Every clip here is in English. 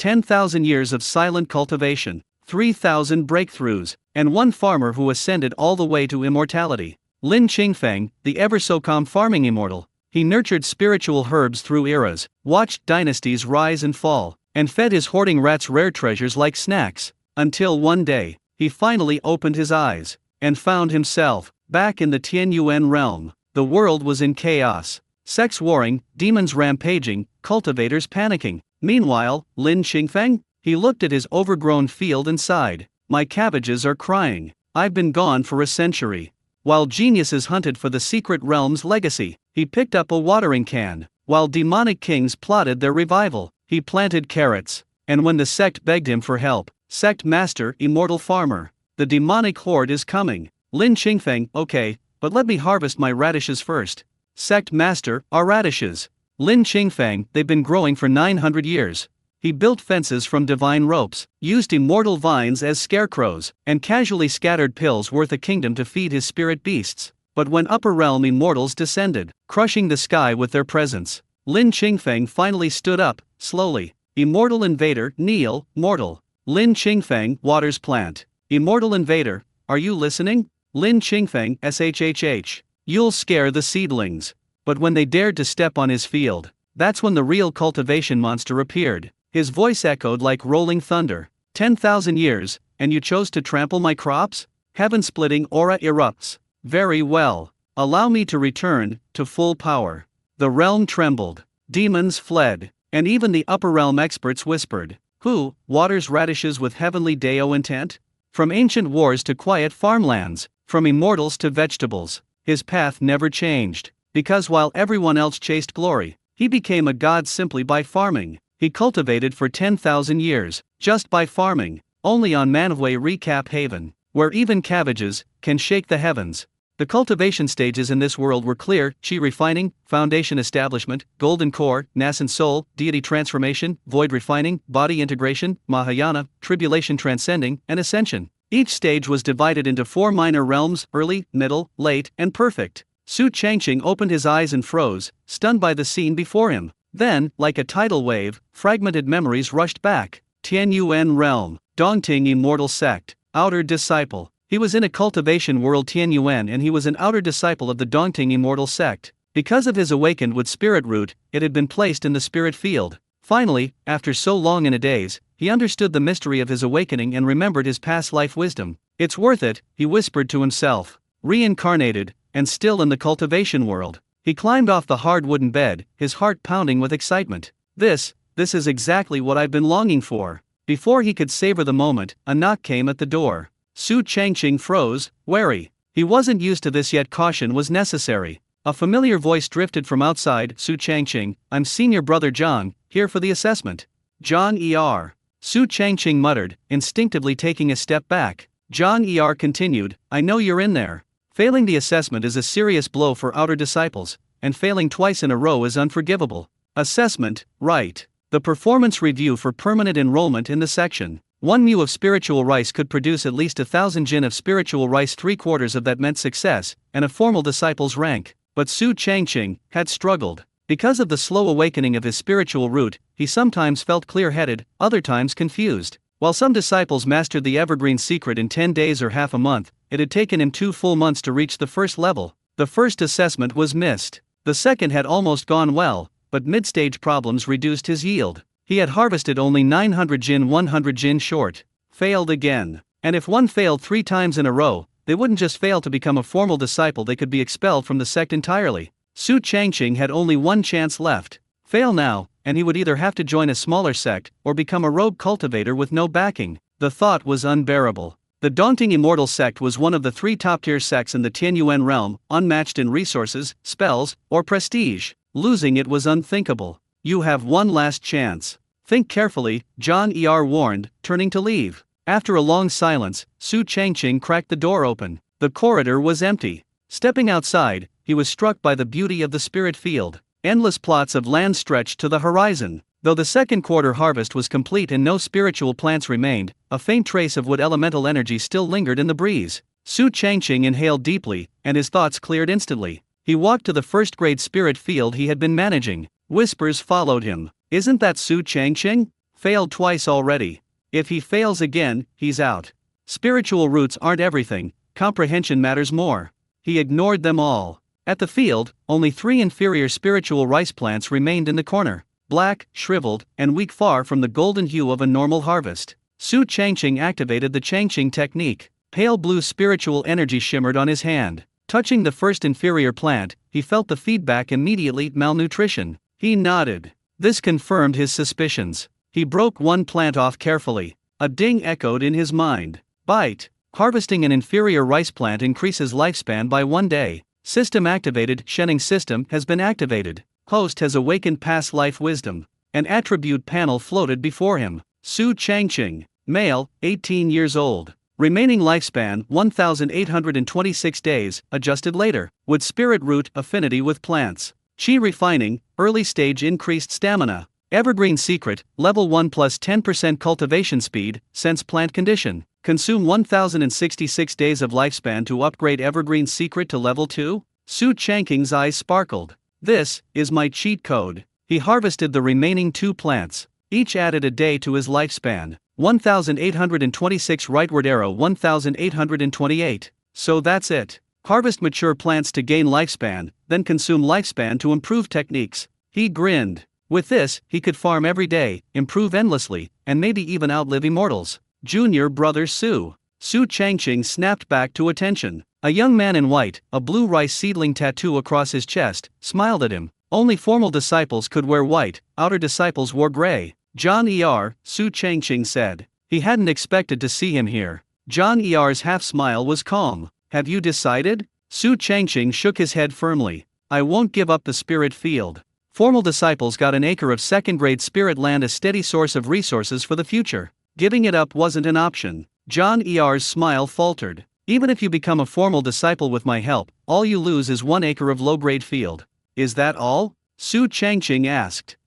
10,000 years of silent cultivation, 3,000 breakthroughs, and one farmer who ascended all the way to immortality. Lin Qingfeng, the ever-so-calm farming immortal. He nurtured spiritual herbs through eras, watched dynasties rise and fall, and fed his hoarding rats rare treasures like snacks, until one day, he finally opened his eyes, and found himself back in the Tianyuan realm. The world was in chaos. Sects warring, demons rampaging, cultivators panicking. Meanwhile, Lin Qingfeng? He looked at his overgrown field and sighed. My cabbages are crying. I've been gone for a century. While geniuses hunted for the secret realm's legacy, he picked up a watering can. While demonic kings plotted their revival, he planted carrots. And when the sect begged him for help, sect master, immortal farmer, the demonic horde is coming. Lin Qingfeng, okay, but let me harvest my radishes first. Sect master, our radishes. Lin Qingfeng, they've been growing for 900 years. He built fences from divine ropes, used immortal vines as scarecrows, and casually scattered pills worth a kingdom to feed his spirit beasts. But when upper realm immortals descended, crushing the sky with their presence, Lin Qingfeng finally stood up, slowly. Immortal invader, kneel, mortal. Lin Qingfeng, waters plant. Immortal invader, are you listening? Lin Qingfeng, SHHH. You'll scare the seedlings. But when they dared to step on his field, that's when the real cultivation monster appeared. His voice echoed like rolling thunder. 10,000 years, and you chose to trample my crops? Heaven-splitting aura erupts. Very well. Allow me to return to full power. The realm trembled. Demons fled. And even the upper realm experts whispered. Who waters radishes with heavenly deo intent? From ancient wars to quiet farmlands, from immortals to vegetables, his path never changed. Because while everyone else chased glory, he became a god simply by farming. He cultivated for 10,000 years, just by farming, only on Manhwa Recap Haven, where even cabbages can shake the heavens. The cultivation stages in this world were clear: chi refining, foundation establishment, golden core, nascent soul, deity transformation, void refining, body integration, Mahayana, tribulation transcending, and ascension. Each stage was divided into 4 minor realms: early, middle, late, and perfect. Su Changqing opened his eyes and froze, stunned by the scene before him. Then, like a tidal wave, fragmented memories rushed back. Tianyuan realm, Dongting immortal sect, outer disciple. He was in a cultivation world Tianyuan, and he was an outer disciple of the Dongting immortal sect. Because of his awakened with spirit root, it had been placed in the spirit field. Finally, after so long in a daze, he understood the mystery of his awakening and remembered his past life wisdom. It's worth it, he whispered to himself. Reincarnated, and still in the cultivation world. He climbed off the hard wooden bed, his heart pounding with excitement. This is exactly what I've been longing for. Before he could savor the moment, a knock came at the door. Su Changqing froze, wary. He wasn't used to this, yet caution was necessary. A familiar voice drifted from outside. Su Changqing, I'm senior brother Zhang, here for the assessment. Zhang Er. Su Changqing muttered, instinctively taking a step back. Zhang Er continued, I know you're in there. Failing the assessment is a serious blow for outer disciples, and failing twice in a row is unforgivable. Assessment, right. The performance review for permanent enrollment in the section. 1 mu of spiritual rice could produce at least 1,000 jin of spiritual rice. 3/4 of that meant success, and a formal disciple's rank. But Su Changqing had struggled. Because of the slow awakening of his spiritual root, he sometimes felt clear-headed, other times confused. While some disciples mastered the evergreen secret in 10 days or half a month, it had taken him 2 full months to reach the first level. The first assessment was missed. The second had almost gone well, but mid-stage problems reduced his yield. He had harvested only 900 jin, 100 jin short. Failed again. And if one failed 3 times in a row, they wouldn't just fail to become a formal disciple, they could be expelled from the sect entirely. Su Changqing had only one chance left. Fail now, and he would either have to join a smaller sect, or become a rogue cultivator with no backing. The thought was unbearable. The Dongting Immortal sect was one of the 3 top-tier sects in the Tianyuan realm, unmatched in resources, spells, or prestige. Losing it was unthinkable. You have one last chance. Think carefully, Zhang Er warned, turning to leave. After a long silence, Su Changqing cracked the door open. The corridor was empty. Stepping outside, he was struck by the beauty of the spirit field. Endless plots of land stretched to the horizon. Though the second quarter harvest was complete and no spiritual plants remained, a faint trace of wood elemental energy still lingered in the breeze. Su Changqing inhaled deeply, and his thoughts cleared instantly. He walked to the first-grade spirit field he had been managing. Whispers followed him. Isn't that Su Changqing? Failed twice already. If he fails again, he's out. Spiritual roots aren't everything, comprehension matters more. He ignored them all. At the field, only 3 inferior spiritual rice plants remained in the corner, black, shriveled, and weak, far from the golden hue of a normal harvest. Su Changqing activated the Changqing technique. Pale blue spiritual energy shimmered on his hand. Touching the first inferior plant, he felt the feedback immediately: malnutrition. He nodded. This confirmed his suspicions. He broke one plant off carefully. A ding echoed in his mind. Bite. Harvesting an inferior rice plant increases lifespan by 1 day. System activated. Shedding system has been activated. Host has awakened past life wisdom. An attribute panel floated before him. Su Changqing. Male, 18 years old. Remaining lifespan 1,826 days, adjusted later. With spirit root, affinity with plants. Qi refining, early stage increased stamina. Evergreen secret, level 1 plus 10% cultivation speed, sense plant condition. Consume 1,066 days of lifespan to upgrade Evergreen secret to level 2? Su Changqing's eyes sparkled. This is my cheat code. He harvested the remaining 2 plants. Each added a day to his lifespan. 1,826 rightward arrow 1,828. So that's it. Harvest mature plants to gain lifespan, then consume lifespan to improve techniques. He grinned. With this, he could farm every day, improve endlessly, and maybe even outlive immortals. Junior brother Su. Su Changqing snapped back to attention. A young man in white, a blue rice seedling tattoo across his chest, smiled at him. Only formal disciples could wear white, outer disciples wore gray. John Er, Su Changqing said. He hadn't expected to see him here. John Er's half-smile was calm. Have you decided? Su Changqing shook his head firmly. I won't give up the spirit field. Formal disciples got an acre of second-grade spirit land, a steady source of resources for the future. Giving it up wasn't an option. John Er's smile faltered. Even if you become a formal disciple with my help, all you lose is 1 acre of low-grade field. Is that all? Su Changqing asked.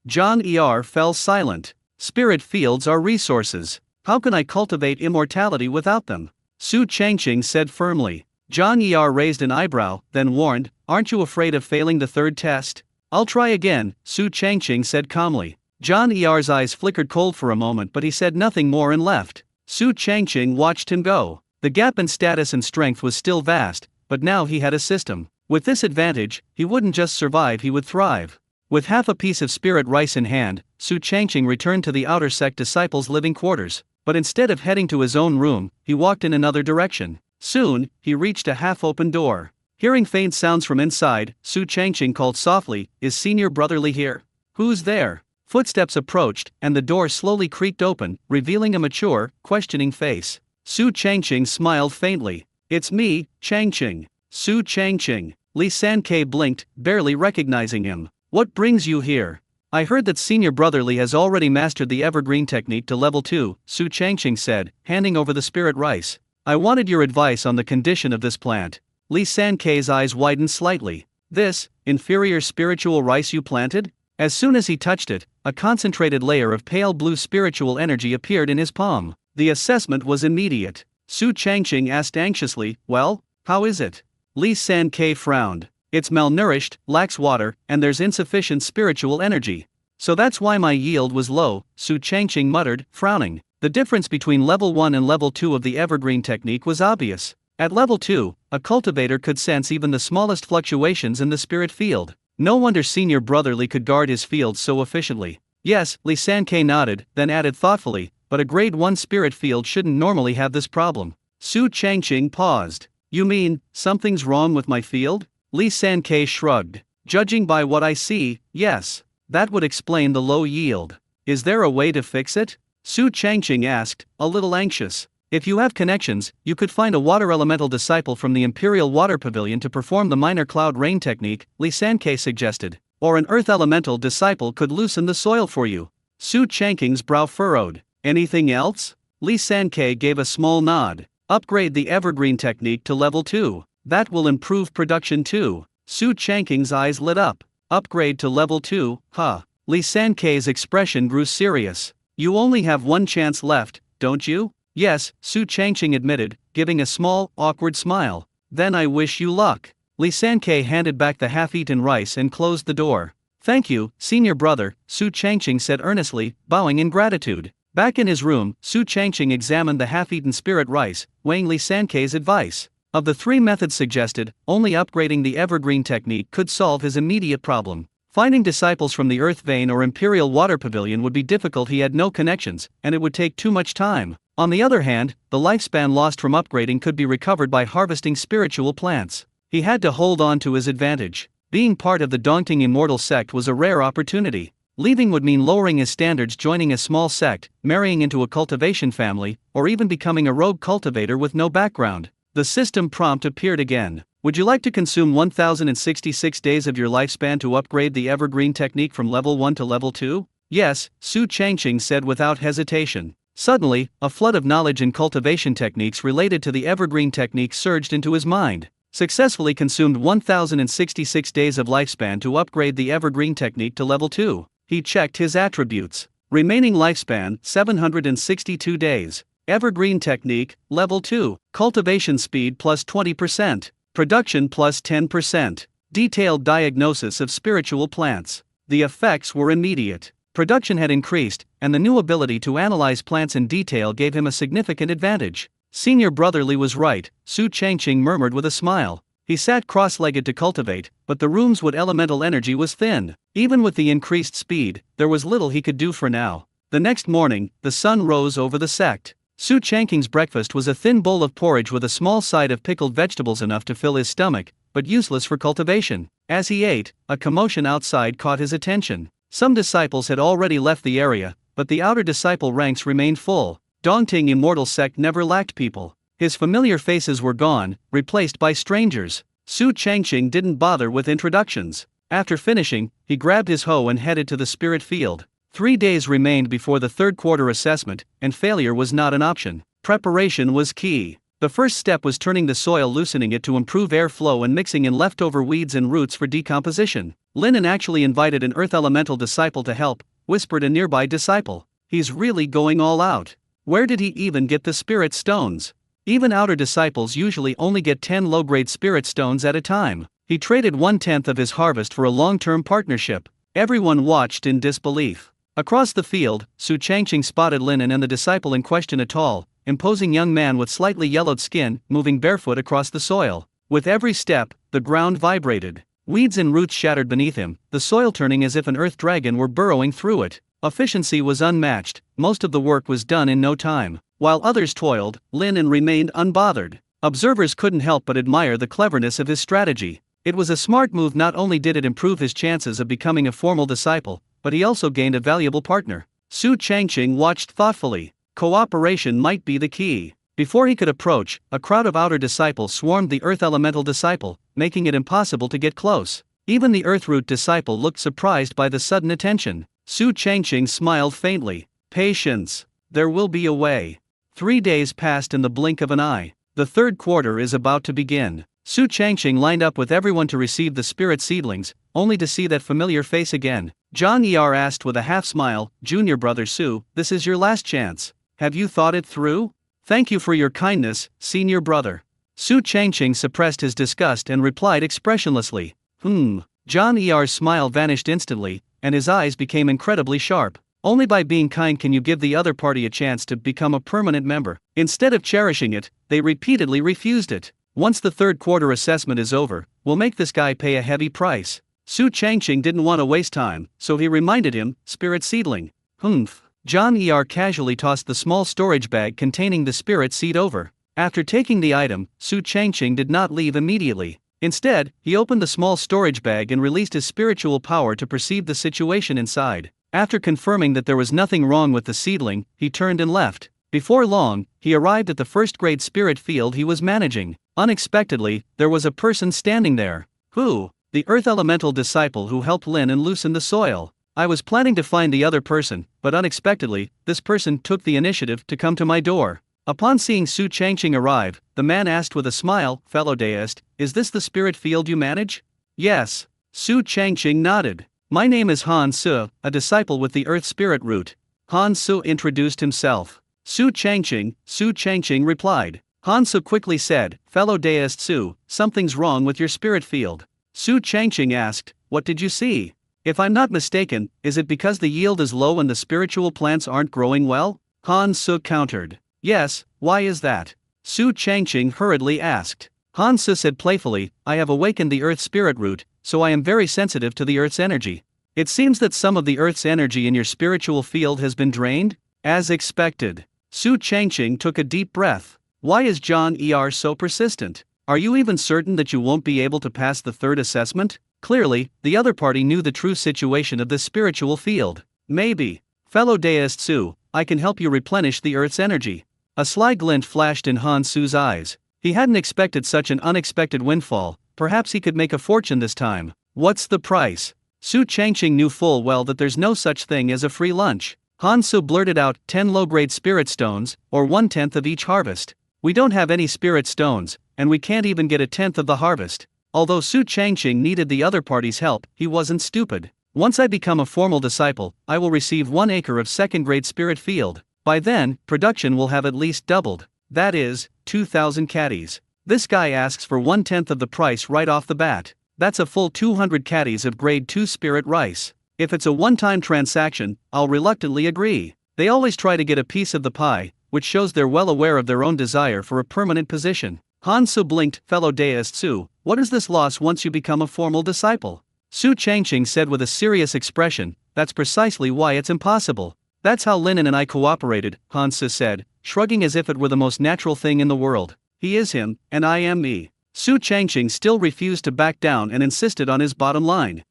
John Er fell silent. Spirit fields are resources. How can I cultivate immortality without them? Su Changqing said firmly. John Er raised an eyebrow, then warned, aren't you afraid of failing the 3rd test? I'll try again, Su Changqing said calmly. John Er's eyes flickered cold for a moment, but he said nothing more and left. Su Changqing watched him go. The gap in status and strength was still vast, but now he had a system. With this advantage, he wouldn't just survive, he would thrive. With half a piece of spirit rice in hand, Su Changqing returned to the outer sect disciples' living quarters. But instead of heading to his own room, he walked in another direction. Soon, he reached a half-open door. Hearing faint sounds from inside, Su Changqing called softly, is Senior Brotherly here? Who's there? Footsteps approached, and the door slowly creaked open, revealing a mature, questioning face. Su Changqing smiled faintly. It's me, Changqing. Su Changqing. Li Sankei blinked, barely recognizing him. What brings you here? I heard that Senior Brotherly has already mastered the Evergreen technique to level 2, Su Changqing said, handing over the spirit rice. I wanted your advice on the condition of this plant. Li Sankei's eyes widened slightly. This, inferior spiritual rice you planted? As soon as he touched it, a concentrated layer of pale blue spiritual energy appeared in his palm. The assessment was immediate. Su Changqing asked anxiously, well, how is it? Li Sankei frowned. It's malnourished, lacks water, and there's insufficient spiritual energy. So that's why my yield was low, Su Changqing muttered, frowning. The difference between level 1 and level 2 of the Evergreen technique was obvious. At level 2, a cultivator could sense even the smallest fluctuations in the spirit field. No wonder Senior Brotherly could guard his field so efficiently. Yes, Li Sankei nodded, then added thoughtfully, but a grade 1 spirit field shouldn't normally have this problem. Su Changqing paused. You mean, something's wrong with my field? Li Sankei shrugged. Judging by what I see, yes. That would explain the low yield. Is there a way to fix it? Su Changqing asked, a little anxious. If you have connections, you could find a water elemental disciple from the Imperial Water Pavilion to perform the minor cloud rain technique, Li Sankei suggested. Or an earth elemental disciple could loosen the soil for you. Su Changqing's brow furrowed. Anything else? Li Sankei gave a small nod. Upgrade the Evergreen technique to level 2. That will improve production too. Su Changqing's eyes lit up. Upgrade to level 2, huh? Li Sankei's expression grew serious. You only have 1 chance left, don't you? Yes, Su Changqing admitted, giving a small, awkward smile. Then I wish you luck. Li Sankei handed back the half-eaten rice and closed the door. Thank you, senior brother, Su Changqing said earnestly, bowing in gratitude. Back in his room, Su Changqing examined the half-eaten spirit rice, weighing Li Sankei's advice. Of the 3 methods suggested, only upgrading the evergreen technique could solve his immediate problem. Finding disciples from the Earth Vein or Imperial Water Pavilion would be difficult. He had no connections, and it would take too much time. On the other hand, the lifespan lost from upgrading could be recovered by harvesting spiritual plants. He had to hold on to his advantage. Being part of the daunting immortal sect was a rare opportunity. Leaving would mean lowering his standards, joining a small sect, marrying into a cultivation family, or even becoming a rogue cultivator with no background. The system prompt appeared again. Would you like to consume 1066 days of your lifespan to upgrade the evergreen technique from level 1 to level 2? Yes, Su Changqing said without hesitation. Suddenly, a flood of knowledge and cultivation techniques related to the evergreen technique surged into his mind. Successfully consumed 1066 days of lifespan to upgrade the evergreen technique to level 2. He checked his attributes. Remaining lifespan, 762 days. Evergreen technique, level 2. Cultivation speed plus 20%. Production plus 10%. Detailed diagnosis of spiritual plants. The effects were immediate. Production had increased, and the new ability to analyze plants in detail gave him a significant advantage. Senior brotherly was right, Su Changqing murmured with a smile. He sat cross-legged to cultivate, but the room's wood elemental energy was thin. Even with the increased speed, there was little he could do for now. The next morning, the sun rose over the sect. Su Changqing's breakfast was a thin bowl of porridge with a small side of pickled vegetables, enough to fill his stomach, but useless for cultivation. As he ate, a commotion outside caught his attention. Some disciples had already left the area, but the outer disciple ranks remained full. Daunting immortal sect never lacked people. His familiar faces were gone, replaced by strangers. Su Changqing didn't bother with introductions. After finishing, he grabbed his hoe and headed to the spirit field. 3 days remained before the third quarter assessment, and failure was not an option. Preparation was key. The first step was turning the soil, loosening it to improve airflow, and mixing in leftover weeds and roots for decomposition. Linen actually invited an earth elemental disciple to help, whispered a nearby disciple. He's really going all out. Where did he even get the spirit stones? Even outer disciples usually only get 10 low-grade spirit stones at a time. He traded 1/10 of his harvest for a long-term partnership. Everyone watched in disbelief. Across the field, Su Changqing spotted Linen and the disciple in question, a tall, imposing young man with slightly yellowed skin, moving barefoot across the soil. With every step, the ground vibrated. Weeds and roots shattered beneath him, the soil turning as if an earth dragon were burrowing through it. Efficiency was unmatched. Most of the work was done in no time. While others toiled, Linen remained unbothered. Observers couldn't help but admire the cleverness of his strategy. It was a smart move. Not only did it improve his chances of becoming a formal disciple, but he also gained a valuable partner. Su Changqing watched thoughtfully. Cooperation might be the key. Before he could approach, a crowd of outer disciples swarmed the earth elemental disciple, making it impossible to get close. Even the earthroot disciple looked surprised by the sudden attention. Su Changqing smiled faintly. Patience. There will be a way. 3 days passed in the blink of an eye. The third quarter is about to begin. Su Changqing lined up with everyone to receive the spirit seedlings, only to see that familiar face again. Zhang Er asked with a half-smile, "Junior brother Su, this is your last chance. Have you thought it through?" "Thank you for your kindness, senior brother." Su Changqing suppressed his disgust and replied expressionlessly. Zhang Er's smile vanished instantly, and his eyes became incredibly sharp. Only by being kind can you give the other party a chance to become a permanent member. Instead of cherishing it, they repeatedly refused it. Once the third quarter assessment is over, we'll make this guy pay a heavy price. Su Changqing didn't want to waste time, so he reminded him, "Spirit seedling." Zhang Er casually tossed the small storage bag containing the spirit seed over. After taking the item, Su Changqing did not leave immediately. Instead, he opened the small storage bag and released his spiritual power to perceive the situation inside. After confirming that there was nothing wrong with the seedling, he turned and left. Before long, he arrived at the first-grade spirit field he was managing. Unexpectedly, there was a person standing there. Who? The earth elemental disciple who helped Lin and loosen the soil. I was planning to find the other person, but unexpectedly, this person took the initiative to come to my door. Upon seeing Su Changqing arrive, the man asked with a smile, "Fellow deist, is this the spirit field you manage?" "Yes." Su Changqing nodded. "My name is Han Su, a disciple with the Earth Spirit Root." Han Su introduced himself. Su Changqing replied. Han Su quickly said, "Fellow deist Su, something's wrong with your spirit field." Su Changqing asked, "What did you see?" If I'm not mistaken, is it because the yield is low and the spiritual plants aren't growing well? Han Su countered. Yes, why is that? Su Changqing hurriedly asked. Han Su said playfully, I have awakened the earth spirit root, so I am very sensitive to the earth's energy. It seems that some of the earth's energy in your spiritual field has been drained? As expected. Su Changqing took a deep breath. Why is John so persistent? Are you even certain that you won't be able to pass the third assessment? Clearly, the other party knew the true situation of this spiritual field. Maybe. Fellow deist Su, I can help you replenish the earth's energy. A sly glint flashed in Han Su's eyes. He hadn't expected such an unexpected windfall. Perhaps he could make a fortune this time. What's the price? Su Changqing knew full well that there's no such thing as a free lunch. Han Su blurted out, 10 low-grade spirit stones, or 1/10 of each harvest. We don't have any spirit stones, and we can't even get 1/10 of the harvest. Although Su Changqing needed the other party's help, he wasn't stupid. Once I become a formal disciple, I will receive 1 acre of second-grade spirit field. By then, production will have at least doubled. That is, 2,000 caddies. This guy asks for 1/10 of the price right off the bat. That's a full 200 caddies of grade 2 spirit rice. If it's a one-time transaction, I'll reluctantly agree. They always try to get a piece of the pie, which shows they're well aware of their own desire for a permanent position. Han Su blinked, fellow deist Su, what is this loss once you become a formal disciple? Su Changqing said with a serious expression, that's precisely why it's impossible. That's how Linen and I cooperated, Han Su said, shrugging as if it were the most natural thing in the world. He is him, and I am me. Su Changqing still refused to back down and insisted on his bottom line.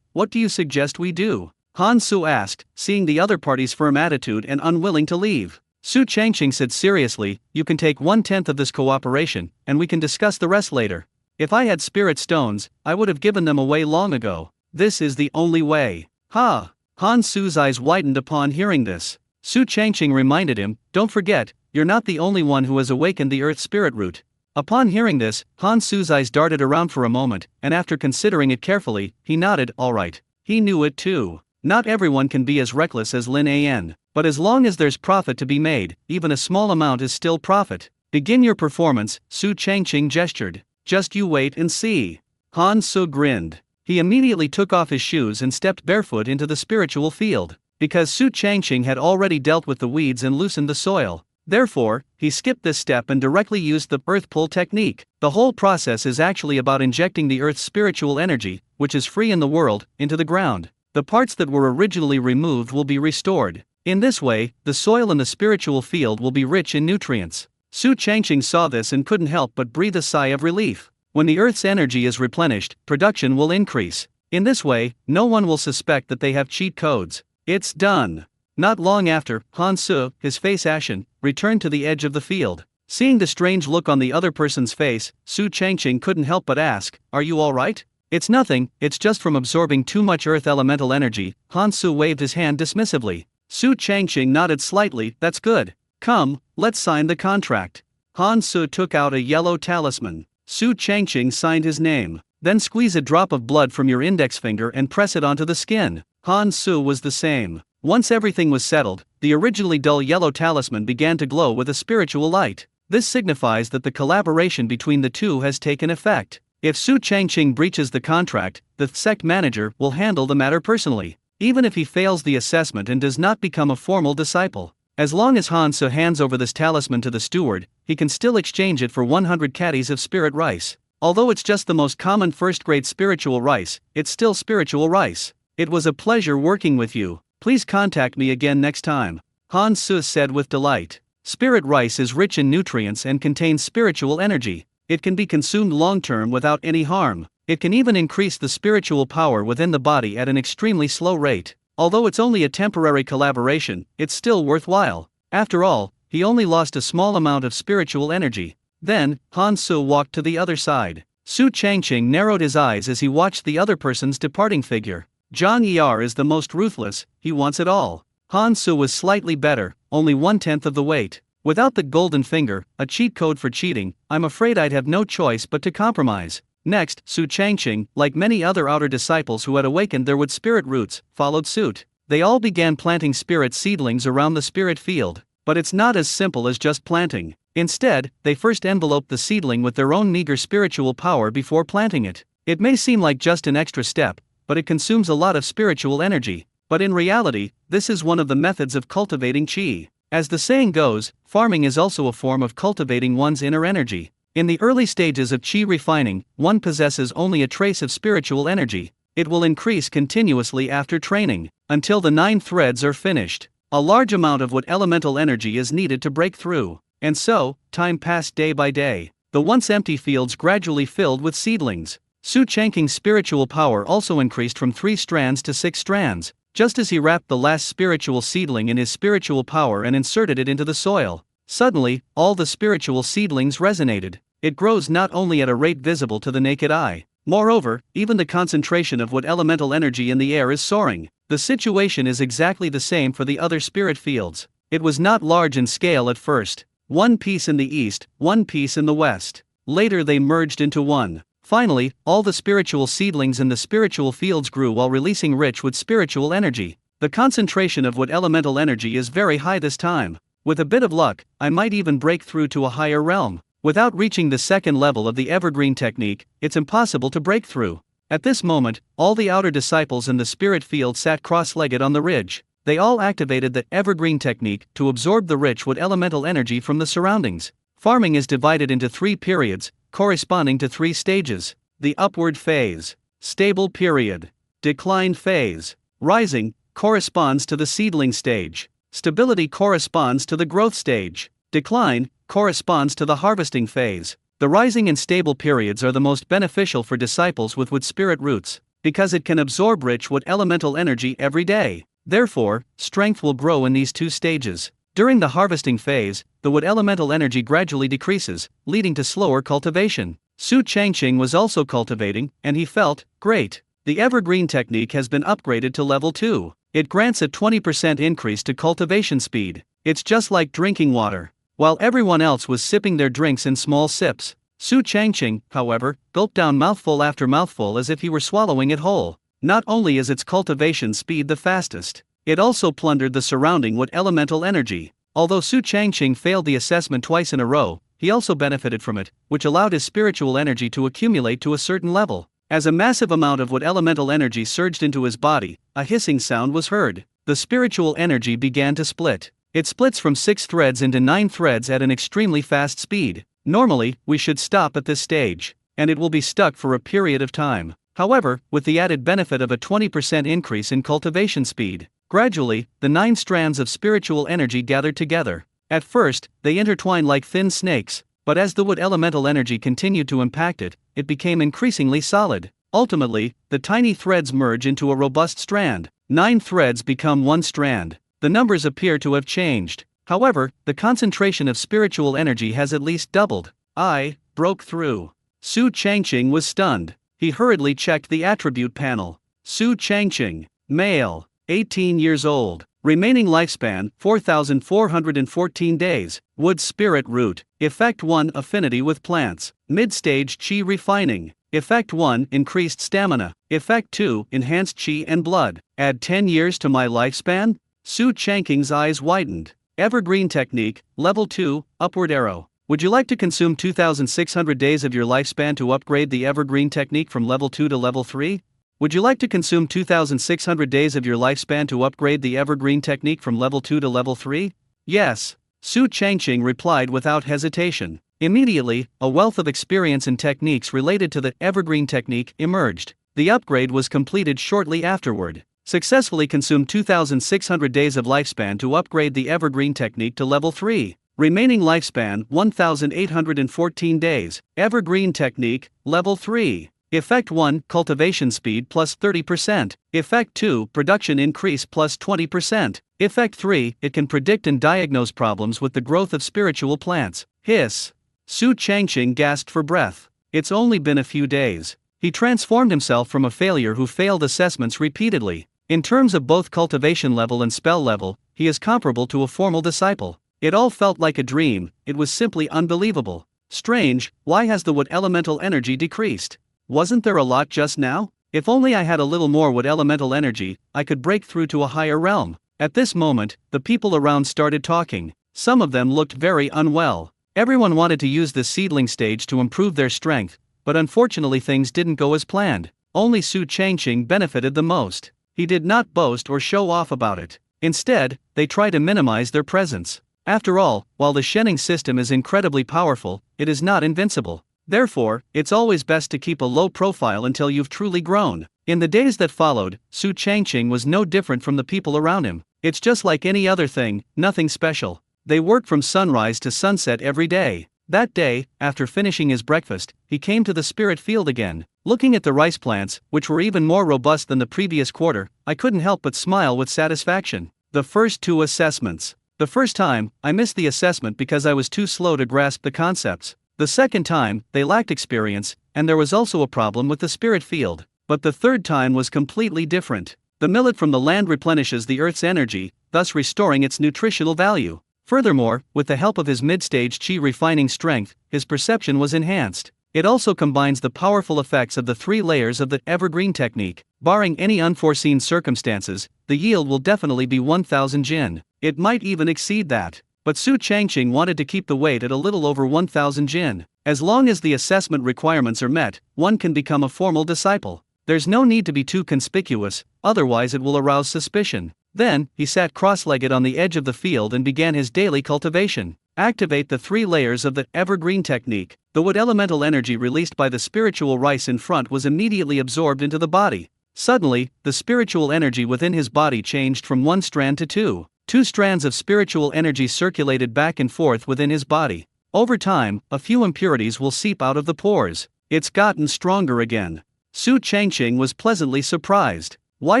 What do you suggest we do? Han Su asked, seeing the other party's firm attitude and unwilling to leave. Su Changqing said seriously, you can take 1/10 of this cooperation, and we can discuss the rest later. If I had spirit stones, I would have given them away long ago. This is the only way. Ha! Han Su's eyes widened upon hearing this. Su Changqing reminded him, don't forget, you're not the only one who has awakened the earth spirit root. Upon hearing this, Han Su's eyes darted around for a moment, and after considering it carefully, he nodded, all right. He knew it too. Not everyone can be as reckless as Lin An, but as long as there's profit to be made, even a small amount is still profit. Begin your performance, Su Changqing gestured. Just you wait and see. Han Su grinned. He immediately took off his shoes and stepped barefoot into the spiritual field. Because Su Changqing had already dealt with the weeds and loosened the soil. Therefore, he skipped this step and directly used the earth pull technique. The whole process is actually about injecting the earth's spiritual energy, which is free in the world, into the ground. The parts that were originally removed will be restored. In this way, the soil in the spiritual field will be rich in nutrients. Su Changqing saw this and couldn't help but breathe a sigh of relief. When the earth's energy is replenished, production will increase. In this way, no one will suspect that they have cheat codes. It's done. Not long after, Han Su, his face ashen, returned to the edge of the field. Seeing the strange look on the other person's face, Su Changqing couldn't help but ask, are you alright? It's nothing, it's just from absorbing too much earth elemental energy. Han Su waved his hand dismissively. Su Changqing nodded slightly, that's good. Come, let's sign the contract. Han Su took out a yellow talisman. Su Changqing signed his name. Then squeeze a drop of blood from your index finger and press it onto the skin. Han Su was the same. Once everything was settled, the originally dull yellow talisman began to glow with a spiritual light. This signifies that the collaboration between the two has taken effect. If Su Changqing breaches the contract, the sect manager will handle the matter personally, even if he fails the assessment and does not become a formal disciple. As long as Han Su hands over this talisman to the steward, he can still exchange it for 100 caddies of spirit rice. Although it's just the most common first-grade spiritual rice, it's still spiritual rice. It was a pleasure working with you. Please contact me again next time. Han Su said with delight. Spirit rice is rich in nutrients and contains spiritual energy. It can be consumed long-term without any harm. It can even increase the spiritual power within the body at an extremely slow rate. Although it's only a temporary collaboration, it's still worthwhile. After all, he only lost a small amount of spiritual energy. Then, Han Su walked to the other side. Su Changqing narrowed his eyes as he watched the other person's departing figure. Zhang Er is the most ruthless, he wants it all. Han Su was slightly better, only 1/10 of the weight. Without the golden finger, a cheat code for cheating, I'm afraid I'd have no choice but to compromise. Next, Su Changqing, like many other outer disciples who had awakened their wood spirit roots, followed suit. They all began planting spirit seedlings around the spirit field. But it's not as simple as just planting. Instead, they first enveloped the seedling with their own meager spiritual power before planting it. It may seem like just an extra step, but it consumes a lot of spiritual energy. But in reality, this is one of the methods of cultivating qi. As the saying goes, farming is also a form of cultivating one's inner energy. In the early stages of qi refining, one possesses only a trace of spiritual energy. It will increase continuously after training, until the 9 threads are finished. A large amount of what elemental energy is needed to break through. And so, time passed day by day. The once empty fields gradually filled with seedlings. Su Changqing's spiritual power also increased from 3 strands to 6 strands, just as he wrapped the last spiritual seedling in his spiritual power and inserted it into the soil. Suddenly, all the spiritual seedlings resonated. It grows not only at a rate visible to the naked eye. Moreover, even the concentration of what elemental energy in the air is soaring. The situation is exactly the same for the other spirit fields. It was not large in scale at first. 1 piece in the east, 1 piece in the west. Later they merged into one. Finally, all the spiritual seedlings in the spiritual fields grew while releasing rich with spiritual energy. The concentration of what elemental energy is very high this time. With a bit of luck, I might even break through to a higher realm. Without reaching the 2nd level of the evergreen technique, it's impossible to break through. At this moment, all the outer disciples in the spirit field sat cross-legged on the ridge. They all activated the evergreen technique to absorb the rich wood elemental energy from the surroundings. Farming is divided into 3 periods, corresponding to 3 stages. The upward phase, stable period, decline phase. Rising corresponds to the seedling stage. Stability corresponds to the growth stage. Decline corresponds to the harvesting phase. The rising and stable periods are the most beneficial for disciples with wood spirit roots, because it can absorb rich wood elemental energy every day. Therefore, strength will grow in these 2 stages. During the harvesting phase, the wood elemental energy gradually decreases, leading to slower cultivation. Su Changqing was also cultivating, and he felt great. The evergreen technique has been upgraded to level 2. It grants a 20% increase to cultivation speed. It's just like drinking water. While everyone else was sipping their drinks in small sips, Su Changqing, however, gulped down mouthful after mouthful as if he were swallowing it whole. Not only is its cultivation speed the fastest, it also plundered the surrounding wood elemental energy. Although Su Changqing failed the assessment twice in a row, he also benefited from it, which allowed his spiritual energy to accumulate to a certain level. As a massive amount of wood elemental energy surged into his body, a hissing sound was heard. The spiritual energy began to split. It splits from 6 threads into 9 threads at an extremely fast speed. Normally, we should stop at this stage, and it will be stuck for a period of time. However, with the added benefit of a 20% increase in cultivation speed, gradually, the 9 strands of spiritual energy gathered together. At first, they intertwined like thin snakes, but as the wood elemental energy continued to impact it, it became increasingly solid. Ultimately, the tiny threads merge into a robust strand. 9 threads become 1 strand. The numbers appear to have changed. However, the concentration of spiritual energy has at least doubled. I broke through. Su Changqing was stunned. He hurriedly checked the attribute panel. Su Changqing, male, 18 years old. Remaining lifespan, 4,414 days. Wood spirit root. Effect 1, affinity with plants. Mid-stage qi refining. Effect 1, increased stamina. Effect 2, enhanced qi and blood. Add 10 years to my lifespan? Su Changqing's eyes widened. Evergreen technique, level 2, upward arrow. Would you like to consume 2,600 days of your lifespan to upgrade the evergreen technique from level 2 to level 3? Would you like to consume 2,600 days of your lifespan to upgrade the evergreen technique from level 2 to level 3? Yes. Su Changqing replied without hesitation. Immediately, a wealth of experience and techniques related to the evergreen technique emerged. The upgrade was completed shortly afterward. Successfully consumed 2,600 days of lifespan to upgrade the evergreen technique to level 3. Remaining lifespan 1,814 days. Evergreen technique, level 3. Effect 1, cultivation speed plus 30%. Effect 2, production increase plus 20%. Effect 3, it can predict and diagnose problems with the growth of spiritual plants. Hiss. Su Changqing gasped for breath. It's only been a few days. He transformed himself from a failure who failed assessments repeatedly. In terms of both cultivation level and spell level, he is comparable to a formal disciple. It all felt like a dream, it was simply unbelievable. Strange, why has the wood elemental energy decreased? Wasn't there a lot just now? If only I had a little more wood elemental energy, I could break through to a higher realm. At this moment, the people around started talking. Some of them looked very unwell. Everyone wanted to use this seedling stage to improve their strength, but unfortunately things didn't go as planned. only Su Changqing benefited the most. He did not boast or show off about it. Instead, they try to minimize their presence. After all, while the Shening system is incredibly powerful, it is not invincible. Therefore, it's always best to keep a low profile until you've truly grown. In the days that followed, Su Changqing was no different from the people around him. It's just like any other thing, nothing special. They worked from sunrise to sunset every day. That day, after finishing his breakfast, he came to the spirit field again. Looking at the rice plants, which were even more robust than the previous quarter, I couldn't help but smile with satisfaction. The first 2 assessments. The first time, I missed the assessment because I was too slow to grasp the concepts. The second time, they lacked experience, and there was also a problem with the spirit field. But the third time was completely different. The millet from the land replenishes the earth's energy, thus restoring its nutritional value. Furthermore, with the help of his mid-stage chi refining strength, his perception was enhanced. It also combines the powerful effects of the 3 layers of the evergreen technique. Barring any unforeseen circumstances, the yield will definitely be 1000 jin. It might even exceed that. But Su Changqing wanted to keep the weight at a little over 1000 jin. As long as the assessment requirements are met, one can become a formal disciple. There's no need to be too conspicuous, otherwise it will arouse suspicion. Then, he sat cross-legged on the edge of the field and began his daily cultivation. Activate the 3 layers of the evergreen technique. The wood elemental energy released by the spiritual rice in front was immediately absorbed into the body. Suddenly, the spiritual energy within his body changed from 1 strand to 2. 2 strands of spiritual energy circulated back and forth within his body. Over time, a few impurities will seep out of the pores. It's gotten stronger again. Su Changqing was pleasantly surprised. Why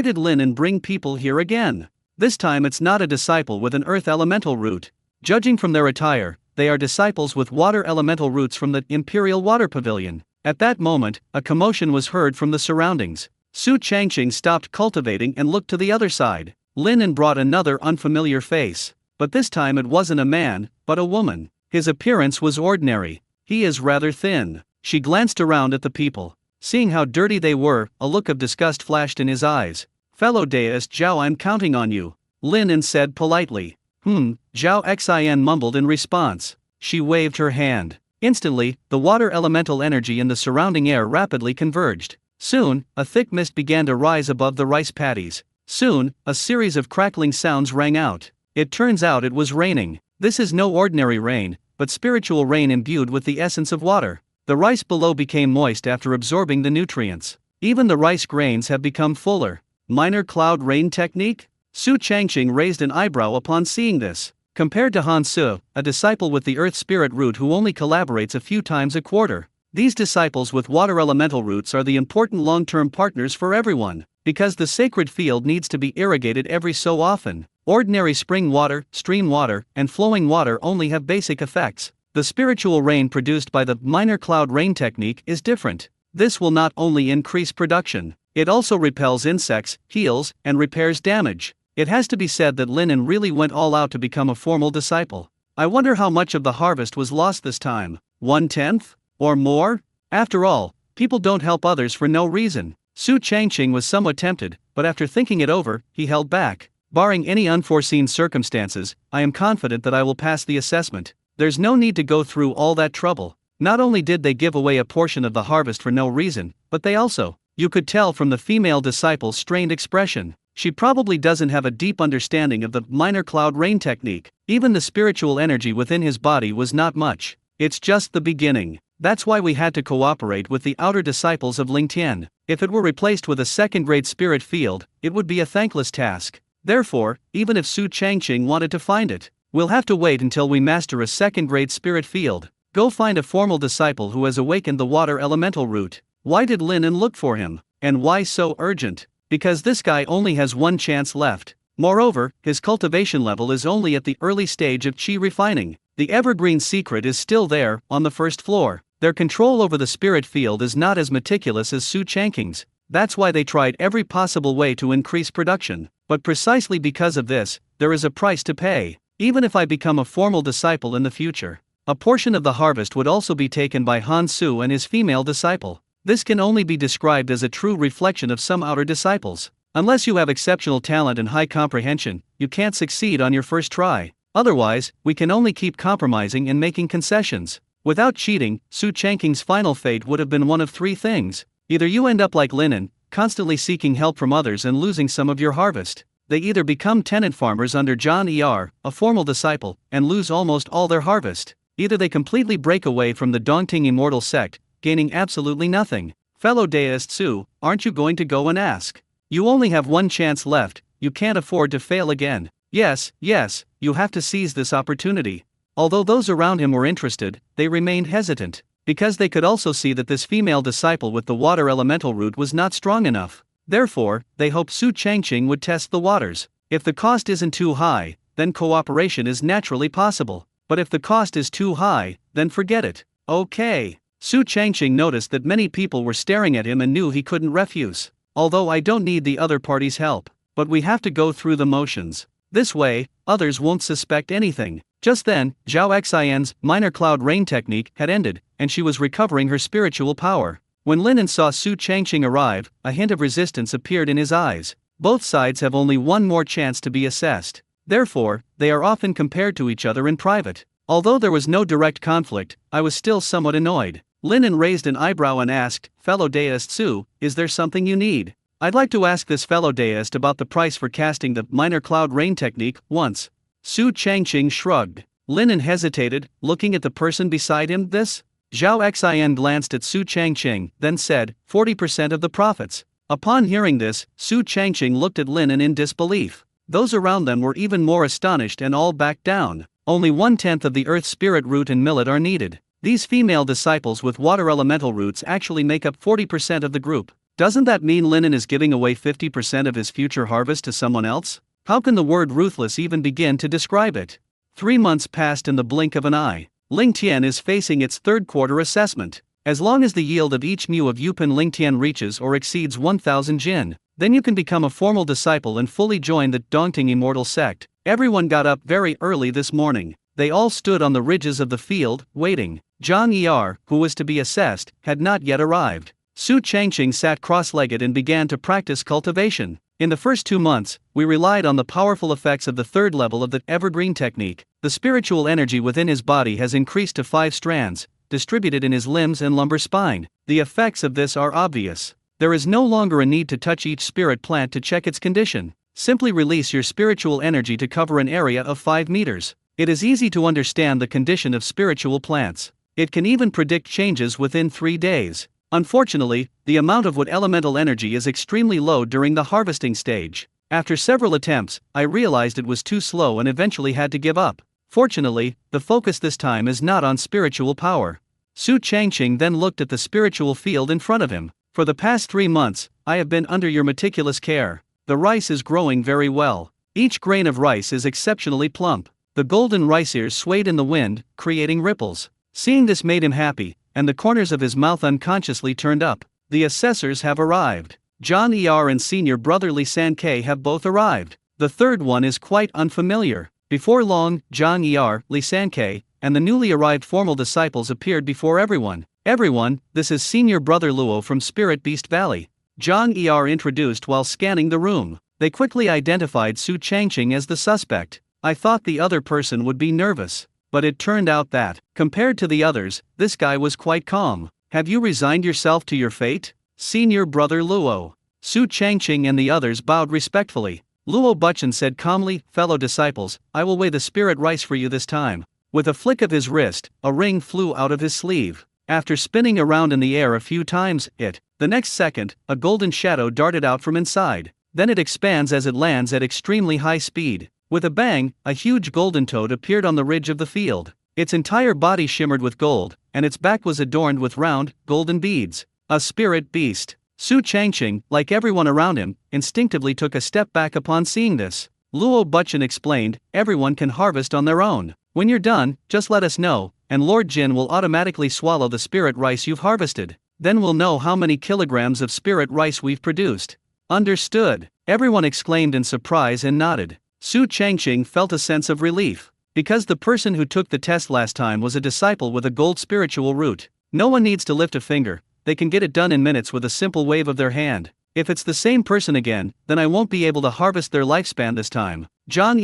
did Lin bring people here again? This time it's not a disciple with an earth elemental root. Judging from their attire, they are disciples with water elemental roots from the Imperial Water Pavilion. At that moment, a commotion was heard from the surroundings. Su Changqing stopped cultivating and looked to the other side. Lin brought another unfamiliar face. But this time it wasn't a man, but a woman. His appearance was ordinary. He is rather thin. She glanced around at the people. Seeing how dirty they were, a look of disgust flashed in his eyes. Fellow deist Zhao, I'm counting on you, Lin said politely. Zhao Xin mumbled in response. She waved her hand. Instantly, the water elemental energy in the surrounding air rapidly converged. Soon, a thick mist began to rise above the rice paddies. Soon, a series of crackling sounds rang out. It turns out it was raining. This is no ordinary rain, but spiritual rain imbued with the essence of water. The rice below became moist after absorbing the nutrients. Even the rice grains have become fuller. Minor cloud rain technique? Su Changqing raised an eyebrow upon seeing this. Compared to Han Su, a disciple with the earth spirit root who only collaborates a few times a quarter, these disciples with water elemental roots are the important long-term partners for everyone, because the sacred field needs to be irrigated every so often. Ordinary spring water, stream water, and flowing water only have basic effects. The spiritual rain produced by the minor cloud rain technique is different. This will not only increase production, it also repels insects, heals, and repairs damage. It has to be said that Lin really went all out to become a formal disciple. I wonder how much of the harvest was lost this time. 1/10? Or more? After all, people don't help others for no reason. Su Changqing was somewhat tempted, but after thinking it over, he held back. Barring any unforeseen circumstances, I am confident that I will pass the assessment. There's no need to go through all that trouble. Not only did they give away a portion of the harvest for no reason, but they also, you could tell from the female disciple's strained expression, she probably doesn't have a deep understanding of the minor cloud rain technique. Even the spiritual energy within his body was not much. It's just the beginning. That's why we had to cooperate with the outer disciples of Lingtian. If it were replaced with a second-grade spirit field, it would be a thankless task. Therefore, even if Su Changqing wanted to find it, we'll have to wait until we master a second-grade spirit field. Go find a formal disciple who has awakened the water elemental root. Why did Lin look for him? And why so urgent? Because this guy only has 1 chance left. Moreover, his cultivation level is only at the early stage of chi refining. The evergreen secret is still there, on the first floor. Their control over the spirit field is not as meticulous as Su Changqing's. That's why they tried every possible way to increase production. But precisely because of this, there is a price to pay. Even if I become a formal disciple in the future, a portion of the harvest would also be taken by Han Su and his female disciple. This can only be described as a true reflection of some outer disciples. Unless you have exceptional talent and high comprehension, you can't succeed on your first try. Otherwise, we can only keep compromising and making concessions. Without cheating, Su Changqing's final fate would have been one of 3 things. Either you end up like Linen, constantly seeking help from others and losing some of your harvest. They either become tenant farmers under John a formal disciple, and lose almost all their harvest. Either they completely break away from the daunting immortal sect, gaining absolutely nothing. Fellow deists who, aren't you going to go and ask? You only have one chance left, you can't afford to fail again. Yes, you have to seize this opportunity. Although those around him were interested, they remained hesitant, because they could also see that this female disciple with the water elemental root was not strong enough. Therefore, they hoped Su Changqing would test the waters. If the cost isn't too high, then cooperation is naturally possible. But if the cost is too high, then forget it. Okay. Su Changqing noticed that many people were staring at him and knew he couldn't refuse. Although I don't need the other party's help, but we have to go through the motions. This way, others won't suspect anything. Just then, Zhao Xian's minor cloud rain technique had ended, and she was recovering her spiritual power. When Linen saw Su Changqing arrive, a hint of resistance appeared in his eyes. Both sides have only one more chance to be assessed. Therefore, they are often compared to each other in private. Although there was no direct conflict, I was still somewhat annoyed. Linen raised an eyebrow and asked, "Fellow deist Su, is there something you need?" "I'd like to ask this fellow deist about the price for casting the minor cloud rain technique once." Su Changqing shrugged. Linen hesitated, looking at the person beside him. This? Zhao Xian glanced at Su Changqing, then said, 40% of the profits. Upon hearing this, Su Changqing looked at Linen in disbelief. Those around them were even more astonished and all backed down. Only 1/10 of the earth spirit root and millet are needed. These female disciples with water elemental roots actually make up 40% of the group. Doesn't that mean Linen is giving away 50% of his future harvest to someone else? How can the word ruthless even begin to describe it? 3 months passed in the blink of an eye. Lingtian is facing its third quarter assessment. As long as the yield of each mu of Yupin Lingtian reaches or exceeds 1000 jin, then you can become a formal disciple and fully join the daunting immortal sect. Everyone got up very early this morning. They all stood on the ridges of the field, waiting. Zhang who was to be assessed, had not yet arrived. Su Changqing sat cross-legged and began to practice cultivation. In the first 2 months, we relied on the powerful effects of the third level of the evergreen technique. The spiritual energy within his body has increased to 5 strands, distributed in his limbs and lumbar spine. The effects of this are obvious. There is no longer a need to touch each spirit plant to check its condition. Simply release your spiritual energy to cover an area of 5 meters. It is easy to understand the condition of spiritual plants. It can even predict changes within 3 days. Unfortunately, the amount of what elemental energy is extremely low during the harvesting stage. After several attempts, I realized it was too slow and eventually had to give up. Fortunately, the focus this time is not on spiritual power. Su Changqing then looked at the spiritual field in front of him. For the past 3 months, I have been under your meticulous care. The rice is growing very well. Each grain of rice is exceptionally plump. The golden rice ears swayed in the wind, creating ripples. Seeing this made him happy, and the corners of his mouth unconsciously turned up. The assessors have arrived. John and senior brother Li Sankei have both arrived. The third one is quite unfamiliar. Before long, John Li Sankei, and the newly arrived formal disciples appeared before everyone. "Everyone, this is senior brother Luo from Spirit Beast Valley." John introduced while scanning the room. They quickly identified Su Changqing as the suspect. I thought the other person would be nervous, but it turned out that, compared to the others, this guy was quite calm. "Have you resigned yourself to your fate, senior brother Luo?" Su Changqing and the others bowed respectfully. Luo Buchen said calmly, "Fellow disciples, I will weigh the spirit rice for you this time." With a flick of his wrist, a ring flew out of his sleeve. After spinning around in the air a few times, the next second, a golden shadow darted out from inside. Then it expands as it lands at extremely high speed. With a bang, a huge golden toad appeared on the ridge of the field. Its entire body shimmered with gold, and its back was adorned with round, golden beads. A spirit beast. Su Changqing, like everyone around him, instinctively took a step back upon seeing this. Luo Buchen explained, "Everyone can harvest on their own. When you're done, just let us know, and Lord Jin will automatically swallow the spirit rice you've harvested. Then we'll know how many kilograms of spirit rice we've produced." "Understood," everyone exclaimed in surprise and nodded. Su Changqing felt a sense of relief. Because the person who took the test last time was a disciple with a gold spiritual root, no one needs to lift a finger, they can get it done in minutes with a simple wave of their hand. If it's the same person again, then I won't be able to harvest their lifespan this time. John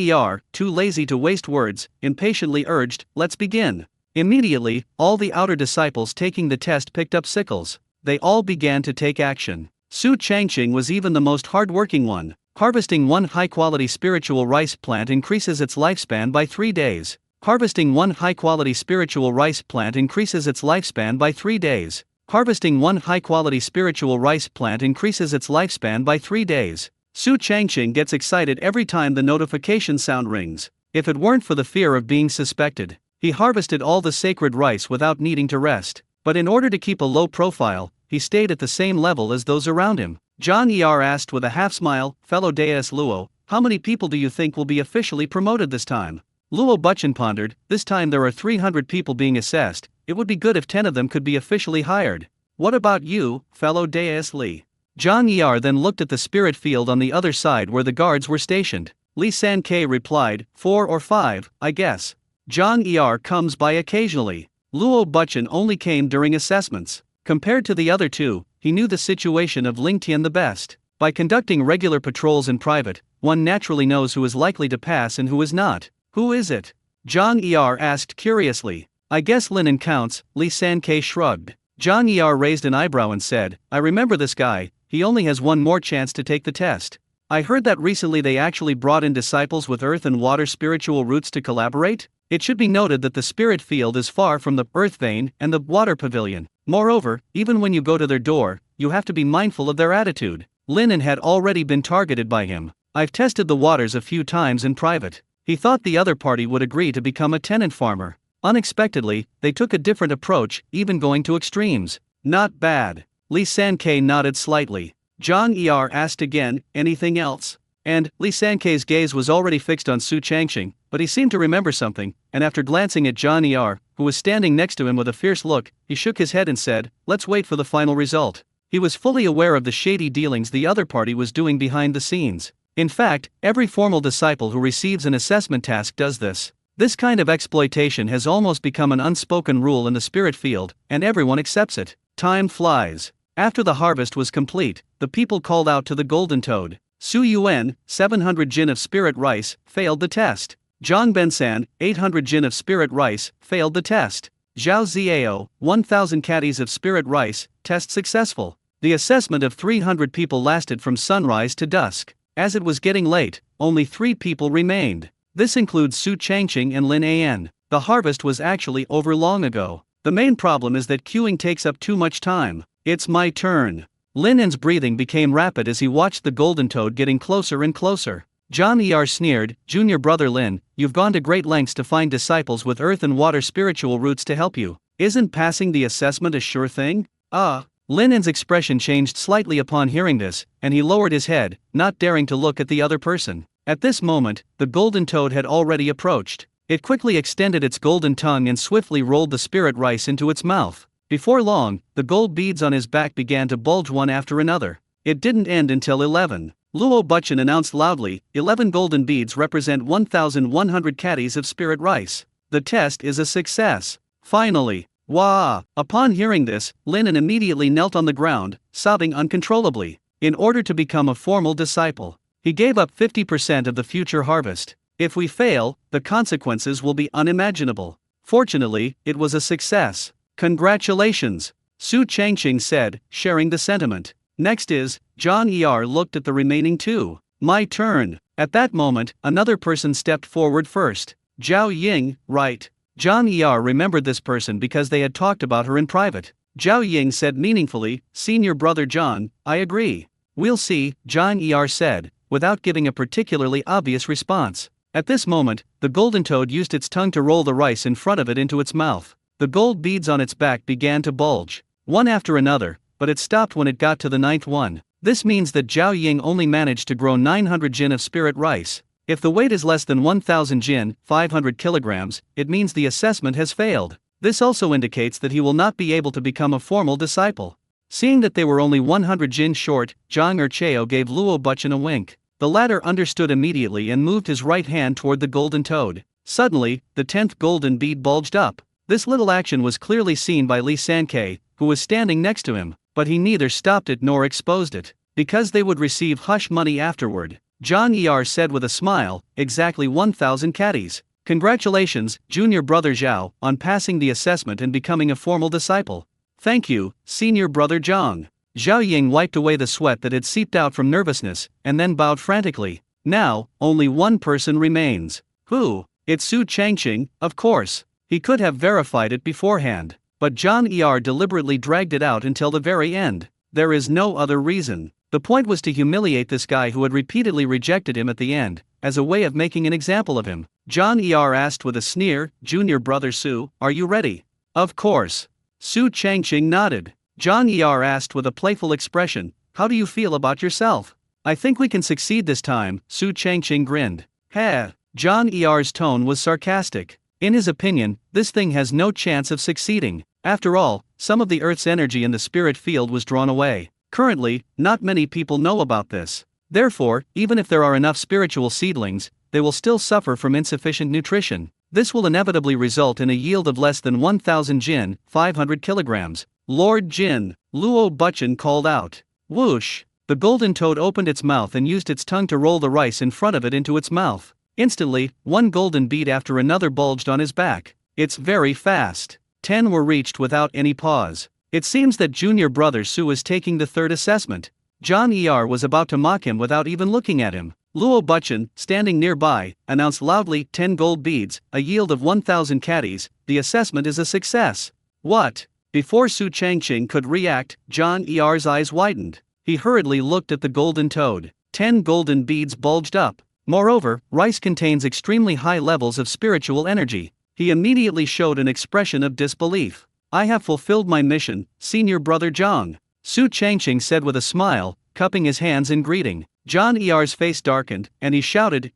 too lazy to waste words, impatiently urged, "Let's begin." Immediately, all the outer disciples taking the test picked up sickles. they all began to take action. Su Changqing was even the most hardworking one. Harvesting one high-quality spiritual rice plant increases its lifespan by 3 days. Harvesting one high-quality spiritual rice plant increases its lifespan by 3 days. Harvesting one high-quality spiritual rice plant increases its lifespan by 3 days. Su Changqing gets excited every time the notification sound rings. If it weren't for the fear of being suspected, he harvested all the sacred rice without needing to rest. But in order to keep a low profile, he stayed at the same level as those around him. Zhang Er asked with a half-smile, "Fellow Deus Luo, how many people do you think will be officially promoted this time?" Luo Buchen pondered, "This time there are 300 people being assessed, it would be good if 10 of them could be officially hired. What about you, fellow Deus Li?" Zhang Er then looked at the spirit field on the other side where the guards were stationed. Li San-Ke replied, 4 or 5, I guess. Zhang Er comes by occasionally. Luo Buchen only came during assessments. Compared to the other two, he knew the situation of Ling Tian the best. By conducting regular patrols in private, one naturally knows who is likely to pass and who is not. Who is it? Zhang Er asked curiously. I guess Linen counts, Li San-Ke shrugged. Zhang Er raised an eyebrow and said, I remember this guy, he only has one more chance to take the test. I heard that recently they actually brought in disciples with earth and water spiritual roots to collaborate. It should be noted that the spirit field is far from the earth vein and the water pavilion. Moreover, even when you go to their door, you have to be mindful of their attitude. Linen had already been targeted by him. I've tested the waters a few times in private. He thought the other party would agree to become a tenant farmer. Unexpectedly, they took a different approach, even going to extremes. Not bad. Li San-Ke nodded slightly. Zhang Er asked again, anything else? And Li San-Ke's gaze was already fixed on Su Changqing, but he seemed to remember something, and after glancing at Zhang Er, who was standing next to him with a fierce look, he shook his head and said, let's wait for the final result. He was fully aware of the shady dealings the other party was doing behind the scenes. In fact, every formal disciple who receives an assessment task does this. This kind of exploitation has almost become an unspoken rule in the spirit field, and everyone accepts it. Time flies. After the harvest was complete, the people called out to the golden toad. Su Yuan, 700 jin of spirit rice, failed the test. Zhang Bensan, 800 jin of spirit rice, failed the test. Zhao Ziao, 1000 caddies of spirit rice, test successful. The assessment of 300 people lasted from sunrise to dusk. As it was getting late, only 3 people remained. This includes Su Changqing and Lin An. The harvest was actually over long ago. The main problem is that queuing takes up too much time. It's my turn. Lin An's breathing became rapid as he watched the golden toad getting closer and closer. Zhang Er sneered, Junior brother Lin, you've gone to great lengths to find disciples with earth and water spiritual roots to help you. Isn't passing the assessment a sure thing? Lin An's expression changed slightly upon hearing this, and he lowered his head, not daring to look at the other person. At this moment, the golden toad had already approached. It quickly extended its golden tongue and swiftly rolled the spirit rice into its mouth. Before long, the gold beads on his back began to bulge one after another. It didn't end until 11. Luo Buchen announced loudly, 11 golden beads represent 1,100 caddies of spirit rice. The test is a success. Finally. Wah! Upon hearing this, Lin An immediately knelt on the ground, sobbing uncontrollably. In order to become a formal disciple, he gave up 50% of the future harvest. If we fail, the consequences will be unimaginable. Fortunately, it was a success. Congratulations, Su Changqing said, sharing the sentiment. Next is, Zhang Er looked at the remaining 2. My turn. At that moment, another person stepped forward first. Zhao Ying, right. Zhang Er remembered this person because they had talked about her in private. Zhao Ying said meaningfully, Senior brother Zhang, I agree. We'll see, Zhang Er said, without giving a particularly obvious response. At this moment, the golden toad used its tongue to roll the rice in front of it into its mouth. The gold beads on its back began to bulge, one after another, but it stopped when it got to the 9th one. This means that Zhao Ying only managed to grow 900 jin of spirit rice. If the weight is less than 1,000 jin, 500 kilograms, it means the assessment has failed. This also indicates that he will not be able to become a formal disciple. Seeing that they were only 100 jin short, Zhang Ercheo gave Luo Buchen a wink. The latter understood immediately and moved his right hand toward the golden toad. Suddenly, the 10th golden bead bulged up. This little action was clearly seen by Li San-Ke, who was standing next to him, but he neither stopped it nor exposed it, because they would receive hush money afterward. Zhang Er said with a smile, exactly 1,000 caddies. Congratulations, junior brother Zhao, on passing the assessment and becoming a formal disciple. Thank you, Senior Brother Zhang. Zhao Ying wiped away the sweat that had seeped out from nervousness, and then bowed frantically. Now, only one person remains. Who? It's Su Changqing, of course. He could have verified it beforehand, but John deliberately dragged it out until the very end. There is no other reason. The point was to humiliate this guy who had repeatedly rejected him at the end, as a way of making an example of him. John asked with a sneer, Junior Brother Su, are you ready? Of course. Su Changqing nodded. John asked with a playful expression, how do you feel about yourself? I think we can succeed this time, Su Changqing grinned. Heh. John tone was sarcastic. In his opinion, this thing has no chance of succeeding. After all, some of the Earth's energy in the spirit field was drawn away. Currently, not many people know about this. Therefore, even if there are enough spiritual seedlings, they will still suffer from insufficient nutrition. This will inevitably result in a yield of less than 1,000 jin, 500 kilograms. Lord Jin, Luo Buchen called out. Whoosh! The golden toad opened its mouth and used its tongue to roll the rice in front of it into its mouth. Instantly, one golden bead after another bulged on his back. It's very fast. 10 were reached without any pause. It seems that Junior Brother Su is taking the third assessment. John was about to mock him without even looking at him. Luo Buchen, standing nearby, announced loudly, 10 gold beads, a yield of 1,000 caddies, the assessment is a success. What? Before Su Changqing could react, John eyes widened. He hurriedly looked at the golden toad. 10 golden beads bulged up. Moreover, rice contains extremely high levels of spiritual energy. He immediately showed an expression of disbelief. I have fulfilled my mission, Senior Brother Zhang. Su Changqing said with a smile, cupping his hands in greeting. John face darkened, and he shouted,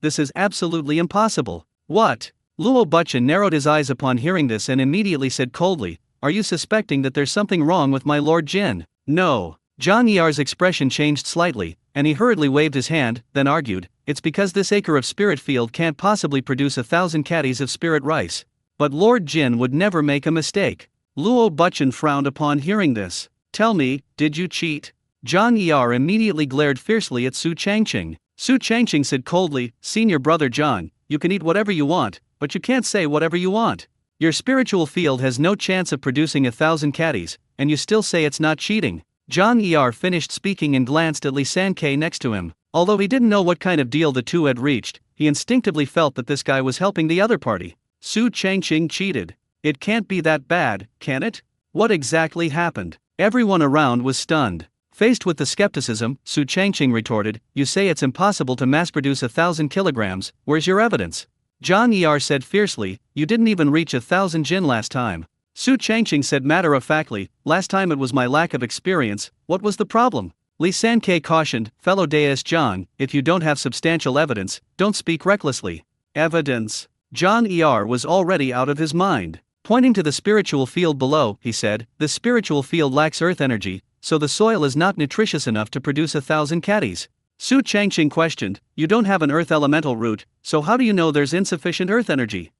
this is absolutely impossible. What? Luo Buchen narrowed his eyes upon hearing this and immediately said coldly, are you suspecting that there's something wrong with my Lord Jin? No. John expression changed slightly, and he hurriedly waved his hand, then argued, it's because this acre of spirit field can't possibly produce 1,000 caddies of spirit rice. But Lord Jin would never make a mistake. Luo Buchen frowned upon hearing this. Tell me, did you cheat? John immediately glared fiercely at Su Changqing. Su Changqing said coldly, Senior Brother John, you can eat whatever you want, but you can't say whatever you want. Your spiritual field has no chance of producing 1,000 caddies, and you still say it's not cheating. John finished speaking and glanced at Li Sankei next to him. Although he didn't know what kind of deal the two had reached, he instinctively felt that this guy was helping the other party. Su Changqing cheated. It can't be that bad, can it? What exactly happened? Everyone around was stunned. Faced with the skepticism, Su Changqing retorted, you say it's impossible to mass-produce 1,000 kilograms, where's your evidence? John said fiercely, you didn't even reach 1,000 jin last time. Su Changqing said matter-of-factly, last time it was my lack of experience, what was the problem? Li Sankei cautioned, fellow deist Zhang, if you don't have substantial evidence, don't speak recklessly. Evidence? John was already out of his mind. Pointing to the spiritual field below, he said, the spiritual field lacks earth energy, so the soil is not nutritious enough to produce 1,000 caddies. Su Changqing questioned, you don't have an earth elemental root, so how do you know there's insufficient earth energy?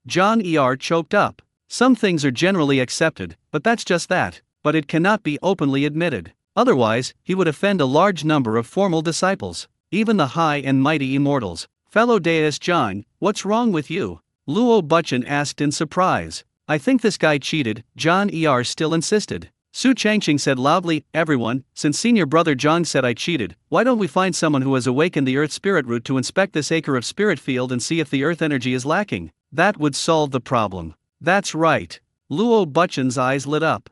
John choked up. Some things are generally accepted, but that's just that, but it cannot be openly admitted. Otherwise, he would offend a large number of formal disciples, even the high and mighty immortals. Fellow deist Zhang, what's wrong with you? Luo Buchen asked in surprise. I think this guy cheated, John still insisted. Su Changqing said loudly, everyone, since Senior Brother Zhang said I cheated, why don't we find someone who has awakened the earth spirit root to inspect this acre of spirit field and see if the earth energy is lacking? That would solve the problem. That's right. Luo Buchen's eyes lit up.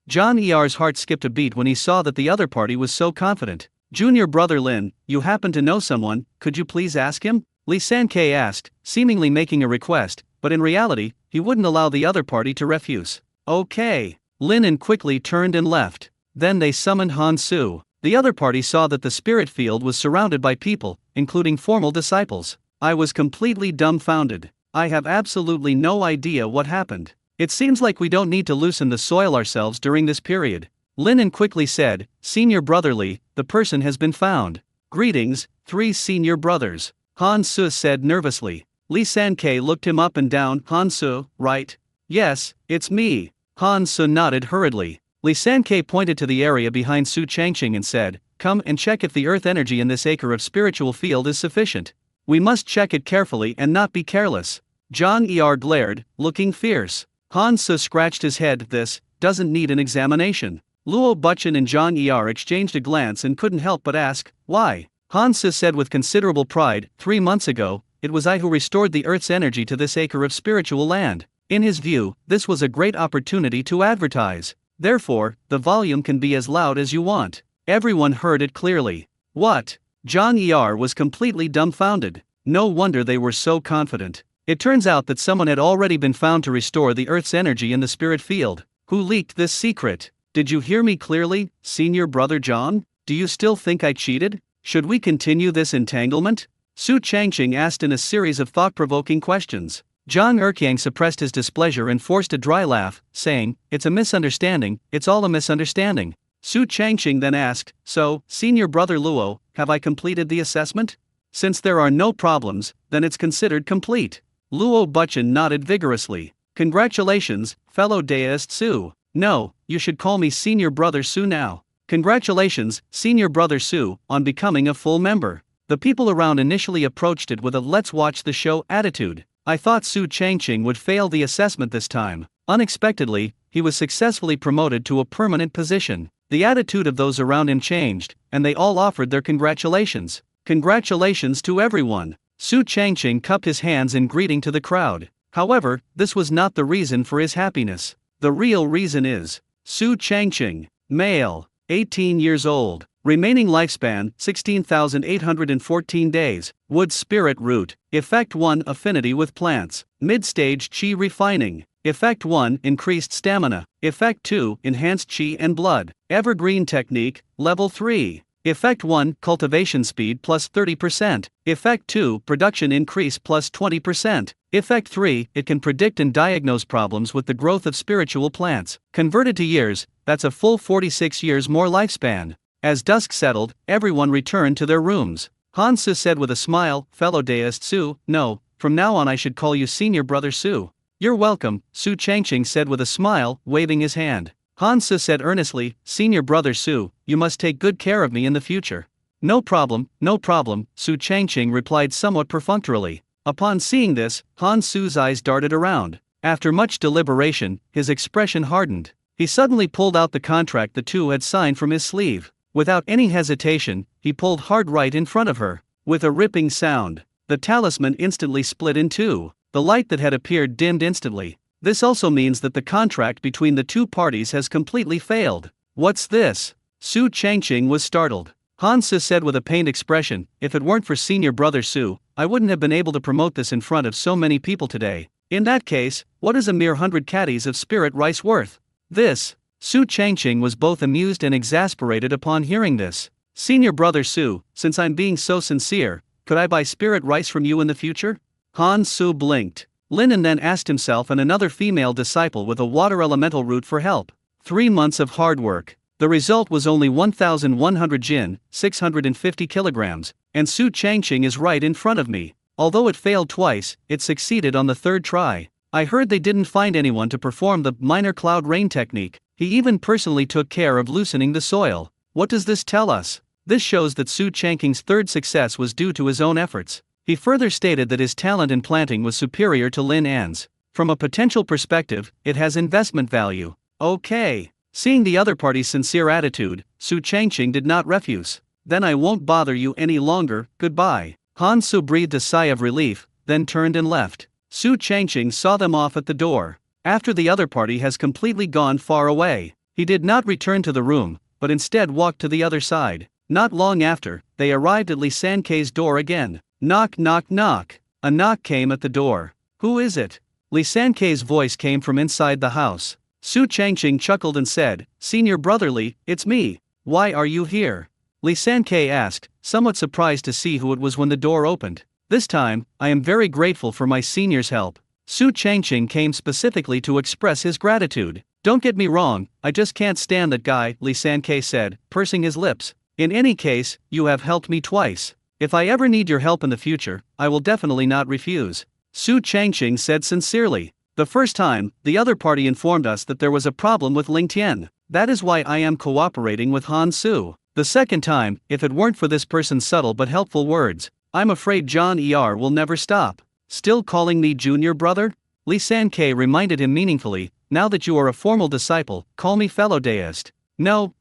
John's heart skipped a beat when he saw that the other party was so confident. Junior Brother Lin, you happen to know someone, could you please ask him? Li Sankei asked, seemingly making a request, but in reality, he wouldn't allow the other party to refuse. Okay. Lin quickly turned and left. Then they summoned Han Su. The other party saw that the spirit field was surrounded by people, including formal disciples. I was completely dumbfounded. I have absolutely no idea what happened. It seems like we don't need to loosen the soil ourselves during this period. Lin quickly said, Senior Brotherly, the person has been found. Greetings, 3 senior brothers. Han Su said nervously. Li Sankei looked him up and down. Han Su, right? Yes, it's me. Han Su nodded hurriedly. Li Sankei pointed to the area behind Su Changqing and said, come and check if the earth energy in this acre of spiritual field is sufficient. We must check it carefully and not be careless. John glared, looking fierce. Han Se scratched his head. This doesn't need an examination. Luo Buchen and Zhang Er exchanged a glance and couldn't help but ask, why? Han Se said with considerable pride, 3 months ago, it was I who restored the Earth's energy to this acre of spiritual land. In his view, this was a great opportunity to advertise. Therefore, the volume can be as loud as you want. Everyone heard it clearly. What? Zhang Er was completely dumbfounded. No wonder they were so confident. It turns out that someone had already been found to restore the Earth's energy in the spirit field. Who leaked this secret? Did you hear me clearly, Senior Brother John? Do you still think I cheated? Should we continue this entanglement? Su Changqing asked in a series of thought-provoking questions. Zhang Erqiang suppressed his displeasure and forced a dry laugh, saying, it's a misunderstanding, it's all a misunderstanding. Su Changqing then asked, so, Senior Brother Luo, have I completed the assessment? Since there are no problems, then it's considered complete. Luo Buchen nodded vigorously. Congratulations, fellow deist Su. No, you should call me Senior Brother Su now. Congratulations, Senior Brother Su, on becoming a full member. The people around initially approached it with a let's watch the show attitude. I thought Su Changqing would fail the assessment this time. Unexpectedly, he was successfully promoted to a permanent position. The attitude of those around him changed, and they all offered their congratulations. Congratulations to everyone. Su Changqing cupped his hands in greeting to the crowd. However, this was not the reason for his happiness. The real reason is Su Changqing, male, 18 years old, remaining lifespan 16,814 days, wood spirit root, effect 1 affinity with plants, mid-stage qi refining, effect 1 increased stamina, effect 2 enhanced qi and blood, evergreen technique, level 3. Effect 1 cultivation speed plus 30%, effect 2 production increase plus 20%, effect 3 it can predict and diagnose problems with the growth of spiritual plants. Converted to years, that's a full 46 years more lifespan. As dusk settled, everyone returned to their rooms. Han Se said with a smile, fellow deist Su, no, from now on I should call you Senior Brother Su. You're welcome, Su Changqing said with a smile, waving his hand. Han Se said earnestly, Senior Brother Su, you must take good care of me in the future. No problem, Su Changqing replied somewhat perfunctorily. Upon seeing this, Han Su's eyes darted around. After much deliberation, his expression hardened. He suddenly pulled out the contract the two had signed from his sleeve. Without any hesitation, he pulled hard right in front of her. With a ripping sound, the talisman instantly split in two. The light that had appeared dimmed instantly. This also means that the contract between the two parties has completely failed. What's this? Su Changqing was startled. Han Se said with a pained expression, if it weren't for Senior Brother Su, I wouldn't have been able to promote this in front of so many people today. In that case, what is a mere 100 caddies of spirit rice worth? This. Su Changqing was both amused and exasperated upon hearing this. Senior Brother Su, since I'm being so sincere, could I buy spirit rice from you in the future? Han Su blinked. Lin then asked himself and another female disciple with a water elemental root for help. 3 months of hard work. The result was only 1,100 jin, 650 kilograms, and Su Changqing is right in front of me. Although it failed twice, it succeeded on the third try. I heard they didn't find anyone to perform the minor cloud rain technique. He even personally took care of loosening the soil. What does this tell us? This shows that Su Changqing's third success was due to his own efforts. He further stated that his talent in planting was superior to Lin An's. From a potential perspective, it has investment value. Okay. Seeing the other party's sincere attitude, Su Changqing did not refuse. Then I won't bother you any longer, goodbye. Han Su breathed a sigh of relief, then turned and left. Su Changqing saw them off at the door. After the other party has completely gone far away, he did not return to the room, but instead walked to the other side. Not long after, they arrived at Li Sankei's door again. Knock knock knock. A knock came at the door. Who is it? Li Sankei's voice came from inside the house. Su Changqing chuckled and said, Senior Brother Li, it's me. Why are you here? Li Sankei asked, somewhat surprised to see who it was when the door opened. This time, I am very grateful for my senior's help. Su Changqing came specifically to express his gratitude. Don't get me wrong, I just can't stand that guy, Li Sankei said, pursing his lips. In any case, you have helped me twice. If I ever need your help in the future, I will definitely not refuse. Su Changqing said sincerely. The first time, the other party informed us that there was a problem with Ling Tian. That is why I am cooperating with Han Su. The second time, if it weren't for this person's subtle but helpful words, I'm afraid John Er will never stop. Still calling me junior brother? Li Sankei reminded him meaningfully, now that you are a formal disciple, call me fellow deist. No,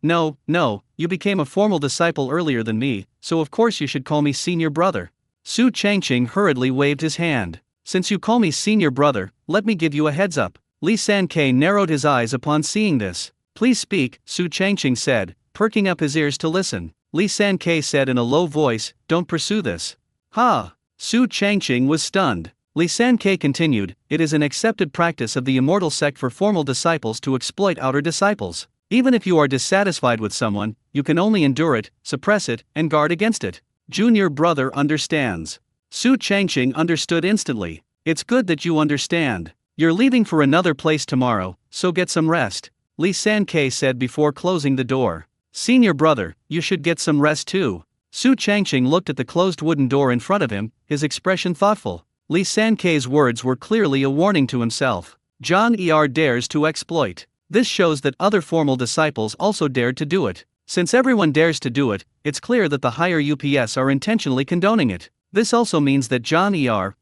you became a formal disciple earlier than me, so of course you should call me senior brother. Su Changqing hurriedly waved his hand. Since you call me senior brother, let me give you a heads up. Li Sankei narrowed his eyes upon seeing this. Please speak, Su Changqing said, perking up his ears to listen. Li Sankei said in a low voice, don't pursue this. Ha! Su Changqing was stunned. Li Sankei continued, it is an accepted practice of the immortal sect for formal disciples to exploit outer disciples. Even if you are dissatisfied with someone, you can only endure it, suppress it, and guard against it. Junior brother understands. Su Changqing understood instantly. It's good that you understand. You're leaving for another place tomorrow, so get some rest, Li Sankei said before closing the door. Senior brother, you should get some rest too. Su Changqing looked at the closed wooden door in front of him, his expression thoughtful. Li Sankei's words were clearly a warning to himself. John dares to exploit. This shows that other formal disciples also dared to do it. Since everyone dares to do it, it's clear that the higher UPS are intentionally condoning it. This also means that John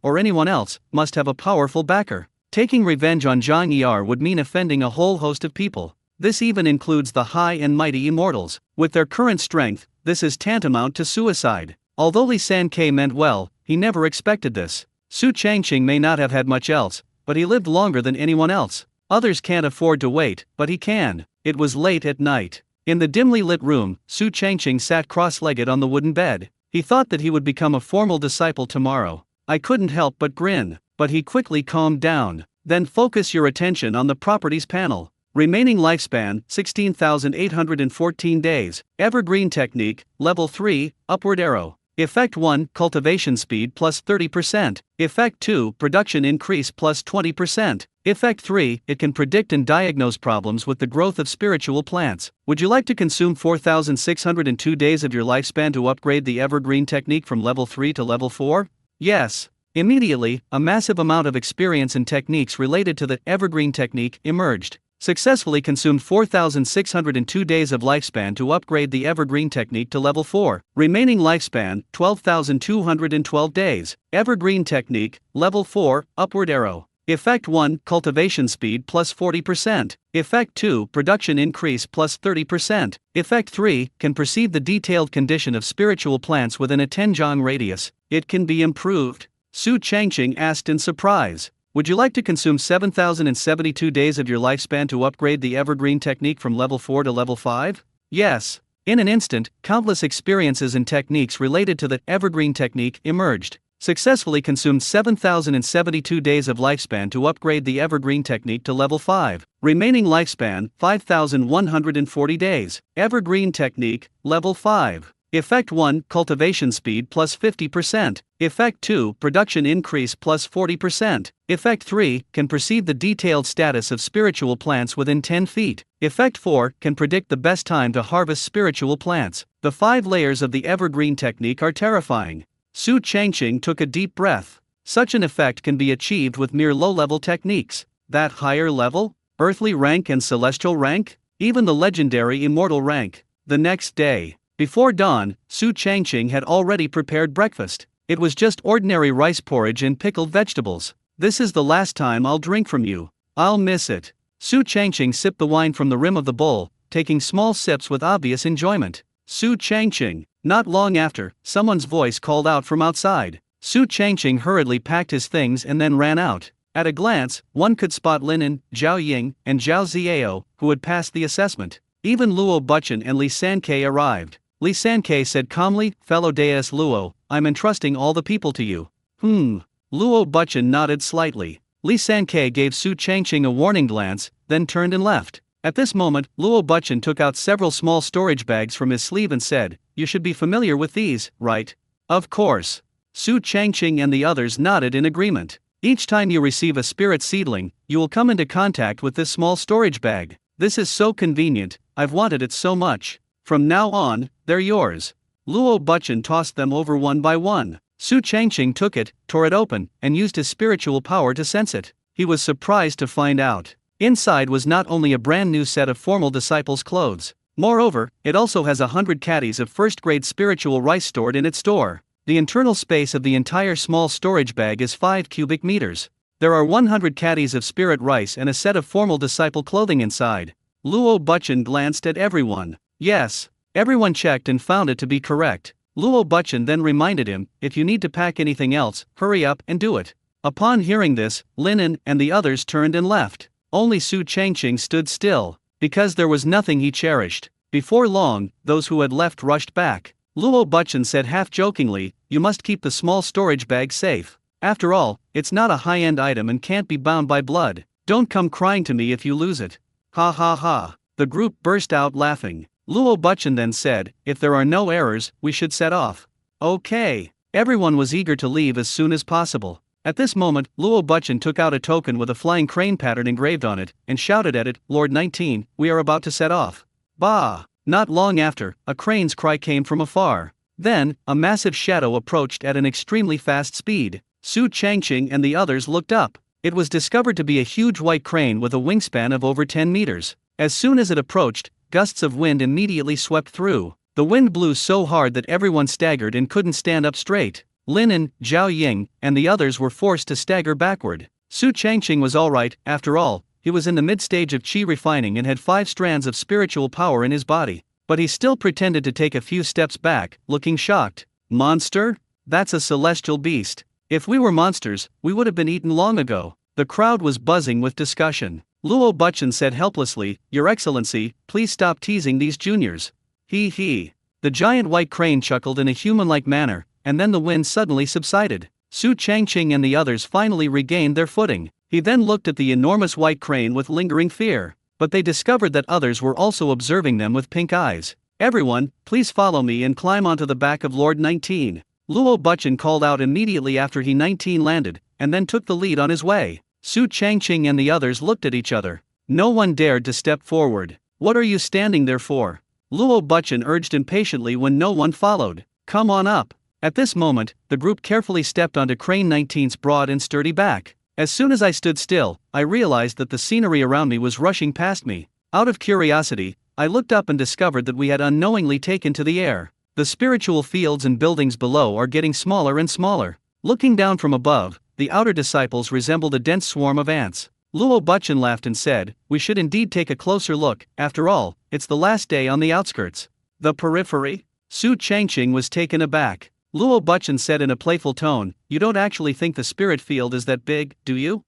or anyone else, must have a powerful backer. Taking revenge on John would mean offending a whole host of people. This even includes the high and mighty immortals. With their current strength, this is tantamount to suicide. Although Li Sankei meant well, he never expected this. Su Changqing may not have had much else, but he lived longer than anyone else. Others can't afford to wait, but he can. It was late at night. In the dimly lit room, Su Changqing sat cross-legged on the wooden bed. He thought that he would become a formal disciple tomorrow. I couldn't help but grin, but he quickly calmed down. Then focus your attention on the properties panel. Remaining lifespan, 16,814 days. Evergreen technique, level 3, upward arrow. Effect 1, cultivation speed plus 30%. Effect 2, production increase plus 20%. Effect 3, it can predict and diagnose problems with the growth of spiritual plants. Would you like to consume 4,602 days of your lifespan to upgrade the evergreen technique from level 3 to level 4? Yes. Immediately, a massive amount of experience and techniques related to the evergreen technique emerged. Successfully consumed 4,602 days of lifespan to upgrade the evergreen technique to level 4. Remaining lifespan, 12,212 days. Evergreen technique, level 4, upward arrow. Effect 1, cultivation speed plus 40%. Effect 2, production increase plus 30%. Effect 3, can perceive the detailed condition of spiritual plants within a 10-jong radius. It can be improved. Su Changqing asked in surprise. Would you like to consume 7,072 days of your lifespan to upgrade the evergreen technique from level 4 to level 5? Yes. In an instant, countless experiences and techniques related to the evergreen technique emerged. Successfully consumed 7,072 days of lifespan to upgrade the evergreen technique to level 5. Remaining lifespan, 5,140 days. Evergreen technique, level 5. Effect 1, cultivation speed plus 50%. Effect 2, production increase plus 40%. Effect 3, can perceive the detailed status of spiritual plants within 10 feet. Effect 4, can predict the best time to harvest spiritual plants. The 5 layers of the evergreen technique are terrifying. Su Changqing took a deep breath. Such an effect can be achieved with mere low-level techniques. That higher level? Earthly rank and celestial rank? Even the legendary immortal rank. The next day, before dawn, Su Changqing had already prepared breakfast. It was just ordinary rice porridge and pickled vegetables. This is the last time I'll drink from you. I'll miss it. Su Changqing sipped the wine from the rim of the bowl, taking small sips with obvious enjoyment. Su Changqing. Not long after, someone's voice called out from outside. Su Changqing hurriedly packed his things and then ran out. At a glance, one could spot Linen, Zhao Ying, and Zhao Ziao, who had passed the assessment. Even Luo Buchen and Li Sankei arrived. Li Sankei said calmly, fellow deist Luo, I'm entrusting all the people to you. Luo Buchen nodded slightly. Li Sankei gave Su Changqing a warning glance, then turned and left. At this moment, Luo Buchen took out several small storage bags from his sleeve and said, you should be familiar with these, right? Of course. Su Changqing and the others nodded in agreement. Each time you receive a spirit seedling, you will come into contact with this small storage bag. This is so convenient, I've wanted it so much. From now on, they're yours. Luo Buchen tossed them over one by one. Su Changqing took it, tore it open, and used his spiritual power to sense it. He was surprised to find out. Inside was not only a brand new set of formal disciples' clothes. Moreover, it also has 100 caddies of first-grade spiritual rice stored in its store. The internal space of the entire small storage bag is 5 cubic meters. There are 100 caddies of spirit rice and a set of formal disciple clothing inside. Luo Buchan glanced at everyone. Yes. Everyone checked and found it to be correct. Luo Buchan then reminded him, if you need to pack anything else, hurry up and do it. Upon hearing this, Linen and the others turned and left. Only Su Changqing stood still, because there was nothing he cherished. Before long, those who had left rushed back. Luo Buchan said half-jokingly, you must keep the small storage bag safe. After all, it's not a high-end item and can't be bound by blood. Don't come crying to me if you lose it. Ha ha ha. The group burst out laughing. Luo Buchan then said, if there are no errors, we should set off. Okay. Everyone was eager to leave as soon as possible. At this moment, Luo Buchan took out a token with a flying crane pattern engraved on it, and shouted at it, Lord 19, we are about to set off. Bah! Not long after, a crane's cry came from afar. Then, a massive shadow approached at an extremely fast speed. Su Changqing and the others looked up. It was discovered to be a huge white crane with a wingspan of over 10 meters. As soon as it approached, gusts of wind immediately swept through. The wind blew so hard that everyone staggered and couldn't stand up straight. Linen, Zhao Ying, and the others were forced to stagger backward. Su Changqing was alright, after all, he was in the mid-stage of qi refining and had 5 strands of spiritual power in his body. But he still pretended to take a few steps back, looking shocked. Monster? That's a celestial beast. If we were monsters, we would have been eaten long ago. The crowd was buzzing with discussion. Luo Buchan said helplessly, Your Excellency, please stop teasing these juniors. He. The giant white crane chuckled in a human-like manner, and then the wind suddenly subsided. Su Changqing and the others finally regained their footing. He then looked at the enormous white crane with lingering fear. But they discovered that others were also observing them with pink eyes. Everyone, please follow me and climb onto the back of Lord 19. Luo Buchan called out immediately after he 19 landed, and then took the lead on his way. Su Changqing and the others looked at each other. No one dared to step forward. What are you standing there for? Luo Buchan urged impatiently when no one followed. Come on up. At this moment, the group carefully stepped onto Crane 19's broad and sturdy back. As soon as I stood still, I realized that the scenery around me was rushing past me. Out of curiosity, I looked up and discovered that we had unknowingly taken to the air. The spiritual fields and buildings below are getting smaller and smaller. Looking down from above, the outer disciples resembled a dense swarm of ants. Luo Buchan laughed and said, we should indeed take a closer look, after all, it's the last day on the outskirts. The periphery? Su Changqing was taken aback. Luo Buchan said in a playful tone, you don't actually think the spirit field is that big, do you?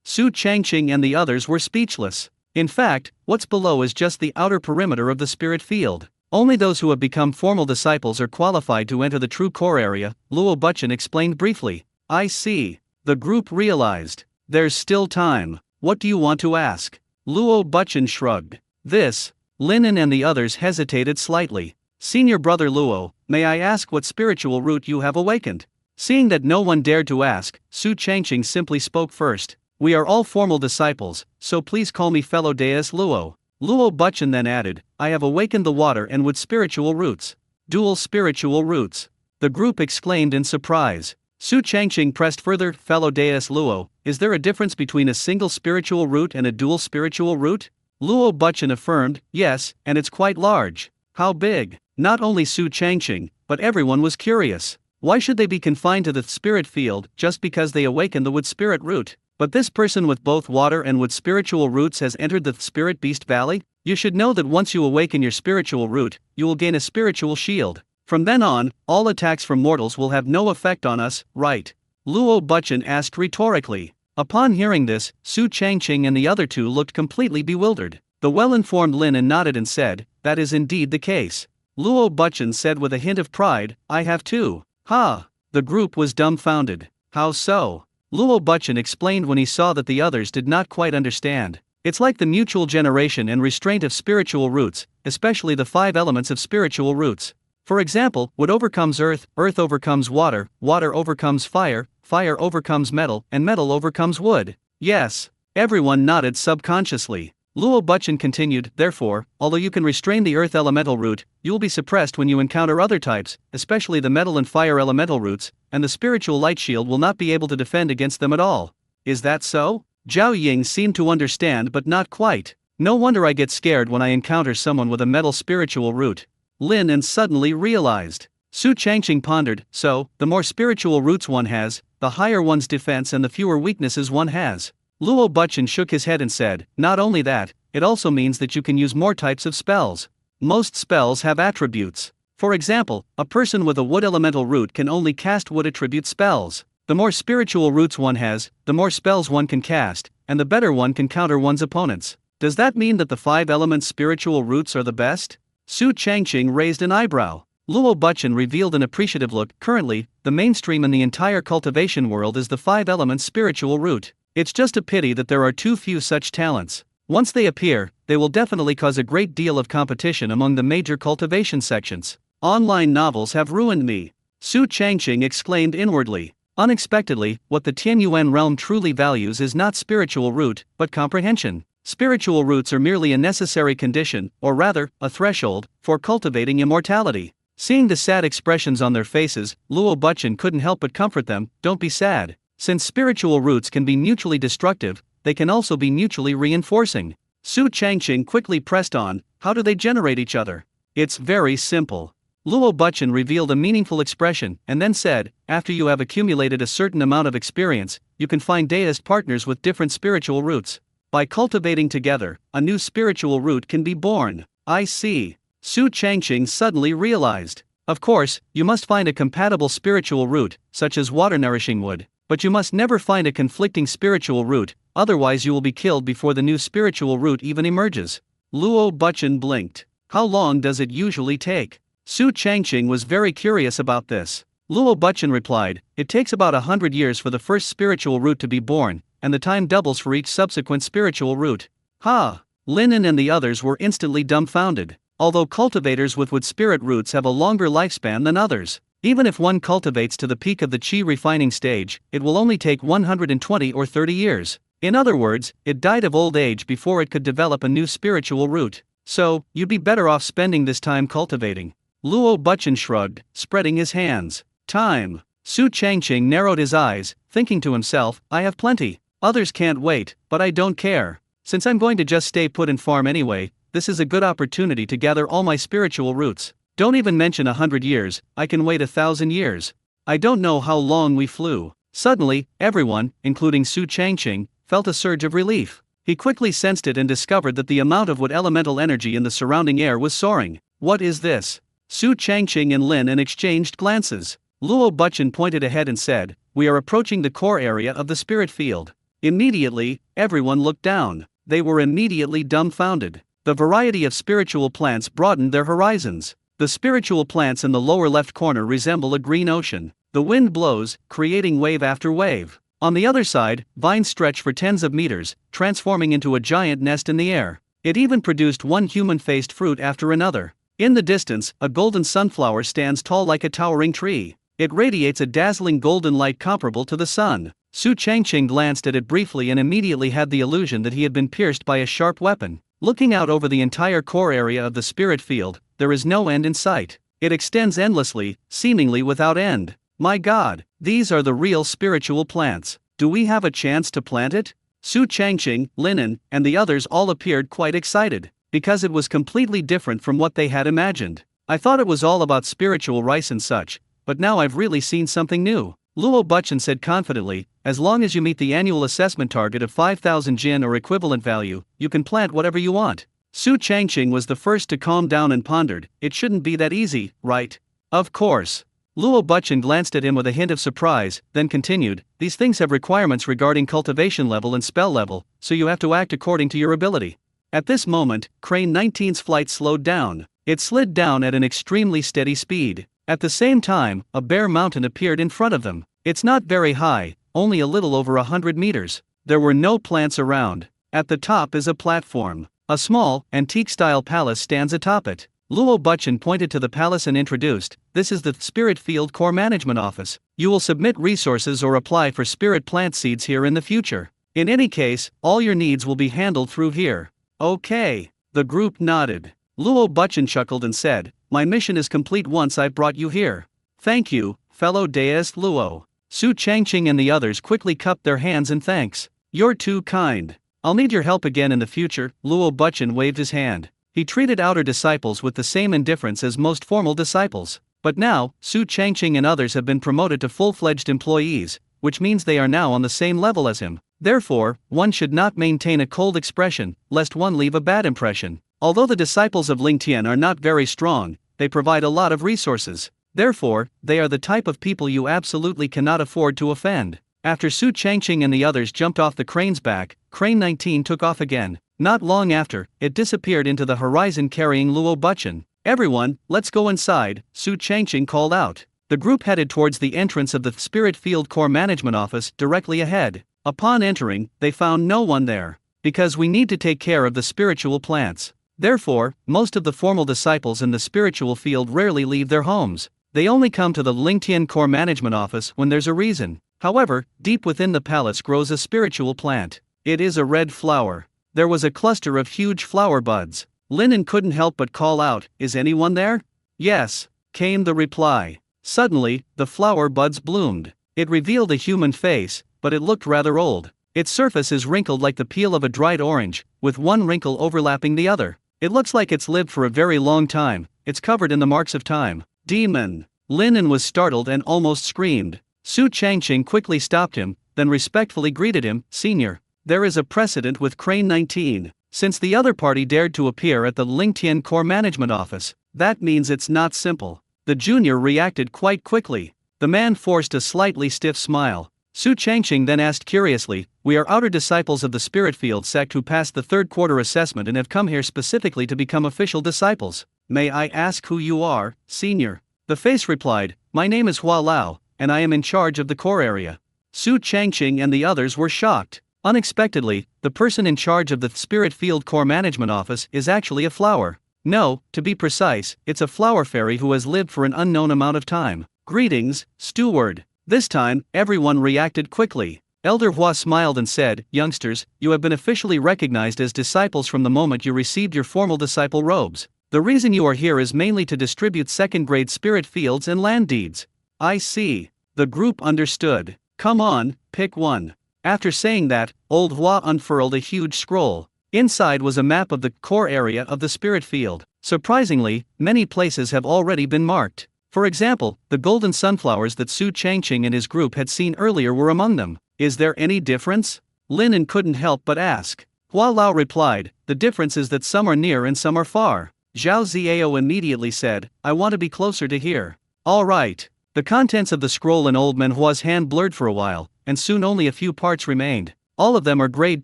Su Changqing and the others were speechless. In fact, what's below is just the outer perimeter of the spirit field. Only those who have become formal disciples are qualified to enter the true core area, Luo Buchan explained briefly. I see. The group realized. There's still time. What do you want to ask? Luo Buchan shrugged. This. Linen and the others hesitated slightly. Senior brother Luo, may I ask what spiritual root you have awakened? Seeing that no one dared to ask, Su Changqing simply spoke first. We are all formal disciples, so please call me fellow Deus Luo. Luo Buchan then added, I have awakened the water and wood spiritual roots. Dual spiritual roots. The group exclaimed in surprise. Su Changqing pressed further, fellow Deus Luo, is there a difference between a single spiritual root and a dual spiritual root? Luo Buchan affirmed, yes, and it's quite large. How big? Not only Su Changqing, but everyone was curious. Why should they be confined to the spirit field just because they awaken the wood spirit root? But this person with both water and wood spiritual roots has entered the spirit beast valley? You should know that once you awaken your spiritual root, you will gain a spiritual shield. From then on, all attacks from mortals will have no effect on us, right? Luo Buchan asked rhetorically. Upon hearing this, Su Changqing and the other two looked completely bewildered. The well-informed Linen nodded and said, that is indeed the case. Luo Buchan said with a hint of pride, I have too. Ha! The group was dumbfounded. How so? Luo Buchan explained when he saw that the others did not quite understand. It's like the mutual generation and restraint of spiritual roots, especially the 5 elements of spiritual roots. For example, wood overcomes earth, earth overcomes water, water overcomes fire, fire overcomes metal, and metal overcomes wood. Yes. Everyone nodded subconsciously. Luo Buchan continued, therefore, although you can restrain the earth elemental root, you will be suppressed when you encounter other types, especially the metal and fire elemental roots, and the spiritual light shield will not be able to defend against them at all. Is that so? Zhao Ying seemed to understand but not quite. No wonder I get scared when I encounter someone with a metal spiritual root. Lin and suddenly realized. Su Changqing pondered, so, the more spiritual roots one has, the higher one's defense and the fewer weaknesses one has. Luo Buchen shook his head and said, not only that, it also means that you can use more types of spells. Most spells have attributes. For example, a person with a wood elemental root can only cast wood attribute spells. The more spiritual roots one has, the more spells one can cast, and the better one can counter one's opponents. Does that mean that the 5 elements spiritual roots are the best? Su Changqing raised an eyebrow. Luo Buchen revealed an appreciative look. Currently, the mainstream in the entire cultivation world is the 5 elements spiritual root. It's just a pity that there are too few such talents. Once they appear, they will definitely cause a great deal of competition among the major cultivation sections. Online novels have ruined me. Su Changqing exclaimed inwardly. Unexpectedly, what the Tianyuan realm truly values is not spiritual root, but comprehension. Spiritual roots are merely a necessary condition, or rather, a threshold, for cultivating immortality. Seeing the sad expressions on their faces, Luo Buchen couldn't help but comfort them. Don't be sad. Since spiritual roots can be mutually destructive, they can also be mutually reinforcing. Su Changqing quickly pressed on, how do they generate each other? It's very simple. Luo Buchen revealed a meaningful expression, and then said, after you have accumulated a certain amount of experience, you can find deist partners with different spiritual roots. By cultivating together, a new spiritual root can be born. I see. Su Changqing suddenly realized. Of course, you must find a compatible spiritual root, such as water-nourishing wood, but you must never find a conflicting spiritual root, otherwise you will be killed before the new spiritual root even emerges. Luo Buchen blinked. How long does it usually take? Su Changqing was very curious about this. Luo Buchen replied, it takes about 100 years for the first spiritual root to be born, and the time doubles for each subsequent spiritual root. Ha! Linen and the others were instantly dumbfounded. Although cultivators with wood spirit roots have a longer lifespan than others, even if one cultivates to the peak of the qi refining stage, it will only take 120 or 30 years. In other words, it died of old age before it could develop a new spiritual root. So, you'd be better off spending this time cultivating. Luo Buchen shrugged, spreading his hands. Time. Su Changqing narrowed his eyes, thinking to himself, I have plenty. Others can't wait, but I don't care. Since I'm going to just stay put and farm anyway, this is a good opportunity to gather all my spiritual roots. Don't even mention 100 years, I can wait 1,000 years. I don't know how long we flew. Suddenly, everyone, including Su Changqing, felt a surge of relief. He quickly sensed it and discovered that the amount of wood elemental energy in the surrounding air was soaring. What is this? Su Changqing and Lin exchanged glances. Luo Buchen pointed ahead and said, we are approaching the core area of the spirit field. Immediately, everyone looked down. They were immediately dumbfounded. The variety of spiritual plants broadened their horizons. The spiritual plants in the lower left corner resemble a green ocean. The wind blows, creating wave after wave. On the other side, vines stretch for tens of meters, transforming into a giant nest in the air. It even produced one human-faced fruit after another. In the distance, a golden sunflower stands tall like a towering tree. It radiates a dazzling golden light comparable to the sun. Su Changqing glanced at it briefly and immediately had the illusion that he had been pierced by a sharp weapon. Looking out over the entire core area of the spirit field, there is no end in sight. It extends endlessly, seemingly without end. My God, these are the real spiritual plants. Do we have a chance to plant it? Su Changqing, Linen, and the others all appeared quite excited, because it was completely different from what they had imagined. I thought it was all about spiritual rice and such, but now I've really seen something new. Luo Buchen said confidently, as long as you meet the annual assessment target of 5,000 jin or equivalent value, you can plant whatever you want. Su Changqing was the first to calm down and pondered, it shouldn't be that easy, right? Of course. Luo Buchen glanced at him with a hint of surprise, then continued, these things have requirements regarding cultivation level and spell level, so you have to act according to your ability. At this moment, Crane 19's flight slowed down. It slid down at an extremely steady speed. At the same time, a bare mountain appeared in front of them. It's not very high, only a little over 100 meters. There were no plants around. At the top is a platform. A small, antique-style palace stands atop it. Luo Buchen pointed to the palace and introduced, this is the Spirit Field Core Management Office. You will submit resources or apply for spirit plant seeds here in the future. In any case, all your needs will be handled through here. Okay. The group nodded. Luo Buchen chuckled and said, my mission is complete once I've brought you here. Thank you, fellow deist Luo. Su Changqing and the others quickly cupped their hands in thanks. You're too kind. I'll need your help again in the future. Luo Buchen waved his hand. He treated outer disciples with the same indifference as most formal disciples. But now, Su Changqing and others have been promoted to full-fledged employees, which means they are now on the same level as him. Therefore, one should not maintain a cold expression, lest one leave a bad impression. Although the disciples of Ling Tian are not very strong, they provide a lot of resources. Therefore, they are the type of people you absolutely cannot afford to offend. After Su Changqing and the others jumped off the crane's back, Crane 19 took off again. Not long after, it disappeared into the horizon carrying Luo Buchen. "Everyone, let's go inside," Su Changqing called out. The group headed towards the entrance of the Spirit Field Core Management Office directly ahead. Upon entering, they found no one there. Because we need to take care of the spiritual plants. Therefore, most of the formal disciples in the spiritual field rarely leave their homes. They only come to the Lingtian Core Management Office when there's a reason. However, deep within the palace grows a spiritual plant. It is a red flower. There was a cluster of huge flower buds. Linen couldn't help but call out, "Is anyone there?" "Yes," came the reply. Suddenly, the flower buds bloomed. It revealed a human face, but it looked rather old. Its surface is wrinkled like the peel of a dried orange, with one wrinkle overlapping the other. It looks like it's lived for a very long time. It's covered in the marks of time. "Demon!" Linen was startled and almost screamed. Su Changqing quickly stopped him, then respectfully greeted him, "Senior. There is a precedent with Crane 19. Since the other party dared to appear at the Lingtian Core Management Office, that means it's not simple." The junior reacted quite quickly. The man forced a slightly stiff smile. Su Changqing then asked curiously, "We are outer disciples of the Spirit Field sect who passed the third quarter assessment and have come here specifically to become official disciples. May I ask who you are, Senior?" The face replied, "My name is Hua Lao, and I am in charge of the core area." Su Changqing and the others were shocked. Unexpectedly, the person in charge of the Spirit Field Core Management Office is actually a flower. No, to be precise, it's a flower fairy who has lived for an unknown amount of time. "Greetings, steward." This time, everyone reacted quickly. Elder Hua smiled and said, "Youngsters, you have been officially recognized as disciples from the moment you received your formal disciple robes. The reason you are here is mainly to distribute second-grade spirit fields and land deeds." "I see." The group understood. "Come on, pick one." After saying that, Old Hua unfurled a huge scroll. Inside was a map of the core area of the spirit field. Surprisingly, many places have already been marked. For example, the golden sunflowers that Su Changqing and his group had seen earlier were among them. "Is there any difference?" Linen couldn't help but ask. Hua Lao replied, "The difference is that some are near and some are far." Zhao Ziao immediately said, "I want to be closer to here." "All right." The contents of the scroll in old Manhwa's hand blurred for a while, and soon only a few parts remained. All of them are grade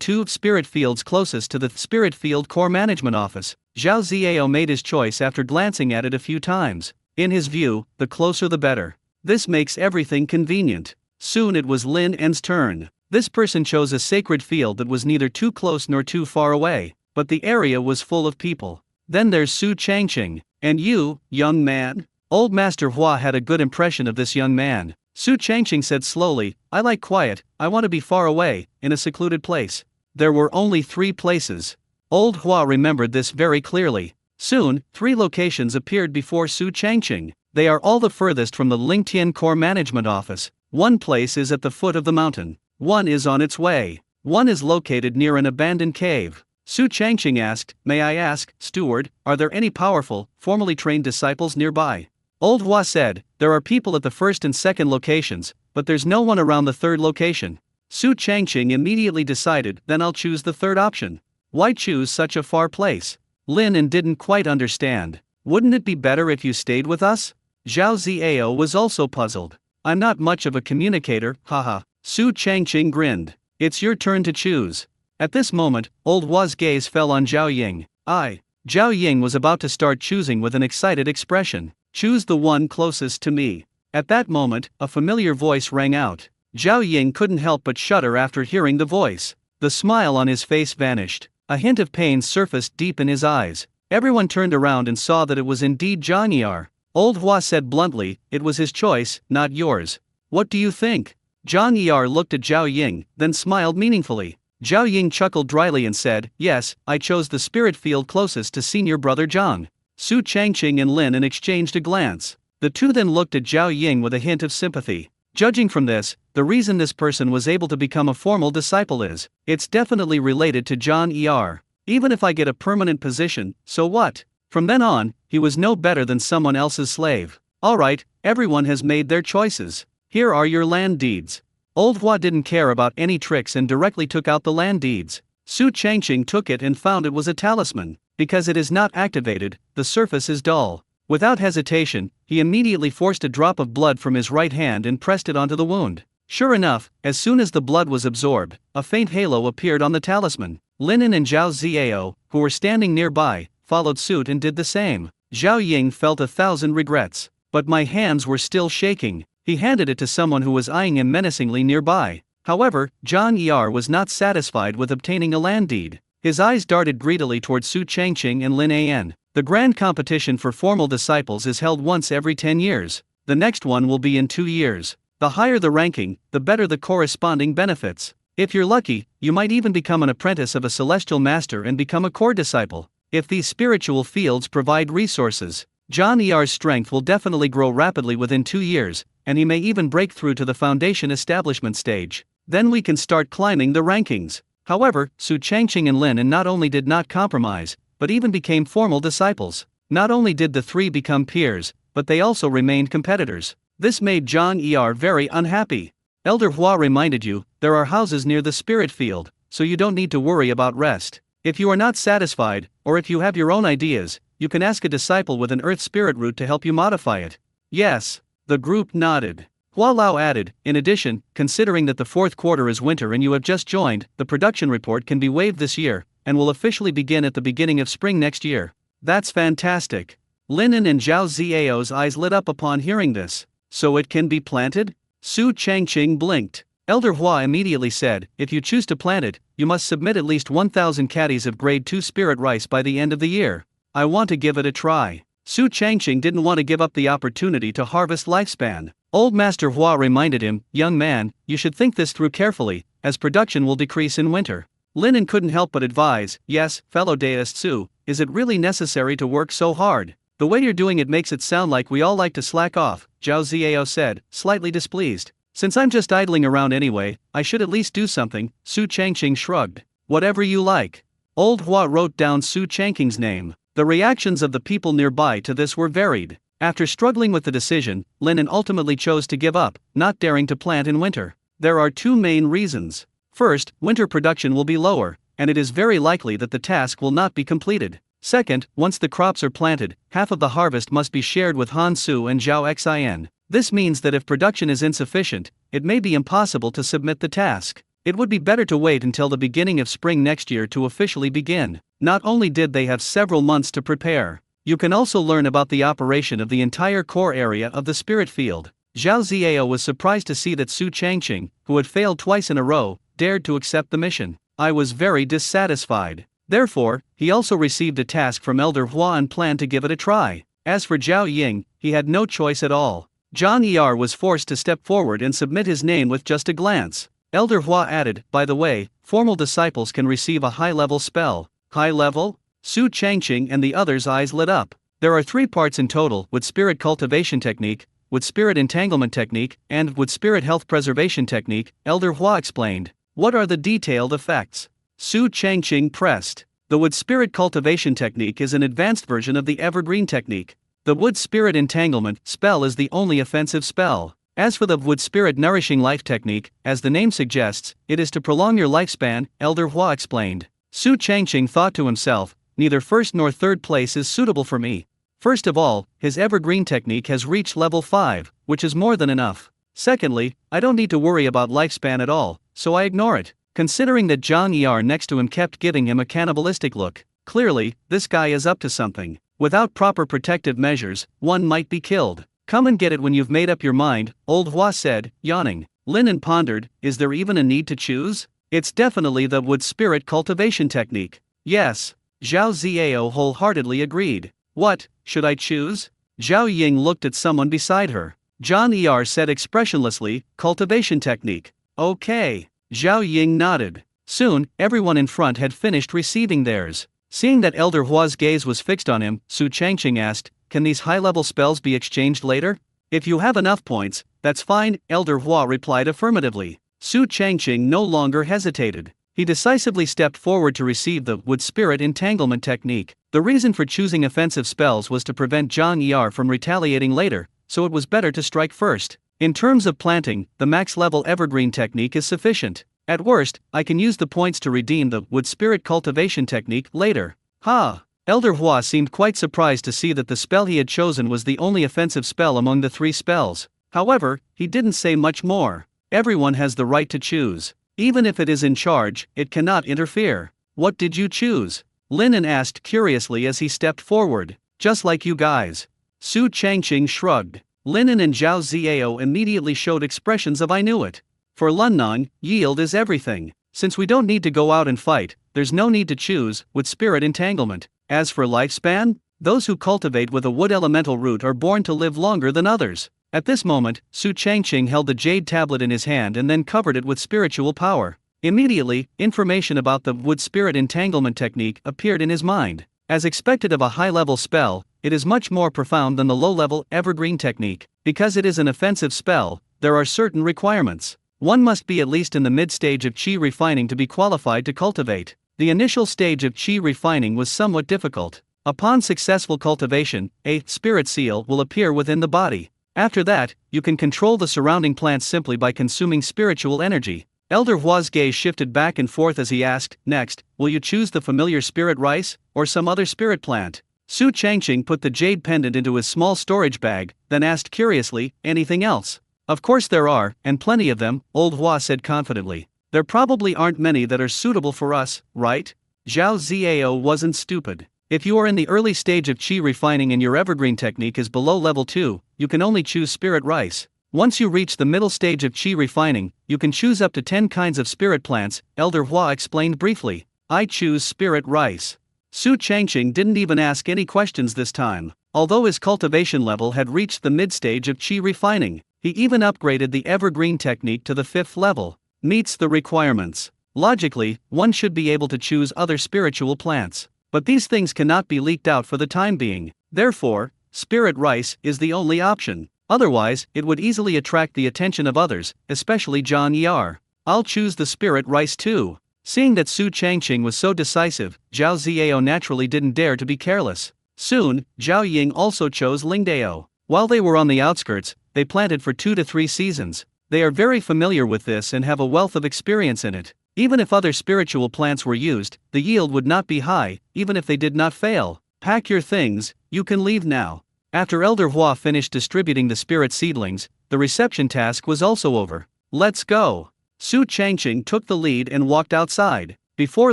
2 spirit fields closest to the Spirit Field Core Management Office. Zhao Ziao made his choice after glancing at it a few times. In his view, the closer the better. This makes everything convenient. Soon it was Lin En's turn. This person chose a sacred field that was neither too close nor too far away, but the area was full of people. Then there's Su Changqing. "And you, young man?" Old Master Hua had a good impression of this young man. Su Changqing said slowly, "I like quiet, I want to be far away, in a secluded place." There were only 3 places. Old Hua remembered this very clearly. Soon, 3 locations appeared before Su Changqing. They are all the furthest from the Lingtian Core Management Office. One place is at the foot of the mountain. One is on its way. One is located near an abandoned cave. Su Changqing asked, "May I ask, steward, are there any powerful, formally trained disciples nearby?" Old Hua said, "There are people at the first and second locations, but there's no one around the third location." Su Changqing immediately decided, "Then I'll choose the third option." "Why choose such a far place?" Lin En didn't quite understand. "Wouldn't it be better if you stayed with us?" Zhao Ziao was also puzzled. "I'm not much of a communicator, haha." Su Changqing grinned. "It's your turn to choose." At this moment, Old Hua's gaze fell on Zhao Ying. Zhao Ying was about to start choosing with an excited expression. "Choose the one closest to me." At that moment, a familiar voice rang out. Zhao Ying couldn't help but shudder after hearing the voice. The smile on his face vanished. A hint of pain surfaced deep in his eyes. Everyone turned around and saw that it was indeed Zhang Yar. Old Hua said bluntly, "It was his choice, not yours. What do you think?" Zhang Yar looked at Zhao Ying, then smiled meaningfully. Zhao Ying chuckled dryly and said, "Yes, I chose the spirit field closest to senior brother Zhang." Su Changqing and Lin En exchanged a glance. The two then looked at Zhao Ying with a hint of sympathy. Judging from this, the reason this person was able to become a formal disciple is, it's definitely related to Zhang Er. Even if I get a permanent position, so what? From then on, he was no better than someone else's slave. Alright, everyone has made their choices. Here are your land deeds. Old Hua didn't care about any tricks and directly took out the land deeds. Su Changqing took it and found it was a talisman. Because it is not activated, the surface is dull. Without hesitation, he immediately forced a drop of blood from his right hand and pressed it onto the wound. Sure enough, as soon as the blood was absorbed, a faint halo appeared on the talisman. Linen and Zhao Ziao, who were standing nearby, followed suit and did the same. Zhao Ying felt 1,000 regrets. But my hands were still shaking. He handed it to someone who was eyeing him menacingly nearby. However, Zhang Er was not satisfied with obtaining a land deed. His eyes darted greedily towards Su Changqing and Lin An. The grand competition for formal disciples is held once every 10 years. The next one will be in 2 years. The higher the ranking, the better the corresponding benefits. If you're lucky, you might even become an apprentice of a celestial master and become a core disciple. If these spiritual fields provide resources, John Er's strength will definitely grow rapidly within 2 years, and he may even break through to the foundation establishment stage. Then we can start climbing the rankings. However, Su Changqing and Lin An not only did not compromise, but even became formal disciples. Not only did the three become peers, but they also remained competitors. This made John Er very unhappy. Elder Hua reminded you, there are houses near the spirit field, so you don't need to worry about rest. If you are not satisfied, or if you have your own ideas, you can ask a disciple with an earth spirit root to help you modify it. Yes. The group nodded. Hua Lao added, in addition, considering that the 4th quarter is winter and you have just joined, the production report can be waived this year, and will officially begin at the beginning of spring next year. That's fantastic. Lin An and Zhao Ziao's eyes lit up upon hearing this. So it can be planted? Su Changqing blinked. Elder Hua immediately said, if you choose to plant it, you must submit at least 1,000 caddies of grade 2 spirit rice by the end of the year. I want to give it a try. Su Changqing didn't want to give up the opportunity to harvest lifespan. Old Master Hua reminded him, young man, you should think this through carefully, as production will decrease in winter. Lin An couldn't help but advise, yes, fellow deist Su, is it really necessary to work so hard? The way you're doing it makes it sound like we all like to slack off, Zhao Ziao said, slightly displeased. Since I'm just idling around anyway, I should at least do something. Su Changqing shrugged. Whatever you like. Old Hua wrote down Su Changqing's name. The reactions of the people nearby to this were varied. After struggling with the decision, Lin An ultimately chose to give up, not daring to plant in winter. There are 2 main reasons. First, winter production will be lower, and it is very likely that the task will not be completed. Second, once the crops are planted, half of the harvest must be shared with Han Su and Zhao Xin. This means that if production is insufficient, it may be impossible to submit the task. It would be better to wait until the beginning of spring next year to officially begin. Not only did they have several months to prepare, you can also learn about the operation of the entire core area of the spirit field. Zhao Ziao was surprised to see that Su Changqing, who had failed twice in a row, dared to accept the mission. I was very dissatisfied. Therefore, he also received a task from Elder Hua and planned to give it a try. As for Zhao Ying, he had no choice at all. John Er was forced to step forward and submit his name with just a glance. Elder Hua added, by the way, formal disciples can receive a high-level spell. High level? Su Changqing and the others' eyes lit up. There are 3 parts in total, with spirit cultivation technique, with spirit entanglement technique, and with spirit health preservation technique, Elder Hua explained. What are the detailed effects? Su Changqing pressed. The wood spirit cultivation technique is an advanced version of the evergreen technique. The wood spirit entanglement spell is the only offensive spell. As for the wood spirit nourishing life technique, as the name suggests, it is to prolong your lifespan, Elder Hua explained. Su Changqing thought to himself, neither first nor third place is suitable for me. First of all, his evergreen technique has reached level 5, which is more than enough. Secondly, I don't need to worry about lifespan at all, so I ignore it. Considering that John Er next to him kept giving him a cannibalistic look, clearly, this guy is up to something. Without proper protective measures, one might be killed. Come and get it when you've made up your mind, Old Hua said, yawning. Lin An pondered, is there even a need to choose? It's definitely the wood spirit cultivation technique. Yes. Zhao Ziao wholeheartedly agreed. What, should I choose? Zhao Ying looked at someone beside her. John Er said expressionlessly, cultivation technique. Okay. Zhao Ying nodded. Soon, everyone in front had finished receiving theirs. Seeing that Elder Hua's gaze was fixed on him, Su Changqing asked, can these high-level spells be exchanged later? If you have enough points, that's fine, Elder Hua replied affirmatively. Su Changqing no longer hesitated. He decisively stepped forward to receive the wood spirit entanglement technique. The reason for choosing offensive spells was to prevent Zhang Er from retaliating later, so it was better to strike first. In terms of planting, the max-level evergreen technique is sufficient. At worst, I can use the points to redeem the wood spirit cultivation technique later. Ha! Elder Hua seemed quite surprised to see that the spell he had chosen was the only offensive spell among the 3 spells. However, he didn't say much more. Everyone has the right to choose. Even if it is in charge, it cannot interfere. What did you choose? Linen asked curiously as he stepped forward. Just like you guys. Su Changqing shrugged. Linen and Zhao Ziao immediately showed expressions of I knew it. For Lunnong, yield is everything. Since we don't need to go out and fight, there's no need to choose with spirit entanglement. As for lifespan, those who cultivate with a wood elemental root are born to live longer than others. At this moment, Su Changqing held the jade tablet in his hand and then covered it with spiritual power. Immediately, information about the wood spirit entanglement technique appeared in his mind. As expected of a high-level spell, it is much more profound than the low-level evergreen technique. Because it is an offensive spell, there are certain requirements. One must be at least in the mid-stage of qi refining to be qualified to cultivate. The initial stage of qi refining was somewhat difficult. Upon successful cultivation, a spirit seal will appear within the body. After that, you can control the surrounding plants simply by consuming spiritual energy. Elder Hua's gaze shifted back and forth as he asked, next, will you choose the familiar spirit rice, or some other spirit plant? Su Changqing put the jade pendant into his small storage bag, then asked curiously, anything else? Of course there are, and plenty of them, Old Hua said confidently. There probably aren't many that are suitable for us, right? Zhao Ziao wasn't stupid. If you are in the early stage of qi refining and your evergreen technique is below level 2, you can only choose spirit rice. Once you reach the middle stage of qi refining, you can choose up to 10 kinds of spirit plants, Elder Hua explained briefly. I choose spirit rice. Su Changqing didn't even ask any questions this time. Although his cultivation level had reached the mid-stage of qi refining, he even upgraded the evergreen technique to the 5th level. Meets the requirements. Logically, one should be able to choose other spiritual plants. But these things cannot be leaked out for the time being. Therefore, spirit rice is the only option. Otherwise, it would easily attract the attention of others, especially Zhang Yar. I'll choose the spirit rice too. Seeing that Su Changqing was so decisive, Zhao Ziao naturally didn't dare to be careless. Soon, Zhao Ying also chose Lingdao. While they were on the outskirts, they planted for 2 to 3 seasons. They are very familiar with this and have a wealth of experience in it. Even if other spiritual plants were used, the yield would not be high, even if they did not fail. Pack your things, you can leave now. After Elder Hua finished distributing the spirit seedlings, the reception task was also over. Let's go. Su Changqing took the lead and walked outside. Before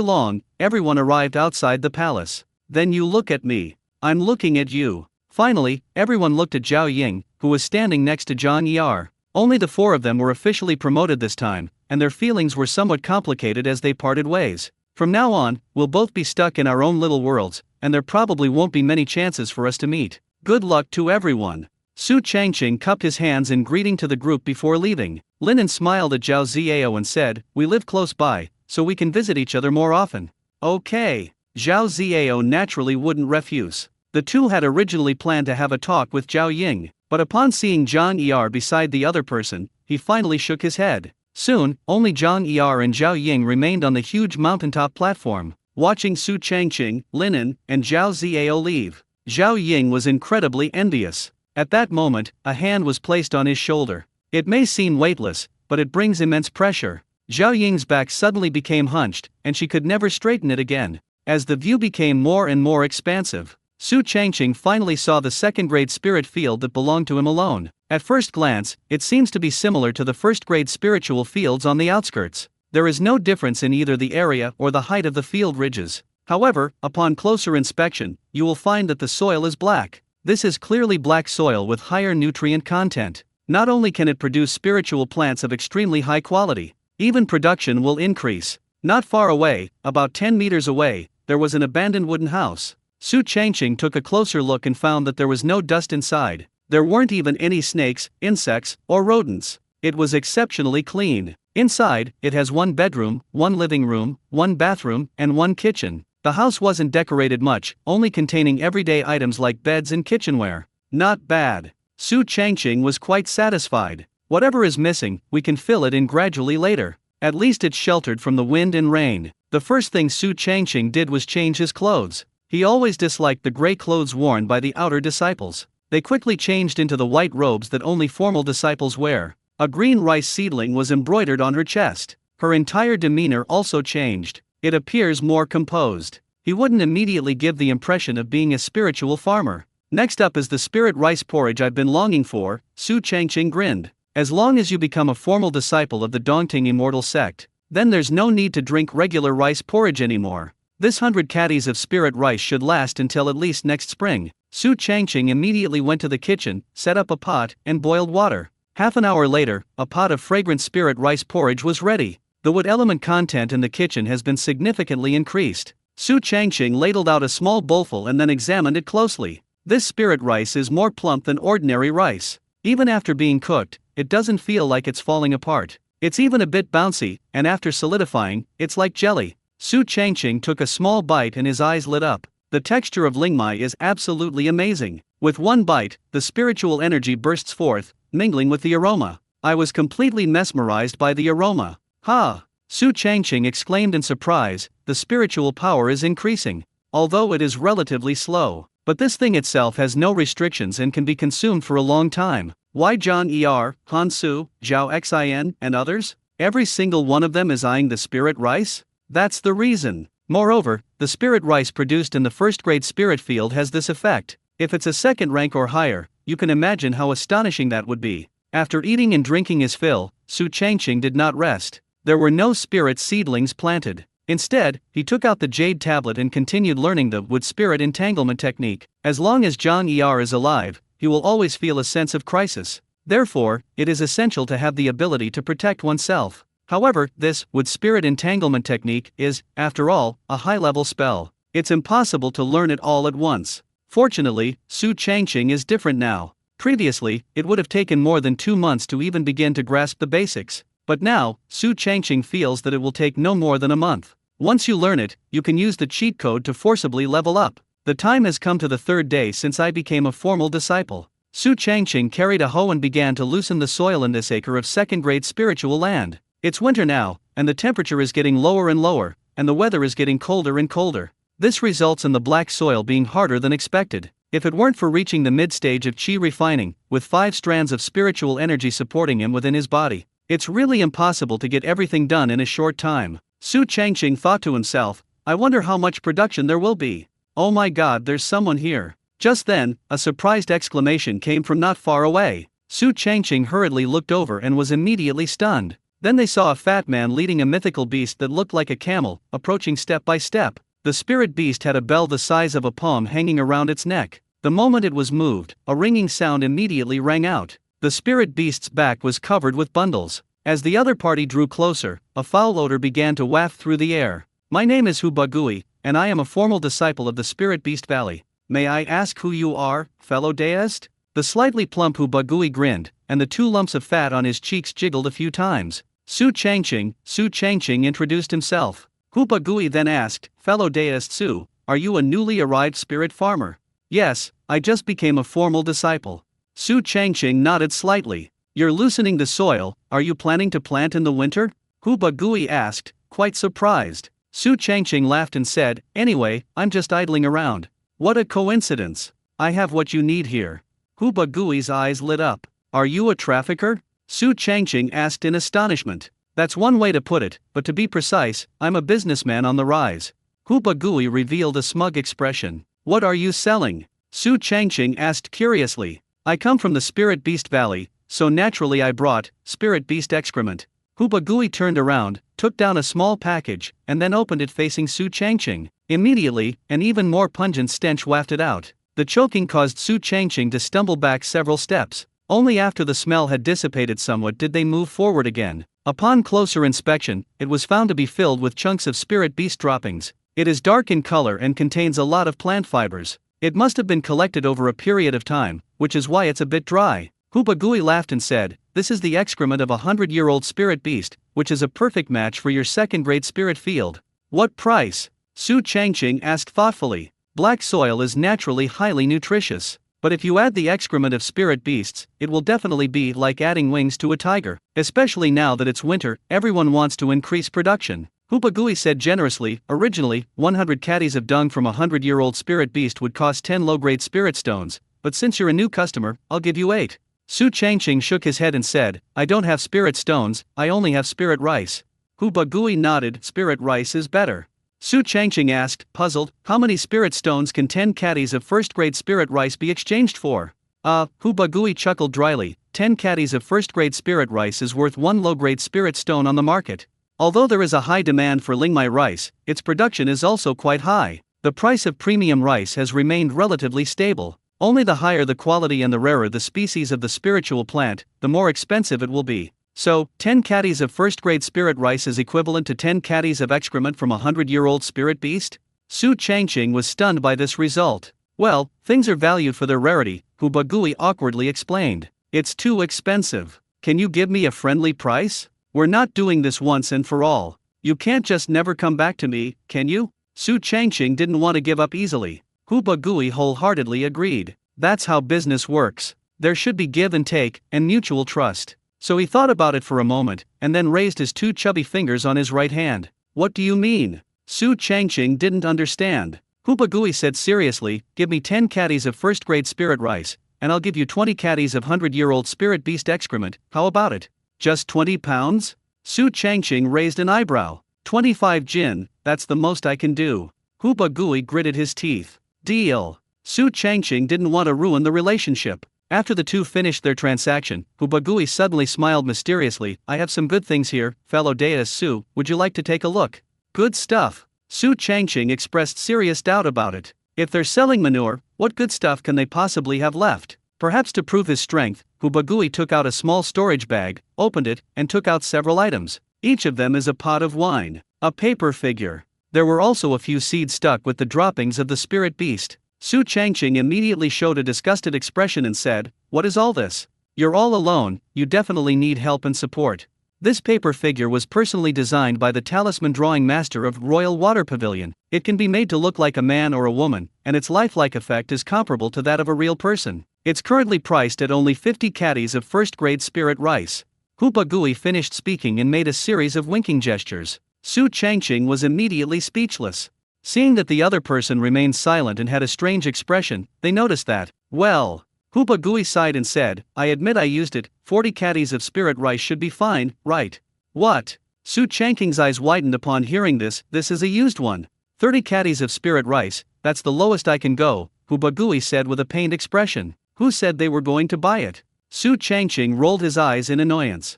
long, everyone arrived outside the palace. Then you look at me. I'm looking at you. Finally, everyone looked at Zhao Ying, who was standing next to Zhang Yar. Only the 4 of them were officially promoted this time, and their feelings were somewhat complicated as they parted ways. From now on, we'll both be stuck in our own little worlds, and there probably won't be many chances for us to meet. Good luck to everyone. Su Changqing cupped his hands in greeting to the group before leaving. Linen smiled at Zhao Ziao and said, we live close by, so we can visit each other more often. Okay. Zhao Ziao naturally wouldn't refuse. The two had originally planned to have a talk with Zhao Ying, but upon seeing Zhang Yar beside the other person, he finally shook his head. Soon, only Zhang Yar and Zhao Ying remained on the huge mountaintop platform, watching Su Changqing, Linen, and Zhao Ziao leave. Zhao Ying was incredibly envious. At that moment, a hand was placed on his shoulder. It may seem weightless, but it brings immense pressure. Zhao Ying's back suddenly became hunched, and she could never straighten it again. As the view became more and more expansive, Su Changqing finally saw the second-grade spirit field that belonged to him alone. At first glance, it seems to be similar to the first-grade spiritual fields on the outskirts. There is no difference in either the area or the height of the field ridges. However, upon closer inspection, you will find that the soil is black. This is clearly black soil with higher nutrient content. Not only can it produce spiritual plants of extremely high quality, even production will increase. Not far away, about 10 meters away, there was an abandoned wooden house. Su Changqing took a closer look and found that there was no dust inside. There weren't even any snakes, insects, or rodents. It was exceptionally clean. Inside, it has 1 bedroom, 1 living room, 1 bathroom, and 1 kitchen. The house wasn't decorated much, only containing everyday items like beds and kitchenware. Not bad. Su Changqing was quite satisfied. Whatever is missing, we can fill it in gradually later. At least it's sheltered from the wind and rain. The first thing Su Changqing did was change his clothes. He always disliked the gray clothes worn by the outer disciples. they quickly changed into the white robes that only formal disciples wear. A green rice seedling was embroidered on her chest. Her entire demeanor also changed. It appears more composed. He wouldn't immediately give the impression of being a spiritual farmer. Next up is the spirit rice porridge I've been longing for, Su Changqing grinned. As long as you become a formal disciple of the Dongting immortal sect, then there's no need to drink regular rice porridge anymore. This 100 caddies of spirit rice should last until at least next spring. Su Changqing immediately went to the kitchen, set up a pot, and boiled water. Half an hour later, a pot of fragrant spirit rice porridge was ready. The wood element content in the kitchen has been significantly increased. Su Changqing ladled out a small bowlful and then examined it closely. This spirit rice is more plump than ordinary rice. Even after being cooked, it doesn't feel like it's falling apart. It's even a bit bouncy, and after solidifying, it's like jelly. Su Changqing took a small bite and his eyes lit up. The texture of lingmai is absolutely amazing. With one bite, the spiritual energy bursts forth, mingling with the aroma. I was completely mesmerized by the aroma. Ha! Su Changqing exclaimed in surprise, the spiritual power is increasing. Although it is relatively slow. But this thing itself has no restrictions and can be consumed for a long time. Why John Er, Han Su, Zhao Xin, and others? Every single one of them is eyeing the spirit rice? That's the reason. Moreover, the spirit rice produced in the first-grade spirit field has this effect. If it's a second rank or higher, you can imagine how astonishing that would be. After eating and drinking his fill, Su Changqing did not rest. There were no spirit seedlings planted. Instead, he took out the jade tablet and continued learning the wood spirit entanglement technique. As long as Zhang Er is alive, he will always feel a sense of crisis. Therefore, it is essential to have the ability to protect oneself. However, this wood spirit entanglement technique is, after all, a high-level spell. It's impossible to learn it all at once. Fortunately, Su Changqing is different now. Previously, it would have taken more than 2 months to even begin to grasp the basics. But now, Su Changqing feels that it will take no more than a month. Once you learn it, you can use the cheat code to forcibly level up. The time has come to the 3rd day since I became a formal disciple. Su Changqing carried a hoe and began to loosen the soil in this acre of second-grade spiritual land. It's winter now, and the temperature is getting lower and lower, and the weather is getting colder and colder. This results in the black soil being harder than expected. If it weren't for reaching the mid-stage of chi refining, with 5 strands of spiritual energy supporting him within his body, it's really impossible to get everything done in a short time. Su Changqing thought to himself, I wonder how much production there will be. Oh my god, there's someone here. Just then, a surprised exclamation came from not far away. Su Changqing hurriedly looked over and was immediately stunned. Then they saw a fat man leading a mythical beast that looked like a camel, approaching step by step. The spirit beast had a bell the size of a palm hanging around its neck. The moment it was moved, a ringing sound immediately rang out. The spirit beast's back was covered with bundles. As the other party drew closer, a foul odor began to waft through the air. My name is Hu Bagui, and I am a formal disciple of the Spirit Beast Valley. May I ask who you are, fellow deist? The slightly plump Hu Bagui grinned, and the 2 lumps of fat on his cheeks jiggled a few times. Su Changqing introduced himself. Hu Bagui then asked, fellow deist Su, are you a newly arrived spirit farmer? Yes, I just became a formal disciple. Su Changqing nodded slightly. You're loosening the soil, are you planning to plant in the winter? Hu Bagui asked, quite surprised. Su Changqing laughed and said, anyway, I'm just idling around. What a coincidence. I have what you need here. Hu Bagui's eyes lit up. Are you a trafficker? Su Changqing asked in astonishment. That's one way to put it, but to be precise, I'm a businessman on the rise. Hu Bagui revealed a smug expression. What are you selling? Su Changqing asked curiously. I come from the Spirit Beast Valley, so naturally I brought spirit beast excrement. Hu Bagui turned around, took down a small package, and then opened it facing Su Changqing. Immediately, an even more pungent stench wafted out. The choking caused Su Changqing to stumble back several steps. Only after the smell had dissipated somewhat did they move forward again. Upon closer inspection, it was found to be filled with chunks of spirit beast droppings. It is dark in color and contains a lot of plant fibers. It must have been collected over a period of time, which is why it's a bit dry. Hu Bagui laughed and said, this is the excrement of a 100-year-old spirit beast, which is a perfect match for your second-grade spirit field. What price? Su Changqing asked thoughtfully. Black soil is naturally highly nutritious. But if you add the excrement of spirit beasts, it will definitely be like adding wings to a tiger. Especially now that it's winter, everyone wants to increase production. Hu Bagui said generously, originally, 100 caddies of dung from a 100-year-old spirit beast would cost 10 low-grade spirit stones, but since you're a new customer, I'll give you 8. Su Changqing shook his head and said, I don't have spirit stones, I only have spirit rice. Hu Bagui nodded, spirit rice is better. Su Changqing asked, puzzled, how many spirit stones can 10 caddies of first-grade spirit rice be exchanged for? Hu Bagui chuckled dryly, 10 caddies of first-grade spirit rice is worth 1 low-grade spirit stone on the market. Although there is a high demand for Lingmai rice, its production is also quite high. The price of premium rice has remained relatively stable. Only the higher the quality and the rarer the species of the spiritual plant, the more expensive it will be. So, 10 caddies of first-grade spirit rice is equivalent to 10 caddies of excrement from a 100-year-old spirit beast? Su Changqing was stunned by this result. Well, things are valued for their rarity, Hu Bagui awkwardly explained. It's too expensive. Can you give me a friendly price? We're not doing this once and for all. You can't just never come back to me, can you? Su Changqing didn't want to give up easily. Hu Bagui wholeheartedly agreed. That's how business works. There should be give and take, and mutual trust. So he thought about it for a moment, and then raised his 2 chubby fingers on his right hand. What do you mean? Su Changqing didn't understand. Hu Bagui said seriously, give me 10 caddies of first-grade spirit rice, and I'll give you 20 caddies of 100-year-old spirit beast excrement, how about it? Just 20 pounds? Su Changqing raised an eyebrow. 25 jin, that's the most I can do. Hu Bagui gritted his teeth. Deal. Su Changqing didn't want to ruin the relationship. After the two finished their transaction, Hu Bagui suddenly smiled mysteriously. I have some good things here, fellow Deus Su, would you like to take a look? Good stuff. Su Changqing expressed serious doubt about it. If they're selling manure, what good stuff can they possibly have left? Perhaps to prove his strength, Hu Bagui took out a small storage bag, opened it, and took out several items. Each of them is a pot of wine, a paper figure. There were also a few seeds stuck with the droppings of the spirit beast. Su Changqing immediately showed a disgusted expression and said, what is all this? You're all alone, you definitely need help and support. This paper figure was personally designed by the talisman drawing master of Royal Water Pavilion. It can be made to look like a man or a woman, and its lifelike effect is comparable to that of a real person. It's currently priced at only 50 caddies of first-grade spirit rice. Hu Bagui finished speaking and made a series of winking gestures. Su Changqing was immediately speechless. Seeing that the other person remained silent and had a strange expression, they noticed that, well, Hu Bagui sighed and said, I admit I used it, 40 caddies of spirit rice should be fine, right? What? Su Changqing's eyes widened upon hearing this is a used one. 30 caddies of spirit rice, that's the lowest I can go, Hu Bagui said with a pained expression. Who said they were going to buy it? Su Changqing rolled his eyes in annoyance.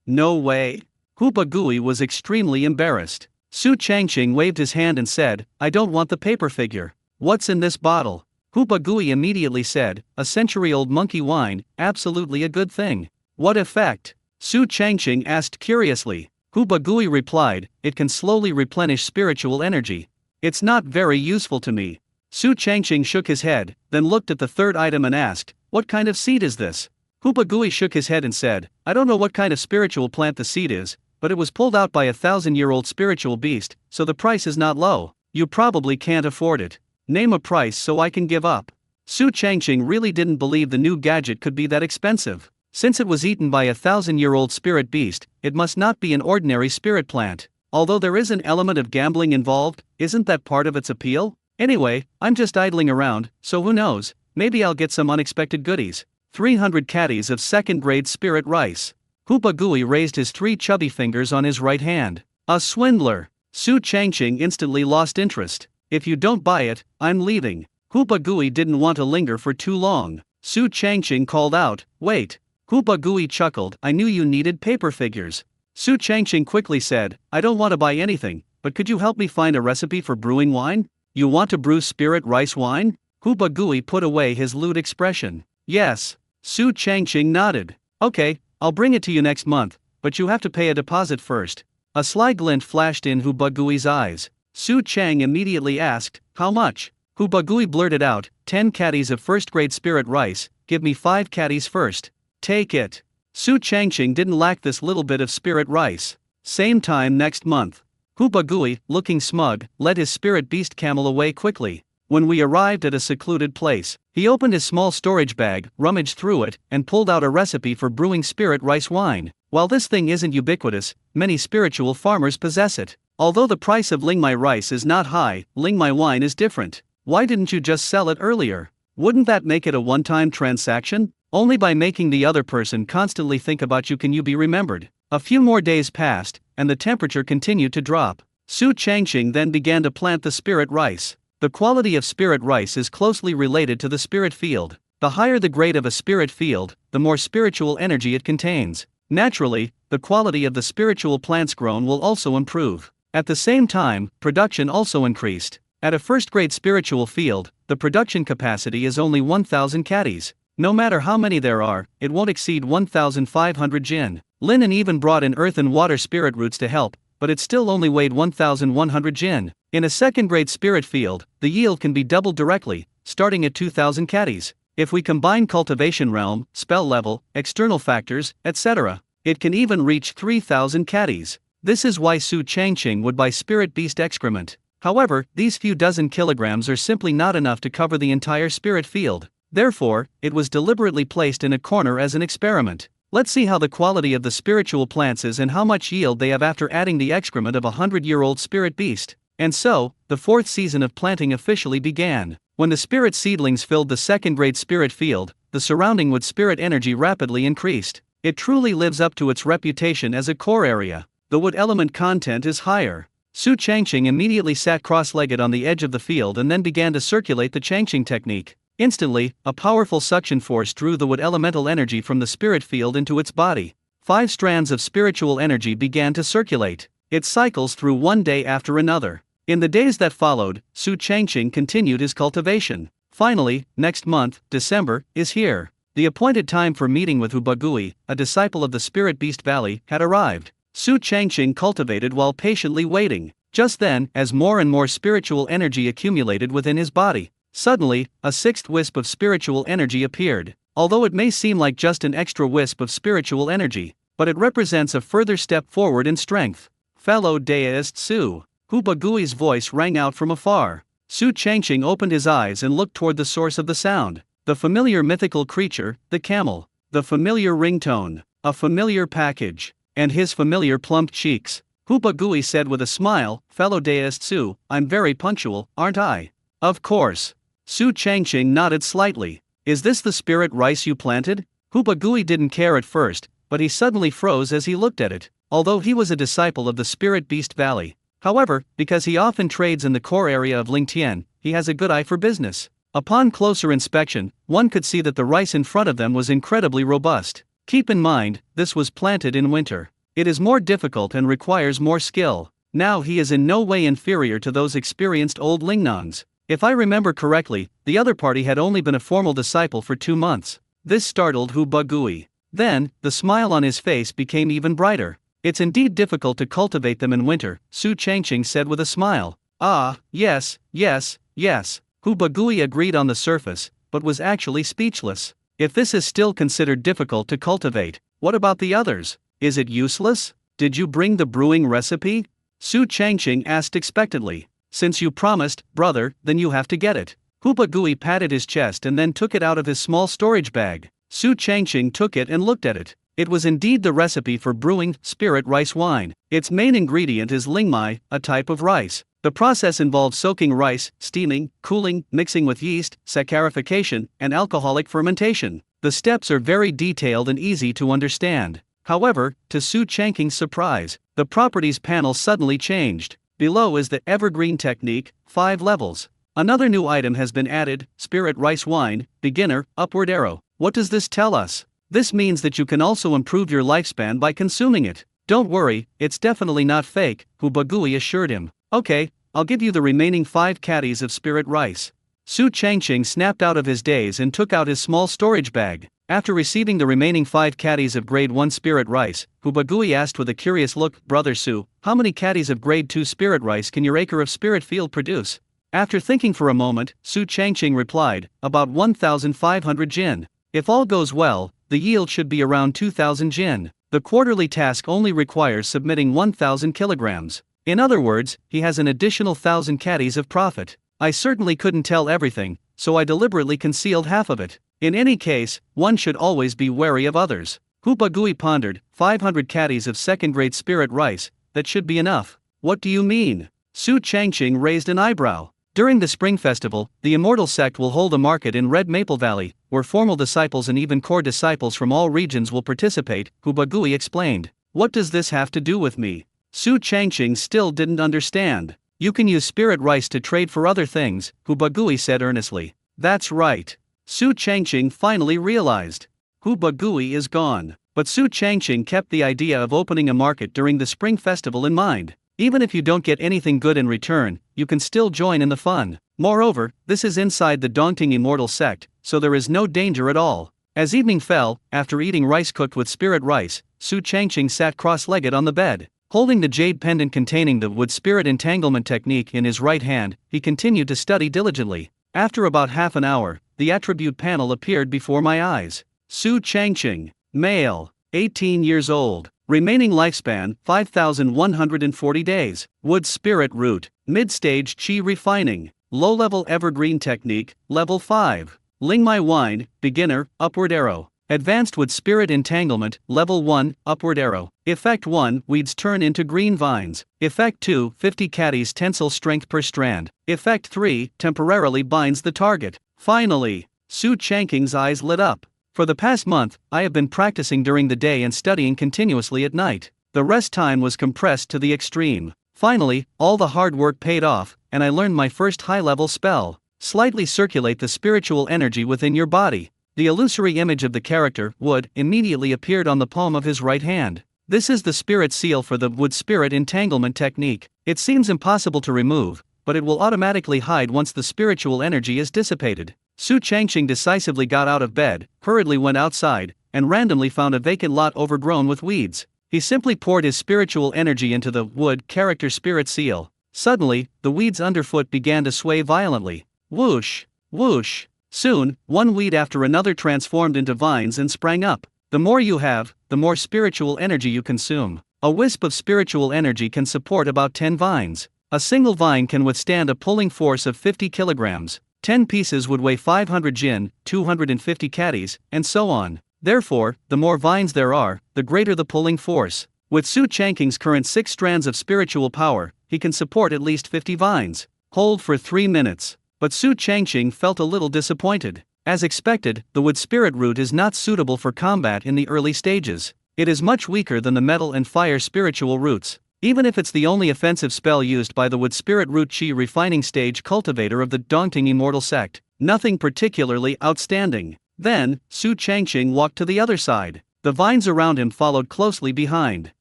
No way. Hu Bagui was extremely embarrassed. Su Changqing waved his hand and said, I don't want the paper figure. What's in this bottle? Hu Bagui immediately said, a century-old monkey wine, absolutely a good thing. What effect? Su Changqing asked curiously. Hu Bagui replied, it can slowly replenish spiritual energy. It's not very useful to me. Su Changqing shook his head, then looked at the third item and asked, what kind of seed is this? Hu Bagui shook his head and said, I don't know what kind of spiritual plant the seed is, but it was pulled out by a 1,000-year-old spiritual beast, so the price is not low. You probably can't afford it. Name a price so I can give up. Su Changqing really didn't believe the new gadget could be that expensive. Since it was eaten by a 1,000-year-old spirit beast, it must not be an ordinary spirit plant. Although there is an element of gambling involved, isn't that part of its appeal? Anyway, I'm just idling around, so who knows, maybe I'll get some unexpected goodies. 300 caddies of second-grade spirit rice. Hu Bagui raised his 3 chubby fingers on his right hand. A swindler. Su Changqing instantly lost interest. If you don't buy it, I'm leaving. Hu Bagui didn't want to linger for too long. Su Changqing called out, wait. Hu Bagui chuckled, I knew you needed paper figures. Su Changqing quickly said, I don't want to buy anything, but could you help me find a recipe for brewing wine? You want to brew spirit rice wine? Hu Bagui put away his lewd expression. Yes. Su Changqing nodded. Okay, I'll bring it to you next month, but you have to pay a deposit first. A sly glint flashed in Hu Bagui's eyes. Su Chang immediately asked, how much? Hu Bagui blurted out, 10 caddies of first-grade spirit rice, give me 5 caddies first. Take it. Su Changqing didn't lack this little bit of spirit rice. Same time next month. Hu Bagui, looking smug, led his spirit beast camel away quickly. When we arrived at a secluded place, he opened his small storage bag, rummaged through it, and pulled out a recipe for brewing spirit rice wine. While this thing isn't ubiquitous, many spiritual farmers possess it. Although the price of Lingmai rice is not high, Lingmai wine is different. Why didn't you just sell it earlier? Wouldn't that make it a one-time transaction? Only by making the other person constantly think about you can you be remembered. A few more days passed, and the temperature continued to drop. Su Changqing then began to plant the spirit rice. The quality of spirit rice is closely related to the spirit field. The higher the grade of a spirit field, the more spiritual energy it contains. Naturally, the quality of the spiritual plants grown will also improve. At the same time, production also increased. At a first-grade spiritual field, the production capacity is only 1,000 caddies. No matter how many there are, it won't exceed 1,500 jin. Lin even brought in earth and water spirit roots to help, but it still only weighed 1,100 jin. In a second-grade spirit field, the yield can be doubled directly, starting at 2,000 caddies. If we combine cultivation realm, spell level, external factors, etc., it can even reach 3,000 caddies. This is why Su Changqing would buy spirit beast excrement. However, these few dozen kilograms are simply not enough to cover the entire spirit field. Therefore, it was deliberately placed in a corner as an experiment. Let's see how the quality of the spiritual plants is and how much yield they have after adding the excrement of a 100-year-old spirit beast. And so, the fourth season of planting officially began. When the spirit seedlings filled the second-grade spirit field, the surrounding wood spirit energy rapidly increased. It truly lives up to its reputation as a core area. The wood element content is higher. Su Changqing immediately sat cross-legged on the edge of the field and then began to circulate the Changqing technique. Instantly, a powerful suction force drew the wood elemental energy from the spirit field into its body. 5 strands of spiritual energy began to circulate. It cycles through one day after another. In the days that followed, Su Changqing continued his cultivation. Finally, next month, December, is here. The appointed time for meeting with Hu Bagui, a disciple of the Spirit Beast Valley, had arrived. Su Changqing cultivated while patiently waiting. Just then, as more and more spiritual energy accumulated within his body, suddenly, a 6th wisp of spiritual energy appeared. Although it may seem like just an extra wisp of spiritual energy, but it represents a further step forward in strength. Fellow deist Su. Hu Bagui's voice rang out from afar. Su Changqing opened his eyes and looked toward the source of the sound. The familiar mythical creature, the camel. The familiar ringtone. A familiar package. And his familiar plump cheeks. Hu Bagui said with a smile, fellow deist Su, I'm very punctual, aren't I? Of course. Su Changqing nodded slightly. Is this the spirit rice you planted? Hu Bagui didn't care at first, but he suddenly froze as he looked at it. Although he was a disciple of the Spirit Beast Valley. However, because he often trades in the core area of Lingtian, he has a good eye for business. Upon closer inspection, one could see that the rice in front of them was incredibly robust. Keep in mind, this was planted in winter. It is more difficult and requires more skill. Now he is in no way inferior to those experienced old Lingnons. If I remember correctly, the other party had only been a formal disciple for 2 months. This startled Hu Bagui. Then, the smile on his face became even brighter. It's indeed difficult to cultivate them in winter, Su Changqing said with a smile. Ah, yes. Hu Bagui agreed on the surface, but was actually speechless. If this is still considered difficult to cultivate, what about the others? Is it useless? Did you bring the brewing recipe? Su Changqing asked expectantly. Since you promised, brother, then you have to get it. Hu Bagui patted his chest and then took it out of his small storage bag. Su Changqing took it and looked at it. It was indeed the recipe for brewing spirit rice wine. Its main ingredient is lingmai, a type of rice. The process involves soaking rice, steaming, cooling, mixing with yeast, saccharification, and alcoholic fermentation. The steps are very detailed and easy to understand. However, to Su Changqing's surprise, the properties panel suddenly changed. Below is the evergreen technique, 5 levels. Another new item has been added, spirit rice wine, beginner, upward arrow. What does this tell us? This means that you can also improve your lifespan by consuming it. Don't worry, it's definitely not fake, Hu Bagui assured him. Okay, I'll give you the remaining 5 caddies of spirit rice. Su Changqing snapped out of his daze and took out his small storage bag. After receiving the remaining 5 caddies of grade 1 spirit rice, Hu Bagui asked with a curious look, Brother Su, how many caddies of grade 2 spirit rice can your acre of spirit field produce? After thinking for a moment, Su Changqing replied, about 1,500 jin. If all goes well, the yield should be around 2,000 jin. The quarterly task only requires submitting 1,000 kilograms. In other words, he has an additional 1,000 caddies of profit. I certainly couldn't tell everything, so I deliberately concealed half of it. In any case, one should always be wary of others. Hu Bagui pondered, 500 caddies of second-grade spirit rice, that should be enough. What do you mean? Su Changqing raised an eyebrow. During the Spring Festival, the Immortal sect will hold a market in Red Maple Valley, where formal disciples and even core disciples from all regions will participate, Hubagui explained. What does this have to do with me? Su Changqing still didn't understand. You can use spirit rice to trade for other things, Hubagui said earnestly. That's right. Su Changqing finally realized. Hubagui is gone. But Su Changqing kept the idea of opening a market during the Spring Festival in mind. Even if you don't get anything good in return, you can still join in the fun. Moreover, this is inside the Dongting Immortal sect, so there is no danger at all. As evening fell, after eating rice cooked with spirit rice, Su Changqing sat cross-legged on the bed. Holding the jade pendant containing the wood spirit entanglement technique in his right hand, he continued to study diligently. After about half an hour, the attribute panel appeared before my eyes. Su Changqing, male, 18 years old. Remaining lifespan, 5,140 days. Wood spirit root, mid-stage qi refining. Low-level evergreen technique, level 5. Ling Mai wine, beginner, upward arrow. Advanced wood spirit entanglement, level 1, upward arrow. Effect 1, weeds turn into green vines. Effect 2, 50 caddies tensile strength per strand. Effect 3, temporarily binds the target. Finally, Su Changqing's eyes lit up. For the past month, I have been practicing during the day and studying continuously at night. The rest time was compressed to the extreme. Finally, all the hard work paid off, and I learned my first high-level spell. Slightly circulate the spiritual energy within your body. The illusory image of the character, Wood, immediately appeared on the palm of his right hand. This is the spirit seal for the Wood spirit entanglement technique. It seems impossible to remove, but it will automatically hide once the spiritual energy is dissipated. Su Changqing decisively got out of bed, hurriedly went outside, and randomly found a vacant lot overgrown with weeds. He simply poured his spiritual energy into the Wood character spirit seal. Suddenly, the weeds underfoot began to sway violently. Whoosh! Whoosh! Soon, one weed after another transformed into vines and sprang up. The more you have, the more spiritual energy you consume. A wisp of spiritual energy can support about 10 vines. A single vine can withstand a pulling force of 50 kilograms. 10 pieces would weigh 500 jin, 250 caddies, and so on. Therefore, the more vines there are, the greater the pulling force. With Su Changqing's current 6 strands of spiritual power, he can support at least 50 vines. Hold for 3 minutes. But Su Changqing felt a little disappointed. As expected, the wood spirit root is not suitable for combat in the early stages. It is much weaker than the metal and fire spiritual roots. Even if it's the only offensive spell used by the wood spirit root chi refining stage cultivator of the Dongting Immortal sect, nothing particularly outstanding. Then, Su Changqing walked to the other side. The vines around him followed closely behind.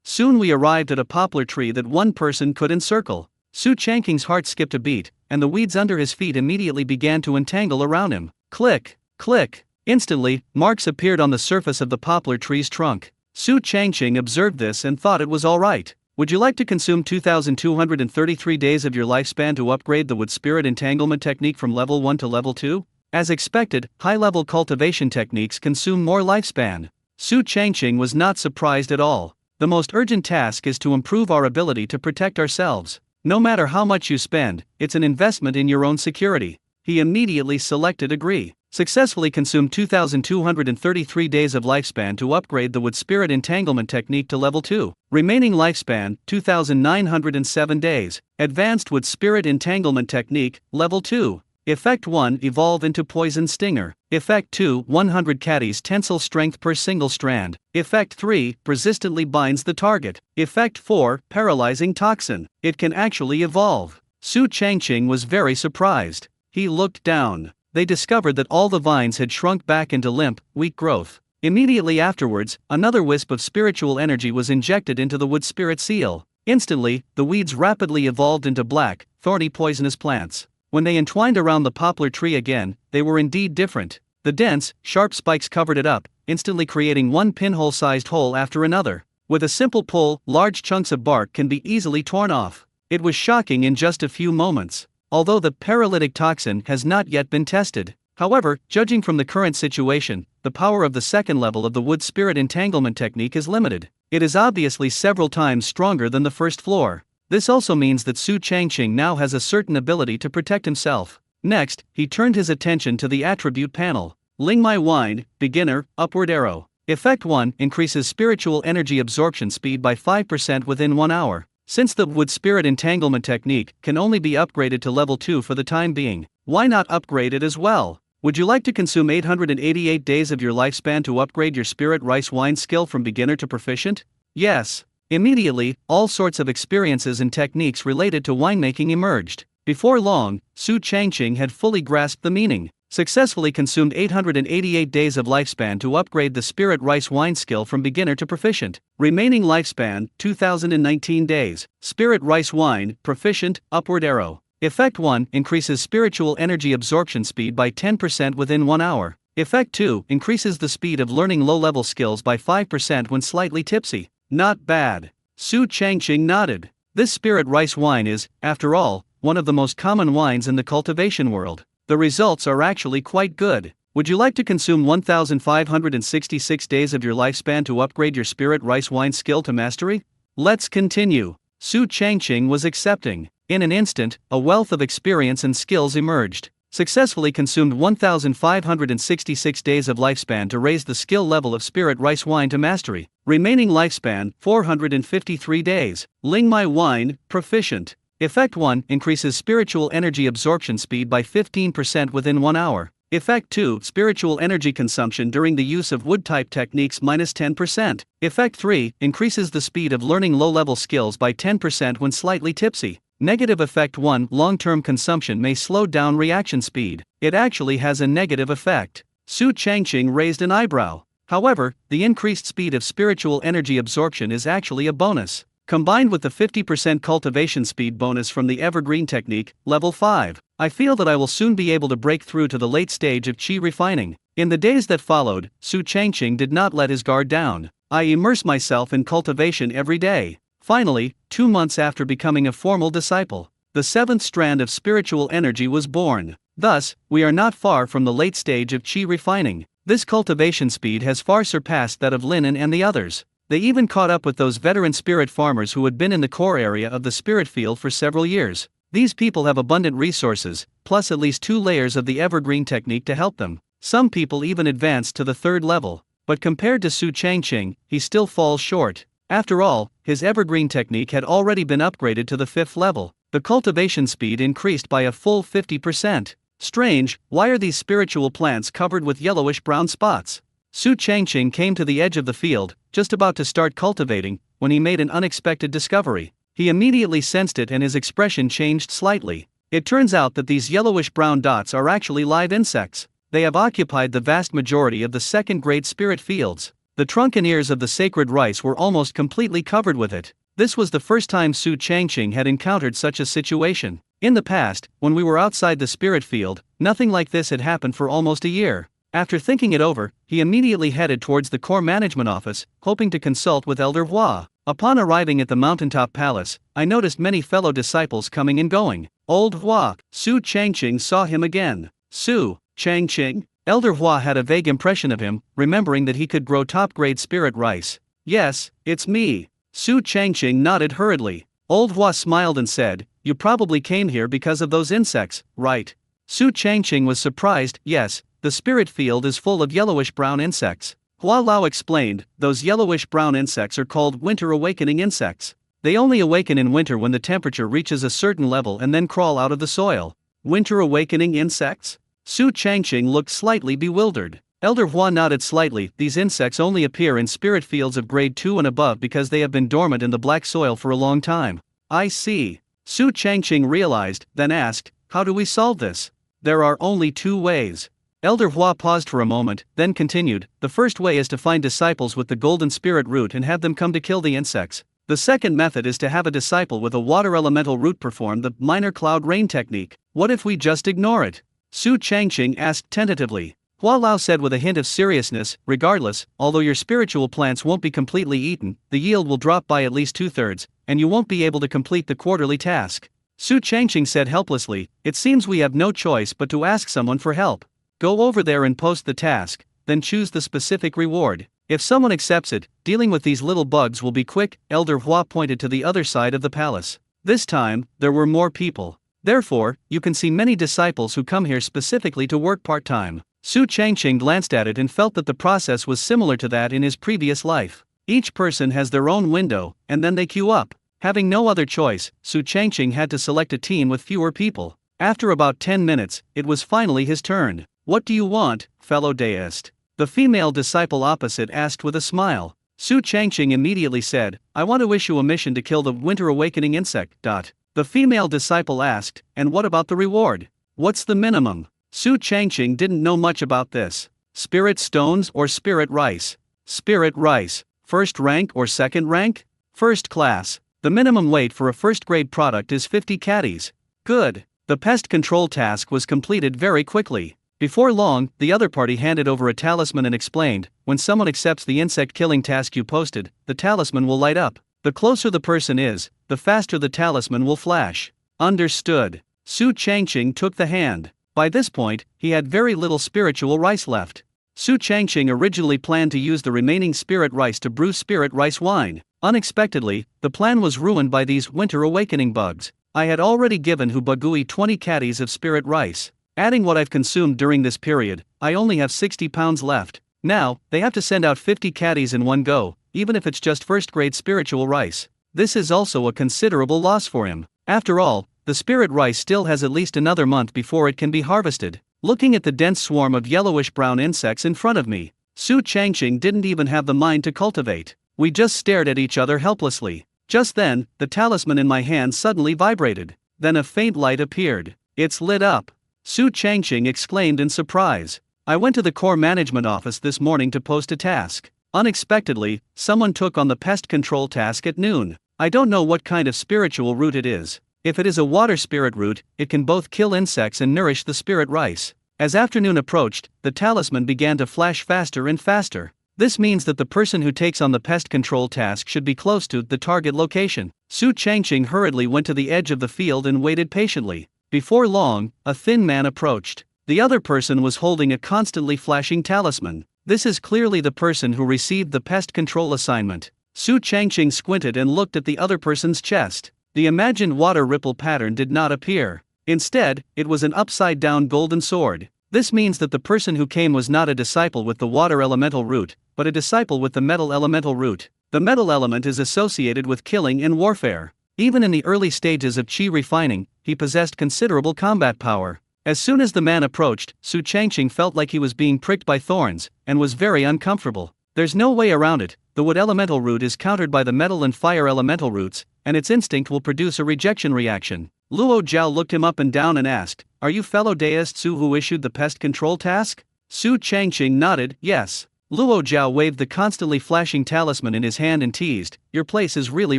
Soon we arrived at a poplar tree that one person could encircle. Su Changqing's heart skipped a beat, and the weeds under his feet immediately began to entangle around him. Click, click. Instantly, marks appeared on the surface of the poplar tree's trunk. Su Changqing observed this and thought it was all right. Would you like to consume 2,233 days of your lifespan to upgrade the wood spirit entanglement technique from level 1 to level 2? As expected, high-level cultivation techniques consume more lifespan. Su Changqing was not surprised at all. The most urgent task is to improve our ability to protect ourselves. No matter how much you spend, it's an investment in your own security. He immediately selected agree. Successfully consumed 2,233 days of lifespan to upgrade the wood spirit entanglement technique to level 2. Remaining lifespan, 2,907 days. Advanced wood spirit entanglement technique, level 2. Effect 1, evolve into poison stinger. Effect 2, 100 caddies tensile strength per single strand. Effect 3, persistently binds the target. Effect 4, paralyzing toxin. It can actually evolve. Su Changqing was very surprised. He looked down. They discovered that all the vines had shrunk back into limp, weak growth. Immediately afterwards, another wisp of spiritual energy was injected into the wood spirit seal. Instantly, the weeds rapidly evolved into black, thorny poisonous plants. When they entwined around the poplar tree again, they were indeed different. The dense, sharp spikes covered it up, instantly creating one pinhole-sized hole after another. With a simple pull, large chunks of bark can be easily torn off. It was shocking in just a few moments. Although the paralytic toxin has not yet been tested. However, judging from the current situation, the power of the second level of the wood spirit entanglement technique is limited. It is obviously several times stronger than the first floor. This also means that Su Changqing now has a certain ability to protect himself. Next, he turned his attention to the attribute panel. Ling Mai wine, beginner, upward arrow. Effect 1, increases spiritual energy absorption speed by 5% within 1 hour. Since the wood spirit entanglement technique can only be upgraded to level 2 for the time being, why not upgrade it as well? Would you like to consume 888 days of your lifespan to upgrade your spirit rice wine skill from beginner to proficient? Yes. Immediately, all sorts of experiences and techniques related to winemaking emerged. Before long, Su Changqing had fully grasped the meaning. Successfully consumed 888 days of lifespan to upgrade the spirit rice wine skill from beginner to proficient. Remaining lifespan, 2019 days. Spirit rice wine, proficient, upward arrow. Effect 1, increases spiritual energy absorption speed by 10% within 1 hour. Effect 2, increases the speed of learning low-level skills by 5% when slightly tipsy. Not bad. Su Changqing nodded. This spirit rice wine is, after all, one of the most common wines in the cultivation world. The results are actually quite good. Would you like to consume 1,566 days of your lifespan to upgrade your spirit rice wine skill to mastery? Let's continue. Su Changqing was accepting. In an instant, a wealth of experience and skills emerged. Successfully consumed 1,566 days of lifespan to raise the skill level of spirit rice wine to mastery. Remaining lifespan, 453 days. Ling Mai wine, proficient. Effect 1, increases spiritual energy absorption speed by 15% within 1 hour. Effect 2, spiritual energy consumption during the use of wood-type techniques minus 10%. Effect 3, increases the speed of learning low-level skills by 10% when slightly tipsy. Negative effect 1, long-term consumption may slow down reaction speed. It actually has a negative effect. Su Changqing raised an eyebrow. However, the increased speed of spiritual energy absorption is actually a bonus. Combined with the 50% cultivation speed bonus from the evergreen technique, level 5, I feel that I will soon be able to break through to the late stage of qi refining. In the days that followed, Su Changqing did not let his guard down. I immerse myself in cultivation every day. Finally, 2 months after becoming a formal disciple, the 7th strand of spiritual energy was born. Thus, we are not far from the late stage of qi refining. This cultivation speed has far surpassed that of Linen and the others. They even caught up with those veteran spirit farmers who had been in the core area of the spirit field for several years. These people have abundant resources, plus at least 2 layers of the evergreen technique to help them. Some people even advanced to the 3rd level, but compared to Su Changqing, he still falls short. After all, his evergreen technique had already been upgraded to the 5th level. The cultivation speed increased by a full 50%. Strange, why are these spiritual plants covered with yellowish-brown spots? Su Changqing came to the edge of the field, just about to start cultivating, when he made an unexpected discovery. He immediately sensed it and his expression changed slightly. It turns out that these yellowish-brown dots are actually live insects. They have occupied the vast majority of the second-grade spirit fields. The trunk and ears of the sacred rice were almost completely covered with it. This was the first time Su Changqing had encountered such a situation. In the past, when we were outside the spirit field, nothing like this had happened for almost a year. After thinking it over, he immediately headed towards the core management office, hoping to consult with Elder Hua. Upon arriving at the mountaintop palace, I noticed many fellow disciples coming and going. Old Hua, Su Changqing saw him again. Su Changqing? Elder Hua had a vague impression of him, remembering that he could grow top-grade spirit rice. Yes, it's me. Su Changqing nodded hurriedly. Old Hua smiled and said, "You probably came here because of those insects, right?" Su Changqing was surprised. Yes, the spirit field is full of yellowish-brown insects. Hua Lao explained, those yellowish-brown insects are called winter awakening insects. They only awaken in winter when the temperature reaches a certain level and then crawl out of the soil. Winter awakening insects? Su Changqing looked slightly bewildered. Elder Hua nodded slightly. These insects only appear in spirit fields of grade 2 and above because they have been dormant in the black soil for a long time. I see. Su Changqing realized, then asked, how do we solve this? There are only 2 ways. Elder Hua paused for a moment, then continued, the first way is to find disciples with the golden spirit root and have them come to kill the insects. The second method is to have a disciple with a water elemental root perform the minor cloud rain technique. What if we just ignore it? Su Changqing asked tentatively. Hua Lao said with a hint of seriousness, regardless, although your spiritual plants won't be completely eaten, the yield will drop by at least 2/3, and you won't be able to complete the quarterly task. Su Changqing said helplessly, it seems we have no choice but to ask someone for help. Go over there and post the task, then choose the specific reward. If someone accepts it, dealing with these little bugs will be quick. Elder Hua pointed to the other side of the palace. This time, there were more people. Therefore, you can see many disciples who come here specifically to work part-time. Su Changqing glanced at it and felt that the process was similar to that in his previous life. Each person has their own window, and then they queue up. Having no other choice, Su Changqing had to select a team with fewer people. After about 10 minutes, it was finally his turn. "What do you want, fellow deist?" the female disciple opposite asked with a smile. Su Changqing immediately said, "I want to issue a mission to kill the winter awakening insect." The female disciple asked, "And what about the reward? What's the minimum?" Su Changqing didn't know much about this. Spirit stones or spirit rice? Spirit rice. First rank or second rank? First class. The minimum weight for a first-grade product is 50 caddies. Good. The pest control task was completed very quickly. Before long, the other party handed over a talisman and explained, "When someone accepts the insect killing task you posted, the talisman will light up. The closer the person is, the faster the talisman will flash." Understood. Su Changqing took the hand. By this point, he had very little spiritual rice left. Su Changqing originally planned to use the remaining spirit rice to brew spirit rice wine. Unexpectedly, the plan was ruined by these winter awakening bugs. I had already given Hu Bagui 20 caddies of spirit rice. Adding what I've consumed during this period, I only have 60 pounds left. Now, they have to send out 50 caddies in one go, even if it's just first-grade spiritual rice. This is also a considerable loss for him. After all, the spirit rice still has at least another month before it can be harvested. Looking at the dense swarm of yellowish-brown insects in front of me, Su Changqing didn't even have the mind to cultivate. We just stared at each other helplessly. Just then, the talisman in my hand suddenly vibrated. Then a faint light appeared. "It's lit up." Su Changqing exclaimed in surprise. "I went to the core management office this morning to post a task. Unexpectedly, someone took on the pest control task at noon. I don't know what kind of spiritual root it is. If it is a water spirit root, it can both kill insects and nourish the spirit rice." As afternoon approached, the talisman began to flash faster and faster. This means that the person who takes on the pest control task should be close to the target location. Su Changqing hurriedly went to the edge of the field and waited patiently. Before long, a thin man approached. The other person was holding a constantly flashing talisman. This is clearly the person who received the pest control assignment. Su Changqing squinted and looked at the other person's chest. The imagined water ripple pattern did not appear. Instead, it was an upside-down golden sword. This means that the person who came was not a disciple with the water elemental root, but a disciple with the metal elemental root. The metal element is associated with killing and warfare. Even in the early stages of qi refining, he possessed considerable combat power. As soon as the man approached, Su Changqing felt like he was being pricked by thorns, and was very uncomfortable. There's no way around it. The wood elemental root is countered by the metal and fire elemental roots, and its instinct will produce a rejection reaction. Luo Jiao looked him up and down and asked, "Are you fellow deist Su who issued the pest control task?" Su Changqing nodded, "Yes." Luo Jiao waved the constantly flashing talisman in his hand and teased, "Your place is really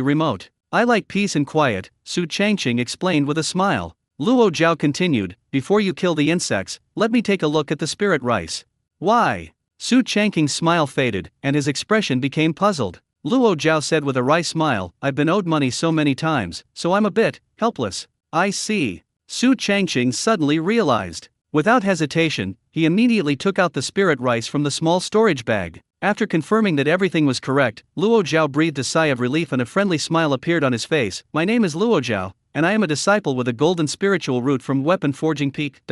remote." "I like peace and quiet," Su Changqing explained with a smile. Luo Jiao continued, "Before you kill the insects, let me take a look at the spirit rice." "Why?" Su Changqing's smile faded, and his expression became puzzled. Luo Jiao said with a wry smile, "I've been owed money so many times, so I'm a bit helpless." "I see." Su Changqing suddenly realized. Without hesitation, he immediately took out the spirit rice from the small storage bag. After confirming that everything was correct, Luo Jiao breathed a sigh of relief and a friendly smile appeared on his face. "My name is Luo Jiao, and I am a disciple with a golden spiritual root from Weapon Forging Peak.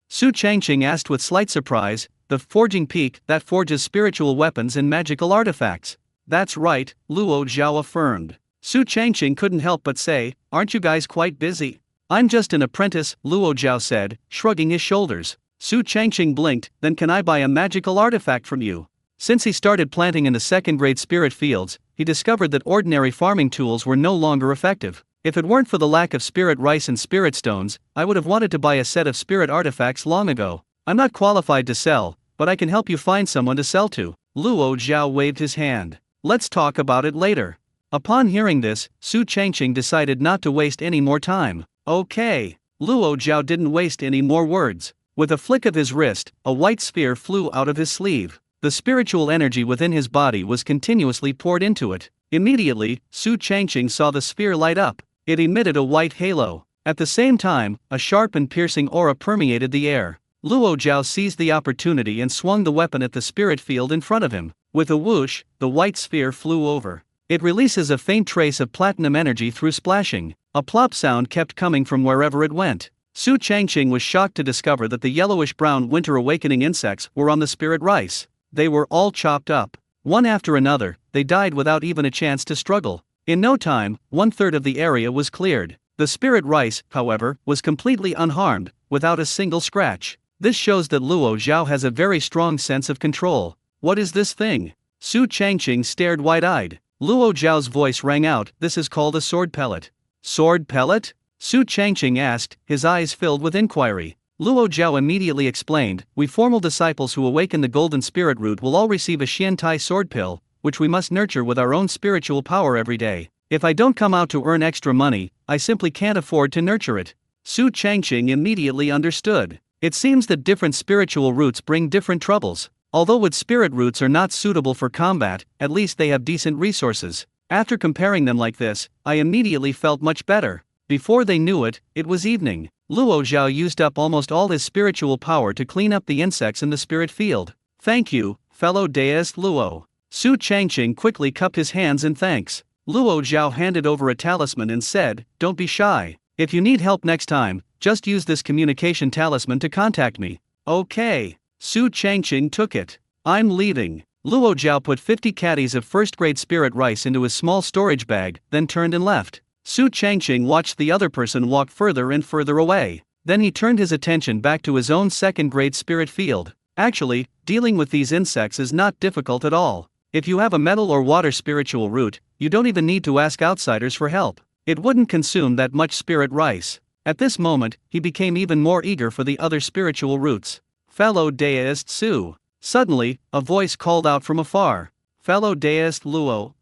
Su Changqing asked with slight surprise, "The Forging Peak that forges spiritual weapons and magical artifacts?" "That's right," Luo Jiao affirmed. Su Changqing couldn't help but say, "Aren't you guys quite busy?" "I'm just an apprentice," Luo Jiao said, shrugging his shoulders. Su Changqing blinked, "Then can I buy a magical artifact from you?" Since he started planting in the second-grade spirit fields, he discovered that ordinary farming tools were no longer effective. If it weren't for the lack of spirit rice and spirit stones, I would have wanted to buy a set of spirit artifacts long ago. "I'm not qualified to sell, but I can help you find someone to sell to." Luo Jiao waved his hand. "Let's talk about it later." Upon hearing this, Su Changqing decided not to waste any more time. "Okay." Luo Jiao didn't waste any more words. With a flick of his wrist, a white sphere flew out of his sleeve. The spiritual energy within his body was continuously poured into it. Immediately, Su Changqing saw the sphere light up. It emitted a white halo. At the same time, a sharp and piercing aura permeated the air. Luo Jiao seized the opportunity and swung the weapon at the spirit field in front of him. With a whoosh, the white sphere flew over. It releases a faint trace of platinum energy through splashing. A plop sound kept coming from wherever it went. Su Changqing was shocked to discover that the yellowish-brown winter awakening insects were on the spirit rice. They were all chopped up. One after another, they died without even a chance to struggle. In no time, 1/3 of the area was cleared. The spirit rice, however, was completely unharmed, without a single scratch. This shows that Luo Zhao has a very strong sense of control. What is this thing? Su Changqing stared wide-eyed. Luo Zhao's voice rang out, this is called a sword pellet. Sword pellet? Su Changqing asked, his eyes filled with inquiry. Luo Zhao immediately explained, we formal disciples who awaken the golden spirit root will all receive a Xian Tai sword pill, which we must nurture with our own spiritual power every day. If I don't come out to earn extra money, I simply can't afford to nurture it. Su Changqing immediately understood. It seems that different spiritual roots bring different troubles. Although wood spirit roots are not suitable for combat, at least they have decent resources. After comparing them like this, I immediately felt much better. Before they knew it, it was evening. Luo Zhao used up almost all his spiritual power to clean up the insects in the spirit field. Thank you, fellow deist Luo. Su Changqing quickly cupped his hands in thanks. Luo Zhao handed over a talisman and said, don't be shy. If you need help next time, just use this communication talisman to contact me. Okay. Su Changqing took it. I'm leaving. Luo Zhao put 50 caddies of first-grade spirit rice into his small storage bag, then turned and left. Su Changqing watched the other person walk further and further away. Then he turned his attention back to his own second-grade spirit field. Actually, dealing with these insects is not difficult at all. If you have a metal or water spiritual root, you don't even need to ask outsiders for help. It wouldn't consume that much spirit rice. At this moment, he became even more eager for the other spiritual roots. Fellow deist Su. Suddenly, a voice called out from afar. Fellow deist Luo,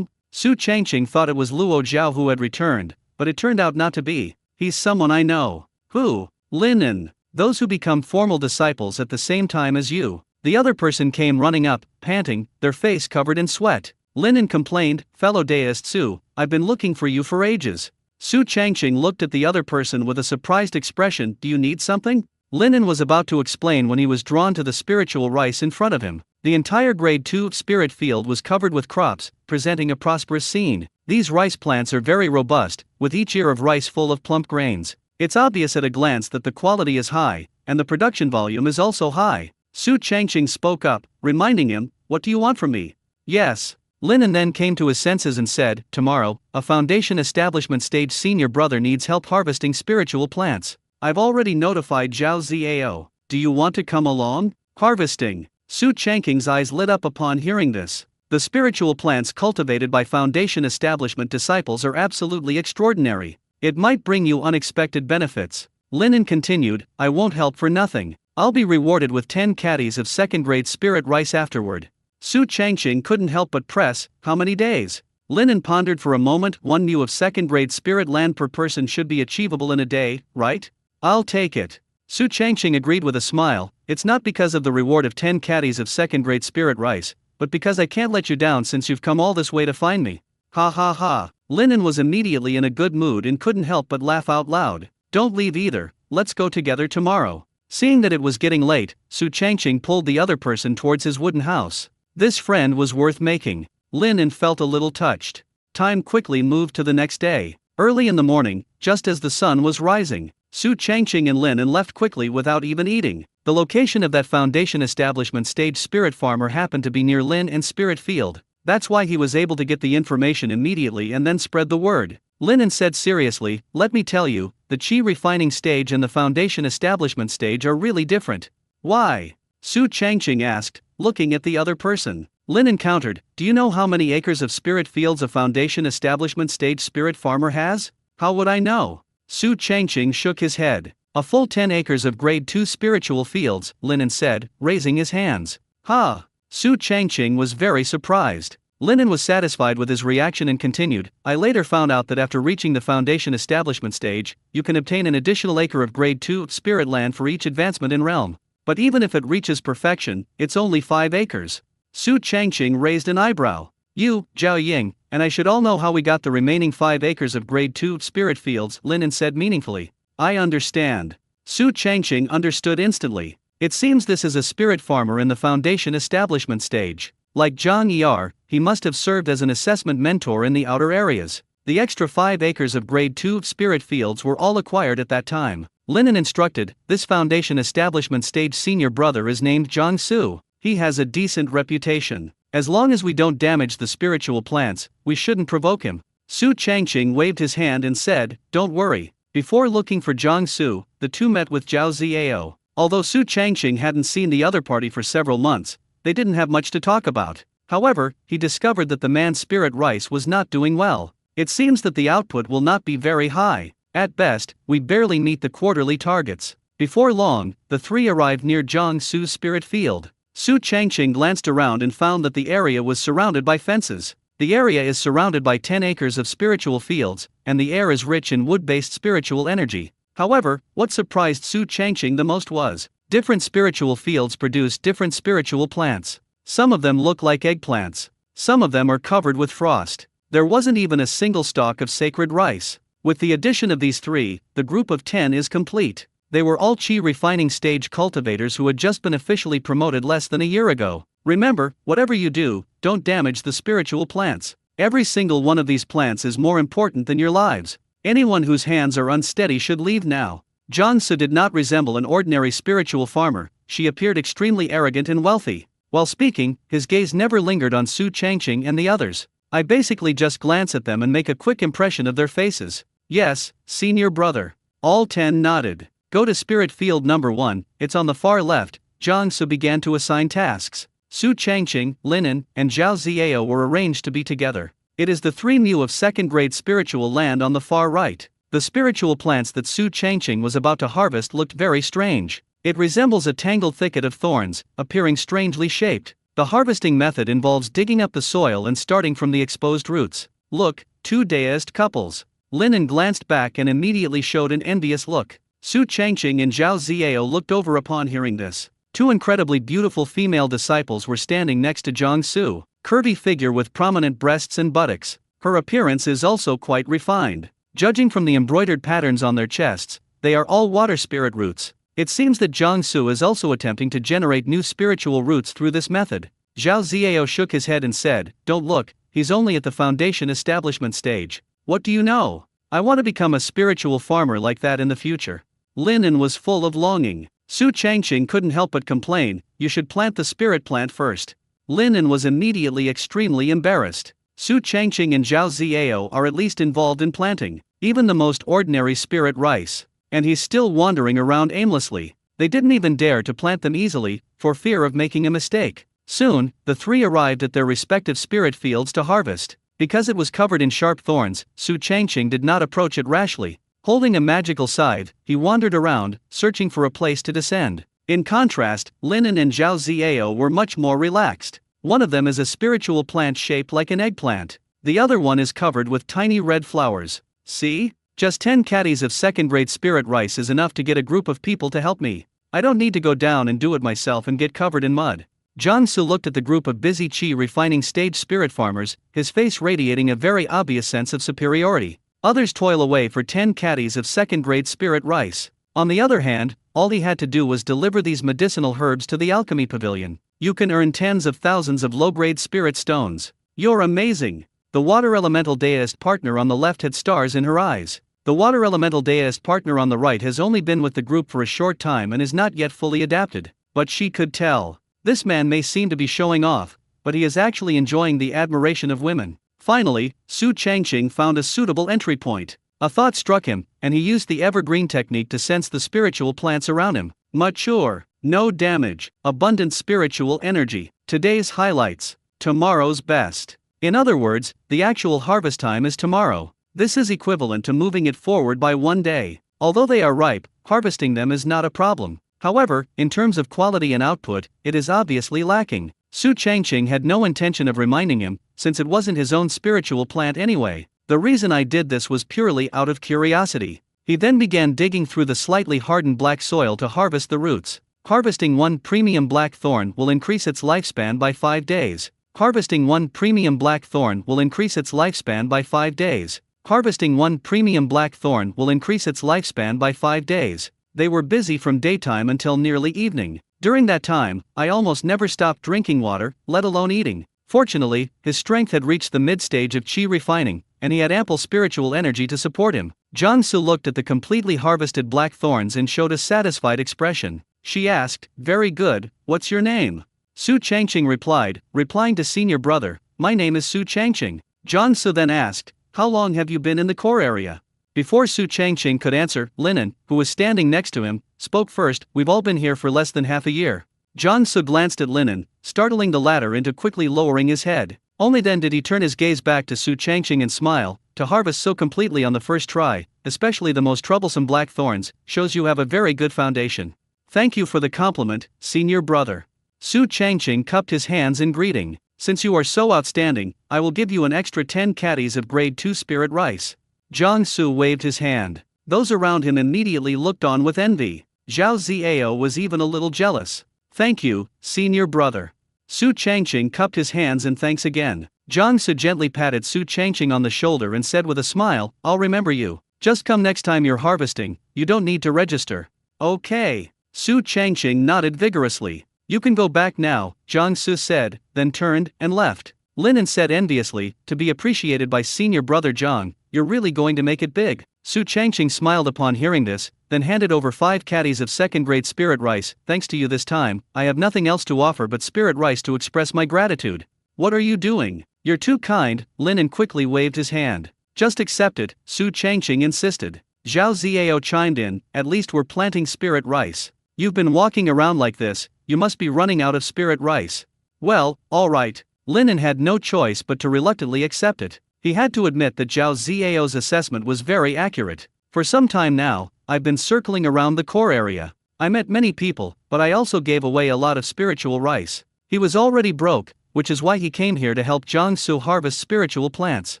Su Changqing thought it was Luo Zhao who had returned, but it turned out not to be. He's someone I know. Who? Linen. Those who become formal disciples at the same time as you. The other person came running up, panting, their face covered in sweat. Linen complained, fellow deist Su, I've been looking for you for ages. Su Changqing looked at the other person with a surprised expression, do you need something? Linen was about to explain when he was drawn to the spiritual rice in front of him. The entire grade 2 spirit field was covered with crops, presenting a prosperous scene. These rice plants are very robust, with each ear of rice full of plump grains. It's obvious at a glance that the quality is high, and the production volume is also high. Su Changqing spoke up, reminding him, what do you want from me? Yes. Linen then came to his senses and said, tomorrow, a foundation establishment stage senior brother needs help harvesting spiritual plants. I've already notified Zhao Ziao. Do you want to come along? Harvesting. Su Changqing's eyes lit up upon hearing this. The spiritual plants cultivated by foundation establishment disciples are absolutely extraordinary. It might bring you unexpected benefits. Linen continued, I won't help for nothing. I'll be rewarded with 10 caddies of second-grade spirit rice afterward. Su Changqing couldn't help but press, how many days? Linen pondered for a moment, 1 mu of second-grade spirit land per person should be achievable in a day, right? I'll take it. Su Changqing agreed with a smile, it's not because of the reward of 10 caddies of second-grade spirit rice, but because I can't let you down since you've come all this way to find me. Ha ha ha. Linen was immediately in a good mood and couldn't help but laugh out loud. Don't leave either, let's go together tomorrow. Seeing that it was getting late, Su Changqing pulled the other person towards his wooden house. This friend was worth making. Linen felt a little touched. Time quickly moved to the next day. Early in the morning, just as the sun was rising, Su Changqing and Linen left quickly without even eating. The location of that foundation establishment stage spirit farmer happened to be near Lin and Spirit Field. That's why he was able to get the information immediately and then spread the word. Linen said seriously, let me tell you, the Qi refining stage and the foundation establishment stage are really different. Why? Su Changqing asked, looking at the other person. Linen countered, do you know how many acres of spirit fields a foundation establishment stage spirit farmer has? How would I know? Su Changqing shook his head. A full 10 acres of grade 2 spiritual fields, Linen said, raising his hands. Ha! Su Changqing was very surprised. Linen was satisfied with his reaction and continued, I later found out that after reaching the foundation establishment stage, you can obtain an additional acre of grade 2 spirit land for each advancement in realm. But even if it reaches perfection, it's only 5 acres. Su Changqing raised an eyebrow. You, Zhao Ying, and I should all know how we got the remaining 5 acres of grade 2 spirit fields, Linen said meaningfully. I understand. Su Changqing understood instantly. It seems this is a spirit farmer in the foundation establishment stage. Like Zhang Yar, he must have served as an assessment mentor in the outer areas. The extra 5 acres of grade 2 spirit fields were all acquired at that time. Linen instructed, this foundation establishment stage senior brother is named Zhang Su. He has a decent reputation. As long as we don't damage the spiritual plants, we shouldn't provoke him. Su Changqing waved his hand and said, "Don't worry." Before looking for Jiang Su, the two met with Zhao Ziao. Although Su Changqing hadn't seen the other party for several months, they didn't have much to talk about. However, he discovered that the man's spirit rice was not doing well. It seems that the output will not be very high. At best, we barely meet the quarterly targets. Before long, the three arrived near Jiang Su's spirit field. Su Changqing glanced around and found that the area was surrounded by fences. The area is surrounded by 10 acres of spiritual fields, and the air is rich in wood-based spiritual energy. However, what surprised Su Changqing the most was, different spiritual fields produce different spiritual plants. Some of them look like eggplants. Some of them are covered with frost. There wasn't even a single stalk of sacred rice. With the addition of these three, the group of 10 is complete. They were all chi refining stage cultivators who had just been officially promoted less than a year ago. Remember, whatever you do, don't damage the spiritual plants. Every single one of these plants is more important than your lives. Anyone whose hands are unsteady should leave now. Jiang Su did not resemble an ordinary spiritual farmer. She appeared extremely arrogant and wealthy. While speaking, his gaze never lingered on Su Changqing and the others. I basically just glance at them and make a quick impression of their faces. Yes, senior brother. All 10 nodded. Go to spirit field number 1, it's on the far left. Jiang Su began to assign tasks. Su Changqing, Linen, and Zhao Ziao were arranged to be together. It is the 3 mu of second-grade spiritual land on the far right. The spiritual plants that Su Changqing was about to harvest looked very strange. It resembles a tangled thicket of thorns, appearing strangely shaped. The harvesting method involves digging up the soil and starting from the exposed roots. Look, 2 deist couples. Linen glanced back and immediately showed an envious look. Su Changqing and Zhao Ziao looked over upon hearing this. 2 incredibly beautiful female disciples were standing next to Jiang Su, curvy figure with prominent breasts and buttocks. Her appearance is also quite refined. Judging from the embroidered patterns on their chests, they are all water spirit roots. It seems that Jiang Su is also attempting to generate new spiritual roots through this method. Zhao Ziao shook his head and said, "Don't look, he's only at the foundation establishment stage. What do you know? I want to become a spiritual farmer like that in the future." Linen was full of longing. Su Changqing couldn't help but complain, "You should plant the spirit plant first." Linen was immediately extremely embarrassed. Su Changqing and Zhao Ziao are at least involved in planting, even the most ordinary spirit rice. And he's still wandering around aimlessly. They didn't even dare to plant them easily, for fear of making a mistake. Soon, the 3 arrived at their respective spirit fields to harvest. Because it was covered in sharp thorns, Su Changqing did not approach it rashly. Holding a magical scythe, he wandered around, searching for a place to descend. In contrast, Linen and Zhao Ziao were much more relaxed. One of them is a spiritual plant shaped like an eggplant. The other one is covered with tiny red flowers. See? Just 10 caddies of second-grade spirit rice is enough to get a group of people to help me. I don't need to go down and do it myself and get covered in mud. Jiang Su looked at the group of busy chi refining stage spirit farmers, his face radiating a very obvious sense of superiority. Others toil away for 10 caddies of second-grade spirit rice. On the other hand, all he had to do was deliver these medicinal herbs to the alchemy pavilion. You can earn tens of thousands of low-grade spirit stones. You're amazing. The water elemental deist partner on the left had stars in her eyes. The water elemental deist partner on the right has only been with the group for a short time and is not yet fully adapted. But she could tell. This man may seem to be showing off, but he is actually enjoying the admiration of women. Finally, Su Changqing found a suitable entry point. A thought struck him, and he used the evergreen technique to sense the spiritual plants around him. Mature, no damage, abundant spiritual energy. Today's highlights, tomorrow's best. In other words, the actual harvest time is tomorrow. This is equivalent to moving it forward by 1 day. Although they are ripe, harvesting them is not a problem. However, in terms of quality and output, it is obviously lacking. Su Changqing had no intention of reminding him, since it wasn't his own spiritual plant anyway. The reason I did this was purely out of curiosity. He then began digging through the slightly hardened black soil to harvest the roots. Harvesting 1 premium black thorn will increase its lifespan by 5 days. Harvesting 1 premium black thorn will increase its lifespan by 5 days. Harvesting 1 premium black thorn will increase its lifespan by 5 days. They were busy from daytime until nearly evening. During that time, I almost never stopped drinking water, let alone eating. Fortunately, his strength had reached the mid-stage of chi refining, and he had ample spiritual energy to support him. Jiang Su looked at the completely harvested black thorns and showed a satisfied expression. She asked, "Very good, what's your name?" Su Changqing replied, replying to senior brother, "My name is Su Changqing." Jiang Su then asked, How long have you been in the core area? Before Su Changqing could answer, Linen, who was standing next to him, spoke first. We've all been here for less than half a year. Jiang Su glanced at Linen, startling the latter into quickly lowering his head. Only then did he turn his gaze back to Su Changqing and smile. To harvest so completely on the first try, especially the most troublesome black thorns, shows you have a very good foundation. Thank you for the compliment, senior brother. Su Changqing cupped his hands in greeting. Since you are so outstanding, I will give you an extra 10 caddies of grade 2 spirit rice. Jiang Su waved his hand. Those around him immediately looked on with envy. Zhao Ziao was even a little jealous. Thank you, senior brother. Su Changqing cupped his hands in thanks again. Jiang Su gently patted Su Changqing on the shoulder and said with a smile, I'll remember you. Just come next time you're harvesting, you don't need to register. Okay. Su Changqing nodded vigorously. You can go back now, Jiang Su said, then turned and left. Linen said enviously, to be appreciated by senior brother Jiang, you're really going to make it big. Su Changqing smiled upon hearing this, then handed over 5 caddies of second-grade spirit rice. Thanks to you this time, I have nothing else to offer but spirit rice to express my gratitude. What are you doing? You're too kind, Linen quickly waved his hand. Just accept it, Su Changqing insisted. Zhao Ziao chimed in, at least we're planting spirit rice. You've been walking around like this, you must be running out of spirit rice. Well, alright. Linen had no choice but to reluctantly accept it. He had to admit that Zhao Ziao's assessment was very accurate. For some time now, I've been circling around the core area. I met many people, but I also gave away a lot of spiritual rice. He was already broke, which is why he came here to help Jiang Su harvest spiritual plants.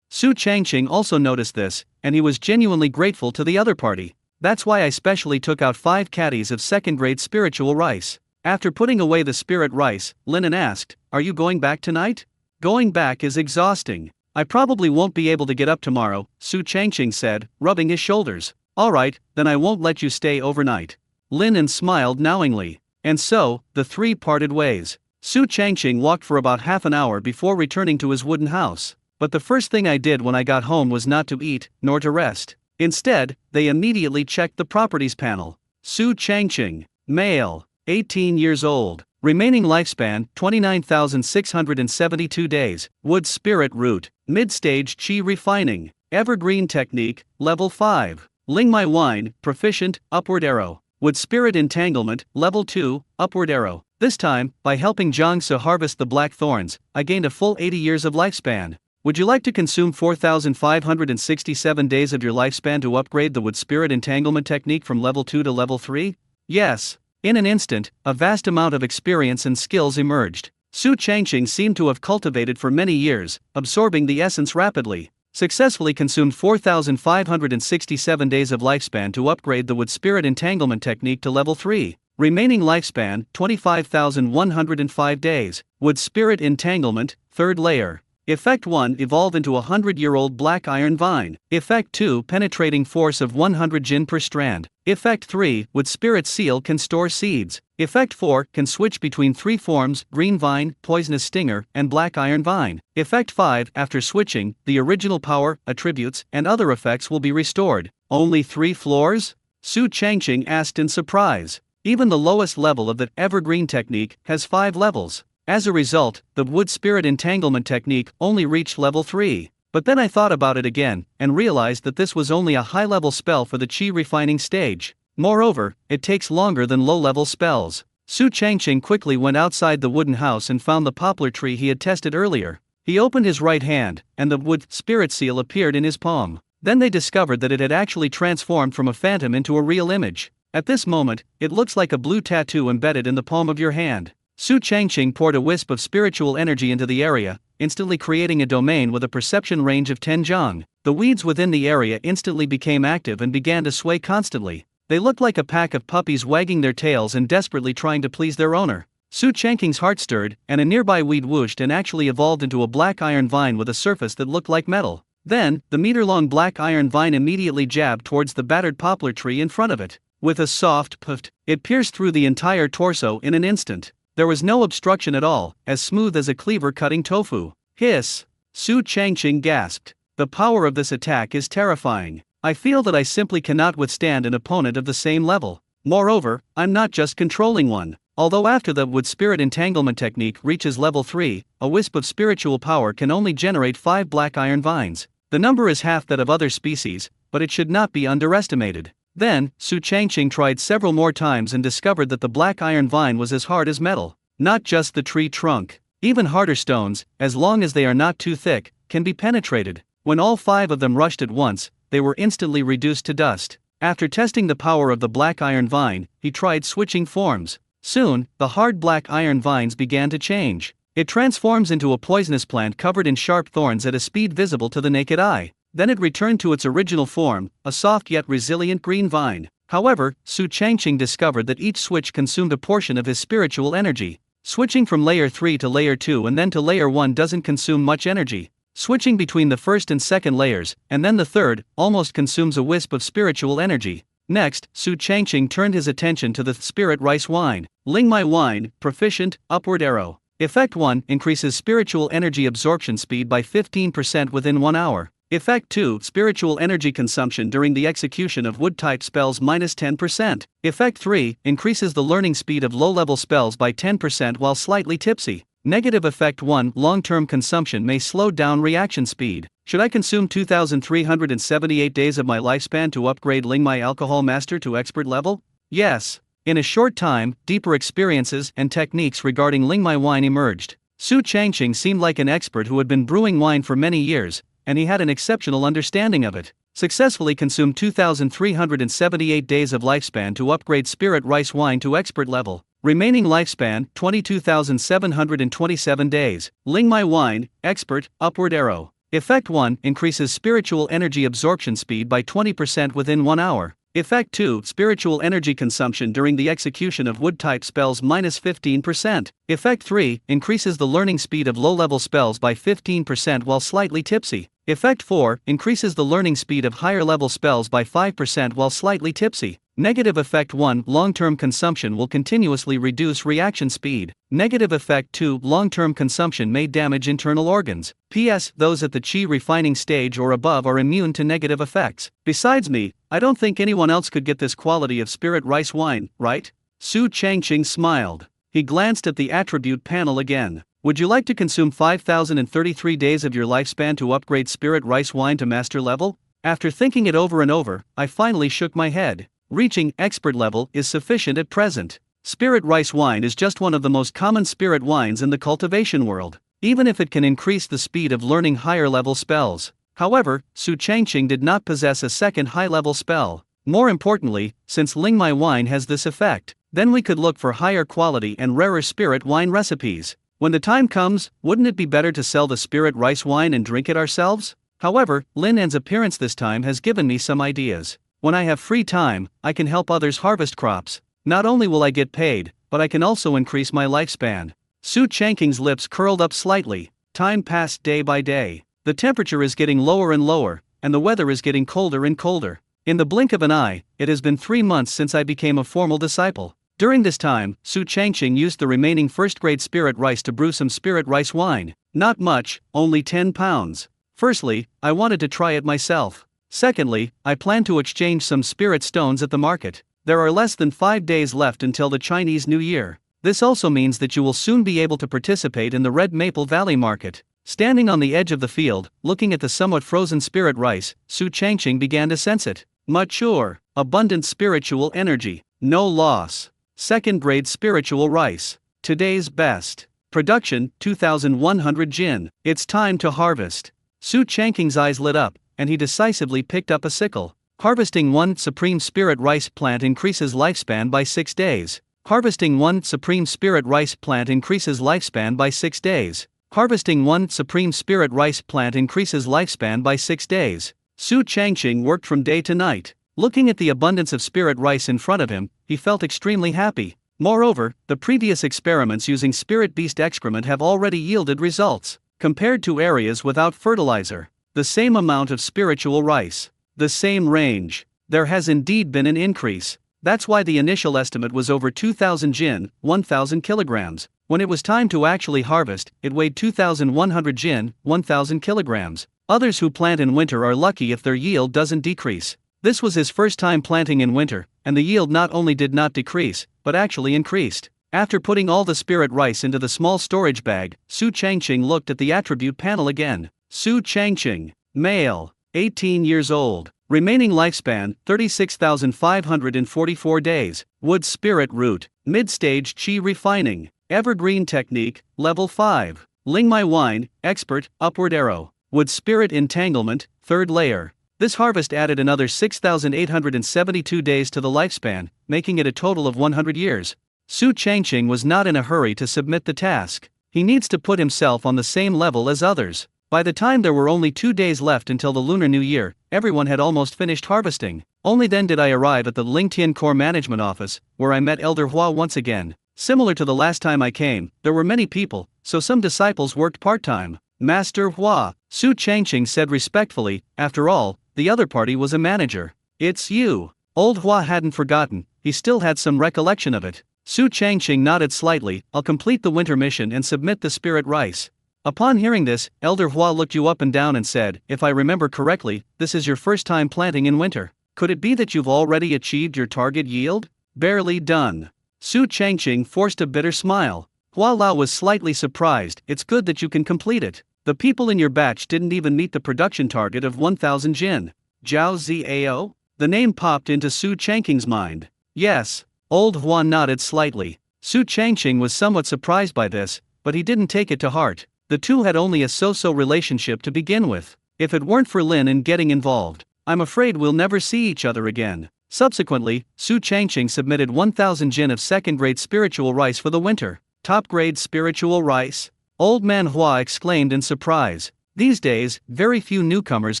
Su Changqing also noticed this, and he was genuinely grateful to the other party. That's why I specially took out 5 caddies of second-grade spiritual rice. After putting away the spirit rice, Linen asked, Are you going back tonight? Going back is exhausting. I probably won't be able to get up tomorrow, Su Changqing said, rubbing his shoulders. Alright, then I won't let you stay overnight. Linen smiled knowingly. And so, the three parted ways. Su Changqing walked for about half an hour before returning to his wooden house. But the first thing I did when I got home was not to eat, nor to rest. Instead, they immediately checked the properties panel. Su Changqing, male, 18 years old, remaining lifespan 29,672 days, wood spirit root, mid-stage chi refining, evergreen technique, level 5, Lingmai wine, proficient, upward arrow, wood spirit entanglement, level 2, upward arrow. This time, by helping Jiang Su harvest the black thorns, I gained a full 80 years of lifespan. Would you like to consume 4,567 days of your lifespan to upgrade the wood spirit entanglement technique from level 2 to level 3? Yes. In an instant, a vast amount of experience and skills emerged. Su Changqing seemed to have cultivated for many years, absorbing the essence rapidly. Successfully consumed 4,567 days of lifespan to upgrade the wood spirit entanglement technique to level 3. Remaining lifespan 25,105 days. Wood spirit entanglement, third layer. Effect 1, evolve into a 100-year-old black iron vine. Effect 2, penetrating force of 100 jin per strand. Effect 3, wood spirit seal can store seeds. Effect 4, can switch between 3 forms, green vine, poisonous stinger, and black iron vine. Effect 5, after switching, the original power, attributes, and other effects will be restored. Only 3 floors? Su Changqing asked in surprise. Even the lowest level of the evergreen technique has 5 levels. As a result, the wood spirit entanglement technique only reached level 3. But then I thought about it again, and realized that this was only a high-level spell for the chi refining stage. Moreover, it takes longer than low-level spells. Su Changqing quickly went outside the wooden house and found the poplar tree he had tested earlier. He opened his right hand, and the wood spirit seal appeared in his palm. Then they discovered that it had actually transformed from a phantom into a real image. At this moment, it looks like a blue tattoo embedded in the palm of your hand. Su Changqing poured a wisp of spiritual energy into the area, instantly creating a domain with a perception range of 10 zhang. The weeds within the area instantly became active and began to sway constantly. They looked like a pack of puppies wagging their tails and desperately trying to please their owner. Su Changqing's heart stirred, and a nearby weed whooshed and actually evolved into a black iron vine with a surface that looked like metal. Then, the meter-long black iron vine immediately jabbed towards the battered poplar tree in front of it. With a soft puff, it pierced through the entire torso in an instant. There was no obstruction at all, as smooth as a cleaver cutting tofu. Hiss! Su Changqing gasped. The power of this attack is terrifying. I feel that I simply cannot withstand an opponent of the same level. Moreover, I'm not just controlling one. Although after the wood spirit entanglement technique reaches level 3, a wisp of spiritual power can only generate 5 black iron vines. The number is half that of other species, but it should not be underestimated. Then, Su Changqing tried several more times and discovered that the black iron vine was as hard as metal. Not just the tree trunk. Even harder stones, as long as they are not too thick, can be penetrated. When all 5 of them rushed at once, they were instantly reduced to dust. After testing the power of the black iron vine, he tried switching forms. Soon, the hard black iron vines began to change. It transforms into a poisonous plant covered in sharp thorns at a speed visible to the naked eye. Then it returned to its original form, a soft yet resilient green vine. However, Su Changqing discovered that each switch consumed a portion of his spiritual energy. Switching from layer 3 to layer 2 and then to layer 1 doesn't consume much energy. Switching between the first and second layers, and then the third, almost consumes a wisp of spiritual energy. Next, Su Changqing turned his attention to the spirit rice wine. Lingmai wine, proficient, upward arrow. Effect 1 increases spiritual energy absorption speed by 15% within 1 hour. Effect 2 spiritual energy consumption during the execution of wood-type spells minus 10%. Effect 3 increases the learning speed of low-level spells by 10% while slightly tipsy. Negative effect 1 long-term consumption may slow down reaction speed. Should I consume 2,378 days of my lifespan to upgrade Lingmai Alcohol Master to expert level? Yes. In a short time, deeper experiences and techniques regarding Lingmai wine emerged. Su Changqing seemed like an expert who had been brewing wine for many years, and he had an exceptional understanding of it. Successfully consumed 2,378 days of lifespan to upgrade spirit rice wine to expert level. Remaining lifespan, 22,727 days. Lingmai wine, expert, upward arrow. Effect 1 increases spiritual energy absorption speed by 20% within 1 hour. Effect 2 spiritual energy consumption during the execution of wood-type spells minus 15%. Effect 3 increases the learning speed of low-level spells by 15% while slightly tipsy. Effect 4 increases the learning speed of higher-level spells by 5% while slightly tipsy. Negative effect 1 long-term consumption will continuously reduce reaction speed. Negative effect 2 long-term consumption may damage internal organs. P.S. Those at the qi refining stage or above are immune to negative effects. Besides me, I don't think anyone else could get this quality of spirit rice wine, right? Su Changqing smiled. He glanced at the attribute panel again. Would you like to consume 5,033 days of your lifespan to upgrade spirit rice wine to master level? After thinking it over and over, I finally shook my head. Reaching expert level is sufficient at present. Spirit rice wine is just one of the most common spirit wines in the cultivation world, even if it can increase the speed of learning higher level spells. However, Su Changqing did not possess a second high-level spell. More importantly, since Lingmai wine has this effect, then we could look for higher quality and rarer spirit wine recipes. When the time comes, wouldn't it be better to sell the spirit rice wine and drink it ourselves? However, Lin An's appearance this time has given me some ideas. When I have free time, I can help others harvest crops. Not only will I get paid, but I can also increase my lifespan. Su Changqing's lips curled up slightly. Time passed day by day. The temperature is getting lower and lower, and the weather is getting colder and colder. In the blink of an eye, it has been 3 months since I became a formal disciple. During this time, Su Changqing used the remaining first-grade spirit rice to brew some spirit rice wine. Not much, only 10 pounds. Firstly, I wanted to try it myself. Secondly, I plan to exchange some spirit stones at the market. There are less than 5 days left until the Chinese New Year. This also means that you will soon be able to participate in the Red Maple Valley market. Standing on the edge of the field, looking at the somewhat frozen spirit rice, Su Changqing began to sense it. Mature, abundant spiritual energy, no loss. Second-grade spiritual rice. Today's best. Production, 2,100 jin. It's time to harvest. Su Changqing's eyes lit up, and he decisively picked up a sickle. Harvesting 1 supreme spirit rice plant increases lifespan by 6 days. Harvesting 1 supreme spirit rice plant increases lifespan by 6 days. Harvesting 1 supreme spirit rice plant increases lifespan by 6 days. Su Changqing worked from day to night. Looking at the abundance of spirit rice in front of him, he felt extremely happy. Moreover, the previous experiments using spirit beast excrement have already yielded results. Compared to areas without fertilizer, the same amount of spiritual rice, the same range. There has indeed been an increase. That's why the initial estimate was over 2,000 jin, 1,000 kilograms. When it was time to actually harvest, it weighed 2,100 jin, 1,000 kilograms. Others who plant in winter are lucky if their yield doesn't decrease. This was his first time planting in winter, and the yield not only did not decrease, but actually increased. After putting all the spirit rice into the small storage bag, Su Changqing looked at the attribute panel again. Su Changqing, Male, 18 years old. Remaining lifespan, 36,544 days. Wood spirit root, mid-stage chi refining. Evergreen technique, level 5. Ling my wine, expert, upward arrow. Wood spirit entanglement, 3rd layer. This harvest added another 6,872 days to the lifespan, making it a total of 100 years. Su Changqing was not in a hurry to submit the task. He needs to put himself on the same level as others. By the time there were only 2 days left until the Lunar New Year, everyone had almost finished harvesting. Only then did I arrive at the Lingtian Core Management Office, where I met Elder Hua once again. Similar to the last time I came, there were many people, so some disciples worked part-time. Master Hua, Su Changqing said respectfully, after all, the other party was a manager. It's you. Old Hua hadn't forgotten, he still had some recollection of it. Su Changqing nodded slightly. I'll complete the winter mission and submit the spirit rice. Upon hearing this, Elder Hua looked you up and down and said, if I remember correctly, this is your first time planting in winter. Could it be that you've already achieved your target yield? Barely done. Su Changqing forced a bitter smile. Hua Lao was slightly surprised. It's good that you can complete it. The people in your batch didn't even meet the production target of 1,000 jin. Zhao Ziao? The name popped into Su Changqing's mind. Yes. Old Hua nodded slightly. Su Changqing was somewhat surprised by this, but he didn't take it to heart. The two had only a so-so relationship to begin with. If it weren't for Lin and getting involved, I'm afraid we'll never see each other again. Subsequently, Su Changqing submitted 1,000 jin of second-grade spiritual rice for the winter. Top-grade spiritual rice? Old Man Hua exclaimed in surprise. These days, very few newcomers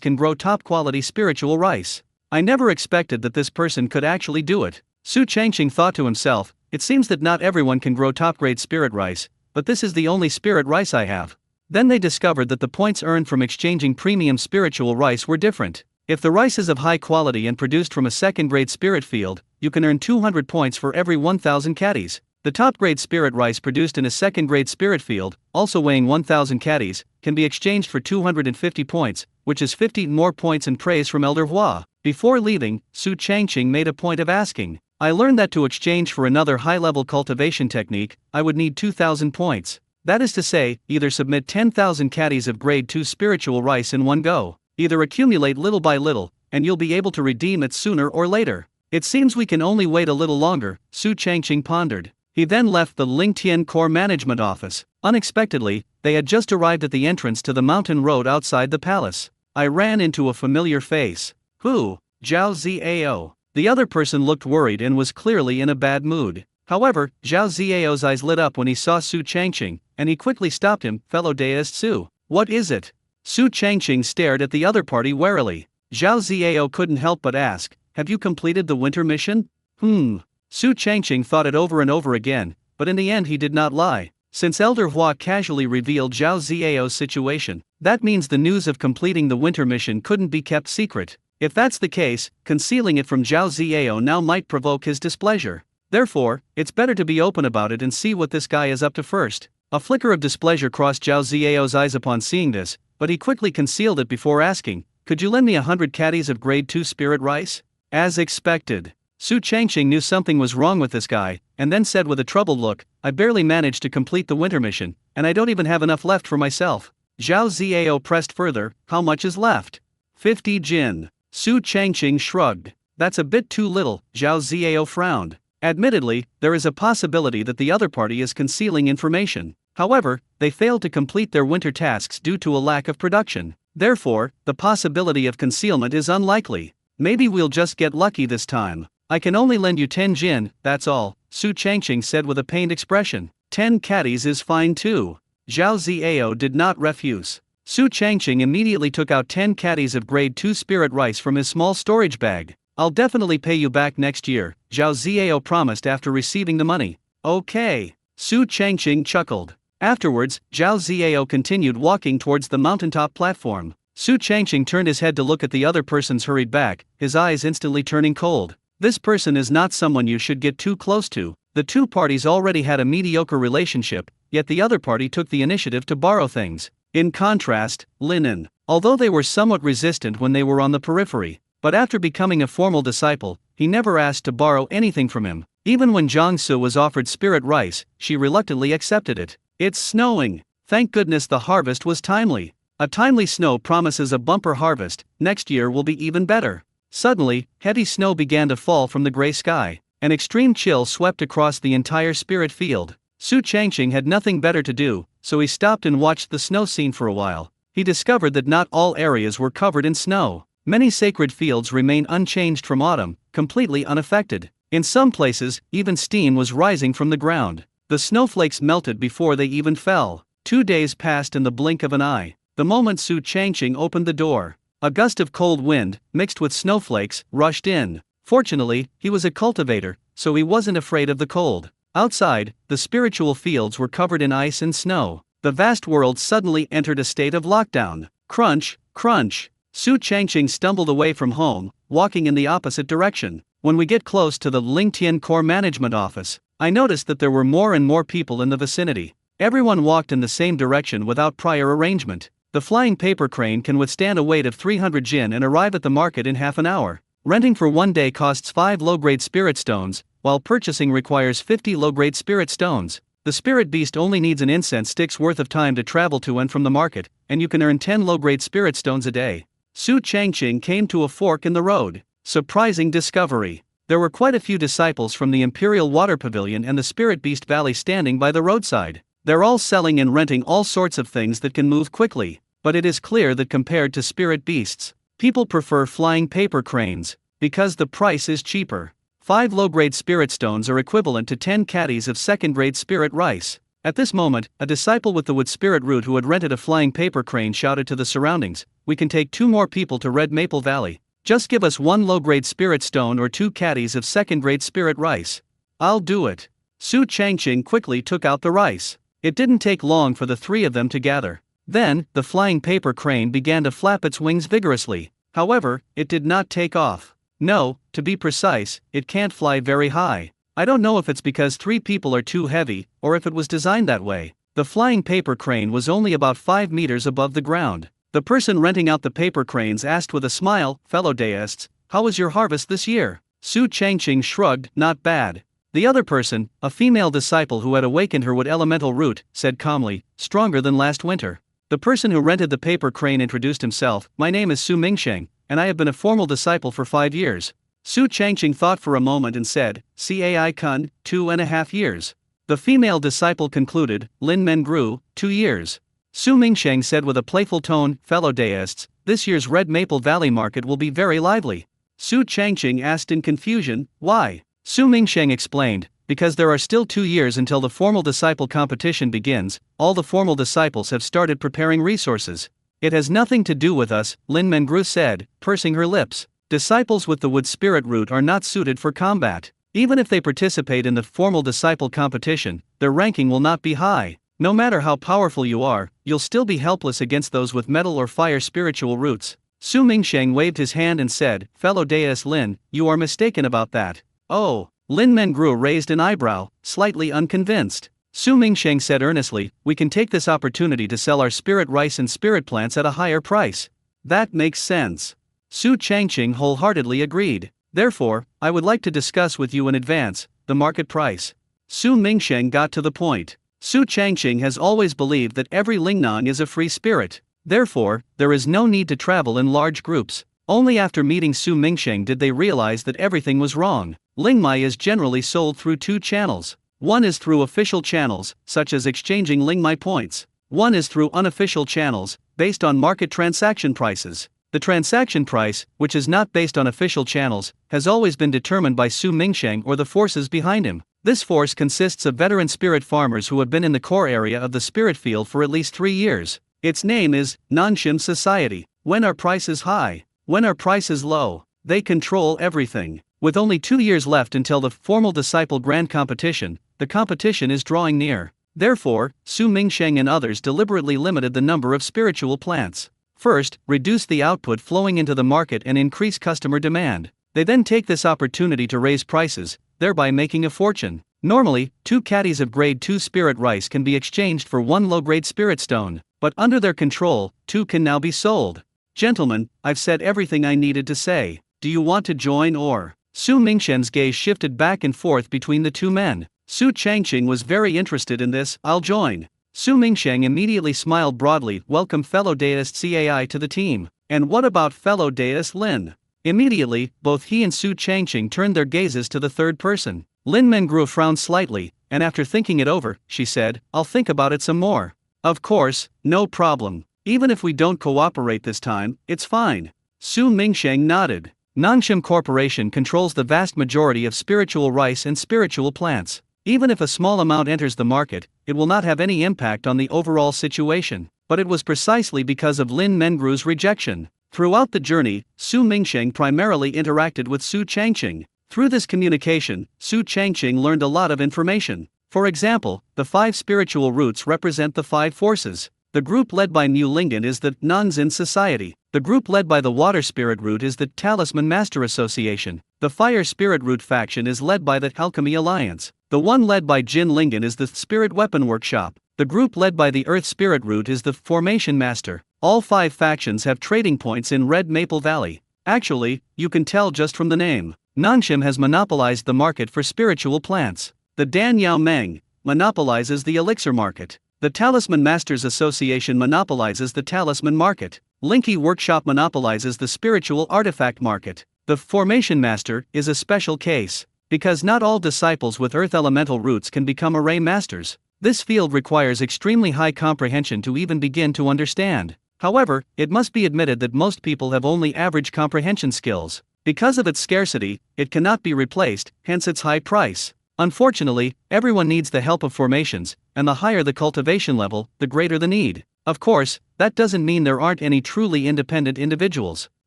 can grow top-quality spiritual rice. I never expected that this person could actually do it. Su Changqing thought to himself, it seems that not everyone can grow top-grade spirit rice, but this is the only spirit rice I have. Then they discovered that the points earned from exchanging premium spiritual rice were different. If the rice is of high quality and produced from a second-grade spirit field, you can earn 200 points for every 1,000 caddies. The top-grade spirit rice produced in a second-grade spirit field, also weighing 1,000 caddies, can be exchanged for 250 points, which is 50 more points in praise from Elder Hua. Before leaving, Su Changqing made a point of asking, I learned that to exchange for another high-level cultivation technique, I would need 2,000 points. That is to say, either submit 10,000 caddies of grade 2 spiritual rice in one go, either accumulate little by little, and you'll be able to redeem it sooner or later. It seems we can only wait a little longer, Su Changqing pondered. He then left the Lingtian Core Management Office. Unexpectedly, they had just arrived at the entrance to the mountain road outside the palace. I ran into a familiar face. Who? Zhao Ziao. The other person looked worried and was clearly in a bad mood. However, Zhao Ziao's eyes lit up when he saw Su Changqing, and he quickly stopped him. Fellow deist Su, what is it? Su Changqing stared at the other party warily. Zhao Ziao couldn't help but ask, have you completed the winter mission? Su Changqing thought it over and over again, but in the end he did not lie. Since Elder Hua casually revealed Zhao Ziao's situation, that means the news of completing the winter mission couldn't be kept secret. If that's the case, concealing it from Zhao Ziao now might provoke his displeasure. Therefore, it's better to be open about it and see what this guy is up to first. A flicker of displeasure crossed Zhao Ziao's eyes upon seeing this, but he quickly concealed it before asking, could you lend me 100 caddies of grade 2 spirit rice? As expected. Su Changqing knew something was wrong with this guy, and then said with a troubled look, I barely managed to complete the winter mission, and I don't even have enough left for myself. Zhao Ziao pressed further, how much is left? 50 jin. Su Changqing shrugged. That's a bit too little, Zhao Ziao frowned. Admittedly, there is a possibility that the other party is concealing information. However, they failed to complete their winter tasks due to a lack of production. Therefore, the possibility of concealment is unlikely. Maybe we'll just get lucky this time. I can only lend you 10 jin, that's all, Su Changqing said with a pained expression. 10 caddies is fine too. Zhao Ziao did not refuse. Su Changqing immediately took out 10 caddies of grade 2 spirit rice from his small storage bag. I'll definitely pay you back next year, Zhao Ziao promised after receiving the money. Okay. Su Changqing chuckled. Afterwards, Zhao Ziao continued walking towards the mountaintop platform. Su Changqing turned his head to look at the other person's hurried back, his eyes instantly turning cold. This person is not someone you should get too close to. The two parties already had a mediocre relationship, yet the other party took the initiative to borrow things. In contrast, Linen, although they were somewhat resistant when they were on the periphery, but after becoming a formal disciple, he never asked to borrow anything from him. Even when Jiangsu was offered spirit rice, she reluctantly accepted it. It's snowing. Thank goodness the harvest was timely. A timely snow promises a bumper harvest, next year will be even better. Suddenly, heavy snow began to fall from the gray sky. An extreme chill swept across the entire spirit field. Su Changqing had nothing better to do, so he stopped and watched the snow scene for a while. He discovered that not all areas were covered in snow. Many sacred fields remained unchanged from autumn, completely unaffected. In some places, even steam was rising from the ground. The snowflakes melted before they even fell. 2 days passed in the blink of an eye. The moment Su Changqing opened the door, a gust of cold wind, mixed with snowflakes, rushed in. Fortunately, he was a cultivator, so he wasn't afraid of the cold. Outside, the spiritual fields were covered in ice and snow. The vast world suddenly entered a state of lockdown. Crunch, crunch. Su Changqing stumbled away from home, walking in the opposite direction. When we get close to the Lingtian Core Management Office, I noticed that there were more and more people in the vicinity. Everyone walked in the same direction without prior arrangement. The flying paper crane can withstand a weight of 300 jin and arrive at the market in half an hour. Renting for 1 day costs 5 low-grade spirit stones, while purchasing requires 50 low-grade spirit stones. The spirit beast only needs an incense stick's worth of time to travel to and from the market, and you can earn 10 low-grade spirit stones a day. Su Changqing came to a fork in the road. Surprising discovery. There were quite a few disciples from the Imperial Water Pavilion and the Spirit Beast Valley standing by the roadside. They're all selling and renting all sorts of things that can move quickly, but it is clear that compared to spirit beasts, people prefer flying paper cranes, because the price is cheaper. 5 low-grade spirit stones are equivalent to 10 caddies of second-grade spirit rice. At this moment, a disciple with the wood spirit root who had rented a flying paper crane shouted to the surroundings, "We can take 2 more people to Red Maple Valley. Just give us 1 low-grade spirit stone or 2 caddies of second-grade spirit rice." "I'll do it." Su Changqing quickly took out the rice. It didn't take long for the 3 of them to gather. Then, the flying paper crane began to flap its wings vigorously. However, it did not take off. No, to be precise, it can't fly very high. I don't know if it's because 3 people are too heavy, or if it was designed that way. The flying paper crane was only about 5 meters above the ground. The person renting out the paper cranes asked with a smile, "Fellow deists, how was your harvest this year?" Su Changqing shrugged, "Not bad." The other person, a female disciple who had awakened her wood elemental root, said calmly, "Stronger than last winter." The person who rented the paper crane introduced himself, "My name is Su Mingsheng, and I have been a formal disciple for 5 years. Su Changqing thought for a moment and said, "Cai Kun, 2.5 years. The female disciple concluded, "Lin Men grew, 2 years. Su Mingsheng said with a playful tone, "Fellow deists, this year's Red Maple Valley market will be very lively." Su Changqing asked in confusion, "Why?" Su Mingsheng explained, "Because there are still 2 years until the formal disciple competition begins, all the formal disciples have started preparing resources." "It has nothing to do with us," Lin Mengru said, pursing her lips. "Disciples with the wood spirit root are not suited for combat. Even if they participate in the formal disciple competition, their ranking will not be high. No matter how powerful you are, you'll still be helpless against those with metal or fire spiritual roots." Su Mingsheng waved his hand and said, "Fellow deist Lin, you are mistaken about that." "Oh." Lin Mengru raised an eyebrow, slightly unconvinced. Su Mingsheng said earnestly, "We can take this opportunity to sell our spirit rice and spirit plants at a higher price." "That makes sense." Su Changqing wholeheartedly agreed. "Therefore, I would like to discuss with you in advance the market price." Su Mingsheng got to the point. Su Changqing has always believed that every Lingnan is a free spirit. Therefore, there is no need to travel in large groups. Only after meeting Su Mingsheng did they realize that everything was wrong. Lingmai is generally sold through 2 channels. One is through official channels, such as exchanging Lingmai points. One is through unofficial channels, based on market transaction prices. The transaction price, which is not based on official channels, has always been determined by Su Mingsheng or the forces behind him. This force consists of veteran spirit farmers who have been in the core area of the spirit field for at least 3 years. Its name is Nanshim Society. When are prices high? When are prices low? They control everything. With only 2 years left until the formal disciple grand competition, the competition is drawing near. Therefore, Su Mingsheng and others deliberately limited the number of spiritual plants. First, reduce the output flowing into the market and increase customer demand. They then take this opportunity to raise prices, thereby making a fortune. Normally, 2 caddies of grade 2 spirit rice can be exchanged for 1 low-grade spirit stone, but under their control, 2 can now be sold. "Gentlemen, I've said everything I needed to say. Do you want to join or?" Su Mingsheng's gaze shifted back and forth between the 2 men. Su Changqing was very interested in this. "I'll join." Su Mingsheng immediately smiled broadly. Welcome fellow deist CAI to the team. And what about fellow deist Lin? Immediately, both he and Su Changqing turned their gazes to the third person. Lin Mengru frowned slightly, and after thinking it over, she said, I'll think about it some more. Of course, no problem. Even if we don't cooperate this time, it's fine. Su Mingsheng nodded. Nangshim Corporation controls the vast majority of spiritual rice and spiritual plants. Even if a small amount enters the market, it will not have any impact on the overall situation. But it was precisely because of Lin Mengru's rejection. Throughout the journey, Su Mingsheng primarily interacted with Su Changqing. Through this communication, Su Changqing learned a lot of information. For example, the 5 spiritual roots represent the 5 forces. The group led by Mu Lingen is the Nanzin Society. The group led by the Water Spirit Root is the Talisman Master Association. The Fire Spirit Root faction is led by the Alchemy Alliance. The one led by Jin Lingen is the Spirit Weapon Workshop. The group led by the Earth Spirit Root is the Formation Master. All 5 factions have trading points in Red Maple Valley. Actually, you can tell just from the name. Nanshim has monopolized the market for spiritual plants. The Dan Yao Meng monopolizes the elixir market. The Talisman Masters Association monopolizes the talisman market. Linky Workshop monopolizes the spiritual artifact market. The Formation Master is a special case, because not all disciples with earth elemental roots can become array masters. This field requires extremely high comprehension to even begin to understand. However, it must be admitted that most people have only average comprehension skills. Because of its scarcity, it cannot be replaced, hence its high price. Unfortunately, everyone needs the help of formations, and the higher the cultivation level, the greater the need. Of course, that doesn't mean there aren't any truly independent individuals.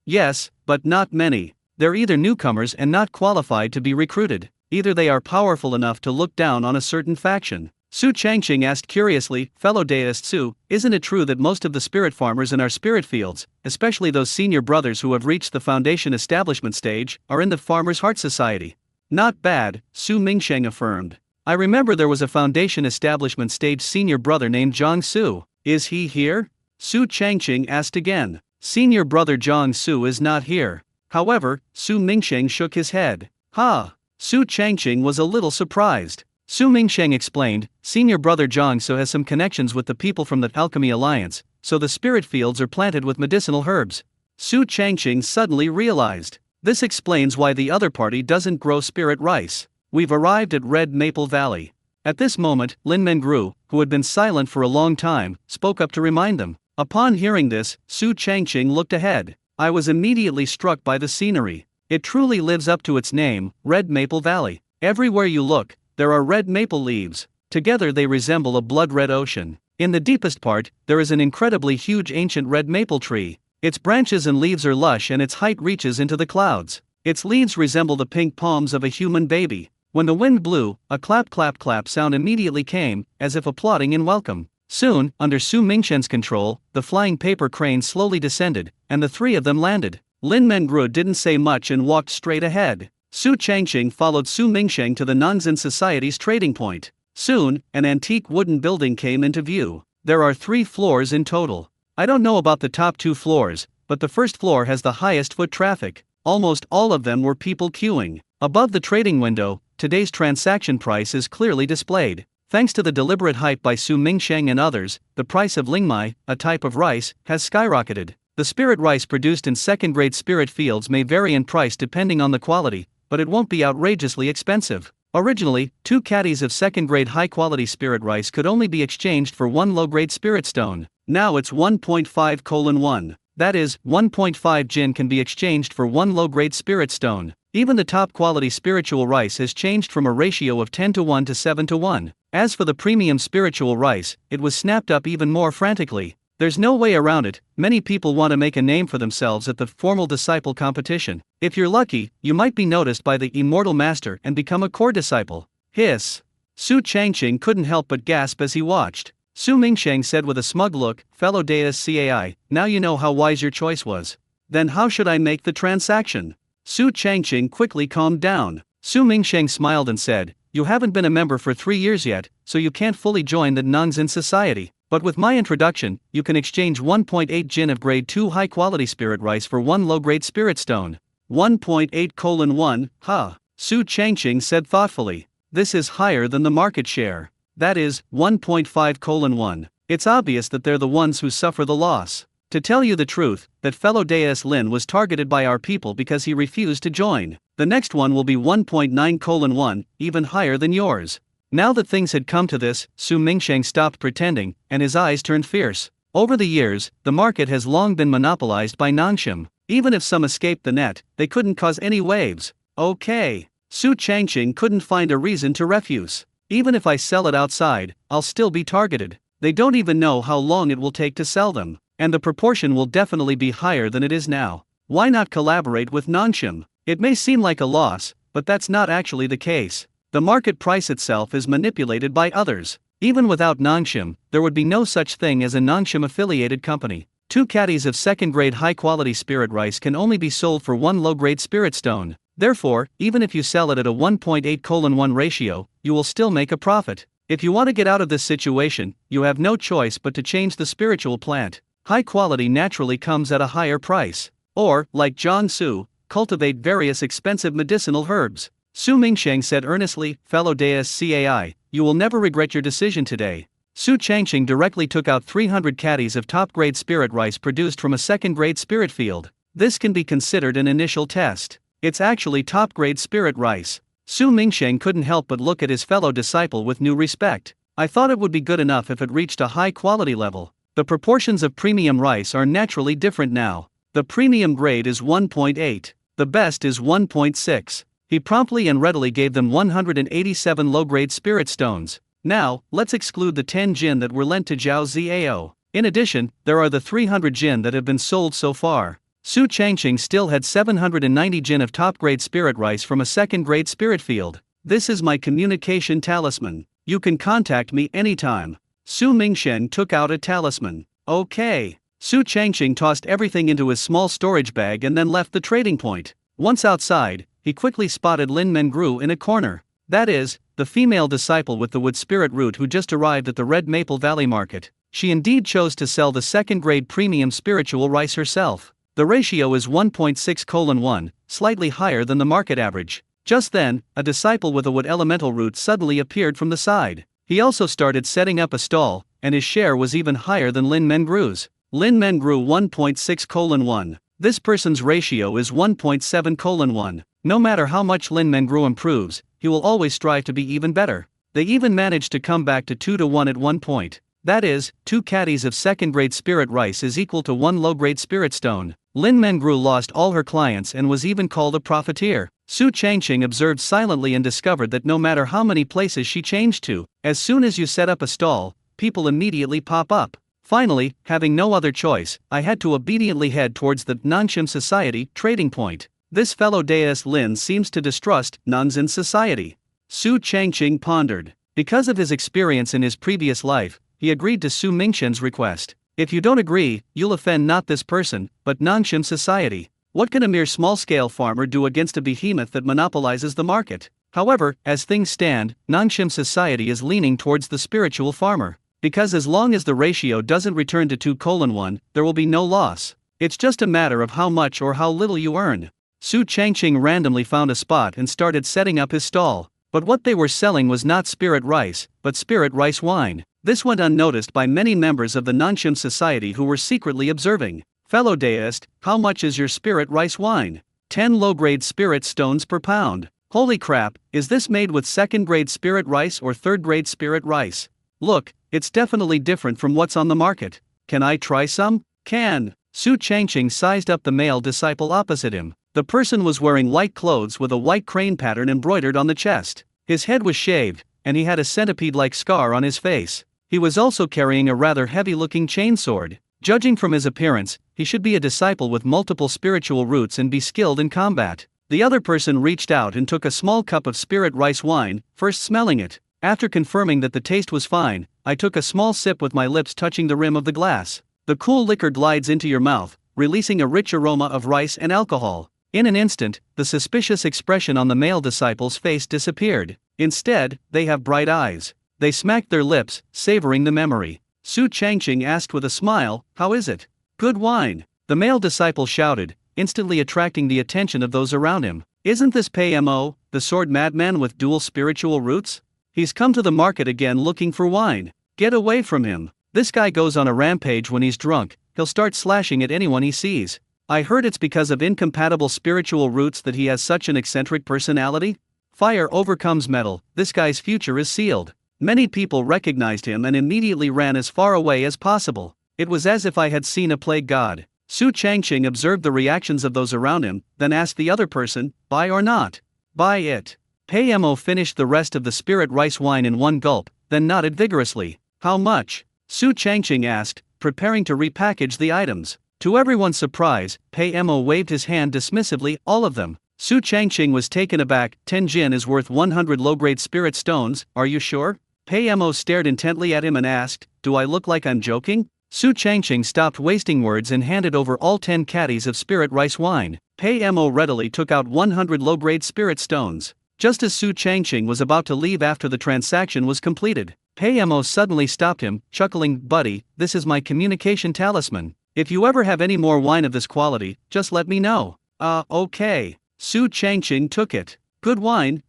Yes, but not many. They're either newcomers and not qualified to be recruited, either they are powerful enough to look down on a certain faction. Su Changqing asked curiously, fellow deist Su, isn't it true that most of the spirit farmers in our spirit fields, especially those senior brothers who have reached the foundation establishment stage, are in the Farmers' Heart Society? Not bad, Su Mingsheng affirmed. I remember there was a foundation establishment stage senior brother named Zhang Su. Is he here? Su Changqing asked again. Senior brother Zhang Su is not here. However, Su Mingsheng shook his head. Ha! Su Changqing was a little surprised. Su Mingsheng explained, senior brother Zhang Su has some connections with the people from the Alchemy Alliance, so the spirit fields are planted with medicinal herbs. Su Changqing suddenly realized. This explains why the other party doesn't grow spirit rice. We've arrived at Red Maple Valley. At this moment, Lin Mengru, who had been silent for a long time, spoke up to remind them. Upon hearing this, Su Changqing looked ahead. I was immediately struck by the scenery. It truly lives up to its name, Red Maple Valley. Everywhere you look, there are red maple leaves. Together they resemble a blood-red ocean. In the deepest part, there is an incredibly huge ancient red maple tree. Its branches and leaves are lush and its height reaches into the clouds. Its leaves resemble the pink palms of a human baby. When the wind blew, a clap clap clap sound immediately came, as if applauding in welcome. Soon, under Su Mingsheng's control, the flying paper crane slowly descended, and the 3 of them landed. Lin Mengru didn't say much and walked straight ahead. Su Changqing followed Su Mingsheng to the Nanzin Society's trading point. Soon, an antique wooden building came into view. There are 3 floors in total. I don't know about the top 2 floors, but the first floor has the highest foot traffic. Almost all of them were people queuing. Above the trading window, today's transaction price is clearly displayed. Thanks to the deliberate hype by Su Mingsheng and others, the price of lingmai, a type of rice, has skyrocketed. The spirit rice produced in second-grade spirit fields may vary in price depending on the quality, but it won't be outrageously expensive. Originally, 2 caddies of second-grade high-quality spirit rice could only be exchanged for 1 low-grade spirit stone. Now it's 1.5:1. That is, 1.5 jin can be exchanged for 1 low-grade spirit stone. Even the top-quality spiritual rice has changed from a ratio of 10:1 to 7:1. As for the premium spiritual rice, it was snapped up even more frantically. There's no way around it. Many people want to make a name for themselves at the formal disciple competition. If you're lucky, you might be noticed by the immortal master and become a core disciple. Hiss. Su Changqing couldn't help but gasp as he watched. Su Mingsheng said with a smug look, fellow deist CAI, now you know how wise your choice was. Then how should I make the transaction? Su Changqing quickly calmed down. Su Mingsheng smiled and said, you haven't been a member for 3 years yet, so you can't fully join the Nanzin Society. But with my introduction, you can exchange 1.8 jin of grade 2 high-quality spirit rice for 1 low-grade spirit stone. 1.8:1, huh? Su Changqing said thoughtfully. This is higher than the market share. that is, 1.5:1. It's obvious that they're the ones who suffer the loss. To tell you the truth, that fellow Deus Lin was targeted by our people because he refused to join. The next one will be 1.9:1, even higher than yours. Now that things had come to this, Su Mingsheng stopped pretending, and his eyes turned fierce. Over the years, the market has long been monopolized by Nangshim. Even if some escaped the net, they couldn't cause any waves. Okay. Su Changqing couldn't find a reason to refuse. Even if I sell it outside, I'll still be targeted. They don't even know how long it will take to sell them, and the proportion will definitely be higher than it is now. Why not collaborate with Nangshim? It may seem like a loss, but that's not actually the case. The market price itself is manipulated by others. Even without Nangshim, there would be no such thing as a Nangshim-affiliated company. 2 caddies of second-grade high-quality spirit rice can only be sold for 1 low-grade spirit stone. Therefore, even if you sell it at a 1.8:1 ratio, you will still make a profit. If you want to get out of this situation, you have no choice but to change the spiritual plant. High quality naturally comes at a higher price. Or, like John Su, cultivate various expensive medicinal herbs. Su Mingsheng said earnestly, fellow Deus Cai, you will never regret your decision today. Su Changqing directly took out 300 caddies of top-grade spirit rice produced from a second-grade spirit field. This can be considered an initial test. It's actually top-grade spirit rice. Su Mingsheng couldn't help but look at his fellow disciple with new respect. I thought it would be good enough if it reached a high-quality level. The proportions of premium rice are naturally different now. The premium grade is 1.8. The best is 1.6. He promptly and readily gave them 187 low-grade spirit stones. Now, let's exclude the 10 jin that were lent to Zhao Ziao. In addition, there are the 300 jin that have been sold so far. Su Changqing still had 790 jin of top-grade spirit rice from a second-grade spirit field. This is my communication talisman. You can contact me anytime. Su Mingsheng took out a talisman. Okay. Su Changqing tossed everything into his small storage bag and then left the trading point. Once outside, he quickly spotted Lin Mengru in a corner. That is, the female disciple with the wood spirit root who just arrived at the Red Maple Valley Market. She indeed chose to sell the second-grade premium spiritual rice herself. The ratio is 1.6:1, slightly higher than the market average. Just then, a disciple with a wood elemental root suddenly appeared from the side. He also started setting up a stall, and his share was even higher than Lin Mengru's. Lin Mengru 1.6:1. This person's ratio is 1.7:1. No matter how much Lin Mengru improves, he will always strive to be even better. They even managed to come back to 2-1 at one point. That is, 2 caddies of second-grade spirit rice is equal to 1 low-grade spirit stone. Lin Mengru lost all her clients and was even called a profiteer. Su Changqing observed silently and discovered that no matter how many places she changed to, as soon as you set up a stall, people immediately pop up. Finally, having no other choice, I had to obediently head towards the Nangshim Society trading point. This fellow Deus Lin seems to distrust nuns in society. Su Changqing pondered. Because of his experience in his previous life, he agreed to Su Mingsheng's request. If you don't agree, you'll offend not this person, but Nangshim Society. What can a mere small-scale farmer do against a behemoth that monopolizes the market? However, as things stand, Nangshim Society is leaning towards the spiritual farmer. Because as long as the ratio doesn't return to 2:1, there will be no loss. It's just a matter of how much or how little you earn. Su Changqing randomly found a spot and started setting up his stall. But what they were selling was not spirit rice, but spirit rice wine. This went unnoticed by many members of the Nangshim Society who were secretly observing. Fellow deist, how much is your spirit rice wine? 10 low-grade spirit stones per pound. Holy crap, is this made with second-grade spirit rice or third-grade spirit rice? Look, it's definitely different from what's on the market. Can I try some? Can. Su Changqing sized up the male disciple opposite him. The person was wearing white clothes with a white crane pattern embroidered on the chest. His head was shaved, and he had a centipede-like scar on his face. He was also carrying a rather heavy-looking chainsword. Judging from his appearance, he should be a disciple with multiple spiritual roots and be skilled in combat. The other person reached out and took a small cup of spirit rice wine, first smelling it. After confirming that the taste was fine, I took a small sip with my lips touching the rim of the glass. The cool liquor glides into your mouth, releasing a rich aroma of rice and alcohol. In an instant, the suspicious expression on the male disciple's face disappeared. Instead, they have bright eyes. They smacked their lips, savoring the memory. Su Changqing asked with a smile, "How is it?" "Good wine," the male disciple shouted, instantly attracting the attention of those around him. "Isn't this Pamo, the sword madman with dual spiritual roots?" He's come to the market again looking for wine. Get away from him. This guy goes on a rampage when he's drunk, he'll start slashing at anyone he sees. I heard it's because of incompatible spiritual roots that he has such an eccentric personality? Fire overcomes metal, this guy's future is sealed. Many people recognized him and immediately ran as far away as possible. It was as if I had seen a plague god. Su Changqing observed the reactions of those around him, then asked the other person, buy or not? Buy it. Pei Mo finished the rest of the spirit rice wine in one gulp, then nodded vigorously. How much? Su Changqing asked, preparing to repackage the items. To everyone's surprise, Pei Mo waved his hand dismissively, all of them. Su Changqing was taken aback. 10 jin is worth 100 low-grade spirit stones, are you sure? Pei Mo stared intently at him and asked, do I look like I'm joking? Su Changqing stopped wasting words and handed over all 10 caddies of spirit rice wine. Pei Mo readily took out 100 low-grade spirit stones. Just as Su Changqing was about to leave after the transaction was completed, Pei Mo suddenly stopped him, chuckling, buddy, this is my communication talisman. If you ever have any more wine of this quality, just let me know. Okay. Su Changqing took it. Good wine,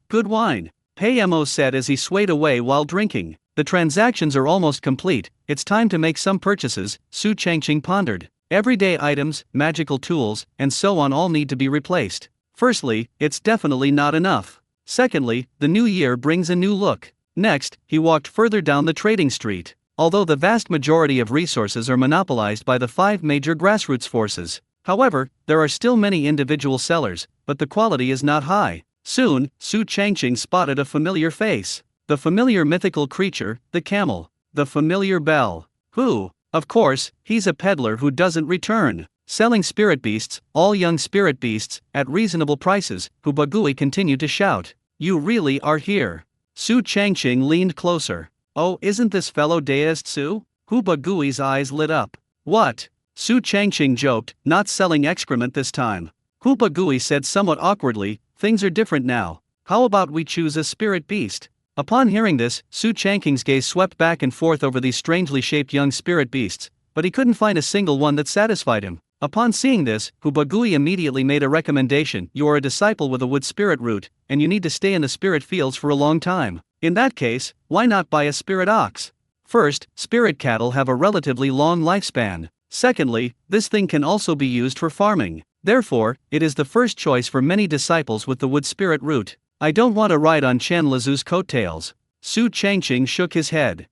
Pei Mo said as he swayed away while drinking. The transactions are almost complete, it's time to make some purchases, Su Changqing pondered. Everyday items, magical tools, and so on all need to be replaced. Firstly, it's definitely not enough. Secondly, the new year brings a new look. Next, he walked further down the trading street. Although the vast majority of resources are monopolized by the 5 major grassroots forces, however, there are still many individual sellers, but the quality is not high. Soon, Su Changqing spotted a familiar face. The familiar mythical creature, the camel. The familiar bell. Who? Of course, he's a peddler who doesn't return. Selling spirit beasts, all young spirit beasts, at reasonable prices, Hu Bagui continued to shout. You really are here. Su Changqing leaned closer. Oh, isn't this fellow deist Su? Hu Bagui's eyes lit up. What? Su Changqing joked, not selling excrement this time. Hu Bagui said somewhat awkwardly, things are different now. How about we choose a spirit beast? Upon hearing this, Su Changqing's gaze swept back and forth over these strangely shaped young spirit beasts, but he couldn't find a single one that satisfied him. Upon seeing this, Hu Bagui immediately made a recommendation. You are a disciple with a wood spirit root, and you need to stay in the spirit fields for a long time. In that case, why not buy a spirit ox? First, spirit cattle have a relatively long lifespan. Secondly, this thing can also be used for farming. Therefore, it is the first choice for many disciples with the wood spirit root. I don't want to ride on Chen Lizu's coattails. Su Changqing shook his head.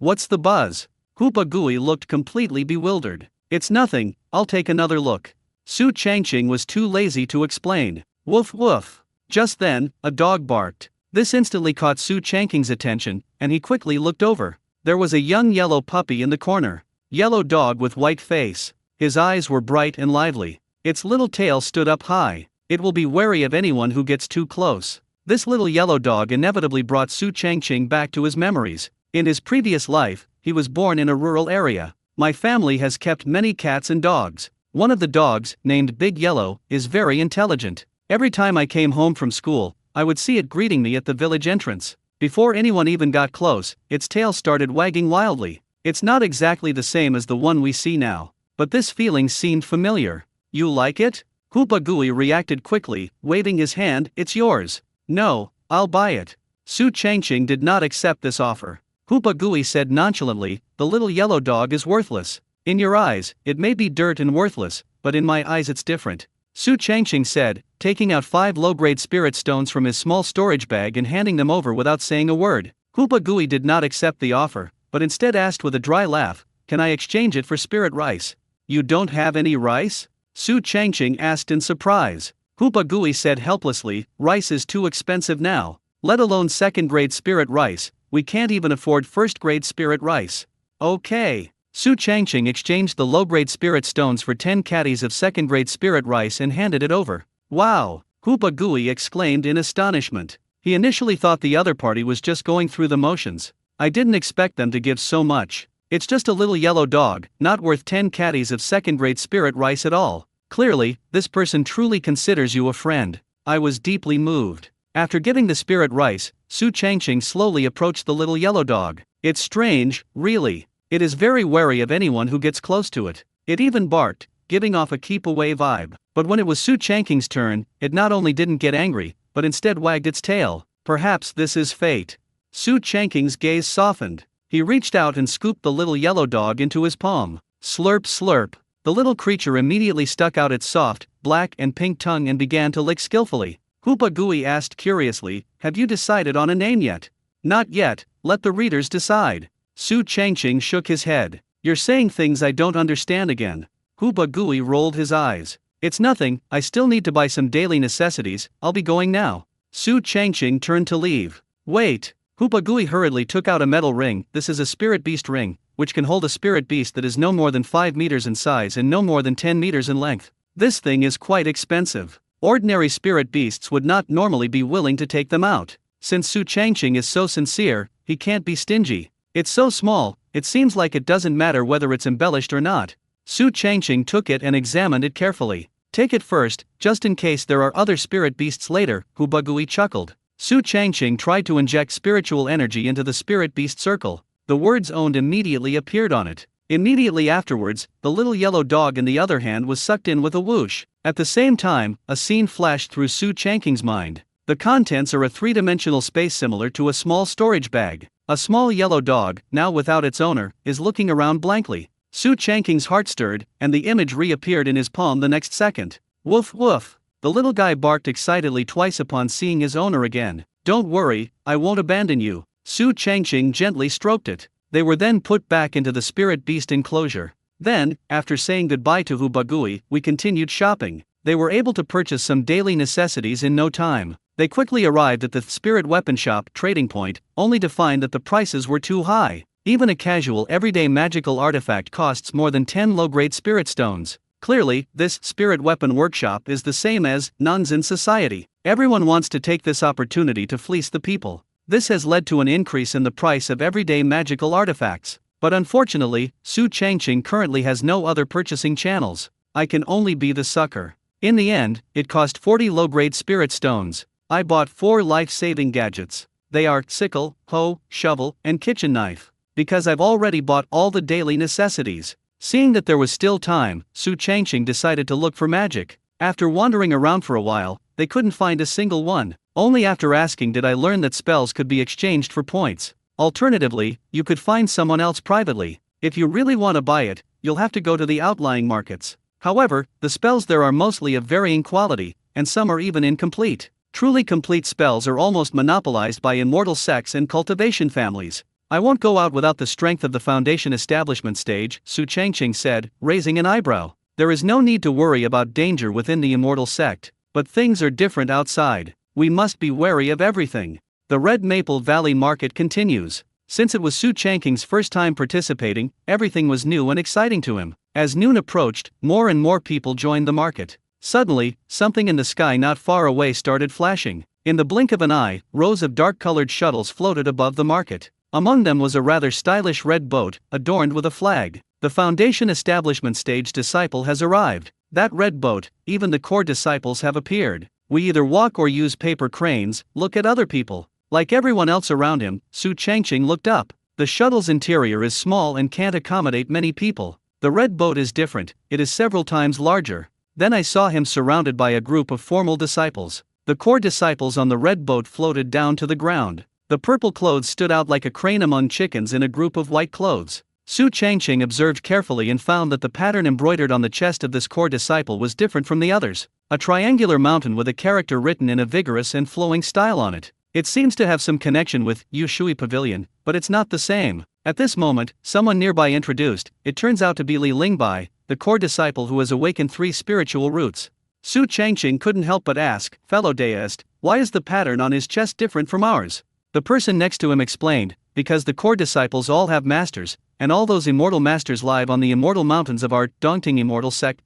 What's the buzz? Hu Bagui looked completely bewildered. It's nothing, I'll take another look. Su Changqing was too lazy to explain. Woof woof. Just then, a dog barked. This instantly caught Su Changqing's attention, and he quickly looked over. There was a young yellow puppy in the corner. Yellow dog with white face. His eyes were bright and lively. Its little tail stood up high. It will be wary of anyone who gets too close. This little yellow dog inevitably brought Su Changqing back to his memories. In his previous life, he was born in a rural area. My family has kept many cats and dogs. One of the dogs, named Big Yellow, is very intelligent. Every time I came home from school, I would see it greeting me at the village entrance. Before anyone even got close, its tail started wagging wildly. It's not exactly the same as the one we see now, but this feeling seemed familiar. You like it? Hu Bagui reacted quickly, waving his hand, it's yours. No, I'll buy it. Su Changqing did not accept this offer. Hu Bagui said nonchalantly, the little yellow dog is worthless. In your eyes, it may be dirt and worthless, but in my eyes it's different. Su Changqing said, taking out 5 low-grade spirit stones from his small storage bag and handing them over without saying a word. Hu Bagui did not accept the offer, but instead asked with a dry laugh, can I exchange it for spirit rice? You don't have any rice? Su Changqing asked in surprise. Hu Bagui said helplessly, rice is too expensive now. Let alone second-grade spirit rice, we can't even afford first-grade spirit rice. Okay. Su Changqing exchanged the low-grade spirit stones for 10 caddies of second-grade spirit rice and handed it over. Wow! Hu Bagui exclaimed in astonishment. He initially thought the other party was just going through the motions. I didn't expect them to give so much. It's just a little yellow dog, not worth 10 caddies of second-grade spirit rice at all. Clearly, this person truly considers you a friend. I was deeply moved. After giving the spirit rice, Su Changqing slowly approached the little yellow dog. It's strange, really. It is very wary of anyone who gets close to it. It even barked, giving off a keep-away vibe. But when it was Su Changqing's turn, it not only didn't get angry, but instead wagged its tail. Perhaps this is fate. Su Changqing's gaze softened. He reached out and scooped the little yellow dog into his palm. Slurp slurp. The little creature immediately stuck out its soft, black and pink tongue and began to lick skillfully. Hoopa Gooey asked curiously, "Have you decided on a name yet?" "Not yet, let the readers decide." Su Changqing shook his head. "You're saying things I don't understand again." Hoopa Gooey rolled his eyes. "It's nothing, I still need to buy some daily necessities, I'll be going now." Su Changqing turned to leave. "Wait." Hoopa Gooey hurriedly took out a metal ring. "This is a spirit beast ring, which can hold a spirit beast that is no more than 5 meters in size and no more than 10 meters in length. This thing is quite expensive. Ordinary spirit beasts would not normally be willing to take them out. Since Su Changqing is so sincere, he can't be stingy. It's so small, it seems like it doesn't matter whether it's embellished or not." Su Changqing took it and examined it carefully. "Take it first, just in case there are other spirit beasts later," Hoopa Gooey chuckled. Su Changqing tried to inject spiritual energy into the spirit beast circle. The words "owned" immediately appeared on it. Immediately afterwards, the little yellow dog in the other hand was sucked in with a whoosh. At the same time, a scene flashed through Su Changqing's mind. The contents are a three-dimensional space similar to a small storage bag. A small yellow dog, now without its owner, is looking around blankly. Su Changqing's heart stirred, and the image reappeared in his palm the next second. Woof woof. The little guy barked excitedly twice upon seeing his owner again. "Don't worry, I won't abandon you." Su Changqing gently stroked it. They were then put back into the spirit beast enclosure. Then, after saying goodbye to Hoopa Gooey, we continued shopping. They were able to purchase some daily necessities in no time. They quickly arrived at the spirit weapon shop trading point, only to find that the prices were too high. Even a casual everyday magical artifact costs more than 10 low-grade spirit stones. Clearly, this spirit weapon workshop is the same as nuns in society. Everyone wants to take this opportunity to fleece the people. This has led to an increase in the price of everyday magical artifacts. But unfortunately, Su Changqing currently has no other purchasing channels. I can only be the sucker. In the end, it cost 40 low-grade spirit stones. I bought 4 life-saving gadgets. They are sickle, hoe, shovel, and kitchen knife. Because I've already bought all the daily necessities. Seeing that there was still time, Su Changqing decided to look for magic. After wandering around for a while, they couldn't find a single one. Only after asking did I learn that spells could be exchanged for points. Alternatively, you could find someone else privately. If you really want to buy it, you'll have to go to the outlying markets. However, the spells there are mostly of varying quality, and some are even incomplete. Truly complete spells are almost monopolized by immortal sects and cultivation families. "I won't go out without the strength of the foundation establishment stage," Su Changqing said, raising an eyebrow. "There is no need to worry about danger within the immortal sect, but things are different outside. We must be wary of everything." The Red Maple Valley Market continues. Since it was Su Changqing's first time participating, everything was new and exciting to him. As noon approached, more and more people joined the market. Suddenly, something in the sky not far away started flashing. In the blink of an eye, rows of dark-colored shuttles floated above the market. Among them was a rather stylish red boat, adorned with a flag. "The Foundation Establishment Stage Disciple has arrived." That red boat, even the core disciples have appeared. "We either walk or use paper cranes, look at other people." Like everyone else around him, Su Changqing looked up. The shuttle's interior is small and can't accommodate many people. The red boat is different, it is several times larger. Then I saw him surrounded by a group of formal disciples. The core disciples on the red boat floated down to the ground. The purple clothes stood out like a crane among chickens in a group of white clothes. Su Changqing observed carefully and found that the pattern embroidered on the chest of this core disciple was different from the others. A triangular mountain with a character written in a vigorous and flowing style on it. It seems to have some connection with Yu Shui Pavilion, but it's not the same. At this moment, someone nearby introduced, it turns out to be Li Lingbai, the core disciple who has awakened 3 spiritual roots. Su Changqing couldn't help but ask, "Fellow deist, why is the pattern on his chest different from ours?" The person next to him explained, "Because the core disciples all have masters, and all those immortal masters live on the immortal mountains of our Dongting immortal sect."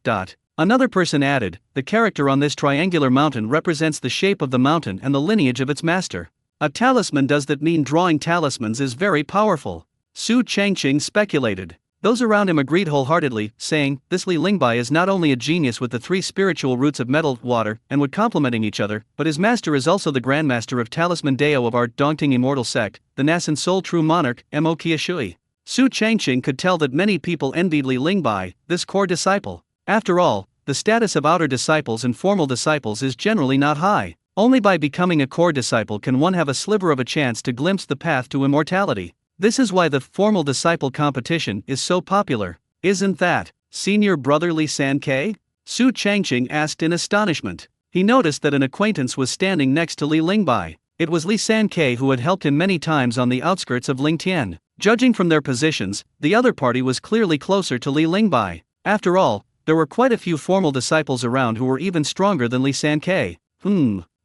Another person added, "The character on this triangular mountain represents the shape of the mountain and the lineage of its master. A talisman. Does that mean drawing talismans is very powerful?" Su Changqing speculated. Those around him agreed wholeheartedly, saying, "This Li Lingbai is not only a genius with the 3 spiritual roots of metal, water, and wood complementing each other, but his master is also the grandmaster of Talisman Dao of our Dongting immortal sect, the Nasan Soul True Monarch, Mo Kia Shui." Su Changqing could tell that many people envied Li Lingbai, this core disciple. After all, the status of outer disciples and formal disciples is generally not high. Only by becoming a core disciple can one have a sliver of a chance to glimpse the path to immortality. This is why the formal disciple competition is so popular. Isn't that senior brother Li San-K? Su Changqing asked in astonishment. He noticed that an acquaintance was standing next to Li Lingbai. It was Li San-K who had helped him many times on the outskirts of Lingtian. Judging from their positions, the other party was clearly closer to Li Lingbai. After all, there were quite a few formal disciples around who were even stronger than Li San-K.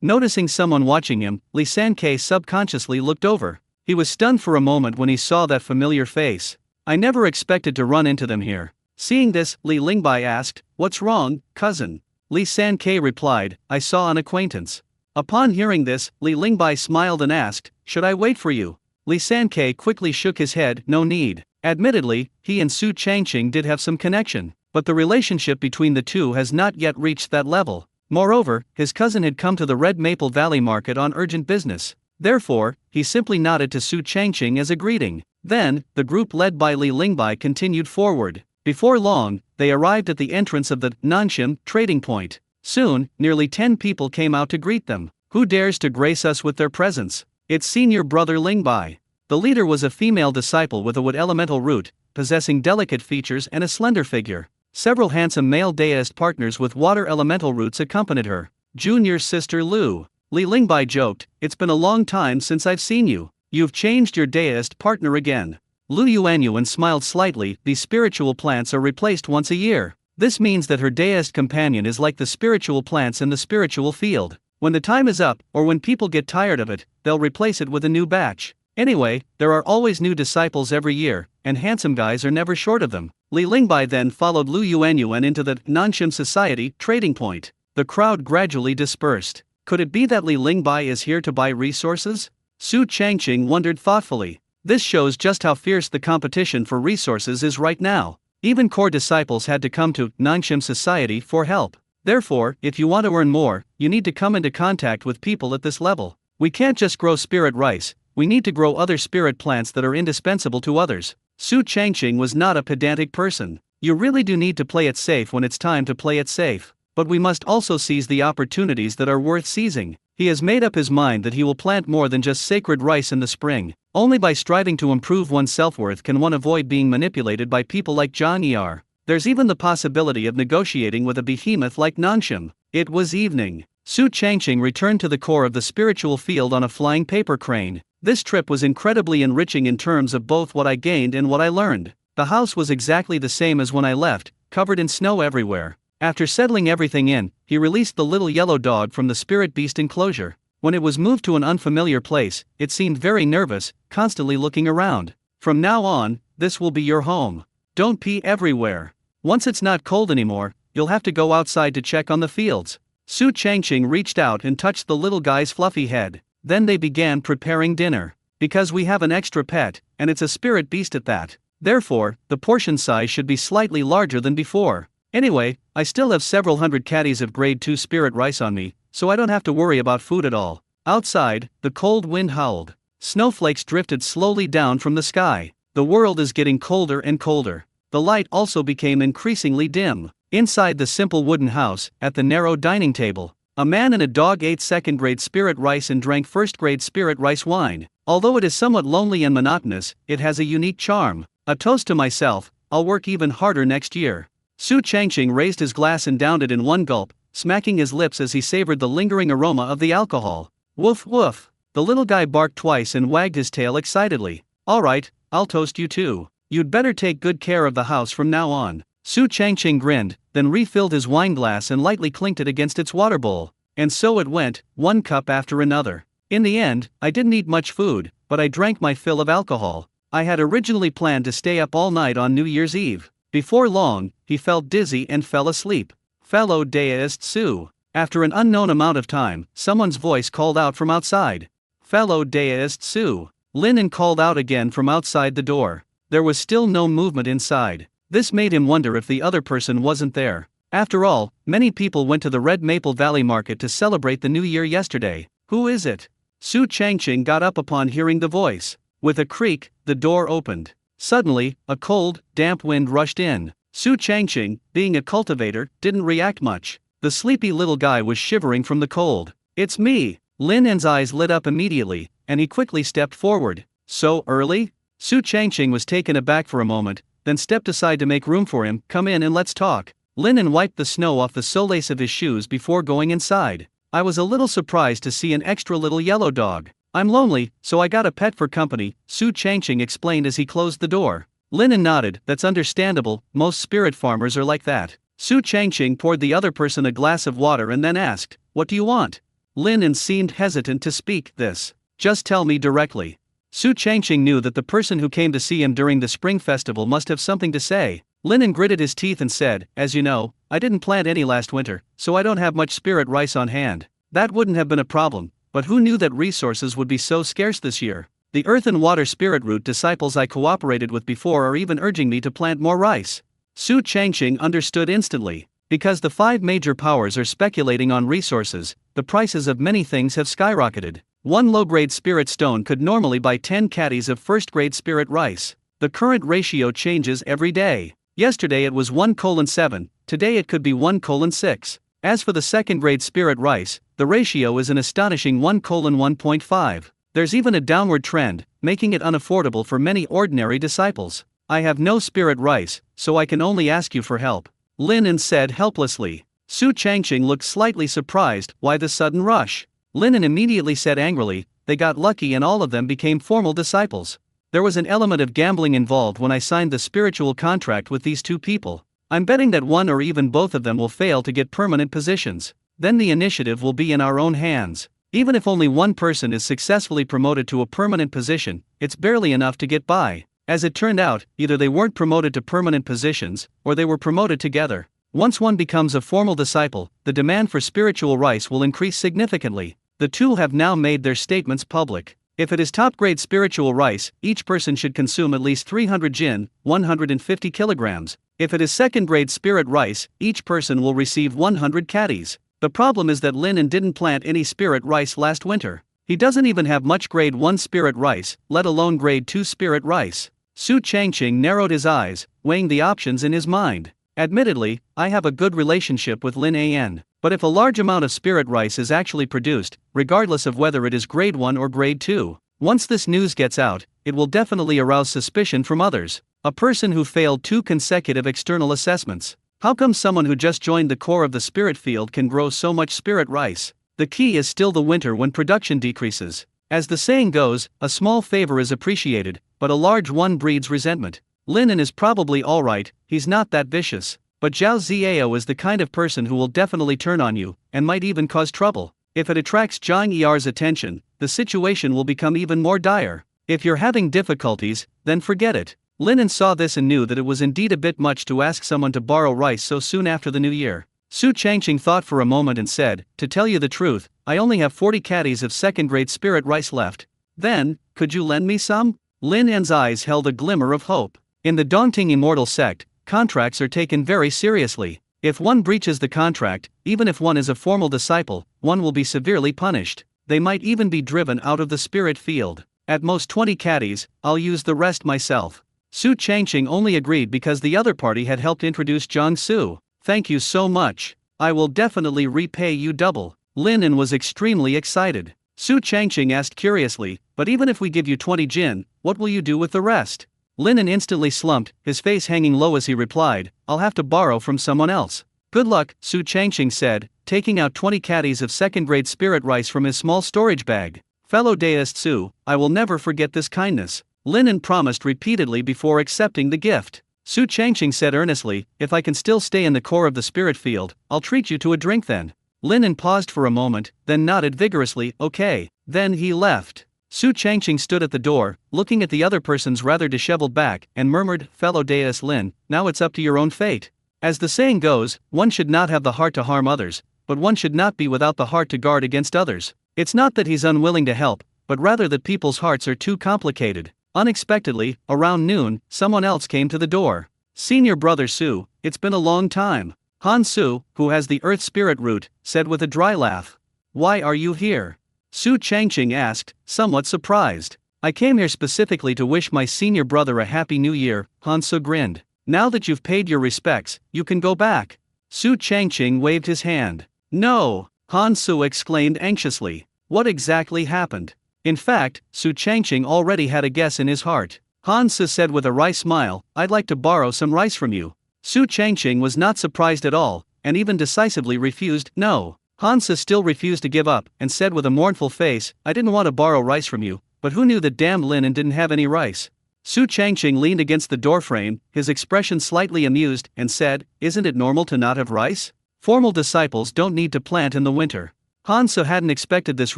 Noticing someone watching him, Li San-K subconsciously looked over. He was stunned for a moment when he saw that familiar face. I never expected to run into them here. Seeing this, Li Lingbai asked, "What's wrong, cousin?" Li San-K replied, "I saw an acquaintance." Upon hearing this, Li Lingbai smiled and asked, "Should I wait for you?" Li San-K quickly shook his head, "No need." Admittedly, he and Su Changqing did have some connection, but the relationship between the two has not yet reached that level. Moreover, his cousin had come to the Red Maple Valley market on urgent business. Therefore, he simply nodded to Su Changqing as a greeting. Then, the group led by Li Lingbai continued forward. Before long, they arrived at the entrance of the Nanxim trading point. Soon, nearly 10 people came out to greet them. "Who dares to grace us with their presence?" "It's senior brother Lingbai." The leader was a female disciple with a wood elemental root, possessing delicate features and a slender figure. Several handsome male deist partners with water elemental roots accompanied her. "Junior sister Lu," Li Lingbai joked, "it's been a long time since I've seen you. You've changed your deist partner again." Lu Yuanyuan smiled slightly. "These spiritual plants are replaced once a year. This means that her deist companion is like the spiritual plants in the spiritual field. When the time is up, or when people get tired of it, they'll replace it with a new batch. Anyway, there are always new disciples every year, and handsome guys are never short of them." Li Lingbai then followed Lu Yuanyuan into the Nanxim Society trading point. The crowd gradually dispersed. Could it be that Li Lingbai is here to buy resources? Su Changqing wondered thoughtfully. This shows just how fierce the competition for resources is right now. Even core disciples had to come to Nanxim Society for help. Therefore, if you want to earn more, you need to come into contact with people at this level. We can't just grow spirit rice, we need to grow other spirit plants that are indispensable to others. Su Changqing was not a pedantic person. You really do need to play it safe when it's time to play it safe. But we must also seize the opportunities that are worth seizing. He has made up his mind that he will plant more than just sacred rice in the spring. Only by striving to improve one's self-worth can one avoid being manipulated by people like Zhang Yar. There's even the possibility of negotiating with a behemoth like Nanxim. It was evening. Su Changqing returned to the core of the spiritual field on a flying paper crane. This trip was incredibly enriching in terms of both what I gained and what I learned. The house was exactly the same as when I left, covered in snow everywhere. After settling everything in, he released the little yellow dog from the spirit beast enclosure. When it was moved to an unfamiliar place, it seemed very nervous, constantly looking around. "From now on, this will be your home. Don't pee everywhere. Once it's not cold anymore, you'll have to go outside to check on the fields." Su Changqing reached out and touched the little guy's fluffy head. Then they began preparing dinner. Because we have an extra pet, and it's a spirit beast at that. Therefore, the portion size should be slightly larger than before. Anyway, I still have several hundred caddies of grade 2 spirit rice on me, so I don't have to worry about food at all. Outside, the cold wind howled. Snowflakes drifted slowly down from the sky. The world is getting colder and colder. The light also became increasingly dim. Inside the simple wooden house, at the narrow dining table, a man and a dog ate second-grade spirit rice and drank first-grade spirit rice wine. Although it is somewhat lonely and monotonous, it has a unique charm. A toast to myself, I'll work even harder next year. Su Changqing raised his glass and downed it in one gulp, smacking his lips as he savored the lingering aroma of the alcohol. Woof woof. The little guy barked twice and wagged his tail excitedly. "All right, I'll toast you too. You'd better take good care of the house from now on." Su Changqing grinned, then refilled his wine glass and lightly clinked it against its water bowl. And so it went, one cup after another. In the end, I didn't eat much food, but I drank my fill of alcohol. I had originally planned to stay up all night on New Year's Eve. Before long, he felt dizzy and fell asleep. "Fellow deist Su." After an unknown amount of time, someone's voice called out from outside. "Fellow deist Su." Linen called out again from outside the door. There was still no movement inside. This made him wonder if the other person wasn't there. After all, many people went to the Red Maple Valley market to celebrate the New Year yesterday. Who is it? Su Changqing got up upon hearing the voice. With a creak, the door opened. Suddenly, a cold, damp wind rushed in. Su Changqing, being a cultivator, didn't react much. The sleepy little guy was shivering from the cold. It's me. Lin En's eyes lit up immediately, and he quickly stepped forward. So early? Su Changqing was taken aback for a moment, then stepped aside to make room for him. Come in and let's talk. Lin En wiped the snow off the solace of his shoes before going inside. I was a little surprised to see an extra little yellow dog. I'm lonely, so I got a pet for company, Su Changqing explained as he closed the door. Lin En nodded. That's understandable, most spirit farmers are like that. Su Changqing poured the other person a glass of water and then asked, what do you want? Lin En seemed hesitant to speak. This. Just tell me directly. Su Changqing knew that the person who came to see him during the spring festival must have something to say. Lin En gritted his teeth and said, as you know, I didn't plant any last winter, so I don't have much spirit rice on hand. That wouldn't have been a problem, but who knew that resources would be so scarce this year? The earth and water spirit root disciples I cooperated with before are even urging me to plant more rice. Su Changqing understood instantly. Because the 5 major powers are speculating on resources, the prices of many things have skyrocketed. One low-grade spirit stone could normally buy 10 caddies of first-grade spirit rice. The current ratio changes every day. Yesterday it was 1:7, today it could be 1:6. As for the second-grade spirit rice, the ratio is an astonishing 1:1.5. There's even a downward trend, making it unaffordable for many ordinary disciples. I have no spirit rice, so I can only ask you for help. Lin En said helplessly. Su Changqing looked slightly surprised. Why the sudden rush? Lin En immediately said angrily, they got lucky and all of them became formal disciples. There was an element of gambling involved when I signed the spiritual contract with these 2 people. I'm betting that one or even both of them will fail to get permanent positions. Then the initiative will be in our own hands. Even if only one person is successfully promoted to a permanent position, it's barely enough to get by. As it turned out, either they weren't promoted to permanent positions, or they were promoted together. Once one becomes a formal disciple, the demand for spiritual rice will increase significantly. The 2 have now made their statements public. If it is top-grade spiritual rice, each person should consume at least 300 jin, 150 kilograms. If it is second-grade spirit rice, each person will receive 100 caddies. The problem is that Lin En didn't plant any spirit rice last winter. He doesn't even have much grade 1 spirit rice, let alone grade 2 spirit rice. Su Changqing narrowed his eyes, weighing the options in his mind. Admittedly, I have a good relationship with Lin An, but if a large amount of spirit rice is actually produced, regardless of whether it is grade 1 or grade 2, once this news gets out, it will definitely arouse suspicion from others. A person who failed 2 consecutive external assessments. How come someone who just joined the core of the spirit field can grow so much spirit rice? The key is still the winter when production decreases. As the saying goes, a small favor is appreciated, but a large one breeds resentment. Lin En is probably alright, he's not that vicious, but Zhao Ziao is the kind of person who will definitely turn on you, and might even cause trouble. If it attracts Zhang Er's attention, the situation will become even more dire. If you're having difficulties, then forget it. Lin En saw this and knew that it was indeed a bit much to ask someone to borrow rice so soon after the new year. Su Changqing thought for a moment and said, to tell you the truth, I only have 40 caddies of second-grade spirit rice left. Then, could you lend me some? Lin En's eyes held a glimmer of hope. In the daunting immortal sect, contracts are taken very seriously. If one breaches the contract, even if one is a formal disciple, one will be severely punished. They might even be driven out of the spirit field. At most 20 caddies, I'll use the rest myself. Su Changqing only agreed because the other party had helped introduce Jiang Su. Thank you so much. I will definitely repay you double. Lin En was extremely excited. Su Changqing asked curiously, but even if we give you 20 jin, what will you do with the rest? Lin En instantly slumped, his face hanging low as he replied, I'll have to borrow from someone else. Good luck, Su Changqing said, taking out 20 caddies of second-grade spirit rice from his small storage bag. Fellow deist Su, I will never forget this kindness. Lin En promised repeatedly before accepting the gift. Su Changqing said earnestly, if I can still stay in the core of the spirit field, I'll treat you to a drink then. Lin En paused for a moment, then nodded vigorously, okay. Then he left. Su Changqing stood at the door, looking at the other person's rather disheveled back, and murmured, fellow deist Lin, now it's up to your own fate. As the saying goes, one should not have the heart to harm others, but one should not be without the heart to guard against others. It's not that he's unwilling to help, but rather that people's hearts are too complicated. Unexpectedly, around noon, someone else came to the door. Senior brother Su, it's been a long time. Han Su, who has the earth spirit root, said with a dry laugh. Why are you here? Su Changqing asked, somewhat surprised. I came here specifically to wish my senior brother a happy new year, Han Su grinned. Now that you've paid your respects, you can go back. Su Changqing waved his hand. No, Han Su exclaimed anxiously. What exactly happened? In fact, Su Changqing already had a guess in his heart. Han Su said with a wry smile, I'd like to borrow some rice from you. Su Changqing was not surprised at all, and even decisively refused, no. Han Su still refused to give up, and said with a mournful face, I didn't want to borrow rice from you, but who knew that damned Lin didn't have any rice? Su Changqing leaned against the doorframe, his expression slightly amused, and said, Isn't it normal to not have rice? Formal disciples don't need to plant in the winter. Han Su hadn't expected this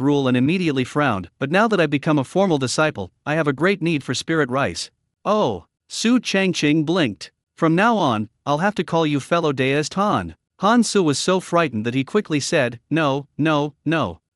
rule and immediately frowned, but now that I've become a formal disciple, I have a great need for spirit rice. Oh, Su Changqing blinked. From now on, I'll have to call you fellow deist Han. Han Su was so frightened that he quickly said, No,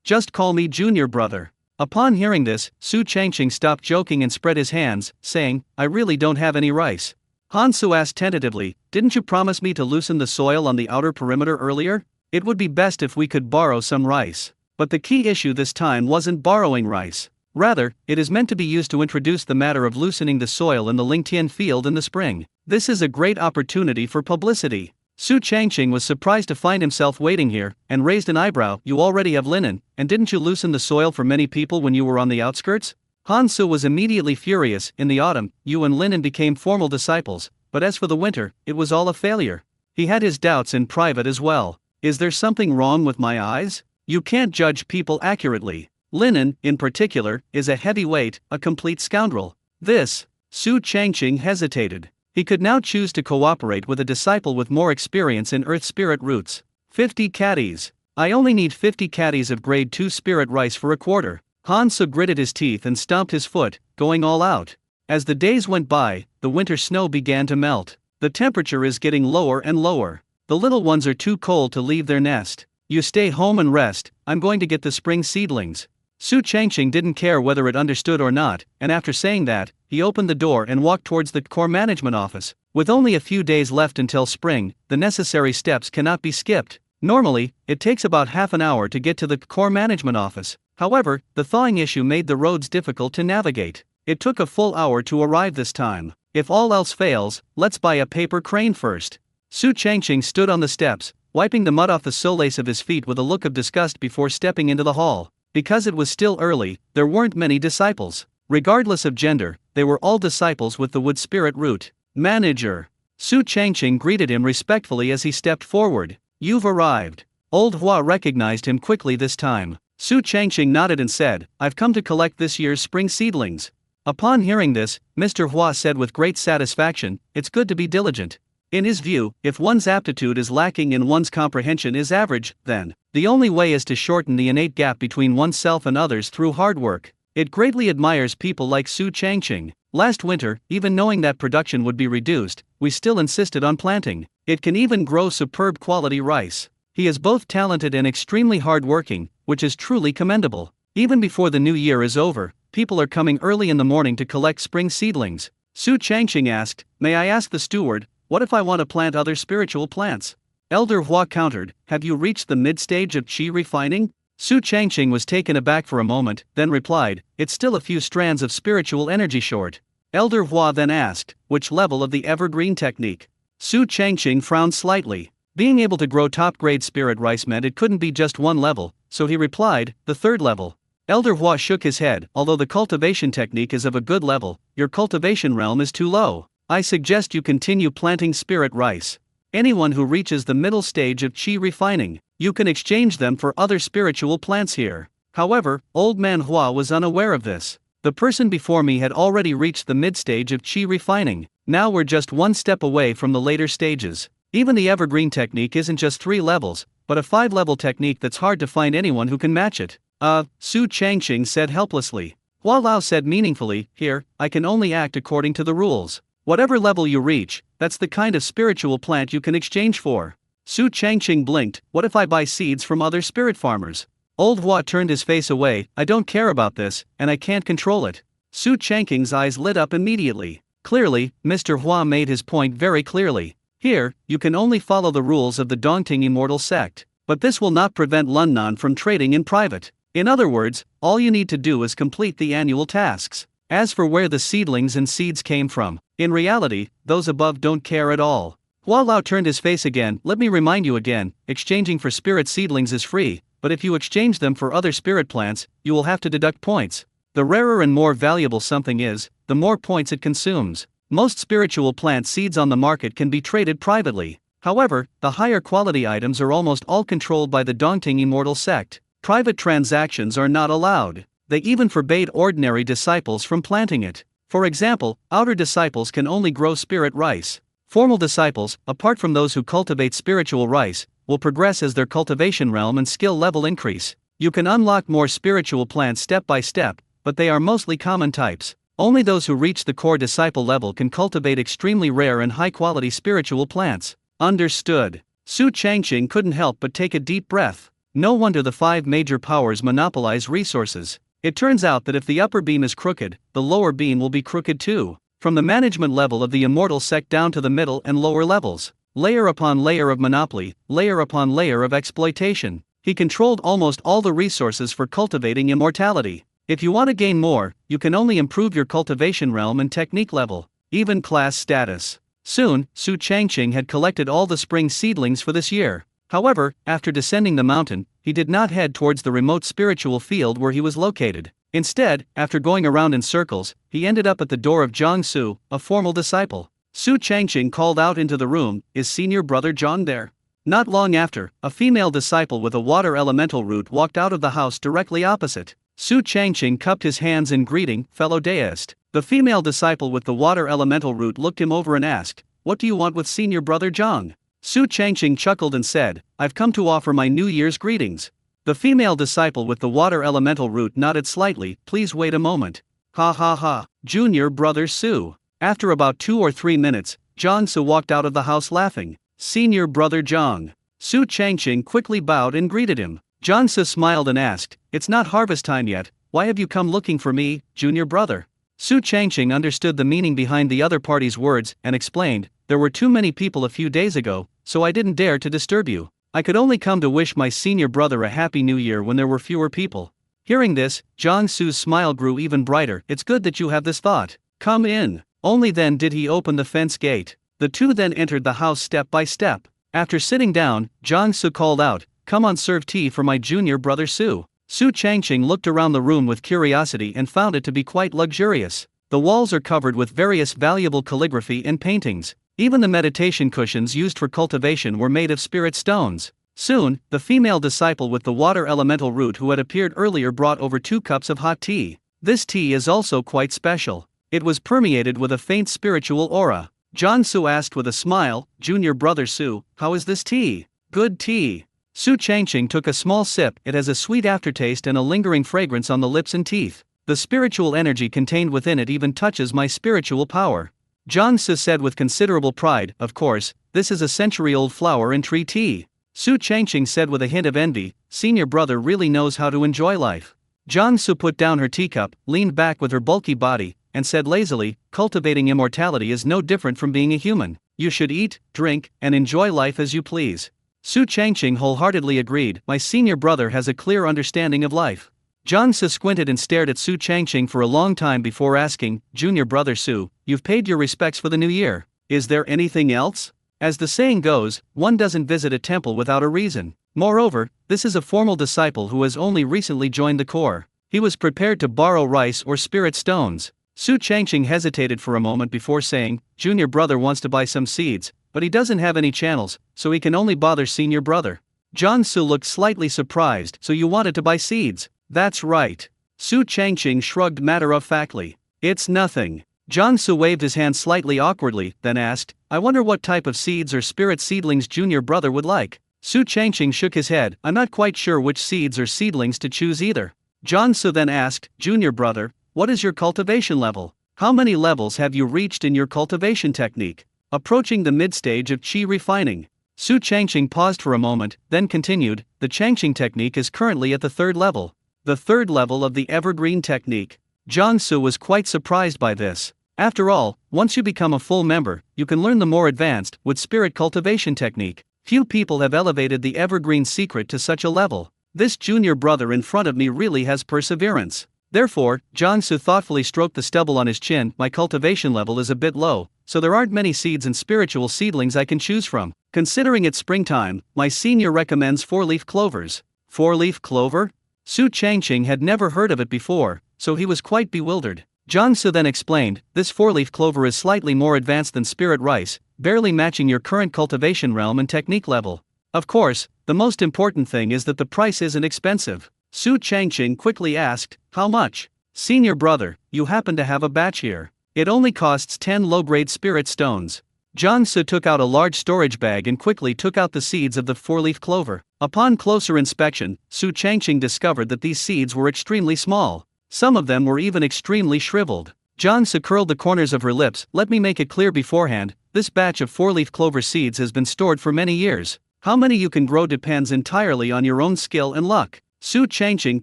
just call me junior brother. Upon hearing this, Su Changqing stopped joking and spread his hands, saying, I really don't have any rice. Han Su asked tentatively, Didn't you promise me to loosen the soil on the outer perimeter earlier? It would be best if we could borrow some rice. But the key issue this time wasn't borrowing rice. Rather, it is meant to be used to introduce the matter of loosening the soil in the Lingtian field in the spring. This is a great opportunity for publicity. Su Changqing was surprised to find himself waiting here, and raised an eyebrow. You already have linen, and didn't you loosen the soil for many people when you were on the outskirts? Han Su was immediately furious. In the autumn, you and Linen became formal disciples, but as for the winter, it was all a failure. He had his doubts in private as well. Is there something wrong with my eyes? You can't judge people accurately. Linen, in particular, is a heavyweight, a complete scoundrel. Su Changqing hesitated. He could now choose to cooperate with a disciple with more experience in earth spirit roots. 50 caddies. I only need 50 caddies of grade 2 spirit rice for a quarter. Han Su gritted his teeth and stomped his foot, going all out. As the days went by, the winter snow began to melt. The temperature is getting lower and lower. The little ones are too cold to leave their nest. You stay home and rest, I'm going to get the spring seedlings. Su Changqing didn't care whether it understood or not, and after saying that, he opened the door and walked towards the core management office. With only a few days left until spring, the necessary steps cannot be skipped. Normally, it takes about half an hour to get to the core management office. However, the thawing issue made the roads difficult to navigate. It took a full hour to arrive this time. If all else fails, let's buy a paper crane first. Su Changqing stood on the steps, wiping the mud off the solace of his feet with a look of disgust before stepping into the hall. Because it was still early, there weren't many disciples. Regardless of gender, they were all disciples with the wood spirit root. Manager. Su Changqing greeted him respectfully as he stepped forward. You've arrived. Old Hua recognized him quickly this time. Su Changqing nodded and said, I've come to collect this year's spring seedlings. Upon hearing this, Mr. Hua said with great satisfaction, It's good to be diligent. In his view, if one's aptitude is lacking and one's comprehension is average, then the only way is to shorten the innate gap between oneself and others through hard work. It greatly admires people like Su Changqing. Last winter, even knowing that production would be reduced, we still insisted on planting. It can even grow superb quality rice. He is both talented and extremely hard-working, which is truly commendable. Even before the new year is over, people are coming early in the morning to collect spring seedlings. Su Changqing asked, May I ask the steward, what if I want to plant other spiritual plants? Elder Hua countered, Have you reached the mid-stage of qi refining? Su Changqing was taken aback for a moment, then replied, It's still a few strands of spiritual energy short. Elder Hua then asked, Which level of the evergreen technique? Su Changqing frowned slightly. Being able to grow top-grade spirit rice meant it couldn't be just one level, so he replied, The third level. Elder Hua shook his head. Although the cultivation technique is of a good level, your cultivation realm is too low. I suggest you continue planting spirit rice. Anyone who reaches the middle stage of qi refining, you can exchange them for other spiritual plants here. However, old man Hua was unaware of this. The person before me had already reached the mid-stage of qi refining. Now we're just one step away from the later stages. Even the evergreen technique isn't just 3 levels, but a 5-level technique that's hard to find anyone who can match it. Su Changqing said helplessly. Hua Lao said meaningfully, Here, I can only act according to the rules. Whatever level you reach, that's the kind of spiritual plant you can exchange for. Su Changqing blinked, What if I buy seeds from other spirit farmers? Old Hua turned his face away, I don't care about this, and I can't control it. Su Changqing's eyes lit up immediately. Clearly, Mr. Hua made his point very clearly. Here, you can only follow the rules of the Dongting immortal sect. But this will not prevent Lunnan from trading in private. In other words, all you need to do is complete the annual tasks. As for where the seedlings and seeds came from, in reality, those above don't care at all. Hua Lao turned his face again, Let me remind you again, exchanging for spirit seedlings is free, but if you exchange them for other spirit plants, you will have to deduct points. The rarer and more valuable something is, the more points it consumes. Most spiritual plant seeds on the market can be traded privately. However, the higher quality items are almost all controlled by the daunting immortal sect. Private transactions are not allowed. They even forbade ordinary disciples from planting it. For example, outer disciples can only grow spirit rice. Formal disciples, apart from those who cultivate spiritual rice, will progress as their cultivation realm and skill level increase. You can unlock more spiritual plants step by step, but they are mostly common types. Only those who reach the core disciple level can cultivate extremely rare and high-quality spiritual plants. Understood. Su Changqing couldn't help but take a deep breath. No wonder the 5 major powers monopolize resources. It turns out that if the upper beam is crooked, the lower beam will be crooked too. From the management level of the immortal sect down to the middle and lower levels. Layer upon layer of monopoly, layer upon layer of exploitation. He controlled almost all the resources for cultivating immortality. If you want to gain more, you can only improve your cultivation realm and technique level, even class status. Soon, Su Changqing had collected all the spring seedlings for this year. However, after descending the mountain, he did not head towards the remote spiritual field where he was located. Instead, after going around in circles, he ended up at the door of Zhang Su, a formal disciple. Su Changqing called out into the room, "Is senior brother Zhang there?" Not long after, a female disciple with a water elemental root walked out of the house directly opposite. Su Changqing cupped his hands in greeting, "Fellow deist." The female disciple with the water elemental root looked him over and asked, "What do you want with senior brother Zhang?" Su Changqing chuckled and said, "I've come to offer my New Year's greetings." The female disciple with the water elemental root nodded slightly, "Please wait a moment." Ha ha ha. Junior brother Su. After about 2 or 3 minutes, Zhang Su walked out of the house laughing. "Senior brother Zhang." Su Changqing quickly bowed and greeted him. Zhang Su smiled and asked, "It's not harvest time yet, why have you come looking for me, junior brother?" Su Changqing understood the meaning behind the other party's words and explained, "There were too many people a few days ago, so I didn't dare to disturb you. I could only come to wish my senior brother a happy new year when there were fewer people." Hearing this, Zhang Su's smile grew even brighter. "It's good that you have this thought. Come in." Only then did he open the fence gate. The two then entered the house step by step. After sitting down, Zhang Su called out, "Come on, serve tea for my junior brother Su." Su Changqing looked around the room with curiosity and found it to be quite luxurious. The walls are covered with various valuable calligraphy and paintings. Even the meditation cushions used for cultivation were made of spirit stones. Soon, the female disciple with the water elemental root who had appeared earlier brought over 2 cups of hot tea. This tea is also quite special. It was permeated with a faint spiritual aura. Zhang Su asked with a smile, "Junior brother Su, how is this tea?" "Good tea." Su Changqing took a small sip. "It has a sweet aftertaste and a lingering fragrance on the lips and teeth. The spiritual energy contained within it even touches my spiritual power." Zhang Su said with considerable pride, "Of course, this is a century-old flower and tree tea." Su Changqing said with a hint of envy, "Senior brother really knows how to enjoy life." Zhang Su put down her teacup, leaned back with her bulky body, and said lazily, "Cultivating immortality is no different from being a human. You should eat, drink, and enjoy life as you please." Su Changqing wholeheartedly agreed, "My senior brother has a clear understanding of life." Zhang Su squinted and stared at Su Changqing for a long time before asking, "Junior brother Su, you've paid your respects for the new year. Is there anything else?" As the saying goes, one doesn't visit a temple without a reason. Moreover, this is a formal disciple who has only recently joined the corps. He was prepared to borrow rice or spirit stones. Su Changqing hesitated for a moment before saying, "Junior brother wants to buy some seeds, but he doesn't have any channels, so he can only bother senior brother." Zhang Su looked slightly surprised. "So you wanted to buy seeds?" "That's right." Su Changqing shrugged matter-of-factly. "It's nothing." Zhang Su waved his hand slightly awkwardly, then asked, "I wonder what type of seeds or spirit seedlings junior brother would like." Su Changqing shook his head, "I'm not quite sure which seeds or seedlings to choose either." Zhang Su then asked, "Junior brother, what is your cultivation level? How many levels have you reached in your cultivation technique?" "Approaching the mid-stage of qi refining." Su Changqing paused for a moment, then continued, "The Changqing technique is currently at the 3rd level. The 3rd level of the evergreen technique." Zhang Su was quite surprised by this. After all, once you become a full member, you can learn the more advanced, with spirit cultivation technique. Few people have elevated the evergreen secret to such a level. This junior brother in front of me really has perseverance. Therefore, Zhang Su thoughtfully stroked the stubble on his chin. "My cultivation level is a bit low, so there aren't many seeds and spiritual seedlings I can choose from. Considering it's springtime, my senior recommends 4-leaf clovers." 4-leaf clover? Su Changqing had never heard of it before, so he was quite bewildered. Jiang Su then explained, this 4-leaf clover is slightly more advanced than spirit rice, barely matching your current cultivation realm and technique level. Of course, the most important thing is that the price isn't expensive. Su Changqing quickly asked, how much? Senior brother, you happen to have a batch here. It only costs 10 low-grade spirit stones. Jiang Su took out a large storage bag and quickly took out the seeds of the 4-leaf clover. Upon closer inspection, Su Changqing discovered that these seeds were extremely small. Some of them were even extremely shriveled. Jiang Su curled the corners of her lips. Let me make it clear beforehand, this batch of 4-leaf clover seeds has been stored for many years. How many you can grow depends entirely on your own skill and luck. Su Changqing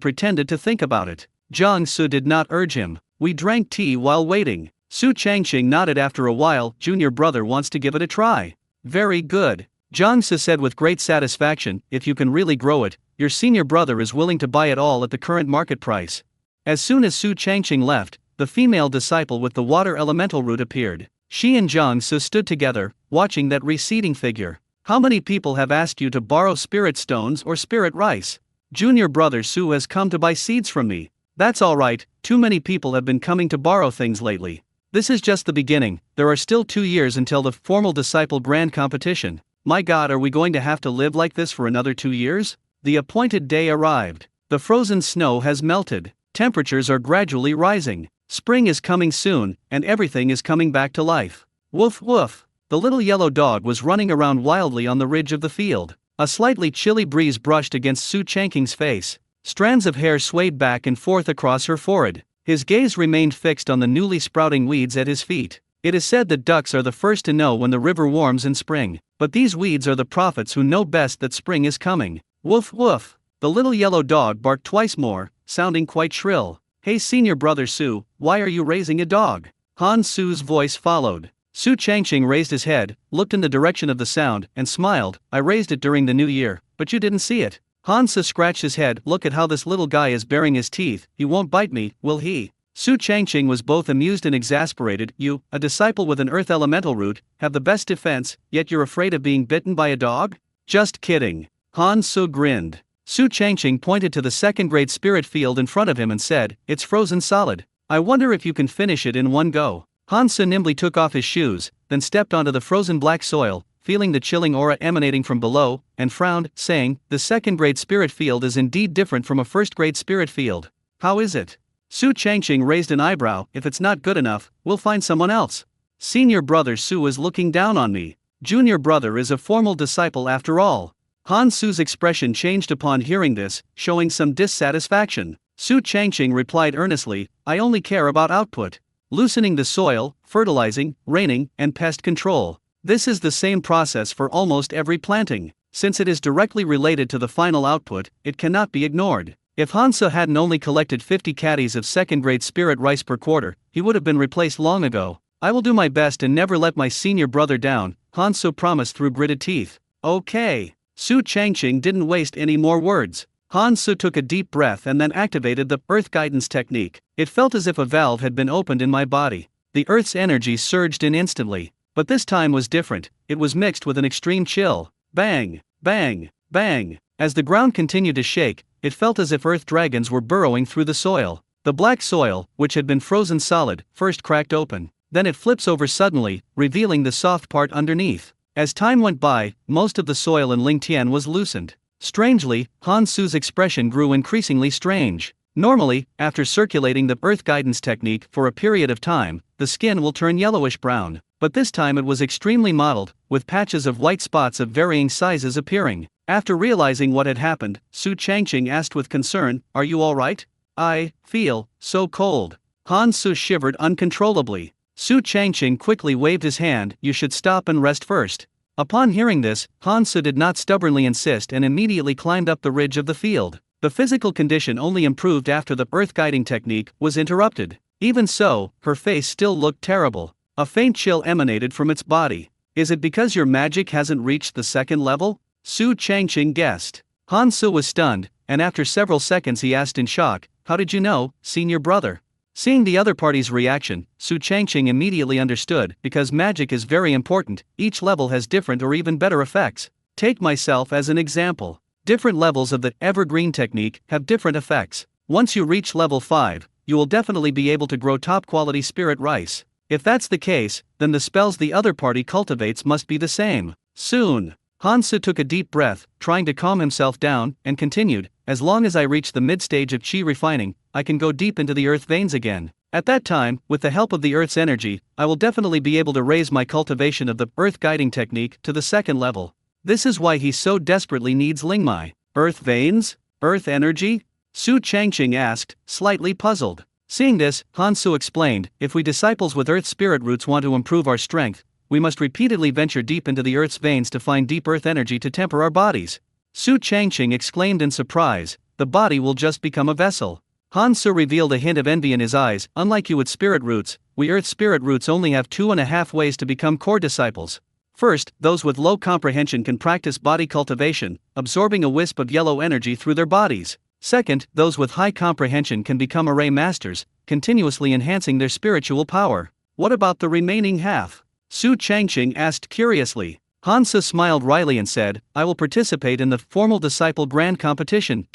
pretended to think about it. Jiang Su did not urge him. We drank tea while waiting. Su Changqing nodded after a while. Junior brother wants to give it a try. Very good. Jiang Su said with great satisfaction, if you can really grow it, your senior brother is willing to buy it all at the current market price. As soon as Su Changqing left, the female disciple with the water elemental root appeared. She and Jiang Su stood together, watching that receding figure. How many people have asked you to borrow spirit stones or spirit rice? Junior brother Su has come to buy seeds from me. That's alright, too many people have been coming to borrow things lately. This is just the beginning, there are still 2 years until the formal disciple grand competition. My god, are we going to have to live like this for another 2 years? The appointed day arrived. The frozen snow has melted. Temperatures are gradually rising. Spring is coming soon, and everything is coming back to life. Woof woof. The little yellow dog was running around wildly on the ridge of the field. A slightly chilly breeze brushed against Su Changqing's face. Strands of hair swayed back and forth across her forehead. His gaze remained fixed on the newly sprouting weeds at his feet. It is said that ducks are the first to know when the river warms in spring, but these weeds are the prophets who know best that spring is coming. Woof woof. The little yellow dog barked twice more, sounding quite shrill. Hey senior brother Su, why are you raising a dog? Han Su's voice followed. Su Changqing raised his head, looked in the direction of the sound, and smiled. I raised it during the new year, but you didn't see it. Han Su scratched his head. Look at how this little guy is baring his teeth. He won't bite me, will he? Su Changqing was both amused and exasperated. You, a disciple with an earth elemental root, have the best defense, yet you're afraid of being bitten by a dog? Just kidding. Han Su grinned. Su Changqing pointed to the second-grade spirit field in front of him and said, it's frozen solid. I wonder if you can finish it in one go. Han Su nimbly took off his shoes, then stepped onto the frozen black soil, feeling the chilling aura emanating from below, and frowned, saying, the second-grade spirit field is indeed different from a first-grade spirit field. How is it? Su Changqing raised an eyebrow. If it's not good enough, we'll find someone else. Senior brother Su is looking down on me. Junior brother is a formal disciple after all. Han Su's expression changed upon hearing this, showing some dissatisfaction. Su Changqing replied earnestly, I only care about output. Loosening the soil, fertilizing, raining, and pest control. This is the same process for almost every planting. Since it is directly related to the final output, it cannot be ignored. If Han Su hadn't only collected 50 caddies of second-grade spirit rice per quarter, he would have been replaced long ago. I will do my best and never let my senior brother down, Han Su promised through gritted teeth. Okay. Su Changqing didn't waste any more words. Han Su took a deep breath and then activated the Earth Guidance technique. It felt as if a valve had been opened in my body. The Earth's energy surged in instantly. But this time was different. It was mixed with an extreme chill. Bang, bang, bang. As the ground continued to shake, it felt as if earth dragons were burrowing through the soil. The black soil, which had been frozen solid, first cracked open. Then it flips over suddenly, revealing the soft part underneath. As time went by, most of the soil in Lingtian was loosened. Strangely, Han Su's expression grew increasingly strange. Normally, after circulating the Earth Guidance technique for a period of time, the skin will turn yellowish-brown. But this time it was extremely mottled, with patches of white spots of varying sizes appearing. After realizing what had happened, Su Changqing asked with concern, are you alright? I feel so cold. Han Su shivered uncontrollably. Su Changqing quickly waved his hand. You should stop and rest first. Upon hearing this, Han Su did not stubbornly insist and immediately climbed up the ridge of the field. The physical condition only improved after the earth guiding technique was interrupted. Even so, her face still looked terrible. A faint chill emanated from its body. Is it because your magic hasn't reached the second level? Su Changqing guessed. Han Su was stunned, and after several seconds he asked in shock, how did you know, senior brother? Seeing the other party's reaction, Su Changqing immediately understood, because magic is very important, each level has different or even better effects. Take myself as an example. Different levels of the evergreen technique have different effects. Once you reach level 5, you will definitely be able to grow top quality spirit rice. If that's the case, then the spells the other party cultivates must be the same. Soon. Hansu took a deep breath, trying to calm himself down, and continued, as long as I reach the mid-stage of chi refining, I can go deep into the earth veins again. At that time, with the help of the earth's energy, I will definitely be able to raise my cultivation of the earth guiding technique to the second level. This is why he so desperately needs Lingmai. Earth veins? Earth energy? Su Changqing asked, slightly puzzled. Seeing this, Hansu explained, if we disciples with earth spirit roots want to improve our strength, we must repeatedly venture deep into the earth's veins to find deep earth energy to temper our bodies. Su Changqing exclaimed in surprise, the body will just become a vessel. Hansu revealed a hint of envy in his eyes, unlike you with spirit roots, we earth spirit roots only have 2.5 ways to become core disciples. First, those with low comprehension can practice body cultivation, absorbing a wisp of yellow energy through their bodies. Second, those with high comprehension can become array masters, continuously enhancing their spiritual power. What about the remaining half? Su Changqing asked curiously. Hansu smiled wryly and said, I will participate in the formal disciple grand competition.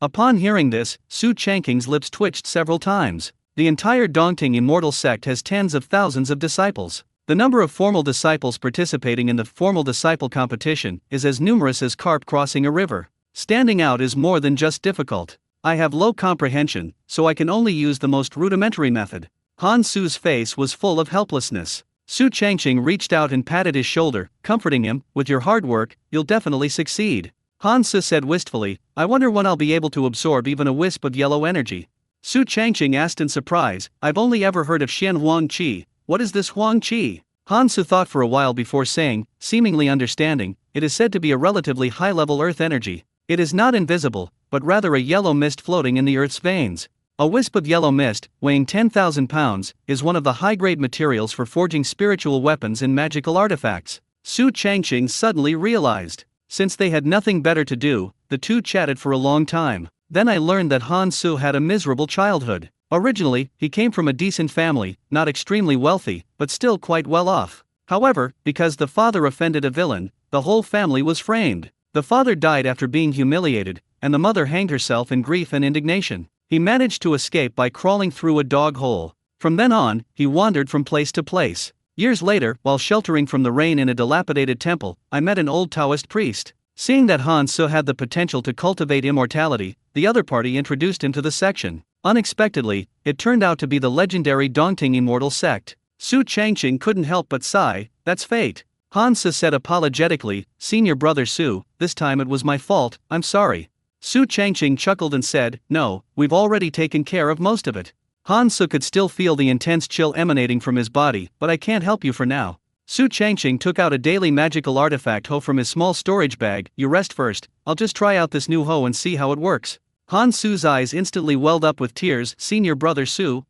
Upon hearing this, Su Changqing's lips twitched several times. The entire Dongting immortal sect has tens of thousands of disciples. The number of formal disciples participating in the formal disciple competition is as numerous as carp crossing a river. Standing out is more than just difficult. I have low comprehension, so I can only use the most rudimentary method. Hansu's face was full of helplessness. Su Changqing reached out and patted his shoulder, comforting him, with your hard work, you'll definitely succeed. Hansu said wistfully, I wonder when I'll be able to absorb even a wisp of yellow energy. Su Changqing asked in surprise, I've only ever heard of Xian Huang Qi, what is this Huang Qi? Hansu thought for a while before saying, seemingly understanding, it is said to be a relatively high-level earth energy. It is not invisible, but rather a yellow mist floating in the earth's veins. A wisp of yellow mist, weighing 10,000 pounds, is one of the high-grade materials for forging spiritual weapons and magical artifacts. Su Changqing suddenly realized. Since they had nothing better to do, the two chatted for a long time. Then I learned that Hansu had a miserable childhood. Originally, he came from a decent family, not extremely wealthy, but still quite well off. However, because the father offended a villain, the whole family was framed. The father died after being humiliated, and the mother hanged herself in grief and indignation. He managed to escape by crawling through a dog hole. From then on, he wandered from place to place. Years later, while sheltering from the rain in a dilapidated temple, I met an old Taoist priest. Seeing that Hansu had the potential to cultivate immortality, the other party introduced him to the section. Unexpectedly, it turned out to be the legendary Dongting immortal sect. Su Changqing couldn't help but sigh, that's fate. Hansu said apologetically, Senior Brother Su, this time it was my fault, I'm sorry. Su Changqing chuckled and said, no, we've already taken care of most of it. Hansu could still feel the intense chill emanating from his body, but I can't help you for now. Su Changqing took out a daily magical artifact hoe from his small storage bag, you rest first, I'll just try out this new hoe and see how it works. Hansu's eyes instantly welled up with tears, Senior Brother Su,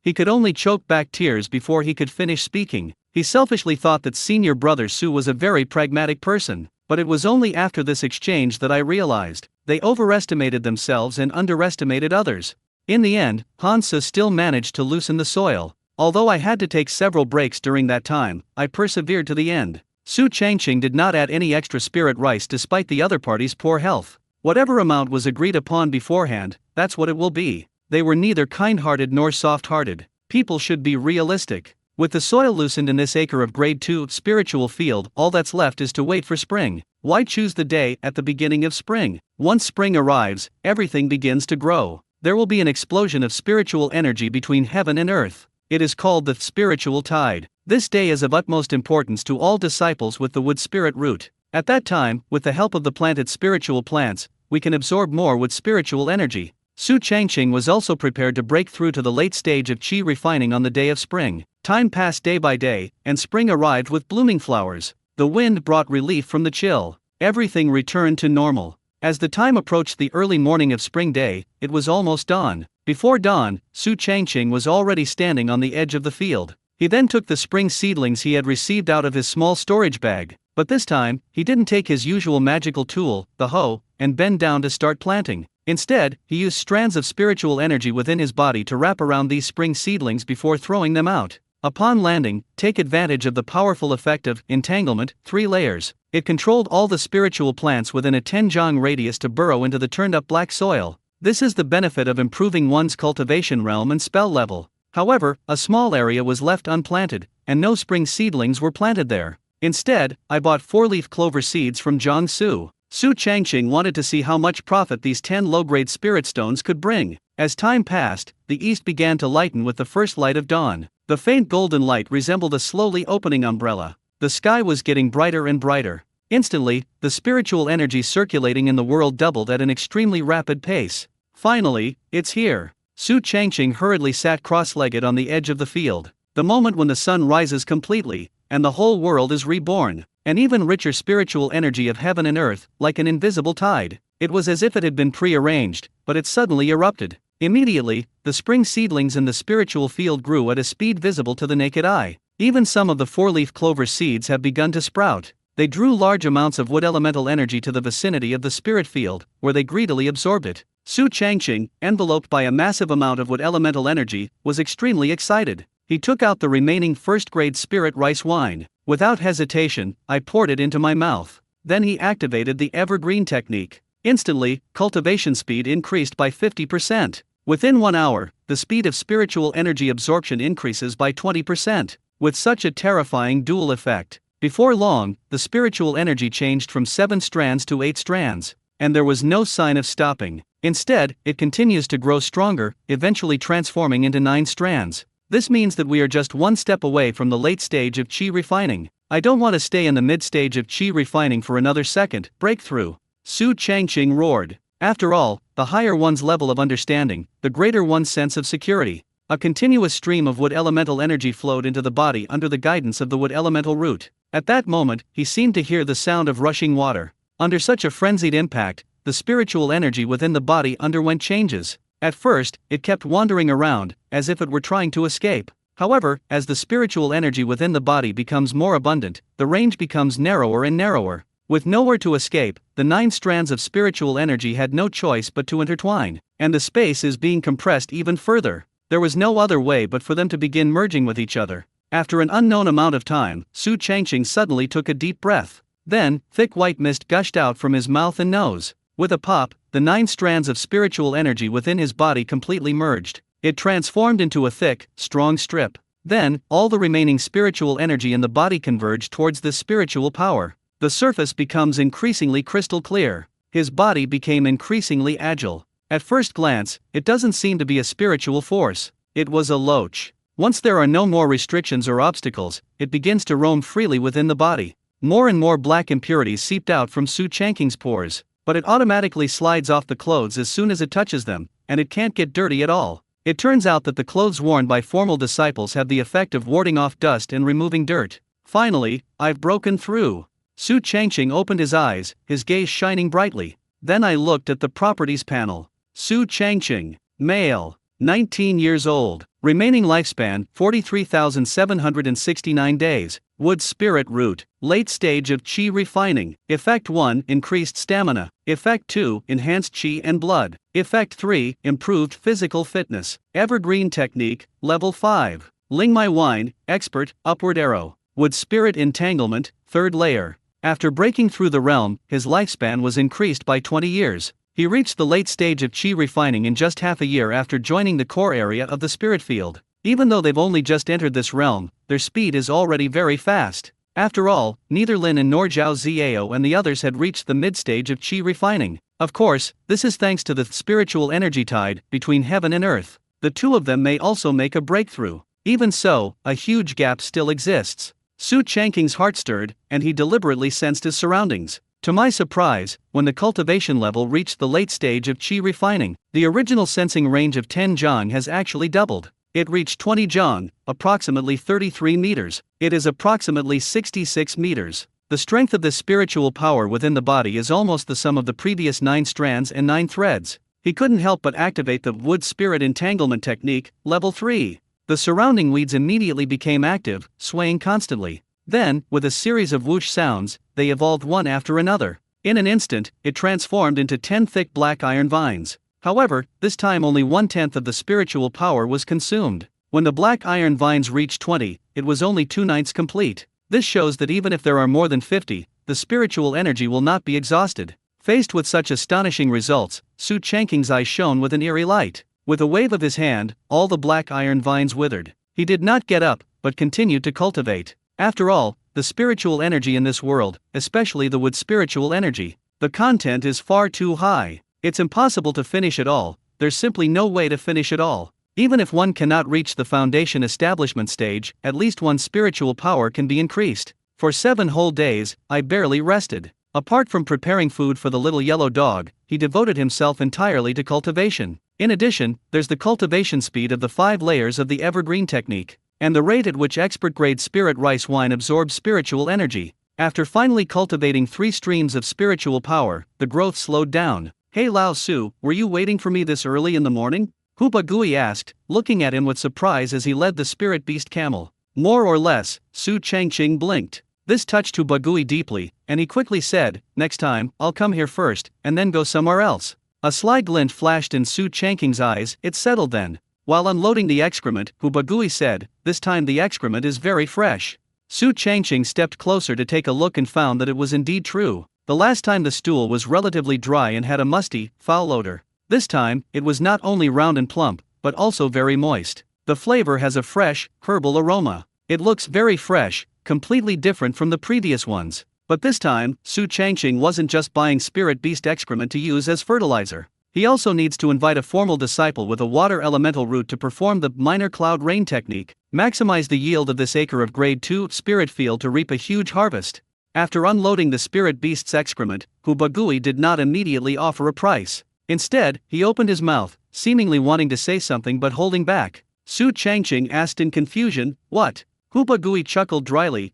He could only choke back tears before he could finish speaking. He selfishly thought that Senior Brother Su was a very pragmatic person, but it was only after this exchange that I realized. They overestimated themselves and underestimated others. In the end, Hansu still managed to loosen the soil. Although I had to take several breaks during that time, I persevered to the end. Su Changqing did not add any extra spirit rice despite the other party's poor health. Whatever amount was agreed upon beforehand, that's what it will be. They were neither kind-hearted nor soft-hearted. People should be realistic. With the soil loosened in this acre of grade 2 spiritual field, all that's left is to wait for spring. Why choose the day at the beginning of spring? Once spring arrives, everything begins to grow. There will be an explosion of spiritual energy between heaven and earth. It is called the spiritual tide. This day is of utmost importance to all disciples with the wood spirit root. At that time, with the help of the planted spiritual plants, we can absorb more wood spiritual energy. Su Changqing was also prepared to break through to the late stage of qi refining on the day of spring. Time passed day by day, and spring arrived with blooming flowers. The wind brought relief from the chill. Everything returned to normal. As the time approached the early morning of spring day, it was almost dawn. Before dawn, Su Changqing was already standing on the edge of the field. He then took the spring seedlings he had received out of his small storage bag, but this time, he didn't take his usual magical tool, the hoe, and bend down to start planting. Instead, he used strands of spiritual energy within his body to wrap around these spring seedlings before throwing them out. Upon landing, take advantage of the powerful effect of entanglement, 3 layers. It controlled all the spiritual plants within a 10 jang radius to burrow into the turned-up black soil. This is the benefit of improving one's cultivation realm and spell level. However, a small area was left unplanted, and no spring seedlings were planted there. Instead, I bought 4-leaf clover seeds from Jiangsu. Su Changqing wanted to see how much profit these 10 low-grade spirit stones could bring. As time passed, the east began to lighten with the first light of dawn. The faint golden light resembled a slowly opening umbrella. The sky was getting brighter and brighter. Instantly, the spiritual energy circulating in the world doubled at an extremely rapid pace. Finally, it's here. Su Changqing hurriedly sat cross-legged on the edge of the field. The moment when the sun rises completely, and the whole world is reborn. An even richer spiritual energy of heaven and earth, like an invisible tide. It was as if it had been pre-arranged, but it suddenly erupted. Immediately, the spring seedlings in the spiritual field grew at a speed visible to the naked eye. Even some of the 4-leaf clover seeds have begun to sprout. They drew large amounts of wood elemental energy to the vicinity of the spirit field, where they greedily absorbed it. Su Changqing, enveloped by a massive amount of wood elemental energy, was extremely excited. He took out the remaining first-grade spirit rice wine. Without hesitation, I poured it into my mouth. Then he activated the evergreen technique. Instantly, cultivation speed increased by 50%. Within 1 hour, the speed of spiritual energy absorption increases by 20%. With such a terrifying dual effect, before long, the spiritual energy changed from 7 strands to 8 strands, and there was no sign of stopping. Instead, it continues to grow stronger, eventually transforming into 9 strands. This means that we are just one step away from the late stage of qi refining. I don't want to stay in the mid-stage of qi refining for another second. Breakthrough. Su Changqing roared. After all, the higher one's level of understanding, the greater one's sense of security. A continuous stream of wood elemental energy flowed into the body under the guidance of the wood elemental root. At that moment, he seemed to hear the sound of rushing water. Under such a frenzied impact, the spiritual energy within the body underwent changes. At first, it kept wandering around, as if it were trying to escape. However, as the spiritual energy within the body becomes more abundant, the range becomes narrower and narrower. With nowhere to escape, the 9 strands of spiritual energy had no choice but to intertwine, and the space is being compressed even further. There was no other way but for them to begin merging with each other. After an unknown amount of time, Su Changqing suddenly took a deep breath. Then, thick white mist gushed out from his mouth and nose. With a pop, the 9 strands of spiritual energy within his body completely merged. It transformed into a thick, strong strip. Then, all the remaining spiritual energy in the body converged towards this spiritual power. The surface becomes increasingly crystal clear. His body became increasingly agile. At first glance, it doesn't seem to be a spiritual force. It was a loach. Once there are no more restrictions or obstacles, it begins to roam freely within the body. More and more black impurities seeped out from Su Changqing's pores. But it automatically slides off the clothes as soon as it touches them, and it can't get dirty at all. It turns out that the clothes worn by formal disciples have the effect of warding off dust and removing dirt. Finally, I've broken through. Su Changqing opened his eyes, his gaze shining brightly. Then I looked at the properties panel. Su Changqing, male, 19 years old, remaining lifespan 43,769 days, wood spirit root, late stage of qi refining. Effect 1, increased stamina. Effect 2, enhanced qi and blood. Effect 3, improved physical fitness. Evergreen technique, level 5. Ling My Wine, expert, upward arrow. Wood spirit entanglement, 3rd layer. After breaking through the realm, his lifespan was increased by 20 years. He reached the late stage of qi refining in just half a year after joining the core area of the spirit field. Even though they've only just entered this realm, their speed is already very fast. After all, neither Lin and nor Zhao Ziao and the others had reached the mid-stage of qi refining. Of course, this is thanks to the spiritual energy tide between heaven and earth. The two of them may also make a breakthrough. Even so, a huge gap still exists. Su Changqing's heart stirred, and he deliberately sensed his surroundings. To my surprise, when the cultivation level reached the late stage of qi refining, the original sensing range of 10 zhang has actually doubled. It reached 20 zhang, approximately 33 meters. It is approximately 66 meters. The strength of this spiritual power within the body is almost the sum of the previous 9 strands and 9 threads. He couldn't help but activate the wood spirit entanglement technique, level 3. The surrounding weeds immediately became active, swaying constantly. Then, with a series of whoosh sounds, they evolved one after another. In an instant, it transformed into 10 thick black iron vines. However, this time only 1/10 of the spiritual power was consumed. When the black iron vines reached 20, it was only 2/9 complete. This shows that even if there are more than 50, the spiritual energy will not be exhausted. Faced with such astonishing results, Su Changqing's eyes shone with an eerie light. With a wave of his hand, all the black iron vines withered. He did not get up, but continued to cultivate. After all, the spiritual energy in this world, especially the wood spiritual energy, the content is far too high. It's impossible to finish it all, there's simply no way to finish it all. Even if one cannot reach the foundation establishment stage, at least one's spiritual power can be increased. For 7 whole days, I barely rested. Apart from preparing food for the little yellow dog, he devoted himself entirely to cultivation. In addition, there's the cultivation speed of the 5 layers of the evergreen technique, and the rate at which expert-grade spirit rice wine absorbs spiritual energy. After finally cultivating 3 streams of spiritual power, the growth slowed down. "Hey Lao Su, were you waiting for me this early in the morning?" Hoopa Gui asked, looking at him with surprise as he led the spirit beast camel. "More or less," Su Changqing blinked. This touched Hoopa Gui deeply, and he quickly said, "Next time, I'll come here first, and then go somewhere else." A sly glint flashed in Su Changqing's eyes. It settled then. While unloading the excrement, Hoopa Gui said, "This time the excrement is very fresh." Su Changqing stepped closer to take a look and found that it was indeed true. The last time the stool was relatively dry and had a musty, foul odor. This time, it was not only round and plump, but also very moist. The flavor has a fresh, herbal aroma. It looks very fresh, completely different from the previous ones. But this time, Su Changqing wasn't just buying spirit beast excrement to use as fertilizer. He also needs to invite a formal disciple with a water elemental root to perform the minor cloud rain technique, maximize the yield of this acre of grade 2 spirit field to reap a huge harvest. After unloading the spirit beast's excrement, Hoopa Gui did not immediately offer a price. Instead, he opened his mouth, seemingly wanting to say something but holding back. Su Changqing asked in confusion, "What?" Hoopa Gui chuckled dryly,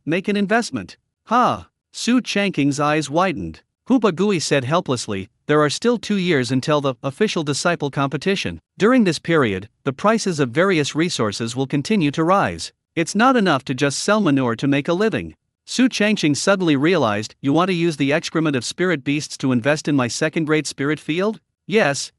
make an investment." "Ha!" Su Changqing's eyes widened. Hoopa Gui said helplessly, "There are still 2 years until the official disciple competition. During this period, the prices of various resources will continue to rise. It's not enough to just sell manure to make a living." Su Changqing suddenly realized, "You want to use the excrement of spirit beasts to invest in my second-grade spirit field?" Yes.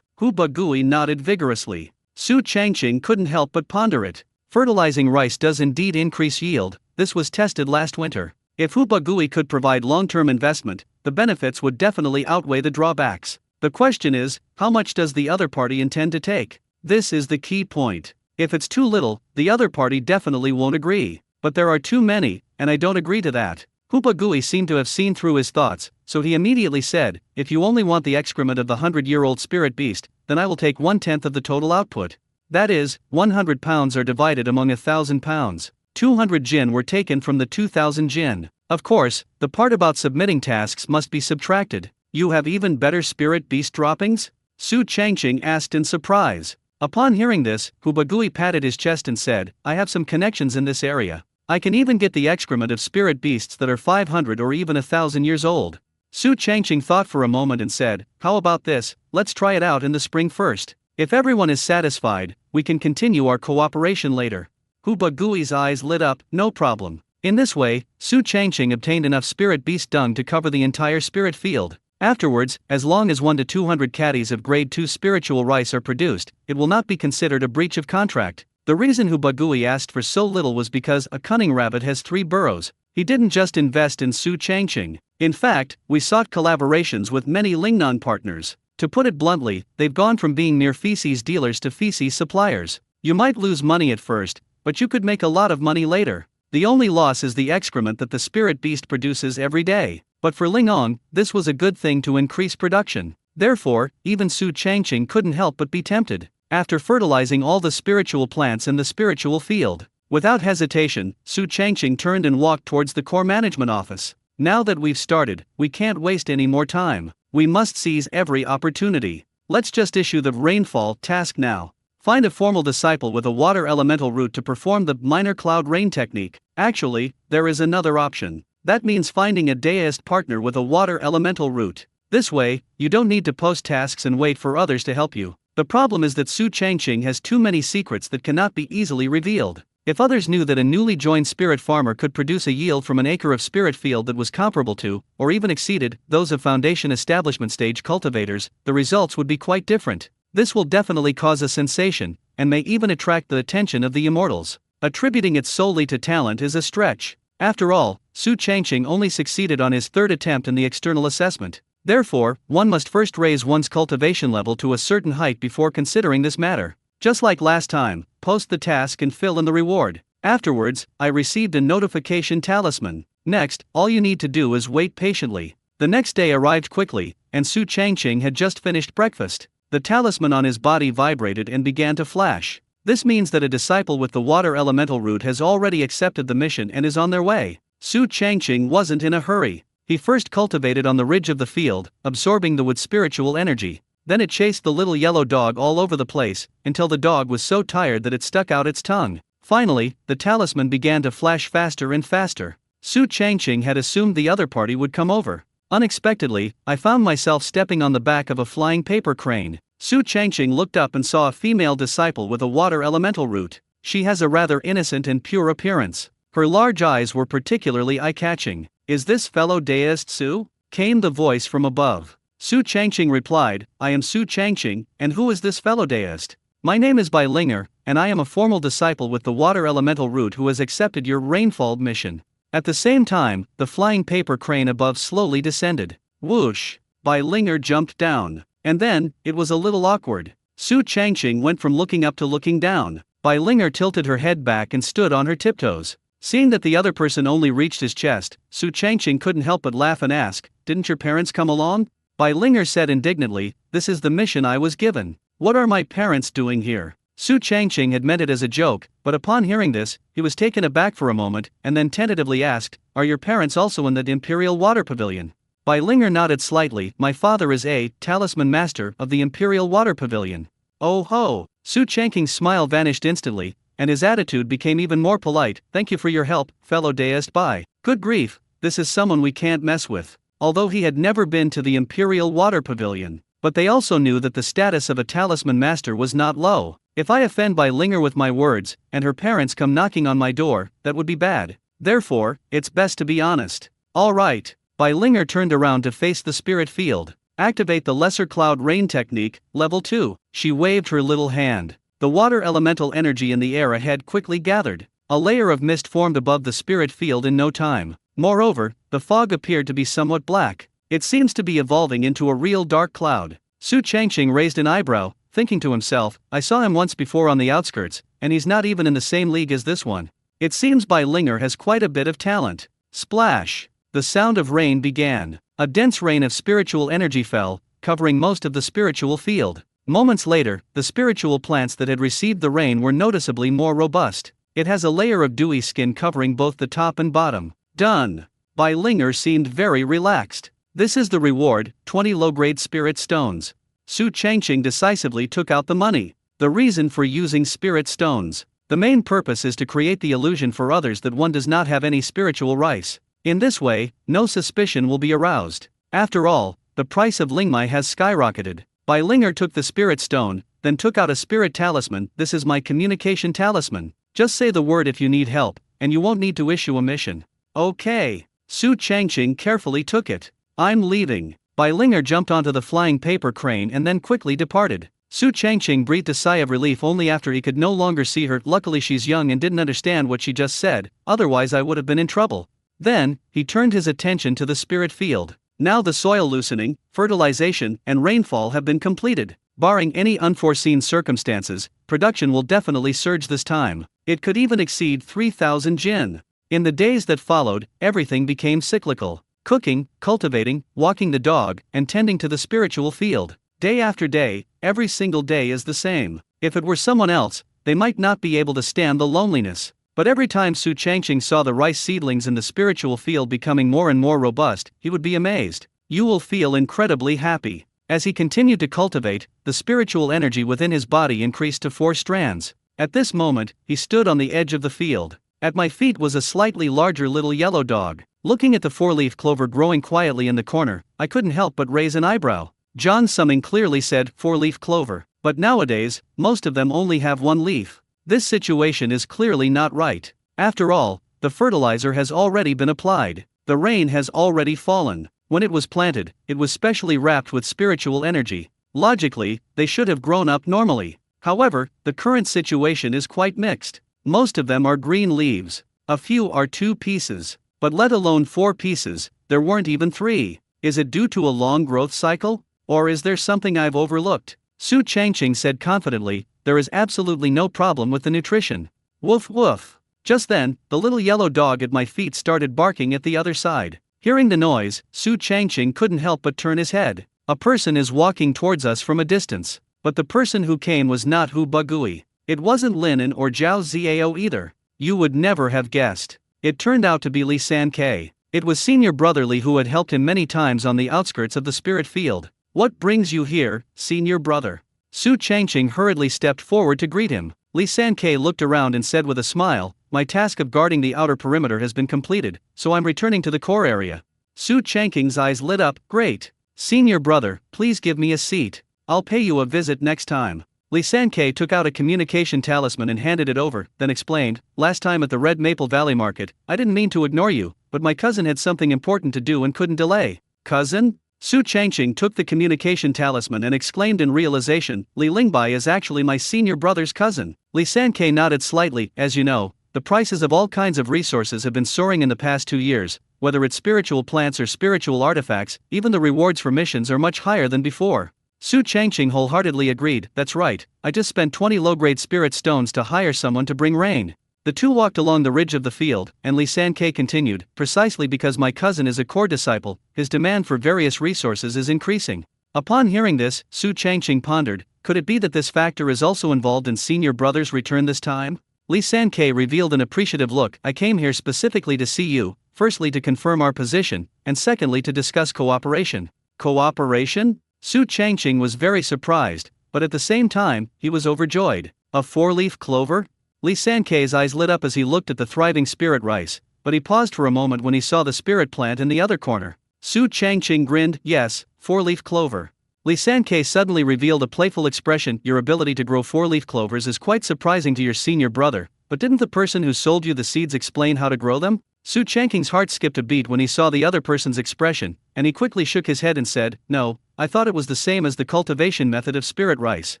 Hoopa Gui nodded vigorously. Su Changqing couldn't help but ponder it. Fertilizing rice does indeed increase yield. This was tested last winter. If Hoopa Gui could provide long-term investment, the benefits would definitely outweigh the drawbacks. The question is, how much does the other party intend to take? This is the key point. If it's too little, the other party definitely won't agree. But there are too many, and I don't agree to that. Hoopa Gui seemed to have seen through his thoughts, so he immediately said, "If you only want the excrement of the 100-year-old spirit beast, then I will take 1/10 of the total output. That is, 100 pounds are divided among 1,000 pounds. 200 jin were taken from the 2,000 jin. Of course, the part about submitting tasks must be subtracted." "You have even better spirit beast droppings?" Su Changqing asked in surprise. Upon hearing this, Hoopa Gui patted his chest and said, "I have some connections in this area. I can even get the excrement of spirit beasts that are 500 or even 1,000 years old." Su Changqing thought for a moment and said, "How about this, let's try it out in the spring first. If everyone is satisfied, we can continue our cooperation later." Hoopa Gui's eyes lit up. "No problem." In this way, Su Changqing obtained enough spirit beast dung to cover the entire spirit field. Afterwards, as long as 1 to 200 caddies of grade 2 spiritual rice are produced, it will not be considered a breach of contract. The reason Hoopa Gui asked for so little was because a cunning rabbit has 3 burrows. He didn't just invest in Su Changqing. In fact, we sought collaborations with many Lingnan partners. To put it bluntly, they've gone from being mere feces dealers to feces suppliers. You might lose money at first, but you could make a lot of money later. The only loss is the excrement that the spirit beast produces every day. But for Lingong, this was a good thing to increase production. Therefore, even Su Changqing couldn't help but be tempted. After fertilizing all the spiritual plants in the spiritual field, without hesitation, Su Changqing turned and walked towards the core management office. "Now that we've started, we can't waste any more time. We must seize every opportunity. Let's just issue the rainfall task now. Find a formal disciple with a water elemental root to perform the minor cloud rain technique. Actually, there is another option. That means finding a deist partner with a water elemental root. This way, you don't need to post tasks and wait for others to help you. The problem is that Su Changqing has too many secrets that cannot be easily revealed. If others knew that a newly joined spirit farmer could produce a yield from an acre of spirit field that was comparable to, or even exceeded, those of foundation establishment stage cultivators, the results would be quite different. This will definitely cause a sensation, and may even attract the attention of the immortals. Attributing it solely to talent is a stretch. After all, Su Changqing only succeeded on his third attempt in the external assessment. Therefore, one must first raise one's cultivation level to a certain height before considering this matter. Just like last time, post the task and fill in the reward. Afterwards, I received a notification talisman. Next, all you need to do is wait patiently. The next day arrived quickly, and Su Changqing had just finished breakfast. The talisman on his body vibrated and began to flash. This means that a disciple with the water elemental root has already accepted the mission and is on their way. Su Changqing wasn't in a hurry. He first cultivated on the ridge of the field, absorbing the wood's spiritual energy. Then it chased the little yellow dog all over the place, until the dog was so tired that it stuck out its tongue. Finally, the talisman began to flash faster and faster. Su Changqing had assumed the other party would come over. Unexpectedly, I found myself stepping on the back of a flying paper crane. Su Changqing looked up and saw a female disciple with a water elemental root. She has a rather innocent and pure appearance. Her large eyes were particularly eye-catching. "Is this fellow deist Su?" came the voice from above. Su Changqing replied, "I am Su Changqing, and who is this fellow deist?" "My name is Bai Linger, and I am a formal disciple with the water elemental root who has accepted your rainfall mission." At the same time, the flying paper crane above slowly descended. Whoosh! Bai Linger jumped down. And then, it was a little awkward. Su Changqing went from looking up to looking down. Bai Linger tilted her head back and stood on her tiptoes. Seeing that the other person only reached his chest, Su Changqing couldn't help but laugh and ask, "Didn't your parents come along?" Bai Linger said indignantly, "This is the mission I was given. What are my parents doing here?" Su Changqing had meant it as a joke, but upon hearing this, he was taken aback for a moment, and then tentatively asked, "Are your parents also in the Imperial Water Pavilion?" Bai Linger nodded slightly. "My father is a talisman master of the Imperial Water Pavilion." "Oh ho!" Su Changqing's smile vanished instantly, and his attitude became even more polite. "Thank you for your help, fellow deist Bai. Good grief, this is someone we can't mess with." Although he had never been to the Imperial Water Pavilion, but they also knew that the status of a talisman master was not low. If I offend Bai Linger with my words, and her parents come knocking on my door, that would be bad. Therefore, it's best to be honest. All right. Bai Linger turned around to face the spirit field. "Activate the Lesser Cloud Rain Technique, Level 2. She waved her little hand. The water elemental energy in the air ahead quickly gathered. A layer of mist formed above the spirit field in no time. Moreover, the fog appeared to be somewhat black. It seems to be evolving into a real dark cloud. Su Changqing raised an eyebrow, thinking to himself, "I saw him once before on the outskirts, and he's not even in the same league as this one. It seems Bai Linger has quite a bit of talent." Splash! The sound of rain began. A dense rain of spiritual energy fell, covering most of the spiritual field. Moments later, the spiritual plants that had received the rain were noticeably more robust. It has a layer of dewy skin covering both the top and bottom. Done! Bai Linger seemed very relaxed. "This is the reward, 20 low-grade spirit stones." Su Changqing decisively took out the money. The reason for using spirit stones. The main purpose is to create the illusion for others that one does not have any spiritual rice. In this way, no suspicion will be aroused. After all, the price of Lingmai has skyrocketed. Bai Linger took the spirit stone, then took out a spirit talisman. "This is my communication talisman. Just say the word if you need help, and you won't need to issue a mission." "Okay." Su Changqing carefully took it. "I'm leaving." Bai Linger jumped onto the flying paper crane and then quickly departed. Su Changqing breathed a sigh of relief only after he could no longer see her. "Luckily she's young and didn't understand what she just said, otherwise I would have been in trouble." Then, he turned his attention to the spirit field. Now the soil loosening, fertilization, and rainfall have been completed. Barring any unforeseen circumstances, production will definitely surge this time. It could even exceed 3,000 jin. In the days that followed, everything became cyclical. Cooking, cultivating, walking the dog, and tending to the spiritual field. Day after day, every single day is the same. If it were someone else, they might not be able to stand the loneliness. But every time Su Changqing saw the rice seedlings in the spiritual field becoming more and more robust, he would be amazed. You will feel incredibly happy. As he continued to cultivate, the spiritual energy within his body increased to 4 strands. At this moment, he stood on the edge of the field. At my feet was a slightly larger little yellow dog. Looking at the 4-leaf clover growing quietly in the corner, I couldn't help but raise an eyebrow. John Summing clearly said 4-leaf clover, but nowadays, most of them only have 1 leaf. This situation is clearly not right. After all, the fertilizer has already been applied. The rain has already fallen. When it was planted, it was specially wrapped with spiritual energy. Logically, they should have grown up normally. However, the current situation is quite mixed. Most of them are green leaves. A few are 2 pieces, but let alone 4 pieces, there weren't even 3. Is it due to a long growth cycle? Or is there something I've overlooked? Su Changqing said confidently, there is absolutely no problem with the nutrition. Woof woof. Just then, the little yellow dog at my feet started barking at the other side. Hearing the noise, Su Changqing couldn't help but turn his head. A person is walking towards us from a distance. But the person who came was not Hu Bagui. It wasn't Linen or Zhao Ziao either. You would never have guessed. It turned out to be Li San Ke. It was senior brother Li who had helped him many times on the outskirts of the spirit field. What brings you here, senior brother? Su Changqing hurriedly stepped forward to greet him. Li San Ke looked around and said with a smile, my task of guarding the outer perimeter has been completed, so I'm returning to the core area. Su Changqing's eyes lit up, great. Senior brother, please give me a seat. I'll pay you a visit next time. Li San Ke took out a communication talisman and handed it over, then explained, last time at the Red Maple Valley Market, I didn't mean to ignore you, but my cousin had something important to do and couldn't delay. Cousin? Su Changqing took the communication talisman and exclaimed in realization, Li Lingbai is actually my senior brother's cousin. Li San Ke nodded slightly, as you know, the prices of all kinds of resources have been soaring in the past 2 years, whether it's spiritual plants or spiritual artifacts, even the rewards for missions are much higher than before. Su Changqing wholeheartedly agreed, that's right, I just spent 20 low-grade spirit stones to hire someone to bring rain. The two walked along the ridge of the field, and Li San Ke continued, precisely because my cousin is a core disciple, his demand for various resources is increasing. Upon hearing this, Su Changqing pondered, could it be that this factor is also involved in senior brother's return this time? Li San Ke revealed an appreciative look, I came here specifically to see you, firstly to confirm our position, and secondly to discuss cooperation. Cooperation? Su Changqing was very surprised, but at the same time, he was overjoyed. A 4-leaf clover? Li San Ke's eyes lit up as he looked at the thriving spirit rice, but he paused for a moment when he saw the spirit plant in the other corner. Su Changqing grinned, yes, 4-leaf clover. Li San Ke suddenly revealed a playful expression, your ability to grow 4-leaf clovers is quite surprising to your senior brother, but didn't the person who sold you the seeds explain how to grow them? Su Changqing's heart skipped a beat when he saw the other person's expression, and he quickly shook his head and said, no, I thought it was the same as the cultivation method of spirit rice.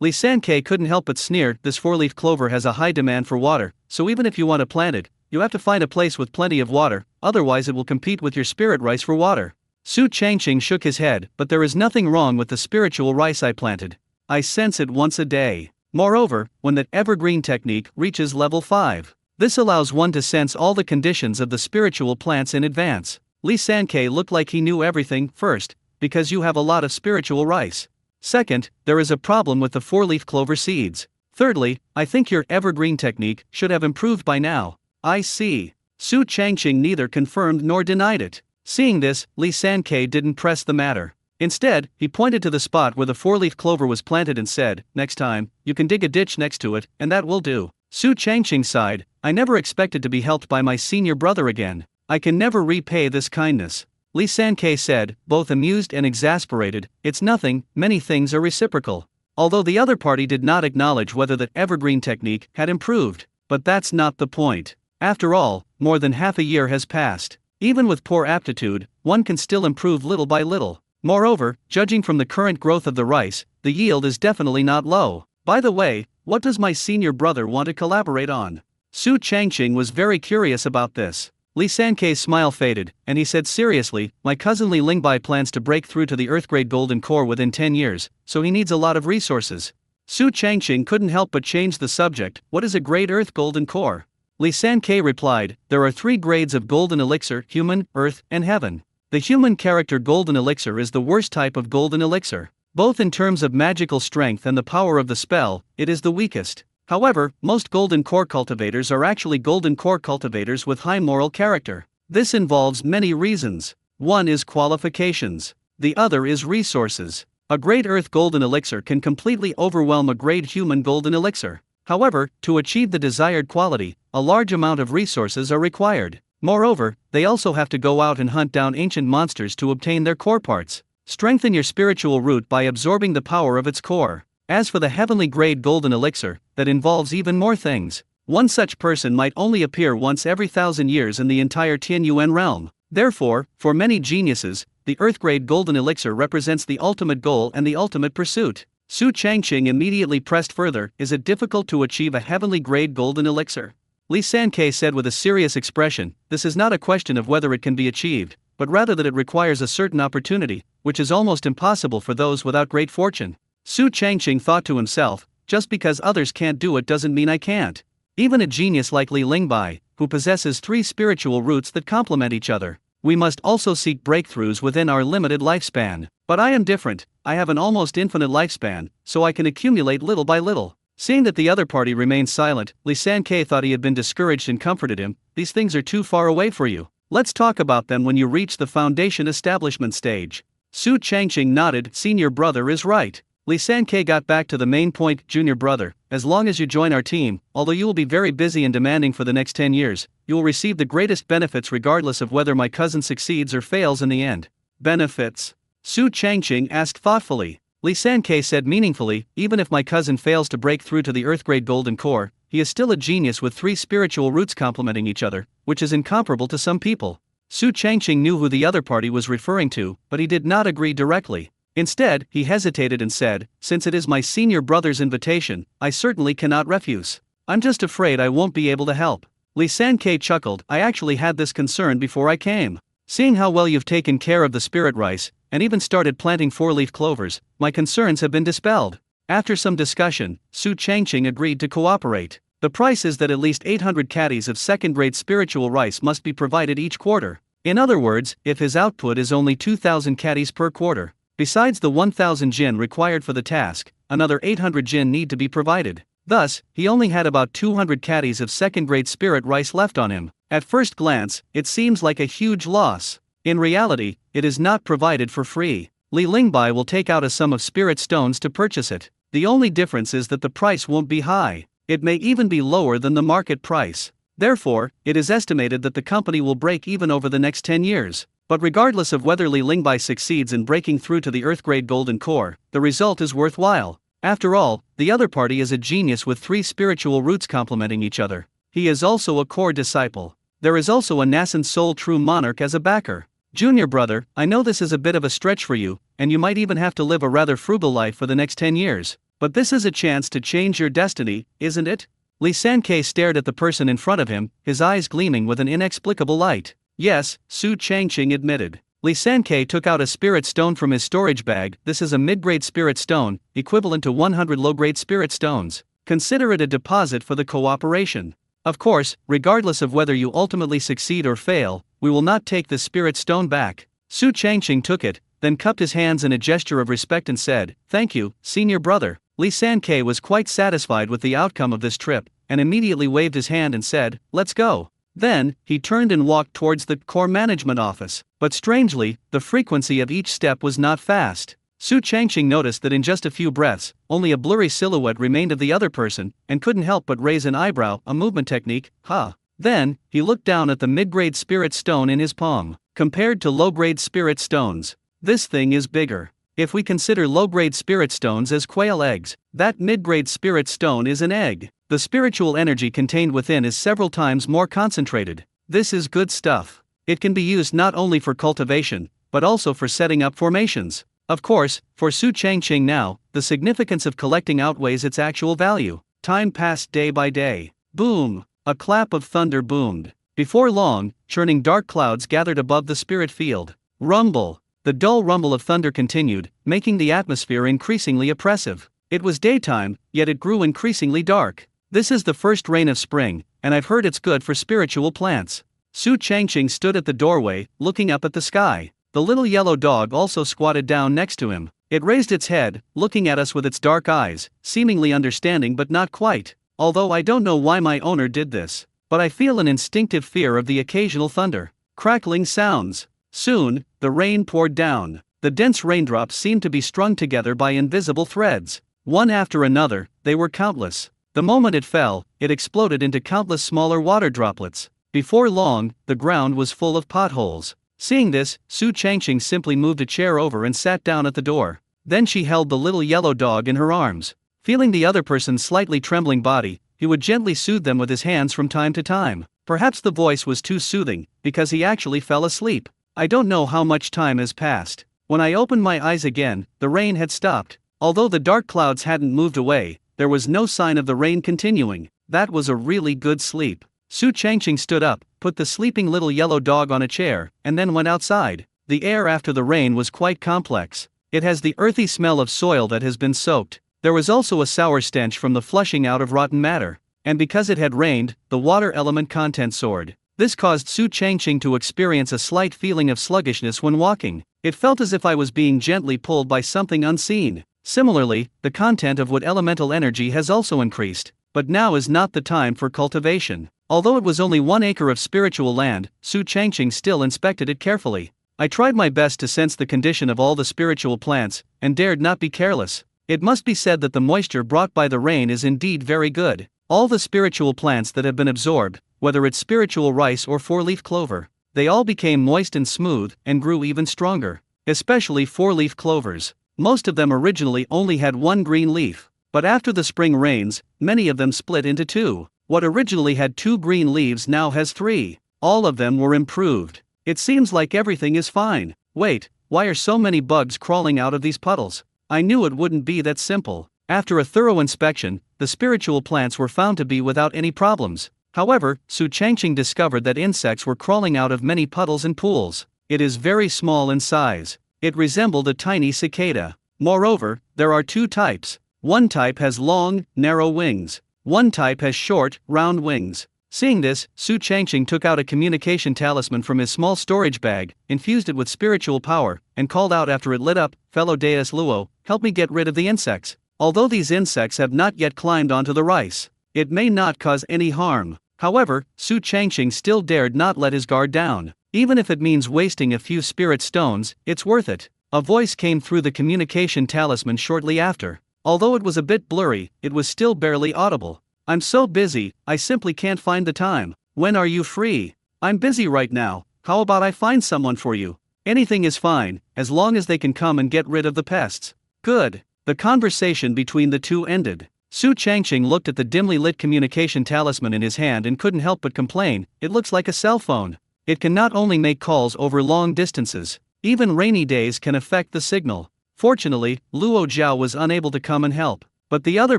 Li San Ke couldn't help but sneer, this 4-leaf clover has a high demand for water, so even if you want to plant it, you have to find a place with plenty of water, otherwise it will compete with your spirit rice for water. Su Changqing shook his head, but there is nothing wrong with the spiritual rice I planted. I sense it once a day. Moreover, when that evergreen technique reaches level 5. This allows one to sense all the conditions of the spiritual plants in advance. Li San Ke looked like he knew everything. First, because you have a lot of spiritual rice. Second, there is a problem with the 4-leaf clover seeds. Thirdly, I think your evergreen technique should have improved by now. I see. Su Changqing neither confirmed nor denied it. Seeing this, Li San Ke didn't press the matter. Instead, he pointed to the spot where the 4-leaf clover was planted and said, next time, you can dig a ditch next to it, and that will do. Su Changqing sighed, I never expected to be helped by my senior brother again. I can never repay this kindness. Li San Ke said, both amused and exasperated, it's nothing, many things are reciprocal. Although the other party did not acknowledge whether the evergreen technique had improved. But that's not the point. After all, more than half a year has passed. Even with poor aptitude, one can still improve little by little. Moreover, judging from the current growth of the rice, the yield is definitely not low. By the way, what does my senior brother want to collaborate on? Su Changqing was very curious about this. Li San Ke's smile faded, and he said seriously, my cousin Li Lingbai plans to break through to the Earth-grade golden core within 10 years, so he needs a lot of resources. Su Changqing couldn't help but change the subject, what is a grade Earth golden core? Li San Ke replied, there are 3 grades of golden elixir, human, earth, and heaven. The human character golden elixir is the worst type of golden elixir. Both in terms of magical strength and the power of the spell, it is the weakest. However, most golden core cultivators are actually golden core cultivators with high moral character. This involves many reasons. One is qualifications. The other is resources. A grade earth golden elixir can completely overwhelm a grade human golden elixir. However, to achieve the desired quality, a large amount of resources are required. Moreover, they also have to go out and hunt down ancient monsters to obtain their core parts. Strengthen your spiritual root by absorbing the power of its core. As for the heavenly grade golden elixir, that involves even more things. One such person might only appear once every 1,000 years in the entire Tianyuan realm. Therefore, for many geniuses, the earth grade golden elixir represents the ultimate goal and the ultimate pursuit. Su Changqing immediately pressed further, is it difficult to achieve a heavenly grade golden elixir? Lee Sankei said with a serious expression, this is not a question of whether it can be achieved, but rather that it requires a certain opportunity, which is almost impossible for those without great fortune. Su Changqing thought to himself, just because others can't do it doesn't mean I can't. Even a genius like Li Lingbai, who possesses 3 spiritual roots that complement each other. We must also seek breakthroughs within our limited lifespan. But I am different, I have an almost infinite lifespan, so I can accumulate little by little. Seeing that the other party remained silent, Lee Sankei thought he had been discouraged and comforted him. These things are too far away for you. Let's talk about them when you reach the foundation establishment stage. Su Changqing nodded, senior brother is right. Lee Sankei got back to the main point, junior brother, as long as you join our team, although you will be very busy and demanding for the next 10 years, you will receive the greatest benefits regardless of whether my cousin succeeds or fails in the end. Benefits? Su Changqing asked thoughtfully. Lee Sankei said meaningfully, even if my cousin fails to break through to the Earth-grade golden core, he is still a genius with 3 spiritual roots complementing each other, which is incomparable to some people. Su Changqing knew who the other party was referring to, but he did not agree directly. Instead, he hesitated and said, since it is my senior brother's invitation, I certainly cannot refuse. I'm just afraid I won't be able to help. Lee Sankei chuckled, I actually had this concern before I came. Seeing how well you've taken care of the spirit rice, and even started planting 4-leaf clovers, my concerns have been dispelled. After some discussion, Su Changqing agreed to cooperate. The price is that at least 800 caddies of second-grade spiritual rice must be provided each quarter. In other words, if his output is only 2,000 caddies per quarter. Besides the 1,000 jin required for the task, another 800 jin need to be provided. Thus, he only had about 200 caddies of second-grade spirit rice left on him. At first glance, it seems like a huge loss. In reality, it is not provided for free. Li Lingbai will take out a sum of spirit stones to purchase it. The only difference is that the price won't be high. It may even be lower than the market price. Therefore, it is estimated that the company will break even over the next 10 years. But regardless of whether Li Lingbai succeeds in breaking through to the Earth-grade golden core, the result is worthwhile. After all, the other party is a genius with 3 spiritual roots complementing each other. He is also a core disciple. There is also a nascent soul true monarch as a backer. Junior brother, I know this is a bit of a stretch for you, and you might even have to live a rather frugal life for the next 10 years. But this is a chance to change your destiny, isn't it? Lee Sankei stared at the person in front of him, his eyes gleaming with an inexplicable light. Yes, Su Changqing admitted. Lee Sankei took out a spirit stone from his storage bag. This is a mid-grade spirit stone, equivalent to 100 low-grade spirit stones. Consider it a deposit for the cooperation. Of course, regardless of whether you ultimately succeed or fail, we will not take this spirit stone back. Su Changqing took it, then cupped his hands in a gesture of respect and said, thank you, senior brother. Lee Sankei was quite satisfied with the outcome of this trip, and immediately waved his hand and said, let's go. Then, he turned and walked towards the core management office. But strangely, the frequency of each step was not fast. Su Changqing noticed that in just a few breaths, only a blurry silhouette remained of the other person, and couldn't help but raise an eyebrow, a movement technique, huh? Then, he looked down at the mid-grade spirit stone in his palm. Compared to low-grade spirit stones, this thing is bigger. If we consider low-grade spirit stones as quail eggs, that mid-grade spirit stone is an egg. The spiritual energy contained within is several times more concentrated. This is good stuff. It can be used not only for cultivation, but also for setting up formations. Of course, for Su Changqing now, the significance of collecting outweighs its actual value. Time passed day by day. Boom! A clap of thunder boomed. Before long, churning dark clouds gathered above the spirit field. Rumble! The dull rumble of thunder continued, making the atmosphere increasingly oppressive. It was daytime, yet it grew increasingly dark. This is the first rain of spring, and I've heard it's good for spiritual plants. Su Changqing stood at the doorway, looking up at the sky. The little yellow dog also squatted down next to him. It raised its head, looking at us with its dark eyes, seemingly understanding but not quite. Although I don't know why my owner did this, but I feel an instinctive fear of the occasional thunder. Crackling sounds. Soon, the rain poured down. The dense raindrops seemed to be strung together by invisible threads. One after another, they were countless. The moment it fell, it exploded into countless smaller water droplets. Before long, the ground was full of potholes. Seeing this, Su Changqing simply moved a chair over and sat down at the door. Then she held the little yellow dog in her arms. Feeling the other person's slightly trembling body, he would gently soothe them with his hands from time to time. Perhaps the voice was too soothing, because he actually fell asleep. I don't know how much time has passed. When I opened my eyes again, the rain had stopped. Although the dark clouds hadn't moved away, there was no sign of the rain continuing. That was a really good sleep. Su Changqing stood up, put the sleeping little yellow dog on a chair, and then went outside. The air after the rain was quite complex. It has the earthy smell of soil that has been soaked. There was also a sour stench from the flushing out of rotten matter. And because it had rained, the water element content soared. This caused Su Changqing to experience a slight feeling of sluggishness when walking. It felt as if I was being gently pulled by something unseen. Similarly, the content of what elemental energy has also increased. But now is not the time for cultivation. Although it was only 1 acre of spiritual land, Su Changqing still inspected it carefully. I tried my best to sense the condition of all the spiritual plants, and dared not be careless. It must be said that the moisture brought by the rain is indeed very good. All the spiritual plants that have been absorbed, whether it's spiritual rice or 4-leaf clover, they all became moist and smooth, and grew even stronger. Especially 4-leaf clovers. Most of them originally only had 1 green leaf, but after the spring rains, many of them split into 2. What originally had 2 green leaves now has 3. All of them were improved. It seems like everything is fine. Wait, why are so many bugs crawling out of these puddles? I knew it wouldn't be that simple. After a thorough inspection, the spiritual plants were found to be without any problems. However, Su Changqing discovered that insects were crawling out of many puddles and pools. It is very small in size. It resembled a tiny cicada. Moreover, there are 2 types. One type has long, narrow wings. One type has short, round wings. Seeing this, Su Changqing took out a communication talisman from his small storage bag, infused it with spiritual power, and called out after it lit up, "Fellow Deus Luo, help me get rid of the insects. Although these insects have not yet climbed onto the rice, it may not cause any harm." However, Su Changqing still dared not let his guard down. Even if it means wasting a few spirit stones, it's worth it. A voice came through the communication talisman shortly after. Although it was a bit blurry, it was still barely audible. "I'm so busy, I simply can't find the time. When are you free? I'm busy right now. How about I find someone for you? Anything is fine, as long as they can come and get rid of the pests." "Good." The conversation between the 2 ended. Su Changqing looked at the dimly lit communication talisman in his hand and couldn't help but complain, "It looks like a cell phone. It can not only make calls over long distances, even rainy days can affect the signal." Fortunately, Luo Zhao was unable to come and help, but the other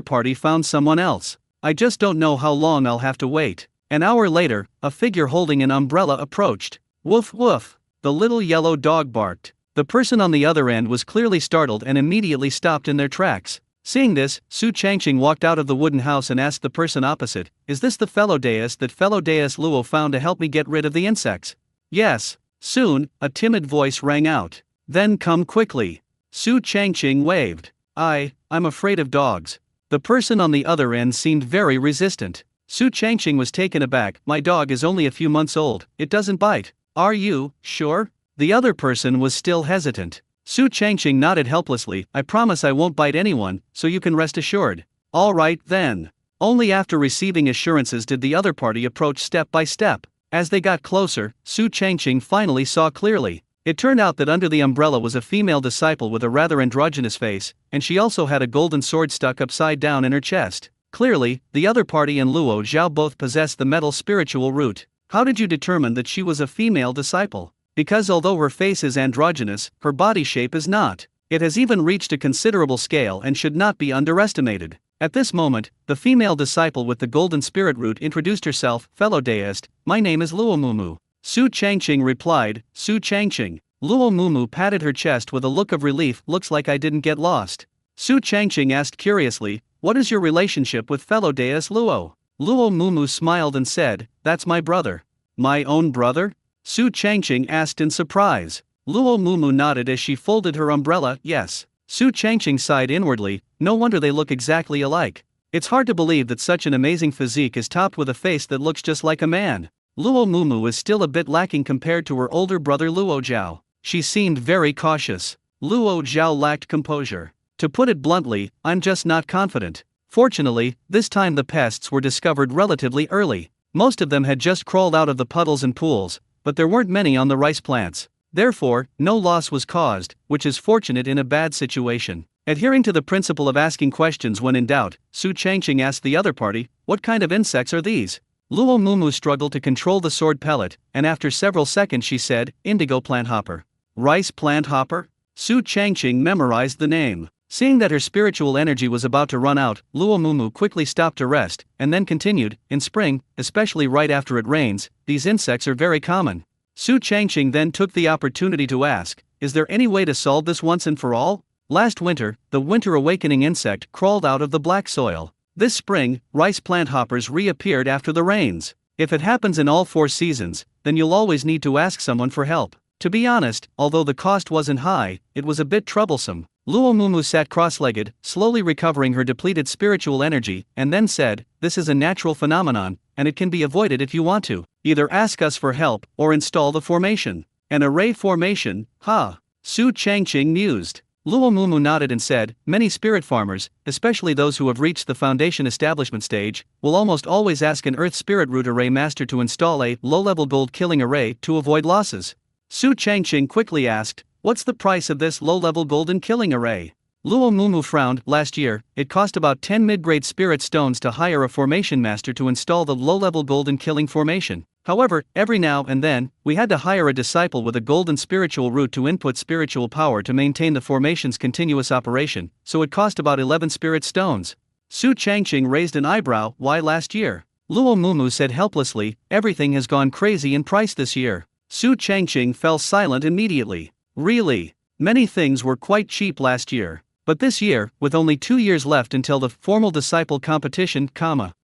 party found someone else. "I just don't know how long I'll have to wait." An hour later, a figure holding an umbrella approached. "Woof woof," the little yellow dog barked. The person on the other end was clearly startled and immediately stopped in their tracks. Seeing this, Su Changqing walked out of the wooden house and asked the person opposite, "Is this the fellow Deus that fellow Deus Luo found to help me get rid of the insects?" "Yes." Soon, a timid voice rang out. "Then come quickly." Su Changqing waved. I'm afraid of dogs." The person on the other end seemed very resistant. Su Changqing was taken aback. "My dog is only a few months old, it doesn't bite." "Are you sure?" The other person was still hesitant. Su Changqing nodded helplessly. "I promise I won't bite anyone, so you can rest assured." "All right then." Only after receiving assurances did the other party approach step by step. As they got closer, Su Changqing finally saw clearly. It turned out that under the umbrella was a female disciple with a rather androgynous face, and she also had a golden sword stuck upside down in her chest. Clearly, the other party and Luo Zhao both possessed the metal spiritual root. "How did you determine that she was a female disciple?" "Because although her face is androgynous, her body shape is not. It has even reached a considerable scale and should not be underestimated." At this moment, the female disciple with the golden spirit root introduced herself. "Fellow deist, my name is Luo Mumu." Su Changqing replied, "Su Changqing." Luo Mumu patted her chest with a look of relief. "Looks like I didn't get lost." Su Changqing asked curiously, "What is your relationship with fellow Deus Luo?" Luo Mumu smiled and said, "That's my brother." "My own brother?" Su Changqing asked in surprise. Luo Mumu nodded as she folded her umbrella. "Yes." Su Changqing sighed inwardly. No wonder they look exactly alike. It's hard to believe that such an amazing physique is topped with a face that looks just like a man. Luo Mumu is still a bit lacking compared to her older brother Luo Zhao. She seemed very cautious. Luo Zhao lacked composure. "To put it bluntly, I'm just not confident." Fortunately, this time the pests were discovered relatively early. Most of them had just crawled out of the puddles and pools, but there weren't many on the rice plants. Therefore, no loss was caused, which is fortunate in a bad situation. Adhering to the principle of asking questions when in doubt, Su Changqing asked the other party, "What kind of insects are these?" Luo Mumu struggled to control the sword pellet, and after several seconds she said, "Indigo plant hopper." "Rice plant hopper?" Su Changqing memorized the name. Seeing that her spiritual energy was about to run out, Luo Mumu quickly stopped to rest, and then continued, in spring, especially right after it rains, these insects are very common. Su Changqing then took the opportunity to ask, is there any way to solve this once and for all? Last winter, the winter awakening insect crawled out of the black soil. This spring, rice plant hoppers reappeared after the rains. If it happens in all 4 seasons, then you'll always need to ask someone for help. To be honest, although the cost wasn't high, it was a bit troublesome. Luo Mumu sat cross-legged, slowly recovering her depleted spiritual energy, and then said, this is a natural phenomenon, and it can be avoided if you want to. Either ask us for help, or install the formation. An array formation, ha! Su Changqing mused. Luo Mumu nodded and said, many spirit farmers, especially those who have reached the foundation establishment stage, will almost always ask an earth spirit root array master to install a low-level gold killing array to avoid losses. Su Changqing quickly asked, what's the price of this low-level golden killing array? Luo Mumu frowned. Last year, it cost about 10 mid-grade spirit stones to hire a formation master to install the low-level golden killing formation. However, every now and then, we had to hire a disciple with a golden spiritual root to input spiritual power to maintain the formation's continuous operation, so it cost about 11 spirit stones. Su Changqing raised an eyebrow. Why last year? Luo Mumu said helplessly, everything has gone crazy in price this year. Su Changqing fell silent immediately. Really? Many things were quite cheap last year. But this year, with only 2 years left until the formal disciple competition,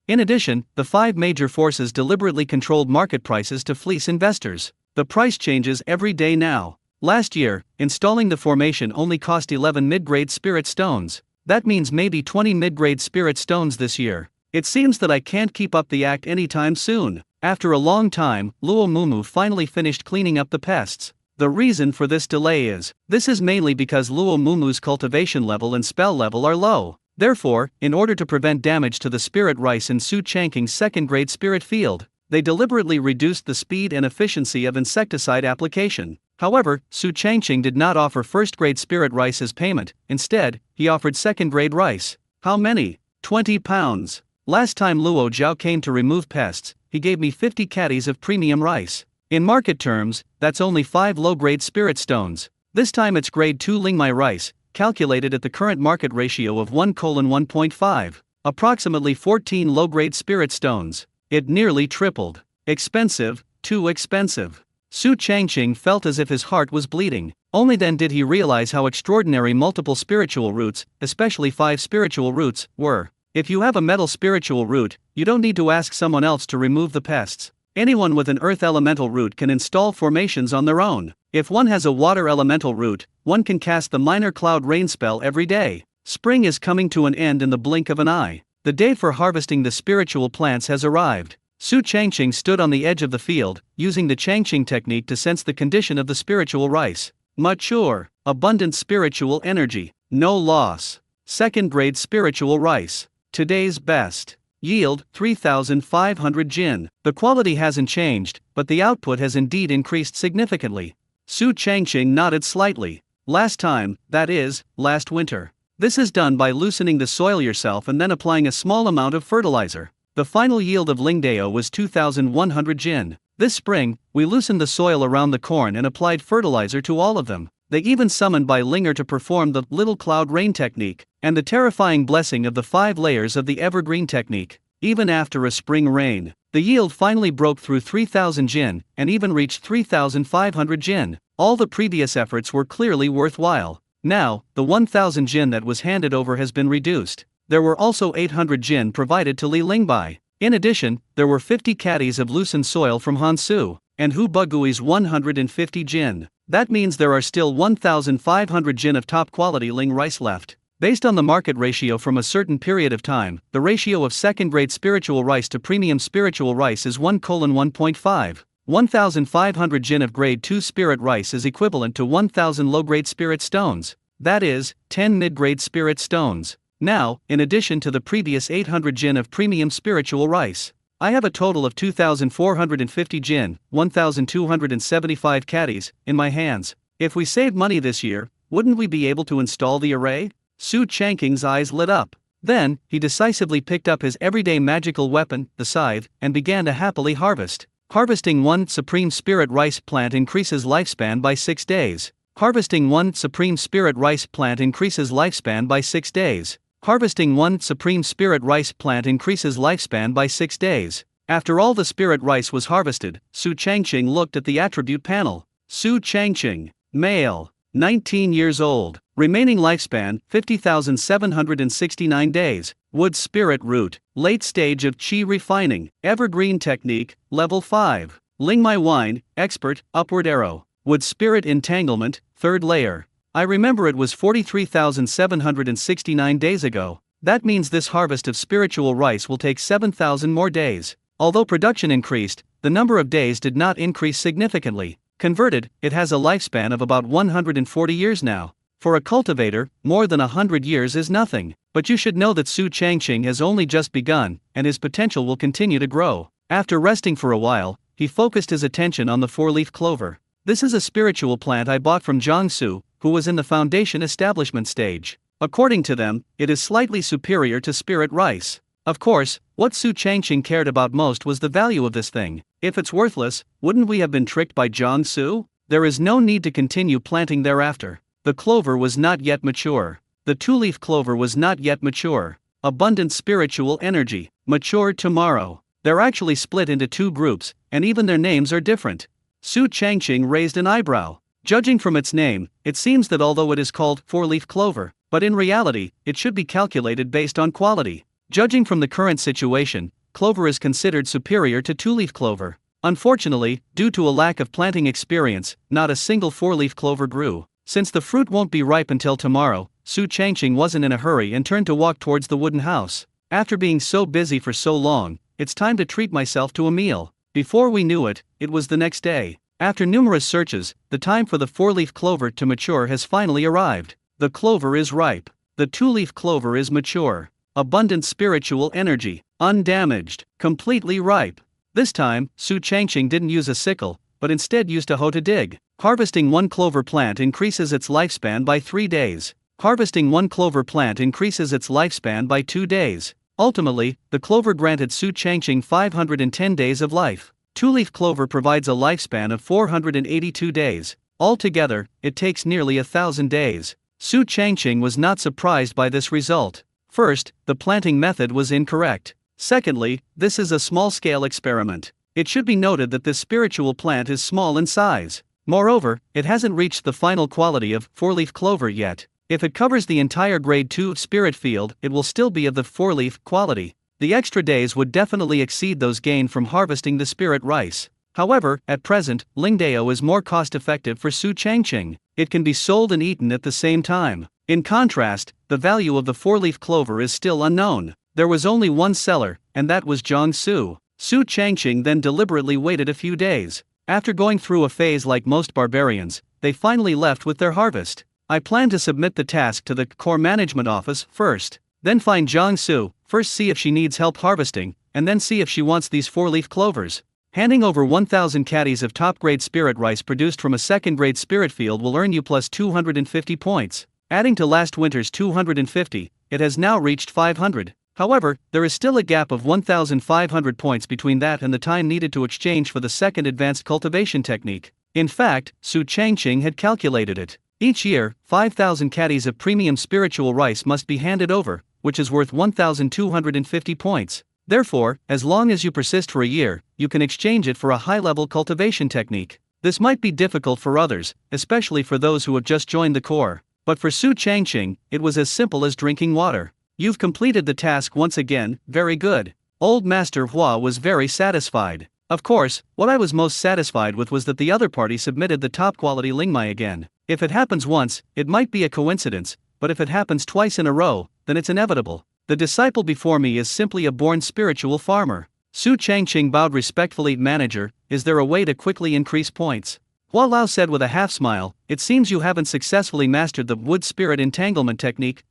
in addition, the 5 major forces deliberately controlled market prices to fleece investors. The price changes every day now. Last year, installing the formation only cost 11 mid-grade spirit stones. That means maybe 20 mid-grade spirit stones this year. It seems that I can't keep up the act anytime soon. After a long time, Luo Mumu finally finished cleaning up the pests. The reason for this delay is, this is mainly because Luo Mumu's cultivation level and spell level are low. Therefore, in order to prevent damage to the spirit rice in Su Changqing's second-grade spirit field, they deliberately reduced the speed and efficiency of insecticide application. However, Su Changqing did not offer first-grade spirit rice as payment. Instead, he offered second-grade rice. How many? 20 pounds. Last time Luo Zhao came to remove pests, he gave me 50 caddies of premium rice. In market terms, that's only 5 low-grade spirit stones. This time it's grade 2 Lingmai rice, calculated at the current market ratio of 1:1.5. Approximately 14 low-grade spirit stones. It nearly tripled. Expensive, too expensive. Su Changqing felt as if his heart was bleeding. Only then did he realize how extraordinary multiple spiritual roots, especially 5 spiritual roots, were. If you have a metal spiritual root, you don't need to ask someone else to remove the pests. Anyone with an earth elemental root can install formations on their own. If one has a water elemental root, one can cast the minor cloud rain spell every day. Spring is coming to an end in the blink of an eye. The day for harvesting the spiritual plants has arrived. Su Changqing stood on the edge of the field, using the Changqing technique to sense the condition of the spiritual rice. Mature, abundant spiritual energy, no loss. Second-grade spiritual rice. Today's best. Yield, 3,500 jin. The quality hasn't changed, but the output has indeed increased significantly. Su Changqing nodded slightly. Last time, that is, last winter. This is done by loosening the soil yourself and then applying a small amount of fertilizer. The final yield of Lingdao was 2,100 jin. This spring, we loosened the soil around the corn and applied fertilizer to all of them. They even summoned Bai Linger to perform the little cloud rain technique, and the terrifying blessing of the 5 layers of the evergreen technique. Even after a spring rain, the yield finally broke through 3,000 jin, and even reached 3,500 jin. All the previous efforts were clearly worthwhile. Now, the 1,000 jin that was handed over has been reduced. There were also 800 jin provided to Li Lingbai. In addition, there were 50 caddies of loosened soil from Hansu, and Hu Bugui's 150 jin. That means there are still 1,500 jin of top-quality Ling rice left. Based on the market ratio from a certain period of time, the ratio of second-grade spiritual rice to premium spiritual rice is 1:1.5. 1,500 jin of grade 2 spirit rice is equivalent to 1,000 low-grade spirit stones. That is, 10 mid-grade spirit stones. Now, in addition to the previous 800 jin of premium spiritual rice, I have a total of 2,450 jin, 1,275 caddies, in my hands. If we saved money this year, wouldn't we be able to install the array? Su Changqing's eyes lit up. Then, he decisively picked up his everyday magical weapon, the scythe, and began to happily harvest. Harvesting 1 supreme spirit rice plant increases lifespan by 6 days. Harvesting 1 Supreme Spirit Rice Plant increases lifespan by 6 days. Harvesting 1 Supreme Spirit Rice Plant increases lifespan by 6 days. After all the spirit rice was harvested, Su Changqing looked at the attribute panel. Su Changqing, male, 19 years old, remaining lifespan 50,769 days, wood spirit root, late stage of qi refining, evergreen technique, level 5, Lingmai wine, expert, upward arrow, wood spirit entanglement, third layer. I remember it was 43,769 days ago. That means this harvest of spiritual rice will take 7,000 more days. Although production increased, the number of days did not increase significantly. Converted, it has a lifespan of about 140 years now. For a cultivator, more than 100 years is nothing. But you should know that Su Changqing has only just begun, and his potential will continue to grow. After resting for a while, he focused his attention on the 4-leaf clover. This is a spiritual plant I bought from Jiangsu, who was in the foundation establishment stage. According to them, it is slightly superior to spirit rice. Of course, what Su Changqing cared about most was the value of this thing. If it's worthless, wouldn't we have been tricked by Jiangsu? There is no need to continue planting thereafter. The clover was not yet mature. The 2-leaf clover was not yet mature. Abundant spiritual energy, mature tomorrow. They're actually split into 2 groups, and even their names are different. Su Changqing raised an eyebrow. Judging from its name, it seems that although it is called 4-leaf clover, but in reality, it should be calculated based on quality. Judging from the current situation, clover is considered superior to 2-leaf clover. Unfortunately, due to a lack of planting experience, not a single 4-leaf clover grew. Since the fruit won't be ripe until tomorrow, Su Changqing wasn't in a hurry and turned to walk towards the wooden house. After being so busy for so long, it's time to treat myself to a meal. Before we knew it, it was the next day. After numerous searches, the time for the 4-leaf clover to mature has finally arrived. The clover is ripe. The 2-leaf clover is mature. Abundant spiritual energy, undamaged, completely ripe. This time, Su Changqing didn't use a sickle, but instead used a hoe to dig. Harvesting 1 clover plant increases its lifespan by 3 days. Harvesting 1 clover plant increases its lifespan by 2 days. Ultimately, the clover granted Su Changqing 510 days of life. 2-leaf clover provides a lifespan of 482 days. Altogether, it takes nearly 1,000 days. Su Changqing was not surprised by this result. First, the planting method was incorrect. Secondly, this is a small-scale experiment. It should be noted that this spiritual plant is small in size. Moreover, it hasn't reached the final quality of 4-leaf clover yet. If it covers the entire grade 2 spirit field, it will still be of the 4-leaf quality. The extra days would definitely exceed those gained from harvesting the spirit rice. However, at present, Lingdao is more cost-effective for Su Changqing. It can be sold and eaten at the same time. In contrast, the value of the 4-leaf clover is still unknown. There was only one seller, and that was Jiangsu. Su Changqing then deliberately waited a few days. After going through a phase like most barbarians, they finally left with their harvest. I plan to submit the task to the core management office first. Then find Jiangsu, first see if she needs help harvesting, and then see if she wants these 4-leaf clovers. Handing over 1,000 caddies of top-grade spirit rice produced from a second-grade spirit field will earn you plus 250 points. Adding to last winter's 250, it has now reached 500. However, there is still a gap of 1,500 points between that and the time needed to exchange for the second advanced cultivation technique. In fact, Su Changqing had calculated it. Each year, 5,000 caddies of premium spiritual rice must be handed over, which is worth 1,250 points. Therefore, as long as you persist for a year, you can exchange it for a high-level cultivation technique. This might be difficult for others, especially for those who have just joined the core. But for Su Changqing, it was as simple as drinking water. You've completed the task once again, very good. Old Master Hua was very satisfied. Of course, what I was most satisfied with was that the other party submitted the top-quality Lingmai again. If it happens once, it might be a coincidence, but if it happens twice in a row, then it's inevitable. The disciple before me is simply a born spiritual farmer. Su Changqing bowed respectfully. Manager, is there a way to quickly increase points? Hua Lao said with a half-smile, it seems you haven't successfully mastered the wood spirit entanglement technique.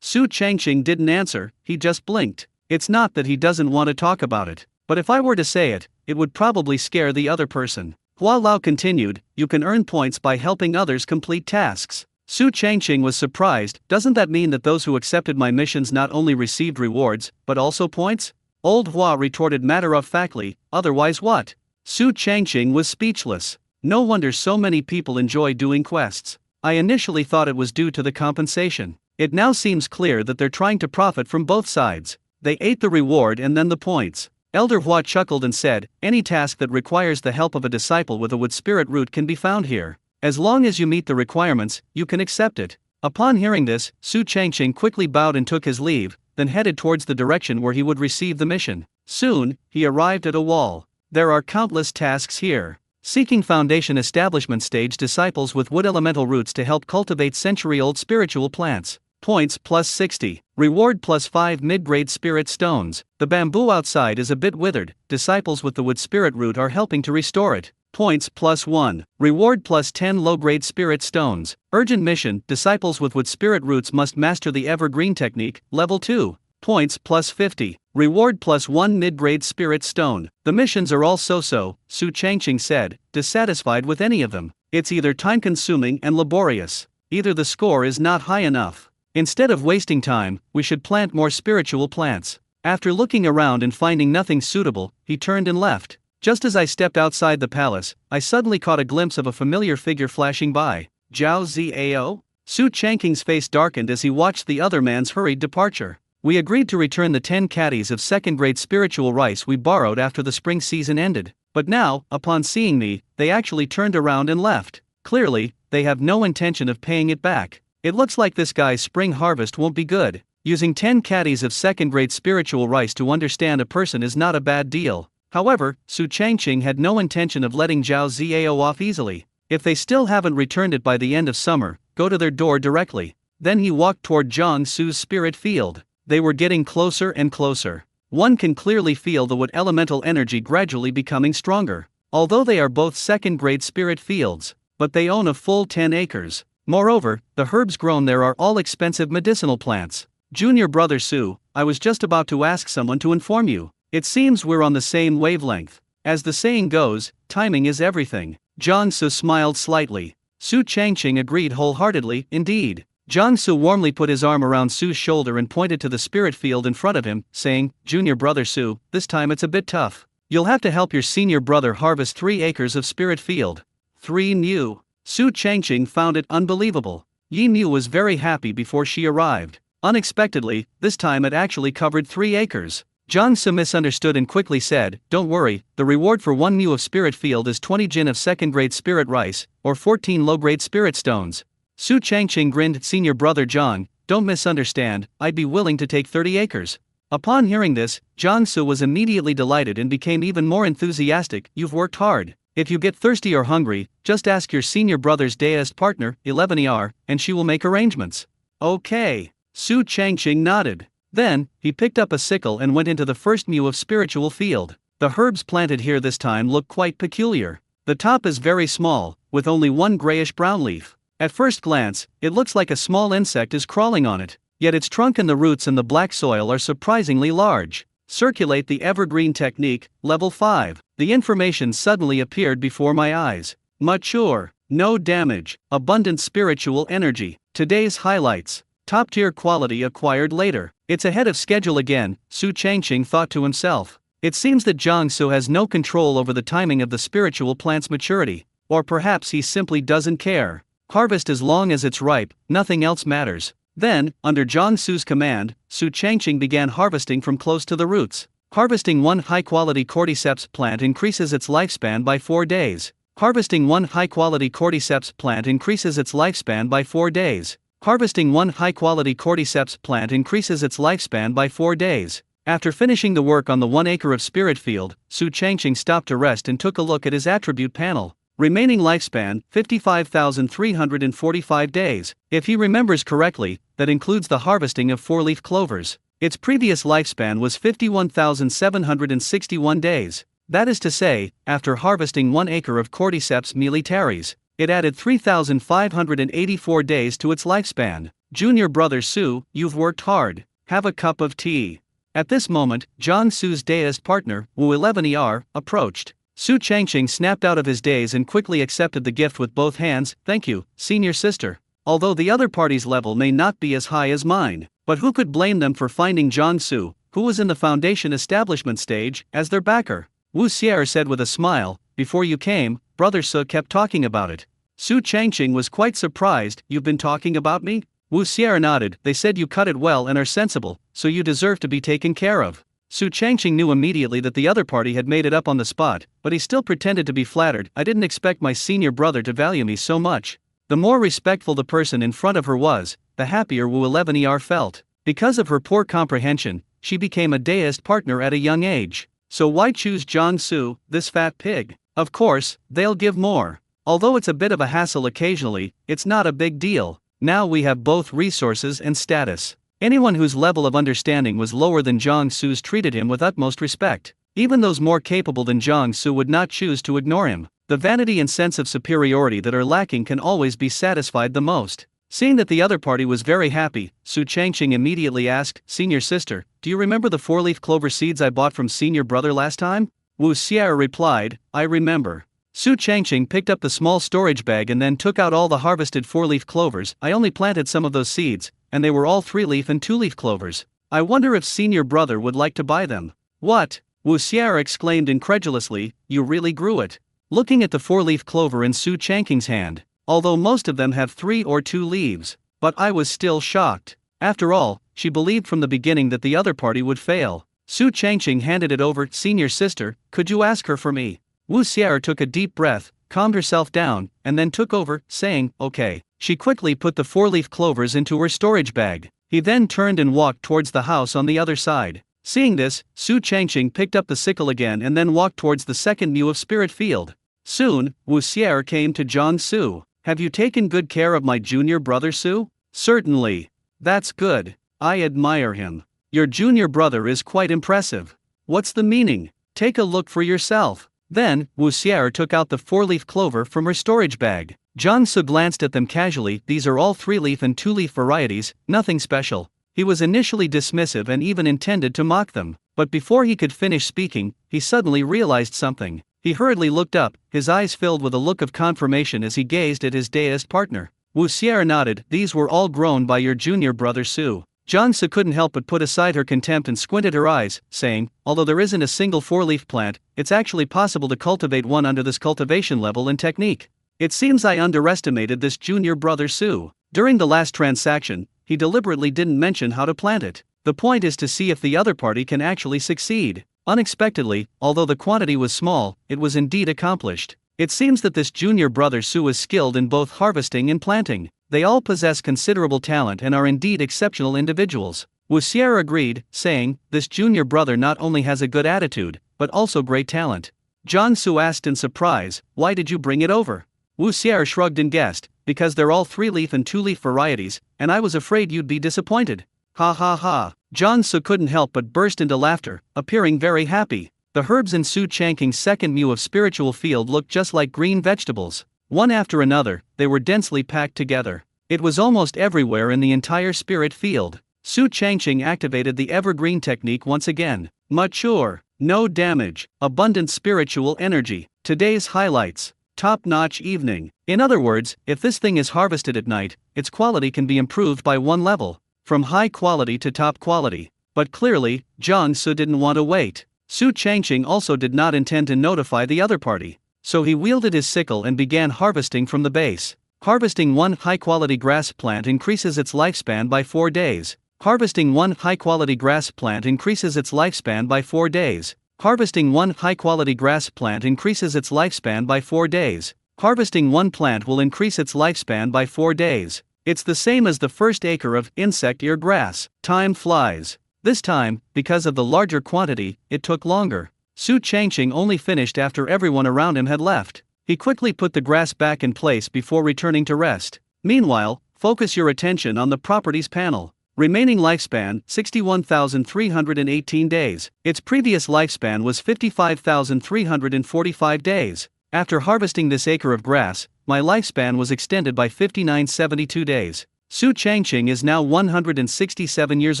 Su Changqing didn't answer, he just blinked. It's not that he doesn't want to talk about it, but if I were to say it, it would probably scare the other person. Hua Lao continued, you can earn points by helping others complete tasks. Su Changqing was surprised, doesn't that mean that those who accepted my missions not only received rewards, but also points? Old Hua retorted matter-of-factly, otherwise what? Su Changqing was speechless. No wonder so many people enjoy doing quests. I initially thought it was due to the compensation. It now seems clear that they're trying to profit from both sides. They ate the reward and then the points. Elder Hua chuckled and said, any task that requires the help of a disciple with a wood spirit root can be found here. As long as you meet the requirements, you can accept it. Upon hearing this, Su Changqing quickly bowed and took his leave, then headed towards the direction where he would receive the mission. Soon, he arrived at a wall. There are countless tasks here. Seeking foundation establishment stage disciples with wood elemental roots to help cultivate century-old spiritual plants. Points plus 60. Reward plus 5 mid-grade spirit stones. The bamboo outside is a bit withered. Disciples with the wood spirit root are helping to restore it. Points plus 1. Reward plus 10 low-grade spirit stones. Urgent mission. Disciples with wood spirit roots must master the evergreen technique, level 2. Points plus 50. Reward plus 1 mid-grade spirit stone. The missions are all so-so, Su Changqing said, dissatisfied with any of them. It's either time-consuming and laborious. Either the score is not high enough. Instead of wasting time, we should plant more spiritual plants. After looking around and finding nothing suitable, he turned and left. Just as I stepped outside the palace, I suddenly caught a glimpse of a familiar figure flashing by. Zhao Ziao? Su Changqing's face darkened as he watched the other man's hurried departure. We agreed to return the 10 caddies of second-grade spiritual rice we borrowed after the spring season ended. But now, upon seeing me, they actually turned around and left. Clearly, they have no intention of paying it back. It looks like this guy's spring harvest won't be good. Using 10 caddies of second-grade spiritual rice to understand a person is not a bad deal. However, Su Changqing had no intention of letting Zhao Ziao off easily. If they still haven't returned it by the end of summer, go to their door directly. Then he walked toward Zhang Su's spirit field. They were getting closer and closer. One can clearly feel the wood elemental energy gradually becoming stronger. Although they are both second-grade spirit fields, but they own a full 10 acres. Moreover, the herbs grown there are all expensive medicinal plants. Junior brother Su, I was just about to ask someone to inform you. It seems we're on the same wavelength. As the saying goes, timing is everything. Zhang Su smiled slightly. Su Changqing agreed wholeheartedly, indeed. Zhang Su warmly put his arm around Su's shoulder and pointed to the spirit field in front of him, saying, Junior brother Su, this time it's a bit tough. You'll have to help your senior brother harvest 3 acres of spirit field. 3 new. Su Changqing found it unbelievable. Yi Mu was very happy before she arrived. Unexpectedly, this time it actually covered 3 acres. Zhang Su misunderstood and quickly said, don't worry, the reward for 1 mu of spirit field is 20 jin of second-grade spirit rice, or 14 low-grade spirit stones. Su Changqing grinned, senior brother Zhang, don't misunderstand, I'd be willing to take 30 acres. Upon hearing this, Zhang Su was immediately delighted and became even more enthusiastic. You've worked hard. If you get thirsty or hungry, just ask your senior brother's deist partner, 11er, and she will make arrangements. Okay. Su Changqing nodded. Then, he picked up a sickle and went into the first mu of spiritual field. The herbs planted here this time look quite peculiar. The top is very small, with only one grayish-brown leaf. At first glance, it looks like a small insect is crawling on it, yet its trunk and the roots in the black soil are surprisingly large. Circulate the evergreen technique, level 5. The information suddenly appeared before my eyes. Mature, no damage, abundant spiritual energy. Today's highlights. Top-tier quality acquired later. It's ahead of schedule again, Su Changqing thought to himself. It seems that Zhang Su has no control over the timing of the spiritual plant's maturity. Or perhaps he simply doesn't care. Harvest as long as it's ripe, nothing else matters. Then, under Zhang Su's command, Su Changqing began harvesting from close to the roots. Harvesting 1 high-quality cordyceps plant increases its lifespan by 4 days. Harvesting 1 high-quality cordyceps plant increases its lifespan by 4 days. Harvesting 1 high-quality cordyceps plant increases its lifespan by 4 days. After finishing the work on the 1 acre of spirit field, Su Changqing stopped to rest and took a look at his attribute panel. Remaining lifespan, 55,345 days. If he remembers correctly, that includes the harvesting of 4-leaf clovers. Its previous lifespan was 51,761 days. That is to say, after harvesting 1 acre of cordyceps militaris, it added 3,584 days to its lifespan. Junior brother Su, you've worked hard. Have a cup of tea. At this moment, Zhang Su's deist partner, Wu 11er, approached. Su Changqing snapped out of his daze and quickly accepted the gift with both hands. Thank you, senior sister. Although the other party's level may not be as high as mine, but who could blame them for finding Zhang Su, who was in the foundation establishment stage, as their backer? Wu Xier said with a smile, before you came, Brother Su kept talking about it. Su Changqing was quite surprised. You've been talking about me? Wu Xier nodded. They said you cut it well and are sensible, so you deserve to be taken care of. Su Changqing knew immediately that the other party had made it up on the spot, but he still pretended to be flattered. I didn't expect my senior brother to value me so much. The more respectful the person in front of her was, the happier Wu 11er felt. Because of her poor comprehension, she became a deist partner at a young age. So why choose Jiang Su, this fat pig? Of course, they'll give more. Although it's a bit of a hassle occasionally, it's not a big deal. Now we have both resources and status. Anyone whose level of understanding was lower than Jiang Su's treated him with utmost respect. Even those more capable than Jiang Su would not choose to ignore him. The vanity and sense of superiority that are lacking can always be satisfied the most. Seeing that the other party was very happy, Su Changqing immediately asked, Senior sister, do you remember the 4-leaf clover seeds I bought from senior brother last time? Wu Xier replied, I remember. Su Changqing picked up the small storage bag and then took out all the harvested 4-leaf clovers. I only planted some of those seeds, and they were all 3-leaf and 2-leaf clovers. I wonder if senior brother would like to buy them. What? Wu Xier exclaimed incredulously, you really grew it. Looking at the 4-leaf clover in Su Changqing's hand, although most of them have 3 or 2 leaves, but I was still shocked. After all, she believed from the beginning that the other party would fail. Su Changqing handed it over. Senior sister, could you ask her for me? Wu Xier took a deep breath, calmed herself down, and then took over, saying, okay. She quickly put the 4-leaf clovers into her storage bag. He then turned and walked towards the house on the other side. Seeing this, Su Changqing picked up the sickle again and then walked towards the second Mu of Spirit Field. Soon, Wu Xier came to Jiang Su. Have you taken good care of my junior brother Su? Certainly. That's good. I admire him. Your junior brother is quite impressive. What's the meaning? Take a look for yourself. Then, Wu Xier took out the 4-leaf clover from her storage bag. Jiang Su glanced at them casually. These are all 3-leaf and 2-leaf varieties, nothing special. He was initially dismissive and even intended to mock them, but before he could finish speaking, he suddenly realized something. He hurriedly looked up, his eyes filled with a look of confirmation as he gazed at his deist partner. Wu Xier nodded. These were all grown by your junior brother Su. Jiang Su couldn't help but put aside her contempt and squinted her eyes, saying, although there isn't a single 4-leaf plant, it's actually possible to cultivate one under this cultivation level and technique. It seems I underestimated this junior brother Su. During the last transaction, he deliberately didn't mention how to plant it. The point is to see if the other party can actually succeed. Unexpectedly, although the quantity was small, it was indeed accomplished. It seems that this junior brother Su is skilled in both harvesting and planting. They all possess considerable talent and are indeed exceptional individuals. Wu Xier agreed, saying, this junior brother not only has a good attitude, but also great talent. Jiang Su asked in surprise, why did you bring it over? Wu Xier shrugged and guessed, because they're all 3-leaf and 2-leaf varieties, and I was afraid you'd be disappointed. Ha ha ha. Jiang Su couldn't help but burst into laughter, appearing very happy. The herbs in Su Changqing's second Mu of spiritual field looked just like green vegetables. One after another, they were densely packed together. It was almost everywhere in the entire spirit field. Su Changqing activated the evergreen technique once again. Mature, no damage, abundant spiritual energy. Today's highlights. Top-notch evening. In other words, if this thing is harvested at night, its quality can be improved by 1 level. From high quality to top quality. But clearly, Jiang Su didn't want to wait. Su Changqing also did not intend to notify the other party. So he wielded his sickle and began harvesting from the base. Harvesting 1 high-quality grass plant increases its lifespan by 4 days. Harvesting 1 high-quality grass plant increases its lifespan by 4 days. Harvesting 1 high-quality grass plant increases its lifespan by 4 days. Harvesting 1 plant will increase its lifespan by 4 days. It's the same as the first acre of insect ear grass. Time flies. This time, because of the larger quantity, it took longer. Su Changqing only finished after everyone around him had left. He quickly put the grass back in place before returning to rest. Meanwhile, focus your attention on the properties panel. Remaining lifespan, 61,318 days. Its previous lifespan was 55,345 days. After harvesting this acre of grass, my lifespan was extended by 5972 days. Su Changqing is now 167 years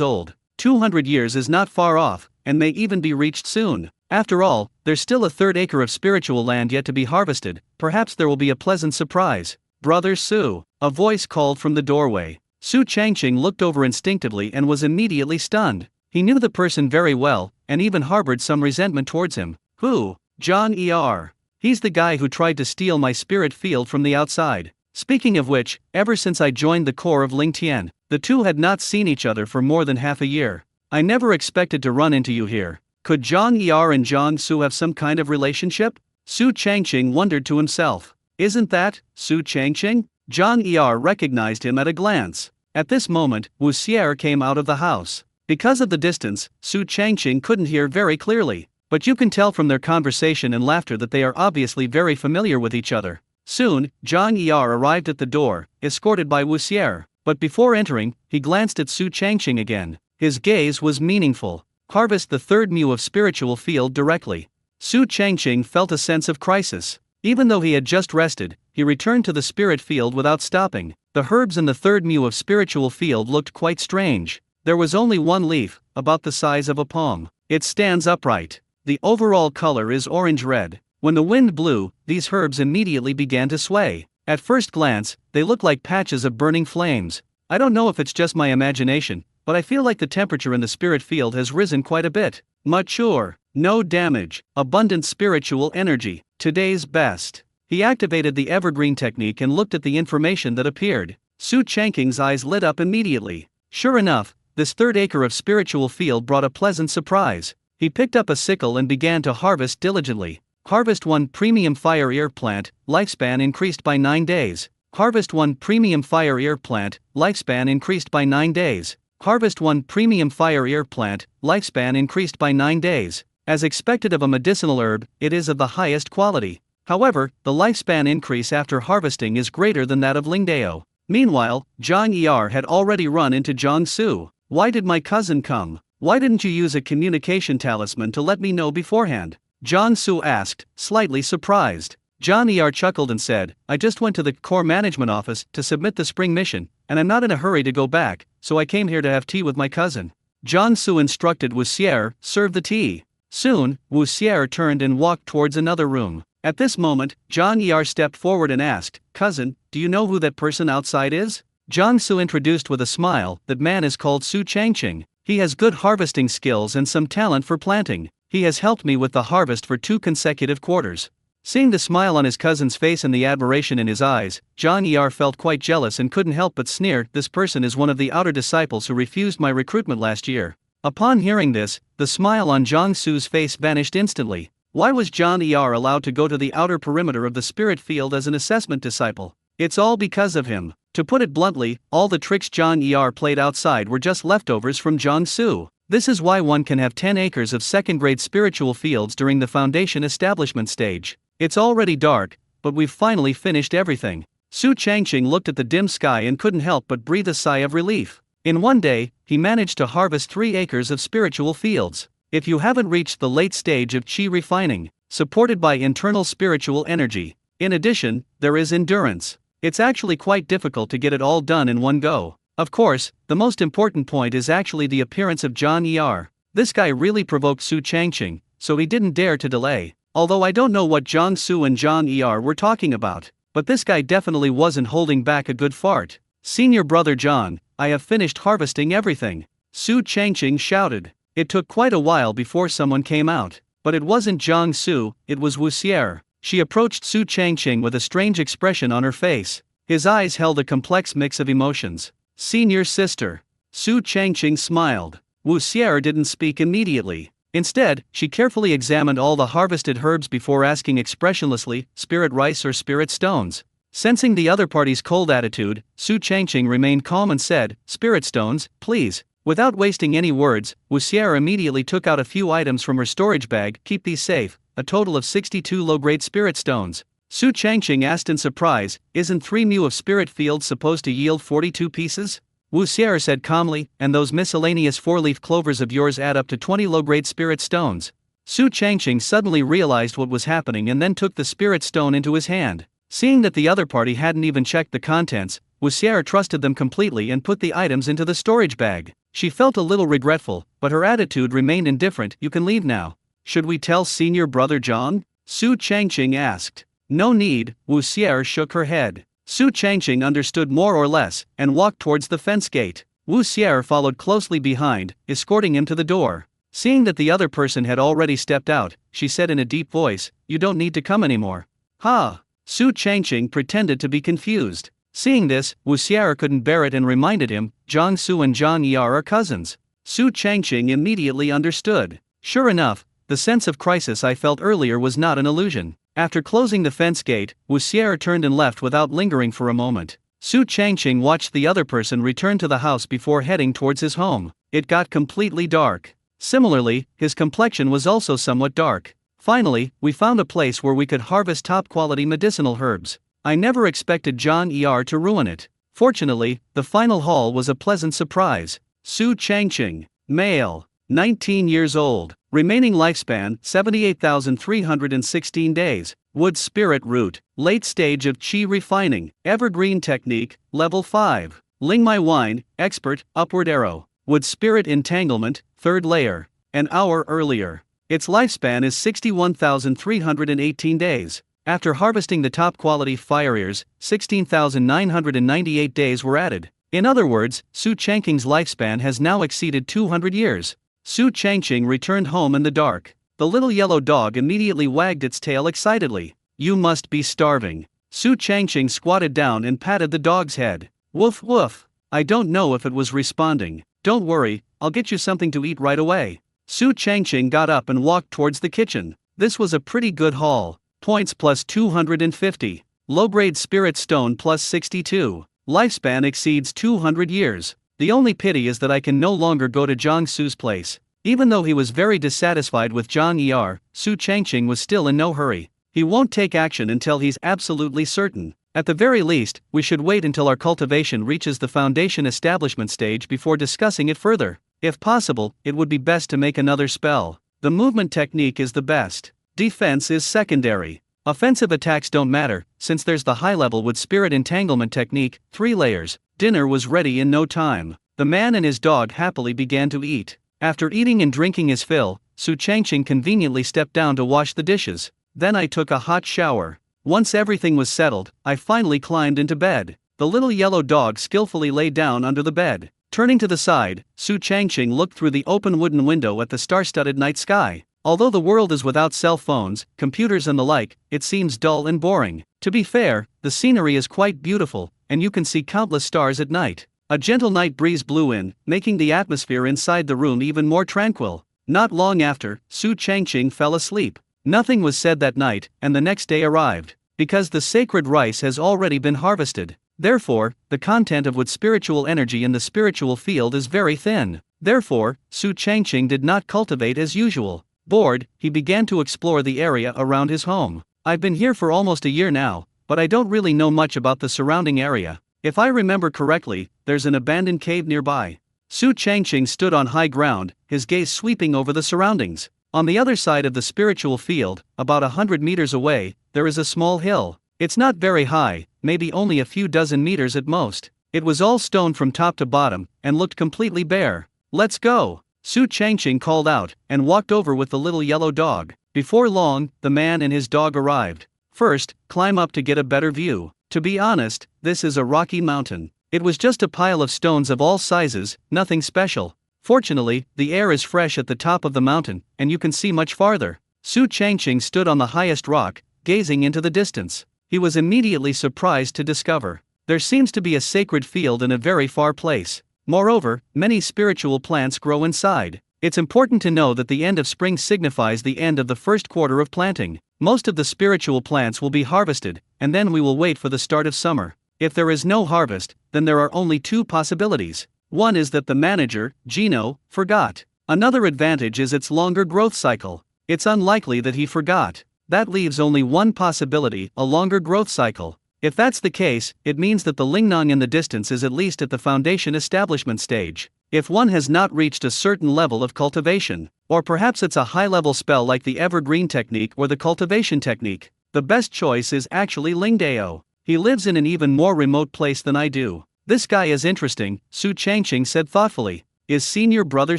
old. 200 years is not far off, and may even be reached soon. After all, there's still a 3rd acre of spiritual land yet to be harvested. Perhaps there will be a pleasant surprise. Brother Su. A voice called from the doorway. Su Changqing looked over instinctively and was immediately stunned. He knew the person very well, and even harbored some resentment towards him. Who? John Er. He's the guy who tried to steal my spirit field from the outside. Speaking of which, ever since I joined the corps of Ling Tian, the two had not seen each other for more than half a year. I never expected to run into you here. Could Zhang Er and Zhang Su have some kind of relationship? Su Changqing wondered to himself. Isn't that Su Changqing? Zhang Er recognized him at a glance. At this moment, Wu Xier came out of the house. Because of the distance, Su Changqing couldn't hear very clearly, but you can tell from their conversation and laughter that they are obviously very familiar with each other. Soon, Zhang Er arrived at the door, escorted by Wu Xier, but before entering, he glanced at Su Changqing again. His gaze was meaningful. Harvest the third mu of spiritual field directly. Su Changqing felt a sense of crisis. Even though he had just rested, he returned to the spirit field without stopping. The herbs in the third mu of spiritual field looked quite strange. There was only one leaf, about the size of a palm. It stands upright. The overall color is orange-red. When the wind blew, these herbs immediately began to sway. At first glance, they look like patches of burning flames. I don't know if it's just my imagination, but I feel like the temperature in the spirit field has risen quite a bit. Mature, no damage, abundant spiritual energy, today's best. He activated the evergreen technique and looked at the information that appeared. Su Changqing's eyes lit up immediately. Sure enough, this third acre of spiritual field brought a pleasant surprise. He picked up a sickle and began to harvest diligently. Harvest 1 premium fire ear plant, lifespan increased by 9 days. Harvest 1 premium fire ear plant, lifespan increased by 9 days. Harvest 1 premium fire ear plant, lifespan increased by 9 days. As expected of a medicinal herb, it is of the highest quality. However, the lifespan increase after harvesting is greater than that of Lingdao. Meanwhile, Zhang Er had already run into Zhang Su. Why did my cousin come? Why didn't you use a communication talisman to let me know beforehand? Zhang Su asked, slightly surprised. Zhang Er chuckled and said, I just went to the Corps Management Office to submit the spring mission, and I'm not in a hurry to go back, so I came here to have tea with my cousin. Zhang Su instructed Wu Xier, serve the tea. Soon, Wu Xier turned and walked towards another room. At this moment, Zhang Er stepped forward and asked, Cousin, do you know who that person outside is? Zhang Su introduced with a smile, that man is called Su Changqing. He has good harvesting skills and some talent for planting. He has helped me with the harvest for 2 consecutive quarters. Seeing the smile on his cousin's face and the admiration in his eyes, Zhang Er felt quite jealous and couldn't help but sneer, this person is one of the outer disciples who refused my recruitment last year. Upon hearing this, the smile on Zhang Su's face vanished instantly. Why was Zhang Er allowed to go to the outer perimeter of the spirit field as an assessment disciple? It's all because of him. To put it bluntly, all the tricks Zhang Er played outside were just leftovers from Zhang Su. This is why one can have 10 acres of second-grade spiritual fields during the foundation establishment stage. It's already dark, but we've finally finished everything. Su Changqing looked at the dim sky and couldn't help but breathe a sigh of relief. In one day, he managed to harvest 3 acres of spiritual fields. If you haven't reached the late stage of qi refining, supported by internal spiritual energy. In addition, there is endurance. It's actually quite difficult to get it all done in one go. Of course, the most important point is actually the appearance of Zhang Er. This guy really provoked Su Changqing, so he didn't dare to delay. Although I don't know what Zhang Su and Zhang Er were talking about, but this guy definitely wasn't holding back a good fart. Senior brother Zhang, I have finished harvesting everything. Su Changqing shouted. It took quite a while before someone came out, but it wasn't Zhang Su, it was Wu Xier. She approached Su Changqing with a strange expression on her face. His eyes held a complex mix of emotions. Senior sister. Su Changqing smiled. Wu Xier didn't speak immediately. Instead, she carefully examined all the harvested herbs before asking expressionlessly, spirit rice or spirit stones. Sensing the other party's cold attitude, Su Changqing remained calm and said, spirit stones, please. Without wasting any words, Wu Xier immediately took out a few items from her storage bag, keep these safe, a total of 62 low-grade spirit stones. Su Changqing asked in surprise, isn't 3 mu of spirit fields supposed to yield 42 pieces? Wu Xier said calmly, and those miscellaneous 4-leaf clovers of yours add up to 20 low-grade spirit stones. Su Changqing suddenly realized what was happening and then took the spirit stone into his hand. Seeing that the other party hadn't even checked the contents, Wu Xier trusted them completely and put the items into the storage bag. She felt a little regretful, but her attitude remained indifferent. You can leave now. Should we tell senior brother Zhang? Su Changqing asked. No need, Wu Xier shook her head. Su Changqing understood more or less, and walked towards the fence gate. Wu Xier followed closely behind, escorting him to the door. Seeing that the other person had already stepped out, she said in a deep voice, "You don't need to come anymore." Ha! Su Changqing pretended to be confused. Seeing this, Wu Xier couldn't bear it and reminded him, "Zhang Su and Zhang Yar are cousins." Su Changqing immediately understood. Sure enough, the sense of crisis I felt earlier was not an illusion. After closing the fence gate, Wu Xier turned and left without lingering for a moment. Su Changqing watched the other person return to the house before heading towards his home. It got completely dark. Similarly, his complexion was also somewhat dark. Finally, we found a place where we could harvest top-quality medicinal herbs. I never expected Zhang Er to ruin it. Fortunately, the final haul was a pleasant surprise. Su Changqing, male, 19 years old, remaining lifespan 78,316 days, wood spirit root, late stage of qi refining, evergreen technique, level 5, Ling Mai Wine, expert, upward arrow, wood spirit entanglement, 3rd layer, an hour earlier. Its lifespan is 61,318 days. After harvesting the top quality fire ears, 16,998 days were added. In other words, Su Changqing's lifespan has now exceeded 200 years. Su Changqing returned home in the dark. The little yellow dog immediately wagged its tail excitedly. "You must be starving." Su Changqing squatted down and patted the dog's head. "Woof woof." I don't know if it was responding. "Don't worry, I'll get you something to eat right away." Su Changqing got up and walked towards the kitchen. This was a pretty good haul. Points plus 250. Low-grade spirit stone plus 62. Lifespan exceeds 200 years. The only pity is that I can no longer go to Zhang Su's place. Even though he was very dissatisfied with Zhang Er, Su Changqing was still in no hurry. He won't take action until he's absolutely certain. At the very least, we should wait until our cultivation reaches the foundation establishment stage before discussing it further. If possible, it would be best to make another spell. The movement technique is the best. Defense is secondary. Offensive attacks don't matter, since there's the high-level wood spirit entanglement technique, 3 layers. Dinner was ready in no time. The man and his dog happily began to eat. After eating and drinking his fill, Su Changqing conveniently stepped down to wash the dishes. Then I took a hot shower. Once everything was settled, I finally climbed into bed. The little yellow dog skillfully lay down under the bed. Turning to the side, Su Changqing looked through the open wooden window at the star-studded night sky. Although the world is without cell phones, computers and the like, it seems dull and boring. To be fair, the scenery is quite beautiful, and you can see countless stars at night. A gentle night breeze blew in, making the atmosphere inside the room even more tranquil. Not long after, Su Changqing fell asleep. Nothing was said that night, and the next day arrived. Because the sacred rice has already been harvested. Therefore, the content of wood spiritual energy in the spiritual field is very thin. Therefore, Su Changqing did not cultivate as usual. Bored, he began to explore the area around his home. I've been here for almost a year now, but I don't really know much about the surrounding area. If I remember correctly, there's an abandoned cave nearby. Su Changqing stood on high ground, his gaze sweeping over the surroundings. On the other side of the spiritual field, about 100 meters away, there is a small hill. It's not very high, maybe only a few dozen meters at most. It was all stone from top to bottom, and looked completely bare. "Let's go," Su Changqing called out, and walked over with the little yellow dog. Before long, the man and his dog arrived. "First, climb up to get a better view. To be honest, this is a rocky mountain. It was just a pile of stones of all sizes, nothing special. Fortunately, the air is fresh at the top of the mountain, and you can see much farther." Su Changqing stood on the highest rock, gazing into the distance. He was immediately surprised to discover there seems to be a sacred field in a very far place. Moreover, many spiritual plants grow inside. It's important to know that the end of spring signifies the end of the first quarter of planting. Most of the spiritual plants will be harvested, and then we will wait for the start of summer. If there is no harvest, then there are only 2 possibilities. One is that the manager, Gino, forgot. Another advantage is its longer growth cycle. It's unlikely that he forgot. That leaves only one possibility, a longer growth cycle. If that's the case, it means that the Lingnong in the distance is at least at the foundation establishment stage. If one has not reached a certain level of cultivation, or perhaps it's a high-level spell like the evergreen technique or the cultivation technique, the best choice is actually Lingdao. He lives in an even more remote place than I do. "This guy is interesting," Su Changqing said thoughtfully. "Is senior brother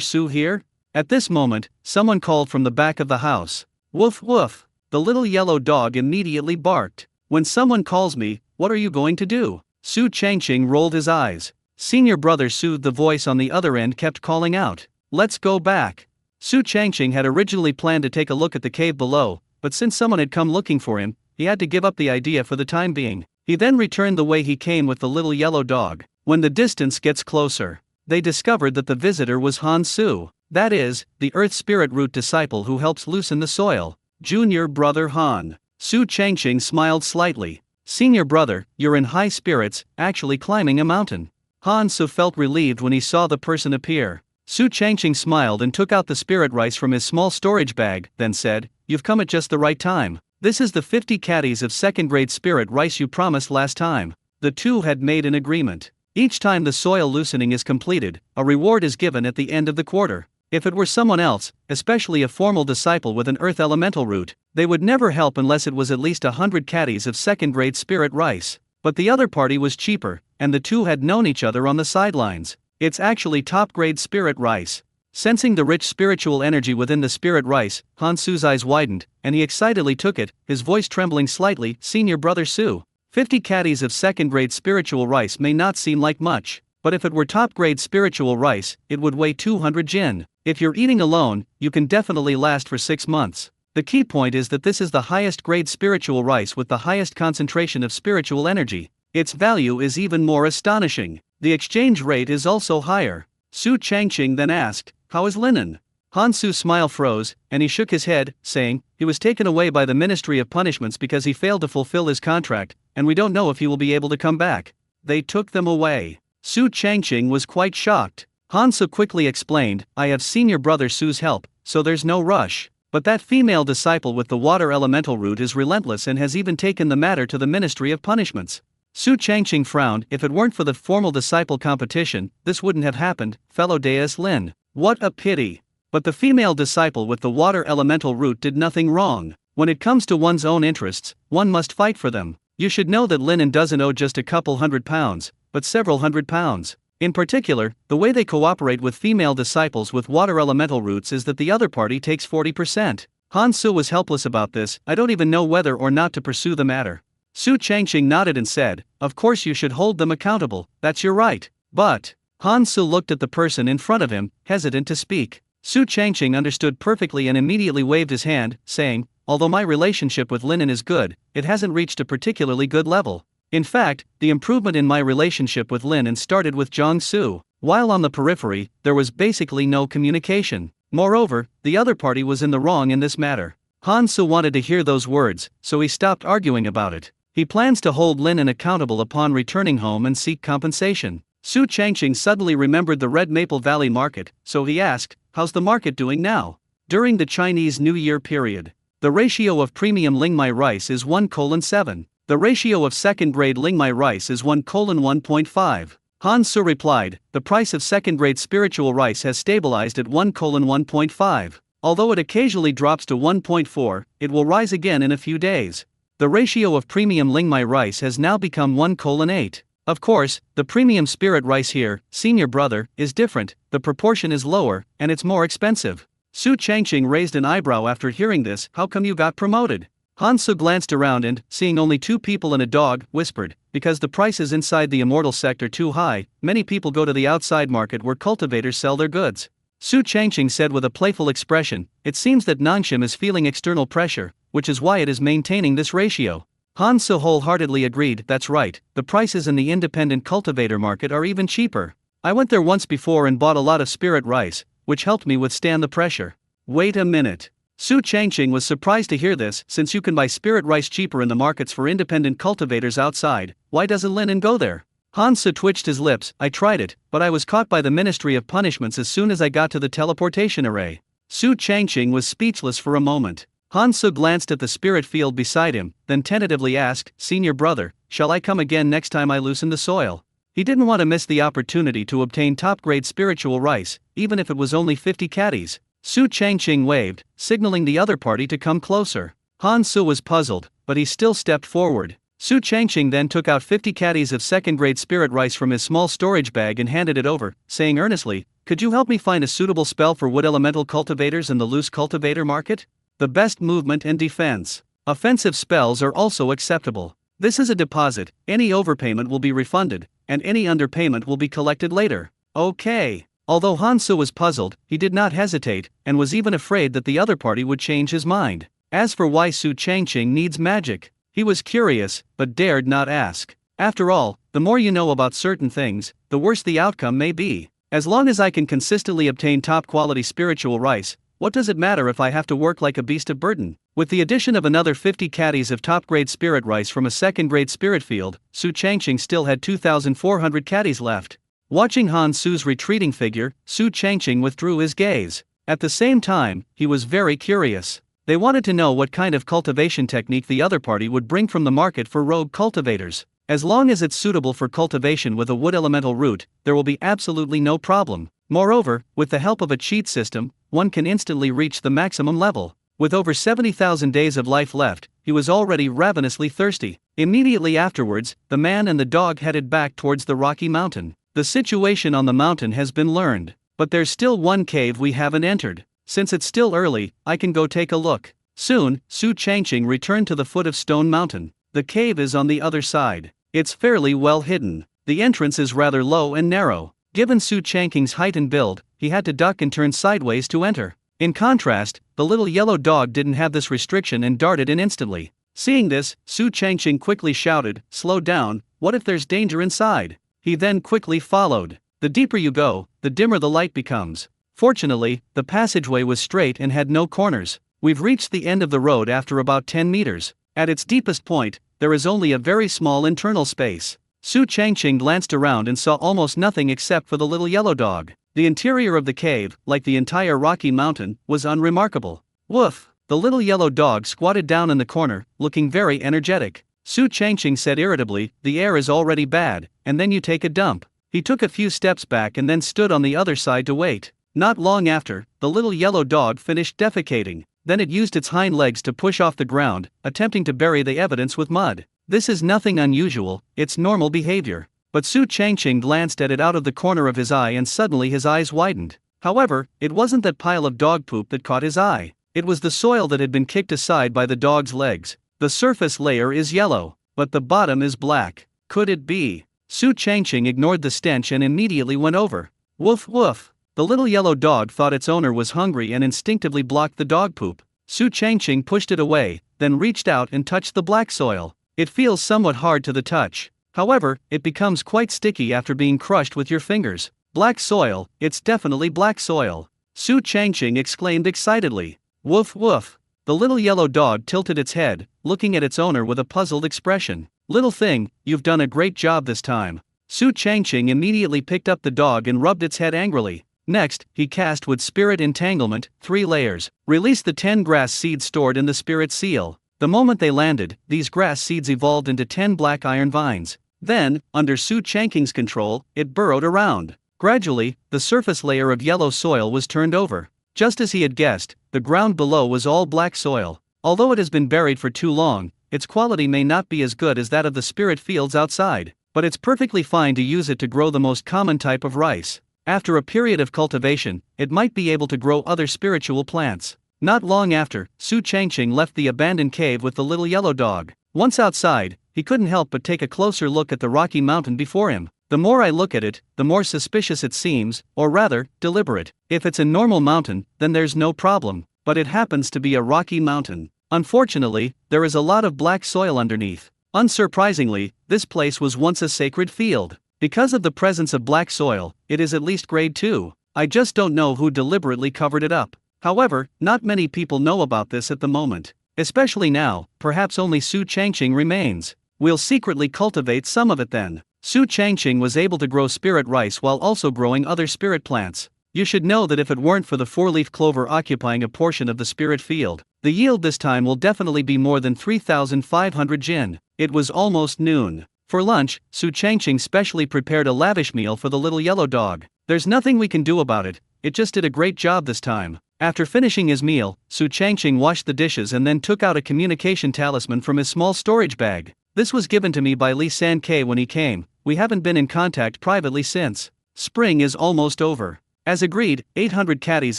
Su here?" At this moment, someone called from the back of the house. "Woof woof." The little yellow dog immediately barked. "When someone calls me, what are you going to do?" Su Changqing rolled his eyes. Senior brother soothed the voice on the other end kept calling out. "Let's go back." Su Changqing had originally planned to take a look at the cave below, but since someone had come looking for him, he had to give up the idea for the time being. He then returned the way he came with the little yellow dog. When the distance gets closer, they discovered that the visitor was Han Su, that is, the Earth Spirit Root disciple who helps loosen the soil. Junior brother Han. Su Changqing smiled slightly. Senior brother, you're in high spirits, actually climbing a mountain. Han Su felt relieved when he saw the person appear. Su Changqing smiled and took out the spirit rice from his small storage bag, then said, "You've come at just the right time. This is the 50 caddies of second-grade spirit rice you promised last time." The two had made an agreement. Each time the soil loosening is completed, a reward is given at the end of the quarter. If it were someone else, especially a formal disciple with an earth elemental root, they would never help unless it was at least 100 caddies of second-grade spirit rice. But the other party was cheaper, and the two had known each other on the sidelines. It's actually top-grade spirit rice. Sensing the rich spiritual energy within the spirit rice, Han Su's eyes widened, and he excitedly took it, his voice trembling slightly. "Senior brother Su, 50 caddies of second-grade spiritual rice may not seem like much, but if it were top-grade spiritual rice, it would weigh 200 jin. If you're eating alone, you can definitely last for 6 months. The key point is that this is the highest grade spiritual rice with the highest concentration of spiritual energy. Its value is even more astonishing. The exchange rate is also higher." Su Changqing then asked, "How is linen?" Han Su's smile froze, and he shook his head, saying, "He was taken away by the Ministry of Punishments because he failed to fulfill his contract, and we don't know if he will be able to come back." They took them away. Su Changqing was quite shocked. Han Su quickly explained, "I have senior brother Su's help, so there's no rush. But that female disciple with the water elemental root is relentless and has even taken the matter to the Ministry of Punishments." Su Changqing frowned. "If it weren't for the formal disciple competition, this wouldn't have happened, fellow Deus Lin. What a pity. But the female disciple with the water elemental root did nothing wrong. When it comes to one's own interests, one must fight for them. You should know that Linen doesn't owe just a couple £100, but several £100. In particular, the way they cooperate with female disciples with water elemental roots is that the other party takes 40%. Han Su was helpless about this. "I don't even know whether or not to pursue the matter." Su Changqing nodded and said, "Of course you should hold them accountable, that's your right. But..." Han Su looked at the person in front of him, hesitant to speak. Su Changqing understood perfectly and immediately waved his hand, saying, "Although my relationship with Linen is good, it hasn't reached a particularly good level. In fact, the improvement in my relationship with Linen started with Zhang Su. While on the periphery, there was basically no communication. Moreover, the other party was in the wrong in this matter." Han Su wanted to hear those words, so he stopped arguing about it. He plans to hold Linen accountable upon returning home and seek compensation. Su Changqing suddenly remembered the Red Maple Valley market, so he asked, "How's the market doing now?" During the Chinese New Year period, the ratio of premium Lingmai rice is 1:7. The ratio of second-grade Lingmai rice is 1:1.5. Han Su replied, "The price of second-grade spiritual rice has stabilized at 1:1.5. Although it occasionally drops to 1.4, it will rise again in a few days. The ratio of premium Lingmai rice has now become 1:8. Of course, the premium spirit rice here, senior brother, is different, the proportion is lower, and it's more expensive." Su Changqing raised an eyebrow after hearing this. "How come you got promoted?" Han Su glanced around and, seeing only 2 people and a dog, whispered, "Because the prices inside the immortal sect are too high, many people go to the outside market where cultivators sell their goods." Su Changqing said with a playful expression, "It seems that Nangshim is feeling external pressure, which is why it is maintaining this ratio." Han Su wholeheartedly agreed, "That's right, the prices in the independent cultivator market are even cheaper. I went there once before and bought a lot of spirit rice, which helped me withstand the pressure." Wait a minute. Su Changqing was surprised to hear this. "Since you can buy spirit rice cheaper in the markets for independent cultivators outside, why doesn't Linen go there?" Han Su twitched his lips. "I tried it, but I was caught by the Ministry of Punishments as soon as I got to the teleportation array." Su Changqing was speechless for a moment. Han Su glanced at the spirit field beside him, then tentatively asked, "Senior brother, shall I come again next time I loosen the soil?" He didn't want to miss the opportunity to obtain top-grade spiritual rice, even if it was only 50 caddies. Su Changqing waved, signaling the other party to come closer. Han Su was puzzled, but he still stepped forward. Su Changqing then took out 50 caddies of second-grade spirit rice from his small storage bag and handed it over, saying earnestly, "Could you help me find a suitable spell for wood elemental cultivators in the loose cultivator market? The best movement and defense. Offensive spells are also acceptable. This is a deposit, any overpayment will be refunded, and any underpayment will be collected later." "Okay." Although Han Su was puzzled, he did not hesitate, and was even afraid that the other party would change his mind. As for why Su Changqing needs magic, he was curious, but dared not ask. After all, the more you know about certain things, the worse the outcome may be. As long as I can consistently obtain top-quality spiritual rice, what does it matter if I have to work like a beast of burden? With the addition of another 50 caddies of top-grade spirit rice from a second-grade spirit field, Su Changqing still had 2,400 caddies left. Watching Han Su's retreating figure, Su Changqing withdrew his gaze. At the same time, he was very curious. They wanted to know what kind of cultivation technique the other party would bring from the market for rogue cultivators. As long as it's suitable for cultivation with a wood elemental root, there will be absolutely no problem. Moreover, with the help of a cheat system, one can instantly reach the maximum level. With over 70,000 days of life left, he was already ravenously thirsty. Immediately afterwards, the man and the dog headed back towards the rocky mountain. The situation on the mountain has been learned, but there's still one cave we haven't entered. Since it's still early, I can go take a look. Soon, Su Changqing returned to the foot of Stone Mountain. The cave is on the other side. It's fairly well hidden. The entrance is rather low and narrow. Given Su Changqing's height and build, he had to duck and turn sideways to enter. In contrast, the little yellow dog didn't have this restriction and darted in instantly. Seeing this, Su Changqing quickly shouted, "Slow down, what if there's danger inside?" He then quickly followed. The deeper you go, the dimmer the light becomes. Fortunately, the passageway was straight and had no corners. We've reached the end of the road after about 10 meters. At its deepest point, there is only a very small internal space. Su Changqing glanced around and saw almost nothing except for the little yellow dog. The interior of the cave, like the entire rocky mountain, was unremarkable. Woof! The little yellow dog squatted down in the corner, looking very energetic. Su Changqing said irritably, "The air is already bad, and then you take a dump." He took a few steps back and then stood on the other side to wait. Not long after, the little yellow dog finished defecating. Then it used its hind legs to push off the ground, attempting to bury the evidence with mud. This is nothing unusual, it's normal behavior. But Su Changqing glanced at it out of the corner of his eye and suddenly his eyes widened. However, it wasn't that pile of dog poop that caught his eye. It was the soil that had been kicked aside by the dog's legs. The surface layer is yellow, but the bottom is black. Could it be? Su Changqing ignored the stench and immediately went over. Woof woof! The little yellow dog thought its owner was hungry and instinctively blocked the dog poop. Su Changqing pushed it away, then reached out and touched the black soil. It feels somewhat hard to the touch. However, it becomes quite sticky after being crushed with your fingers. Black soil, it's definitely black soil. Su Changqing exclaimed excitedly. Woof woof! The little yellow dog tilted its head, looking at its owner with a puzzled expression. Little thing, you've done a great job this time. Su Changqing immediately picked up the dog and rubbed its head angrily. Next, he cast with Spirit Entanglement, 3 layers, released the 10 grass seeds stored in the Spirit Seal. The moment they landed, these grass seeds evolved into 10 black iron vines. Then, under Su Changqing's control, it burrowed around. Gradually, the surface layer of yellow soil was turned over. Just as he had guessed, the ground below was all black soil. Although it has been buried for too long, its quality may not be as good as that of the spirit fields outside, but it's perfectly fine to use it to grow the most common type of rice. After a period of cultivation, it might be able to grow other spiritual plants. Not long after, Su Changqing left the abandoned cave with the little yellow dog. Once outside, he couldn't help but take a closer look at the rocky mountain before him. The more I look at it, the more suspicious it seems, or rather, deliberate. If it's a normal mountain, then there's no problem, but it happens to be a rocky mountain. Unfortunately, there is a lot of black soil underneath. Unsurprisingly, this place was once a sacred field. Because of the presence of black soil, it is at least grade 2. I just don't know who deliberately covered it up. However, not many people know about this at the moment. Especially now, perhaps only Su Changqing remains. We'll secretly cultivate some of it then. Su Changqing was able to grow spirit rice while also growing other spirit plants. You should know that if it weren't for the 4-leaf clover occupying a portion of the spirit field, the yield this time will definitely be more than 3,500 jin. It was almost noon. For lunch, Su Changqing specially prepared a lavish meal for the little yellow dog. There's nothing we can do about it, it just did a great job this time. After finishing his meal, Su Changqing washed the dishes and then took out a communication talisman from his small storage bag. This was given to me by Li San-K when he came. We haven't been in contact privately since. Spring is almost over. As agreed, 800 caddies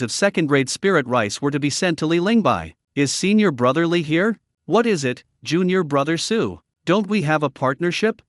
of second-grade spirit rice were to be sent to Li Lingbai. Is senior brother Li here? What is it, junior brother Su? Don't we have a partnership?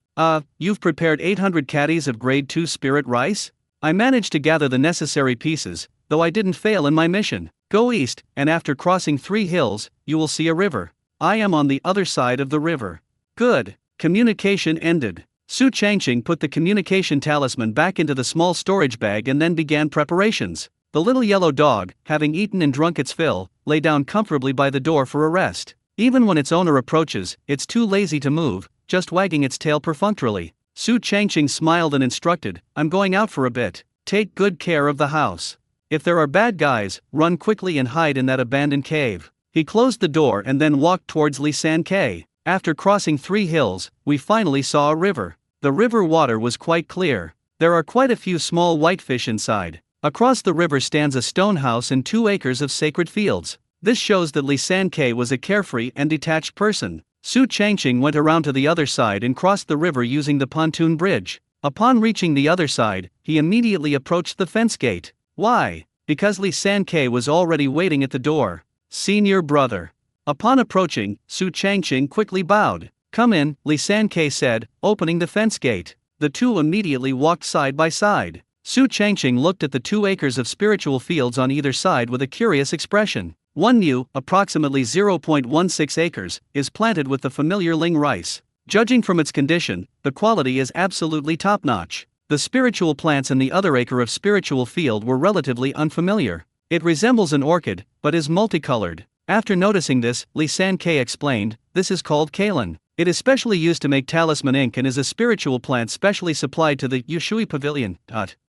You've prepared 800 caddies of grade 2 spirit rice? I managed to gather the necessary pieces, though I didn't fail in my mission. Go east, and after crossing 3 hills, you will see a river. I am on the other side of the river. Good. Communication ended. Su Changqing put the communication talisman back into the small storage bag and then began preparations. The little yellow dog, having eaten and drunk its fill, lay down comfortably by the door for a rest. Even when its owner approaches, it's too lazy to move, just wagging its tail perfunctorily. Su Changqing smiled and instructed, I'm going out for a bit. Take good care of the house. If there are bad guys, run quickly and hide in that abandoned cave. He closed the door and then walked towards Li San Ke. After crossing 3 hills, we finally saw a river. The river water was quite clear. There are quite a few small whitefish inside. Across the river stands a stone house and 2 acres of sacred fields. This shows that Li San Ke was a carefree and detached person. Su Changqing went around to the other side and crossed the river using the pontoon bridge. Upon reaching the other side, he immediately approached the fence gate. Why? Because Li San Ke was already waiting at the door. Senior brother. Upon approaching, Su Changqing quickly bowed. Come in, Li San Ke said, opening the fence gate. The two immediately walked side by side. Su Changqing looked at the 2 acres of spiritual fields on either side with a curious expression. One new, approximately 0.16 acres, is planted with the familiar ling rice. Judging from its condition, the quality is absolutely top-notch. The spiritual plants in the other acre of spiritual field were relatively unfamiliar. It resembles an orchid, but is multicolored. After noticing this, Li San Ke explained, this is called Kalen. It is specially used to make talisman ink and is a spiritual plant specially supplied to the Yushui Pavilion.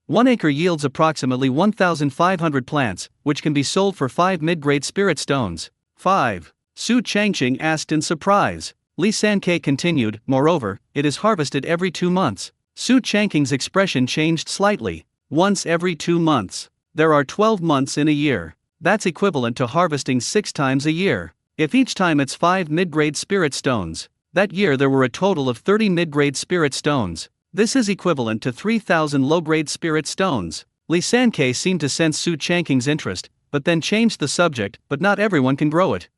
1 acre yields approximately 1,500 plants, which can be sold for 5 mid-grade spirit stones. 5. Su Changqing asked in surprise. Li San Ke continued, moreover, it is harvested every 2 months. Su Changqing's expression changed slightly. Once every 2 months. There are 12 months in a year. That's equivalent to harvesting 6 times a year. If each time it's 5 mid-grade spirit stones, that year there were a total of 30 mid-grade spirit stones. This is equivalent to 3,000 low-grade spirit stones. Li San Ke seemed to sense Su Changqing's interest, but then changed the subject, but not everyone can grow it.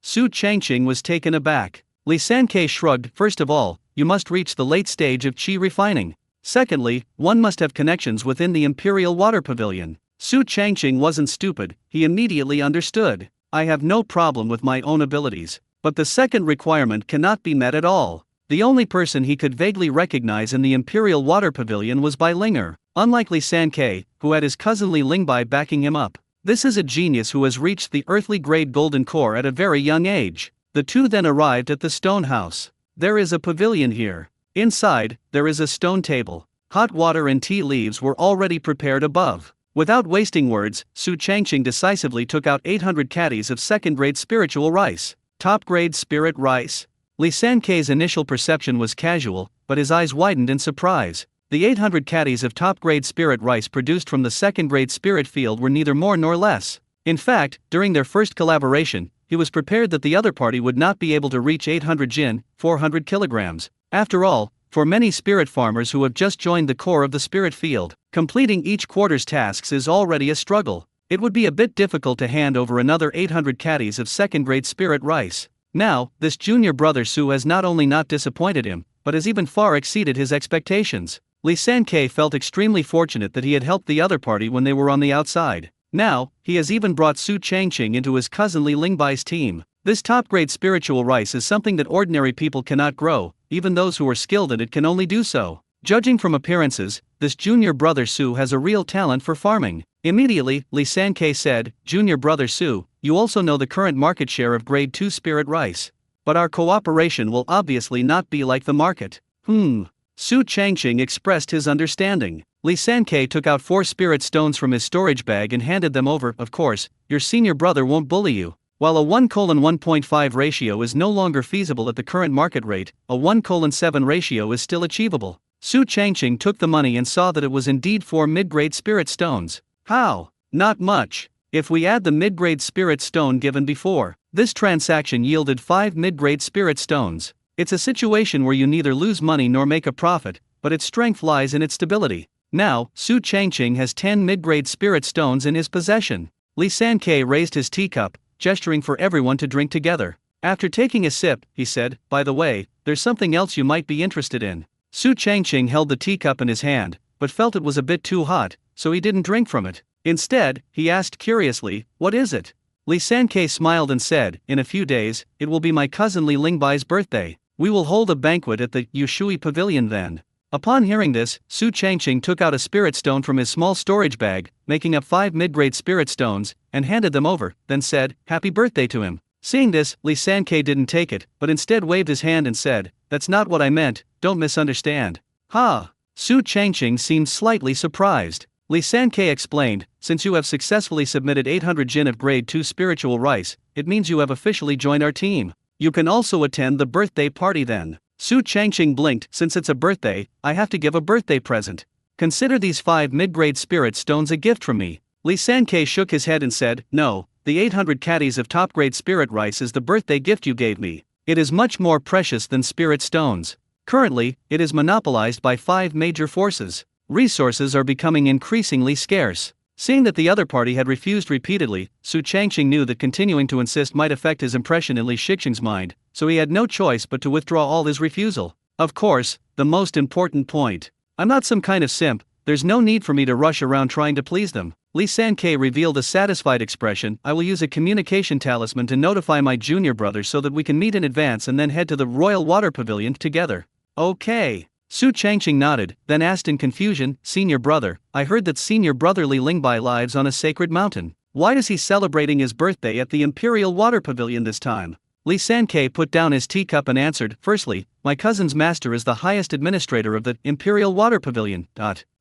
Su Changqing was taken aback. Li San Ke shrugged, first of all, you must reach the late stage of qi refining. Secondly, one must have connections within the Imperial Water Pavilion. Su Changqing wasn't stupid, he immediately understood. I have no problem with my own abilities, but the second requirement cannot be met at all. The only person he could vaguely recognize in the Imperial Water Pavilion was Bai Linger, unlike Li San Ke, who had his cousin Li Lingbai backing him up. This is a genius who has reached the earthly grade golden core at a very young age. The two then arrived at the stone house. There is a pavilion here. Inside, there is a stone table. Hot water and tea leaves were already prepared above. Without wasting words, Su Changqing decisively took out 800 caddies of second-grade spiritual rice. Top-grade spirit rice. Li San Ke's initial perception was casual, but his eyes widened in surprise. The 800 caddies of top-grade spirit rice produced from the second-grade spirit field were neither more nor less. In fact, during their first collaboration, he was prepared that the other party would not be able to reach 800 jin, 400 kilograms. After all, for many spirit farmers who have just joined the core of the spirit field, completing each quarter's tasks is already a struggle. It would be a bit difficult to hand over another 800 caddies of second-grade spirit rice. Now, this junior brother Su has not only not disappointed him, but has even far exceeded his expectations. Li San Ke felt extremely fortunate that he had helped the other party when they were on the outside. Now, he has even brought Su Changqing into his cousin Li Lingbai's team. This top-grade spiritual rice is something that ordinary people cannot grow, even those who are skilled in it can only do so. Judging from appearances, this junior brother Su has a real talent for farming. Immediately, Li San Ke said, Junior brother Su, you also know the current market share of grade 2 spirit rice. But our cooperation will obviously not be like the market. Su Changqing expressed his understanding. Li San Ke took out 4 spirit stones from his storage bag and handed them over. Of course, your senior brother won't bully you. While a 1:1.5 ratio is no longer feasible at the current market rate, a 1:7 ratio is still achievable. Su Changqing took the money and saw that it was indeed 4 mid-grade spirit stones. How? Not much. If we add the mid-grade spirit stone given before, this transaction yielded 5 mid-grade spirit stones. It's a situation where you neither lose money nor make a profit, but its strength lies in its stability. Now, Su Changqing has 10 mid-grade spirit stones in his possession. Li San Ke raised his teacup, gesturing for everyone to drink together. After taking a sip, he said, by the way, there's something else you might be interested in. Su Changqing held the teacup in his hand, but felt it was a bit too hot, so he didn't drink from it. Instead, he asked curiously, "What is it?" Li Sankei smiled and said, "In a few days, it will be my cousin Li Lingbai's birthday. We will hold a banquet at the Yushui Pavilion then." Upon hearing this, Su Changqing took out a spirit stone from his small storage bag, making up 5 mid-grade spirit stones, and handed them over, then said, "Happy birthday" to him. Seeing this, Li Sankei didn't take it, but instead waved his hand and said, "That's not what I meant, don't misunderstand." "Ha!" Su Changqing seemed slightly surprised. Li Sankei explained, "Since you have successfully submitted 800 jin of grade 2 spiritual rice, it means you have officially joined our team. You can also attend the birthday party then." Su Changqing blinked. "Since it's a birthday, I have to give a birthday present. Consider these 5 mid-grade spirit stones a gift from me." Li Sankei shook his head and said, "No, the 800 caddies of top-grade spirit rice is the birthday gift you gave me. It is much more precious than spirit stones. Currently, it is monopolized by 5 major forces. Resources are becoming increasingly scarce." Seeing that the other party had refused repeatedly, Su Changqing knew that continuing to insist might affect his impression in Li Shixing's mind, so he had no choice but to withdraw all his refusal. "Of course, the most important point. I'm not some kind of simp, there's no need for me to rush around trying to please them." Li Sankei revealed a satisfied expression. "I will use a communication talisman to notify my junior brother so that we can meet in advance and then head to the Royal Water Pavilion together." "Okay." Su Changqing nodded, then asked in confusion, "Senior brother, I heard that senior brother Li Lingbai lives on a sacred mountain. Why is he celebrating his birthday at the Imperial Water Pavilion this time?" Li Sankei put down his teacup and answered, "Firstly, my cousin's master is the highest administrator of the Imperial Water Pavilion.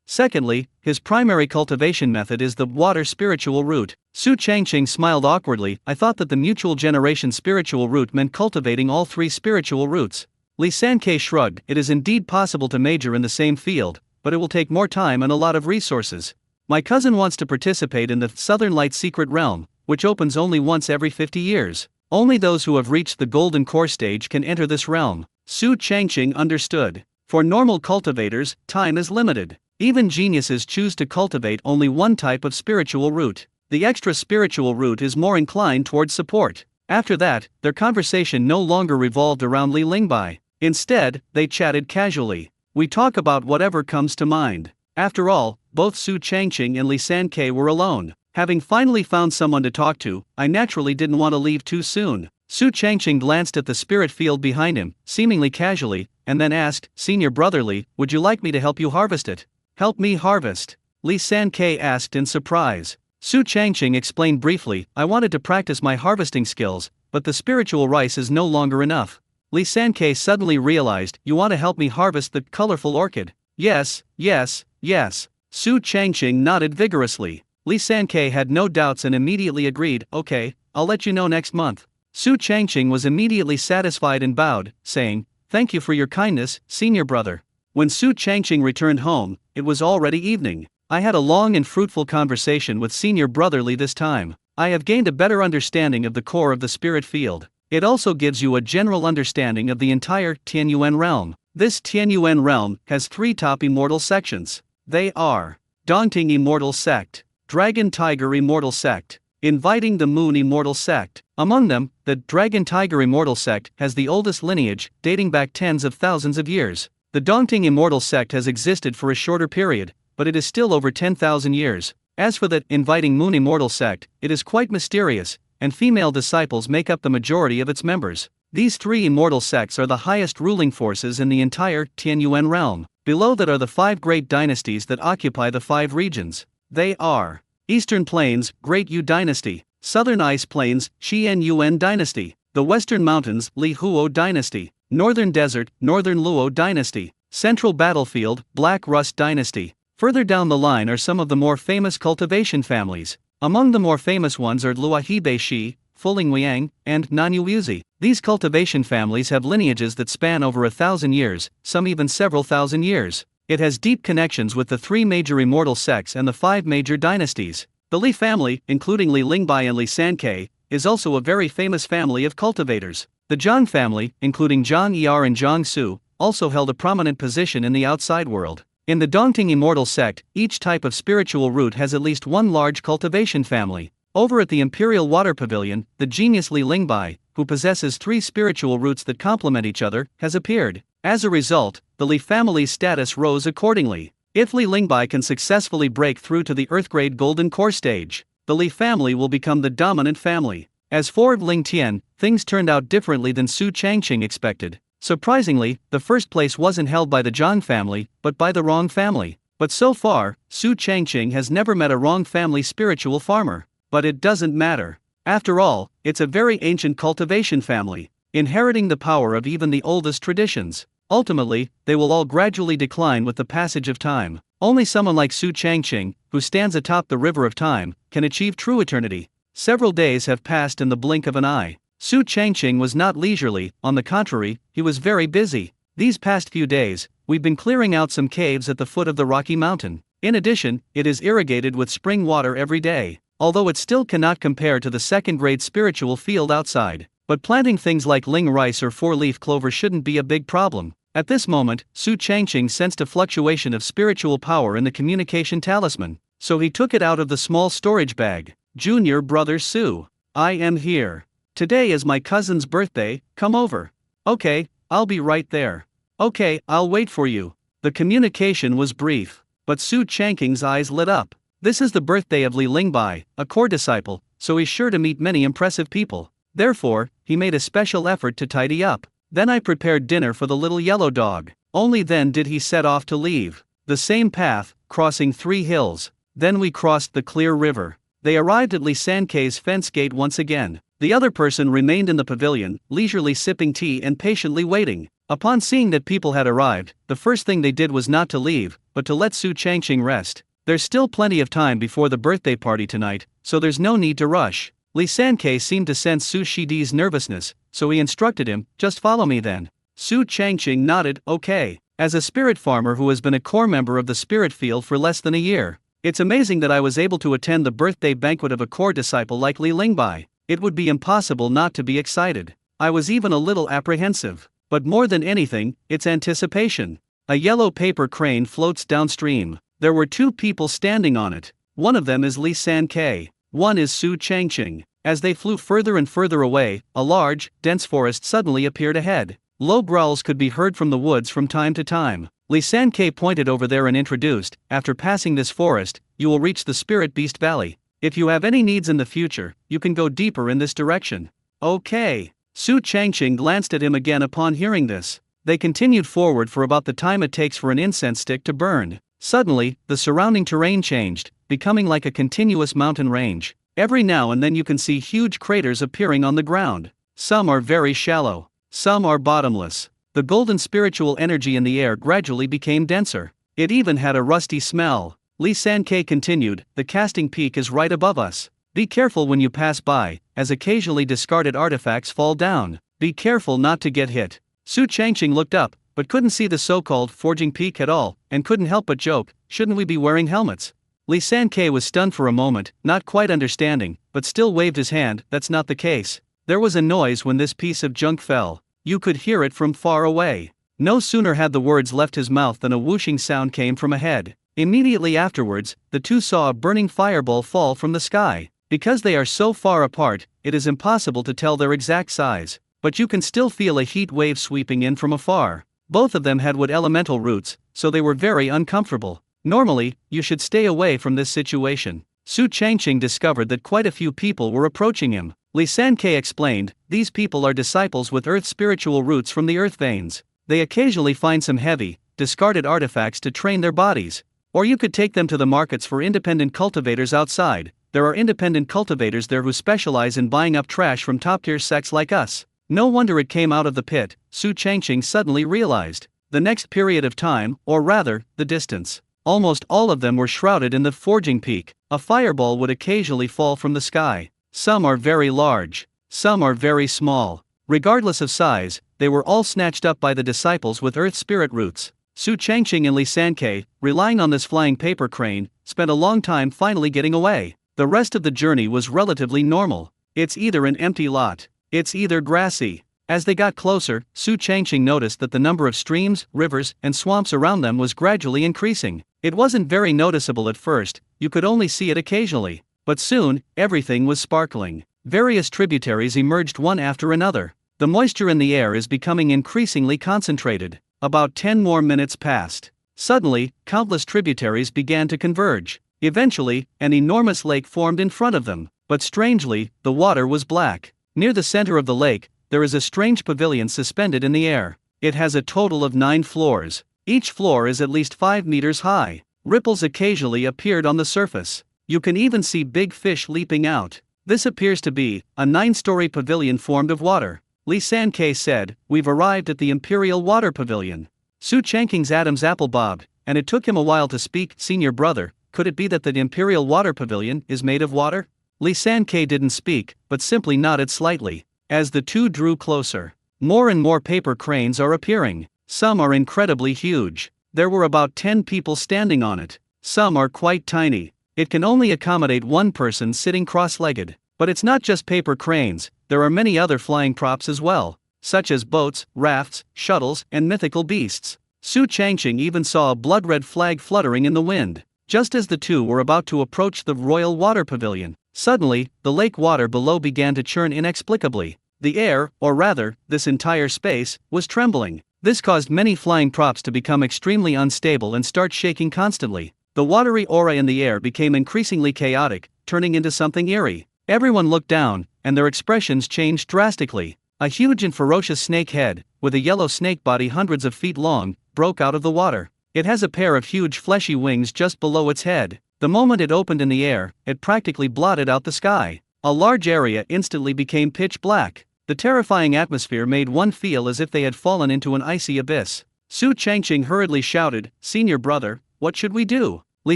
Secondly, his primary cultivation method is the water spiritual root." Su Changqing smiled awkwardly. "I thought that the mutual generation spiritual root meant cultivating all 3 spiritual roots." Li Sankei shrugged. "It is indeed possible to major in the same field, but it will take more time and a lot of resources. My cousin wants to participate in the Southern Light Secret Realm, which opens only once every 50 years. Only those who have reached the Golden Core stage can enter this realm." Su Changqing understood. For normal cultivators, time is limited. Even geniuses choose to cultivate only one type of spiritual root. The extra spiritual root is more inclined towards support. After that, their conversation no longer revolved around Li Lingbai. Instead, they chatted casually. "We talk about whatever comes to mind." After all, both Su Changqing and Li Sankei were alone. Having finally found someone to talk to, I naturally didn't want to leave too soon. Su Changqing glanced at the spirit field behind him, seemingly casually, and then asked, "Senior brother Li, would you like me to help you harvest it?" "Help me harvest?" Li Sankei asked in surprise. Su Changqing explained briefly, "I wanted to practice my harvesting skills, but the spiritual rice is no longer enough." Li Sankei suddenly realized, "You want to help me harvest the colorful orchid?" "Yes, yes, yes." Su Changqing nodded vigorously. Li Sankei had no doubts and immediately agreed, "Okay, I'll let you know next month." Su Changqing was immediately satisfied and bowed, saying, "Thank you for your kindness, senior brother." When Su Changqing returned home, it was already evening. "I had a long and fruitful conversation with senior brother Li this time. I have gained a better understanding of the core of the spirit field. It also gives you a general understanding of the entire Tianyuan realm. This Tianyuan realm has 3 top immortal sections. They are Dongting Immortal Sect, Dragon Tiger Immortal Sect, Inviting the Moon Immortal Sect. Among them, the Dragon Tiger Immortal Sect has the oldest lineage, dating back tens of thousands of years. The Dongting Immortal Sect has existed for a shorter period, but it is still over 10,000 years. As for the Inviting Moon Immortal Sect, it is quite mysterious, and female disciples make up the majority of its members. These 3 immortal sects are the highest ruling forces in the entire Tianyuan realm. Below that are the 5 great dynasties that occupy the 5 regions. They are Eastern Plains, Great Yu Dynasty; Southern Ice Plains, Xian Yuan Dynasty; the Western Mountains, Li Huo Dynasty; Northern Desert, Northern Luo Dynasty; Central Battlefield, Black Rust Dynasty. Further down the line are some of the more famous cultivation families. Among the more famous ones are Luahibe Shi, Fuling Liang, and Nanyuuzi. These cultivation families have lineages that span over 1,000 years, some even several thousand years. It has deep connections with the 3 major immortal sects and the 5 major dynasties. The Li family, including Li Lingbai and Li Sankei, is also a very famous family of cultivators. The Zhang family, including Zhang Er and Zhang Su, also held a prominent position in the outside world. In the Dongting Immortal Sect, each type of spiritual root has at least one large cultivation family. Over at the Imperial Water Pavilion, the genius Li Lingbai, who possesses 3 spiritual roots that complement each other, has appeared. As a result, the Li family's status rose accordingly. If Li Lingbai can successfully break through to the Earth-grade Golden Core stage, the Li family will become the dominant family. As for Ling Tian, things turned out differently than Su Changqing expected. Surprisingly, the first place wasn't held by the Zhang family, but by the Rong family. But so far, Su Changqing has never met a Rong family spiritual farmer. But it doesn't matter. After all, it's a very ancient cultivation family, inheriting the power of even the oldest traditions. Ultimately, they will all gradually decline with the passage of time. Only someone like Su Changqing, who stands atop the river of time, can achieve true eternity. Several days have passed in the blink of an eye. Su Changqing was not leisurely, on the contrary, he was very busy. These past few days, we've been clearing out some caves at the foot of the Rocky Mountain. In addition, it is irrigated with spring water every day, although it still cannot compare to the second-grade spiritual field outside. But planting things like ling rice or four-leaf clover shouldn't be a big problem. At this moment, Su Changqing sensed a fluctuation of spiritual power in the communication talisman, so he took it out of the small storage bag. Junior brother Su, I am here. Today is my cousin's birthday, come over. Okay, I'll be right there. Okay, I'll wait for you. The communication was brief, but Su Changqing's eyes lit up. This is the birthday of Li Lingbai, a core disciple, so he's sure to meet many impressive people. Therefore, he made a special effort to tidy up. Then I prepared dinner for the little yellow dog. Only then did he set off to leave. The same path, crossing 3 hills. Then we crossed the clear river. They arrived at Li Sankei's fence gate once again. The other person remained in the pavilion, leisurely sipping tea and patiently waiting. Upon seeing that people had arrived, the first thing they did was not to leave, but to let Su Changqing rest. There's still plenty of time before the birthday party tonight, so there's no need to rush. Li Sankei seemed to sense Su Shidi's nervousness, so he instructed him, just follow me then. Su Changqing nodded, okay. As a spirit farmer who has been a core member of the spirit field for less than a year, it's amazing that I was able to attend the birthday banquet of a core disciple like Li Lingbai. It would be impossible not to be excited. I was even a little apprehensive. But more than anything, it's anticipation. A yellow paper crane floats downstream. There were 2 people standing on it. One of them is Li Sankei. One is Su Changqing. As they flew further and further away, a large, dense forest suddenly appeared ahead. Low growls could be heard from the woods from time to time. Li Sankei pointed over there and introduced, after passing this forest, you will reach the Spirit Beast Valley. If you have any needs in the future, you can go deeper in this direction. Okay. Su Changqing glanced at him again upon hearing this. They continued forward for about the time it takes for an incense stick to burn. Suddenly, the surrounding terrain changed, becoming like a continuous mountain range. Every now and then you can see huge craters appearing on the ground. Some are very shallow. Some are bottomless. The golden spiritual energy in the air gradually became denser. It even had a rusty smell. Li Sankei continued, the casting peak is right above us. Be careful when you pass by, as occasionally discarded artifacts fall down. Be careful not to get hit. Su Changqing looked up, but couldn't see the so-called forging peak at all, and couldn't help but joke, shouldn't we be wearing helmets? Li Sankei was stunned for a moment, not quite understanding, but still waved his hand, that's not the case. There was a noise when this piece of junk fell. You could hear it from far away. No sooner had the words left his mouth than a whooshing sound came from ahead. Immediately afterwards, the 2 saw a burning fireball fall from the sky. Because they are so far apart, it is impossible to tell their exact size, but you can still feel a heat wave sweeping in from afar. Both of them had wood elemental roots, so they were very uncomfortable. Normally, you should stay away from this situation. Su Changqing discovered that quite a few people were approaching him. Li Sankei explained, these people are disciples with earth spiritual roots from the earth veins. They occasionally find some heavy, discarded artifacts to train their bodies. Or you could take them to the markets for independent cultivators outside. There are independent cultivators there who specialize in buying up trash from top-tier sects like us. No wonder it came out of the pit, Su Changqing suddenly realized. The next period of time, or rather, the distance. Almost all of them were shrouded in the forging peak. A fireball would occasionally fall from the sky. Some are very large. Some are very small. Regardless of size, they were all snatched up by the disciples with earth spirit roots. Su Changqing and Li Sankei, relying on this flying paper crane, spent a long time finally getting away. The rest of the journey was relatively normal. It's either an empty lot. It's either grassy. As they got closer, Su Changqing noticed that the number of streams, rivers, and swamps around them was gradually increasing. It wasn't very noticeable at first, you could only see it occasionally. But soon, everything was sparkling. Various tributaries emerged one after another. The moisture in the air is becoming increasingly concentrated. About 10 more minutes passed. Suddenly, countless tributaries began to converge. Eventually, an enormous lake formed in front of them, but strangely, the water was black. Near the center of the lake, there is a strange pavilion suspended in the air. It has a total of 9 floors. Each floor is at least 5 meters high. Ripples occasionally appeared on the surface. You can even see big fish leaping out. This appears to be a 9-story pavilion formed of water. Lee San-kei said, "We've arrived at the Imperial Water Pavilion." Su Changqing's Adam's apple bobbed, and it took him a while to speak. "Senior brother, could it be that the Imperial Water Pavilion is made of water?" Lee San-kei didn't speak, but simply nodded slightly. As the two drew closer, more and more paper cranes are appearing. Some are incredibly huge. There were about 10 people standing on it. Some are quite tiny. It can only accommodate one person sitting cross-legged. But it's not just paper cranes, there are many other flying props as well, such as boats, rafts, shuttles, and mythical beasts. Su Changqing even saw a blood-red flag fluttering in the wind. Just as the two were about to approach the Royal Water Pavilion, suddenly, the lake water below began to churn inexplicably. The air, or rather, this entire space, was trembling. This caused many flying props to become extremely unstable and start shaking constantly. The watery aura in the air became increasingly chaotic, turning into something eerie. Everyone looked down, and their expressions changed drastically. A huge and ferocious snake head, with a yellow snake body hundreds of feet long, broke out of the water. It has a pair of huge fleshy wings just below its head. The moment it opened in the air, it practically blotted out the sky. A large area instantly became pitch black. The terrifying atmosphere made one feel as if they had fallen into an icy abyss. Su Changqing hurriedly shouted, "Senior brother, what should we do?" Lee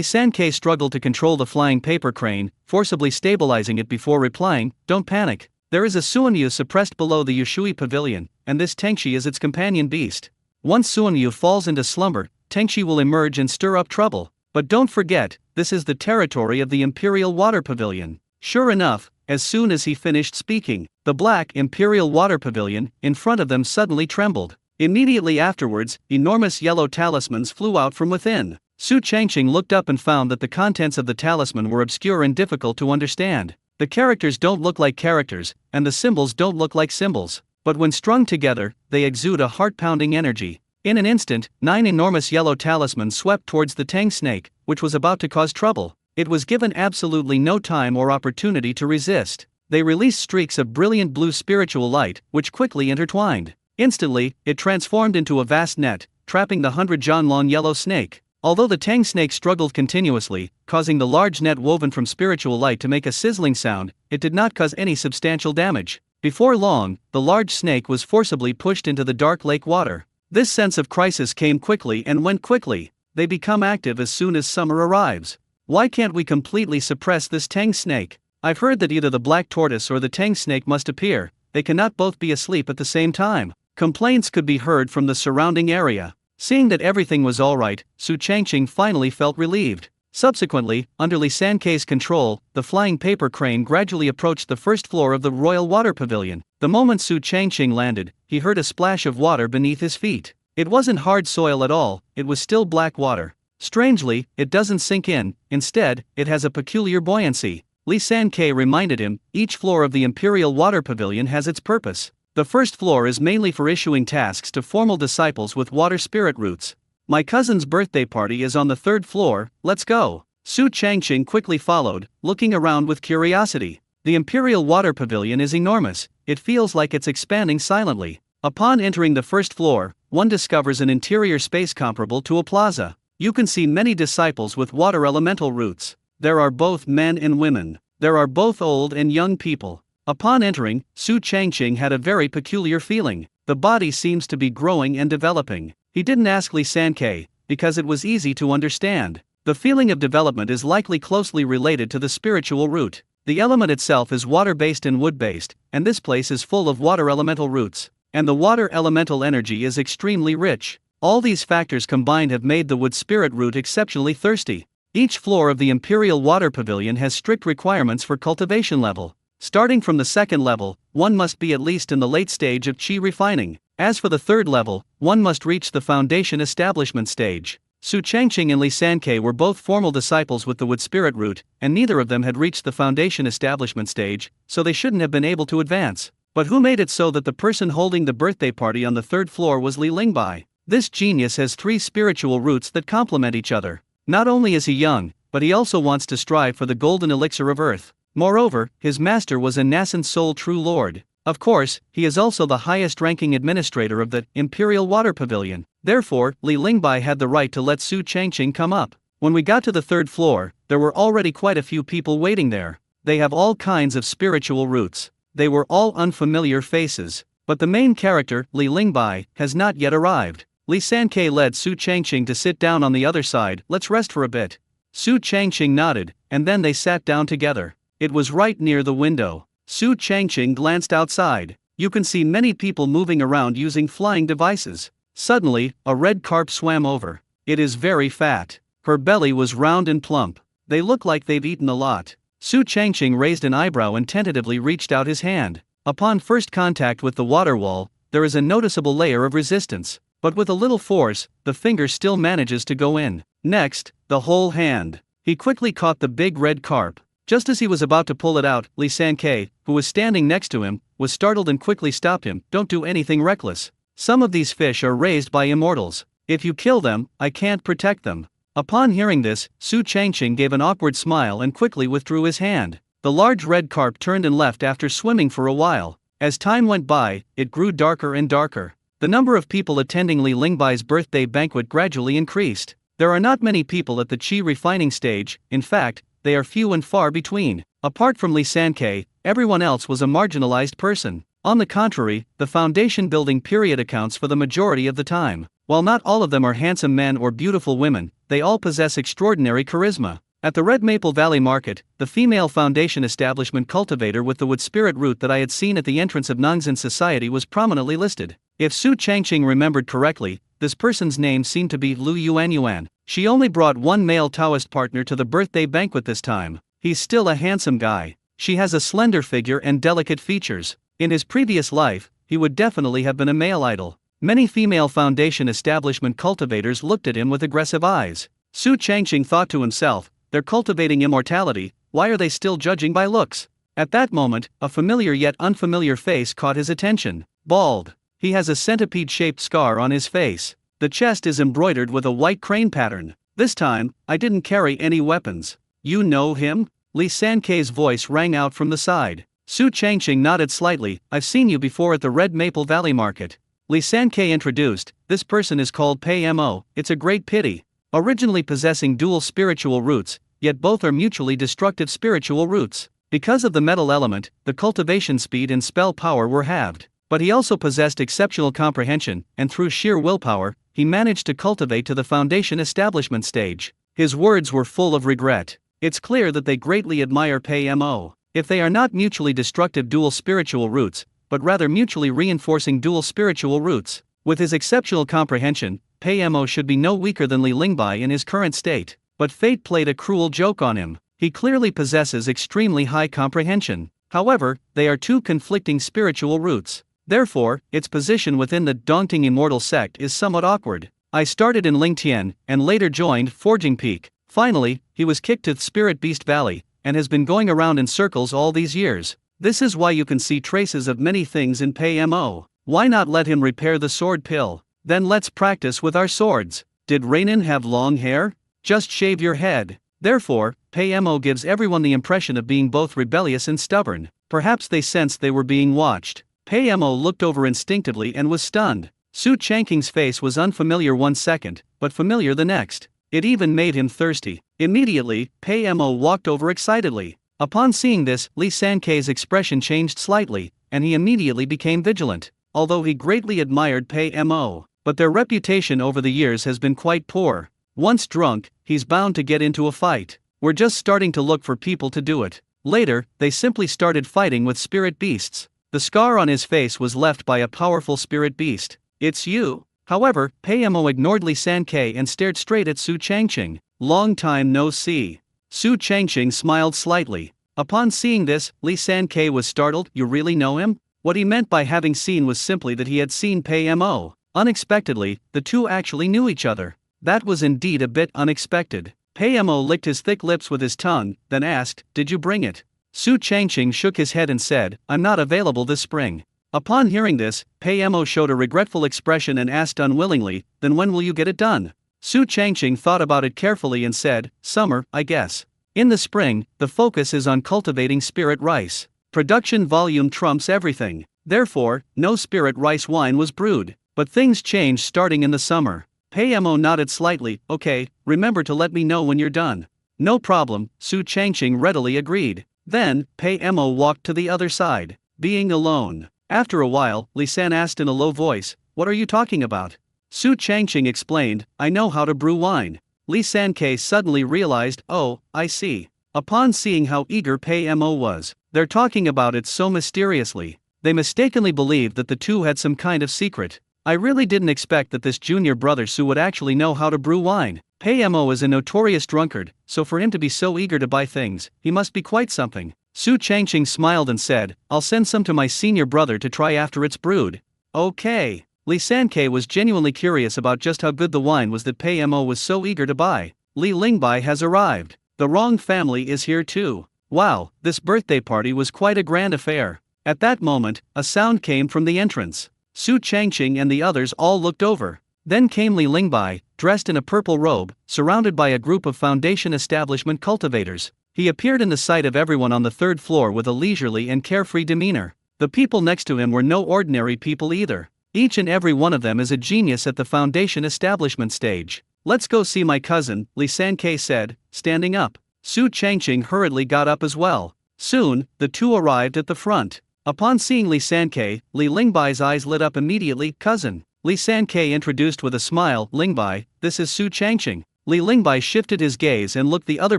San-kei struggled to control the flying paper crane, forcibly stabilizing it before replying, "Don't panic. There is a Suanyu suppressed below the Yushui Pavilion, and this Tengshi is its companion beast. Once Suanyu falls into slumber, Tengshi will emerge and stir up trouble. But don't forget, this is the territory of the Imperial Water Pavilion." Sure enough, as soon as he finished speaking, the black Imperial Water Pavilion in front of them suddenly trembled. Immediately afterwards, enormous yellow talismans flew out from within. Su Changqing looked up and found that the contents of the talisman were obscure and difficult to understand. The characters don't look like characters, and the symbols don't look like symbols. But when strung together, they exude a heart-pounding energy. In an instant, 9 enormous yellow talismans swept towards the Tang snake, which was about to cause trouble. It was given absolutely no time or opportunity to resist. They released streaks of brilliant blue spiritual light, which quickly intertwined. Instantly, it transformed into a vast net, trapping the 100-jan-long yellow snake. Although the Tang snake struggled continuously, causing the large net woven from spiritual light to make a sizzling sound, it did not cause any substantial damage. Before long, the large snake was forcibly pushed into the dark lake water. This sense of crisis came quickly and went quickly. They become active as soon as summer arrives. Why can't we completely suppress this Tang snake? I've heard that either the black tortoise or the Tang snake must appear. They cannot both be asleep at the same time. Complaints could be heard from the surrounding area. Seeing that everything was alright, Su Changqing finally felt relieved. Subsequently, under Lee San-kei's control, the flying paper crane gradually approached the first floor of the Royal Water Pavilion. The moment Su Changqing landed, he heard a splash of water beneath his feet. It wasn't hard soil at all, it was still black water. Strangely, it doesn't sink in, instead, it has a peculiar buoyancy. Lee San-kei reminded him, each floor of the Imperial Water Pavilion has its purpose. The first floor is mainly for issuing tasks to formal disciples with water spirit roots. My cousin's birthday party is on the 3rd floor, let's go. Su Changqing quickly followed, looking around with curiosity. The Imperial Water Pavilion is enormous, it feels like it's expanding silently. Upon entering the first floor, one discovers an interior space comparable to a plaza. You can see many disciples with water elemental roots. There are both men and women. There are both old and young people. Upon entering, Su Changqing had a very peculiar feeling. The body seems to be growing and developing. He didn't ask Lee San-kei, because it was easy to understand. The feeling of development is likely closely related to the spiritual root. The element itself is water-based and wood-based, and this place is full of water elemental roots. And the water elemental energy is extremely rich. All these factors combined have made the wood spirit root exceptionally thirsty. Each floor of the Imperial Water Pavilion has strict requirements for cultivation level. Starting from the 2nd level, one must be at least in the late stage of qi refining. As for the 3rd level, one must reach the foundation establishment stage. Su Changqing and Lee San-kei were both formal disciples with the wood spirit root, and neither of them had reached the foundation establishment stage, so they shouldn't have been able to advance. But who made it so that the person holding the birthday party on the 3rd floor was Li Lingbai? This genius has 3 spiritual roots that complement each other. Not only is he young, but he also wants to strive for the golden elixir of earth. Moreover, his master was a nascent soul true lord. Of course, he is also the highest-ranking administrator of the Imperial Water Pavilion. Therefore, Li Lingbai had the right to let Su Changqing come up. When we got to the 3rd floor, there were already quite a few people waiting there. They have all kinds of spiritual roots. They were all unfamiliar faces. But the main character, Li Lingbai, has not yet arrived. Li Sanke led Su Changqing to sit down on the other side. Let's rest for a bit. Su Changqing nodded, and then they sat down together. It was right near the window. Su Changqing glanced outside. You can see many people moving around using flying devices. Suddenly, a red carp swam over. It is very fat. Her belly was round and plump. They look like they've eaten a lot. Su Changqing raised an eyebrow and tentatively reached out his hand. Upon first contact with the water wall, there is a noticeable layer of resistance. But with a little force, the finger still manages to go in. Next, the whole hand. He quickly caught the big red carp. Just as he was about to pull it out, Li Sanke, who was standing next to him, was startled and quickly stopped him. Don't do anything reckless. Some of these fish are raised by immortals. If you kill them, I can't protect them. Upon hearing this, Su Changqing gave an awkward smile and quickly withdrew his hand. The large red carp turned and left after swimming for a while. As time went by, it grew darker and darker. The number of people attending Li Lingbai's birthday banquet gradually increased. There are not many people at the qi refining stage. In fact, they are few and far between. Apart from Li Sanke, everyone else was a marginalized person. On the contrary, the foundation building period accounts for the majority of the time. While not all of them are handsome men or beautiful women, they all possess extraordinary charisma. At the Red Maple Valley Market, the female foundation establishment cultivator with the wood spirit root that I had seen at the entrance of Nongzhen Society was prominently listed. If Su Changqing remembered correctly, this person's name seemed to be Lu Yuan. She only brought one male Taoist partner to the birthday banquet this time. He's still a handsome guy. She has a slender figure and delicate features. In his previous life, he would definitely have been a male idol. Many female foundation establishment cultivators looked at him with aggressive eyes. Su Changqing thought to himself, they're cultivating immortality, why are they still judging by looks? At that moment, a familiar yet unfamiliar face caught his attention. Bald. He has a centipede-shaped scar on his face. The chest is embroidered with a white crane pattern. This time, I didn't carry any weapons. You know him? Li Sanke's voice rang out from the side. Su Changqing nodded slightly. I've seen you before at the Red Maple Valley Market. Li Sanke introduced. This person is called Pei Mo. It's a great pity. Originally possessing dual spiritual roots, yet both are mutually destructive spiritual roots. Because of the metal element, the cultivation speed and spell power were halved. But he also possessed exceptional comprehension, and through sheer willpower, he managed to cultivate to the foundation establishment stage. His words were full of regret. It's clear that they greatly admire Pei Mo. If they are not mutually destructive dual spiritual roots, but rather mutually reinforcing dual spiritual roots. With his exceptional comprehension, Pei Mo should be no weaker than Li Lingbai in his current state. But fate played a cruel joke on him. He clearly possesses extremely high comprehension. However, they are two conflicting spiritual roots. Therefore, its position within the Dongting Immortal sect is somewhat awkward. I started in Lingtian, and later joined Forging Peak. Finally, he was kicked to Spirit Beast Valley, and has been going around in circles all these years. This is why you can see traces of many things in Pei Mo. Why not let him repair the sword pill? Then let's practice with our swords. Did Rainin have long hair? Just shave your head. Therefore, Pei Mo gives everyone the impression of being both rebellious and stubborn. Perhaps they sensed they were being watched. Pei Mo looked over instinctively and was stunned. Su Changqing's face was unfamiliar 1 second, but familiar the next. It even made him thirsty. Immediately, Pei Mo walked over excitedly. Upon seeing this, Li Sanke's expression changed slightly, and he immediately became vigilant. Although he greatly admired Pei Mo, but their reputation over the years has been quite poor. Once drunk, he's bound to get into a fight. We're just starting to look for people to do it. Later, they simply started fighting with spirit beasts. The scar on his face was left by a powerful spirit beast. It's you. However, Pei Mo ignored Li Sanke and stared straight at Su Changqing. Long time no see. Su Changqing smiled slightly. Upon seeing this, Li Sanke was startled. You really know him? What he meant by having seen was simply that he had seen Pei Mo. Unexpectedly, the two actually knew each other. That was indeed a bit unexpected. Pei Mo licked his thick lips with his tongue, then asked, Did you bring it? Su Changqing shook his head and said, I'm not available this spring. Upon hearing this, Pei Mo showed a regretful expression and asked unwillingly, then when will you get it done? Su Changqing thought about it carefully and said, summer, I guess. In the spring, the focus is on cultivating spirit rice. Production volume trumps everything. Therefore, no spirit rice wine was brewed. But things changed starting in the summer. Pei Mo nodded slightly, okay, remember to let me know when you're done. No problem, Su Changqing readily agreed. Then, Pei Mo walked to the other side. Being alone. After a while, Li San asked in a low voice, what are you talking about? Su Changqing explained, I know how to brew wine. Li Sankei suddenly realized, oh, I see. Upon seeing how eager Pei Mo was, they're talking about it so mysteriously. They mistakenly believed that the two had some kind of secret. I really didn't expect that this junior brother Su would actually know how to brew wine. Pei Mo is a notorious drunkard, so for him to be so eager to buy things, he must be quite something. Su Changqing smiled and said, I'll send some to my senior brother to try after it's brewed. Okay. Li Sankei was genuinely curious about just how good the wine was that Pei Mo was so eager to buy. Li Lingbai has arrived. The Wrong family is here too. Wow, this birthday party was quite a grand affair. At that moment, a sound came from the entrance. Su Changqing and the others all looked over. Then came Li Lingbai, dressed in a purple robe, surrounded by a group of Foundation establishment cultivators. He appeared in the sight of everyone on the third floor with a leisurely and carefree demeanor. The people next to him were no ordinary people either. Each and every one of them is a genius at the Foundation establishment stage. Let's go see my cousin, Li Sankei said, standing up. Su Changqing hurriedly got up as well. Soon, the two arrived at the front. Upon seeing Li Sankei, Li Lingbai's eyes lit up immediately. Cousin. Li Sankei introduced with a smile, Lingbai, this is Su Changqing. Li Lingbai shifted his gaze and looked the other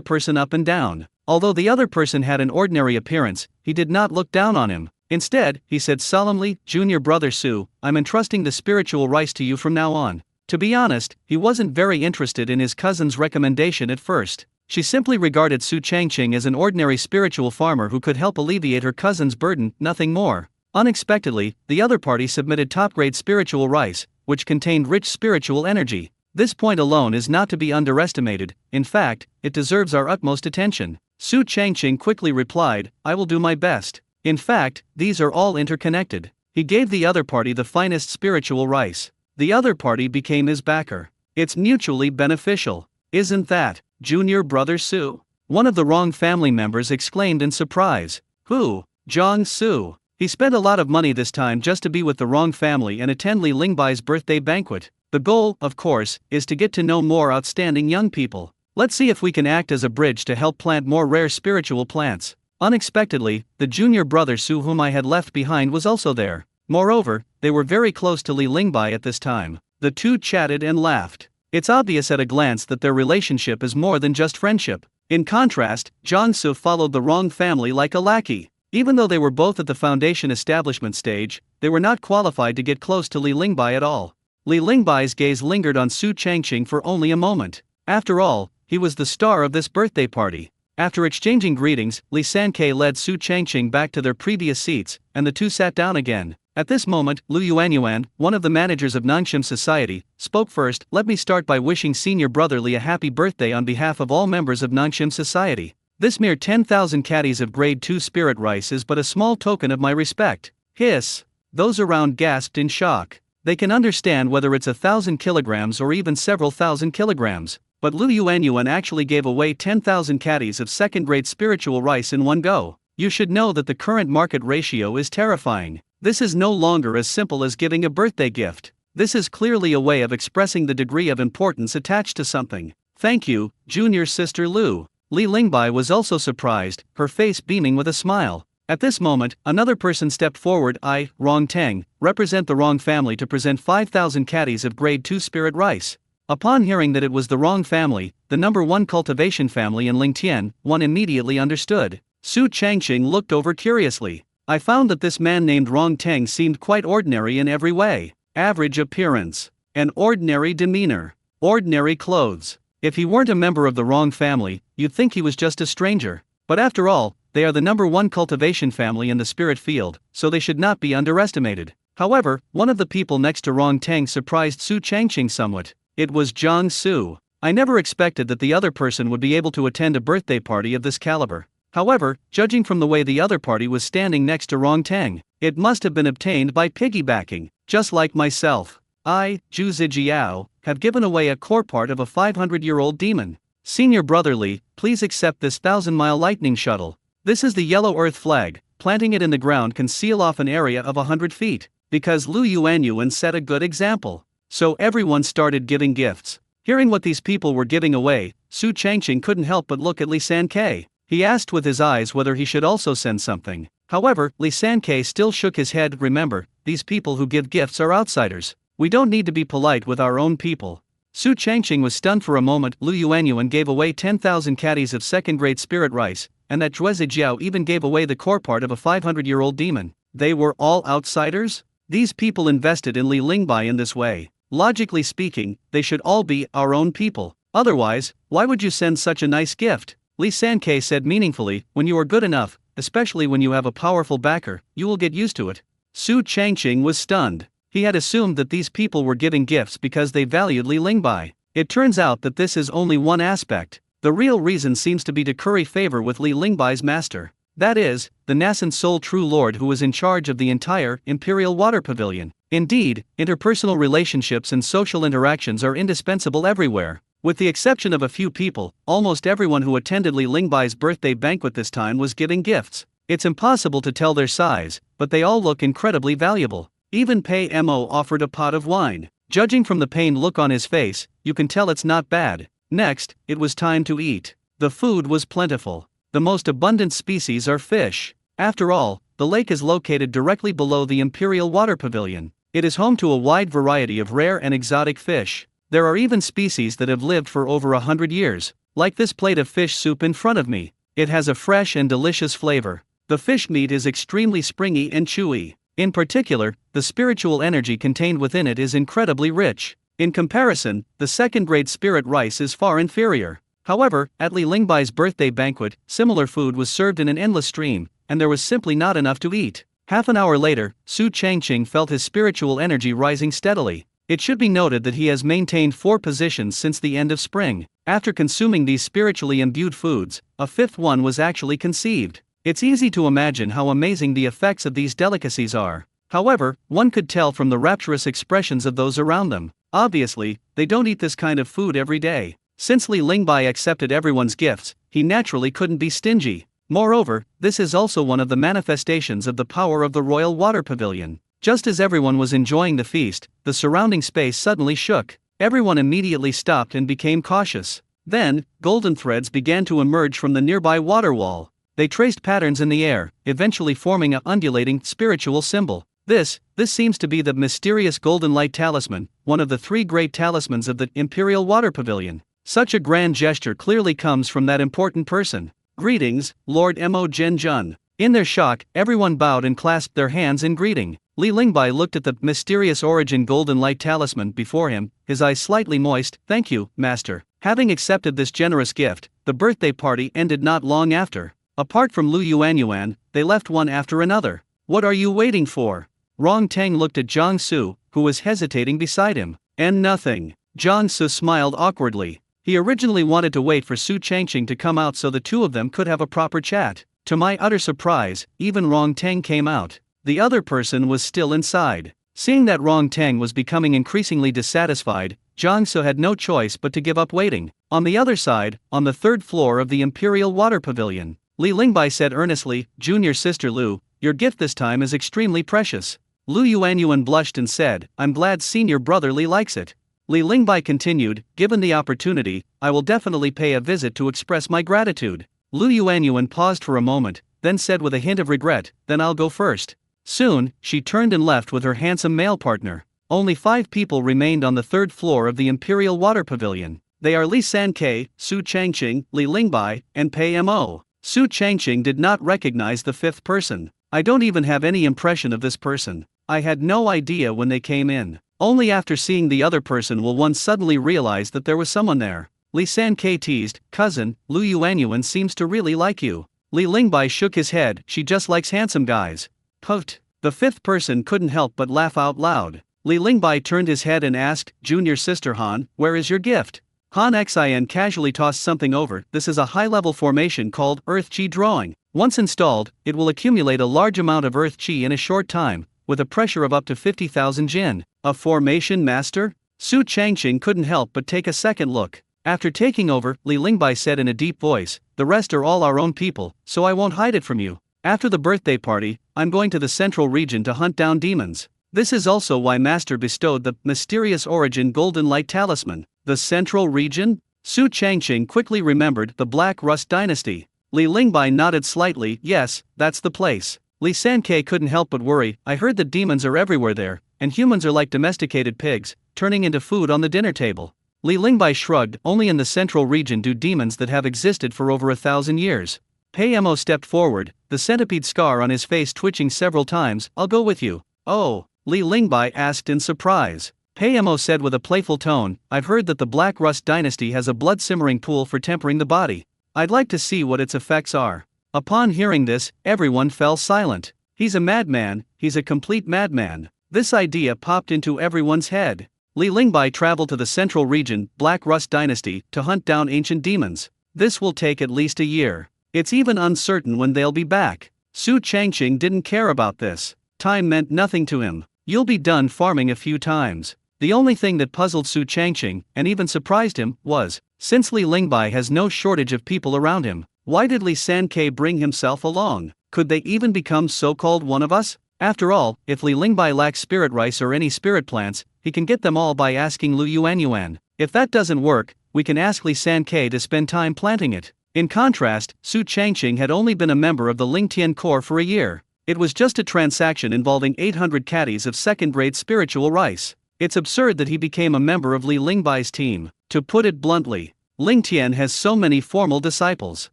person up and down. Although the other person had an ordinary appearance, he did not look down on him. Instead, he said solemnly, Junior brother Su, I'm entrusting the spiritual rice to you from now on. To be honest, he wasn't very interested in his cousin's recommendation at first. She simply regarded Su Changqing as an ordinary spiritual farmer who could help alleviate her cousin's burden, nothing more. Unexpectedly, the other party submitted top-grade spiritual rice, which contained rich spiritual energy. This point alone is not to be underestimated, in fact, it deserves our utmost attention. Su Changqing quickly replied, I will do my best. In fact, these are all interconnected. He gave the other party the finest spiritual rice. The other party became his backer. It's mutually beneficial. Isn't that, Junior brother Su? One of the Wrong family members exclaimed in surprise. Who? Zhang Su. He spent a lot of money this time just to be with the Wrong family and attend Li Lingbai's birthday banquet. The goal, of course, is to get to know more outstanding young people. Let's see if we can act as a bridge to help plant more rare spiritual plants. Unexpectedly, the junior brother Su whom I had left behind was also there. Moreover, they were very close to Li Lingbai at this time. The two chatted and laughed. It's obvious at a glance that their relationship is more than just friendship. In contrast, Zhang Su followed the Wrong family like a lackey. Even though they were both at the Foundation establishment stage, they were not qualified to get close to Li Lingbai at all. Li Lingbai's gaze lingered on Su Changqing for only a moment. After all, he was the star of this birthday party. After exchanging greetings, Li Sankei led Su Changqing back to their previous seats, and the two sat down again. At this moment, Lu Yuanyuan, one of the managers of Nangshim Society, spoke first. Let me start by wishing senior brother Li a happy birthday on behalf of all members of Nangshim Society. This mere 10,000 caddies of grade 2 spirit rice is but a small token of my respect. Hiss. Those around gasped in shock. They can understand whether it's 1,000 kilograms or even several thousand kilograms. But Lu Yuanyuan actually gave away 10,000 caddies of second-grade spiritual rice in one go. You should know that the current market ratio is terrifying. This is no longer as simple as giving a birthday gift. This is clearly a way of expressing the degree of importance attached to something. Thank you, junior sister Lu. Li Lingbai was also surprised, her face beaming with a smile. At this moment, another person stepped forward. I, Rong Teng, represent the Wrong family to present 5,000 caddies of grade 2 spirit rice. Upon hearing that it was the Wrong family, the number 1 cultivation family in Lingtian, one immediately understood. Su Changqing looked over curiously. I found that this man named Rong Teng seemed quite ordinary in every way. Average appearance. An ordinary demeanor. Ordinary clothes. If he weren't a member of the Wrong family, you'd think he was just a stranger. But after all, they are the number 1 cultivation family in the spirit field, so they should not be underestimated. However, one of the people next to Rong Teng surprised Su Changqing somewhat. It was Zhang Su. I never expected that the other person would be able to attend a birthday party of this caliber. However, judging from the way the other party was standing next to Rong Teng, it must have been obtained by piggybacking. Just like myself, I, Zhu Zijiao, have given away a core part of a 500-year-old demon. Senior Brother Li, please accept this 1,000-mile lightning shuttle. This is the yellow earth flag. Planting it in the ground can seal off an area of 100 feet. Because Lu Yuanyuan set a good example. So everyone started giving gifts. Hearing what these people were giving away, Su Changqing couldn't help but look at Li Sankei. He asked with his eyes whether he should also send something. However, Li Sankei still shook his head. Remember, these people who give gifts are outsiders. We don't need to be polite with our own people. Su Changqing was stunned for a moment. Lu Yuanyuan gave away 10,000 caddies of second-grade spirit rice, and that Zhuo Zijiao even gave away the core part of a 500-year-old demon. They were all outsiders? These people invested in Li Lingbai in this way. Logically speaking, they should all be our own people. Otherwise, why would you send such a nice gift? Li Sankei said meaningfully, when you are good enough, especially when you have a powerful backer, you will get used to it. Su Changqing was stunned. He had assumed that these people were giving gifts because they valued Li Lingbai. It turns out that this is only one aspect. The real reason seems to be to curry favor with Li Lingbai's master. That is, the nascent Soul True Lord who was in charge of the entire Imperial Water Pavilion. Indeed, interpersonal relationships and social interactions are indispensable everywhere. With the exception of a few people, almost everyone who attended Li Lingbai's birthday banquet this time was giving gifts. It's impossible to tell their size, but they all look incredibly valuable. Even Pei Mo offered a pot of wine. Judging from the pained look on his face, you can tell it's not bad. Next, it was time to eat. The food was plentiful. The most abundant species are fish. After all, the lake is located directly below the Imperial Water Pavilion. It is home to a wide variety of rare and exotic fish. There are even species that have lived for over 100 years, like this plate of fish soup in front of me. It has a fresh and delicious flavor. The fish meat is extremely springy and chewy. In particular, the spiritual energy contained within it is incredibly rich. In comparison, the second-grade spirit rice is far inferior. However, at Li Lingbai's birthday banquet, similar food was served in an endless stream, and there was simply not enough to eat. Half an hour later, Su Changqing felt his spiritual energy rising steadily. It should be noted that he has maintained 4 positions since the end of spring. After consuming these spiritually imbued foods, a 5th one was actually conceived. It's easy to imagine how amazing the effects of these delicacies are. However, one could tell from the rapturous expressions of those around them. Obviously, they don't eat this kind of food every day. Since Li Lingbai accepted everyone's gifts, he naturally couldn't be stingy. Moreover, this is also one of the manifestations of the power of the Royal Water Pavilion. Just as everyone was enjoying the feast, the surrounding space suddenly shook. Everyone immediately stopped and became cautious. Then, golden threads began to emerge from the nearby water wall. They traced patterns in the air, eventually forming an undulating, spiritual symbol. This seems to be the mysterious golden light talisman, one of the 3 great talismans of the Imperial Water Pavilion. Such a grand gesture clearly comes from that important person. Greetings, Lord Mo Zhenjun. In their shock, everyone bowed and clasped their hands in greeting. Li Lingbai looked at the mysterious origin golden light talisman before him, his eyes slightly moist. Thank you, Master. Having accepted this generous gift, the birthday party ended not long after. Apart from Lu Yuanyuan, they left one after another. What are you waiting for? Rong Teng looked at Zhang Su, who was hesitating beside him. And nothing. Zhang Su smiled awkwardly. He originally wanted to wait for Su Changqing to come out so the two of them could have a proper chat. To my utter surprise, even Rong Teng came out. The other person was still inside. Seeing that Rong Teng was becoming increasingly dissatisfied, Zhang Su had no choice but to give up waiting. On the other side, on the 3rd floor of the Imperial Water Pavilion, Li Lingbai said earnestly, Junior Sister Lu, your gift this time is extremely precious. Lu Yuanyuan blushed and said, I'm glad Senior Brother Li likes it. Li Lingbai continued, given the opportunity, I will definitely pay a visit to express my gratitude. Lu Yuanyuan paused for a moment, then said with a hint of regret, then I'll go first. Soon, she turned and left with her handsome male partner. Only 5 people remained on the 3rd floor of the Imperial Water Pavilion. They are Li Sankei, Su Changqing, Li Lingbai, and Pei Mo. Su Changqing did not recognize the 5th person. I don't even have any impression of this person. I had no idea when they came in. Only after seeing the other person will one suddenly realize that there was someone there. Li Sankei teased, cousin, Lu Yuanyuan seems to really like you. Li Lingbai shook his head, she just likes handsome guys. Puffed. The 5th person couldn't help but laugh out loud. Li Lingbai turned his head and asked, Junior Sister Han, where is your gift? Han Xin casually tossed something over. This is a high-level formation called Earth Qi drawing. Once installed, it will accumulate a large amount of Earth Qi in a short time, with a pressure of up to 50,000 Jin. A formation master? Su Changqing couldn't help but take a second look. After taking over, Li Lingbai said in a deep voice, "The rest are all our own people, so I won't hide it from you. After the birthday party, I'm going to the central region to hunt down demons. This is also why Master bestowed the mysterious origin Golden Light Talisman." The central region? Su Changqing quickly remembered the Black Rust Dynasty. Li Lingbai nodded slightly. Yes, that's the place. Li Sankei couldn't help but worry. I heard that demons are everywhere there, and humans are like domesticated pigs, turning into food on the dinner table. Li Lingbai shrugged. Only in the central region do demons that have existed for over 1,000 years. Pei Mo stepped forward, the centipede scar on his face twitching several times. I'll go with you. Oh, Li Lingbai asked in surprise. Pei Mo said with a playful tone, I've heard that the Black Rust Dynasty has a blood-simmering pool for tempering the body. I'd like to see what its effects are. Upon hearing this, everyone fell silent. He's a madman, he's a complete madman. This idea popped into everyone's head. Li Lingbai traveled to the central region, Black Rust Dynasty, to hunt down ancient demons. This will take at least a year. It's even uncertain when they'll be back. Su Changqing didn't care about this. Time meant nothing to him. You'll be done farming a few times. The only thing that puzzled Su Changqing, and even surprised him, was, since Li Lingbai has no shortage of people around him, why did Li Sankei bring himself along? Could they even become so-called one of us? After all, if Li Lingbai lacks spirit rice or any spirit plants, he can get them all by asking Lu Yuanyuan. If that doesn't work, we can ask Li Sankei to spend time planting it. In contrast, Su Changqing had only been a member of the Lingtian Corps for a year. It was just a transaction involving 800 caddies of second-grade spiritual rice. It's absurd that he became a member of Li Lingbai's team. To put it bluntly, Lingtian has so many formal disciples.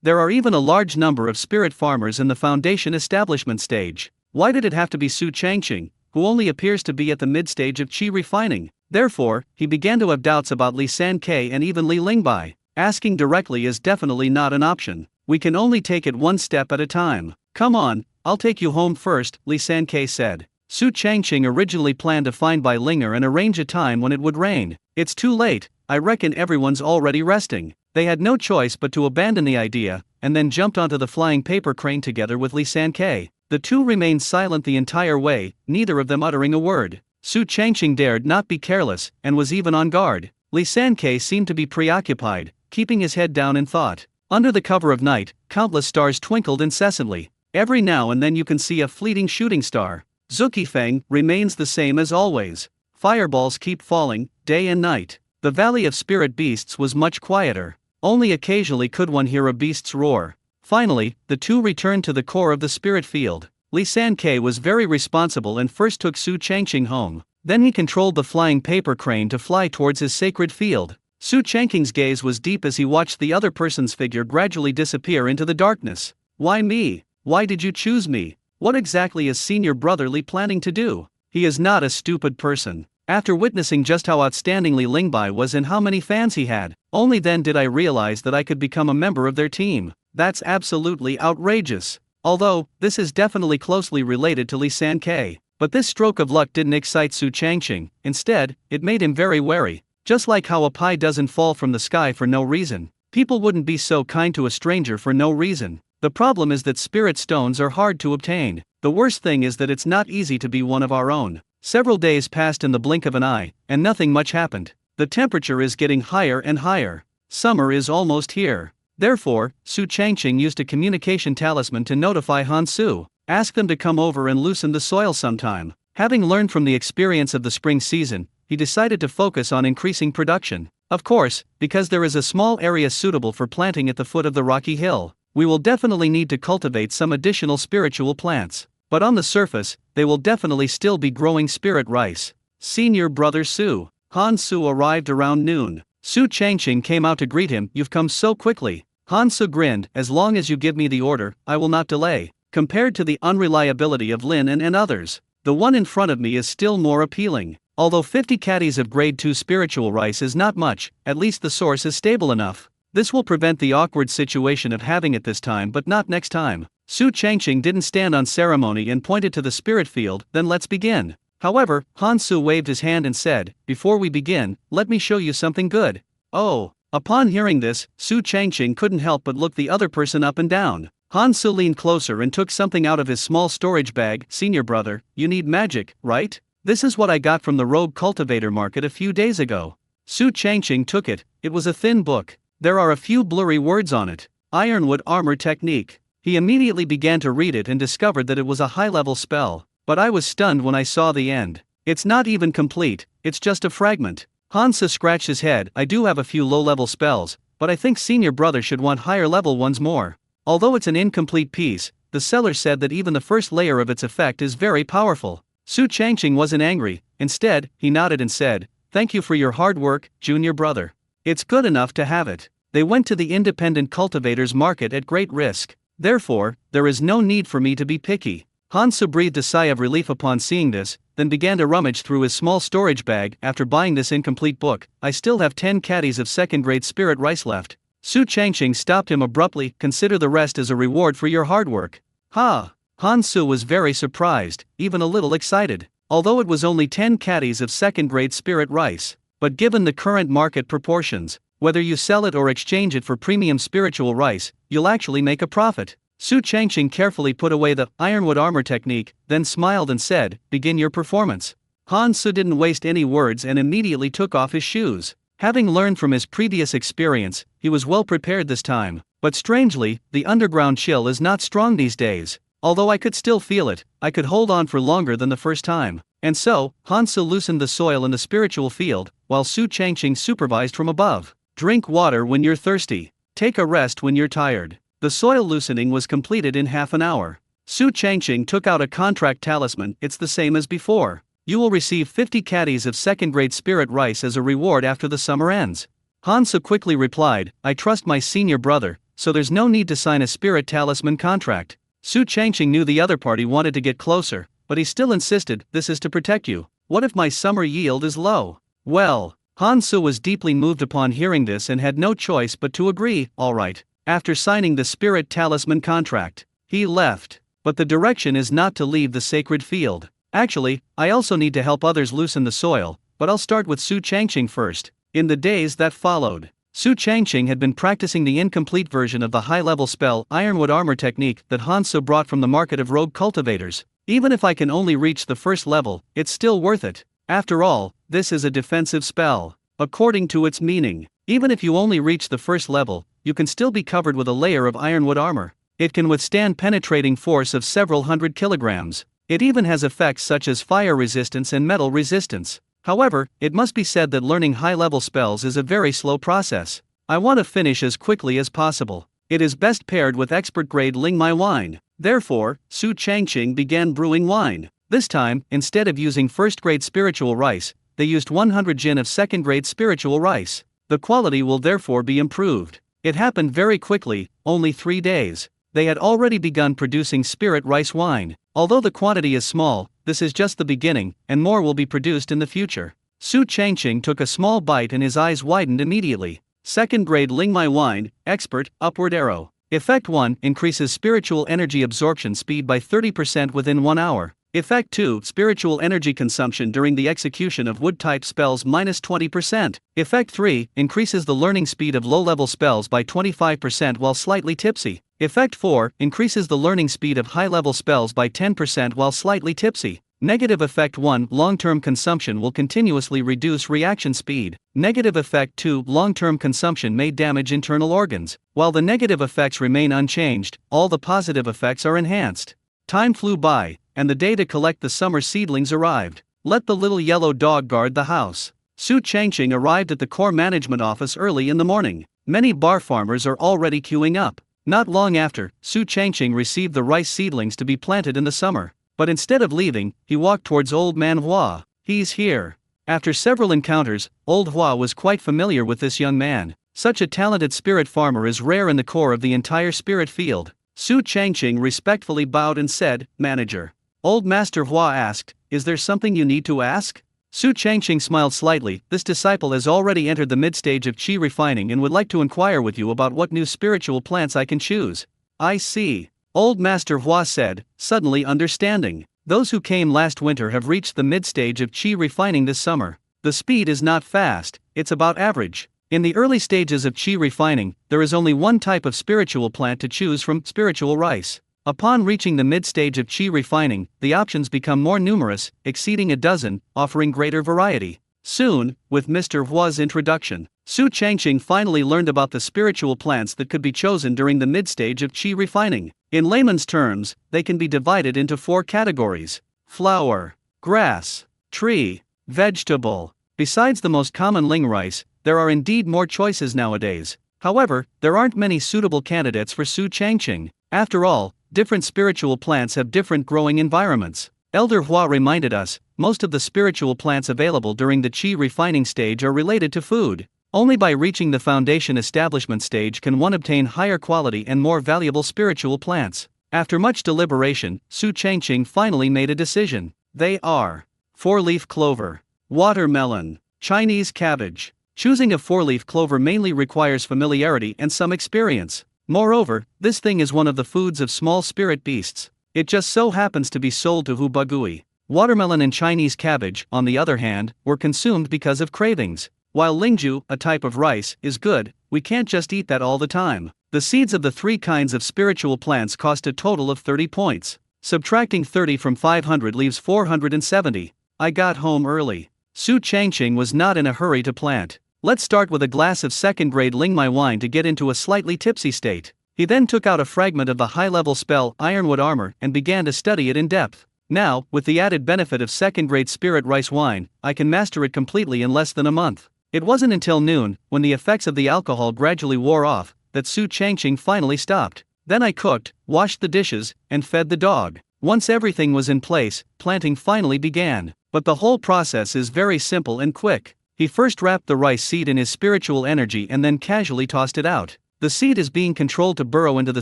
There are even a large number of spirit farmers in the foundation establishment stage. Why did it have to be Su Changqing, who only appears to be at the mid-stage of qi refining? Therefore, he began to have doubts about Li Sankei and even Li Lingbai. Asking directly is definitely not an option. We can only take it one step at a time. Come on, I'll take you home first, Li Sankei said. Su Changqing originally planned to find Bai Linger and arrange a time when it would rain. It's too late, I reckon everyone's already resting. They had no choice but to abandon the idea, and then jumped onto the flying paper crane together with Li Sankei. The two remained silent the entire way, neither of them uttering a word. Su Changqing dared not be careless, and was even on guard. Li Sankei seemed to be preoccupied, keeping his head down in thought. Under the cover of night, countless stars twinkled incessantly. Every now and then you can see a fleeting shooting star. Zukifeng remains the same as always. Fireballs keep falling, day and night. The Valley of Spirit Beasts was much quieter. Only occasionally could one hear a beast's roar. Finally, the two returned to the core of the spirit field. Li Sankei was very responsible and first took Su Changqing home. Then he controlled the flying paper crane to fly towards his sacred field. Su Changqing's gaze was deep as he watched the other person's figure gradually disappear into the darkness. Why me? Why did you choose me? What exactly is Senior Brother Li planning to do? He is not a stupid person. After witnessing just how outstanding Li Lingbai was and how many fans he had, only then did I realize that I could become a member of their team. That's absolutely outrageous. Although, this is definitely closely related to Li Sankei. But this stroke of luck didn't excite Su Changqing. Instead, it made him very wary. Just like how a pie doesn't fall from the sky for no reason, people wouldn't be so kind to a stranger for no reason. The problem is that spirit stones are hard to obtain. The worst thing is that it's not easy to be one of our own. Several days passed in the blink of an eye, and nothing much happened. The temperature is getting higher and higher. Summer is almost here. Therefore, Su Changqing used a communication talisman to notify Han Su, ask them to come over and loosen the soil sometime. Having learned from the experience of the spring season, he decided to focus on increasing production. Of course, because there is a small area suitable for planting at the foot of the rocky hill, we will definitely need to cultivate some additional spiritual plants. But on the surface, they will definitely still be growing spirit rice. Senior Brother Su. Han Su arrived around noon. Su Changqing came out to greet him. You've come so quickly. Han Su grinned. As long as you give me the order, I will not delay. Compared to the unreliability of Lin and others, the one in front of me is still more appealing. Although 50 caddies of grade 2 spiritual rice is not much, at least the source is stable enough. This will prevent the awkward situation of having it this time but not next time. Su Changqing didn't stand on ceremony and pointed to the spirit field. Then let's begin. However, Han Su waved his hand and said, before we begin, let me show you something good. Oh, Upon hearing this, Su Changqing couldn't help but look the other person up and down. Han Su leaned closer and took something out of his small storage bag. Senior brother, you need magic, right? This is what I got from the rogue cultivator market a few days ago. Su Changqing took it. It was a thin book. There are a few blurry words on it. Ironwood armor technique. He immediately began to read it and discovered that it was a high-level spell. But I was stunned when I saw the end. It's not even complete, it's just a fragment. Hansa scratched his head. I do have a few low-level spells, but I think senior brother should want higher-level ones more. Although it's an incomplete piece, the seller said that even the first layer of its effect is very powerful. Su Changqing wasn't angry. Instead, he nodded and said, "Thank you for your hard work, junior brother. It's good enough to have it." They went to the independent cultivators market at great risk. Therefore, there is no need for me to be picky. Hansu breathed a sigh of relief upon seeing this, then began to rummage through his small storage bag. After buying this incomplete book, I still have 10 caddies of second-grade spirit rice left. Su Changqing stopped him abruptly. Consider the rest as a reward for your hard work. Ha! Hansu was very surprised, even a little excited. Although it was only 10 caddies of second-grade spirit rice. But given the current market proportions, whether you sell it or exchange it for premium spiritual rice, you'll actually make a profit. Su Changqing carefully put away the ironwood armor technique, then smiled and said, "Begin your performance." Han Su didn't waste any words and immediately took off his shoes. Having learned from his previous experience, he was well prepared this time. But strangely, the underground chill is not strong these days. Although I could still feel it, I could hold on for longer than the first time. And so, Han Su loosened the soil in the spiritual field, while Su Changqing supervised from above. Drink water when you're thirsty. Take a rest when you're tired. The soil loosening was completed in half an hour. Su Changqing took out a contract talisman. It's the same as before. You will receive 50 caddies of second-grade spirit rice as a reward after the summer ends. Hansu quickly replied, "I trust my senior brother, so there's no need to sign a spirit talisman contract." Su Changqing knew the other party wanted to get closer, but he still insisted, "This is to protect you. What if my summer yield is low?" Well, Hansu was deeply moved upon hearing this and had no choice but to agree. All right. After signing the spirit talisman contract, he left. But the direction is not to leave the sacred field. Actually, I also need to help others loosen the soil, but I'll start with Su Changqing first. In the days that followed, Su Changqing had been practicing the incomplete version of the high-level spell Ironwood Armor technique that Hansu brought from the market of rogue cultivators. Even if I can only reach the first level, it's still worth it. After all, this is a defensive spell. According to its meaning, even if you only reach the first level, you can still be covered with a layer of ironwood armor. It can withstand penetrating force of several hundred kilograms. It even has effects such as fire resistance and metal resistance. However, it must be said that learning high-level spells is a very slow process. I want to finish as quickly as possible. It is best paired with expert-grade Lingmai wine. Therefore, Su Changqing began brewing wine. This time, instead of using first-grade spiritual rice, they used 100 jin of second-grade spiritual rice. The quality will therefore be improved. It happened very quickly, only 3 days. They had already begun producing spirit rice wine. Although the quantity is small, this is just the beginning, and more will be produced in the future. Su Changqing took a small bite and his eyes widened immediately. Second-grade Lingmai wine, expert, upward arrow. Effect 1, increases spiritual energy absorption speed by 30% within 1 hour. Effect 2, spiritual energy consumption during the execution of wood-type spells minus 20%. Effect 3, increases the learning speed of low-level spells by 25% while slightly tipsy. Effect 4, increases the learning speed of high-level spells by 10% while slightly tipsy. Negative effect 1, long-term consumption will continuously reduce reaction speed. Negative effect 2, long-term consumption may damage internal organs. While the negative effects remain unchanged, all the positive effects are enhanced. Time flew by, and the day to collect the summer seedlings arrived. Let the little yellow dog guard the house. Su Changqing arrived at the core management office early in the morning. Many bar farmers are already queuing up. Not long after, Su Changqing received the rice seedlings to be planted in the summer. But instead of leaving, he walked towards old Manhwa. "He's here." After several encounters, old Hua was quite familiar with this young man. Such a talented spirit farmer is rare in the core of the entire spirit field. Su Changqing respectfully bowed and said, "Manager." Old Master Hua asked, "Is there something you need to ask?" Su Changqing smiled slightly. "This disciple has already entered the mid-stage of qi refining and would like to inquire with you about what new spiritual plants I can choose." "I see." Old Master Hua said, suddenly understanding. "Those who came last winter have reached the mid-stage of qi refining this summer. The speed is not fast, it's about average. In the early stages of qi refining, there is only one type of spiritual plant to choose from: spiritual rice. Upon reaching the mid-stage of qi refining, the options become more numerous, exceeding a dozen, offering greater variety. Soon, with Mr. Hua's introduction, Su Changqing finally learned about the spiritual plants that could be chosen during the mid-stage of qi refining. In layman's terms, they can be divided into 4 categories: flower, grass, tree, vegetable. Besides the most common ling rice, there are indeed more choices nowadays. However, there aren't many suitable candidates for Su Changqing. After all, different spiritual plants have different growing environments. Elder Hua reminded us, most of the spiritual plants available during the qi refining stage are related to food. Only by reaching the foundation establishment stage can one obtain higher quality and more valuable spiritual plants. After much deliberation, Su Changqing finally made a decision. They are 4-leaf clover, watermelon, Chinese cabbage. Choosing a 4-leaf clover mainly requires familiarity and some experience. Moreover, this thing is one of the foods of small spirit beasts. It just so happens to be sold to Hu Bagui. Watermelon and Chinese cabbage, on the other hand, were consumed because of cravings. While lingju, a type of rice, is good, we can't just eat that all the time. The seeds of the 3 kinds of spiritual plants cost a total of 30 points. Subtracting 30 from 500 leaves 470. I got home early. Su Changqing was not in a hurry to plant. Let's start with a glass of second-grade Lingmai wine to get into a slightly tipsy state. He then took out a fragment of the high-level spell Ironwood Armor and began to study it in depth. Now, with the added benefit of second-grade spirit rice wine, I can master it completely in less than a month. It wasn't until noon, when the effects of the alcohol gradually wore off, that Su Changqing finally stopped. Then I cooked, washed the dishes, and fed the dog. Once everything was in place, planting finally began. But the whole process is very simple and quick. He first wrapped the rice seed in his spiritual energy and then casually tossed it out. The seed is being controlled to burrow into the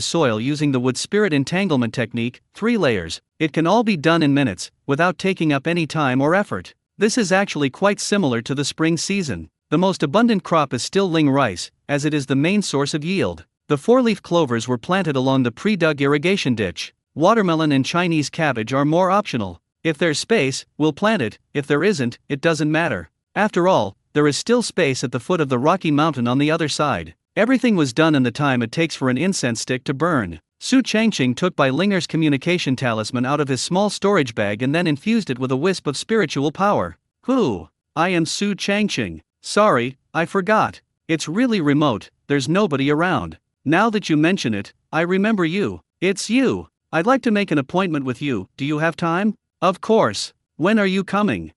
soil using the wood spirit entanglement technique, 3 layers. It can all be done in minutes, without taking up any time or effort. This is actually quite similar to the spring season. The most abundant crop is still ling rice, as it is the main source of yield. The 4-leaf clovers were planted along the pre-dug irrigation ditch. Watermelon and Chinese cabbage are more optional. If there's space, we'll plant it. If there isn't, it doesn't matter. After all, there is still space at the foot of the rocky mountain on the other side. Everything was done in the time it takes for an incense stick to burn. Su Changqing took Bai Linger's communication talisman out of his small storage bag and then infused it with a wisp of spiritual power. Who? I am Su Changqing. Sorry, I forgot. It's really remote, there's nobody around. Now that you mention it, I remember you. It's you. I'd like to make an appointment with you. Do you have time? Of course. When are you coming?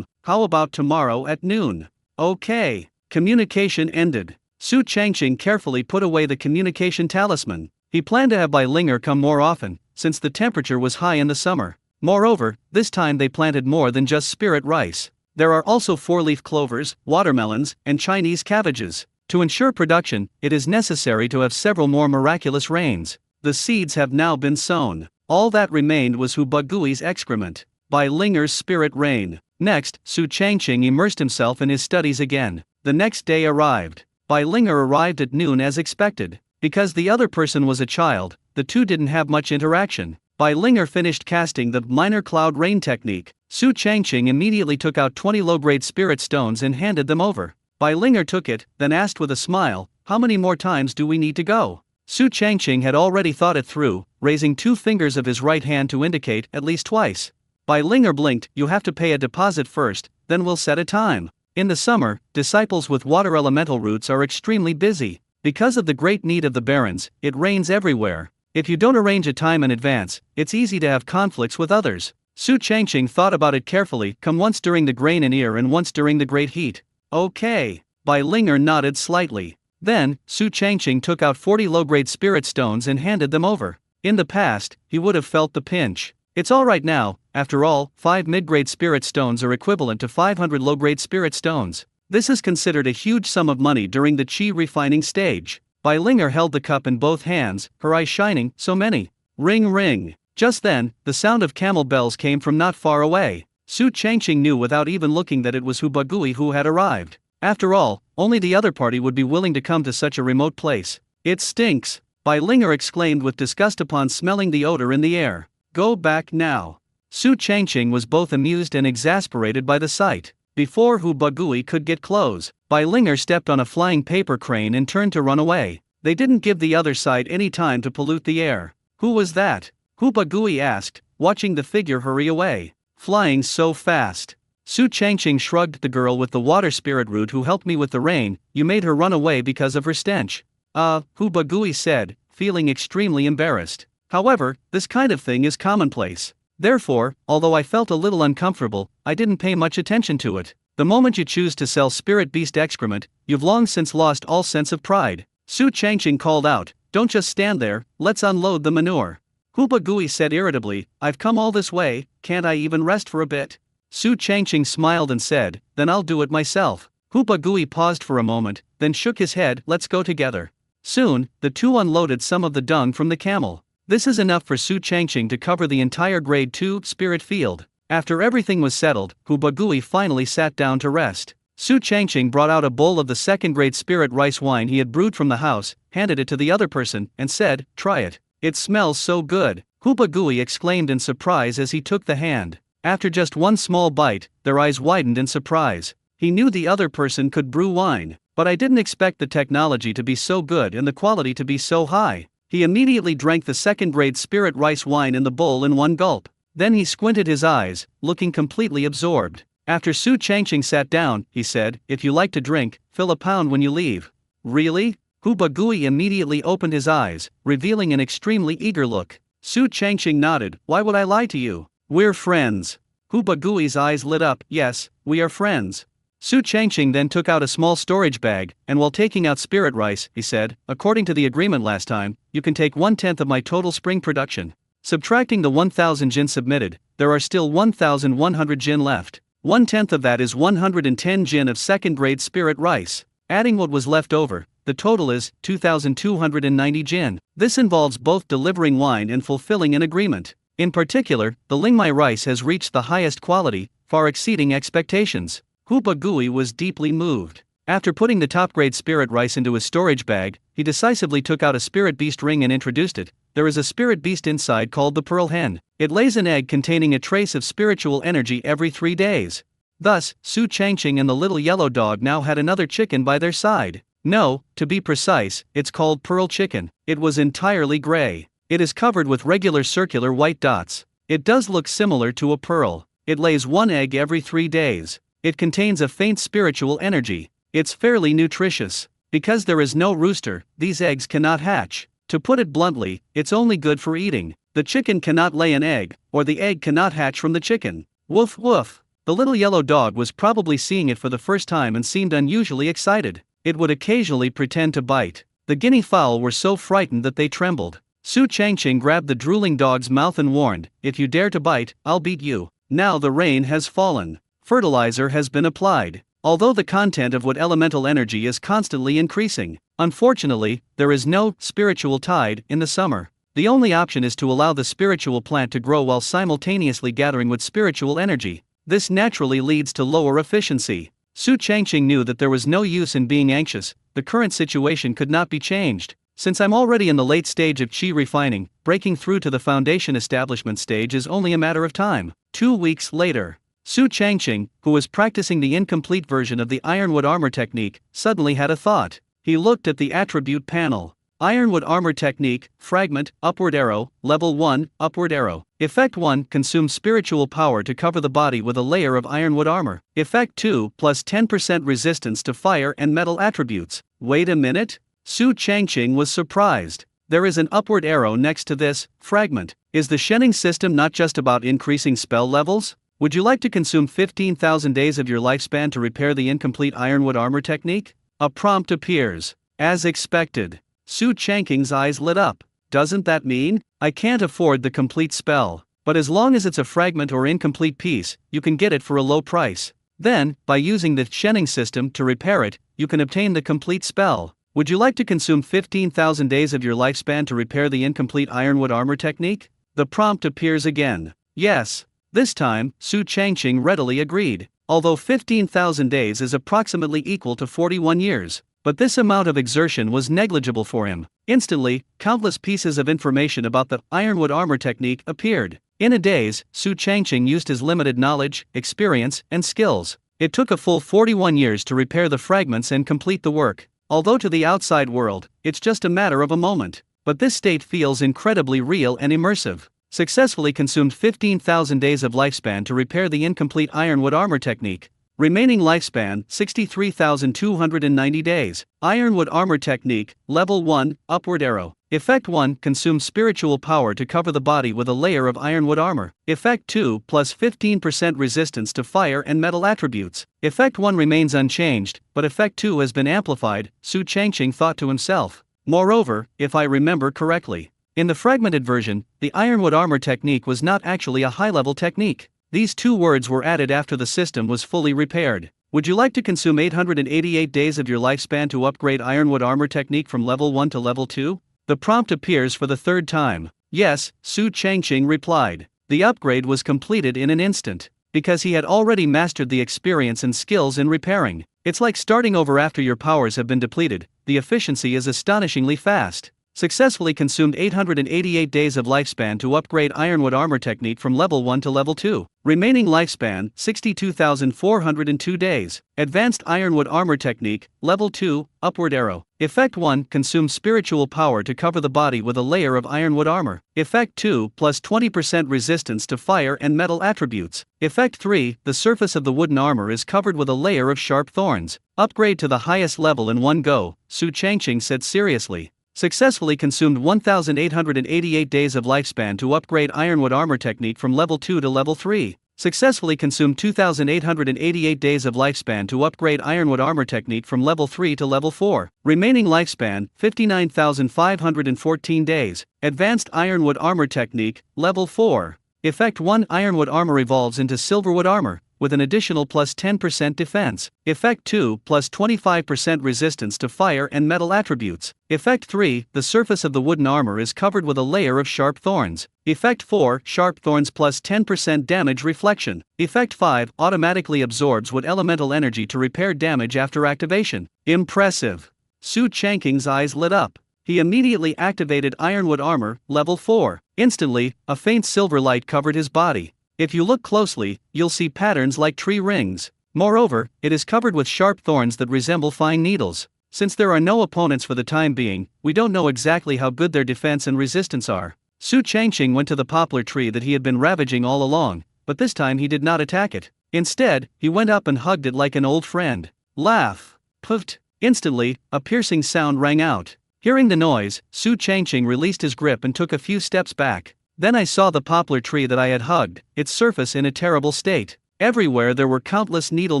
How about tomorrow at noon? Okay. Communication ended. Su Changqing carefully put away the communication talisman. He planned to have Bai Linger come more often, since the temperature was high in the summer. Moreover, this time they planted more than just spirit rice. There are also 4-leaf clovers, watermelons, and Chinese cabbages. To ensure production, it is necessary to have several more miraculous rains. The seeds have now been sown. All that remained was Hu Bagui's excrement. Bai Linger's spirit rain. Next, Su Changqing immersed himself in his studies again. The next day arrived. Bai Linger arrived at noon as expected. Because the other person was a child, the two didn't have much interaction. Bai Linger finished casting the minor cloud rain technique. Su Changqing immediately took out 20 low-grade spirit stones and handed them over. Bai Linger took it, then asked with a smile, "How many more times do we need to go?" Su Changqing had already thought it through, raising 2 fingers of his right hand to indicate at least twice. Bai Linger blinked. "You have to pay a deposit first, then we'll set a time." In the summer, disciples with water elemental roots are extremely busy. Because of the great need of the barons, it rains everywhere. If you don't arrange a time in advance, it's easy to have conflicts with others. Su Changqing thought about it carefully. "Come once during the grain and ear and once during the great heat." Okay. Bai Linger nodded slightly. Then, Su Changqing took out 40 low-grade spirit stones and handed them over. In the past, he would have felt the pinch. It's alright now. After all, 5 mid-grade spirit stones are equivalent to 500 low-grade spirit stones. This is considered a huge sum of money during the qi refining stage. Bai Linger held the cup in both hands, her eyes shining. "So many." Ring ring. Just then, the sound of camel bells came from not far away. Su Changqing knew without even looking that it was Hu Bagui who had arrived. After all, only the other party would be willing to come to such a remote place. "It stinks," Bai Linger exclaimed with disgust upon smelling the odor in the air. "Go back now." Su Changqing was both amused and exasperated by the sight. Before Hu Bagui could get close, Bai Linger stepped on a flying paper crane and turned to run away. They didn't give the other side any time to pollute the air. Who was that? Hoopa Gui asked, watching the figure hurry away. Flying so fast. Su Changqing shrugged. The girl with the water spirit root who helped me with the rain, you made her run away because of her stench. Hoopa Gui said, feeling extremely embarrassed. However, this kind of thing is commonplace. Therefore, although I felt a little uncomfortable, I didn't pay much attention to it. The moment you choose to sell spirit beast excrement, you've long since lost all sense of pride. Su Changqing called out, don't just stand there, let's unload the manure. Hoopa Gui said irritably, I've come all this way, can't I even rest for a bit? Su Changqing smiled and said, then I'll do it myself. Hoopa Gui paused for a moment, then shook his head, let's go together. Soon, the two unloaded some of the dung from the camel. This is enough for Su Changqing to cover the entire grade 2 spirit field. After everything was settled, Hoopa Gui finally sat down to rest. Su Changqing brought out a bowl of the second grade spirit rice wine he had brewed from the house, handed it to the other person, and said, try it. It smells so good. Hoopa Gui exclaimed in surprise as he took the hand. After just one small bite, their eyes widened in surprise. He knew the other person could brew wine, but I didn't expect the technology to be so good and the quality to be so high. He immediately drank the second grade spirit rice wine in the bowl in one gulp. Then he squinted his eyes, looking completely absorbed. After Su Changqing sat down, he said, if you like to drink, fill a pound when you leave. Really? Hoopa Gui immediately opened his eyes, revealing an extremely eager look. Su Changqing nodded, why would I lie to you? We're friends. Hoopa Gui's eyes lit up, yes, we are friends. Su Changqing then took out a small storage bag, and while taking out spirit rice, he said, according to the agreement last time, you can take 1/10 of my total spring production. Subtracting the 1,000 jin submitted, there are still 1,100 jin left. 1/10 of that is 110 jin of second grade spirit rice. Adding what was left over, the total is 2,290 jin. This involves both delivering wine and fulfilling an agreement. In particular, the Lingmai rice has reached the highest quality, far exceeding expectations. Hoopa Gui was deeply moved. After putting the top-grade spirit rice into his storage bag, he decisively took out a spirit beast ring and introduced it. There is a spirit beast inside called the Pearl Hen. It lays an egg containing a trace of spiritual energy every 3 days. Thus, Su Changqing and the little yellow dog now had another chicken by their side. No, to be precise, it's called pearl chicken. It was entirely gray. It is covered with regular circular white dots. It does look similar to a pearl. It lays 1 egg every 3 days. It contains a faint spiritual energy. It's fairly nutritious. Because there is no rooster, these eggs cannot hatch. To put it bluntly, it's only good for eating. The chicken cannot lay an egg, or the egg cannot hatch from the chicken. Woof woof. The little yellow dog was probably seeing it for the first time and seemed unusually excited. It would occasionally pretend to bite. The guinea fowl were so frightened that they trembled. Su Changqing grabbed the drooling dog's mouth and warned, if you dare to bite, I'll beat you. Now the rain has fallen. Fertilizer has been applied. Although the content of what elemental energy is constantly increasing, unfortunately, there is no spiritual tide in the summer. The only option is to allow the spiritual plant to grow while simultaneously gathering with spiritual energy. This naturally leads to lower efficiency. Su Changqing knew that there was no use in being anxious. The current situation could not be changed. Since I'm already in the late stage of qi refining, breaking through to the foundation establishment stage is only a matter of time. 2 weeks later, Su Changqing, who was practicing the incomplete version of the ironwood armor technique, suddenly had a thought. He looked at the attribute panel. Ironwood armor technique, fragment, upward arrow, level 1, upward arrow. Effect 1, consume spiritual power to cover the body with a layer of ironwood armor. Effect 2, plus 10% resistance to fire and metal attributes. Wait a minute? Su Changqing was surprised. There is an upward arrow next to this fragment. Is the Shening system not just about increasing spell levels? Would you like to consume 15,000 days of your lifespan to repair the incomplete ironwood armor technique? A prompt appears. As expected. Su Changqing's eyes lit up. Doesn't that mean I can't afford the complete spell? But as long as it's a fragment or incomplete piece, you can get it for a low price. Then, by using the Shening system to repair it, you can obtain the complete spell. Would you like to consume 15,000 days of your lifespan to repair the incomplete ironwood armor technique? The prompt appears again. Yes. This time, Su Changqing readily agreed. Although 15,000 days is approximately equal to 41 years. But this amount of exertion was negligible for him. Instantly, countless pieces of information about the ironwood armor technique appeared. In a daze, Su Changqing used his limited knowledge, experience, and skills. It took a full 41 years to repair the fragments and complete the work. Although to the outside world, it's just a matter of a moment. But this state feels incredibly real and immersive. Successfully consumed 15,000 days of lifespan to repair the incomplete ironwood armor technique. Remaining lifespan, 63,290 days. Ironwood armor technique, level 1, upward arrow. Effect 1, consumes spiritual power to cover the body with a layer of ironwood armor. Effect 2, plus 15% resistance to fire and metal attributes. Effect 1 remains unchanged, but Effect 2 has been amplified, Su Changqing thought to himself. Moreover, if I remember correctly, in the fragmented version, the ironwood armor technique was not actually a high-level technique. These 2 words were added after the system was fully repaired. Would you like to consume 888 days of your lifespan to upgrade ironwood armor technique from level 1 to level 2? The prompt appears for the 3rd time. Yes, Su Changqing replied. The upgrade was completed in an instant, because he had already mastered the experience and skills in repairing. It's like starting over after your powers have been depleted. The efficiency is astonishingly fast. Successfully consumed 888 days of lifespan to upgrade ironwood armor technique from level 1 to level 2. Remaining lifespan, 62,402 days. Advanced ironwood armor technique, level 2, upward arrow. Effect 1, consumes spiritual power to cover the body with a layer of ironwood armor. Effect 2, plus 20% resistance to fire and metal attributes. Effect 3, the surface of the wooden armor is covered with a layer of sharp thorns. Upgrade to the highest level in one go, Su Changqing said seriously. Successfully consumed 1,888 days of lifespan to upgrade ironwood armor technique from level 2 to level 3. Successfully consumed 2,888 days of lifespan to upgrade ironwood armor technique from level 3 to level 4. Remaining lifespan, 59,514 days. Advanced ironwood armor technique, level 4. Effect 1, ironwood armor evolves into silverwood armor, with an additional plus 10% defense. Effect 2, plus 25% resistance to fire and metal attributes. Effect 3, the surface of the wooden armor is covered with a layer of sharp thorns. Effect 4, sharp thorns plus 10% damage reflection. Effect 5, automatically absorbs wood elemental energy to repair damage after activation. Impressive. Su Changqing's eyes lit up. He immediately activated ironwood armor, level 4. Instantly, a faint silver light covered his body. If you look closely, you'll see patterns like tree rings. Moreover, it is covered with sharp thorns that resemble fine needles. Since there are no opponents for the time being, we don't know exactly how good their defense and resistance are. Su Changqing went to the poplar tree that he had been ravaging all along, but this time he did not attack it. Instead, he went up and hugged it like an old friend. Laugh. Puffed. Instantly, a piercing sound rang out. Hearing the noise, Su Changqing released his grip and took a few steps back. Then I saw the poplar tree that I had hugged, its surface in a terrible state. Everywhere there were countless needle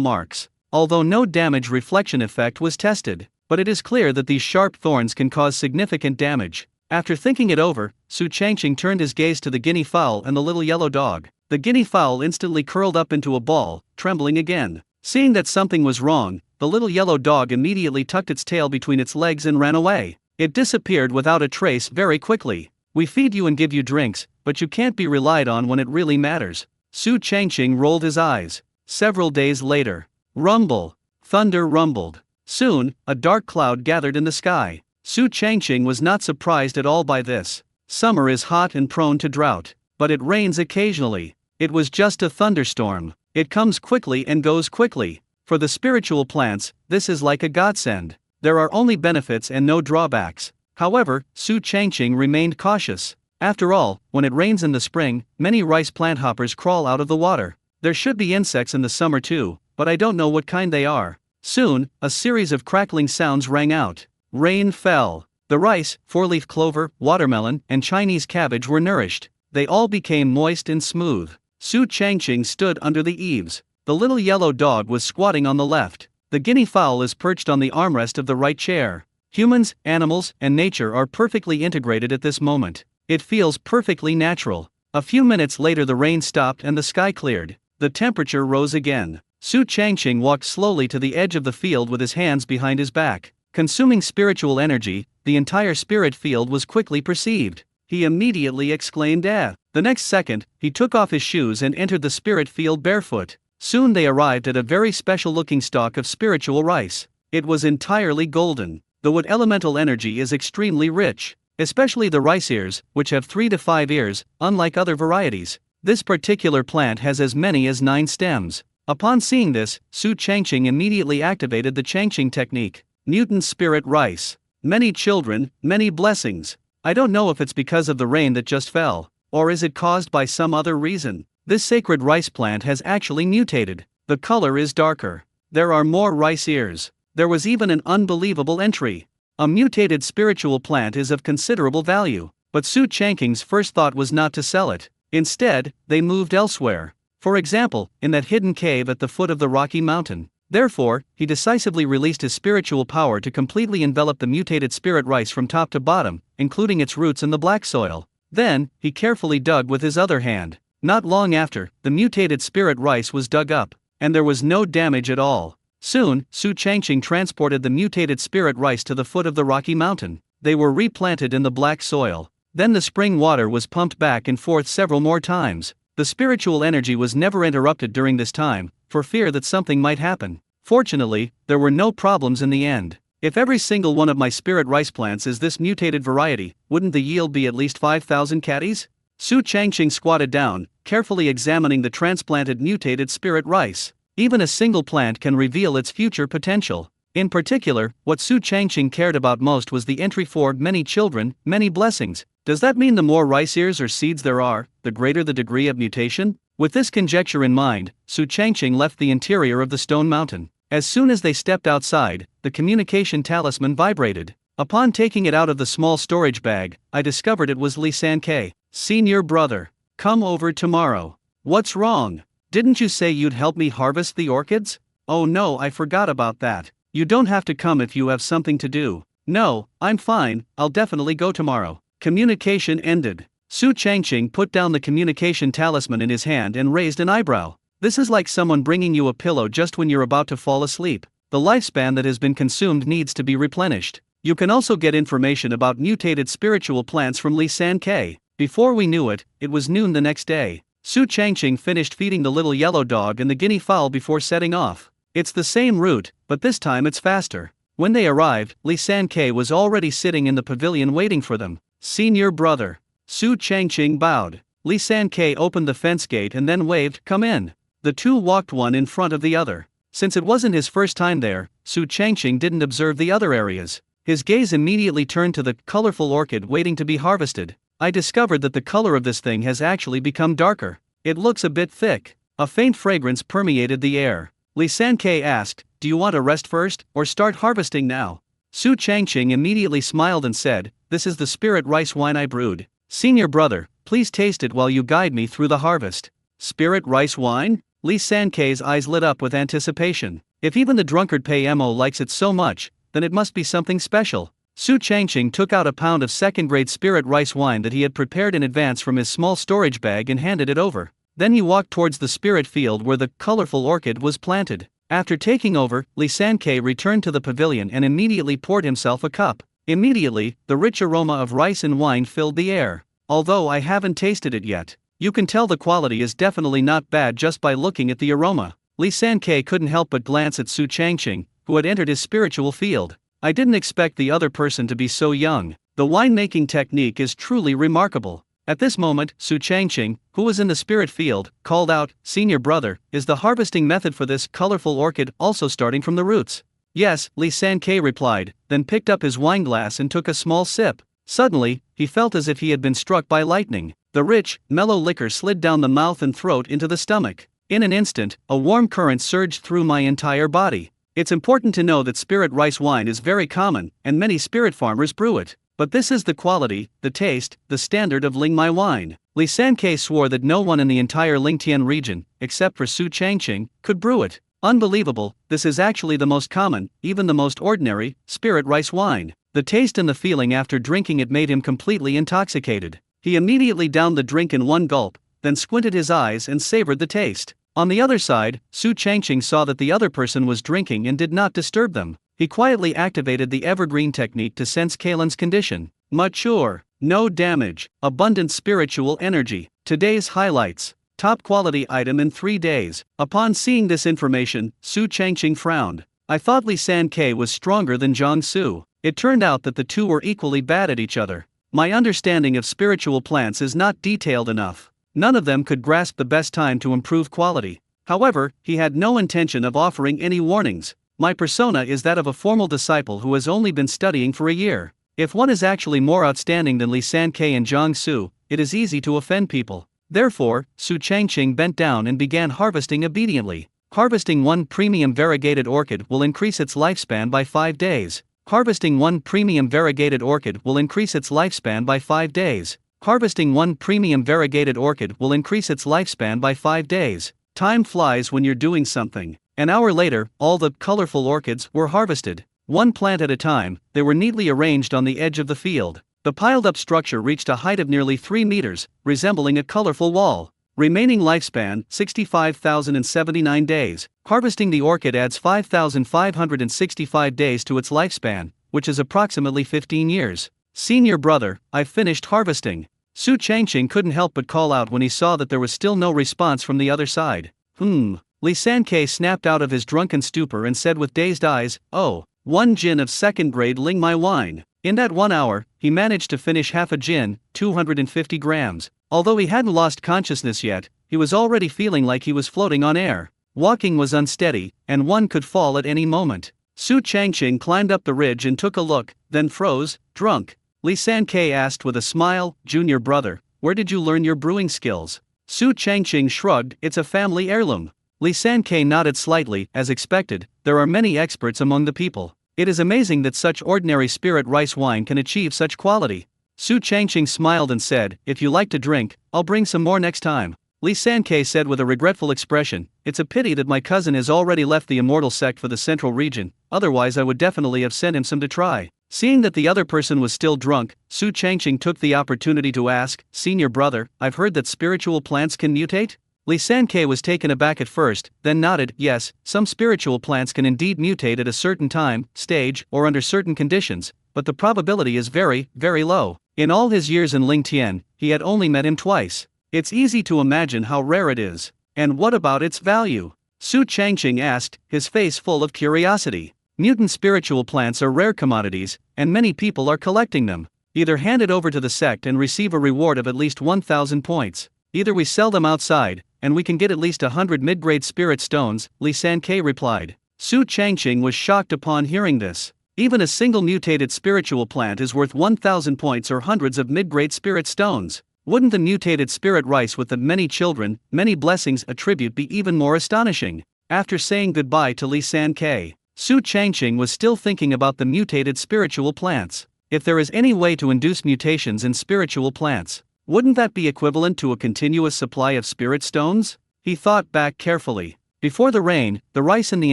marks. Although no damage reflection effect was tested, but it is clear that these sharp thorns can cause significant damage. After thinking it over, Su Changqing turned his gaze to the guinea fowl and the little yellow dog. The guinea fowl instantly curled up into a ball, trembling again. Seeing that something was wrong, the little yellow dog immediately tucked its tail between its legs and ran away. It disappeared without a trace very quickly. We feed you and give you drinks, but you can't be relied on when it really matters. Su Changqing rolled his eyes. Several days later. Rumble. Thunder rumbled. Soon, a dark cloud gathered in the sky. Su Changqing was not surprised at all by this. Summer is hot and prone to drought, but it rains occasionally. It was just a thunderstorm. It comes quickly and goes quickly. For the spiritual plants, this is like a godsend. There are only benefits and no drawbacks. However, Su Changqing remained cautious. After all, when it rains in the spring, many rice plant hoppers crawl out of the water. There should be insects in the summer too, but I don't know what kind they are. Soon, a series of crackling sounds rang out. Rain fell. The rice, four-leaf clover, watermelon, and Chinese cabbage were nourished. They all became moist and smooth. Su Changqing stood under the eaves. The little yellow dog was squatting on the left. The guinea fowl is perched on the armrest of the right chair. Humans, animals, and nature are perfectly integrated at this moment. It feels perfectly natural. A few minutes later the rain stopped and the sky cleared. The temperature rose again. Su Changqing walked slowly to the edge of the field with his hands behind his back. Consuming spiritual energy, the entire spirit field was quickly perceived. He immediately exclaimed, "Ah!" The next second, he took off his shoes and entered the spirit field barefoot. Soon they arrived at a very special-looking stalk of spiritual rice. It was entirely golden. The wood elemental energy is extremely rich, especially the rice ears, which have 3 to 5 ears, unlike other varieties. This particular plant has as many as 9 stems. Upon seeing this, Su Changqing immediately activated the Changqing technique. Mutant spirit rice. Many children, many blessings. I don't know if it's because of the rain that just fell, or is it caused by some other reason. This sacred rice plant has actually mutated. The color is darker. There are more rice ears. There was even an unbelievable entry. A mutated spiritual plant is of considerable value, but Su Changqing's first thought was not to sell it. Instead, they moved elsewhere. For example, in that hidden cave at the foot of the Rocky Mountain. Therefore, he decisively released his spiritual power to completely envelop the mutated spirit rice from top to bottom, including its roots in the black soil. Then, he carefully dug with his other hand. Not long after, the mutated spirit rice was dug up, and there was no damage at all. Soon, Su Changqing transported the mutated spirit rice to the foot of the Rocky Mountain. They were replanted in the black soil. Then the spring water was pumped back and forth several more times. The spiritual energy was never interrupted during this time, for fear that something might happen. Fortunately, there were no problems in the end. If every single one of my spirit rice plants is this mutated variety, wouldn't the yield be at least 5,000 caddies? Su Changqing squatted down, carefully examining the transplanted mutated spirit rice. Even a single plant can reveal its future potential. In particular, what Su Changqing cared about most was the entry for many children, many blessings. Does that mean the more rice ears or seeds there are, the greater the degree of mutation? With this conjecture in mind, Su Changqing left the interior of the stone mountain. As soon as they stepped outside, the communication talisman vibrated. Upon taking it out of the small storage bag, I discovered it was Li San-Kei. Senior brother, come over tomorrow. What's wrong? Didn't you say you'd help me harvest the orchids? Oh no, I forgot about that. You don't have to come if you have something to do. No, I'm fine, I'll definitely go tomorrow. Communication ended. Su Changqing put down the communication talisman in his hand and raised an eyebrow. This is like someone bringing you a pillow just when you're about to fall asleep. The lifespan that has been consumed needs to be replenished. You can also get information about mutated spiritual plants from Li San-Kei. Before we knew it, it was noon the next day. Su Changqing finished feeding the little yellow dog and the guinea fowl before setting off. It's the same route, but this time it's faster. When they arrived, Li San-Kei was already sitting in the pavilion waiting for them. Senior brother. Su Changqing bowed. Li San-Kei opened the fence gate and then waved, "Come in." The two walked one in front of the other. Since it wasn't his first time there, Su Changqing didn't observe the other areas. His gaze immediately turned to the colorful orchid waiting to be harvested. I discovered that the color of this thing has actually become darker. It looks a bit thick. A faint fragrance permeated the air. Li San-Kei asked, "Do you want to rest first, or start harvesting now?" Su Changqing immediately smiled and said, "This is the spirit rice wine I brewed. Senior brother, please taste it while you guide me through the harvest." Spirit rice wine? Li San-Kei's eyes lit up with anticipation. If even the drunkard Pamo likes it so much, then it must be something special. Su Changqing took out a pound of second-grade spirit rice wine that he had prepared in advance from his small storage bag and handed it over. Then he walked towards the spirit field where the colorful orchid was planted. After taking over, Li San-Kei returned to the pavilion and immediately poured himself a cup. Immediately, the rich aroma of rice and wine filled the air. Although I haven't tasted it yet, you can tell the quality is definitely not bad just by looking at the aroma. Li San-Kei couldn't help but glance at Su Changqing, who had entered his spiritual field. I didn't expect the other person to be so young. The winemaking technique is truly remarkable. At this moment, Su Changqing, who was in the spirit field, called out, "Senior brother, is the harvesting method for this colorful orchid also starting from the roots?" "Yes," Li San-Kei replied, then picked up his wineglass and took a small sip. Suddenly, he felt as if he had been struck by lightning. The rich, mellow liquor slid down the mouth and throat into the stomach. In an instant, a warm current surged through my entire body. It's important to know that spirit rice wine is very common, and many spirit farmers brew it. But this is the quality, the taste, the standard of Lingmai wine. Li San-Kei swore that no one in the entire Lingtian region, except for Su Changqing, could brew it. Unbelievable, this is actually the most common, even the most ordinary, spirit rice wine. The taste and the feeling after drinking it made him completely intoxicated. He immediately downed the drink in one gulp, then squinted his eyes and savored the taste. On the other side, Su Changqing saw that the other person was drinking and did not disturb them. He quietly activated the evergreen technique to sense Kalen's condition. Mature, no damage, abundant spiritual energy. Today's highlights. Top quality item in 3 days. Upon seeing this information, Su Changqing frowned. I thought Li San-Kei was stronger than Zhang Su. It turned out that the two were equally bad at each other. My understanding of spiritual plants is not detailed enough. None of them could grasp the best time to improve quality. However, he had no intention of offering any warnings. My persona is that of a formal disciple who has only been studying for a year. If one is actually more outstanding than Li Sankei and Zhang Su, it is easy to offend people. Therefore, Su Changqing bent down and began harvesting obediently. Harvesting one premium variegated orchid will increase its lifespan by 5 days. Harvesting one premium variegated orchid will increase its lifespan by 5 days. Harvesting one premium variegated orchid will increase its lifespan by 5 days. Time flies when you're doing something. An hour later, all the colorful orchids were harvested. One plant at a time, they were neatly arranged on the edge of the field. The piled-up structure reached a height of nearly 3 meters, resembling a colorful wall. Remaining lifespan, 65,079 days. Harvesting the orchid adds 5,565 days to its lifespan, which is approximately 15 years. Senior brother, I've finished harvesting. Su Changqing couldn't help but call out when he saw that there was still no response from the other side. Li Sankei snapped out of his drunken stupor and said with dazed eyes, "Oh, 1 gin of second grade Ling Mai wine." In that 1 hour, he managed to finish half a gin, 250 grams. Although he hadn't lost consciousness yet, he was already feeling like he was floating on air. Walking was unsteady, and one could fall at any moment. Su Changqing climbed up the ridge and took a look, then froze, drunk. Li Sankei asked with a smile, "Junior brother, where did you learn your brewing skills?" Su Changqing shrugged, "It's a family heirloom." Li Sankei nodded slightly. As expected, there are many experts among the people. It is amazing that such ordinary spirit rice wine can achieve such quality. Su Changqing smiled and said, "If you like to drink, I'll bring some more next time." Li Sankei said with a regretful expression, "It's a pity that my cousin has already left the immortal sect for the central region, otherwise I would definitely have sent him some to try." Seeing that the other person was still drunk, Su Changqing took the opportunity to ask, "Senior brother, I've heard that spiritual plants can mutate?" Li Sankei was taken aback at first, then nodded, "Yes, some spiritual plants can indeed mutate at a certain time, stage, or under certain conditions, but the probability is very, very low." In all his years in Lingtian, he had only met him twice. It's easy to imagine how rare it is. And what about its value? Su Changqing asked, his face full of curiosity. Mutant spiritual plants are rare commodities, and many people are collecting them. Either hand it over to the sect and receive a reward of at least 1,000 points. Either we sell them outside, and we can get at least 100 mid-grade spirit stones, Li Sankei replied. Su Changqing was shocked upon hearing this. Even a single mutated spiritual plant is worth 1,000 points or hundreds of mid-grade spirit stones. Wouldn't the mutated spirit rice with the many children, many blessings attribute be even more astonishing? After saying goodbye to Li Sankei, Su Changqing was still thinking about the mutated spiritual plants. If there is any way to induce mutations in spiritual plants, wouldn't that be equivalent to a continuous supply of spirit stones? He thought back carefully. Before the rain, the rice in the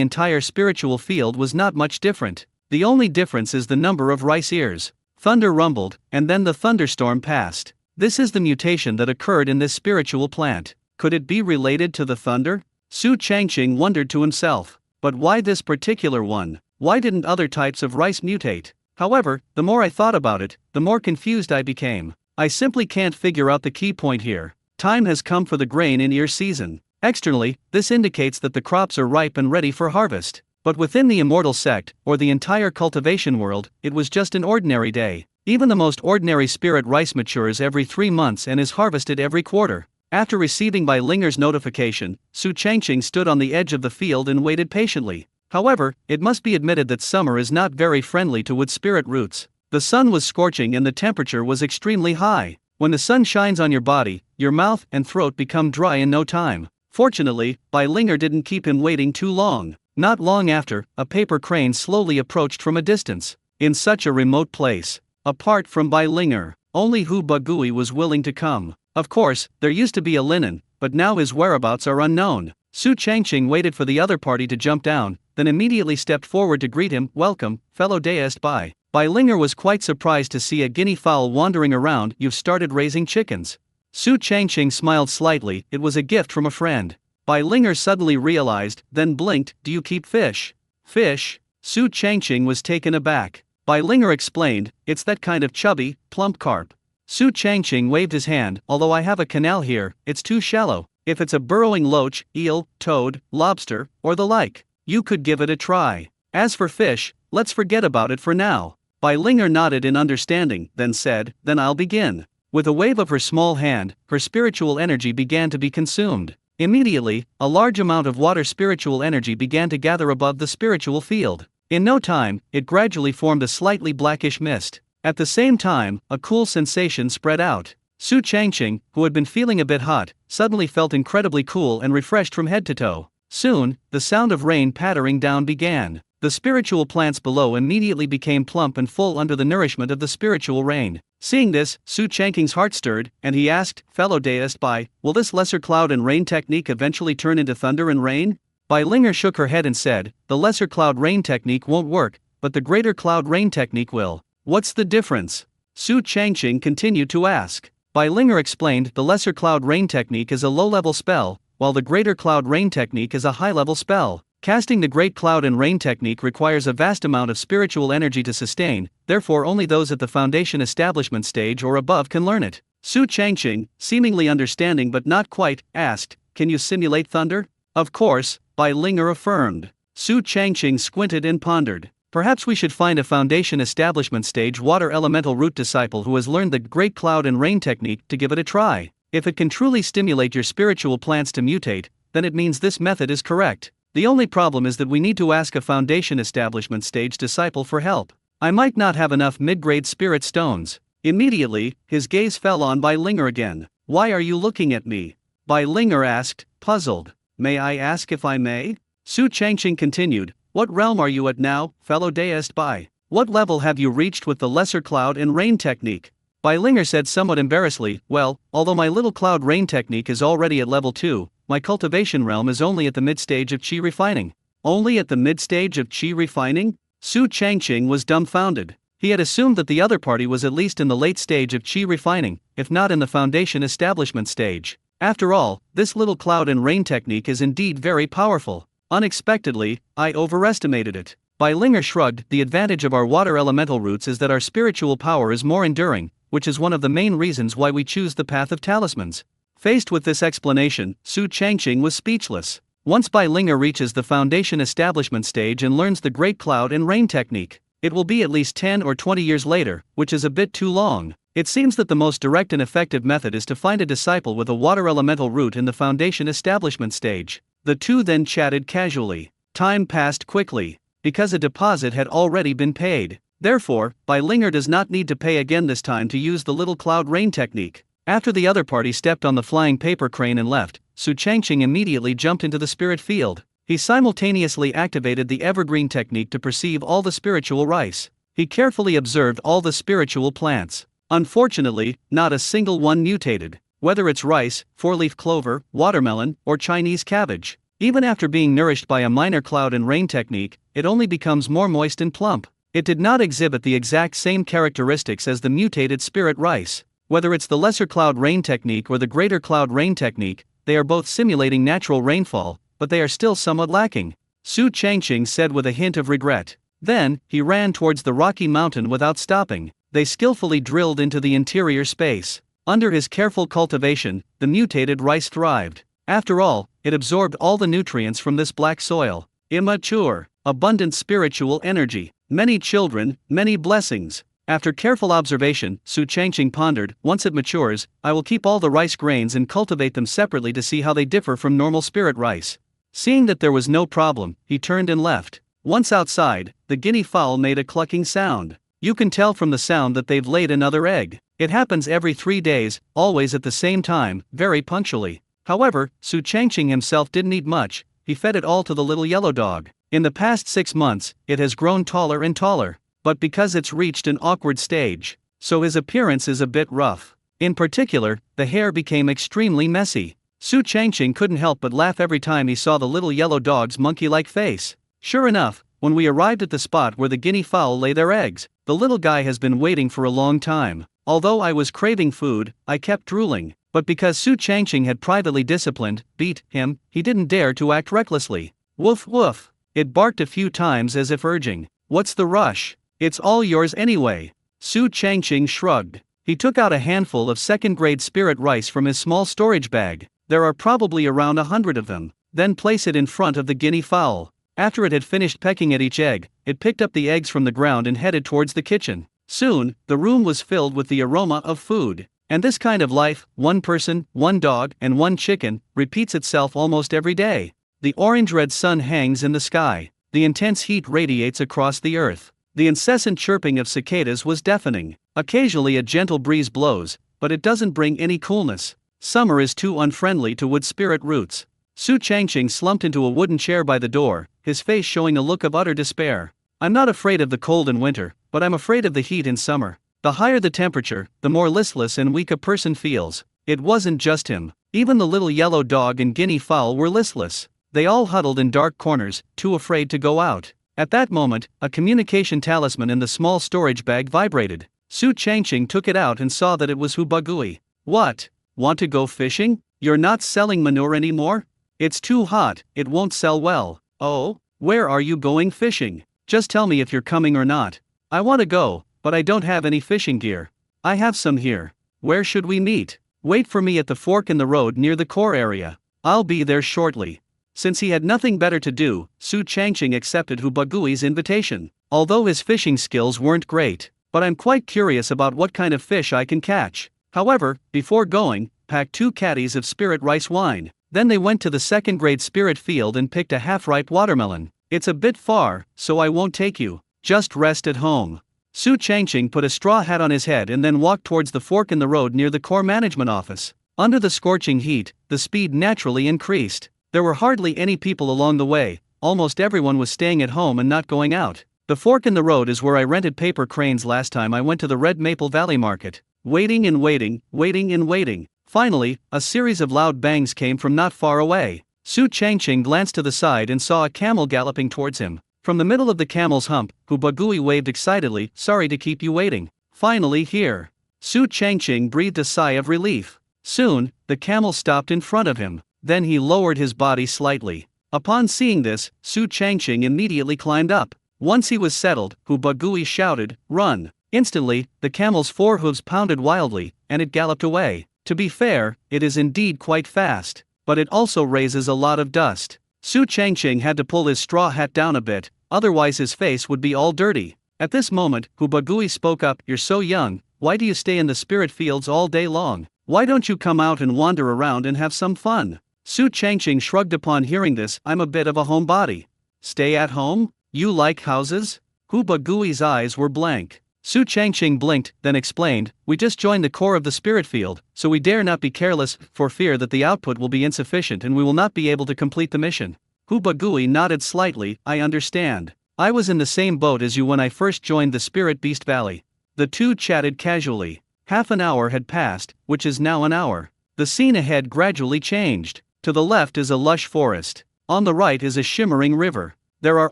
entire spiritual field was not much different. The only difference is the number of rice ears. Thunder rumbled, and then the thunderstorm passed. This is the mutation that occurred in this spiritual plant. Could it be related to the thunder? Su Changqing wondered to himself. But why this particular one? Why didn't other types of rice mutate? However, the more I thought about it, the more confused I became. I simply can't figure out the key point here. Time has come for the grain in ear season. Externally, this indicates that the crops are ripe and ready for harvest. But within the immortal sect, or the entire cultivation world, it was just an ordinary day. Even the most ordinary spirit rice matures every 3 months and is harvested every quarter. After receiving Bai Linger's notification, Su Changqing stood on the edge of the field and waited patiently. However, it must be admitted that summer is not very friendly to wood spirit roots. The sun was scorching and the temperature was extremely high. When the sun shines on your body, your mouth and throat become dry in no time. Fortunately, Bai Linger didn't keep him waiting too long. Not long after, a paper crane slowly approached from a distance. In such a remote place, apart from Bai Linger, only Hu Bagui was willing to come. Of course, there used to be a linen, but now his whereabouts are unknown. Su Changqing waited for the other party to jump down, then immediately stepped forward to greet him. "Welcome, fellow deist Bai." Bai Linger was quite surprised to see a guinea fowl wandering around. "You've started raising chickens." Su Changqing smiled slightly. It was a gift from a friend. Bai Linger suddenly realized, then blinked. "Do you keep fish?" "Fish?" Su Changqing was taken aback. Bai Linger explained, "It's that kind of chubby, plump carp." Su Changqing waved his hand. "Although I have a canal here, it's too shallow. If it's a burrowing loach, eel, toad, lobster, or the like, you could give it a try. As for fish, let's forget about it for now." Bai Linger nodded in understanding, then said, "Then I'll begin." With a wave of her small hand, her spiritual energy began to be consumed. Immediately, a large amount of water spiritual energy began to gather above the spiritual field. In no time, it gradually formed a slightly blackish mist. At the same time, a cool sensation spread out. Su Changqing, who had been feeling a bit hot, suddenly felt incredibly cool and refreshed from head to toe. Soon, the sound of rain pattering down began. The spiritual plants below immediately became plump and full under the nourishment of the spiritual rain. Seeing this, Su Changqing's heart stirred, and he asked, "Fellow deist Bai, will this lesser cloud and rain technique eventually turn into thunder and rain?" Bai Linger shook her head and said, "The lesser cloud rain technique won't work, but the greater cloud rain technique will." "What's the difference?" Su Changqing continued to ask. Bai Linger explained, "The lesser cloud rain technique is a low-level spell, while the greater cloud rain technique is a high-level spell. Casting the great cloud and rain technique requires a vast amount of spiritual energy to sustain, therefore only those at the foundation establishment stage or above can learn it." Su Changqing, seemingly understanding but not quite, asked, "Can you simulate thunder?" "Of course," Bai Linger affirmed. Su Changqing squinted and pondered. "Perhaps we should find a foundation establishment stage water elemental root disciple who has learned the great cloud and rain technique to give it a try. If it can truly stimulate your spiritual plants to mutate, then it means this method is correct. The only problem is that we need to ask a foundation establishment stage disciple for help. I might not have enough mid-grade spirit stones." Immediately, his gaze fell on Bai Linger again. "Why are you looking at me?" Bai Linger asked, puzzled. "May I ask if I may?" Su Changqing continued, "What realm are you at now, fellow deist Bai? What level have you reached with the lesser cloud and rain technique?" Bai Linger said somewhat embarrassedly, "Well, although my little cloud rain technique is already at level 2, my cultivation realm is only at the mid-stage of qi refining." "Only at the mid-stage of qi refining?" Su Changqing was dumbfounded. He had assumed that the other party was at least in the late stage of qi refining, if not in the foundation establishment stage. After all, this little cloud and rain technique is indeed very powerful. Unexpectedly, I overestimated it. Bai Linger shrugged. "The advantage of our water elemental roots is that our spiritual power is more enduring, which is one of the main reasons why we choose the path of talismans." Faced with this explanation, Su Changqing was speechless. Once Bai Linger reaches the foundation establishment stage and learns the great cloud and rain technique, it will be at least 10 or 20 years later, which is a bit too long. It seems that the most direct and effective method is to find a disciple with a water elemental root in the foundation establishment stage. The two then chatted casually. Time passed quickly. Because a deposit had already been paid. Therefore, Bai Linger does not need to pay again this time to use the little cloud rain technique. After the other party stepped on the flying paper crane and left, Su Changqing immediately jumped into the spirit field. He simultaneously activated the evergreen technique to perceive all the spiritual rice. He carefully observed all the spiritual plants. Unfortunately, not a single one mutated. Whether it's rice, four-leaf clover, watermelon, or Chinese cabbage. Even after being nourished by a minor cloud and rain technique, it only becomes more moist and plump. It did not exhibit the exact same characteristics as the mutated spirit rice. Whether it's the lesser cloud rain technique or the greater cloud rain technique, they are both simulating natural rainfall, but they are still somewhat lacking. Su Changqing said with a hint of regret. Then, he ran towards the rocky mountain without stopping. They skillfully drilled into the interior space. Under his careful cultivation, the mutated rice thrived. After all, it absorbed all the nutrients from this black soil. Immature, abundant spiritual energy. Many children, many blessings. After careful observation, Su Changqing pondered, "Once it matures, I will keep all the rice grains and cultivate them separately to see how they differ from normal spirit rice." Seeing that there was no problem, he turned and left. Once outside, the guinea fowl made a clucking sound. You can tell from the sound that they've laid another egg. It happens every 3 days, always at the same time, very punctually. However, Su Changqing himself didn't eat much, he fed it all to the little yellow dog. In the past 6 months, it has grown taller and taller. But because it's reached an awkward stage, so his appearance is a bit rough. In particular, the hair became extremely messy. Su Changqing couldn't help but laugh every time he saw the little yellow dog's monkey-like face. Sure enough, when we arrived at the spot where the guinea fowl lay their eggs, the little guy has been waiting for a long time. Although I was craving food, I kept drooling. But because Su Changqing had privately beat him, he didn't dare to act recklessly. Woof woof. It barked a few times as if urging, "What's the rush? It's all yours anyway." Su Changqing shrugged. He took out a handful of second-grade spirit rice from his small storage bag. There are probably around 100 of them. Then place it in front of the guinea fowl. After it had finished pecking at each egg, it picked up the eggs from the ground and headed towards the kitchen. Soon, the room was filled with the aroma of food. And this kind of life, one person, one dog, and one chicken, repeats itself almost every day. The orange-red sun hangs in the sky. The intense heat radiates across the earth. The incessant chirping of cicadas was deafening. Occasionally a gentle breeze blows, but it doesn't bring any coolness. Summer is too unfriendly to wood spirit roots. Su Changqing slumped into a wooden chair by the door, his face showing a look of utter despair. I'm not afraid of the cold in winter, but I'm afraid of the heat in summer. The higher the temperature, the more listless and weak a person feels. It wasn't just him. Even the little yellow dog and guinea fowl were listless. They all huddled in dark corners, too afraid to go out. At that moment, a communication talisman in the small storage bag vibrated. Su Changqing took it out and saw that it was Hu Bagui. What? Want to go fishing? You're not selling manure anymore? It's too hot, it won't sell well. Oh? Where are you going fishing? Just tell me if you're coming or not. I want to go, but I don't have any fishing gear. I have some here. Where should we meet? Wait for me at the fork in the road near the core area. I'll be there shortly. Since he had nothing better to do, Su Changqing accepted Hu Bagui's invitation. Although his fishing skills weren't great, but I'm quite curious about what kind of fish I can catch. However, before going, pack 2 caddies of spirit rice wine. Then they went to the second-grade spirit field and picked a half-ripe watermelon. It's a bit far, so I won't take you. Just rest at home. Su Changqing put a straw hat on his head and then walked towards the fork in the road near the core management office. Under the scorching heat, the speed naturally increased. There were hardly any people along the way. Almost everyone was staying at home and not going out. The fork in the road is where I rented paper cranes last time I went to the Red Maple Valley Market. Waiting and waiting, waiting and waiting. Finally, a series of loud bangs came from not far away. Su Changqing glanced to the side and saw a camel galloping towards him. From the middle of the camel's hump, Hu Bagui waved excitedly, sorry to keep you waiting. Finally here. Su Changqing breathed a sigh of relief. Soon, the camel stopped in front of him. Then he lowered his body slightly. Upon seeing this, Su Changqing immediately climbed up. Once he was settled, Hu Bagui shouted, run. Instantly, the camel's 4 hooves pounded wildly, and it galloped away. To be fair, it is indeed quite fast, but it also raises a lot of dust. Su Changqing had to pull his straw hat down a bit, otherwise his face would be all dirty. At this moment, Hu Bagui spoke up, you're so young, why do you stay in the spirit fields all day long? Why don't you come out and wander around and have some fun? Su Changqing shrugged upon hearing this, I'm a bit of a homebody. Stay at home? You like houses? Hu Bagui's eyes were blank. Su Changqing blinked, then explained, we just joined the core of the spirit field, so we dare not be careless, for fear that the output will be insufficient and we will not be able to complete the mission. Hu Bagui nodded slightly, I understand. I was in the same boat as you when I first joined the Spirit Beast Valley. The two chatted casually. Half an hour had passed, which is now an hour. The scene ahead gradually changed. To the left is a lush forest. On the right is a shimmering river. There are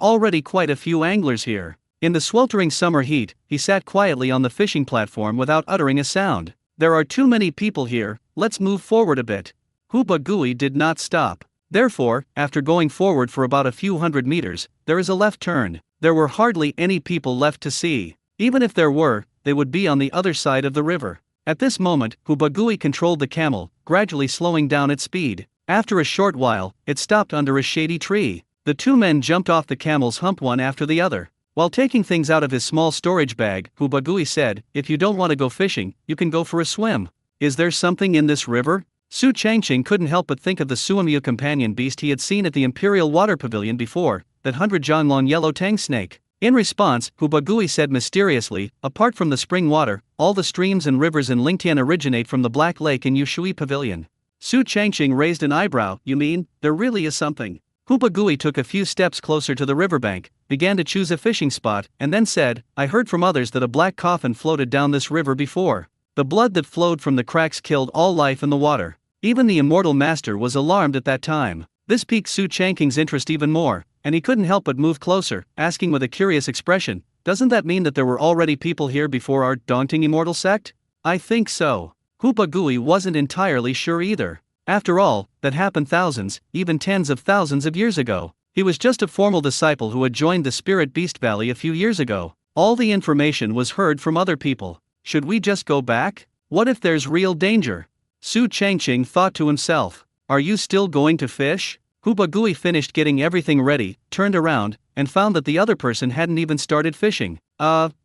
already quite a few anglers here. In the sweltering summer heat, he sat quietly on the fishing platform without uttering a sound. There are too many people here, let's move forward a bit. Hu Bagui did not stop. Therefore, after going forward for about a few hundred meters, there is a left turn. There were hardly any people left to see. Even if there were, they would be on the other side of the river. At this moment, Hu Bagui controlled the camel, gradually slowing down its speed. After a short while, it stopped under a shady tree. The 2 men jumped off the camel's hump one after the other. While taking things out of his small storage bag, Hu Bagui said, if you don't want to go fishing, you can go for a swim. Is there something in this river? Su Changqing couldn't help but think of the Suamyu companion beast he had seen at the Imperial Water Pavilion before, that 100-jonglong yellow tang snake. In response, Hu Bagui said mysteriously, apart from the spring water, all the streams and rivers in Lingtian originate from the Black Lake in Yushui Pavilion. Su Changqing raised an eyebrow, you mean, there really is something? Hu Bagui took a few steps closer to the riverbank, began to choose a fishing spot, and then said, I heard from others that a black coffin floated down this river before. The blood that flowed from the cracks killed all life in the water. Even the immortal master was alarmed at that time. This piqued Su Changqing's interest even more, and he couldn't help but move closer, asking with a curious expression, doesn't that mean that there were already people here before our daunting immortal sect? I think so. Hu Bagui wasn't entirely sure either. After all, that happened thousands, even tens of thousands of years ago. He was just a formal disciple who had joined the Spirit Beast Valley a few years ago. All the information was heard from other people. Should we just go back? What if there's real danger? Su Changqing thought to himself. Are you still going to fish? Hu Bagui finished getting everything ready, turned around, and found that the other person hadn't even started fishing.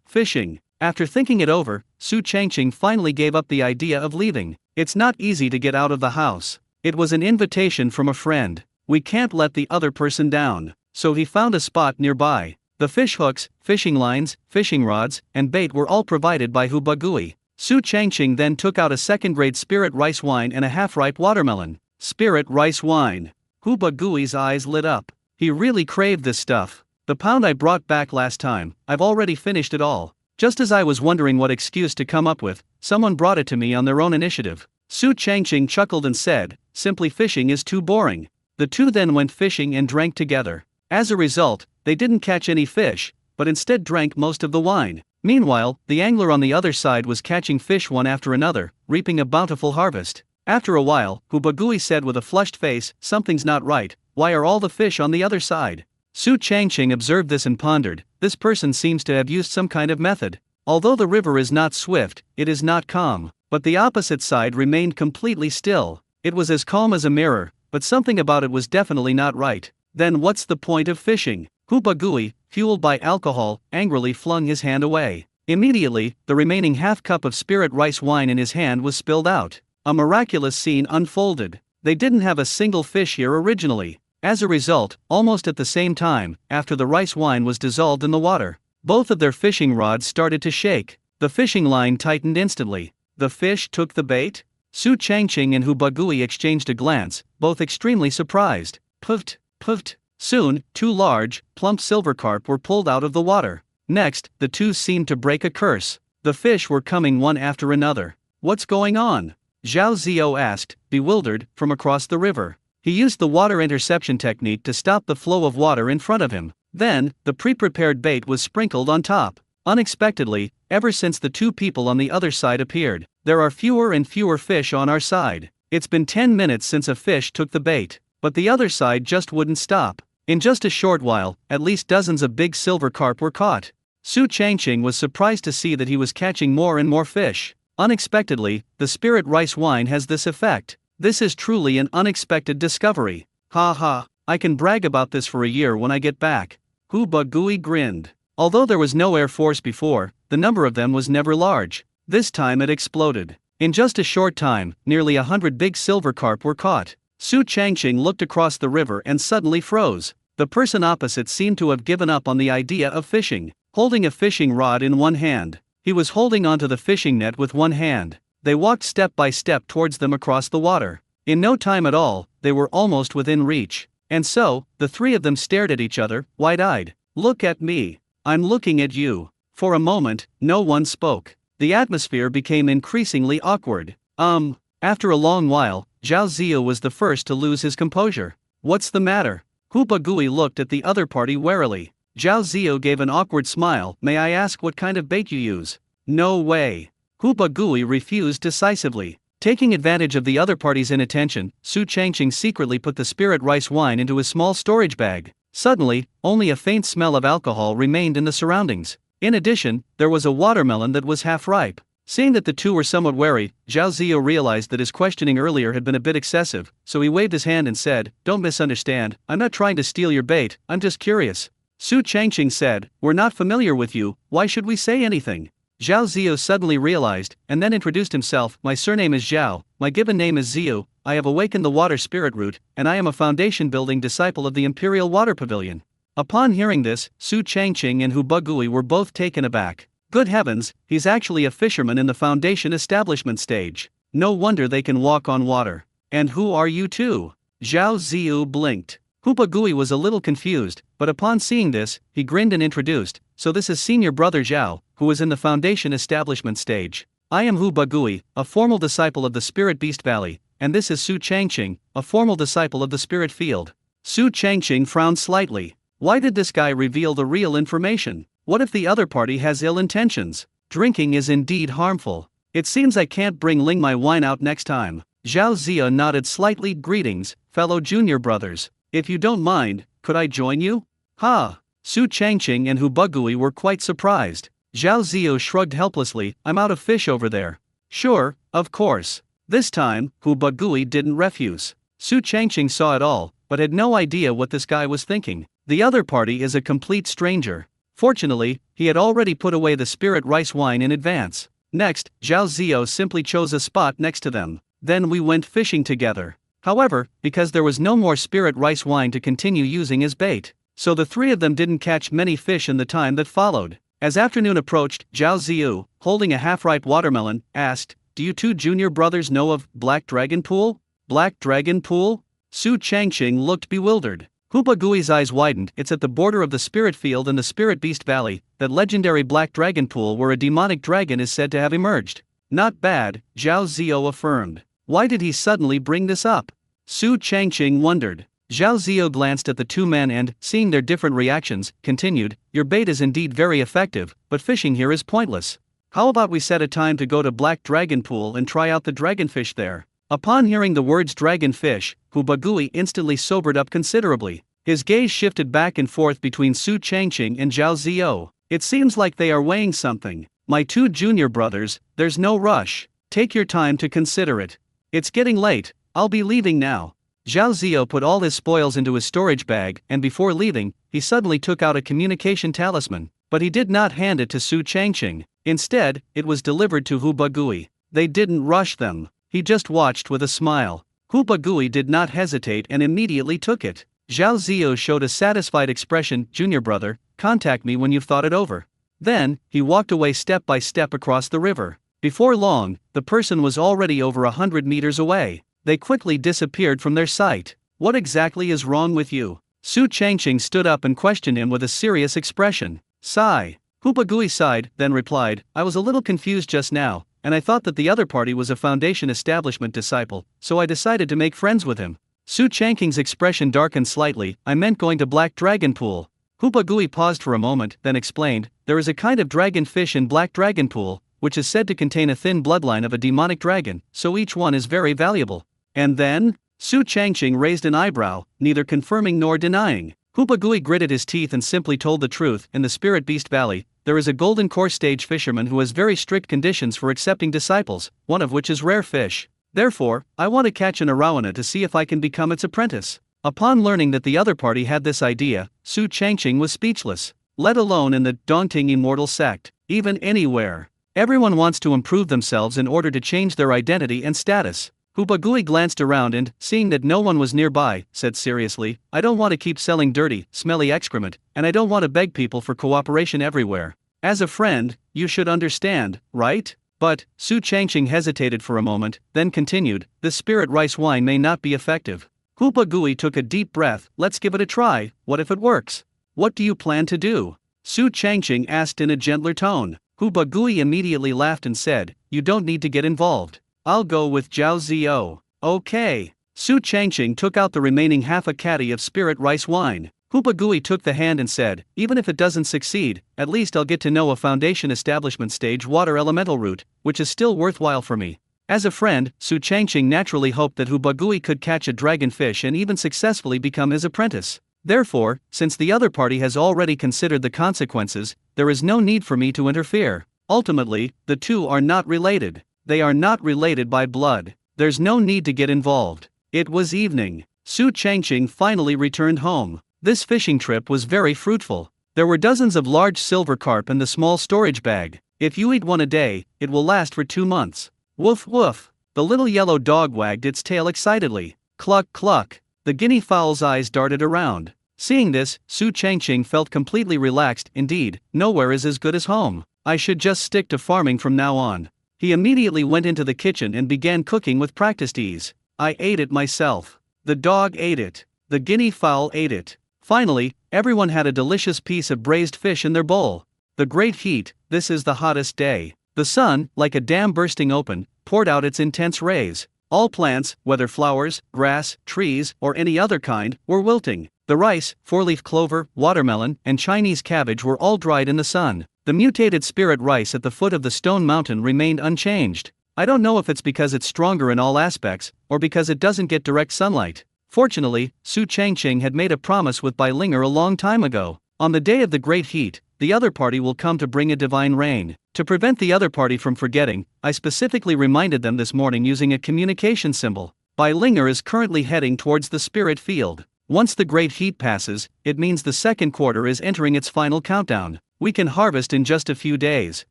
Fishing. After thinking it over, Su Changqing finally gave up the idea of leaving. It's not easy to get out of the house. It was an invitation from a friend. We can't let the other person down. So he found a spot nearby. The fish hooks, fishing lines, fishing rods, and bait were all provided by Hu Bagui. Su Changqing then took out a second-grade spirit rice wine and a half-ripe watermelon. Spirit rice wine. Hu Bagui's eyes lit up. He really craved this stuff. The pound I brought back last time, I've already finished it all. Just as I was wondering what excuse to come up with, someone brought it to me on their own initiative. Su Changqing chuckled and said, "Simply fishing is too boring." The two then went fishing and drank together. As a result, they didn't catch any fish, but instead drank most of the wine. Meanwhile, the angler on the other side was catching fish one after another, reaping a bountiful harvest. After a while, Hu Bagui said with a flushed face, "Something's not right. Why are all the fish on the other side?" Su Changqing observed this and pondered. This person seems to have used some kind of method. Although the river is not swift, it is not calm, but the opposite side remained completely still. It was as calm as a mirror, but something about it was definitely not right. Then what's the point of fishing? Hu Bagui, fueled by alcohol, angrily flung his hand away. Immediately, the remaining half-cup of spirit rice wine in his hand was spilled out. A miraculous scene unfolded. They didn't have a single fish here originally. As a result, almost at the same time, after the rice wine was dissolved in the water, both of their fishing rods started to shake. The fishing line tightened instantly. The fish took the bait? Su Changqing and Hu Bagui exchanged a glance, both extremely surprised. Puffed, puffed. Soon, two large, plump silver carp were pulled out of the water. Next, the two seemed to break a curse. The fish were coming one after another. "What's going on?" Zhao Zio asked, bewildered, from across the river. He used the water interception technique to stop the flow of water in front of him. Then, the pre-prepared bait was sprinkled on top. Unexpectedly, ever since the two people on the other side appeared, there are fewer and fewer fish on our side. It's been 10 minutes since a fish took the bait, but the other side just wouldn't stop. In just a short while, at least dozens of big silver carp were caught. Su Changqing was surprised to see that he was catching more and more fish. Unexpectedly, the spirit rice wine has this effect. This is truly an unexpected discovery. Ha ha, I can brag about this for a year when I get back. Hu Bagui grinned. Although there was no air force before, the number of them was never large. This time it exploded. In just a short time, nearly 100 big silver carp were caught. Su Changqing looked across the river and suddenly froze. The person opposite seemed to have given up on the idea of fishing. Holding a fishing rod in one hand, he was holding onto the fishing net with one hand. They walked step by step towards them across the water. In no time at all, they were almost within reach. And so, the three of them stared at each other, wide-eyed. "Look at me. I'm looking at you." For a moment, no one spoke. The atmosphere became increasingly awkward. After a long while, Zhao Zio was the first to lose his composure. "What's the matter?" Hu Bagui looked at the other party warily. Zhao Zio gave an awkward smile. "May I ask what kind of bait you use?" "No way." Hu Bagui refused decisively. Taking advantage of the other party's inattention, Su Changqing secretly put the spirit rice wine into his small storage bag. Suddenly, only a faint smell of alcohol remained in the surroundings. In addition, there was a watermelon that was half ripe. Seeing that the two were somewhat wary, Zhao Zio realized that his questioning earlier had been a bit excessive, so he waved his hand and said, "Don't misunderstand, I'm not trying to steal your bait, I'm just curious." Su Changqing said, "We're not familiar with you, why should we say anything?" Zhao Zio suddenly realized, and then introduced himself. "My surname is Zhao, my given name is Zio, I have awakened the water spirit root, and I am a foundation-building disciple of the Imperial Water Pavilion." Upon hearing this, Su Changqing and Hu Bagui were both taken aback. Good heavens, he's actually a fisherman in the foundation establishment stage. No wonder they can walk on water. "And who are you two?" Zhao Zio blinked. Hu Bagui was a little confused, but upon seeing this, he grinned and introduced, "So this is senior brother Zhao, who is in the foundation establishment stage. I am Hu Bagui, a formal disciple of the Spirit Beast Valley, and this is Su Changqing, a formal disciple of the Spirit Field." Su Changqing frowned slightly. Why did this guy reveal the real information? What if the other party has ill intentions? Drinking is indeed harmful. It seems I can't bring my wine out next time. Zhao Zia nodded slightly. "Greetings, fellow junior brothers. If you don't mind, could I join you?" "Ha!" Su Changqing and Hu Bagui were quite surprised. Zhao Zio shrugged helplessly. "I'm out of fish over there." "Sure, of course." This time, Hu Bagui didn't refuse. Su Changqing saw it all, but had no idea what this guy was thinking. The other party is a complete stranger. Fortunately, he had already put away the spirit rice wine in advance. Next, Zhao Zio simply chose a spot next to them. Then we went fishing together. However, because there was no more spirit rice wine to continue using as bait, so the three of them didn't catch many fish in the time that followed. As afternoon approached, Zhao Ziyu, holding a half-ripe watermelon, asked, "Do you two junior brothers know of Black Dragon Pool?" Black Dragon Pool? Su Changqing looked bewildered. Hoopa Gui's eyes widened. It's at the border of the Spirit Field and the Spirit Beast Valley, that legendary Black Dragon Pool where a demonic dragon is said to have emerged. Not bad, Zhao Zio affirmed. Why did he suddenly bring this up? Su Changqing wondered. Zhao Zio glanced at the two men and, seeing their different reactions, continued, "Your bait is indeed very effective, but fishing here is pointless. How about we set a time to go to Black Dragon Pool and try out the dragonfish there?" Upon hearing the words dragonfish, Hoopa Gui instantly sobered up considerably. His gaze shifted back and forth between Su Changqing and Zhao Zio. "It seems like they are weighing something. My two junior brothers, there's no rush. Take your time to consider it. It's getting late, I'll be leaving now." Zhao Zio put all his spoils into his storage bag, and before leaving, he suddenly took out a communication talisman, but he did not hand it to Su Changqing. Instead, it was delivered to Hoopa Gui. They didn't rush them. He just watched with a smile. Hoopa Gui did not hesitate and immediately took it. Zhao Zio showed a satisfied expression. "Junior brother, contact me when you've thought it over." Then, he walked away step by step across the river. Before long, the person was already over 100 meters away. They quickly disappeared from their sight. "What exactly is wrong with you?" Su Changqing stood up and questioned him with a serious expression. Sigh. Hoopa Gui sighed, then replied, "I was a little confused just now, and I thought that the other party was a Foundation Establishment disciple, so I decided to make friends with him." Su Changqing's expression darkened slightly. "I meant going to Black Dragon Pool." Hoopa Gui paused for a moment, then explained, "There is a kind of dragonfish in Black Dragon Pool, which is said to contain a thin bloodline of a demonic dragon, so each one is very valuable." "And then?" Su Changqing raised an eyebrow, neither confirming nor denying. Hoopa Gui gritted his teeth and simply told the truth. "In the Spirit Beast Valley, there is a golden core stage fisherman who has very strict conditions for accepting disciples, one of which is rare fish. Therefore, I want to catch an arowana to see if I can become its apprentice." Upon learning that the other party had this idea, Su Changqing was speechless. Let alone in the daunting immortal sect, even anywhere. Everyone wants to improve themselves in order to change their identity and status. Hoopa Gui glanced around and, seeing that no one was nearby, said seriously, "I don't want to keep selling dirty, smelly excrement, and I don't want to beg people for cooperation everywhere. As a friend, you should understand, right?" But, Su Changqing hesitated for a moment, then continued, "This spirit rice wine may not be effective." Hoopa Gui took a deep breath. "Let's give it a try. What if it works?" "What do you plan to do?" Su Changqing asked in a gentler tone. Hoopa Gui immediately laughed and said, "You don't need to get involved. I'll go with Zhao Zio." "Okay." Su Changqing took out the remaining half a caddy of spirit rice wine. Hoopa Gui took the hand and said, "Even if it doesn't succeed, at least I'll get to know a Foundation Establishment stage water elemental route, which is still worthwhile for me." As a friend, Su Changqing naturally hoped that Hoopa Gui could catch a dragonfish and even successfully become his apprentice. Therefore, since the other party has already considered the consequences, there is no need for me to interfere. Ultimately, the two are not related. They are not related by blood. There's no need to get involved. It was evening. Su Changqing finally returned home. This fishing trip was very fruitful. There were dozens of large silver carp in the small storage bag. If you eat one a day, it will last for 2 months. Woof woof. The little yellow dog wagged its tail excitedly. Cluck cluck. The guinea fowl's eyes darted around. Seeing this, Su Changqing felt completely relaxed. Indeed, nowhere is as good as home. I should just stick to farming from now on. He immediately went into the kitchen and began cooking with practiced ease. I ate it myself. The dog ate it. The guinea fowl ate it. Finally, everyone had a delicious piece of braised fish in their bowl. The great heat, this is the hottest day. The sun, like a dam bursting open, poured out its intense rays. All plants, whether flowers, grass, trees, or any other kind, were wilting. The rice, four-leaf clover, watermelon, and Chinese cabbage were all dried in the sun. The mutated spirit rice at the foot of the stone mountain remained unchanged. I don't know if it's because it's stronger in all aspects, or because it doesn't get direct sunlight. Fortunately, Su Changqing had made a promise with Bai Linger a long time ago. On the day of the great heat, the other party will come to bring a divine rain. To prevent the other party from forgetting, I specifically reminded them this morning using a communication symbol. Bai Linger is currently heading towards the spirit field. Once the great heat passes, it means the second quarter is entering its final countdown. We can harvest in just a few days.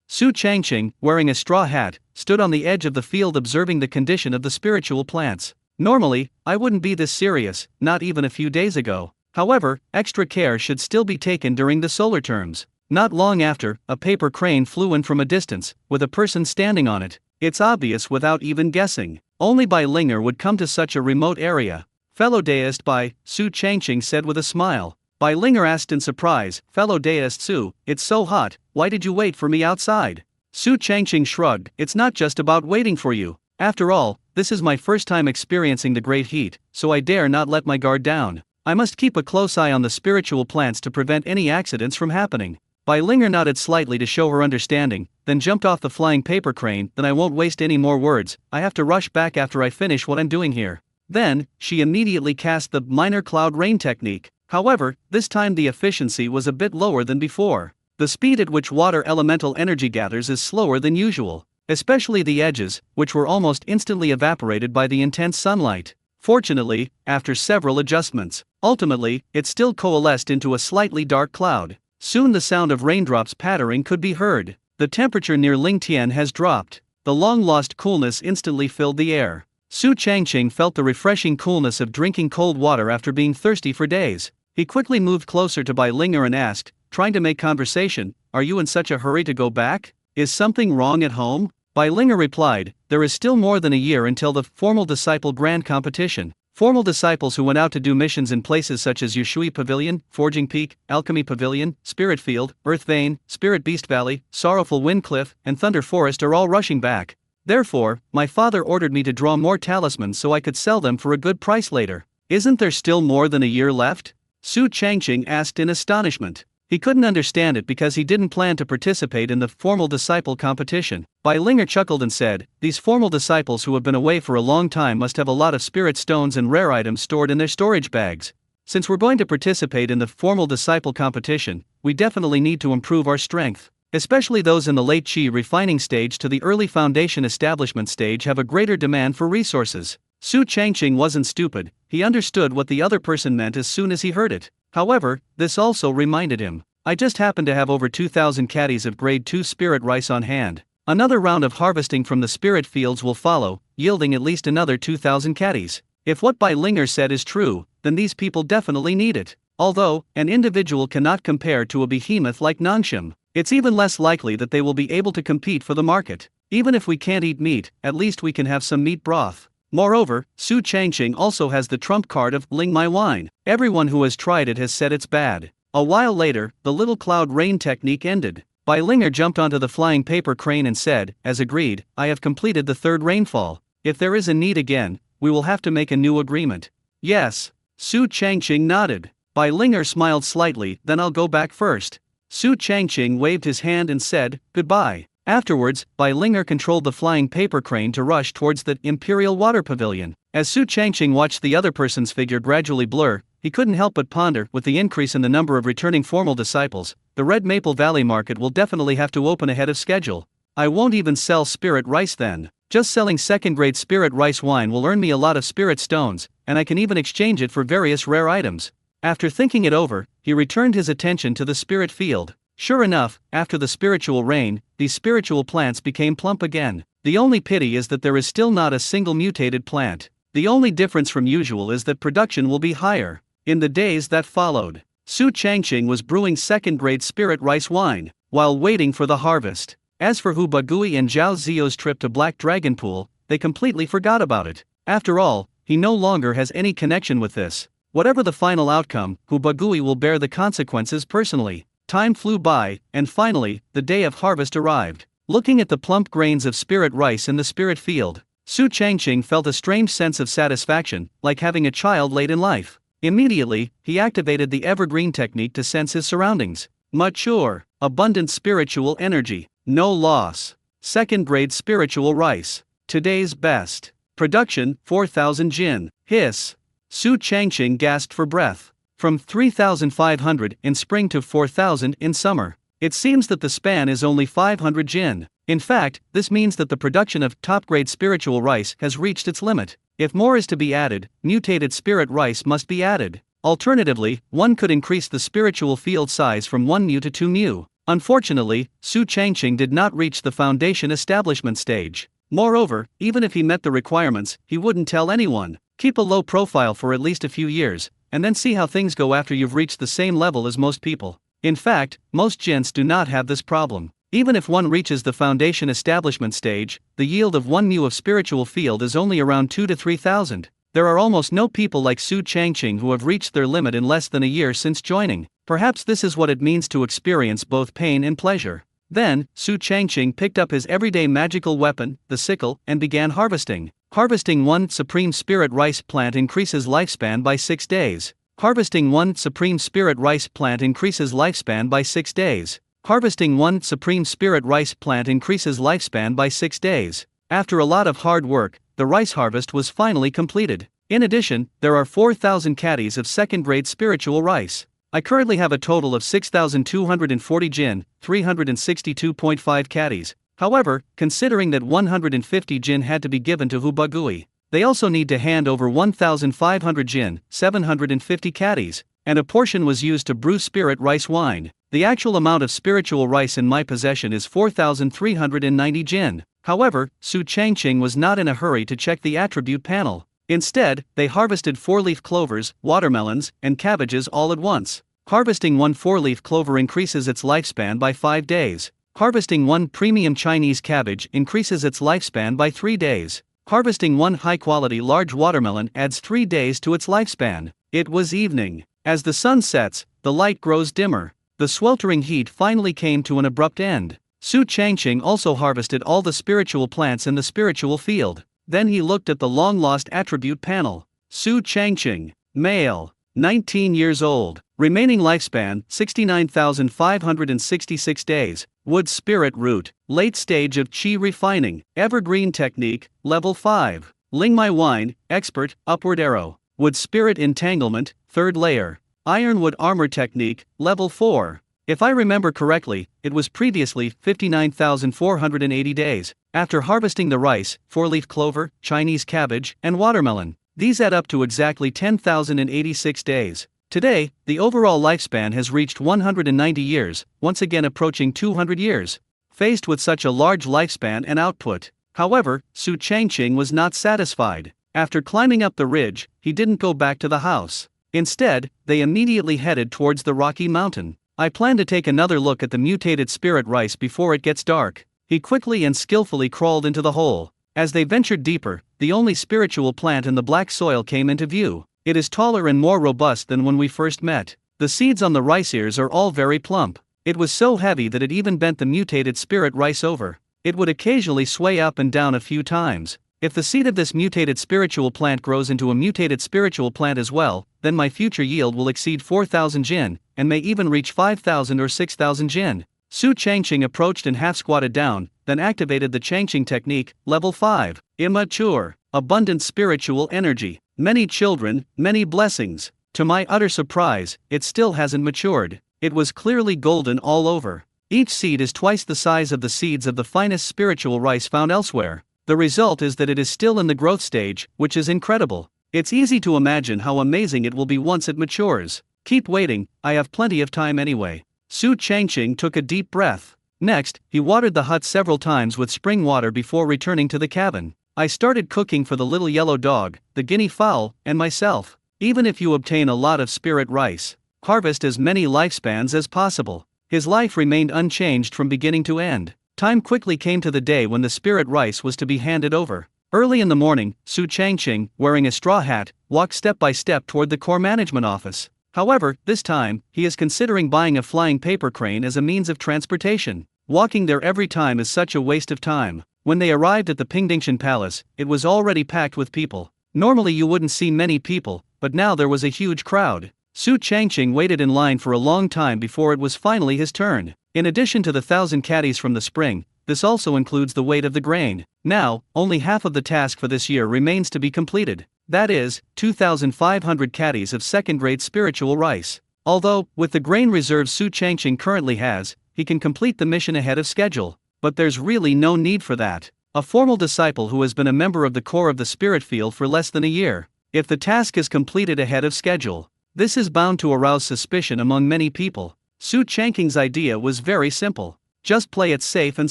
Su Changqing, wearing a straw hat, stood on the edge of the field observing the condition of the spiritual plants. Normally, I wouldn't be this serious, not even a few days ago. However, extra care should still be taken during the solar terms. Not long after, a paper crane flew in from a distance, with a person standing on it. It's obvious without even guessing. Only Bai Linger would come to such a remote area. Fellow deist Bai, Su Changqing said with a smile. Bai Linger asked in surprise, fellow deist Su, it's so hot, why did you wait for me outside? Su Changqing shrugged, it's not just about waiting for you. After all, this is my first time experiencing the great heat, so I dare not let my guard down. I must keep a close eye on the spiritual plants to prevent any accidents from happening. Bai Linger nodded slightly to show her understanding, then jumped off the flying paper crane. Then I won't waste any more words, I have to rush back after I finish what I'm doing here. Then, she immediately cast the minor cloud rain technique. However, this time the efficiency was a bit lower than before. The speed at which water elemental energy gathers is slower than usual, especially the edges, which were almost instantly evaporated by the intense sunlight. Fortunately, after several adjustments, ultimately, it still coalesced into a slightly dark cloud. Soon the sound of raindrops pattering could be heard. The temperature near Lingtian has dropped. The long-lost coolness instantly filled the air. Su Changqing felt the refreshing coolness of drinking cold water after being thirsty for days. He quickly moved closer to Bai Linger and asked, trying to make conversation, are you in such a hurry to go back? Is something wrong at home? Bai Linger replied, there is still more than a year until the formal disciple grand competition. Formal disciples who went out to do missions in places such as Yushui Pavilion, Forging Peak, Alchemy Pavilion, Spirit Field, Earth Vein, Spirit Beast Valley, Sorrowful Wind Cliff, and Thunder Forest are all rushing back. Therefore, my father ordered me to draw more talismans so I could sell them for a good price later. Isn't there still more than a year left? Su Changqing asked in astonishment. He couldn't understand it because he didn't plan to participate in the formal disciple competition. Bai Linger chuckled and said, these formal disciples who have been away for a long time must have a lot of spirit stones and rare items stored in their storage bags. Since we're going to participate in the formal disciple competition, we definitely need to improve our strength. Especially those in the late Qi refining stage to the early foundation establishment stage have a greater demand for resources. Su Changqing wasn't stupid, he understood what the other person meant as soon as he heard it. However, this also reminded him, I just happen to have over 2,000 caddies of grade 2 spirit rice on hand. Another round of harvesting from the spirit fields will follow, yielding at least another 2,000 caddies. If what Bai Linger said is true, then these people definitely need it. Although, an individual cannot compare to a behemoth like Nangshim, it's even less likely that they will be able to compete for the market. Even if we can't eat meat, at least we can have some meat broth. Moreover, Su Changqing also has the trump card of Ling My Wine. Everyone who has tried it has said it's bad. A while later, the little cloud rain technique ended. Bai Linger jumped onto the flying paper crane and said, as agreed, I have completed the third rainfall. If there is a need again, we will have to make a new agreement. Yes. Su Changqing nodded. Bai Linger smiled slightly, then I'll go back first. Su Changqing waved his hand and said, goodbye. Afterwards, Bai Linger controlled the flying paper crane to rush towards the Imperial Water Pavilion. As Su Changqing watched the other person's figure gradually blur, he couldn't help but ponder, with the increase in the number of returning formal disciples, the Red Maple Valley market will definitely have to open ahead of schedule. I won't even sell spirit rice then. Just selling second-grade spirit rice wine will earn me a lot of spirit stones, and I can even exchange it for various rare items. After thinking it over, he returned his attention to the spirit field. Sure enough, after the spiritual rain, these spiritual plants became plump again. The only pity is that there is still not a single mutated plant. The only difference from usual is that production will be higher. In the days that followed, Su Changqing was brewing second-grade spirit rice wine, while waiting for the harvest. As for Hu Bagui and Zhao Zio's trip to Black Dragon Pool, they completely forgot about it. After all, he no longer has any connection with this. Whatever the final outcome, Hu Bagui will bear the consequences personally. Time flew by, and finally, the day of harvest arrived. Looking at the plump grains of spirit rice in the spirit field, Su Changqing felt a strange sense of satisfaction, like having a child late in life. Immediately, he activated the evergreen technique to sense his surroundings. Mature, abundant spiritual energy, no loss. Second-grade spiritual rice. Today's best. Production, 4,000 jin. Hiss. Su Changqing gasped for breath. From 3,500 in spring to 4,000 in summer. It seems that the span is only 500 jin. In fact, this means that the production of top-grade spiritual rice has reached its limit. If more is to be added, mutated spirit rice must be added. Alternatively, one could increase the spiritual field size from 1 mu to 2 mu. Unfortunately, Su Changqing did not reach the foundation establishment stage. Moreover, even if he met the requirements, he wouldn't tell anyone. Keep a low profile for at least a few years, and then see how things go after you've reached the same level as most people. In fact, most jinns do not have this problem. Even if one reaches the foundation establishment stage, the yield of 1 mu of spiritual field is only around 2 to 3,000. There are almost no people like Su Changqing who have reached their limit in less than a year since joining. Perhaps this is what it means to experience both pain and pleasure. Then, Su Changqing picked up his everyday magical weapon, the sickle, and began harvesting. Harvesting 1 supreme spirit rice plant increases lifespan by 6 days. Harvesting 1 supreme spirit rice plant increases lifespan by 6 days. Harvesting 1 supreme spirit rice plant increases lifespan by 6 days. After a lot of hard work, the rice harvest was finally completed. In addition, there are 4,000 caddies of second-grade spiritual rice. I currently have a total of 6,240 jinn, 362.5 caddies. However, considering that 150 jinn had to be given to Hubagui, they also need to hand over 1,500 jinn, 750 caddies, and a portion was used to brew spirit rice wine. The actual amount of spiritual rice in my possession is 4,390 jinn. However, Su Changqing was not in a hurry to check the attribute panel. Instead, they harvested 4-leaf clovers, watermelons, and cabbages all at once. Harvesting 1 4-leaf clover increases its lifespan by 5 days. Harvesting 1 premium Chinese cabbage increases its lifespan by 3 days. Harvesting 1 high-quality large watermelon adds 3 days to its lifespan. It was evening. As the sun sets, the light grows dimmer. The sweltering heat finally came to an abrupt end. Su Changqing also harvested all the spiritual plants in the spiritual field. Then he looked at the long-lost attribute panel. Su Changqing, male, 19 years old, remaining lifespan 69,566 days, wood spirit root, late stage of qi refining, evergreen technique, level 5, Lingmai wine, expert, upward arrow, wood spirit entanglement, 3rd layer, ironwood armor technique, level 4. If I remember correctly, it was previously 59,480 days. After harvesting the rice, 4-leaf clover, Chinese cabbage, and watermelon, these add up to exactly 10,086 days. Today, the overall lifespan has reached 190 years, once again approaching 200 years. Faced with such a large lifespan and output, however, Su Changqing was not satisfied. After climbing up the ridge, he didn't go back to the house. Instead, they immediately headed towards the rocky mountain. I plan to take another look at the mutated spirit rice before it gets dark. He quickly and skillfully crawled into the hole. As they ventured deeper, the only spiritual plant in the black soil came into view. It is taller and more robust than when we first met. The seeds on the rice ears are all very plump. It was so heavy that it even bent the mutated spirit rice over. It would occasionally sway up and down a few times. If the seed of this mutated spiritual plant grows into a mutated spiritual plant as well, then my future yield will exceed 4,000 jinn, and may even reach 5,000 or 6,000 jinn. Su Changqing approached and half-squatted down, then activated the Changqing technique, level 5, immature, abundant spiritual energy, many children, many blessings. To my utter surprise, it still hasn't matured. It was clearly golden all over. Each seed is twice the size of the seeds of the finest spiritual rice found elsewhere. The result is that it is still in the growth stage, which is incredible. It's easy to imagine how amazing it will be once it matures. Keep waiting, I have plenty of time anyway. Su Changqing took a deep breath. Next, he watered the hut several times with spring water before returning to the cabin. I started cooking for the little yellow dog, the guinea fowl, and myself. Even if you obtain a lot of spirit rice, harvest as many lifespans as possible. His life remained unchanged from beginning to end. Time quickly came to the day when the spirit rice was to be handed over. Early in the morning, Su Changqing, wearing a straw hat, walked step by step toward the core management office. However, this time, he is considering buying a flying paper crane as a means of transportation. Walking there every time is such a waste of time. When they arrived at the Pingdingshan Palace, it was already packed with people. Normally you wouldn't see many people, but now there was a huge crowd. Su Changqing waited in line for a long time before it was finally his turn. In addition to the 1,000 caddies from the spring, this also includes the weight of the grain. Now, only half of the task for this year remains to be completed. That is, 2,500 caddies of second-grade spiritual rice. Although, with the grain reserves Su Changqing currently has, he can complete the mission ahead of schedule. But there's really no need for that. A formal disciple who has been a member of the core of the spirit field for less than a year. If the task is completed ahead of schedule, this is bound to arouse suspicion among many people. Su Changqing's idea was very simple. Just play it safe and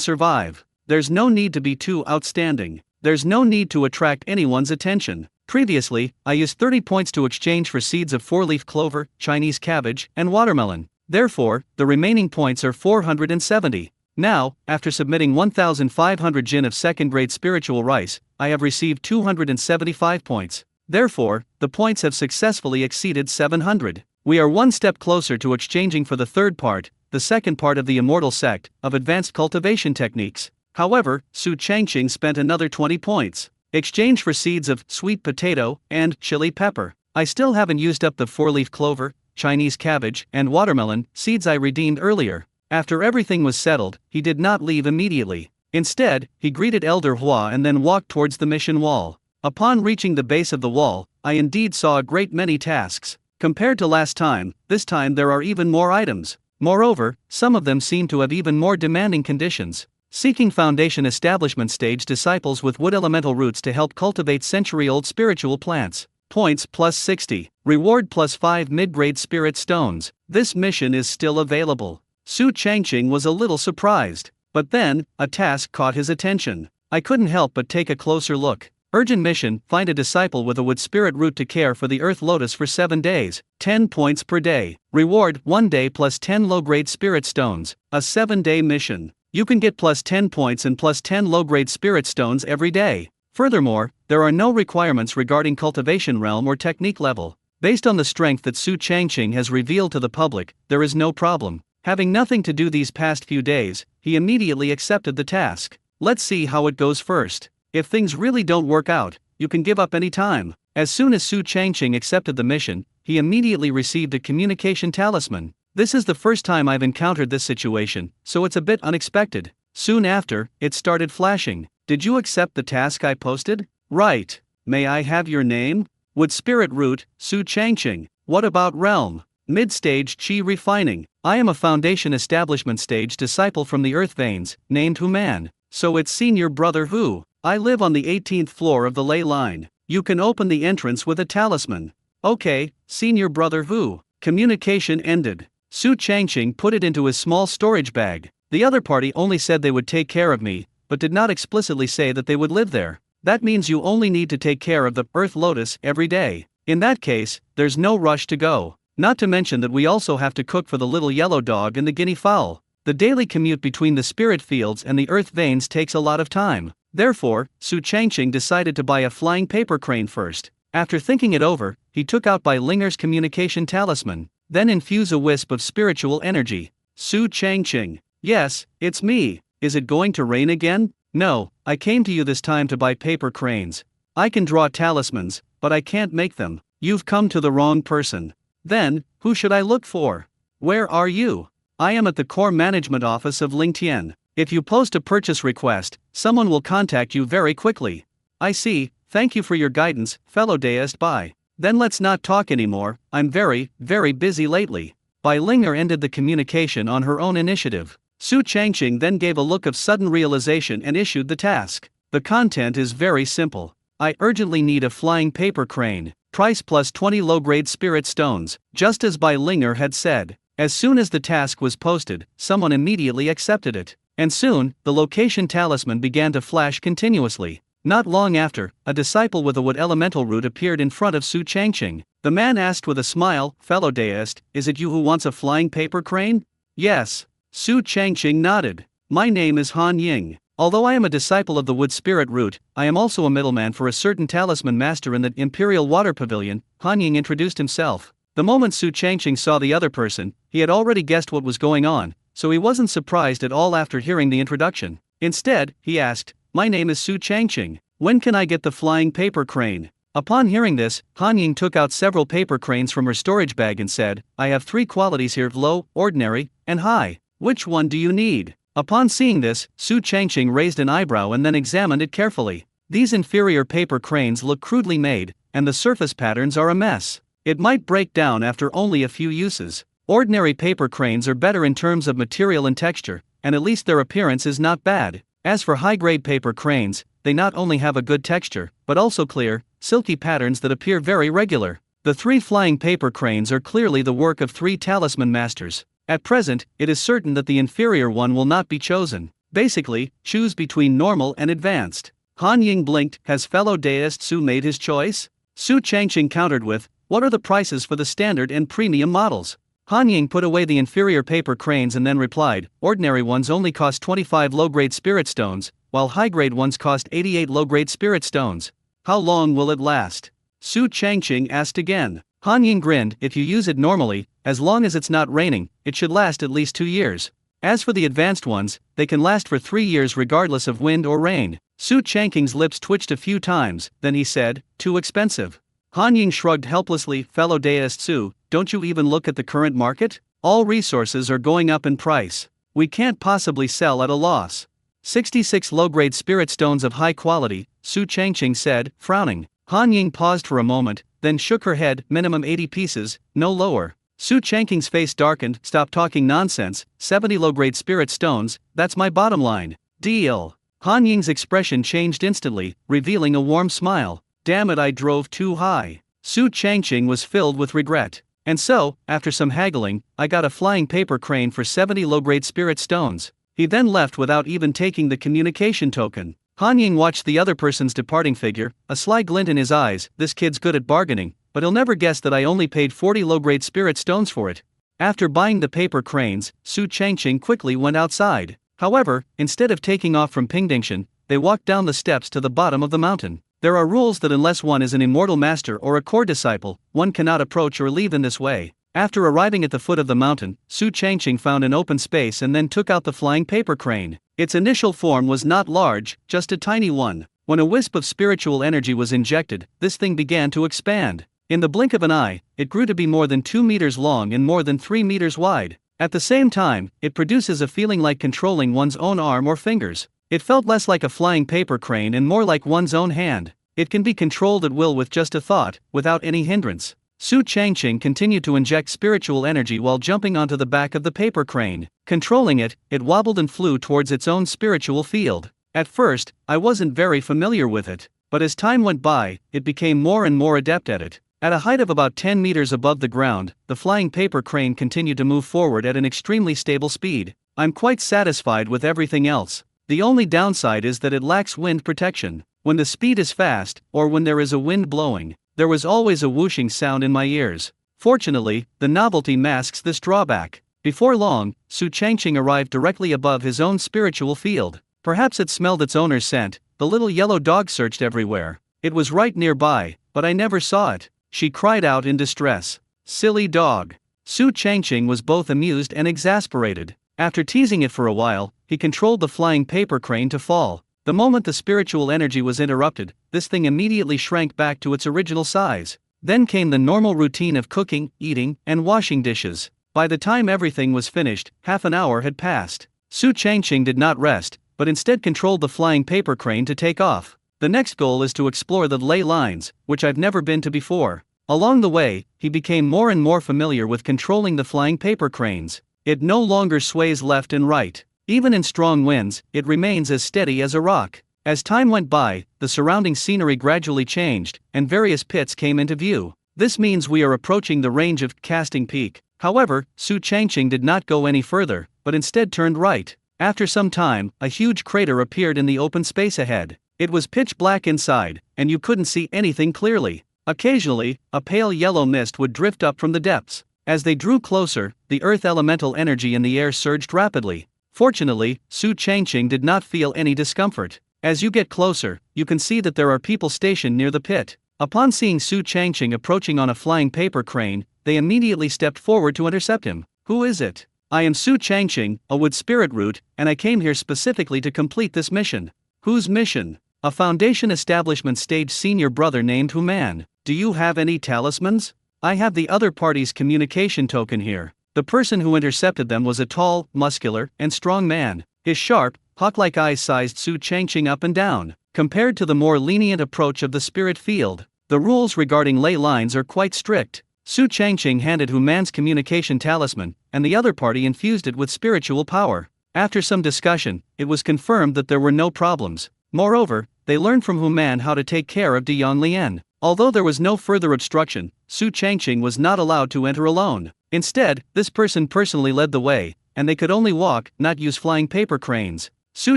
survive. There's no need to be too outstanding. There's no need to attract anyone's attention. Previously, I used 30 points to exchange for seeds of 4-leaf clover, Chinese cabbage, and watermelon. Therefore, the remaining points are 470. Now, after submitting 1,500 jin of second-grade spiritual rice, I have received 275 points. Therefore, the points have successfully exceeded 700. We are one step closer to exchanging for the third part, the second part of the immortal sect, of advanced cultivation techniques. However, Su Changqing spent another 20 points. Exchange for seeds of sweet potato and chili pepper. I still haven't used up the 4-leaf clover, Chinese cabbage, and watermelon seeds I redeemed earlier. After everything was settled, he did not leave immediately. Instead, he greeted Elder Hua and then walked towards the mission wall. Upon reaching the base of the wall, I indeed saw a great many tasks. Compared to last time, this time there are even more items. Moreover, some of them seem to have even more demanding conditions. Seeking foundation establishment stage disciples with wood elemental roots to help cultivate century-old spiritual plants. Points plus 60. Reward plus 5 mid-grade spirit stones. This mission is still available. Su Changqing was a little surprised. But then, a task caught his attention. I couldn't help but take a closer look. Urgent mission, find a disciple with a wood spirit root to care for the earth lotus for 7 days, 10 points per day. Reward, 1 day plus 10 low-grade spirit stones, a 7-day mission. You can get plus 10 points and plus 10 low-grade spirit stones every day. Furthermore, there are no requirements regarding cultivation realm or technique level. Based on the strength that Su Changqing has revealed to the public, there is no problem. Having nothing to do these past few days, he immediately accepted the task. Let's see how it goes first. If things really don't work out, you can give up any time. As soon as Su Changqing accepted the mission, he immediately received a communication talisman. This is the first time I've encountered this situation, so it's a bit unexpected. Soon after, it started flashing. Did you accept the task I posted? Right. May I have your name? Wood Spirit Root, Su Changqing. What about Realm? Mid-stage Qi Refining. I am a foundation establishment stage disciple from the Earth Veins, named Human. So it's Senior Brother Hu. I live on the 18th floor of the ley line. You can open the entrance with a talisman. Okay, Senior Brother Hu. Communication ended. Su Changqing put it into his small storage bag. The other party only said they would take care of me, but did not explicitly say that they would live there. That means you only need to take care of the Earth Lotus every day. In that case, there's no rush to go. Not to mention that we also have to cook for the little yellow dog and the guinea fowl. The daily commute between the spirit fields and the earth veins takes a lot of time. Therefore, Su Changqing decided to buy a flying paper crane first. After thinking it over, he took out Bai Linger's communication talisman, then infuse a wisp of spiritual energy. Su Changqing. Yes, it's me. Is it going to rain again? No, I came to you this time to buy paper cranes. I can draw talismans, but I can't make them. You've come to the wrong person. Then, who should I look for? Where are you? I am at the core management office of Lingtian. If you post a purchase request, someone will contact you very quickly. I see, thank you for your guidance, fellow deist Bai. Then let's not talk anymore, I'm very, very busy lately. Bai Linger ended the communication on her own initiative. Su Changqing then gave a look of sudden realization and issued the task. The content is very simple. I urgently need a flying paper crane. Price plus 20 low-grade spirit stones, just as Bai Linger had said. As soon as the task was posted, someone immediately accepted it. And soon, the location talisman began to flash continuously. Not long after, a disciple with a wood elemental root appeared in front of Su Changqing. The man asked with a smile, fellow deist, is it you who wants a flying paper crane? Yes. Su Changqing nodded. My name is Han Ying. Although I am a disciple of the wood spirit root, I am also a middleman for a certain talisman master in the Imperial Water Pavilion. Han Ying introduced himself. The moment Su Changqing saw the other person, he had already guessed what was going on, so he wasn't surprised at all after hearing the introduction. Instead, he asked, my name is Su Changqing. When can I get the flying paper crane? Upon hearing this, Han Ying took out several paper cranes from her storage bag and said, I have 3 qualities here: low, ordinary, and high. Which one do you need? Upon seeing this, Su Changqing raised an eyebrow and then examined it carefully. These inferior paper cranes look crudely made, and the surface patterns are a mess. It might break down after only a few uses. Ordinary paper cranes are better in terms of material and texture, and at least their appearance is not bad. As for high-grade paper cranes, they not only have a good texture, but also clear, silky patterns that appear very regular. The 3 flying paper cranes are clearly the work of 3 talisman masters. At present, it is certain that the inferior one will not be chosen. Basically, choose between normal and advanced. Han Ying blinked. Has fellow deist Su made his choice? Su Changqing countered with, what are the prices for the standard and premium models? Han Ying put away the inferior paper cranes and then replied, ordinary ones only cost 25 low-grade spirit stones, while high-grade ones cost 88 low-grade spirit stones. How long will it last? Su Changqing asked again. Han Ying grinned, if you use it normally, as long as it's not raining, it should last at least 2 years. As for the advanced ones, they can last for 3 years regardless of wind or rain. Su Changqing's lips twitched a few times, then he said, too expensive. Han Ying shrugged helplessly, fellow deist Su, don't you even look at the current market? All resources are going up in price. We can't possibly sell at a loss. 66 low-grade spirit stones of high quality, Su Changqing said, frowning. Han Ying paused for a moment, then shook her head, minimum 80 pieces, no lower. Su Changqing's face darkened, stop talking nonsense, 70 low-grade spirit stones, that's my bottom line. Deal. Han Ying's expression changed instantly, revealing a warm smile. Damn it, I drove too high. Su Changqing was filled with regret. And so, after some haggling, I got a flying paper crane for 70 low-grade spirit stones. He then left without even taking the communication token. Han Ying watched the other person's departing figure, a sly glint in his eyes. This kid's good at bargaining, but he'll never guess that I only paid 40 low-grade spirit stones for it. After buying the paper cranes, Su Changqing quickly went outside. However, instead of taking off from Pingdingshan, they walked down the steps to the bottom of the mountain. There are rules that unless one is an immortal master or a core disciple, one cannot approach or leave in this way. After arriving at the foot of the mountain, Su Changqing found an open space and then took out the flying paper crane. Its initial form was not large, just a tiny one. When a wisp of spiritual energy was injected, this thing began to expand. In the blink of an eye, it grew to be more than 2 meters long and more than 3 meters wide. At the same time, it produces a feeling like controlling one's own arm or fingers. It felt less like a flying paper crane and more like one's own hand. It can be controlled at will with just a thought, without any hindrance. Su Changqing continued to inject spiritual energy while jumping onto the back of the paper crane. Controlling it, it wobbled and flew towards its own spiritual field. At first, I wasn't very familiar with it, but as time went by, it became more and more adept at it. At a height of about 10 meters above the ground, the flying paper crane continued to move forward at an extremely stable speed. I'm quite satisfied with everything else. The only downside is that it lacks wind protection. When the speed is fast, or when there is a wind blowing, there was always a whooshing sound in my ears. Fortunately, the novelty masks this drawback. Before long, Su Changqing arrived directly above his own spiritual field. Perhaps it smelled its owner's scent. The little yellow dog searched everywhere. It was right nearby, but I never saw it. She cried out in distress. Silly dog. Su Changqing was both amused and exasperated. After teasing it for a while, he controlled the flying paper crane to fall. The moment the spiritual energy was interrupted, this thing immediately shrank back to its original size. Then came the normal routine of cooking, eating, and washing dishes. By the time everything was finished, half an hour had passed. Su Changqing did not rest, but instead controlled the flying paper crane to take off. The next goal is to explore the ley lines, which I've never been to before. Along the way, he became more and more familiar with controlling the flying paper cranes. It no longer sways left and right. Even in strong winds, it remains as steady as a rock. As time went by, the surrounding scenery gradually changed, and various pits came into view. This means we are approaching the range of Casting Peak. However, Su Changqing did not go any further, but instead turned right. After some time, a huge crater appeared in the open space ahead. It was pitch black inside, and you couldn't see anything clearly. Occasionally, a pale yellow mist would drift up from the depths. As they drew closer, the earth elemental energy in the air surged rapidly. Fortunately, Su Changqing did not feel any discomfort. As you get closer, you can see that there are people stationed near the pit. Upon seeing Su Changqing approaching on a flying paper crane, they immediately stepped forward to intercept him. Who is it? I am Su Changqing, a wood spirit root, and I came here specifically to complete this mission. Whose mission? A Foundation establishment stage senior brother named Human. Do you have any talismans? I have the other party's communication token here. The person who intercepted them was a tall, muscular, and strong man. His sharp, hawk-like eyes sized Su Changqing up and down. Compared to the more lenient approach of the spirit field, the rules regarding ley lines are quite strict. Su Changqing handed Human's communication talisman, and the other party infused it with spiritual power. After some discussion, it was confirmed that there were no problems. Moreover, they learned from Human how to take care of De Yang Lian. Although there was no further obstruction, Su Changqing was not allowed to enter alone. Instead, this person personally led the way, and they could only walk, not use flying paper cranes. Su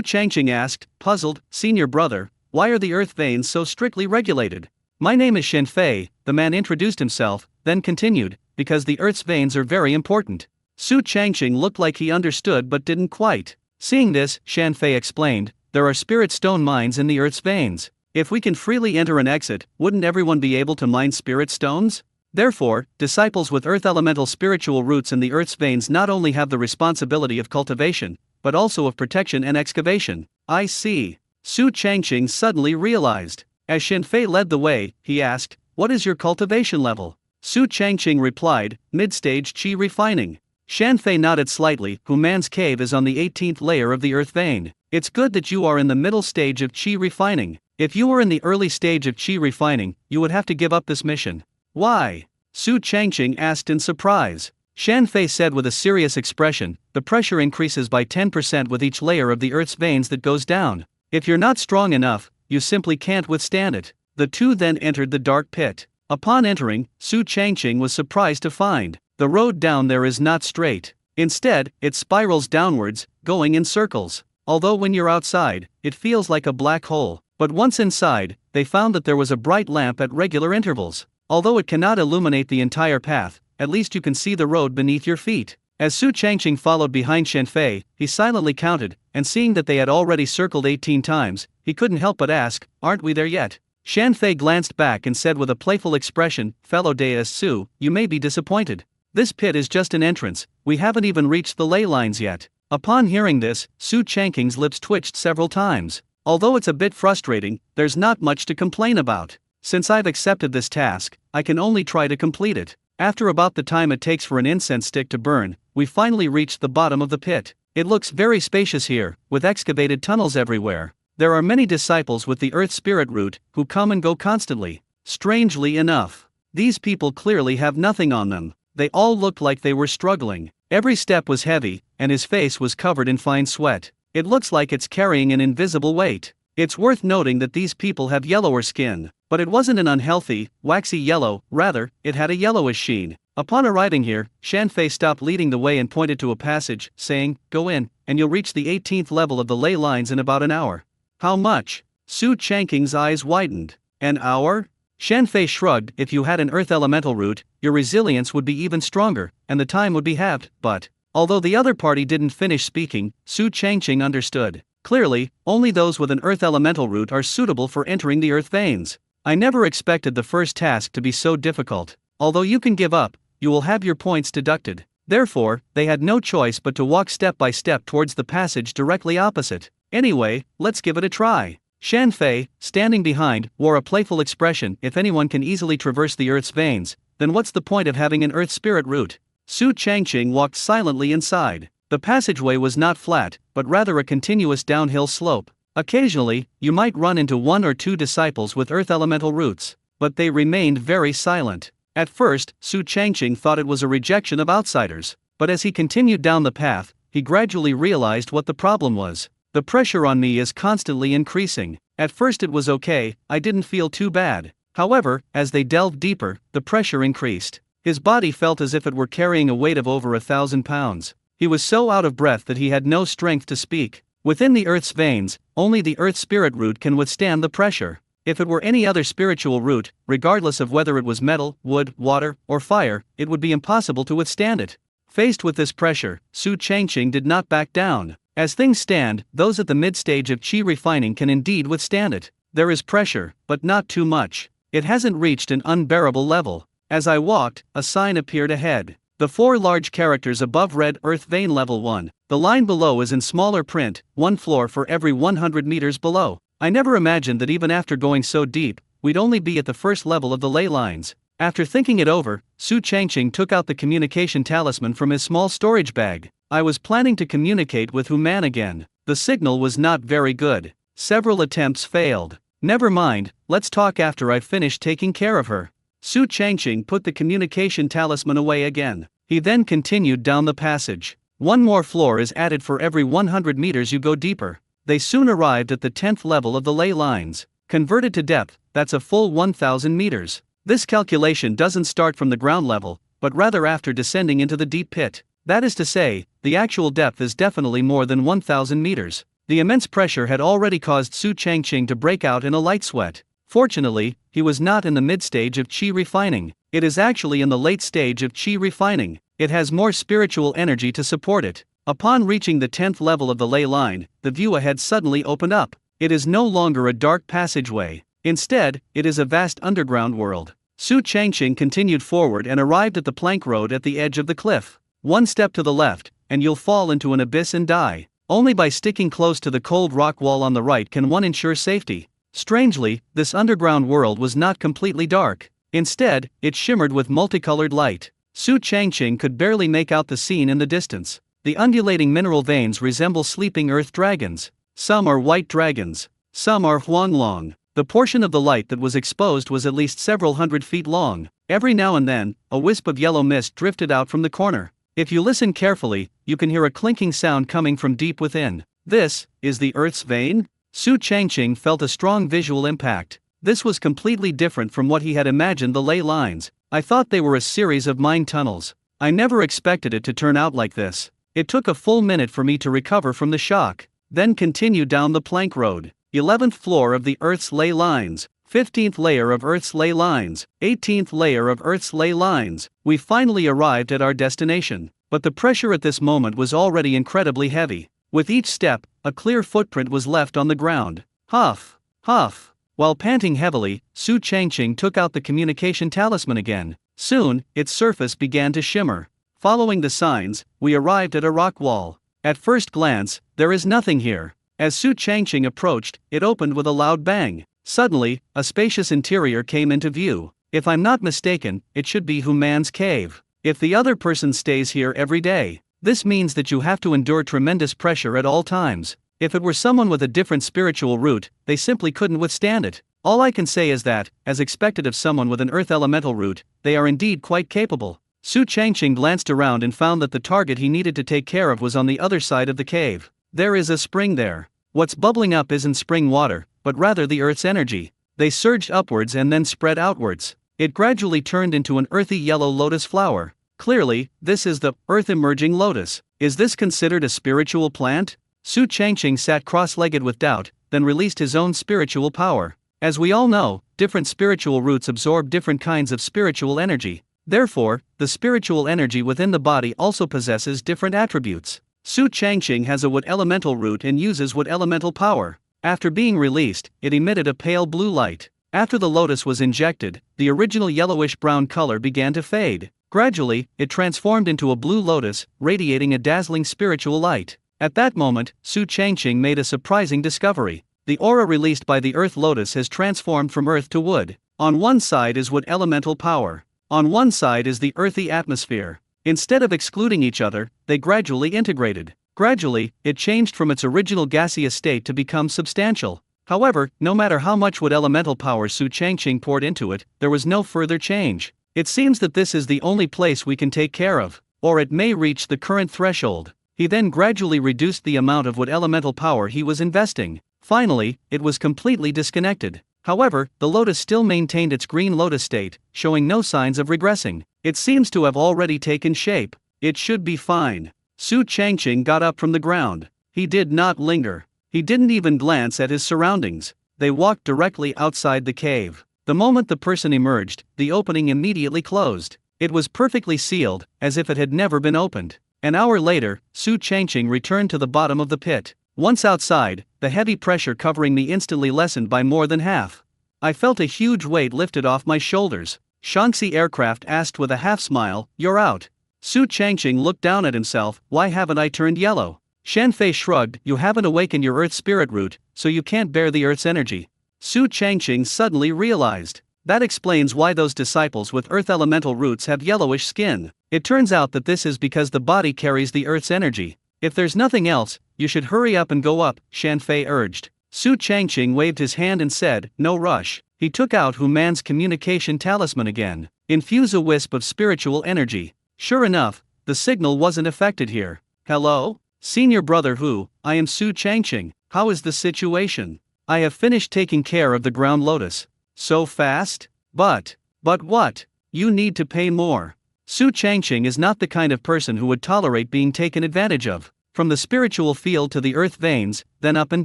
Changqing asked, puzzled, "Senior brother, why are the earth veins so strictly regulated?" "My name is Shen Fei," the man introduced himself, then continued, "because the earth's veins are very important." Su Changqing looked like he understood but didn't quite. Seeing this, Shen Fei explained, "There are spirit stone mines in the earth's veins. If we can freely enter and exit, wouldn't everyone be able to mine spirit stones? Therefore, disciples with earth elemental spiritual roots in the earth's veins not only have the responsibility of cultivation, but also of protection and excavation." "I see." Su Changqing suddenly realized. As Shen Fei led the way, he asked, "What is your cultivation level?" Su Changqing replied, "Mid-stage qi refining." Shen Fei nodded slightly. "Hu Man's cave is on the 18th layer of the earth vein. It's good that you are in the middle stage of qi refining. If you were in the early stage of qi refining, you would have to give up this mission." "Why?" Su Changqing asked in surprise. Shen Fei said with a serious expression, "The pressure increases by 10% with each layer of the earth's veins that goes down. If you're not strong enough, you simply can't withstand it." The two then entered the dark pit. Upon entering, Su Changqing was surprised to find the road down there is not straight. Instead, it spirals downwards, going in circles. Although when you're outside, it feels like a black hole. But once inside, they found that there was a bright lamp at regular intervals. Although it cannot illuminate the entire path, at least you can see the road beneath your feet. As Su Changqing followed behind Shen Fei, he silently counted, and seeing that they had already circled 18 times, he couldn't help but ask, "Aren't we there yet?" Shen Fei glanced back and said with a playful expression, "Fellow Deus Su, you may be disappointed. This pit is just an entrance, we haven't even reached the ley lines yet." Upon hearing this, Su Changqing's lips twitched several times. "Although it's a bit frustrating, there's not much to complain about. Since I've accepted this task, I can only try to complete it." After about the time it takes for an incense stick to burn, we finally reached the bottom of the pit. It looks very spacious here, with excavated tunnels everywhere. There are many disciples with the earth spirit root, who come and go constantly. Strangely enough, these people clearly have nothing on them. They all looked like they were struggling. Every step was heavy, and his face was covered in fine sweat. It looks like it's carrying an invisible weight. It's worth noting that these people have yellower skin, but it wasn't an unhealthy, waxy yellow, rather, it had a yellowish sheen. Upon arriving here, Shen Fei stopped leading the way and pointed to a passage, saying, "Go in, and you'll reach the 18th level of the ley lines in about an hour." "How much?" Su Changqing's eyes widened. "An hour?" Shen Fei shrugged. "If you had an earth elemental root, your resilience would be even stronger, and the time would be halved." But, although the other party didn't finish speaking, Su Changqing understood. Clearly, only those with an earth elemental root are suitable for entering the earth veins. "I never expected the first task to be so difficult. Although you can give up, you will have your points deducted." Therefore, they had no choice but to walk step by step towards the passage directly opposite. "Anyway, let's give it a try." Shen Fei, standing behind, wore a playful expression. "If anyone can easily traverse the earth's veins, then what's the point of having an earth spirit root?" Su Changqing walked silently inside. The passageway was not flat, but rather a continuous downhill slope. Occasionally, you might run into one or two disciples with earth elemental roots, but they remained very silent. At first, Su Changqing thought it was a rejection of outsiders, but as he continued down the path, he gradually realized what the problem was. "The pressure on me is constantly increasing. At first it was okay, I didn't feel too bad. However, as they delved deeper, the pressure increased. His body felt as if it were carrying a weight of over 1,000 pounds. He was so out of breath that he had no strength to speak. Within the earth's veins, only the earth spirit root can withstand the pressure. If it were any other spiritual root, regardless of whether it was metal, wood, water, or fire, it would be impossible to withstand it." Faced with this pressure, Su Changqing did not back down. As things stand, those at the mid-stage of qi refining can indeed withstand it. There is pressure, but not too much. It hasn't reached an unbearable level. As I walked, a sign appeared ahead. The 4 large characters above read Earth Vein Level 1. The line below is in smaller print, 1 floor for every 100 meters below. I never imagined that even after going so deep, we'd only be at the first level of the ley lines. After thinking it over, Su Changqing took out the communication talisman from his small storage bag. I was planning to communicate with Hu Man again. The signal was not very good. Several attempts failed. "Never mind, let's talk after I've finished taking care of her." Su Changqing put the communication talisman away again. He then continued down the passage. 1 more floor is added for every 100 meters you go deeper. They soon arrived at the 10th level of the ley lines. Converted to depth, that's a full 1,000 meters. This calculation doesn't start from the ground level, but rather after descending into the deep pit. That is to say, the actual depth is definitely more than 1,000 meters. The immense pressure had already caused Su Changqing to break out in a light sweat. Fortunately, he was not in the mid-stage of qi refining. It is actually in the late stage of qi refining. It has more spiritual energy to support it. Upon reaching the 10th level of the ley line, the view ahead suddenly opened up. It is no longer a dark passageway. Instead, it is a vast underground world. Su Changqing continued forward and arrived at the plank road at the edge of the cliff. One step to the left, and you'll fall into an abyss and die. Only by sticking close to the cold rock wall on the right can one ensure safety. Strangely, this underground world was not completely dark. Instead, it shimmered with multicolored light. Su Changqing could barely make out the scene in the distance. The undulating mineral veins resemble sleeping earth dragons. Some are white dragons. Some are huanglong. The portion of the light that was exposed was at least several hundred feet long. Every now and then, a wisp of yellow mist drifted out from the corner. If you listen carefully, you can hear a clinking sound coming from deep within. This is the Earth's vein? Su Changqing felt a strong visual impact. This was completely different from what he had imagined the ley lines. I thought they were a series of mine tunnels. I never expected it to turn out like this. It took a full minute for me to recover from the shock. Then continue down the plank road. 11th floor of the Earth's ley lines. 15th layer of Earth's ley lines. 18th layer of Earth's ley lines. We finally arrived at our destination. But the pressure at this moment was already incredibly heavy. With each step, a clear footprint was left on the ground. Huff, huff. While panting heavily, Su Changqing took out the communication talisman again. Soon, its surface began to shimmer. Following the signs, we arrived at a rock wall. At first glance, there is nothing here. As Su Changqing approached, it opened with a loud bang. Suddenly, a spacious interior came into view. If I'm not mistaken, it should be Human's cave. If the other person stays here every day, this means that you have to endure tremendous pressure at all times. If it were someone with a different spiritual root, they simply couldn't withstand it. All I can say is that, as expected of someone with an earth elemental root, they are indeed quite capable. Su Changqing glanced around and found that the target he needed to take care of was on the other side of the cave. There is a spring there. What's bubbling up isn't spring water, but rather the Earth's energy. They surged upwards and then spread outwards. It gradually turned into an earthy yellow lotus flower. Clearly, this is the Earth emerging lotus. Is this considered a spiritual plant? Su Changqing sat cross-legged with doubt, then released his own spiritual power. As we all know, different spiritual roots absorb different kinds of spiritual energy. Therefore, the spiritual energy within the body also possesses different attributes. Su Changqing has a wood elemental root and uses wood elemental power. After being released, it emitted a pale blue light. After the lotus was injected, the original yellowish-brown color began to fade. Gradually, it transformed into a blue lotus, radiating a dazzling spiritual light. At that moment, Su Changqing made a surprising discovery. The aura released by the earth lotus has transformed from earth to wood. On one side is wood elemental power. On one side is the earthy atmosphere. Instead of excluding each other, they gradually integrated. Gradually, it changed from its original gaseous state to become substantial. However, no matter how much wood elemental power Su Changqing poured into it, there was no further change. It seems that this is the only place we can take care of, or it may reach the current threshold. He then gradually reduced the amount of wood elemental power he was investing. Finally, it was completely disconnected. However, the lotus still maintained its green lotus state, showing no signs of regressing. It seems to have already taken shape. It should be fine. Su Changqing got up from the ground. He did not linger. He didn't even glance at his surroundings. They walked directly outside the cave. The moment the person emerged, the opening immediately closed. It was perfectly sealed, as if it had never been opened. An hour later, Su Changqing returned to the bottom of the pit. Once outside, the heavy pressure covering me instantly lessened by more than half. I felt a huge weight lifted off my shoulders. Shaanxi Aircraft asked with a half-smile, "You're out." Su Changqing looked down at himself. "Why haven't I turned yellow?" Shanfei shrugged. "You haven't awakened your Earth spirit root, so you can't bear the Earth's energy." Su Changqing suddenly realized. That explains why those disciples with Earth elemental roots have yellowish skin. It turns out that this is because the body carries the Earth's energy. If there's nothing else, you should hurry up and go up, Shanfei urged. Su Changqing waved his hand and said, "No rush." He took out Human's communication talisman again. Infuse a wisp of spiritual energy. Sure enough, the signal wasn't affected here. "Hello? Senior brother Hu, I am Su Changqing. How is the situation?" I have finished taking care of the ground lotus. So fast? But what? You need to pay more. Su Changqing is not the kind of person who would tolerate being taken advantage of. From the spiritual field to the earth veins, then up and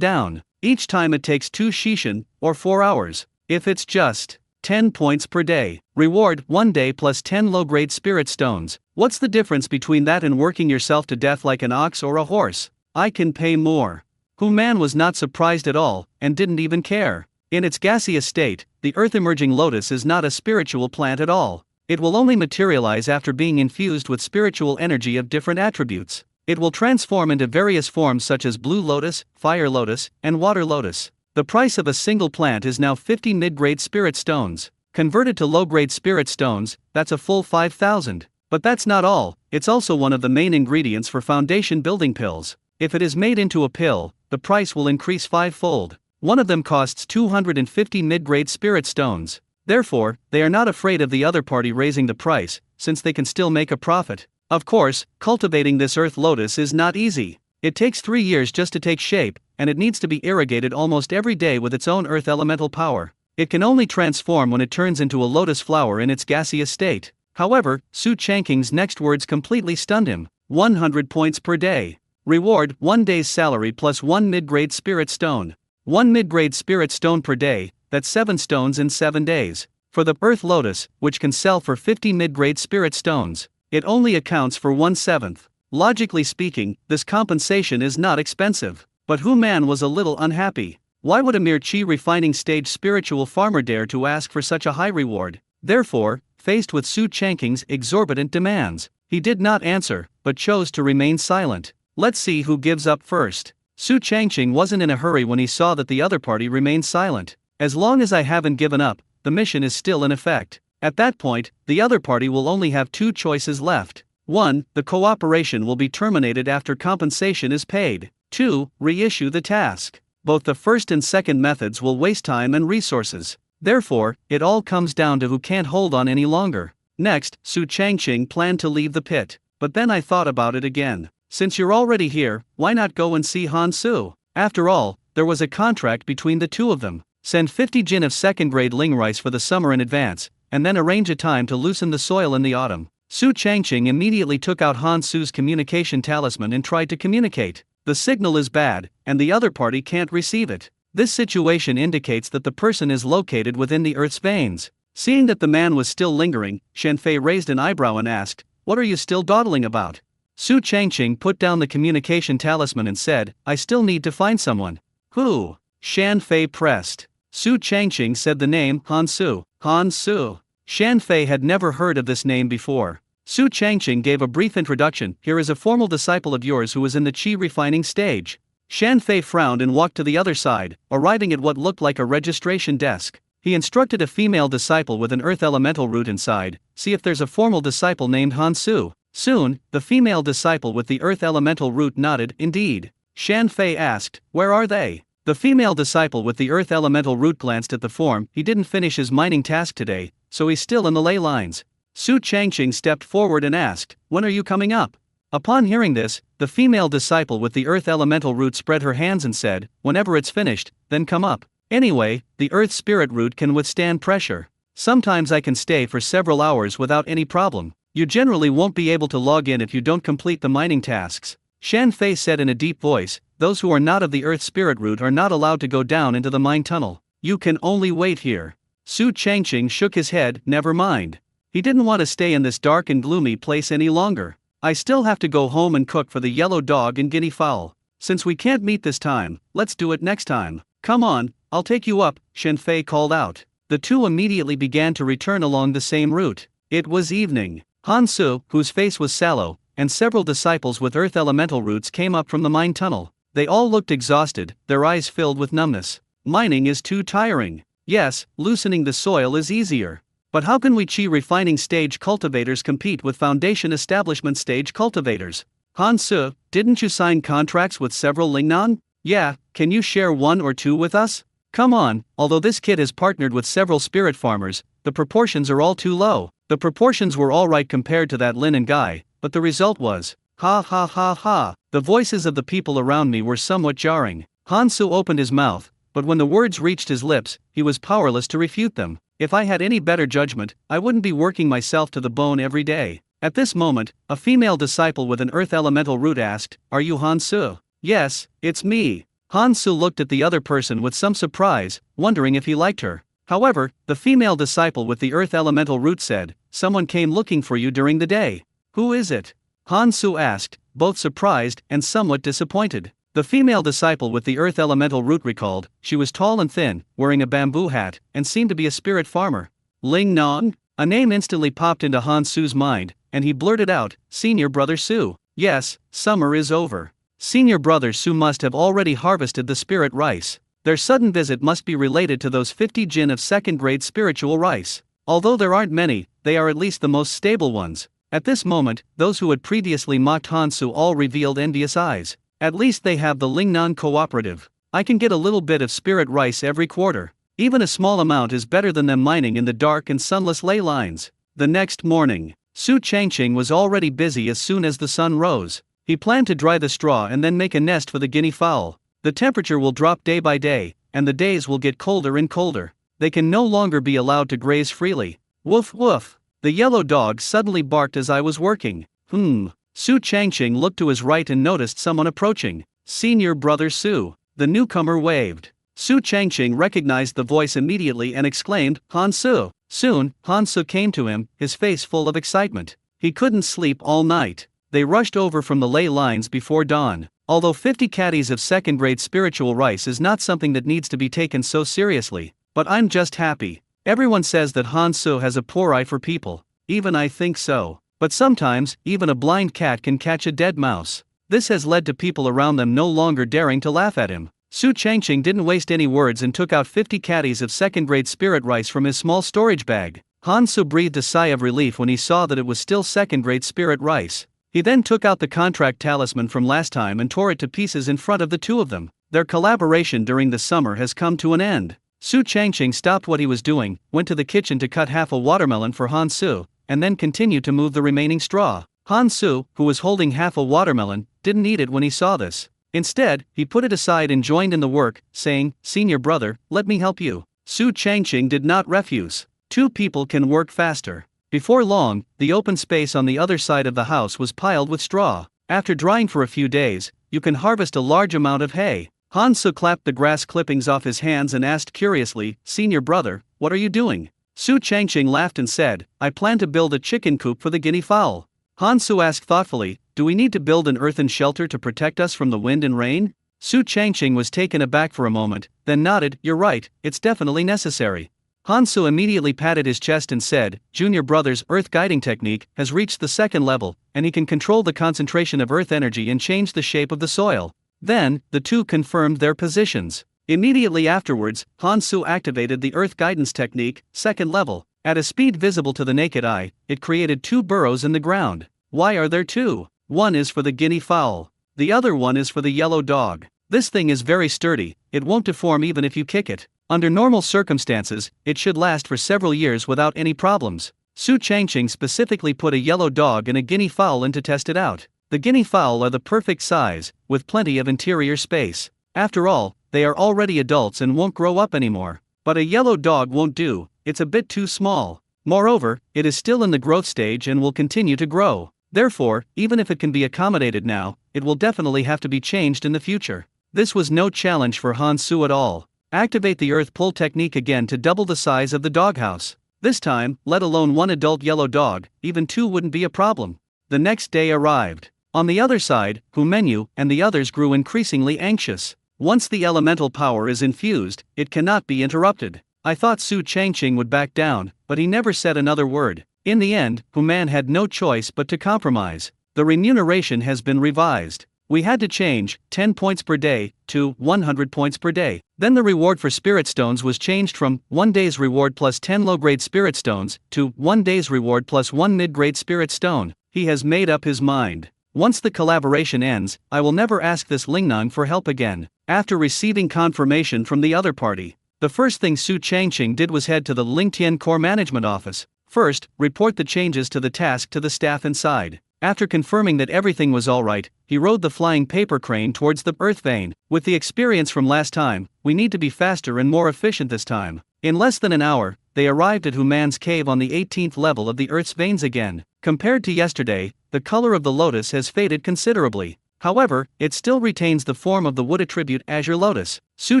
down. Each time it takes 2 shishin, or 4 hours. If it's just 10 points per day. Reward 1 day plus 10 low-grade spirit stones. What's the difference between that and working yourself to death like an ox or a horse? I can pay more. Man was not surprised at all, and didn't even care. In its gaseous state, the earth-emerging lotus is not a spiritual plant at all. It will only materialize after being infused with spiritual energy of different attributes. It will transform into various forms such as blue lotus, fire lotus, and water lotus. The price of a single plant is now 50 mid-grade spirit stones. Converted to low-grade spirit stones, that's a full 5,000. But that's not all, it's also one of the main ingredients for foundation building pills. If it is made into a pill, the price will increase 5-fold. One of them costs 250 mid-grade spirit stones. Therefore, they are not afraid of the other party raising the price, since they can still make a profit. Of course, cultivating this earth lotus is not easy. It takes 3 years just to take shape, and it needs to be irrigated almost every day with its own earth elemental power. It can only transform when it turns into a lotus flower in its gaseous state. However, Su Changqing's next words completely stunned him. 100 points per day. Reward 1 day's salary plus 1 mid-grade spirit stone. 1 mid-grade spirit stone per day, that's 7 stones in 7 days. For the earth lotus, which can sell for 50 mid-grade spirit stones, it only accounts for 1/7. Logically speaking, this compensation is not expensive. But Man was a little unhappy. Why would a mere chi refining stage spiritual farmer dare to ask for such a high reward? Therefore, faced with Su Changqing's exorbitant demands, he did not answer, but chose to remain silent. Let's see who gives up first. Su Changqing wasn't in a hurry when he saw that the other party remained silent. As long as I haven't given up, the mission is still in effect. At that point, the other party will only have 2 choices left. 1. The cooperation will be terminated after compensation is paid. 2. Reissue the task. Both the first and second methods will waste time and resources. Therefore, it all comes down to who can't hold on any longer. Next, Su Changqing planned to leave the pit. But then I thought about it again. Since you're already here, why not go and see Han Su? After all, there was a contract between the two of them. Send 50 jin of second-grade ling rice for the summer in advance, and then arrange a time to loosen the soil in the autumn. Su Changqing immediately took out Han Su's communication talisman and tried to communicate. The signal is bad, and the other party can't receive it. This situation indicates that the person is located within the earth's veins. Seeing that the man was still lingering, Shen Fei raised an eyebrow and asked, "What are you still dawdling about?" Su Changqing put down the communication talisman and said, "I still need to find someone." "Who?" Shan Fei pressed. Su Changqing said the name, Han Su. Han Su. Shan Fei had never heard of this name before. Su Changqing gave a brief introduction. "Here is a formal disciple of yours who is in the chi refining stage." Shan Fei frowned and walked to the other side, arriving at what looked like a registration desk. He instructed a female disciple with an earth elemental root inside, "See if there's a formal disciple named Han Su." Soon, the female disciple with the earth elemental root nodded. "Indeed." Shan Fei asked, "Where are they?" The female disciple with the earth elemental root glanced at the form. He didn't finish his mining task today, so he's still in the ley lines. Su Changqing stepped forward and asked, "When are you coming up?" Upon hearing this, the female disciple with the earth elemental root spread her hands and said, "Whenever it's finished, then come up. Anyway, the earth spirit root can withstand pressure. Sometimes I can stay for several hours without any problem. You generally won't be able to log in if you don't complete the mining tasks." Shan Fei said in a deep voice, "Those who are not of the earth spirit root are not allowed to go down into the mine tunnel. You can only wait here." Su Changqing shook his head. Never mind. He didn't want to stay in this dark and gloomy place any longer. "I still have to go home and cook for the yellow dog and guinea fowl. Since we can't meet this time, let's do it next time. Come on, I'll take you up," Shen Fei called out. The two immediately began to return along the same route. It was evening. Han Su, whose face was sallow, and several disciples with earth elemental roots came up from the mine tunnel. They all looked exhausted, their eyes filled with numbness. Mining is too tiring. Yes, loosening the soil is easier. But how can we chi refining stage cultivators compete with foundation establishment stage cultivators? Han Su, didn't you sign contracts with several Lingnan? Yeah, can you share 1 or 2 with us? Come on, although this kid has partnered with several spirit farmers, the proportions are all too low. The proportions were alright compared to that Lin and guy, but the result was, ha ha ha ha. The voices of the people around me were somewhat jarring. Han Su opened his mouth, but when the words reached his lips, he was powerless to refute them. If I had any better judgment, I wouldn't be working myself to the bone every day. At this moment, a female disciple with an earth elemental root asked, "Are you Han-su?" "Yes, it's me." Han-su looked at the other person with some surprise, wondering if he liked her. However, the female disciple with the earth elemental root said, "Someone came looking for you during the day." "Who is it?" Han-su asked, both surprised and somewhat disappointed. The female disciple with the earth elemental root recalled, she was tall and thin, wearing a bamboo hat, and seemed to be a spirit farmer. Ling Nong? A name instantly popped into Han-su's mind, and he blurted out, "Senior Brother Su." "Yes, summer is over. Senior Brother Su must have already harvested the spirit rice. Their sudden visit must be related to those 50 jin of second-grade spiritual rice. Although there aren't many, they are at least the most stable ones." At this moment, those who had previously mocked Han-su all revealed envious eyes. "At least they have the Lingnan Cooperative. I can get a little bit of spirit rice every quarter. Even a small amount is better than them mining in the dark and sunless ley lines." The next morning, Su Changqing was already busy as soon as the sun rose. He planned to dry the straw and then make a nest for the guinea fowl. The temperature will drop day by day, and the days will get colder and colder. They can no longer be allowed to graze freely. Woof woof. The yellow dog suddenly barked as I was working. Su Changqing looked to his right and noticed someone approaching. "Senior Brother Su." The newcomer waved. Su Changqing recognized the voice immediately and exclaimed, "Han-su." Soon, Han-su came to him, his face full of excitement. He couldn't sleep all night. They rushed over from the ley lines before dawn. Although 50 caddies of second-grade spiritual rice is not something that needs to be taken so seriously, but I'm just happy. Everyone says that Han-su has a poor eye for people. Even I think so. But sometimes, even a blind cat can catch a dead mouse. This has led to people around them no longer daring to laugh at him. Su Changqing didn't waste any words and took out 50 caddies of second-grade spirit rice from his small storage bag. Han-su breathed a sigh of relief when he saw that it was still second-grade spirit rice. He then took out the contract talisman from last time and tore it to pieces in front of the two of them. Their collaboration during the summer has come to an end. Su Changqing stopped what he was doing, went to the kitchen to cut half a watermelon for Han-su, and then continued to move the remaining straw. Han-su, who was holding half a watermelon, didn't eat it when he saw this. Instead, he put it aside and joined in the work, saying, "Senior brother, let me help you." Su Changqing did not refuse. Two people can work faster. Before long, the open space on the other side of the house was piled with straw. After drying for a few days, you can harvest a large amount of hay. Han-su clapped the grass clippings off his hands and asked curiously, "Senior brother, what are you doing?" Su Changqing laughed and said, "I plan to build a chicken coop for the guinea fowl." Han-su asked thoughtfully, "Do we need to build an earthen shelter to protect us from the wind and rain?" Su Changqing was taken aback for a moment, then nodded, "You're right, it's definitely necessary." Han-su immediately patted his chest and said, "Junior brother's earth guiding technique has reached the second level, and he can control the concentration of earth energy and change the shape of the soil." Then, the two confirmed their positions. Immediately afterwards, Han-su activated the earth guidance technique, second level. At a speed visible to the naked eye, it created 2 burrows in the ground. Why are there 2? One is for the guinea fowl. The other one is for the yellow dog. This thing is very sturdy, it won't deform even if you kick it. Under normal circumstances, it should last for several years without any problems. Su Changqing specifically put a yellow dog and a guinea fowl in to test it out. The guinea fowl are the perfect size, with plenty of interior space. After all, they are already adults and won't grow up anymore. But a yellow dog won't do, it's a bit too small. Moreover, it is still in the growth stage and will continue to grow. Therefore, even if it can be accommodated now, it will definitely have to be changed in the future. This was no challenge for Han-su at all. Activate the earth pull technique again to double the size of the doghouse. This time, let alone one adult yellow dog, even 2 wouldn't be a problem. The next day arrived. On the other side, Humenyu and the others grew increasingly anxious. Once the elemental power is infused, it cannot be interrupted. I thought Su Changqing would back down, but he never said another word. In the end, Human had no choice but to compromise. The remuneration has been revised. We had to change 10 points per day to 100 points per day. Then the reward for spirit stones was changed from 1 day's reward plus 10 low-grade spirit stones to 1 day's reward plus 1 mid-grade spirit stone. He has made up his mind. Once the collaboration ends, I will never ask this Lingnang for help again. After receiving confirmation from the other party, the first thing Su Changqing did was head to the Lingtian Core Management Office. First, report the changes to the task to the staff inside. After confirming that everything was alright, he rode the flying paper crane towards the earth vein. With the experience from last time, we need to be faster and more efficient this time. In less than an hour, they arrived at Human's cave on the 18th level of the earth's veins again. Compared to yesterday, the color of the lotus has faded considerably. However, it still retains the form of the wood attribute azure lotus. Su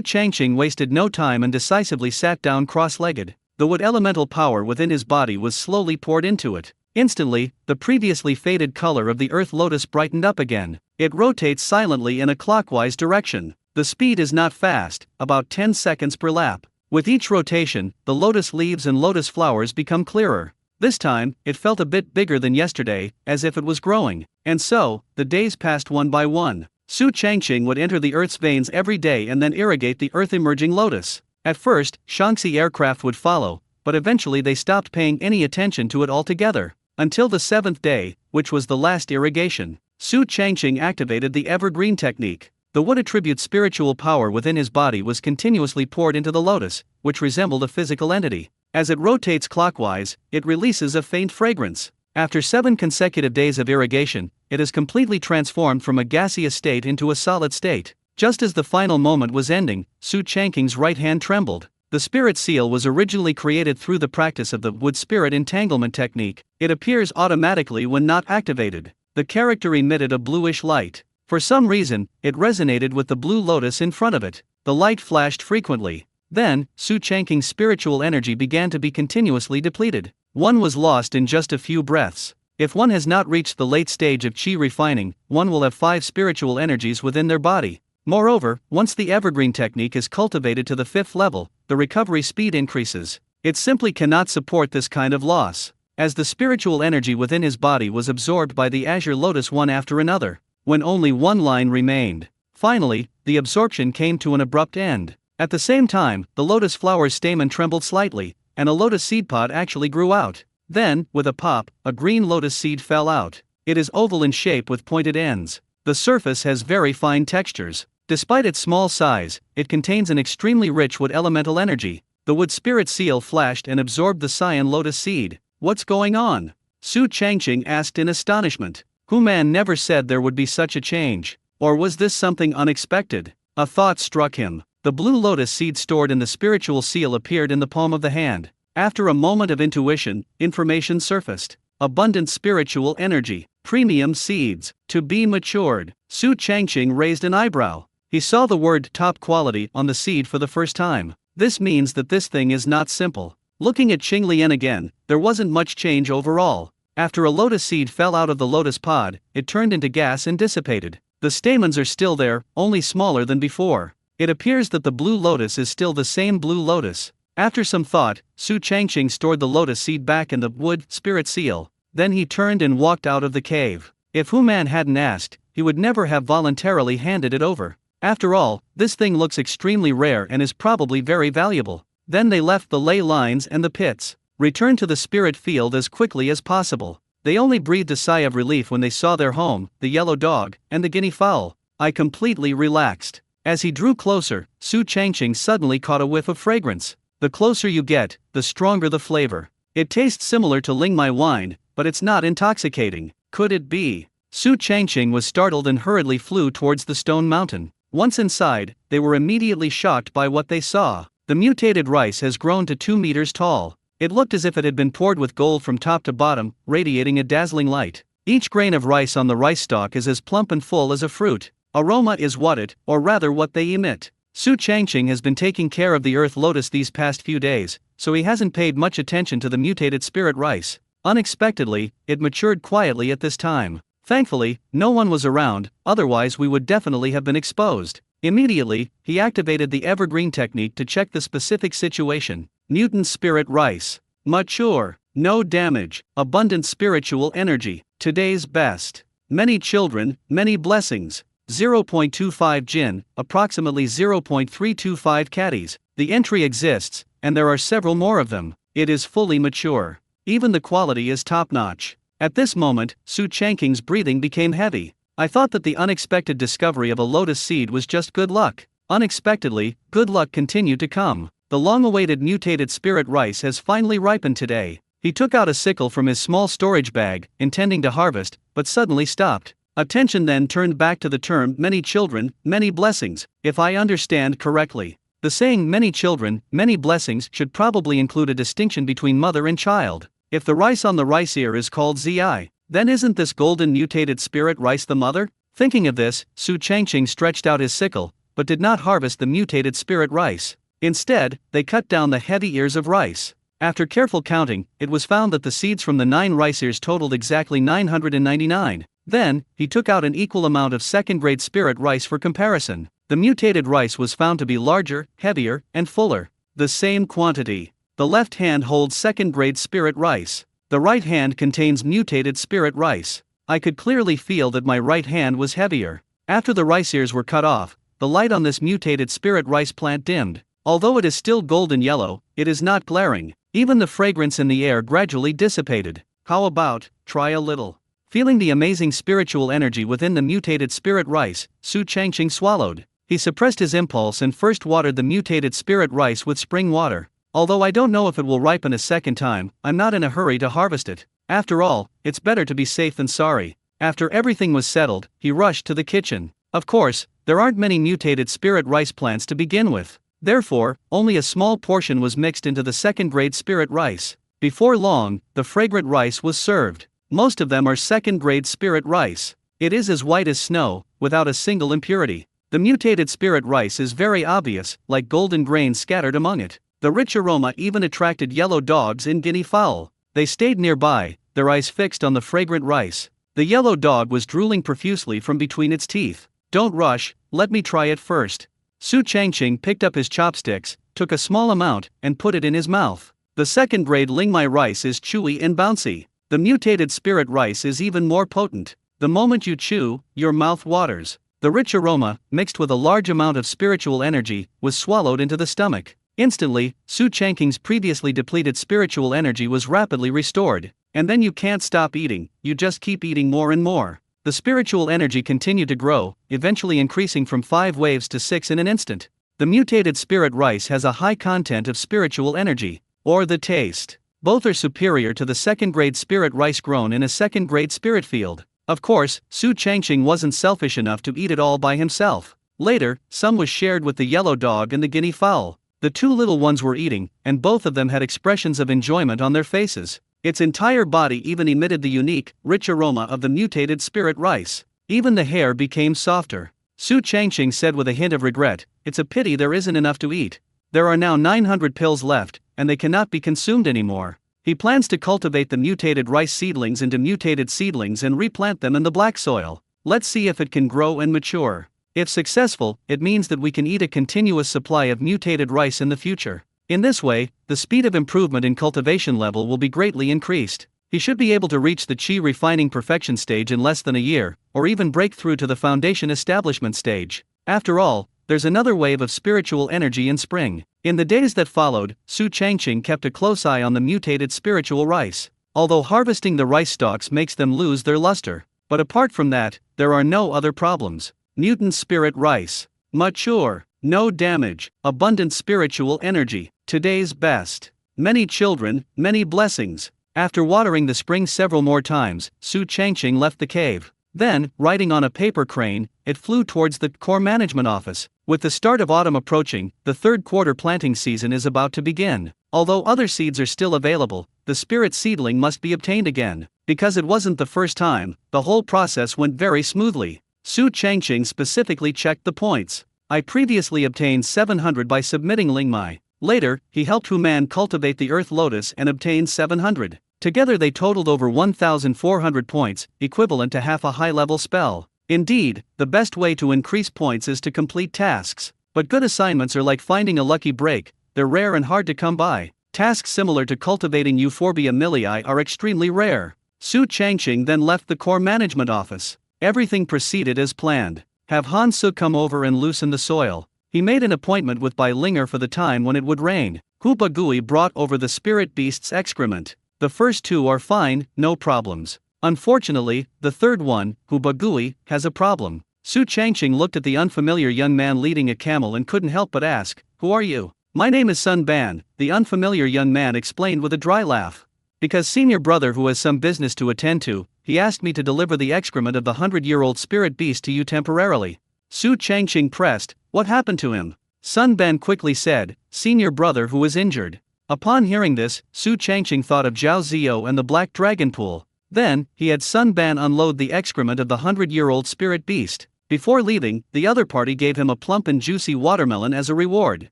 Changqing wasted no time and decisively sat down cross-legged. The wood elemental power within his body was slowly poured into it. Instantly, the previously faded color of the earth lotus brightened up again. It rotates silently in a clockwise direction. The speed is not fast, about 10 seconds per lap. With each rotation, the lotus leaves and lotus flowers become clearer. This time, it felt a bit bigger than yesterday, as if it was growing. And so, the days passed one by one. Su Changqing would enter the earth's veins every day and then irrigate the earth-emerging lotus. At first, Shaanxi aircraft would follow, but eventually they stopped paying any attention to it altogether. Until the 7th day, which was the last irrigation, Su Changqing activated the evergreen technique. The wood attribute spiritual power within his body was continuously poured into the lotus, which resembled a physical entity. As it rotates clockwise, it releases a faint fragrance. After 7 consecutive days of irrigation, it is completely transformed from a gaseous state into a solid state. Just as the final moment was ending, Su Changqing's right hand trembled. The spirit seal was originally created through the practice of the wood spirit entanglement technique. It appears automatically when not activated. The character emitted a bluish light. For some reason, it resonated with the blue lotus in front of it. The light flashed frequently. Then, Su Changqing's spiritual energy began to be continuously depleted. One was lost in just a few breaths. If one has not reached the late stage of qi refining, one will have 5 spiritual energies within their body. Moreover, once the evergreen technique is cultivated to the 5th level, the recovery speed increases. It simply cannot support this kind of loss. As the spiritual energy within his body was absorbed by the azure lotus one after another, when only one line remained. Finally, the absorption came to an abrupt end. At the same time, the lotus flower's stamen trembled slightly, and a lotus seed pod actually grew out. Then, with a pop, a green lotus seed fell out. It is oval in shape with pointed ends. The surface has very fine textures. Despite its small size, it contains an extremely rich wood elemental energy. The wood spirit seal flashed and absorbed the cyan lotus seed. What's going on? Su Changqing asked in astonishment. Human never said there would be such a change. Or was this something unexpected? A thought struck him. The blue lotus seed stored in the spiritual seal appeared in the palm of the hand. After a moment of intuition, information surfaced. Abundant spiritual energy. Premium seeds. To be matured. Su Changqing raised an eyebrow. He saw the word top quality on the seed for the first time. This means that this thing is not simple. Looking at Qinglian again, there wasn't much change overall. After a lotus seed fell out of the lotus pod, it turned into gas and dissipated. The stamens are still there, only smaller than before. It appears that the blue lotus is still the same blue lotus. After some thought, Su Changqing stored the lotus seed back in the wood spirit seal. Then he turned and walked out of the cave. If Human hadn't asked, he would never have voluntarily handed it over. After all, this thing looks extremely rare and is probably very valuable. Then they left the ley lines and the pits, returned to the spirit field as quickly as possible. They only breathed a sigh of relief when they saw their home, the yellow dog, and the guinea fowl. I completely relaxed. As he drew closer, Su Changqing suddenly caught a whiff of fragrance. The closer you get, the stronger the flavor. It tastes similar to Lingmai wine, but it's not intoxicating. Could it be? Su Changqing was startled and hurriedly flew towards the stone mountain. Once inside, they were immediately shocked by what they saw. The mutated rice has grown to 2 meters tall. It looked as if it had been poured with gold from top to bottom, radiating a dazzling light. Each grain of rice on the rice stalk is as plump and full as a fruit. Aroma is what it, or rather what they emit. Su Changqing has been taking care of the earth lotus these past few days, so he hasn't paid much attention to the mutated spirit rice. Unexpectedly, it matured quietly at this time. Thankfully, no one was around, otherwise we would definitely have been exposed. Immediately, he activated the evergreen technique to check the specific situation. Mutant spirit rice. Mature. No damage. Abundant spiritual energy. Today's best. Many children, many blessings. 0.25 Jin, approximately 0.325 caddies. The entry exists, and there are several more of them. It is fully mature. Even the quality is top-notch. At this moment, Su Changqing's breathing became heavy. I thought that the unexpected discovery of a lotus seed was just good luck. Unexpectedly, good luck continued to come. The long-awaited mutated spirit rice has finally ripened today. He took out a sickle from his small storage bag, intending to harvest, but suddenly stopped. Attention then turned back to the term many children, many blessings, if I understand correctly. The saying many children, many blessings should probably include a distinction between mother and child. If the rice on the rice ear is called Zi, then isn't this golden mutated spirit rice the mother? Thinking of this, Su Changqing stretched out his sickle, but did not harvest the mutated spirit rice. Instead, they cut down the heavy ears of rice. After careful counting, it was found that the seeds from the 9 rice ears totaled exactly 999. Then, he took out an equal amount of second-grade spirit rice for comparison. The mutated rice was found to be larger, heavier, and fuller. The same quantity. The left hand holds second-grade spirit rice. The right hand contains mutated spirit rice. I could clearly feel that my right hand was heavier. After the rice ears were cut off, the light on this mutated spirit rice plant dimmed. Although it is still golden yellow, it is not glaring. Even the fragrance in the air gradually dissipated. How about, try a little? Feeling the amazing spiritual energy within the mutated spirit rice, Su Changqing swallowed. He suppressed his impulse and first watered the mutated spirit rice with spring water. Although I don't know if it will ripen a second time, I'm not in a hurry to harvest it. After all, it's better to be safe than sorry. After everything was settled, he rushed to the kitchen. Of course, there aren't many mutated spirit rice plants to begin with. Therefore, only a small portion was mixed into the second-grade spirit rice. Before long, the fragrant rice was served. Most of them are second-grade spirit rice. It is as white as snow, without a single impurity. The mutated spirit rice is very obvious, like golden grains scattered among it. The rich aroma even attracted yellow dogs and guinea fowl. They stayed nearby, their eyes fixed on the fragrant rice. The yellow dog was drooling profusely from between its teeth. Don't rush, let me try it first. Su Changqing picked up his chopsticks, took a small amount, and put it in his mouth. The second-grade Lingmai rice is chewy and bouncy. The mutated spirit rice is even more potent. The moment you chew, your mouth waters. The rich aroma, mixed with a large amount of spiritual energy, was swallowed into the stomach. Instantly, Su Changqing's previously depleted spiritual energy was rapidly restored. And then you can't stop eating, you just keep eating more and more. The spiritual energy continued to grow, eventually increasing from 5 waves to 6 in an instant. The mutated spirit rice has a high content of spiritual energy, or the taste. Both are superior to the second-grade spirit rice grown in a second-grade spirit field. Of course, Su Changqing wasn't selfish enough to eat it all by himself. Later, some was shared with the yellow dog and the guinea fowl. The 2 little ones were eating, and both of them had expressions of enjoyment on their faces. Its entire body even emitted the unique, rich aroma of the mutated spirit rice. Even the hair became softer. Su Changqing said with a hint of regret, "It's a pity there isn't enough to eat. There are now 900 pills left, and they cannot be consumed anymore." He plans to cultivate the mutated rice seedlings into mutated seedlings and replant them in the black soil. Let's see if it can grow and mature. If successful, it means that we can eat a continuous supply of mutated rice in the future. In this way, the speed of improvement in cultivation level will be greatly increased. He should be able to reach the qi refining perfection stage in less than a year, or even break through to the foundation establishment stage. After all, there's another wave of spiritual energy in spring. In the days that followed, Su Changqing kept a close eye on the mutated spiritual rice. Although harvesting the rice stalks makes them lose their luster. But apart from that, there are no other problems. Mutant spirit rice. Mature. No damage. Abundant spiritual energy. Today's best. Many children, many blessings. After watering the spring several more times, Su Changqing left the cave. Then, riding on a paper crane, it flew towards the core management office. With the start of autumn approaching, the 3rd quarter planting season is about to begin. Although other seeds are still available, the spirit seedling must be obtained again. Because it wasn't the first time, the whole process went very smoothly. Su Changqing specifically checked the points. I previously obtained 700 by submitting Lingmai. Later, he helped Human cultivate the earth lotus and obtained 700. Together they totaled over 1,400 points, equivalent to half a high-level spell. Indeed, the best way to increase points is to complete tasks. But good assignments are like finding a lucky break, they're rare and hard to come by. Tasks similar to cultivating Euphorbia millii are extremely rare. Su Changqing then left the core management office. Everything proceeded as planned. Have Han Su come over and loosen the soil. He made an appointment with Bai Linger for the time when it would rain. Hu Bagui brought over the spirit beast's excrement. The first 2 are fine, no problems. Unfortunately, the third one, Hu Bagui, has a problem. Su Changqing looked at the unfamiliar young man leading a camel and couldn't help but ask, "Who are you?" "My name is Sun Ban," the unfamiliar young man explained with a dry laugh. Because senior brother who has some business to attend to, he asked me to deliver the excrement of the 100-year-old spirit beast to you temporarily. Su Changqing pressed, what happened to him? Sun Ban quickly said, senior brother who was injured. Upon hearing this, Su Changqing thought of Zhao Ziyou and the Black Dragon Pool. Then, he had Sun Ban unload the excrement of the 100-year-old spirit beast. Before leaving, the other party gave him a plump and juicy watermelon as a reward.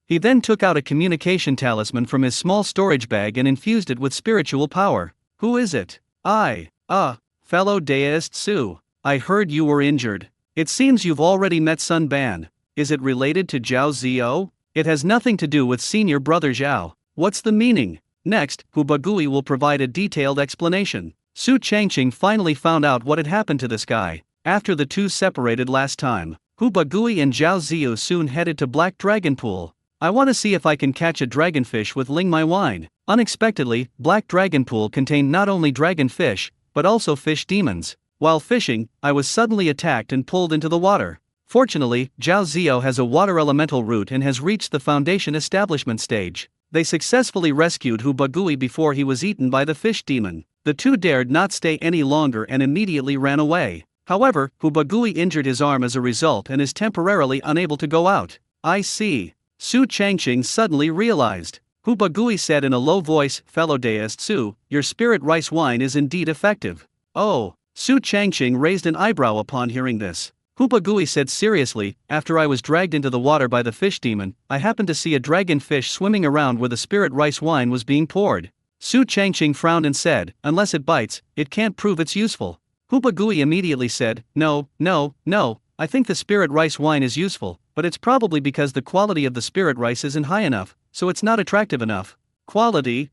He then took out a communication talisman from his small storage bag and infused it with spiritual power. Who is it? Fellow deist Su. I heard you were injured. It seems you've already met Sun Ban. Is it related to Zhao Ziyou? It has nothing to do with senior brother Zhao. What's the meaning? Next, Hu Bagui will provide a detailed explanation. Su Changqing finally found out what had happened to this guy. After the two separated last time, Hu Bagui and Zhao Ziyou soon headed to Black Dragon Pool. I want to see if I can catch a dragonfish with Ling My Wine. Unexpectedly, Black Dragon Pool contained not only dragonfish, but also fish demons. While fishing, I was suddenly attacked and pulled into the water. Fortunately, Zhao Ziyou has a water elemental root and has reached the foundation establishment stage. They successfully rescued Hu Bagui before he was eaten by the fish demon. The two dared not stay any longer and immediately ran away. However, Hu Bagui injured his arm as a result and is temporarily unable to go out. I see. Su Changqing suddenly realized. Hu Bagui said in a low voice, fellow deist Su, your spirit rice wine is indeed effective. Oh. Su Changqing raised an eyebrow upon hearing this. Hu Bagui said seriously, after I was dragged into the water by the fish demon, I happened to see a dragonfish swimming around where the spirit rice wine was being poured. Su Changqing frowned and said, unless it bites, it can't prove it's useful. Hu Bagui immediately said, no, I think the spirit rice wine is useful, but it's probably because the quality of the spirit rice isn't high enough, so it's not attractive enough. Quality?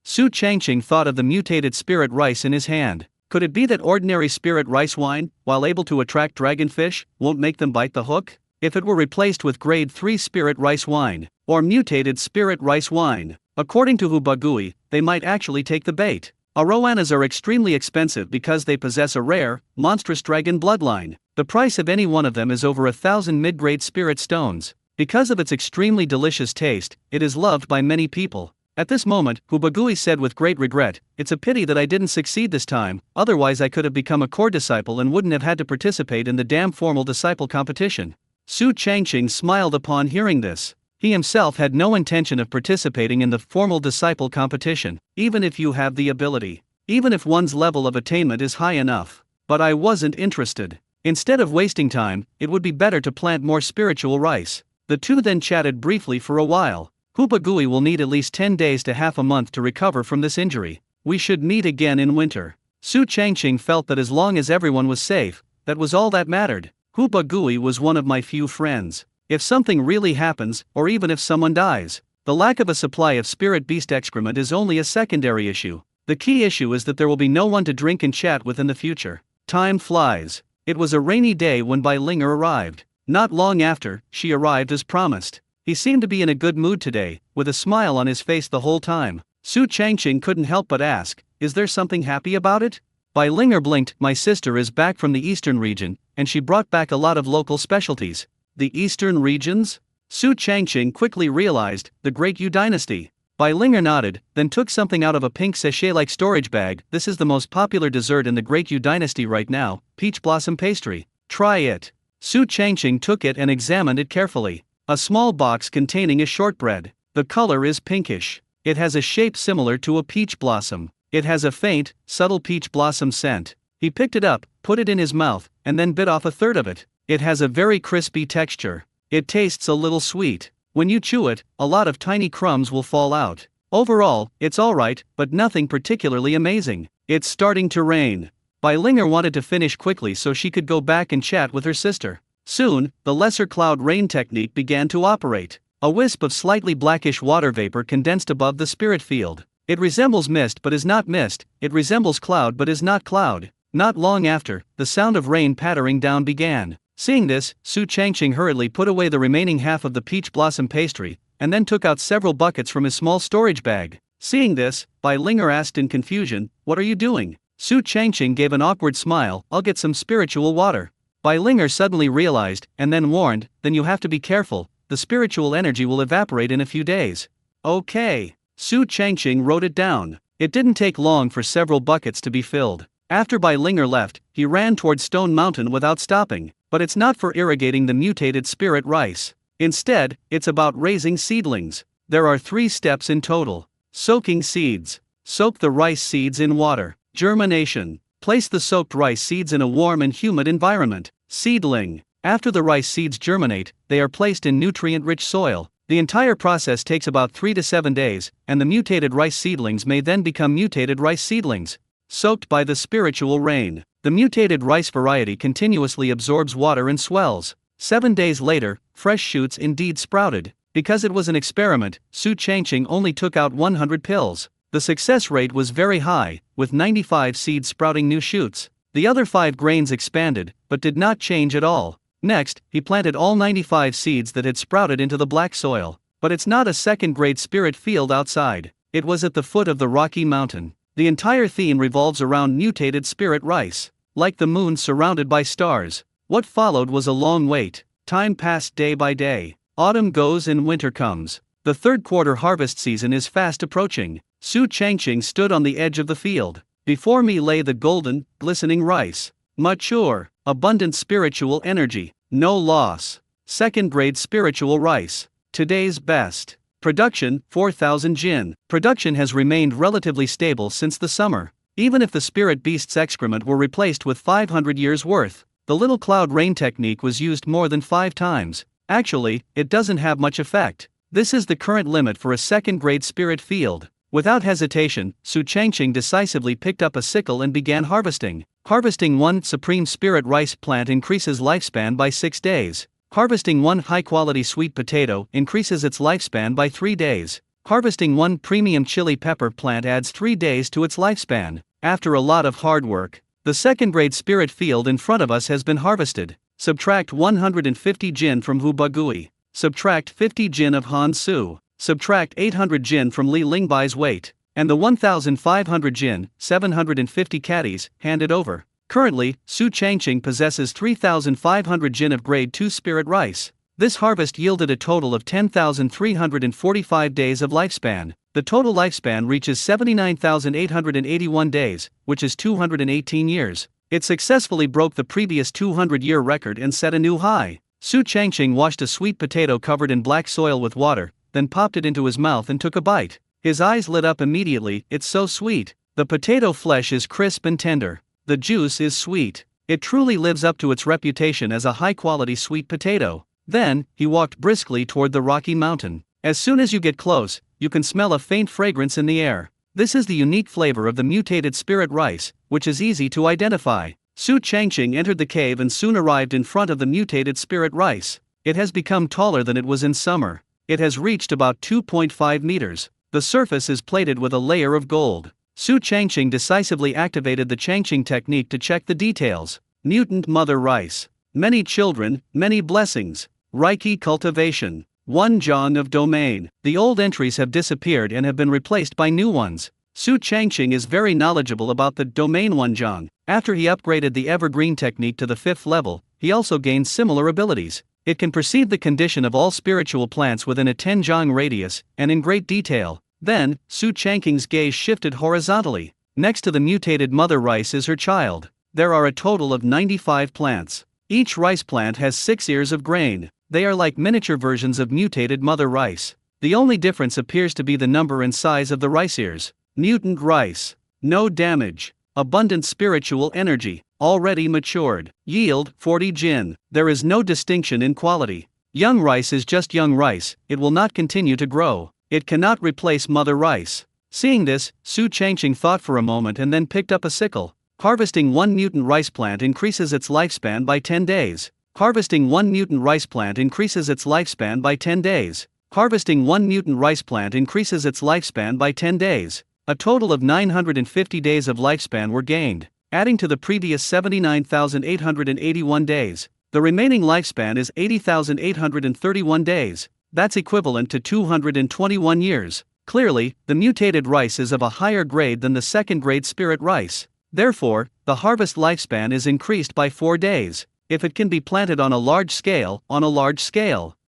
Su Changqing thought of the mutated spirit rice in his hand. Could it be that ordinary spirit rice wine, while able to attract dragonfish, won't make them bite the hook? If it were replaced with grade 3 spirit rice wine, or mutated spirit rice wine, according to Hu Bagui, they might actually take the bait. Arowanas are extremely expensive because they possess a rare, monstrous dragon bloodline. The price of any one of them is over 1,000 mid-grade spirit stones. Because of its extremely delicious taste, it is loved by many people. At this moment, Hu Bagui said with great regret, it's a pity that I didn't succeed this time, otherwise I could have become a core disciple and wouldn't have had to participate in the damn formal disciple competition. Su Changqing smiled upon hearing this. He himself had no intention of participating in the formal disciple competition, even if you have the ability. Even if one's level of attainment is high enough. But I wasn't interested. Instead of wasting time, it would be better to plant more spiritual rice. The two then chatted briefly for a while. Hu Bagui will need at least 10 days to half a month to recover from this injury. We should meet again in winter. Su Changqing felt that as long as everyone was safe, that was all that mattered. Hu Bagui was one of my few friends. If something really happens, or even if someone dies, the lack of a supply of spirit beast excrement is only a secondary issue. The key issue is that there will be no one to drink and chat with in the future. Time flies. It was a rainy day when Bai Linger arrived. Not long after, she arrived as promised. He seemed to be in a good mood today, with a smile on his face the whole time. Su Changqing couldn't help but ask, is there something happy about it? Bai Linger blinked, my sister is back from the eastern region, and she brought back a lot of local specialties. The eastern regions? Su Changqing quickly realized, the Great Yu Dynasty. Bai Linger nodded, then took something out of a pink sachet-like storage bag. This is the most popular dessert in the Great Yu Dynasty right now, peach blossom pastry. Try it. Su Changqing took it and examined it carefully. A small box containing a shortbread. The color is pinkish. It has a shape similar to a peach blossom. It has a faint, subtle peach blossom scent. He picked it up, put it in his mouth, and then bit off a third of it. It has a very crispy texture. It tastes a little sweet. When you chew it, a lot of tiny crumbs will fall out. Overall, it's alright, but nothing particularly amazing. It's starting to rain. Bai Linger wanted to finish quickly so she could go back and chat with her sister. Soon, the lesser cloud rain technique began to operate. A wisp of slightly blackish water vapor condensed above the spirit field. It resembles mist but is not mist, it resembles cloud but is not cloud. Not long after, the sound of rain pattering down began. Seeing this, Su Changqing hurriedly put away the remaining half of the peach blossom pastry, and then took out several buckets from his small storage bag. Seeing this, Bai Linger asked in confusion, what are you doing? Su Changqing gave an awkward smile, I'll get some spiritual water. Bai Linger suddenly realized, and then warned, then you have to be careful, the spiritual energy will evaporate in a few days. Okay. Su Changqing wrote it down. It didn't take long for several buckets to be filled. After Bai Linger left, he ran toward Stone Mountain without stopping, but it's not for irrigating the mutated spirit rice. Instead, it's about raising seedlings. There are 3 steps in total. Soaking seeds. Soak the rice seeds in water. Germination. Place the soaked rice seeds in a warm and humid environment. Seedling. After the rice seeds germinate, they are placed in nutrient-rich soil. The entire process takes about 3 to 7 days, and the mutated rice seedlings may then become mutated rice seedlings. Soaked by the spiritual rain. The mutated rice variety continuously absorbs water and swells. 7 days later, fresh shoots indeed sprouted. Because it was an experiment, Su Changqing only took out 100 pills. The success rate was very high, with 95 seeds sprouting new shoots. The other 5 grains expanded, but did not change at all. Next, he planted all 95 seeds that had sprouted into the black soil. But it's not a second-grade spirit field outside. It was at the foot of the Rocky Mountain. The entire theme revolves around mutated spirit rice. Like the moon surrounded by stars. What followed was a long wait. Time passed day by day. Autumn goes and winter comes. The third quarter harvest season is fast approaching. Su Changqing stood on the edge of the field. Before me lay the golden, glistening rice. Mature, abundant spiritual energy. No loss. Second-grade spiritual rice. Today's best. Production, 4,000 jin. Production has remained relatively stable since the summer. Even if the spirit beast's excrement were replaced with 500 years' worth, the little cloud rain technique was used more than 5 times. Actually, it doesn't have much effect. This is the current limit for a second-grade spirit field. Without hesitation, Su Changqing decisively picked up a sickle and began harvesting. Harvesting 1 supreme spirit rice plant increases lifespan by 6 days. Harvesting 1 high-quality sweet potato increases its lifespan by 3 days. Harvesting 1 premium chili pepper plant adds 3 days to its lifespan. After a lot of hard work, the second-grade spirit field in front of us has been harvested. Subtract 150 jin from Hu Bagui. Subtract 50 jin of Han Su. Subtract 800 jin from Li Lingbai's weight. And the 1,500 jin, 750 caddies, handed over. Currently, Su Changqing possesses 3,500 jin of grade 2 spirit rice. This harvest yielded a total of 10,345 days of lifespan. The total lifespan reaches 79,881 days, which is 218 years. It successfully broke the previous 200-year record and set a new high. Su Changqing washed a sweet potato covered in black soil with water, then popped it into his mouth and took a bite. His eyes lit up immediately. It's so sweet. The potato flesh is crisp and tender. The juice is sweet. It truly lives up to its reputation as a high-quality sweet potato. Then, he walked briskly toward the Rocky Mountain. As soon as you get close, you can smell a faint fragrance in the air. This is the unique flavor of the mutated spirit rice, which is easy to identify. Su Changqing entered the cave and soon arrived in front of the mutated spirit rice. It has become taller than it was in summer. It has reached about 2.5 meters. The surface is plated with a layer of gold. Su Changqing decisively activated the Changqing technique to check the details. Mutant mother rice. Many children, many blessings. Reiki cultivation. 1 Zhang of domain. The old entries have disappeared and have been replaced by new ones. Su Changqing is very knowledgeable about the domain 1 Zhang. After he upgraded the evergreen technique to the 5th level, he also gained similar abilities. It can perceive the condition of all spiritual plants within a 10 Zhang radius, and in great detail. Then, Su Changqing's gaze shifted horizontally. Next to the mutated mother rice is her child. There are a total of 95 plants. Each rice plant has 6 ears of grain. They are like miniature versions of mutated mother rice. The only difference appears to be the number and size of the rice ears. Mutant rice. No damage. Abundant spiritual energy. Already matured. Yield, 40 jin. There is no distinction in quality. Young rice is just young rice. It will not continue to grow. It cannot replace mother rice. Seeing this, Su Changqing thought for a moment and then picked up a sickle. Harvesting 1 mutant rice plant increases its lifespan by 10 days. Harvesting 1 mutant rice plant increases its lifespan by 10 days. Harvesting 1 mutant rice plant increases its lifespan by 10 days. A total of 950 days of lifespan were gained, adding to the previous 79,881 days. The remaining lifespan is 80,831 days. That's equivalent to 221 years. Clearly, the mutated rice is of a higher grade than the second-grade spirit rice. Therefore, the harvest lifespan is increased by 4 days. If it can be planted on a large scale,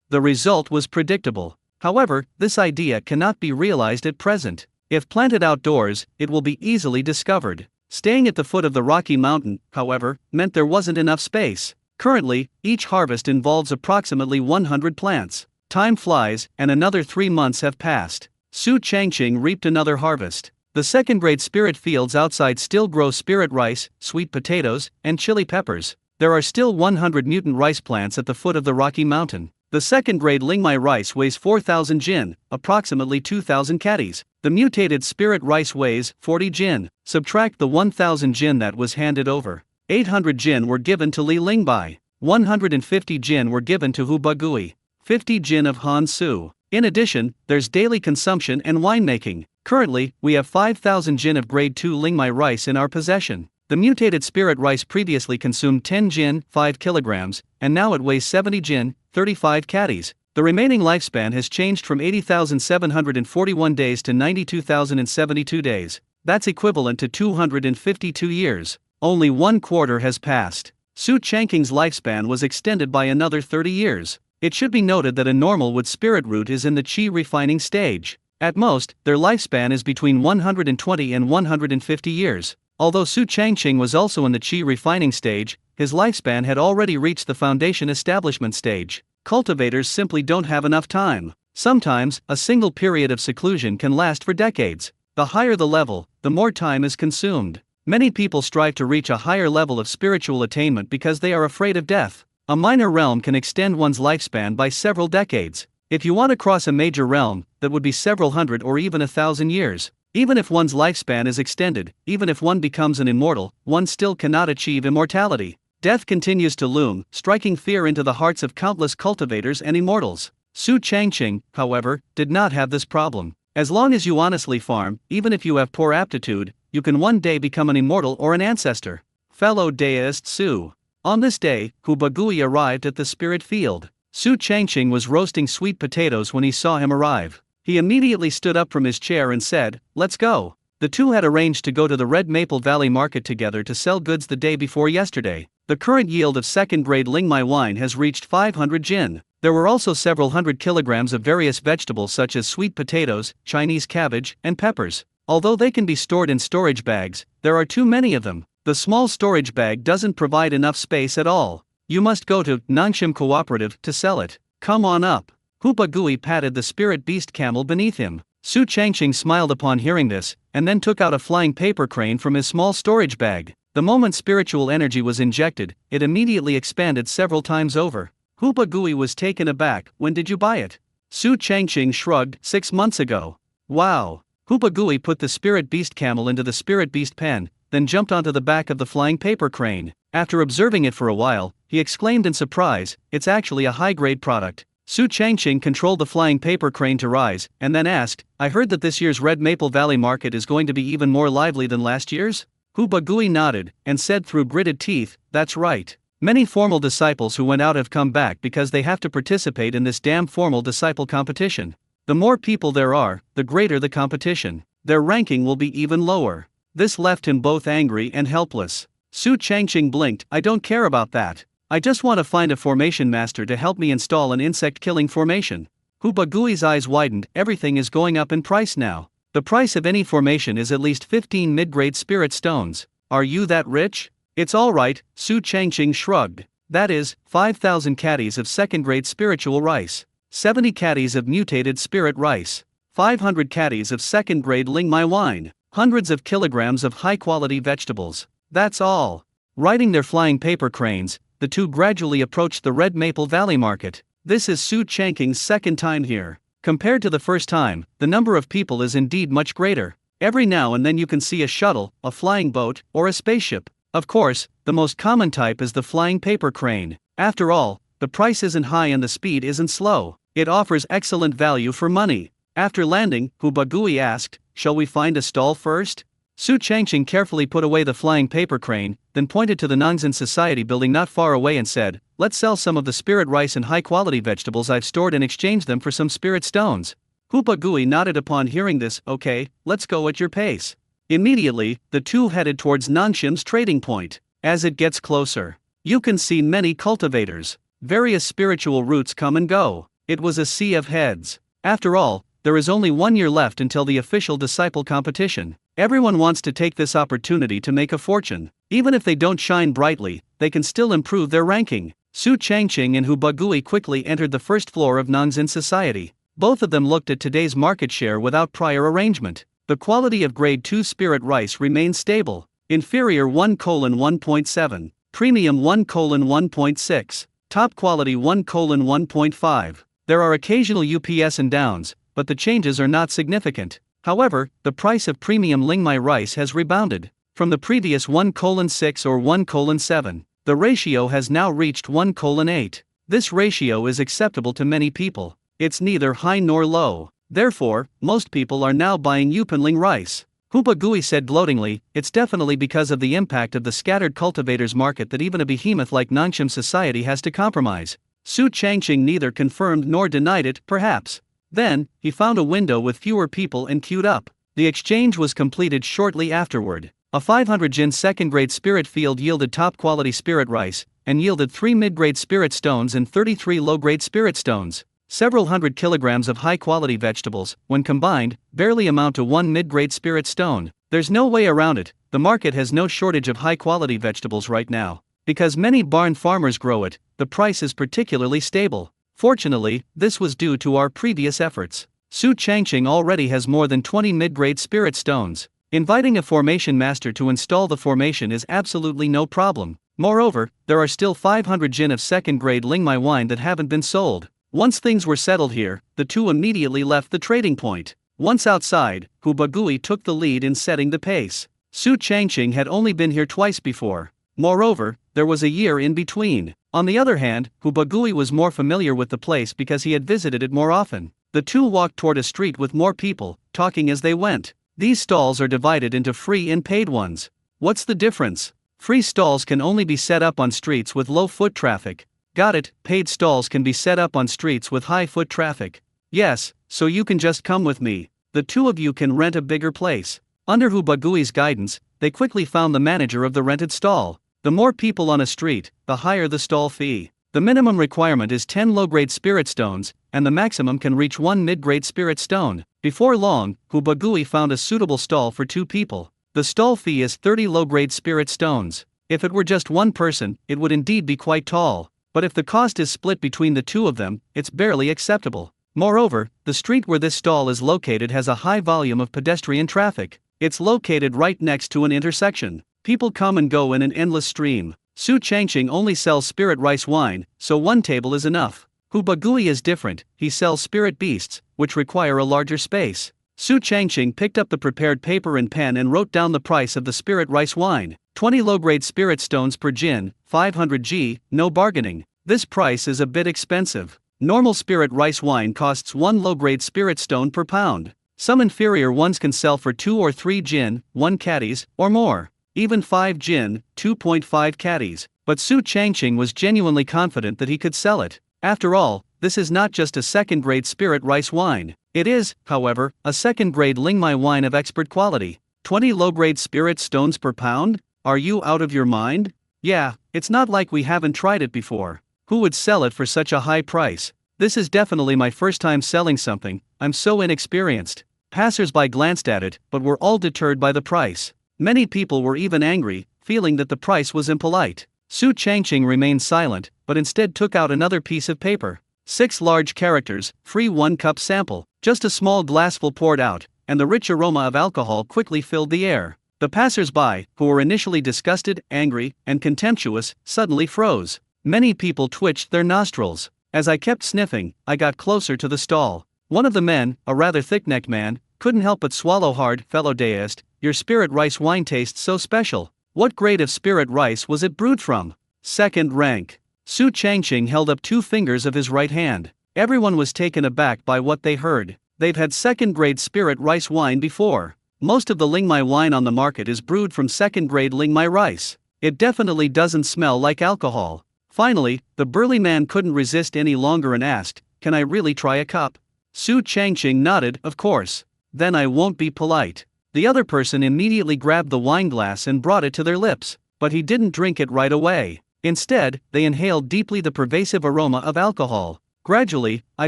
the result was predictable. However, this idea cannot be realized at present. If planted outdoors, it will be easily discovered. Staying at the foot of the Rocky Mountain, however, meant there wasn't enough space. Currently, each harvest involves approximately 100 plants. Time flies, and another 3 months have passed. Su Changqing reaped another harvest. The second-grade spirit fields outside still grow spirit rice, sweet potatoes, and chili peppers. There are still 100 mutant rice plants at the foot of the Rocky Mountain. The second-grade Lingmai rice weighs 4,000 jin, approximately 2,000 catties. The mutated spirit rice weighs 40 jin. Subtract the 1,000 jin that was handed over. 800 jin were given to Li Lingbai. 150 jin were given to Hu Bagui. 50 jin of Han Su. In addition, there's daily consumption and winemaking. Currently, we have 5,000 jin of grade 2 Lingmai rice in our possession. The mutated spirit rice previously consumed 10 jin, 5 kilograms, and now it weighs 70 jin, 35 catties. The remaining lifespan has changed from 80,741 days to 92,072 days. That's equivalent to 252 years. Only 1/4 has passed. Su Changqing's lifespan was extended by another 30 years. It should be noted that a normal wood spirit root is in the qi refining stage. At most, their lifespan is between 120 and 150 years. Although Su Changqing was also in the qi refining stage, his lifespan had already reached the foundation establishment stage. Cultivators simply don't have enough time. Sometimes, a single period of seclusion can last for decades. The higher the level, the more time is consumed. Many people strive to reach a higher level of spiritual attainment because they are afraid of death. A minor realm can extend one's lifespan by several decades. If you want to cross a major realm, that would be several hundred or even 1,000 years. Even if one's lifespan is extended, even if one becomes an immortal, one still cannot achieve immortality. Death continues to loom, striking fear into the hearts of countless cultivators and immortals. Su Changqing, however, did not have this problem. As long as you honestly farm, even if you have poor aptitude, you can one day become an immortal or an ancestor. Fellow deist Su. On this day, Hu Bagui arrived at the spirit field. Su Changqing was roasting sweet potatoes when he saw him arrive. He immediately stood up from his chair and said, "Let's go." The two had arranged to go to the Red Maple Valley market together to sell goods the day before yesterday. The current yield of second-grade Lingmai wine has reached 500 jin. There were also several hundred kilograms of various vegetables such as sweet potatoes, Chinese cabbage, and peppers. Although they can be stored in storage bags, there are too many of them. The small storage bag doesn't provide enough space at all. You must go to Nangshim Cooperative to sell it. Come on up. Hu Bagui patted the spirit beast camel beneath him. Su Changqing smiled upon hearing this, and then took out a flying paper crane from his small storage bag. The moment spiritual energy was injected, it immediately expanded several times over. Hu Bagui was taken aback. "When did you buy it?" Su Changqing shrugged. 6 months ago. Wow. Hu Bagui put the spirit beast camel into the spirit beast pen, then jumped onto the back of the flying paper crane. After observing it for a while, he exclaimed in surprise, "It's actually a high-grade product." Su Changqing controlled the flying paper crane to rise, and then asked, "I heard that this year's Red Maple Valley market is going to be even more lively than last year's?" Hu Bagui nodded, and said through gritted teeth, "That's right. Many formal disciples who went out have come back because they have to participate in this damn formal disciple competition. The more people there are, the greater the competition. Their ranking will be even lower." This left him both angry and helpless. Su Changqing blinked. "I don't care about that. I just want to find a formation master to help me install an insect-killing formation." Hu Bagui's eyes widened. "Everything is going up in price now. The price of any formation is at least 15 mid-grade spirit stones. Are you that rich?" "It's all right," Su Changqing shrugged. "That is, 5,000 catties of second-grade spiritual rice. 70 catties of mutated spirit rice. 500 catties of second-grade Lingmai wine. Hundreds of kilograms of high-quality vegetables. That's all." Riding their flying paper cranes, the two gradually approached the Red Maple Valley market. This is Su Changqing's second time here. Compared to the first time, the number of people is indeed much greater. Every now and then you can see a shuttle, a flying boat, or a spaceship. Of course, the most common type is the flying paper crane. After all, the price isn't high and the speed isn't slow. It offers excellent value for money. After landing, Hu Bagui asked, "Shall we find a stall first?" Su Changqing carefully put away the flying paper crane, then pointed to the Nangzhen Society building not far away and said, "Let's sell some of the spirit rice and high-quality vegetables I've stored and exchange them for some spirit stones." Hu Bagui nodded upon hearing this. "Okay, let's go at your pace." Immediately, the two headed towards Nangshim's trading point. As it gets closer, you can see many cultivators. Various spiritual roots come and go. It was a sea of heads. After all, there is only 1 year left until the official disciple competition. Everyone wants to take this opportunity to make a fortune. Even if they don't shine brightly, they can still improve their ranking. Su Changqing and Hu Bagui quickly entered the first floor of Nangxin society. Both of them looked at today's market share without prior arrangement. The quality of grade 2 spirit rice remained stable. Inferior 1:1.7, premium 1:1.6, top quality 1:1.5. There are occasional ups and downs, but the changes are not significant. However, the price of premium Lingmai rice has rebounded. From the previous 1:6 or 1:7, the ratio has now reached 1:8. This ratio is acceptable to many people. It's neither high nor low. Therefore, most people are now buying Yupanling rice. Hu Bagui said gloatingly, it's definitely because of the impact of the scattered cultivators market that even a behemoth like Nangxin society has to compromise. Su Changqing neither confirmed nor denied it, perhaps. Then, he found a window with fewer people and queued up. The exchange was completed shortly afterward. A 500 Jin second-grade spirit field yielded top-quality spirit rice, and yielded 3 mid-grade spirit stones and 33 low-grade spirit stones. Several hundred kilograms of high-quality vegetables, when combined, barely amount to 1 mid-grade spirit stone. There's no way around it, the market has no shortage of high-quality vegetables right now. Because many barn farmers grow it, the price is particularly stable. Fortunately, this was due to our previous efforts. Su Changqing already has more than 20 mid-grade spirit stones. Inviting a formation master to install the formation is absolutely no problem. Moreover, there are still 500 Jin of second-grade Lingmai wine that haven't been sold. Once things were settled here, the two immediately left the trading point. Once outside, Hu Bagui took the lead in setting the pace. Su Changqing had only been here twice before. Moreover, there was a year in between. On the other hand, Hu Bagui was more familiar with the place because he had visited it more often. The two walked toward a street with more people, talking as they went. These stalls are divided into free and paid ones. What's the difference? Free stalls can only be set up on streets with low foot traffic. Got it, paid stalls can be set up on streets with high foot traffic. Yes, so you can just come with me. The two of you can rent a bigger place. Under Hu Bagui's guidance, they quickly found the manager of the rented stall. The more people on a street, the higher the stall fee. The minimum requirement is 10 low-grade spirit stones, and the maximum can reach 1 mid-grade spirit stone. Before long, Hu Bagui found a suitable stall for 2 people. The stall fee is 30 low-grade spirit stones. If it were just one person, it would indeed be quite tall. But if the cost is split between the two of them, it's barely acceptable. Moreover, the street where this stall is located has a high volume of pedestrian traffic. It's located right next to an intersection. People come and go in an endless stream. Su Changqing only sells spirit rice wine, so one table is enough. Hu Bagui is different, he sells spirit beasts, which require a larger space. Su Changqing picked up the prepared paper and pen and wrote down the price of the spirit rice wine. 20 low-grade spirit stones per Jin, 500 G, no bargaining. This price is a bit expensive. Normal spirit rice wine costs 1 low-grade spirit stone per pound. Some inferior ones can sell for 2 or 3 Jin, 1 caddies, or more. Even 5 Jin, 2.5 caddies. But Su Changqing was genuinely confident that he could sell it. After all, this is not just a second-grade spirit rice wine. It is, however, a second-grade Lingmai wine of expert quality. 20 low-grade spirit stones per pound? Are you out of your mind? Yeah, it's not like we haven't tried it before. Who would sell it for such a high price? This is definitely my first time selling something, I'm so inexperienced. Passers-by glanced at it, but were all deterred by the price. Many people were even angry, feeling that the price was impolite. Su Changqing remained silent, but instead took out another piece of paper. 6 large characters, free 1 cup sample, just a small glassful poured out, and the rich aroma of alcohol quickly filled the air. The passers-by, who were initially disgusted, angry, and contemptuous, suddenly froze. Many people twitched their nostrils. As I kept sniffing, I got closer to the stall. One of the men, a rather thick-necked man, couldn't help but swallow hard. Fellow deist, your spirit rice wine tastes so special. What grade of spirit rice was it brewed from? Second rank. Su Changqing held up 2 fingers of his right hand. Everyone was taken aback by what they heard. They've had second-grade spirit rice wine before. Most of the Lingmai wine on the market is brewed from second-grade Lingmai rice. It definitely doesn't smell like alcohol. Finally, the burly man couldn't resist any longer and asked, "Can I really try a cup?" Su Changqing nodded, "Of course. Then I won't be polite." The other person immediately grabbed the wine glass and brought it to their lips, but he didn't drink it right away. Instead, they inhaled deeply the pervasive aroma of alcohol. Gradually, I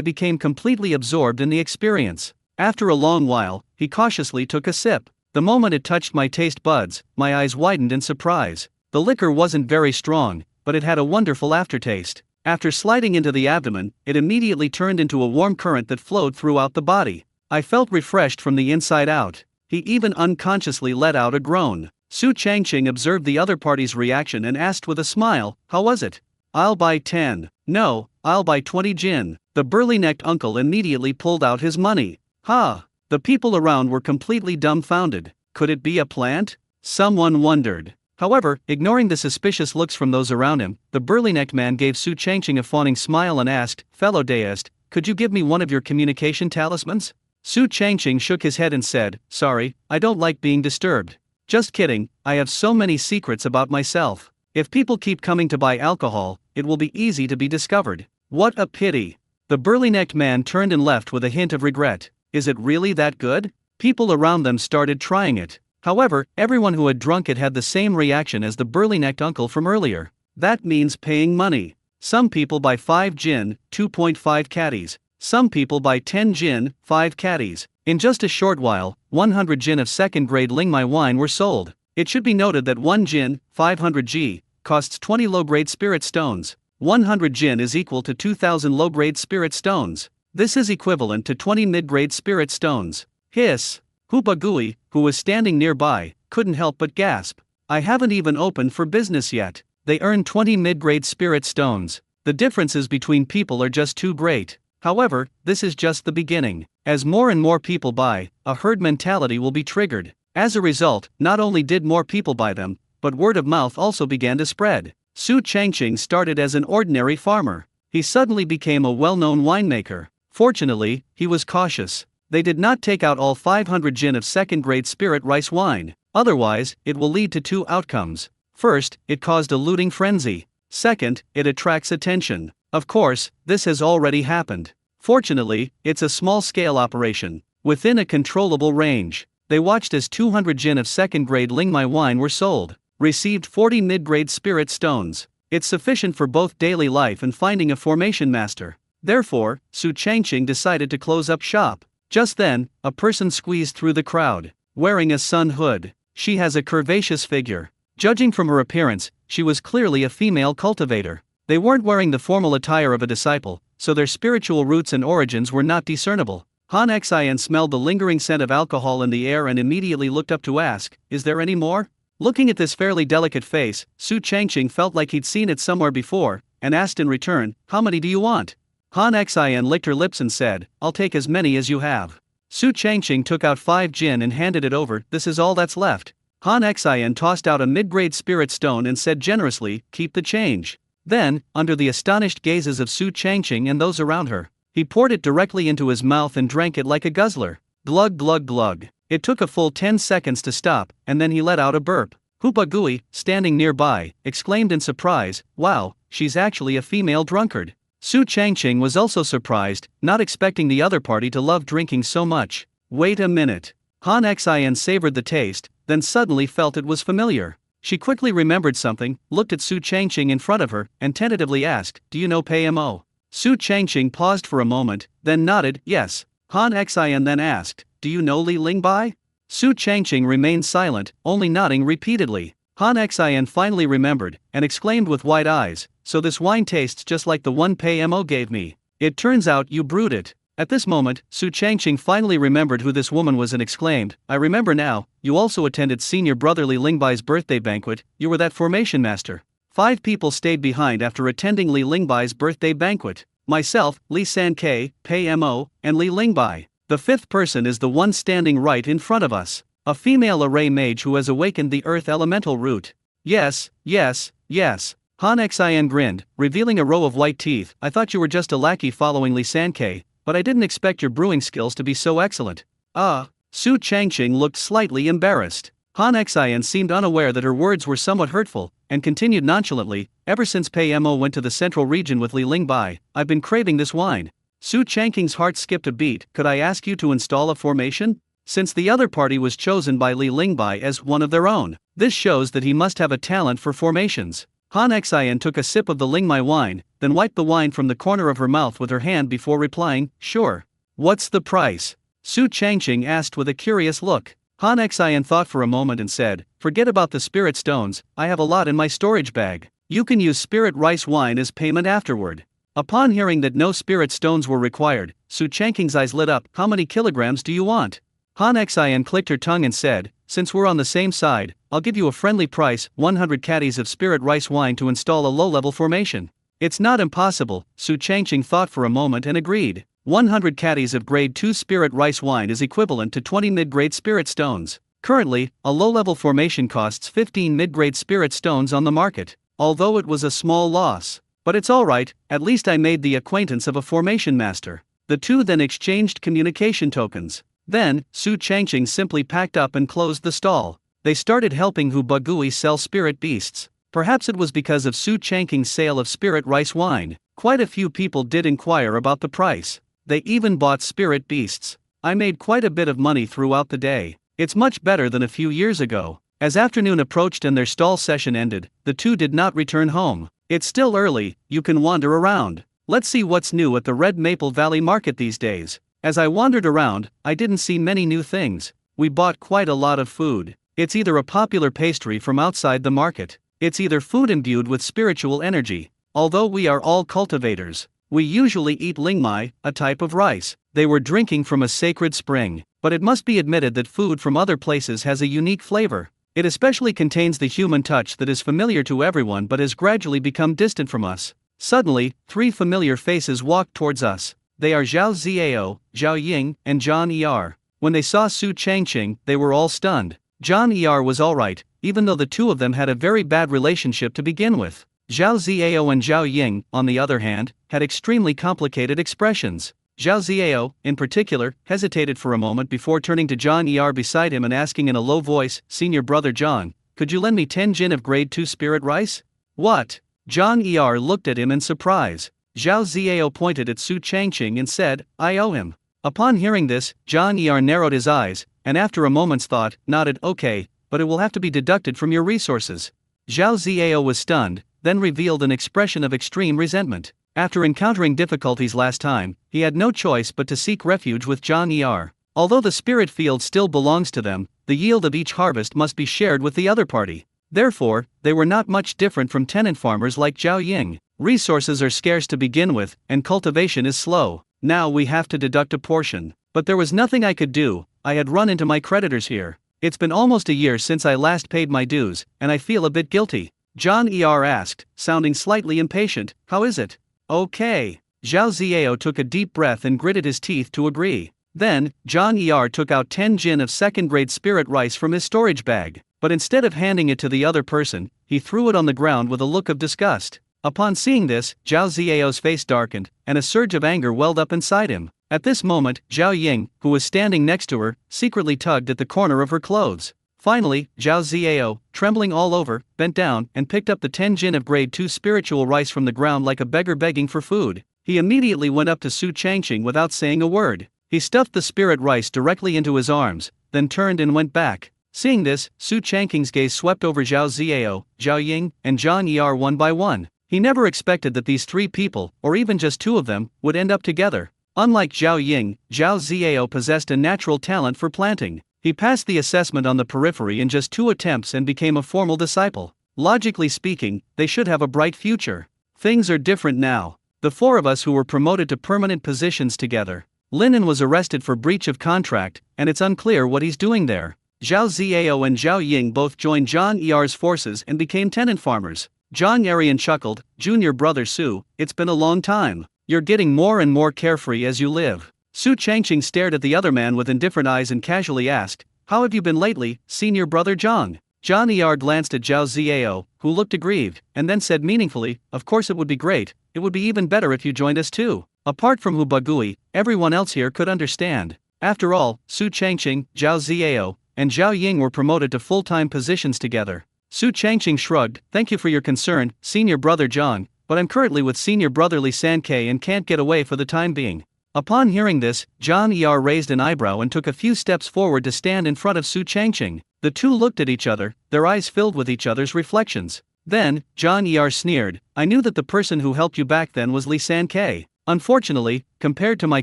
became completely absorbed in the experience. After a long while, he cautiously took a sip. The moment it touched my taste buds, my eyes widened in surprise. The liquor wasn't very strong, but it had a wonderful aftertaste. After sliding into the abdomen, it immediately turned into a warm current that flowed throughout the body. I felt refreshed from the inside out. He even unconsciously let out a groan. Su Changqing observed the other party's reaction and asked with a smile, "How was it?" "I'll buy 10. No, I'll buy 20 gin." The burly-necked uncle immediately pulled out his money. "Ha!" The people around were completely dumbfounded. Could it be a plant? Someone wondered. However, ignoring the suspicious looks from those around him, the burly-necked man gave Su Changqing a fawning smile and asked, "Fellow deist, could you give me one of your communication talismans?" Su Changqing shook his head and said, "Sorry, I don't like being disturbed." "Just kidding, I have so many secrets about myself. If people keep coming to buy alcohol, it will be easy to be discovered." "What a pity." The burly-necked man turned and left with a hint of regret. Is it really that good? People around them started trying it. However, everyone who had drunk it had the same reaction as the burly-necked uncle from earlier. That means paying money. Some people buy 5 gin, 2.5 caddies. Some people buy 10 gin, 5 caddies. In just a short while, 100 gin of second-grade Lingmai wine were sold. It should be noted that 1 gin, 500 g, costs 20 low-grade spirit stones. 100 gin is equal to 2,000 low-grade spirit stones. This is equivalent to 20 mid-grade spirit stones. Hiss! Hupagui, who was standing nearby, couldn't help but gasp. "I haven't even opened for business yet. They earn 20 mid-grade spirit stones. The differences between people are just too great." However, this is just the beginning. As more and more people buy, a herd mentality will be triggered. As a result, not only did more people buy them, but word of mouth also began to spread. Su Changqing started as an ordinary farmer. He suddenly became a well-known winemaker. Fortunately, he was cautious. They did not take out all 500 gin of second-grade spirit rice wine. Otherwise, it will lead to 2 outcomes. First, it caused a looting frenzy. Second, it attracts attention. Of course, this has already happened. Fortunately, it's a small-scale operation, within a controllable range. They watched as 200 gin of second-grade Lingmai wine were sold, received 40 mid-grade spirit stones. It's sufficient for both daily life and finding a formation master. Therefore, Su Changqing decided to close up shop. Just then, a person squeezed through the crowd, wearing a sun hood. She has a curvaceous figure. Judging from her appearance, she was clearly a female cultivator. They weren't wearing the formal attire of a disciple, so their spiritual roots and origins were not discernible. Han Xian smelled the lingering scent of alcohol in the air and immediately looked up to ask, "Is there any more?" Looking at this fairly delicate face, Su Changqing felt like he'd seen it somewhere before, and asked in return, "How many do you want?" Han Xian licked her lips and said, "I'll take as many as you have." Su Changqing took out 5 gin and handed it over. "This is all that's left." Han Xian tossed out a mid-grade spirit stone and said generously, "Keep the change." Then, under the astonished gazes of Su Changqing and those around her, he poured it directly into his mouth and drank it like a guzzler. Glug glug glug. It took a full 10 seconds to stop, and then he let out a burp. Hupagui, standing nearby, exclaimed in surprise, "Wow, she's actually a female drunkard." Su Changqing was also surprised, not expecting the other party to love drinking so much. "Wait a minute." Han Xian savored the taste, then suddenly felt it was familiar. She quickly remembered something, looked at Su Changqing in front of her, and tentatively asked, "Do you know PMO?" Su Changqing paused for a moment, then nodded, "Yes." Han Xian then asked, "Do you know Li Lingbai?" Su Changqing remained silent, only nodding repeatedly. Han Xian finally remembered, and exclaimed with wide eyes, "So this wine tastes just like the one PMO gave me. It turns out you brewed it." At this moment, Su Changqing finally remembered who this woman was and exclaimed, "I remember now, you also attended Senior Brother Li Lingbai's birthday banquet, you were that formation master." 5 people stayed behind after attending Li Lingbai's birthday banquet. Myself, Li Sankei, PMO, and Li Lingbai. The 5th person is the one standing right in front of us. A female array mage who has awakened the earth elemental root. Yes, yes, yes. Han Xian grinned, revealing a row of white teeth. "I thought you were just a lackey following Li Sankei, but I didn't expect your brewing skills to be so excellent." Su Changqing looked slightly embarrassed. Han Xian seemed unaware that her words were somewhat hurtful, and continued nonchalantly, "Ever since PMO went to the central region with Li Lingbai, I've been craving this wine." Su Changqing's heart skipped a beat. "Could I ask you to install a formation?" Since the other party was chosen by Li Lingbai as one of their own, this shows that he must have a talent for formations. Han Xian took a sip of the Lingmai wine, then wiped the wine from the corner of her mouth with her hand before replying, "Sure. What's the price?" Su Changqing asked with a curious look. Han Xian thought for a moment and said, "Forget about the spirit stones, I have a lot in my storage bag. You can use spirit rice wine as payment afterward." Upon hearing that no spirit stones were required, Su Changqing's eyes lit up. "How many kilograms do you want?" Han Xian clicked her tongue and said, "Since we're on the same side, I'll give you a friendly price, 100 caddies of spirit rice wine to install a low-level formation." "It's not impossible," Su Changqing thought for a moment and agreed. 100 caddies of grade 2 spirit rice wine is equivalent to 20 mid-grade spirit stones. Currently, a low-level formation costs 15 mid-grade spirit stones on the market, although it was a small loss. But it's alright, at least I made the acquaintance of a formation master. The two then exchanged communication tokens. Then, Su Changqing simply packed up and closed the stall. They started helping Hu Bagui sell spirit beasts. Perhaps it was because of Su Changqing's sale of spirit rice wine. Quite a few people did inquire about the price. They even bought spirit beasts. I made quite a bit of money throughout the day. It's much better than a few years ago. As afternoon approached and their stall session ended, the two did not return home. "It's still early, you can wander around. Let's see what's new at the Red Maple Valley Market these days." As I wandered around, I didn't see many new things. We bought quite a lot of food. It's either a popular pastry from outside the market. It's either food imbued with spiritual energy. Although we are all cultivators, we usually eat lingmai, a type of rice. They were drinking from a sacred spring, but it must be admitted that food from other places has a unique flavor. It especially contains the human touch that is familiar to everyone but has gradually become distant from us. Suddenly, 3 familiar faces walked towards us. They are Zhao Ziao, Zhao Ying, and Zhang Er. When they saw Su Changqing, they were all stunned. Zhang Er was alright, even though the two of them had a very bad relationship to begin with. Zhao Ziao and Zhao Ying, on the other hand, had extremely complicated expressions. Zhao Ziao, in particular, hesitated for a moment before turning to Zhang Er beside him and asking in a low voice, "Senior brother Zhang, could you lend me 10 jin of grade 2 spirit rice?" "What?" Zhang Er looked at him in surprise. Zhao Ziao pointed at Su Changqing and said, "I owe him." Upon hearing this, Zhang Er narrowed his eyes, and after a moment's thought, nodded, "Okay, but it will have to be deducted from your resources." Zhao Ziao was stunned, then revealed an expression of extreme resentment. After encountering difficulties last time, he had no choice but to seek refuge with Zhang Er. Although the spirit field still belongs to them, the yield of each harvest must be shared with the other party. Therefore, they were not much different from tenant farmers like Zhao Ying. Resources are scarce to begin with, and cultivation is slow. Now we have to deduct a portion. But there was nothing I could do. I had run into my creditors here. It's been almost a year since I last paid my dues, and I feel a bit guilty. Zhang Er asked, sounding slightly impatient, "How is it?" "Okay." Zhao Ziao took a deep breath and gritted his teeth to agree. Then, Zhang Er took out 10 jin of second-grade spirit rice from his storage bag, but instead of handing it to the other person, he threw it on the ground with a look of disgust. Upon seeing this, Zhao Ziao's face darkened, and a surge of anger welled up inside him. At this moment, Zhao Ying, who was standing next to her, secretly tugged at the corner of her clothes. Finally, Zhao Ziao, trembling all over, bent down and picked up the 10 jin of grade 2 spiritual rice from the ground like a beggar begging for food. He immediately went up to Su Changqing without saying a word. He stuffed the spirit rice directly into his arms, then turned and went back. Seeing this, Su Changqing's gaze swept over Zhao Ziao, Zhao Ying, and Zhang Er one by one. He never expected that these 3 people, or even just 2 of them, would end up together. Unlike Zhao Ying, Zhao Ziao possessed a natural talent for planting. He passed the assessment on the periphery in just 2 attempts and became a formal disciple. Logically speaking, they should have a bright future. Things are different now. The 4 of us who were promoted to permanent positions together. Linen was arrested for breach of contract, and it's unclear what he's doing there. Zhao Ziao and Zhao Ying both joined Zhang Er's forces and became tenant farmers. Zhang Erian chuckled, "Junior brother Su, it's been a long time. You're getting more and more carefree as you live." Su Changqing stared at the other man with indifferent eyes and casually asked, "How have you been lately, senior brother Zhang?" Zhang Er glanced at Zhao Ziao, who looked aggrieved, and then said meaningfully, "Of course it would be great. It would be even better if you joined us too. Apart from Hu Bagui, everyone else here could understand." After all, Su Changqing, Zhao Ziao, and Zhao Ying were promoted to full-time positions together. Su Changqing shrugged, "Thank you for your concern, senior brother Zhang, but I'm currently with senior brother Li Sankei and can't get away for the time being." Upon hearing this, Zhang Er raised an eyebrow and took a few steps forward to stand in front of Su Changqing. The two looked at each other, their eyes filled with each other's reflections. Then, Zhang Er sneered, "I knew that the person who helped you back then was Li Sankei. Unfortunately, compared to my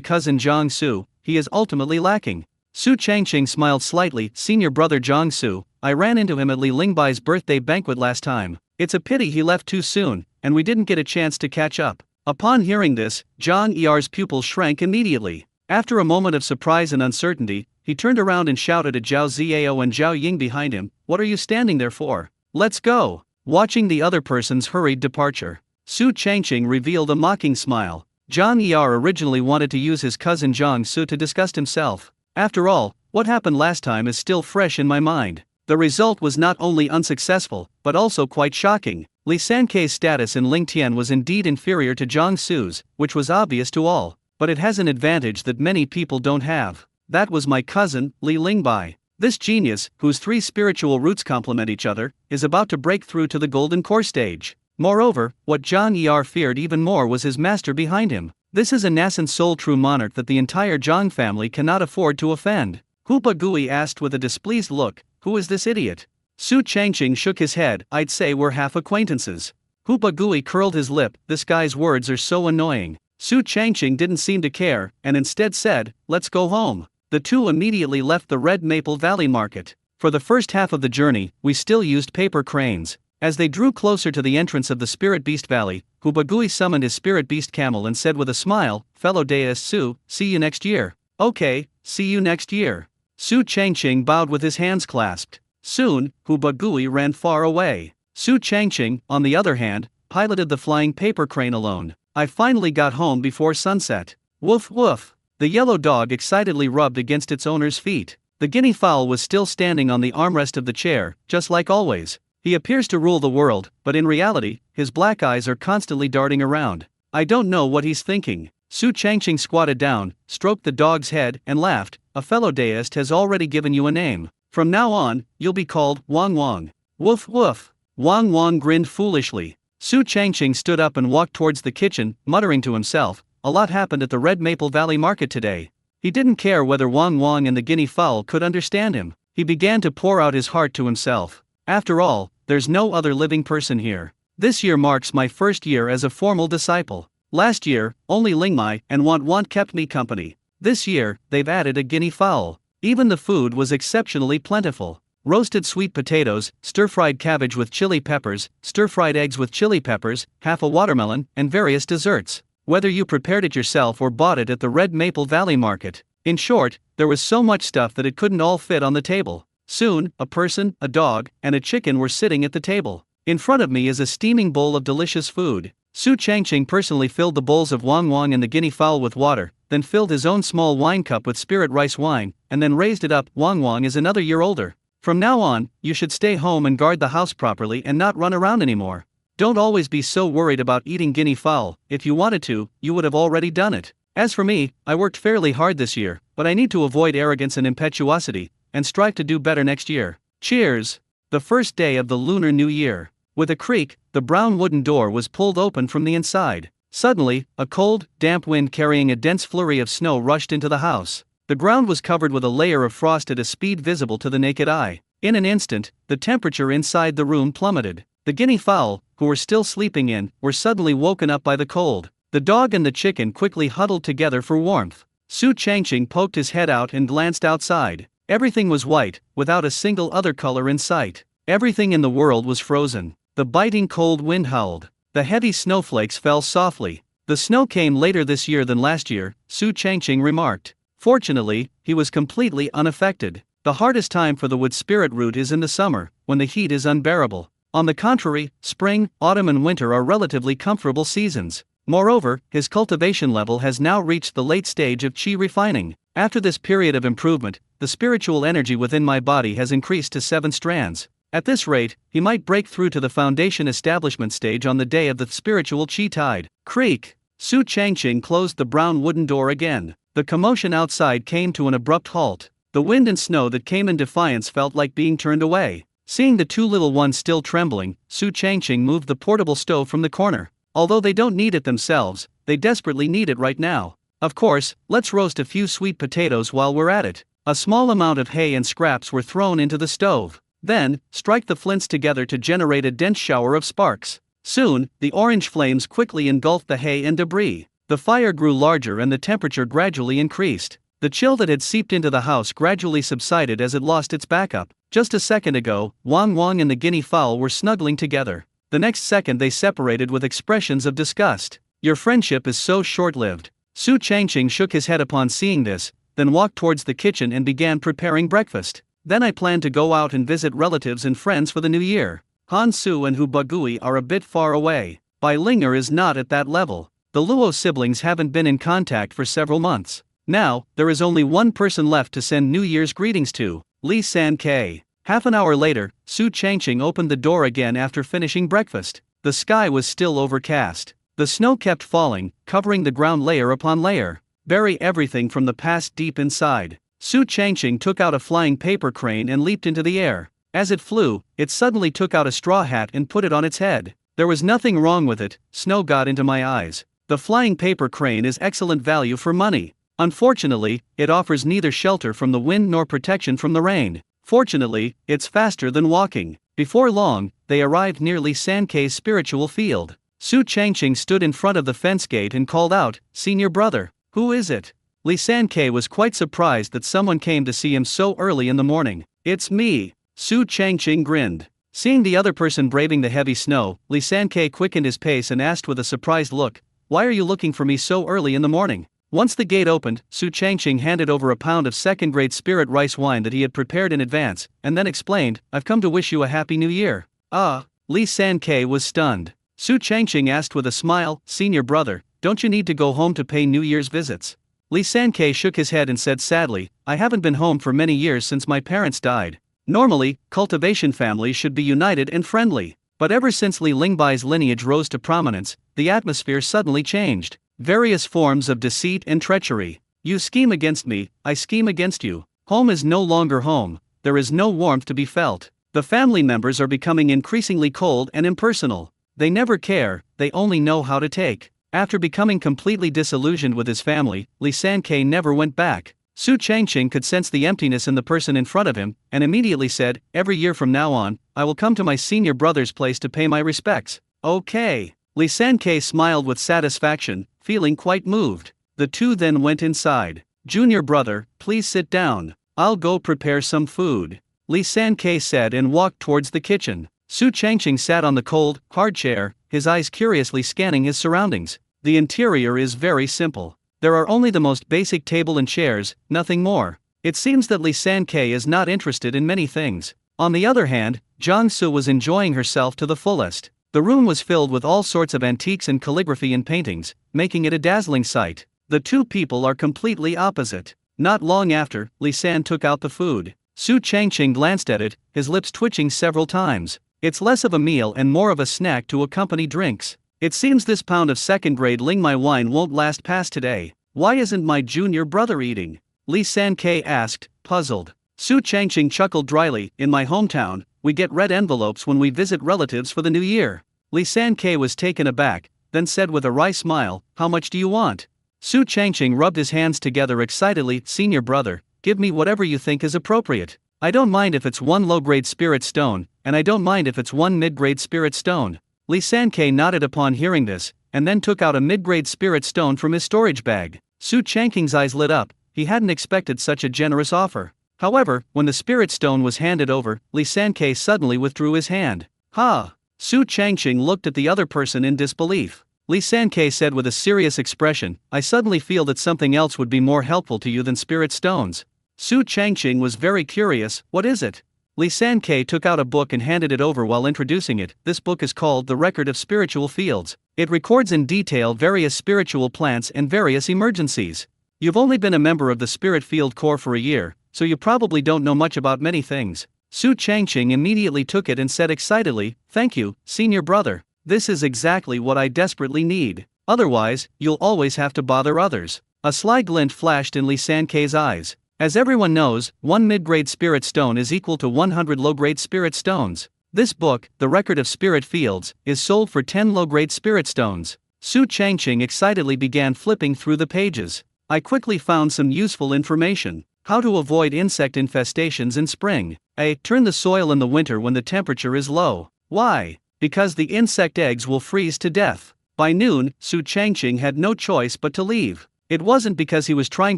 cousin Zhang Su, he is ultimately lacking. Su Changqing smiled slightly. Senior brother Zhang Su, I ran into him at Li Lingbai's birthday banquet last time. It's a pity he left too soon, and we didn't get a chance to catch up. Upon hearing this, Zhang Er's pupils shrank immediately. After a moment of surprise and uncertainty, he turned around and shouted at Zhao Ziao and Zhao Ying behind him, "What are you standing there for? Let's go!" Watching the other person's hurried departure, Su Changqing revealed a mocking smile. Zhang Er originally wanted to use his cousin Zhang Su to disgust himself. After all, what happened last time is still fresh in my mind. The result was not only unsuccessful, but also quite shocking. Li Sankei's status in Ling Tian was indeed inferior to Zhang Su's, which was obvious to all, but it has an advantage that many people don't have. That was my cousin, Li Lingbai. This genius, whose three spiritual roots complement each other, is about to break through to the golden core stage. Moreover, what Zhang Er feared even more was his master behind him. This is a nascent soul true monarch that the entire Zhang family cannot afford to offend. Hupa Gui asked with a displeased look, "Who is this idiot?" Su Changqing shook his head. "I'd say we're half acquaintances." Hupa Gui curled his lip. "This guy's words are so annoying." Su Changqing didn't seem to care, and instead said, "Let's go home." The two immediately left the Red Maple Valley Market. For the first half of the journey, we still used paper cranes. As they drew closer to the entrance of the Spirit Beast Valley, Hubagui summoned his Spirit Beast camel and said with a smile, "Fellow deist Su, see you next year." "Okay, see you next year." Su Changqing bowed with his hands clasped. Soon, Hubagui ran far away. Su Changqing, on the other hand, piloted the flying paper crane alone. I finally got home before sunset. Woof woof. The yellow dog excitedly rubbed against its owner's feet. The guinea fowl was still standing on the armrest of the chair, just like always. He appears to rule the world, but in reality, his black eyes are constantly darting around. I don't know what he's thinking. Su Changqing squatted down, stroked the dog's head, and laughed. "A fellow deist has already given you a name. From now on, you'll be called Wang Wang." Woof woof. Wang Wang grinned foolishly. Su Changqing stood up and walked towards the kitchen, muttering to himself, "A lot happened at the Red Maple Valley Market today." He didn't care whether Wang Wang and the guinea fowl could understand him. He began to pour out his heart to himself. After all, there's no other living person here. This year marks my first year as a formal disciple. Last year, only Lingmai and Want kept me company. This year, they've added a guinea fowl. Even the food was exceptionally plentiful. Roasted sweet potatoes, stir-fried cabbage with chili peppers, stir-fried eggs with chili peppers, half a watermelon, and various desserts. Whether you prepared it yourself or bought it at the Red Maple Valley Market. In short, there was so much stuff that it couldn't all fit on the table. Soon, a person, a dog, and a chicken were sitting at the table. In front of me is a steaming bowl of delicious food. Su Changqing personally filled the bowls of Wang Wang and the guinea fowl with water, then filled his own small wine cup with spirit rice wine, and then raised it up. Wang Wang is another year older. From now on, you should stay home and guard the house properly and not run around anymore. Don't always be so worried about eating guinea fowl. If you wanted to, you would have already done it. As for me, I worked fairly hard this year, but I need to avoid arrogance and impetuosity, and strive to do better next year. Cheers! The first day of the Lunar New Year. With a creak, the brown wooden door was pulled open from the inside. Suddenly, a cold, damp wind carrying a dense flurry of snow rushed into the house. The ground was covered with a layer of frost at a speed visible to the naked eye. In an instant, the temperature inside the room plummeted. The guinea fowl, who were still sleeping in, were suddenly woken up by the cold. The dog and the chicken quickly huddled together for warmth. Su Changqing poked his head out and glanced outside. Everything was white, without a single other color in sight. Everything in the world was frozen. The biting cold wind howled. The heavy snowflakes fell softly. "The snow came later this year than last year," Su Changqing remarked. Fortunately, he was completely unaffected. The hardest time for the wood spirit root is in the summer, when the heat is unbearable. On the contrary, spring, autumn and winter are relatively comfortable seasons. Moreover, his cultivation level has now reached the late stage of qi refining. After this period of improvement, the spiritual energy within my body has increased to 7 strands. At this rate, he might break through to the foundation establishment stage on the day of the spiritual qi tide. Creak! Su Changqing closed the brown wooden door again. The commotion outside came to an abrupt halt. The wind and snow that came in defiance felt like being turned away. Seeing the two little ones still trembling, Su Changqing moved the portable stove from the corner. Although they don't need it themselves, they desperately need it right now. Of course, let's roast a few sweet potatoes while we're at it. A small amount of hay and scraps were thrown into the stove. Then, strike the flints together to generate a dense shower of sparks. Soon, the orange flames quickly engulfed the hay and debris. The fire grew larger and the temperature gradually increased. The chill that had seeped into the house gradually subsided as it lost its backup. Just a second ago, Wang Wang and the guinea fowl were snuggling together. The next second they separated with expressions of disgust. Your friendship is so short-lived. Su Changqing shook his head upon seeing this, then walked towards the kitchen and began preparing breakfast. Then I plan to go out and visit relatives and friends for the new year. Han Su and Hu Bagui are a bit far away. Bai Linger is not at that level. The Luo siblings haven't been in contact for several months. Now, there is only one person left to send New Year's greetings to, Li San Ke. Half an hour later, Su Changqing opened the door again after finishing breakfast. The sky was still overcast. The snow kept falling, covering the ground layer upon layer. Bury everything from the past deep inside. Su Changqing took out a flying paper crane and leaped into the air. As it flew, it suddenly took out a straw hat and put it on its head. There was nothing wrong with it. Snow got into my eyes. The flying paper crane is excellent value for money. Unfortunately, it offers neither shelter from the wind nor protection from the rain. Fortunately, it's faster than walking. Before long, they arrived near Li Sankei's spiritual field. Su Changqing stood in front of the fence gate and called out, "Senior brother, who is it?" Li Sankei was quite surprised that someone came to see him so early in the morning. "It's me." Su Changqing grinned. Seeing the other person braving the heavy snow, Li Sankei quickened his pace and asked with a surprised look, "Why are you looking for me so early in the morning?" Once the gate opened, Su Changqing handed over a pound of second-grade spirit rice wine that he had prepared in advance, and then explained, "I've come to wish you a happy new year." Ah! Li Sankei was stunned. Su Changqing asked with a smile, "Senior brother, don't you need to go home to pay New Year's visits?" Li Sankei shook his head and said sadly, "I haven't been home for many years since my parents died. Normally, cultivation families should be united and friendly. But ever since Li Lingbai's lineage rose to prominence, the atmosphere suddenly changed. Various forms of deceit and treachery. You scheme against me, I scheme against you. Home is no longer home, there is no warmth to be felt. The family members are becoming increasingly cold and impersonal. They never care, they only know how to take." After becoming completely disillusioned with his family, Li Sankei never went back. Su Changqing could sense the emptiness in the person in front of him, and immediately said, "Every year from now on, I will come to my senior brother's place to pay my respects." "Okay." Li Sankei smiled with satisfaction, feeling quite moved. The two then went inside. "Junior brother, please sit down. I'll go prepare some food," Li Sankei said and walked towards the kitchen. Su Changqing sat on the cold, hard chair, his eyes curiously scanning his surroundings. The interior is very simple. There are only the most basic table and chairs, nothing more. It seems that Li Sankei is not interested in many things. On the other hand, Jiang Su was enjoying herself to the fullest. The room was filled with all sorts of antiques and calligraphy and paintings, making it a dazzling sight. The two people are completely opposite. Not long after, Li San took out the food. Su Changqing glanced at it, his lips twitching several times. It's less of a meal and more of a snack to accompany drinks. It seems this pound of second-grade Lingmai wine won't last past today. Why isn't my junior brother eating? Li Sankei asked, puzzled. Su Changqing chuckled dryly, "In my hometown, we get red envelopes when we visit relatives for the new year." Li Sankei was taken aback, then said with a wry smile, "How much do you want?" Su Changqing rubbed his hands together excitedly, "Senior brother, give me whatever you think is appropriate. I don't mind if it's one low-grade spirit stone, and I don't mind if it's one mid-grade spirit stone." Li Sankei nodded upon hearing this, and then took out a mid-grade spirit stone from his storage bag. Su Changqing's eyes lit up, he hadn't expected such a generous offer. However, when the spirit stone was handed over, Li Sankei suddenly withdrew his hand. "Ha!" Su Changqing looked at the other person in disbelief. Li Sankei said with a serious expression, "I suddenly feel that something else would be more helpful to you than spirit stones." Su Changqing was very curious, "What is it?" Li Sankei took out a book and handed it over while introducing it. "This book is called The Record of Spiritual Fields. It records in detail various spiritual plants and various emergencies. You've only been a member of the Spirit Field Corps for a year, so you probably don't know much about many things." Su Changqing immediately took it and said excitedly, "Thank you, senior brother. This is exactly what I desperately need. Otherwise, you'll always have to bother others." A sly glint flashed in Li Sankei's eyes. As everyone knows, one mid-grade spirit stone is equal to 100 low-grade spirit stones. This book, The Record of Spirit Fields, is sold for 10 low-grade spirit stones. Su Changqing excitedly began flipping through the pages. I quickly found some useful information. How to avoid insect infestations in spring. A. Turn the soil in the winter when the temperature is low. Why? Because the insect eggs will freeze to death. By noon, Su Changqing had no choice but to leave. It wasn't because he was trying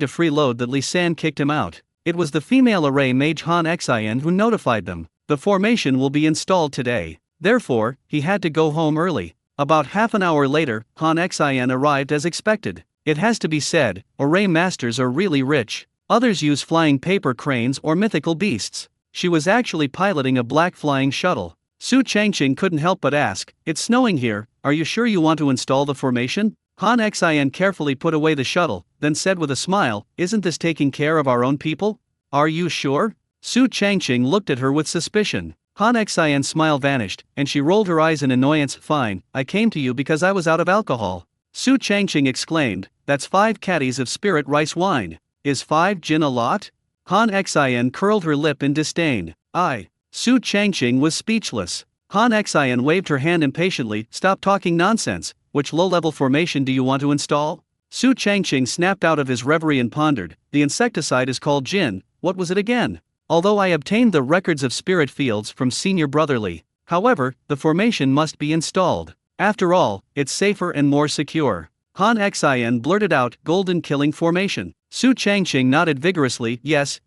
to freeload that Lee San kicked him out. It was the female array mage Han Xin who notified them. The formation will be installed today. Therefore, he had to go home early. About half an hour later, Han Xin arrived as expected. It has to be said, array masters are really rich. Others use flying paper cranes or mythical beasts. She was actually piloting a black flying shuttle. Su Changqing couldn't help but ask, "It's snowing here, are you sure you want to install the formation?" Han Xin carefully put away the shuttle, then said with a smile, "Isn't this taking care of our own people?" "Are you sure?" Su Changqing looked at her with suspicion. Han Xian's smile vanished, and she rolled her eyes in annoyance. "Fine, I came to you because I was out of alcohol." Su Changqing exclaimed, "That's 5 caddies of spirit rice wine. Is 5 gin a lot?" Han Xian curled her lip in disdain. Su Changqing was speechless. Han Xian waved her hand impatiently. "Stop talking nonsense. Which low-level formation do you want to install?" Su Changqing snapped out of his reverie and pondered. "The insecticide is called Jin. What was it again? Although I obtained the records of spirit fields from Senior Brotherly. However, the formation must be installed. After all, it's safer and more secure." Han Xian blurted out, "Golden Killing Formation." Su Changqing nodded vigorously. Yes,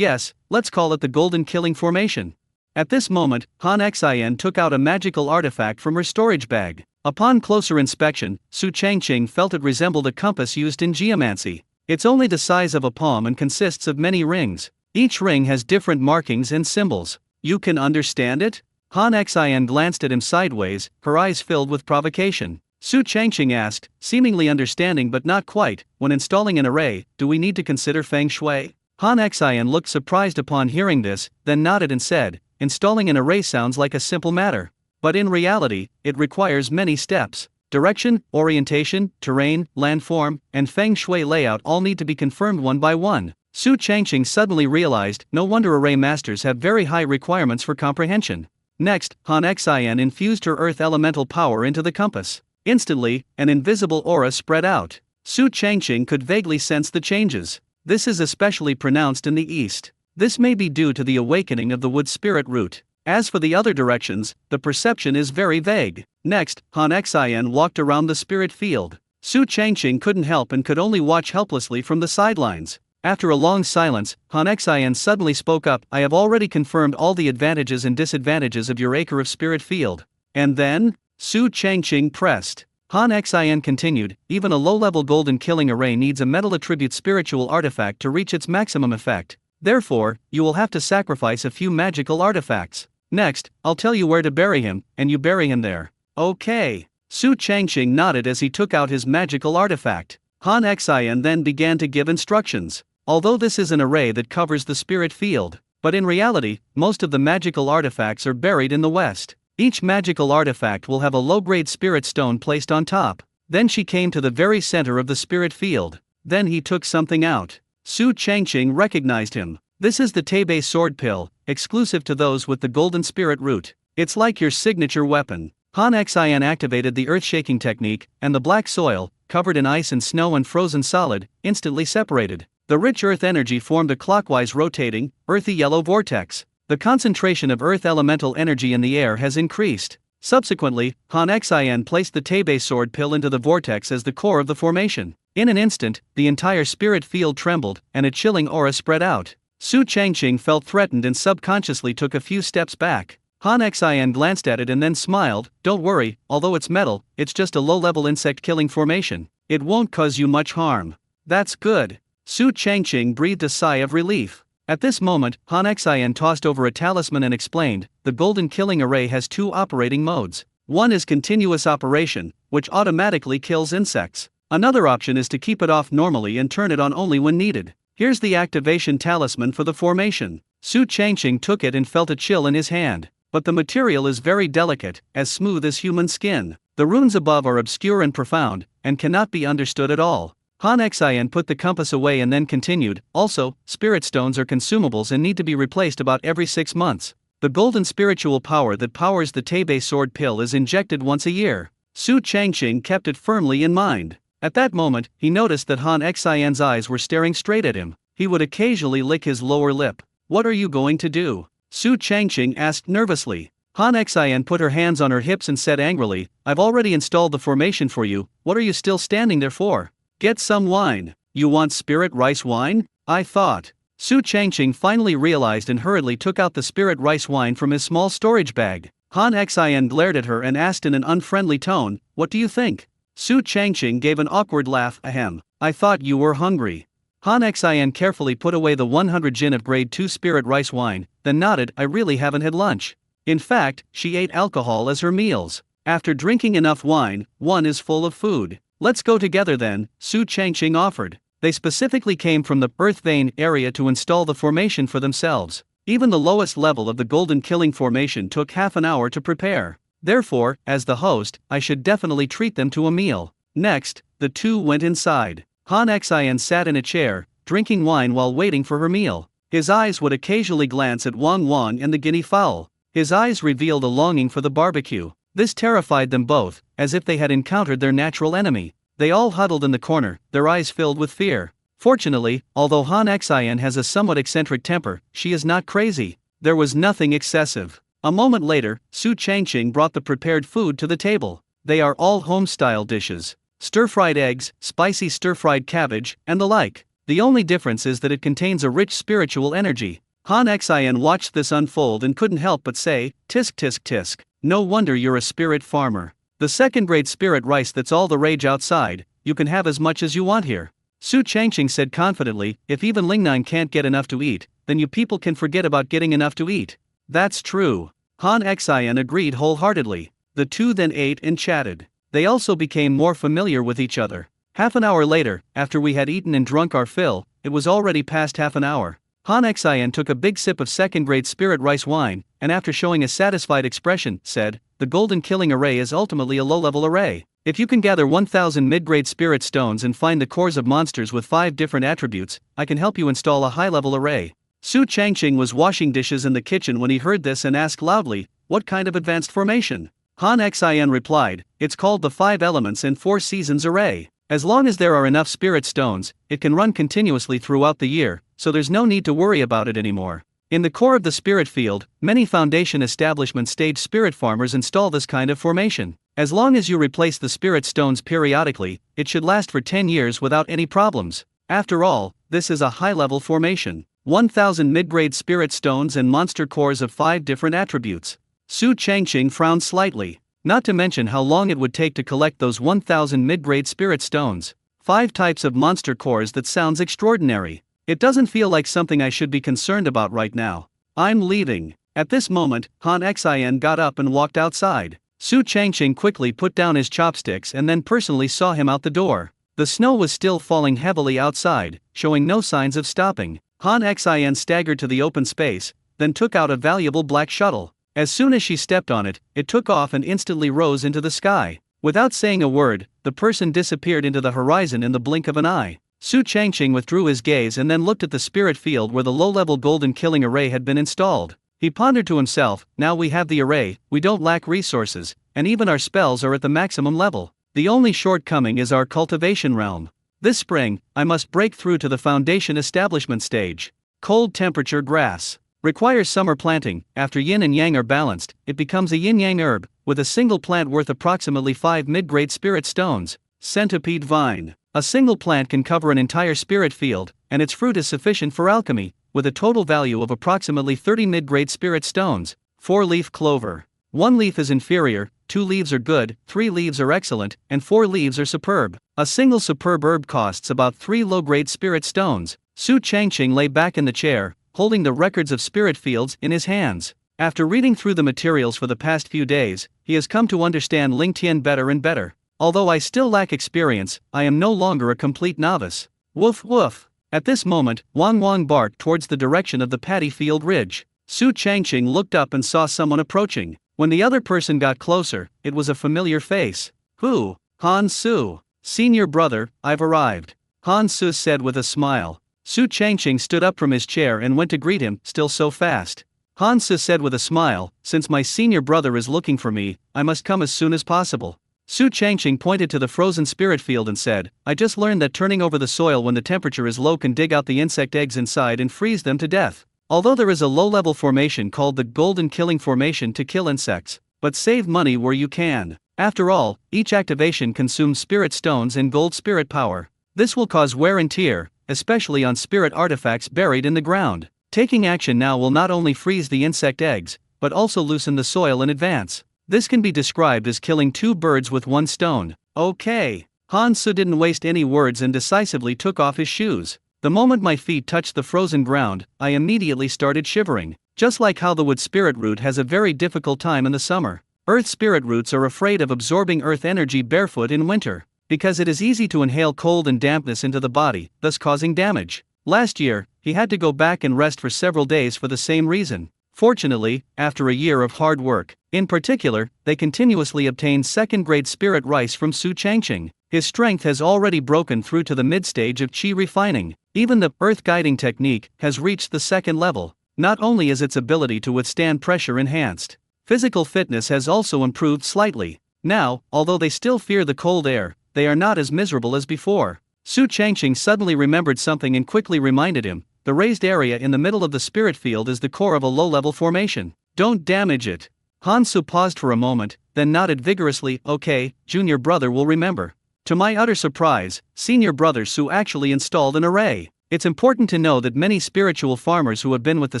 let's call it the Golden Killing Formation." At this moment, Han Xian took out a magical artifact from her storage bag. Upon closer inspection, Su Changqing felt it resembled a compass used in geomancy. It's only the size of a palm and consists of many rings. Each ring has different markings and symbols. "You can understand it?" Han Xian glanced at him sideways, her eyes filled with provocation. Su Changqing asked, seemingly understanding but not quite, "When installing an array, do we need to consider feng shui?" Han Xian looked surprised upon hearing this, then nodded and said, "Installing an array sounds like a simple matter. But in reality, it requires many steps. Direction, orientation, terrain, landform, and feng shui layout all need to be confirmed one by one." Su Changqing suddenly realized, no wonder array masters have very high requirements for comprehension. Next, Han Xian infused her earth elemental power into the compass. Instantly, an invisible aura spread out. Su Changqing could vaguely sense the changes. This is especially pronounced in the east. This may be due to the awakening of the wood spirit root. As for the other directions, the perception is very vague. Next, Han Xian walked around the spirit field. Su Changqing couldn't help and could only watch helplessly from the sidelines. After a long silence, Han Xian suddenly spoke up, "I have already confirmed all the advantages and disadvantages of your acre of spirit field." "And then?" Su Changqing pressed. Han Xian continued, "Even a low-level golden killing array needs a metal attribute spiritual artifact to reach its maximum effect. Therefore, you will have to sacrifice a few magical artifacts. Next, I'll tell you where to bury him, and you bury him there." "Okay." Su Changqing nodded as he took out his magical artifact. Han Xian then began to give instructions. Although this is an array that covers the spirit field, but in reality, most of the magical artifacts are buried in the west. Each magical artifact will have a low-grade spirit stone placed on top. Then she came to the very center of the spirit field. Then he took something out. Su Changqing recognized him. "This is the Tebe sword pill, exclusive to those with the golden spirit root. It's like your signature weapon." Han Xian activated the earth-shaking technique, and the black soil, covered in ice and snow and frozen solid, instantly separated. The rich earth energy formed a clockwise rotating, earthy yellow vortex. The concentration of earth elemental energy in the air has increased. Subsequently, Han Xian placed the Tebe sword pill into the vortex as the core of the formation. In an instant, the entire spirit field trembled, and a chilling aura spread out. Su Changqing felt threatened and subconsciously took a few steps back. Han Xian glanced at it and then smiled. "Don't worry, although it's metal, it's just a low-level insect-killing formation. It won't cause you much harm." "That's good." Su Changqing breathed a sigh of relief. At this moment, Han Xian tossed over a talisman and explained, "The golden killing array has 2 operating modes. One is continuous operation, which automatically kills insects. Another option is to keep it off normally and turn it on only when needed. Here's the activation talisman for the formation." Su Changqing took it and felt a chill in his hand. But the material is very delicate, as smooth as human skin. The runes above are obscure and profound, and cannot be understood at all. Han Xian put the compass away and then continued, "Also, spirit stones are consumables and need to be replaced about every 6 months. The golden spiritual power that powers the Tebe sword pill is injected once a year." Su Changqing kept it firmly in mind. At that moment, he noticed that Han Xian's eyes were staring straight at him. He would occasionally lick his lower lip. "What are you going to do?" Su Changqing asked nervously. Han Xian put her hands on her hips and said angrily, "I've already installed the formation for you, what are you still standing there for?" Get some wine. You want spirit rice wine? I thought. Su Changqing finally realized and hurriedly took out the spirit rice wine from his small storage bag. Han Xian glared at her and asked in an unfriendly tone, "What do you think?" Su Changqing gave an awkward laugh. Ahem. I thought you were hungry. Han Xian carefully put away the 100 jin of grade 2 spirit rice wine, then nodded. I really haven't had lunch. In fact, she ate alcohol as her meals. After drinking enough wine, one is full of food. Let's go together then, Su Changqing offered. They specifically came from the Earth Vein area to install the formation for themselves. Even the lowest level of the Golden Killing formation took half an hour to prepare. Therefore, as the host, I should definitely treat them to a meal. Next, the two went inside. Han Xian sat in a chair, drinking wine while waiting for her meal. His eyes would occasionally glance at Wang Wang and the guinea fowl. His eyes revealed a longing for the barbecue. This terrified them both, as if they had encountered their natural enemy. They all huddled in the corner, their eyes filled with fear. Fortunately, although Han Xian has a somewhat eccentric temper, she is not crazy. There was nothing excessive. A moment later, Su Changqing brought the prepared food to the table. They are all home-style dishes. Stir-fried eggs, spicy stir-fried cabbage, and the like. The only difference is that it contains a rich spiritual energy. Han Xian watched this unfold and couldn't help but say, "Tisk tisk tisk. No wonder you're a spirit farmer. The second-grade spirit rice that's all the rage outside, you can have as much as you want here." Su Changqing said confidently, "If even Lingnan can't get enough to eat, then you people can forget about getting enough to eat." That's true. Han Xian agreed wholeheartedly. The two then ate and chatted. They also became more familiar with each other. Half an hour later, after we had eaten and drunk our fill, it was already past half an hour. Han Xian took a big sip of second-grade spirit rice wine, and after showing a satisfied expression, said, "The Golden Killing Array is ultimately a low-level array. If you can gather 1000 mid-grade spirit stones and find the cores of monsters with 5 different attributes, I can help you install a high-level array." Su Changqing was washing dishes in the kitchen when he heard this and asked loudly, "What kind of advanced formation?" Han Xian replied, "It's called the 5 Elements and 4 Seasons Array. As long as there are enough spirit stones, it can run continuously throughout the year, so there's no need to worry about it anymore." In the core of the spirit field, many foundation establishment stage spirit farmers install this kind of formation. As long as you replace the spirit stones periodically, it should last for 10 years without any problems. After all, this is a high-level formation. 1000 mid-grade spirit stones and monster cores of 5 different attributes. Su Changqing frowned slightly. Not to mention how long it would take to collect those 1000 mid-grade spirit stones. 5 types of monster cores, that sounds extraordinary. It doesn't feel like something I should be concerned about right now. I'm leaving. At this moment, Han Xian got up and walked outside. Su Changqing quickly put down his chopsticks and then personally saw him out the door. The snow was still falling heavily outside, showing no signs of stopping. Han Xian staggered to the open space, then took out a valuable black shuttle. As soon as she stepped on it, it took off and instantly rose into the sky. Without saying a word, the person disappeared into the horizon in the blink of an eye. Su Changqing withdrew his gaze and then looked at the spirit field where the low-level Golden Killing Array had been installed. He pondered to himself, "Now we have the array, we don't lack resources, and even our spells are at the maximum level. The only shortcoming is our cultivation realm. This spring, I must break through to the foundation establishment stage. Cold temperature grass requires summer planting. After yin and yang are balanced, it becomes a yin-yang herb, with a single plant worth approximately 5 mid-grade spirit stones. Centipede vine. A single plant can cover an entire spirit field, and its fruit is sufficient for alchemy, with a total value of approximately 30 mid-grade spirit stones. 4-leaf clover. 1 leaf is inferior, 2 leaves are good, 3 leaves are excellent, and 4 leaves are superb. A single superb herb costs about 3 low-grade spirit stones. Su Changqing lay back in the chair, holding the records of spirit fields in his hands. After reading through the materials for the past few days, he has come to understand Ling Tian better and better. Although I still lack experience, I am no longer a complete novice. Woof woof. At this moment, Wang Wang barked towards the direction of the paddy field ridge. Su Changqing looked up and saw someone approaching. When the other person got closer, it was a familiar face. "Who?" "Han Su. Senior brother, I've arrived," Han Su said with a smile. Su Changqing stood up from his chair and went to greet him. "Still so fast?" Han Su said with a smile, "Since my senior brother is looking for me, I must come as soon as possible." Su Changqing pointed to the frozen spirit field and said, "I just learned that turning over the soil when the temperature is low can dig out the insect eggs inside and freeze them to death. Although there is a low-level formation called the Golden Killing formation to kill insects, but save money where you can. After all, each activation consumes spirit stones and gold spirit power. This will cause wear and tear, especially on spirit artifacts buried in the ground. Taking action now will not only freeze the insect eggs, but also loosen the soil in advance. This can be described as killing two birds with one stone. Okay. Hansu didn't waste any words and decisively took off his shoes. The moment my feet touched the frozen ground, I immediately started shivering. Just like how the wood spirit root has a very difficult time in the summer, earth spirit roots are afraid of absorbing earth energy barefoot in winter, because it is easy to inhale cold and dampness into the body, thus causing damage. Last year, he had to go back and rest for several days for the same reason. Fortunately, after a year of hard work, in particular, they continuously obtained second-grade spirit rice from Su Changqing. His strength has already broken through to the mid-stage of qi refining. Even the earth guiding technique has reached the second level. Not only is its ability to withstand pressure enhanced, physical fitness has also improved slightly. Now, although they still fear the cold air, they are not as miserable as before. Su Changqing suddenly remembered something and quickly reminded him, the raised area in the middle of the spirit field is the core of a low-level formation. Don't damage it. Hansu paused for a moment, then nodded vigorously, okay, junior brother will remember. To my utter surprise, senior brother Su actually installed an array. It's important to know that many spiritual farmers who have been with the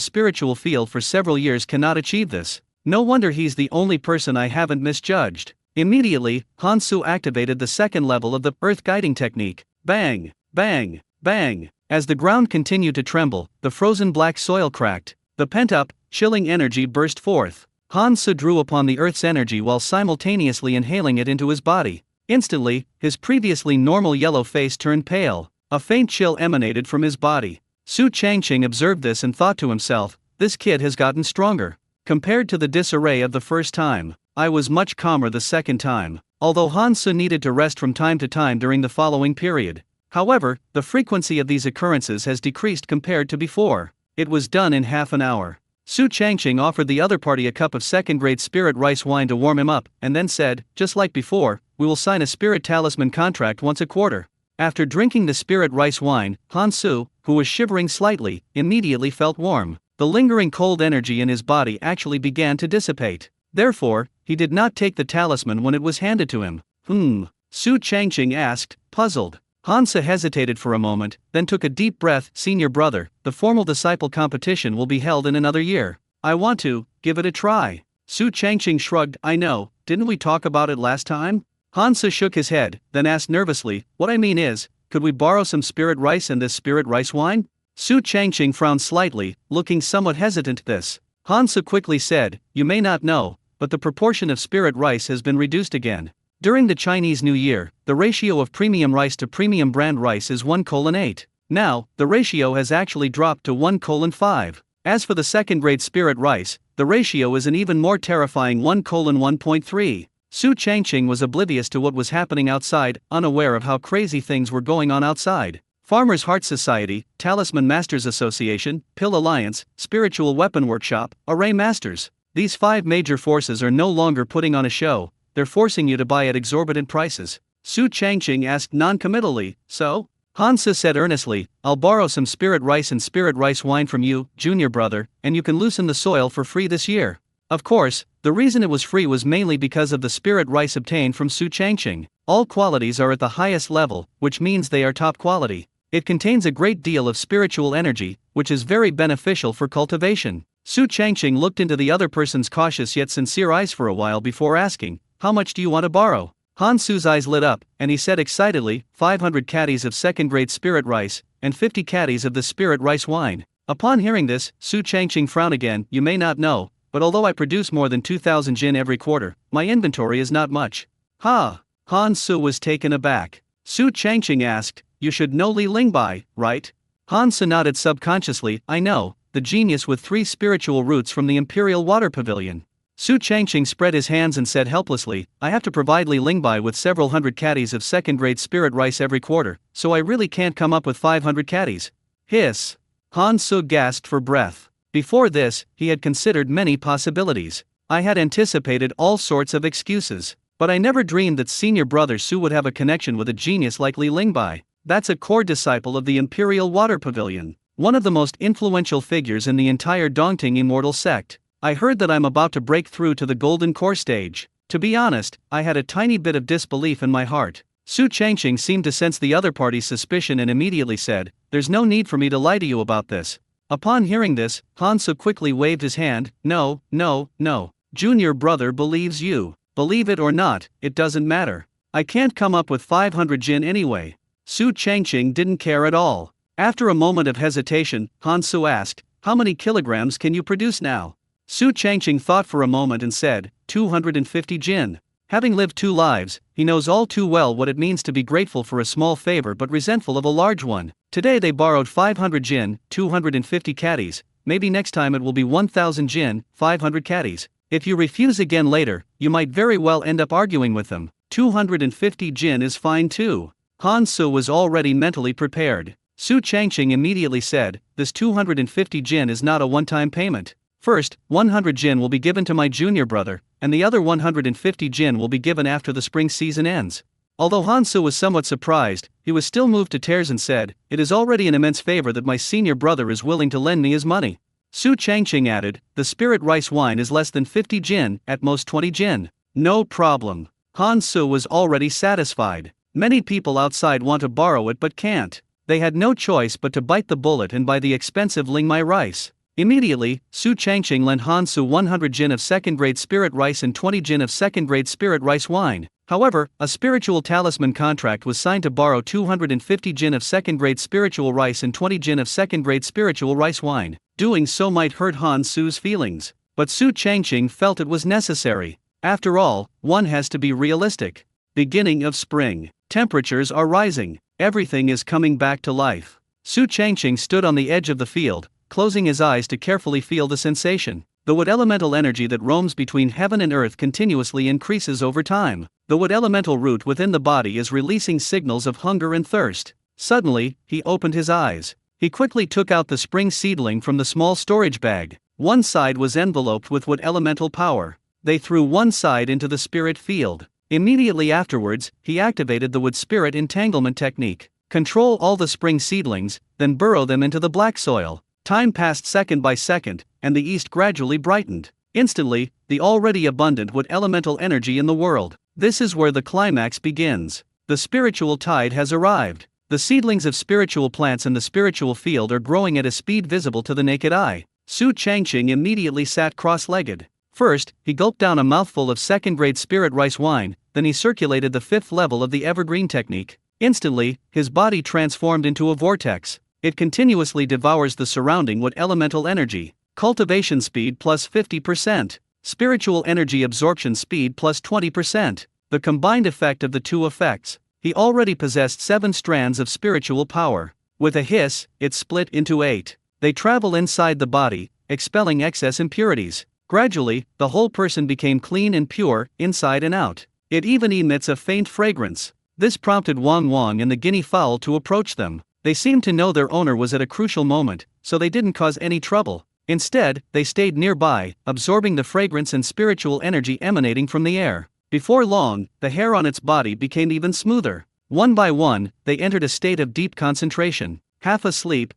spiritual field for several years cannot achieve this. No wonder he's the only person I haven't misjudged. Immediately, Hansu activated the second level of the earth guiding technique. Bang, bang, bang. As the ground continued to tremble, the frozen black soil cracked. The pent-up, chilling energy burst forth. Hansu drew upon the earth's energy while simultaneously inhaling it into his body. Instantly, his previously normal yellow face turned pale. A faint chill emanated from his body. Su Changqing observed this and thought to himself, this kid has gotten stronger. Compared to the disarray of the first time, I was much calmer the second time, although Hansu needed to rest from time to time during the following period. However, the frequency of these occurrences has decreased compared to before. It was done in half an hour. Su Changqing offered the other party a cup of second-grade spirit rice wine to warm him up, and then said, just like before, we will sign a spirit talisman contract once a quarter. After drinking the spirit rice wine, Hansu, who was shivering slightly, immediately felt warm. The lingering cold energy in his body actually began to dissipate. Therefore, he did not take the talisman when it was handed to him. Su Changqing asked, puzzled. Hansu hesitated for a moment, then took a deep breath. Senior brother, the formal disciple competition will be held in another year. I want to give it a try. Su Changqing shrugged. I know, didn't we talk about it last time? Hansu shook his head, then asked nervously, what I mean is, could we borrow some spirit rice and this spirit rice wine? Su Changqing frowned slightly, looking somewhat hesitant at this. Hansu quickly said, you may not know, but the proportion of spirit rice has been reduced again. During the Chinese New Year, the ratio of premium rice to premium brand rice is 1:8. Now, the ratio has actually dropped to 1:5. As for the second-grade spirit rice, the ratio is an even more terrifying 1:1.3. Su Changqing was oblivious to what was happening outside, unaware of how crazy things were going on outside. Farmers' Heart Society, Talisman Masters Association, Pill Alliance, Spiritual Weapon Workshop, Array Masters. These 5 major forces are no longer putting on a show, they're forcing you to buy at exorbitant prices. Su Changqing asked non-committally, so? Hansu said earnestly, I'll borrow some spirit rice and spirit rice wine from you, junior brother, and you can loosen the soil for free this year. Of course, the reason it was free was mainly because of the spirit rice obtained from Su Changqing. All qualities are at the highest level, which means they are top quality. It contains a great deal of spiritual energy, which is very beneficial for cultivation. Su Changqing looked into the other person's cautious yet sincere eyes for a while before asking, how much do you want to borrow? Hansu's eyes lit up, and he said excitedly, 500 caddies of second-grade spirit rice, and 50 caddies of the spirit rice wine. Upon hearing this, Su Changqing frowned again. You may not know, but although I produce more than 2,000 jin every quarter, my inventory is not much. Hansu was taken aback. Su Changqing asked, you should know Li Lingbai, right? Hansu nodded subconsciously, I know, the genius with 3 spiritual roots from the Imperial Water Pavilion. Su Changqing spread his hands and said helplessly, I have to provide Li Lingbai with several hundred caddies of second-grade spirit rice every quarter, so I really can't come up with 500 caddies. Hiss. Hansu gasped for breath. Before this, he had considered many possibilities. I had anticipated all sorts of excuses, but I never dreamed that senior brother Su would have a connection with a genius like Li Lingbai. That's a core disciple of the Imperial Water Pavilion, one of the most influential figures in the entire Dongting immortal sect. I heard that I'm about to break through to the golden core stage. To be honest, I had a tiny bit of disbelief in my heart. Su Changqing seemed to sense the other party's suspicion and immediately said, "There's no need for me to lie to you about this." Upon hearing this, Han Su quickly waved his hand. "No, no, no. Junior brother believes you. Believe it or not, it doesn't matter. I can't come up with 500 jin anyway." Su Changqing didn't care at all. After a moment of hesitation, Han Su asked, "How many kilograms can you produce now?" Su Changqing thought for a moment and said, 250 jin. Having lived 2 lives, he knows all too well what it means to be grateful for a small favor but resentful of a large one. Today they borrowed 500 jin, 250 caddies, maybe next time it will be 1000 jin, 500 caddies. If you refuse again later, you might very well end up arguing with them. 250 jin is fine too. Han Su was already mentally prepared. Su Changqing immediately said, "This 250 jin is not a one-time payment. First, 100 jin will be given to my junior brother, and the other 150 jin will be given after the spring season ends." Although Han Su was somewhat surprised, he was still moved to tears and said, "It is already an immense favor that my senior brother is willing to lend me his money." Su Changqing added, "The spirit rice wine is less than 50 jin, at most 20 jin. No problem." Han Su was already satisfied. Many people outside want to borrow it but can't. They had no choice but to bite the bullet and buy the expensive Lingmai rice. Immediately, Su Changqing lent Han Su 100 jin of second-grade spirit rice and 20 jin of second-grade spirit rice wine. However, a spiritual talisman contract was signed to borrow 250 jin of second-grade spiritual rice and 20 jin of second-grade spiritual rice wine. Doing so might hurt Han Su's feelings, but Su Changqing felt it was necessary. After all, one has to be realistic. Beginning of spring. Temperatures are rising. Everything is coming back to life. Su Changqing stood on the edge of the field, closing his eyes to carefully feel the sensation. The wood elemental energy that roams between heaven and earth continuously increases over time. The wood elemental root within the body is releasing signals of hunger and thirst. Suddenly, he opened his eyes. He quickly took out the spring seedling from the small storage bag. One side was enveloped with wood elemental power. They threw one side into the spirit field. Immediately afterwards, he activated the wood spirit entanglement technique. Control all the spring seedlings, then burrow them into the black soil. Time passed second by second, and the east gradually brightened. Instantly, the already abundant wood elemental energy in the world. This is where the climax begins. The spiritual tide has arrived. The seedlings of spiritual plants in the spiritual field are growing at a speed visible to the naked eye. Su Changqing immediately sat cross-legged. First, he gulped down a mouthful of second-grade spirit rice wine, then he circulated the 5th level of the evergreen technique. Instantly, his body transformed into a vortex. It continuously devours the surrounding wood elemental energy. Cultivation speed plus 50%. Spiritual energy absorption speed plus 20%. The combined effect of the two effects. He already possessed 7 strands of spiritual power. With a hiss, it split into 8. They travel inside the body, expelling excess impurities. Gradually, the whole person became clean and pure, inside and out. It even emits a faint fragrance. This prompted Wang Wang and the guinea fowl to approach them. They seemed to know their owner was at a crucial moment, so they didn't cause any trouble. Instead, they stayed nearby, absorbing the fragrance and spiritual energy emanating from the air. Before long, the hair on its body became even smoother. One by one, they entered a state of deep concentration. Half asleep,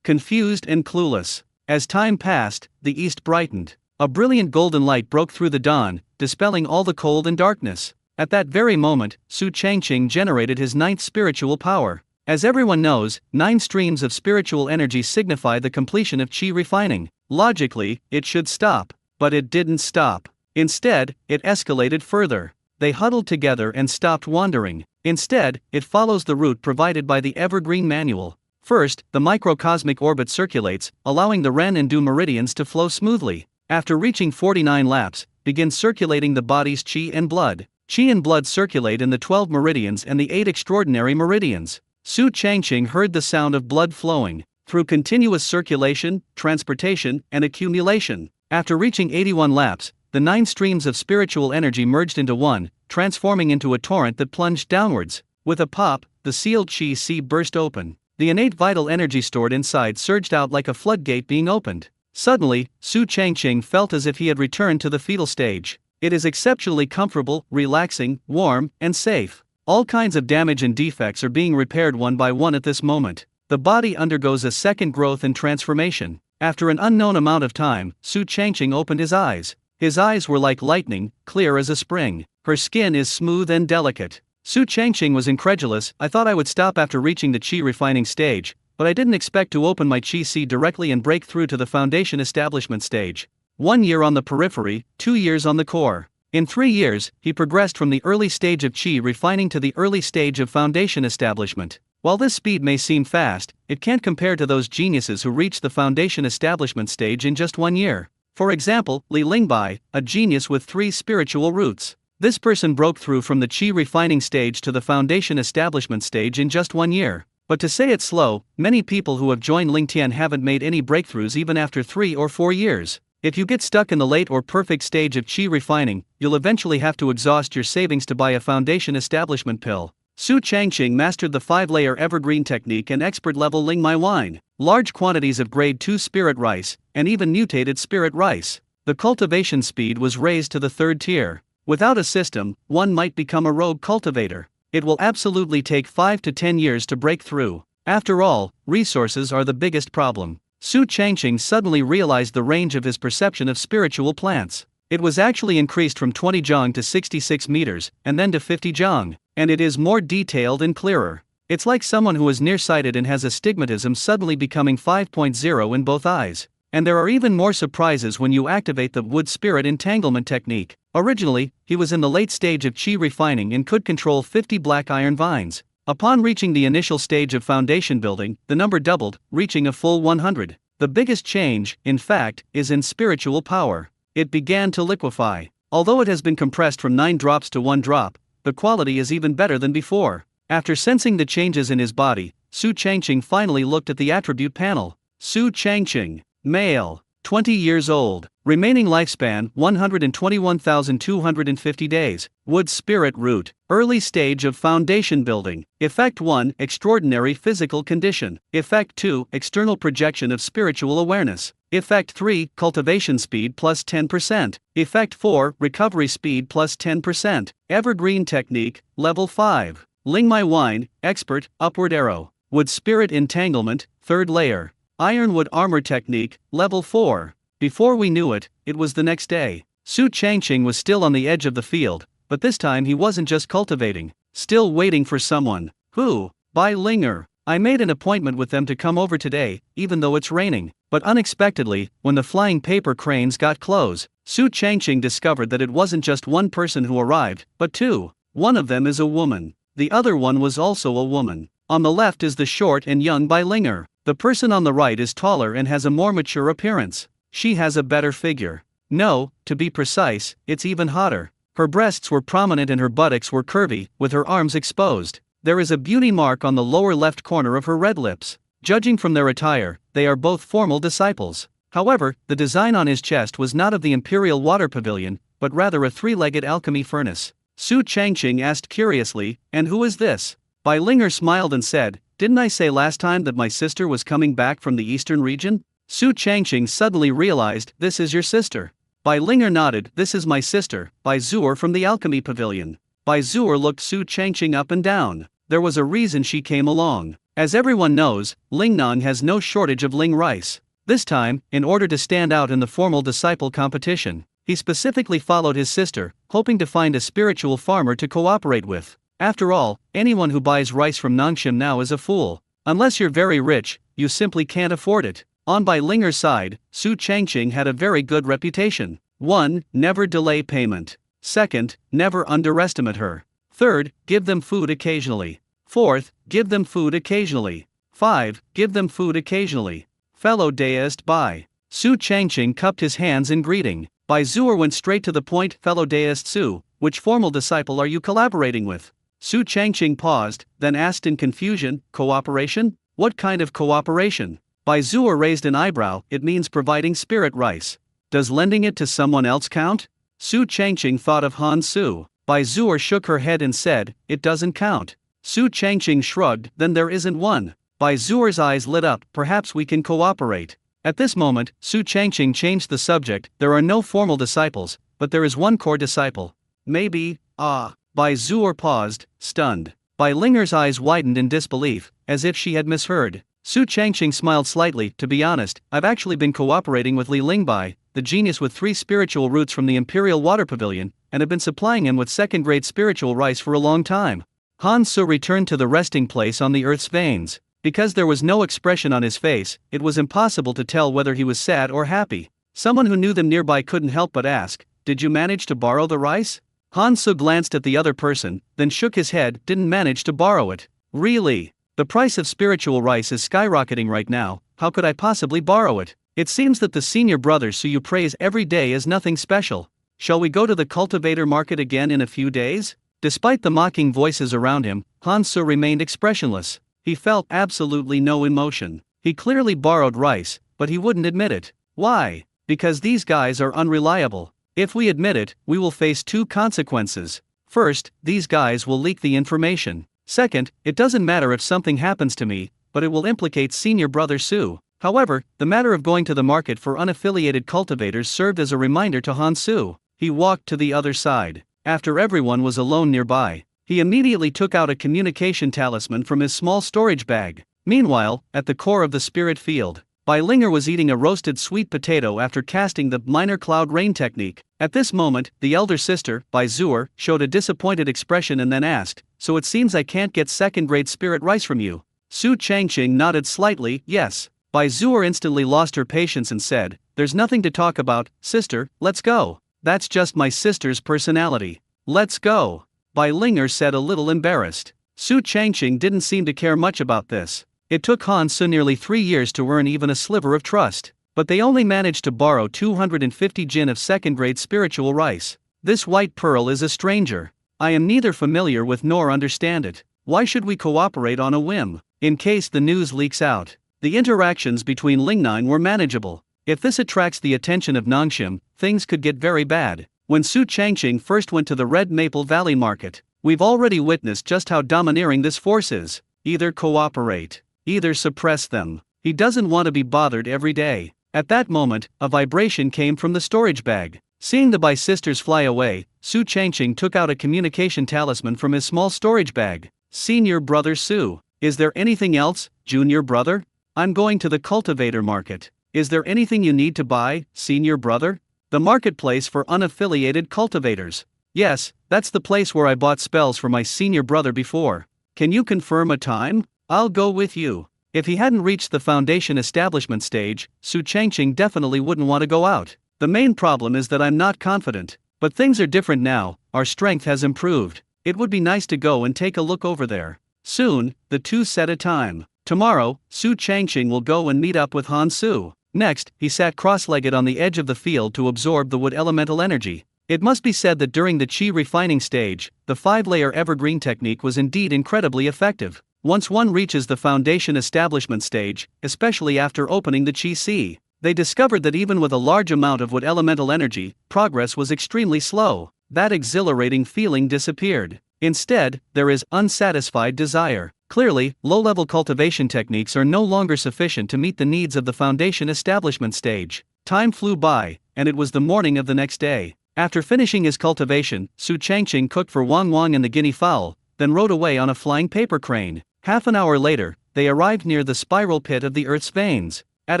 confused and clueless. As time passed, the east brightened. A brilliant golden light broke through the dawn, dispelling all the cold and darkness. At that very moment, Su Changqing generated his 9th spiritual power. As everyone knows, 9 streams of spiritual energy signify the completion of qi refining. Logically, it should stop. But it didn't stop. Instead, it escalated further. They huddled together and stopped wandering. Instead, it follows the route provided by the Evergreen Manual. First, the microcosmic orbit circulates, allowing the Ren and Du meridians to flow smoothly. After reaching 49 laps, begin circulating the body's qi and blood. Qi and blood circulate in the 12 meridians and the 8 extraordinary meridians. Su Changqing heard the sound of blood flowing, through continuous circulation, transportation, and accumulation. After reaching 81 laps, the 9 streams of spiritual energy merged into one, transforming into a torrent that plunged downwards. With a pop, the sealed qi sea burst open. The innate vital energy stored inside surged out like a floodgate being opened. Suddenly, Su Changqing felt as if he had returned to the fetal stage. It is exceptionally comfortable, relaxing, warm, and safe. All kinds of damage and defects are being repaired one by one at this moment. The body undergoes a second growth and transformation. After an unknown amount of time, Su Changqing opened his eyes. His eyes were like lightning, clear as a spring. Her skin is smooth and delicate. Su Changqing was incredulous. I thought I would stop after reaching the qi refining stage, but I didn't expect to open my qi seed directly and break through to the foundation establishment stage. 1 year on the periphery, 2 years on the core. In 3 years, he progressed from the early stage of qi refining to the early stage of foundation establishment. While this speed may seem fast, it can't compare to those geniuses who reached the foundation establishment stage in just 1 year. For example, Li Lingbai, a genius with 3 spiritual roots. This person broke through from the qi refining stage to the foundation establishment stage in just 1 year. But to say it's slow, many people who have joined Lingtian haven't made any breakthroughs even after 3 or 4 years. If you get stuck in the late or perfect stage of qi refining, you'll eventually have to exhaust your savings to buy a foundation establishment pill. Su Changqing mastered the 5-layer evergreen technique and expert-level Lingmai wine, large quantities of grade 2 spirit rice, and even mutated spirit rice. The cultivation speed was raised to the 3rd tier. Without a system, one might become a rogue cultivator. It will absolutely take 5 to 10 years to break through. After all, resources are the biggest problem. Su Changqing suddenly realized the range of his perception of spiritual plants. It was actually increased from 20 zhang to 66 meters, and then to 50 zhang, and it is more detailed and clearer. It's like someone who is nearsighted and has astigmatism suddenly becoming 5.0 in both eyes. And there are even more surprises when you activate the wood spirit entanglement technique. Originally, he was in the late stage of qi refining and could control 50 black iron vines. Upon reaching the initial stage of foundation building, the number doubled, reaching a full 100. The biggest change, in fact, is in spiritual power. It began to liquefy. Although it has been compressed from 9 drops to 1 drop, the quality is even better than before. After sensing the changes in his body, Su Changqing finally looked at the attribute panel. Su Changqing, male, 20 years old, remaining lifespan 121,250 days, wood spirit root, early stage of foundation building. Effect 1, extraordinary physical condition. Effect 2, external projection of spiritual awareness. Effect 3, cultivation speed plus 10%. Effect 4, recovery speed plus 10%. Evergreen technique, level 5. Lingmai wine, expert, upward arrow. Wood spirit entanglement, 3rd layer. Ironwood armor technique, level 4. Before we knew it, it was the next day. Su Changqing was still on the edge of the field, but this time he wasn't just cultivating, still waiting for someone. Who? Bai Linger. I made an appointment with them to come over today, even though it's raining. But unexpectedly, when the flying paper cranes got close, Su Changqing discovered that it wasn't just one person who arrived, but 2. One of them is a woman. The other one was also a woman. On the left is the short and young Bai Linger. The person on the right is taller and has a more mature appearance. She has a better figure. No, to be precise, it's even hotter. Her breasts were prominent and her buttocks were curvy, with her arms exposed. There is a beauty mark on the lower left corner of her red lips. Judging from their attire, they are both formal disciples. However, the design on his chest was not of the Imperial Water Pavilion, but rather a 3-legged alchemy furnace. Su Changqing asked curiously, "And who is this?" Bai Linger smiled and said, "Didn't I say last time that my sister was coming back from the eastern region?" Su Changqing suddenly realized, "This is your sister." Bai Linger nodded, "This is my sister, Bai Zuer from the alchemy pavilion." Bai Zuer looked Su Changqing up and down. There was a reason she came along. As everyone knows, Lingnan has no shortage of Ling rice. This time, in order to stand out in the formal disciple competition, he specifically followed his sister, hoping to find a spiritual farmer to cooperate with. After all, anyone who buys rice from Nangshim now is a fool. Unless you're very rich, you simply can't afford it. On Bai Linger's side, Su Changqing had a very good reputation. 1. Never delay payment. 2nd, never underestimate her. 3rd, give them food occasionally. 4th, give them food occasionally. 5. Give them food occasionally. Fellow deist Bai. Su Changqing cupped his hands in greeting. Bai Zuer went straight to the point. Fellow deist Su, which formal disciple are you collaborating with? Su Changqing paused, then asked in confusion, "Cooperation? What kind of cooperation?" Bai Zuer raised an eyebrow. "It means providing spirit rice. Does lending it to someone else count?" Su Changqing thought of Han Su. Bai Zuer shook her head and said, "It doesn't count." Su Changqing shrugged, "Then there isn't one." Bai Zuer's eyes lit up. "Perhaps we can cooperate." At this moment, Su Changqing changed the subject. "There are no formal disciples, but there is one core disciple. Maybe, Bai Zuer paused, stunned. Bai Linger's eyes widened in disbelief, as if she had misheard. Su Changqing smiled slightly. "To be honest, I've actually been cooperating with Li Lingbai, the genius with 3 spiritual roots from the Imperial Water Pavilion, and have been supplying him with 2nd-grade spiritual rice for a long time. Han Su returned to the resting place on the earth's veins. Because there was no expression on his face, it was impossible to tell whether he was sad or happy. Someone who knew them nearby couldn't help but ask, "Did you manage to borrow the rice?" Han Su glanced at the other person, then shook his head. "Didn't manage to borrow it." "Really? The price of spiritual rice is skyrocketing right now, how could I possibly borrow it? It seems that the senior brother Su you praise every day is nothing special. Shall we go to the cultivator market again in a few days?" Despite the mocking voices around him, Han Su remained expressionless. He felt absolutely no emotion. He clearly borrowed rice, but he wouldn't admit it. Why? Because these guys are unreliable. If we admit it, we will face two consequences. First, these guys will leak the information. Second, it doesn't matter if something happens to me, but it will implicate senior brother Su. However, the matter of going to the market for unaffiliated cultivators served as a reminder to Han Su. He walked to the other side. After everyone was alone nearby, he immediately took out a communication talisman from his small storage bag. Meanwhile, at the core of the spirit field, Bai Linger was eating a roasted sweet potato after casting the minor cloud rain technique. At this moment, the elder sister, Bai Zuer, showed a disappointed expression and then asked, "So it seems I can't get second-grade spirit rice from you?" Su Changqing nodded slightly, "Yes." Bai Zuer instantly lost her patience and said, "There's nothing to talk about, sister, let's go." "That's just my sister's personality. Let's go." Bai Linger said, a little embarrassed. Su Changqing didn't seem to care much about this. It took Han Su nearly 3 years to earn even a sliver of trust, but they only managed to borrow 250 jin of second-grade spiritual rice. "This white pearl is a stranger. I am neither familiar with nor understand it. Why should we cooperate on a whim? In case the news leaks out." The interactions between Lingnine were manageable. If this attracts the attention of Nongshim, things could get very bad. When Su Changqing first went to the Red Maple Valley market, we've already witnessed just how domineering this force is. Either cooperate, either suppress them. He doesn't want to be bothered every day. At that moment, a vibration came from the storage bag. Seeing the Bai sisters fly away, Su Changqing took out a communication talisman from his small storage bag. "Senior brother Su, is there anything else, junior brother? I'm going to the cultivator market. Is there anything you need to buy, senior brother?" "The marketplace for unaffiliated cultivators." "Yes, that's the place where I bought spells for my senior brother before. Can you confirm a time? I'll go with you." If he hadn't reached the foundation establishment stage, Su Changqing definitely wouldn't want to go out. "The main problem is that I'm not confident. But things are different now, our strength has improved. It would be nice to go and take a look over there." Soon, the two set a time. Tomorrow, Su Changqing will go and meet up with Han Su. Next, he sat cross-legged on the edge of the field to absorb the wood elemental energy. It must be said that during the chi refining stage, the 5-layer evergreen technique was indeed incredibly effective. Once one reaches the foundation establishment stage, especially after opening the chi C, they discovered that even with a large amount of wood elemental energy, progress was extremely slow. That exhilarating feeling disappeared. Instead, there is unsatisfied desire. Clearly, low-level cultivation techniques are no longer sufficient to meet the needs of the foundation establishment stage. Time flew by, and it was the morning of the next day. After finishing his cultivation, Su Changqing cooked for Wang Wang and the guinea fowl, then rode away on a flying paper crane. Half an hour later, they arrived near the spiral pit of the earth's veins. At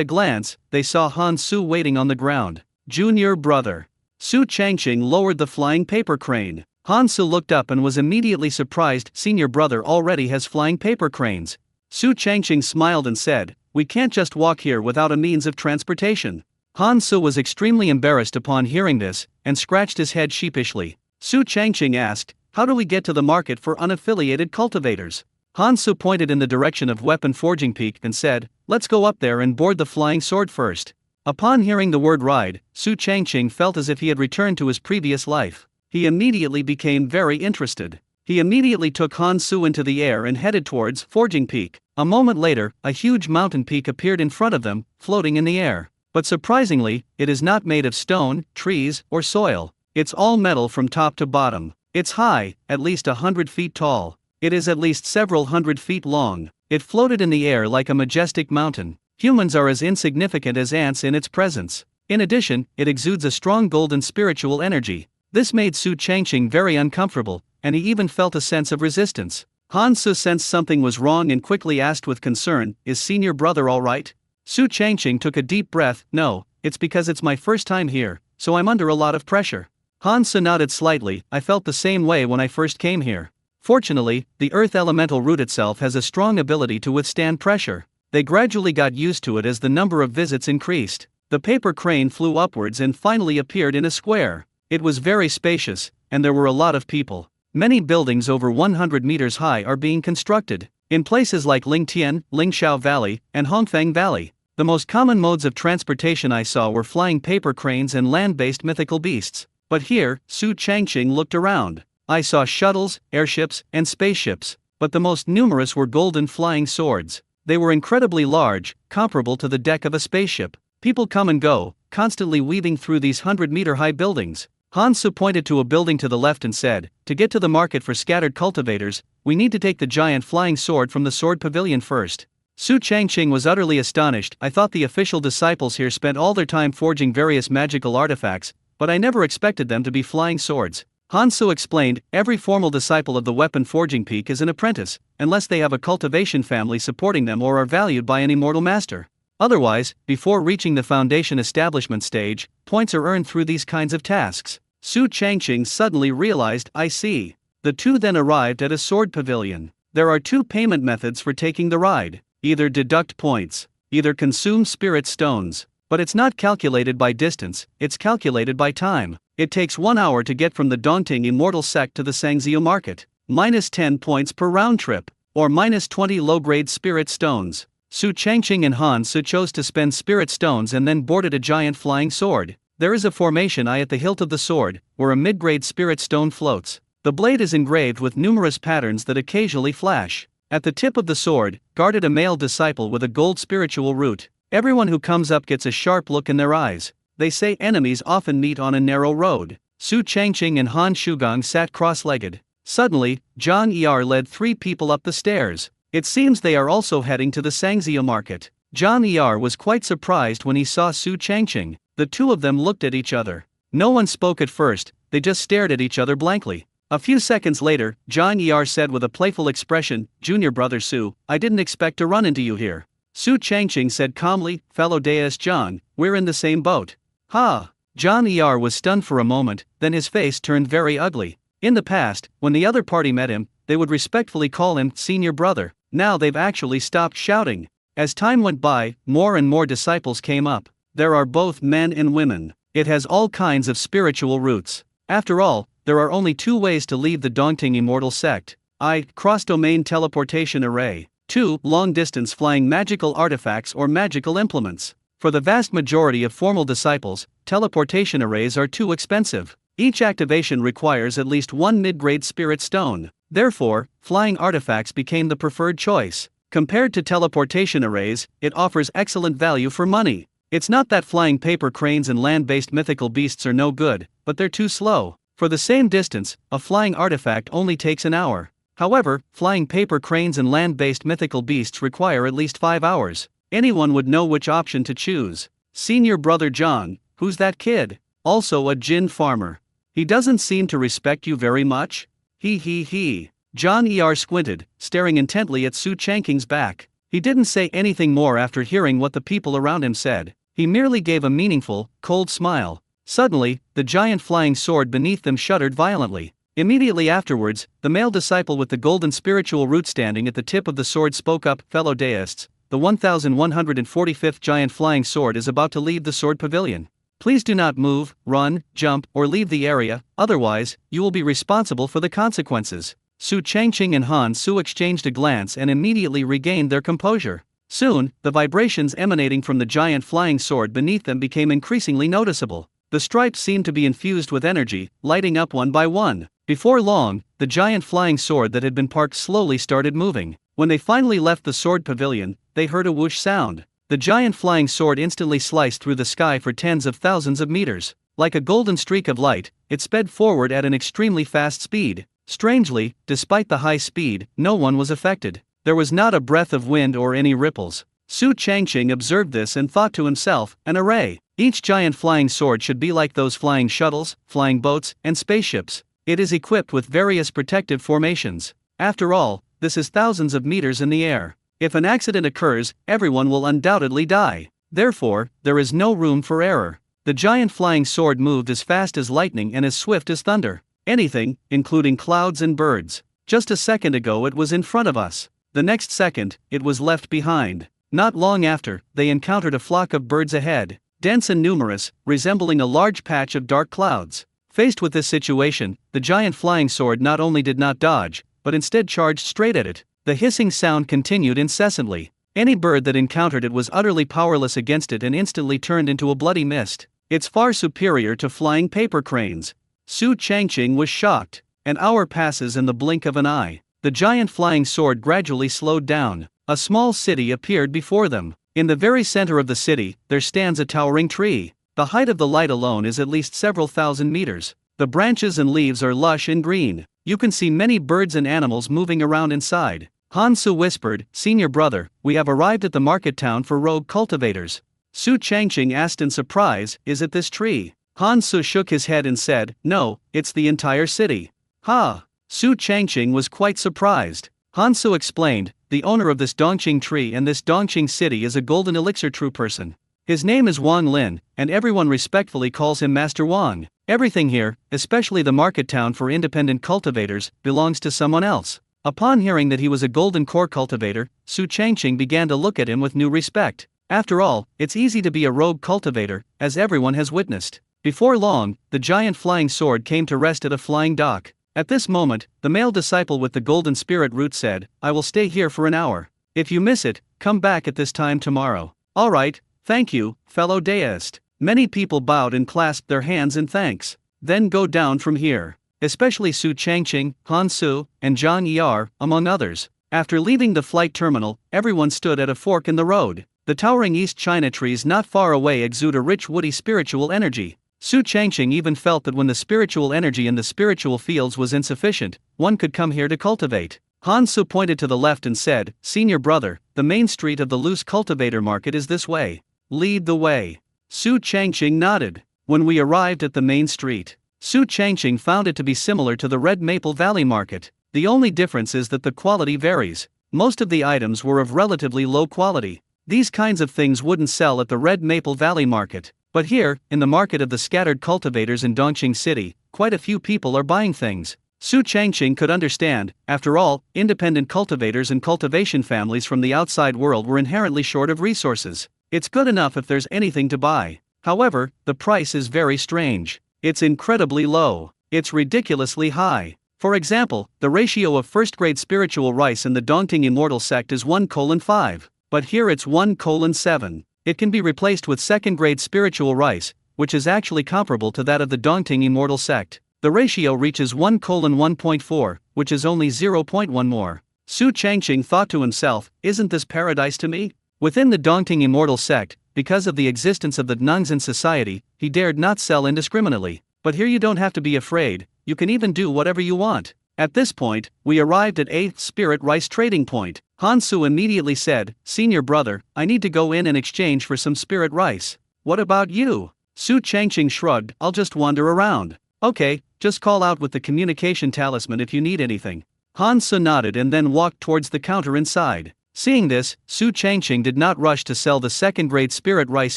a glance, they saw Han Su waiting on the ground. "Junior brother." Su Changqing lowered the flying paper crane. Han Su looked up and was immediately surprised. "Senior brother already has flying paper cranes." Su Changqing smiled and said, "We can't just walk here without a means of transportation." Han Su was extremely embarrassed upon hearing this, and scratched his head sheepishly. Su Changqing asked, "How do we get to the market for unaffiliated cultivators?" Han Su pointed in the direction of Weapon Forging Peak and said, "Let's go up there and board the flying sword first." Upon hearing the word ride, Su Changqing felt as if he had returned to his previous life. He immediately became very interested. He immediately took Han Su into the air and headed towards Forging Peak. A moment later, a huge mountain peak appeared in front of them, floating in the air. But surprisingly, it is not made of stone, trees, or soil. It's all metal from top to bottom. It's high, at least 100 feet tall. It is at least several hundred feet long. It floated in the air like a majestic mountain. Humans are as insignificant as ants in its presence. In addition, it exudes a strong golden spiritual energy. This made Su Changqing very uncomfortable, and he even felt a sense of resistance. Han Su sensed something was wrong and quickly asked with concern, "Is senior brother all right?" Su Changqing took a deep breath. "No, it's because it's my first time here, so I'm under a lot of pressure." Han Su nodded slightly. "I felt the same way when I first came here. Fortunately, the earth elemental root itself has a strong ability to withstand pressure. They gradually got used to it as the number of visits increased. The paper crane flew upwards and finally appeared in a square. It was very spacious, and there were a lot of people. Many buildings over 100 meters high are being constructed, in places like Lingtian, Lingshao Valley, and Hongfeng Valley. The most common modes of transportation I saw were flying paper cranes and land-based mythical beasts. But here, Su Changqing looked around. I saw shuttles, airships, and spaceships, but the most numerous were golden flying swords. They were incredibly large, comparable to the deck of a spaceship. People come and go, constantly weaving through these 100-meter-high buildings. Han Su pointed to a building to the left and said, "To get to the market for scattered cultivators, we need to take the giant flying sword from the sword pavilion first." Su Changqing was utterly astonished. "I thought the official disciples here spent all their time forging various magical artifacts, but I never expected them to be flying swords." Han Su explained, "Every formal disciple of the weapon forging peak is an apprentice, unless they have a cultivation family supporting them or are valued by an immortal master. Otherwise, before reaching the foundation establishment stage, points are earned through these kinds of tasks." Su Changqing suddenly realized, "I see." The two then arrived at a sword pavilion. There are two payment methods for taking the ride. Either deduct points, either consume spirit stones. But it's not calculated by distance, it's calculated by time. It takes 1 hour to get from the Dongting Immortal Sect to the Sangzhou Market. -10 points per round trip, or -20 low-grade spirit stones. Su Changqing and Han Su chose to spend spirit stones and then boarded a giant flying sword. There is a formation I at the hilt of the sword, where a mid-grade spirit stone floats. The blade is engraved with numerous patterns that occasionally flash. At the tip of the sword, guarded a male disciple with a gold spiritual root. Everyone who comes up gets a sharp look in their eyes. They say enemies often meet on a narrow road. Su Changqing and Han Shugang sat cross-legged. Suddenly, Zhang Er led 3 people up the stairs. It seems they are also heading to the Sangzhou Market. Zhang Er was quite surprised when he saw Su Changqing. The two of them looked at each other. No one spoke at first, they just stared at each other blankly. A few seconds later, Zhang Er said with a playful expression, "Junior brother Su, I didn't expect to run into you here." Su Changqing said calmly, "Fellow Deus Zhang, we're in the same boat." "Ha!" Zhang Er was stunned for a moment, then his face turned very ugly. In the past, when the other party met him, they would respectfully call him senior brother. Now they've actually stopped shouting. As time went by, more and more disciples came up. There are both men and women. It has all kinds of spiritual roots. After all, there are only 2 ways to leave the Dongting Immortal Sect. I. Cross-domain teleportation array. 2. Long-distance flying magical artifacts or magical implements. For the vast majority of formal disciples, teleportation arrays are too expensive. Each activation requires at least 1 mid-grade spirit stone. Therefore, flying artifacts became the preferred choice. Compared to teleportation arrays, it offers excellent value for money. It's not that flying paper cranes and land-based mythical beasts are no good, but they're too slow. For the same distance, a flying artifact only takes an hour. However, flying paper cranes and land-based mythical beasts require at least 5 hours. Anyone would know which option to choose. Senior brother John, who's that kid? Also a gin farmer. He doesn't seem to respect you very much? He. John Er squinted, staring intently at Su Changqing's back. He didn't say anything more after hearing what the people around him said. He merely gave a meaningful, cold smile. Suddenly, the giant flying sword beneath them shuddered violently. Immediately afterwards, the male disciple with the golden spiritual root standing at the tip of the sword spoke up, "Fellow deists, the 1145th giant flying sword is about to leave the sword pavilion. Please do not move, run, jump, or leave the area, otherwise, you will be responsible for the consequences." Su Changqing and Han Su exchanged a glance and immediately regained their composure. Soon, the vibrations emanating from the giant flying sword beneath them became increasingly noticeable. The stripes seemed to be infused with energy, lighting up one by one. Before long, the giant flying sword that had been parked slowly started moving. When they finally left the sword pavilion, they heard a whoosh sound. The giant flying sword instantly sliced through the sky for tens of thousands of meters. Like a golden streak of light, it sped forward at an extremely fast speed. Strangely, despite the high speed, no one was affected. There was not a breath of wind or any ripples. Su Changqing observed this and thought to himself, an array. Each giant flying sword should be like those flying shuttles, flying boats, and spaceships. It is equipped with various protective formations. After all, this is thousands of meters in the air. If an accident occurs, everyone will undoubtedly die. Therefore, there is no room for error. The giant flying sword moved as fast as lightning and as swift as thunder. Anything, including clouds and birds, Just a second ago it was in front of us. The next second, it was left behind. Not long after, they encountered a flock of birds ahead, dense and numerous, resembling a large patch of dark clouds. Faced with this situation, the giant flying sword not only did not dodge, but instead charged straight at it. The hissing sound continued incessantly. Any bird that encountered it was utterly powerless against it and instantly turned into a bloody mist. It's far superior to flying paper cranes. Su Changqing was shocked. An hour passes in the blink of an eye. The giant flying sword gradually slowed down. A small city appeared before them. In the very center of the city, there stands a towering tree. The height of the light alone is at least several thousand meters. The branches and leaves are lush and green. You can see many birds and animals moving around inside. Han Su whispered, "Senior brother, we have arrived at the market town for rogue cultivators." Su Changqing asked in surprise, "Is it this tree?" Han Su shook his head and said, "No, it's the entire city." Ha! Su Changqing was quite surprised. Han Su explained, "The owner of this Dongqing tree and this Dongqing city is a golden elixir true person. His name is Wang Lin, and everyone respectfully calls him Master Wang. Everything here, especially the market town for independent cultivators, belongs to someone else." Upon hearing that he was a golden core cultivator, Su Changqing began to look at him with new respect. After all, it's easy to be a rogue cultivator, as everyone has witnessed. Before long, the giant flying sword came to rest at a flying dock. At this moment, the male disciple with the golden spirit root said, "I will stay here for an hour. If you miss it, come back at this time tomorrow." "Alright, thank you, fellow deist." Many people bowed and clasped their hands in thanks. "Then go down from here." Especially Su Changqing, Han Su, and Zhang Yar, among others. After leaving the flight terminal, everyone stood at a fork in the road. The towering East China trees not far away exude a rich woody spiritual energy. Su Changqing even felt that when the spiritual energy in the spiritual fields was insufficient, one could come here to cultivate. Han Su pointed to the left and said, "Senior brother, the main street of the loose cultivator market is this way. Lead the way." Su Changqing nodded. When we arrived at the main street, Su Changqing found it to be similar to the Red Maple Valley market. The only difference is that the quality varies. Most of the items were of relatively low quality. These kinds of things wouldn't sell at the Red Maple Valley market. But here, in the market of the scattered cultivators in Dongqing City, quite a few people are buying things. Su Changqing could understand, after all, independent cultivators and cultivation families from the outside world were inherently short of resources. It's good enough if there's anything to buy. However, the price is very strange. It's incredibly low. It's ridiculously high. For example, the ratio of first-grade spiritual rice in the Dongting immortal sect is 1:5, but here it's 1:7. It can be replaced with second-grade spiritual rice, which is actually comparable to that of the Dongting immortal sect. The ratio reaches 1:1.4, which is only 0.1 more. Su Changqing thought to himself, "Isn't this paradise to me?" Within the Dongting immortal sect, because of the existence of the Nungzhen society, he dared not sell indiscriminately. But here you don't have to be afraid, you can even do whatever you want. At this point, we arrived at 8th Spirit Rice Trading Point. Han Su immediately said, "Senior brother, I need to go in and exchange for some spirit rice." "What about you?" Su Changqing shrugged, "I'll just wander around." "Okay, just call out with the communication talisman if you need anything." Han Su nodded and then walked towards the counter inside. Seeing this, Su Changqing did not rush to sell the second-grade spirit rice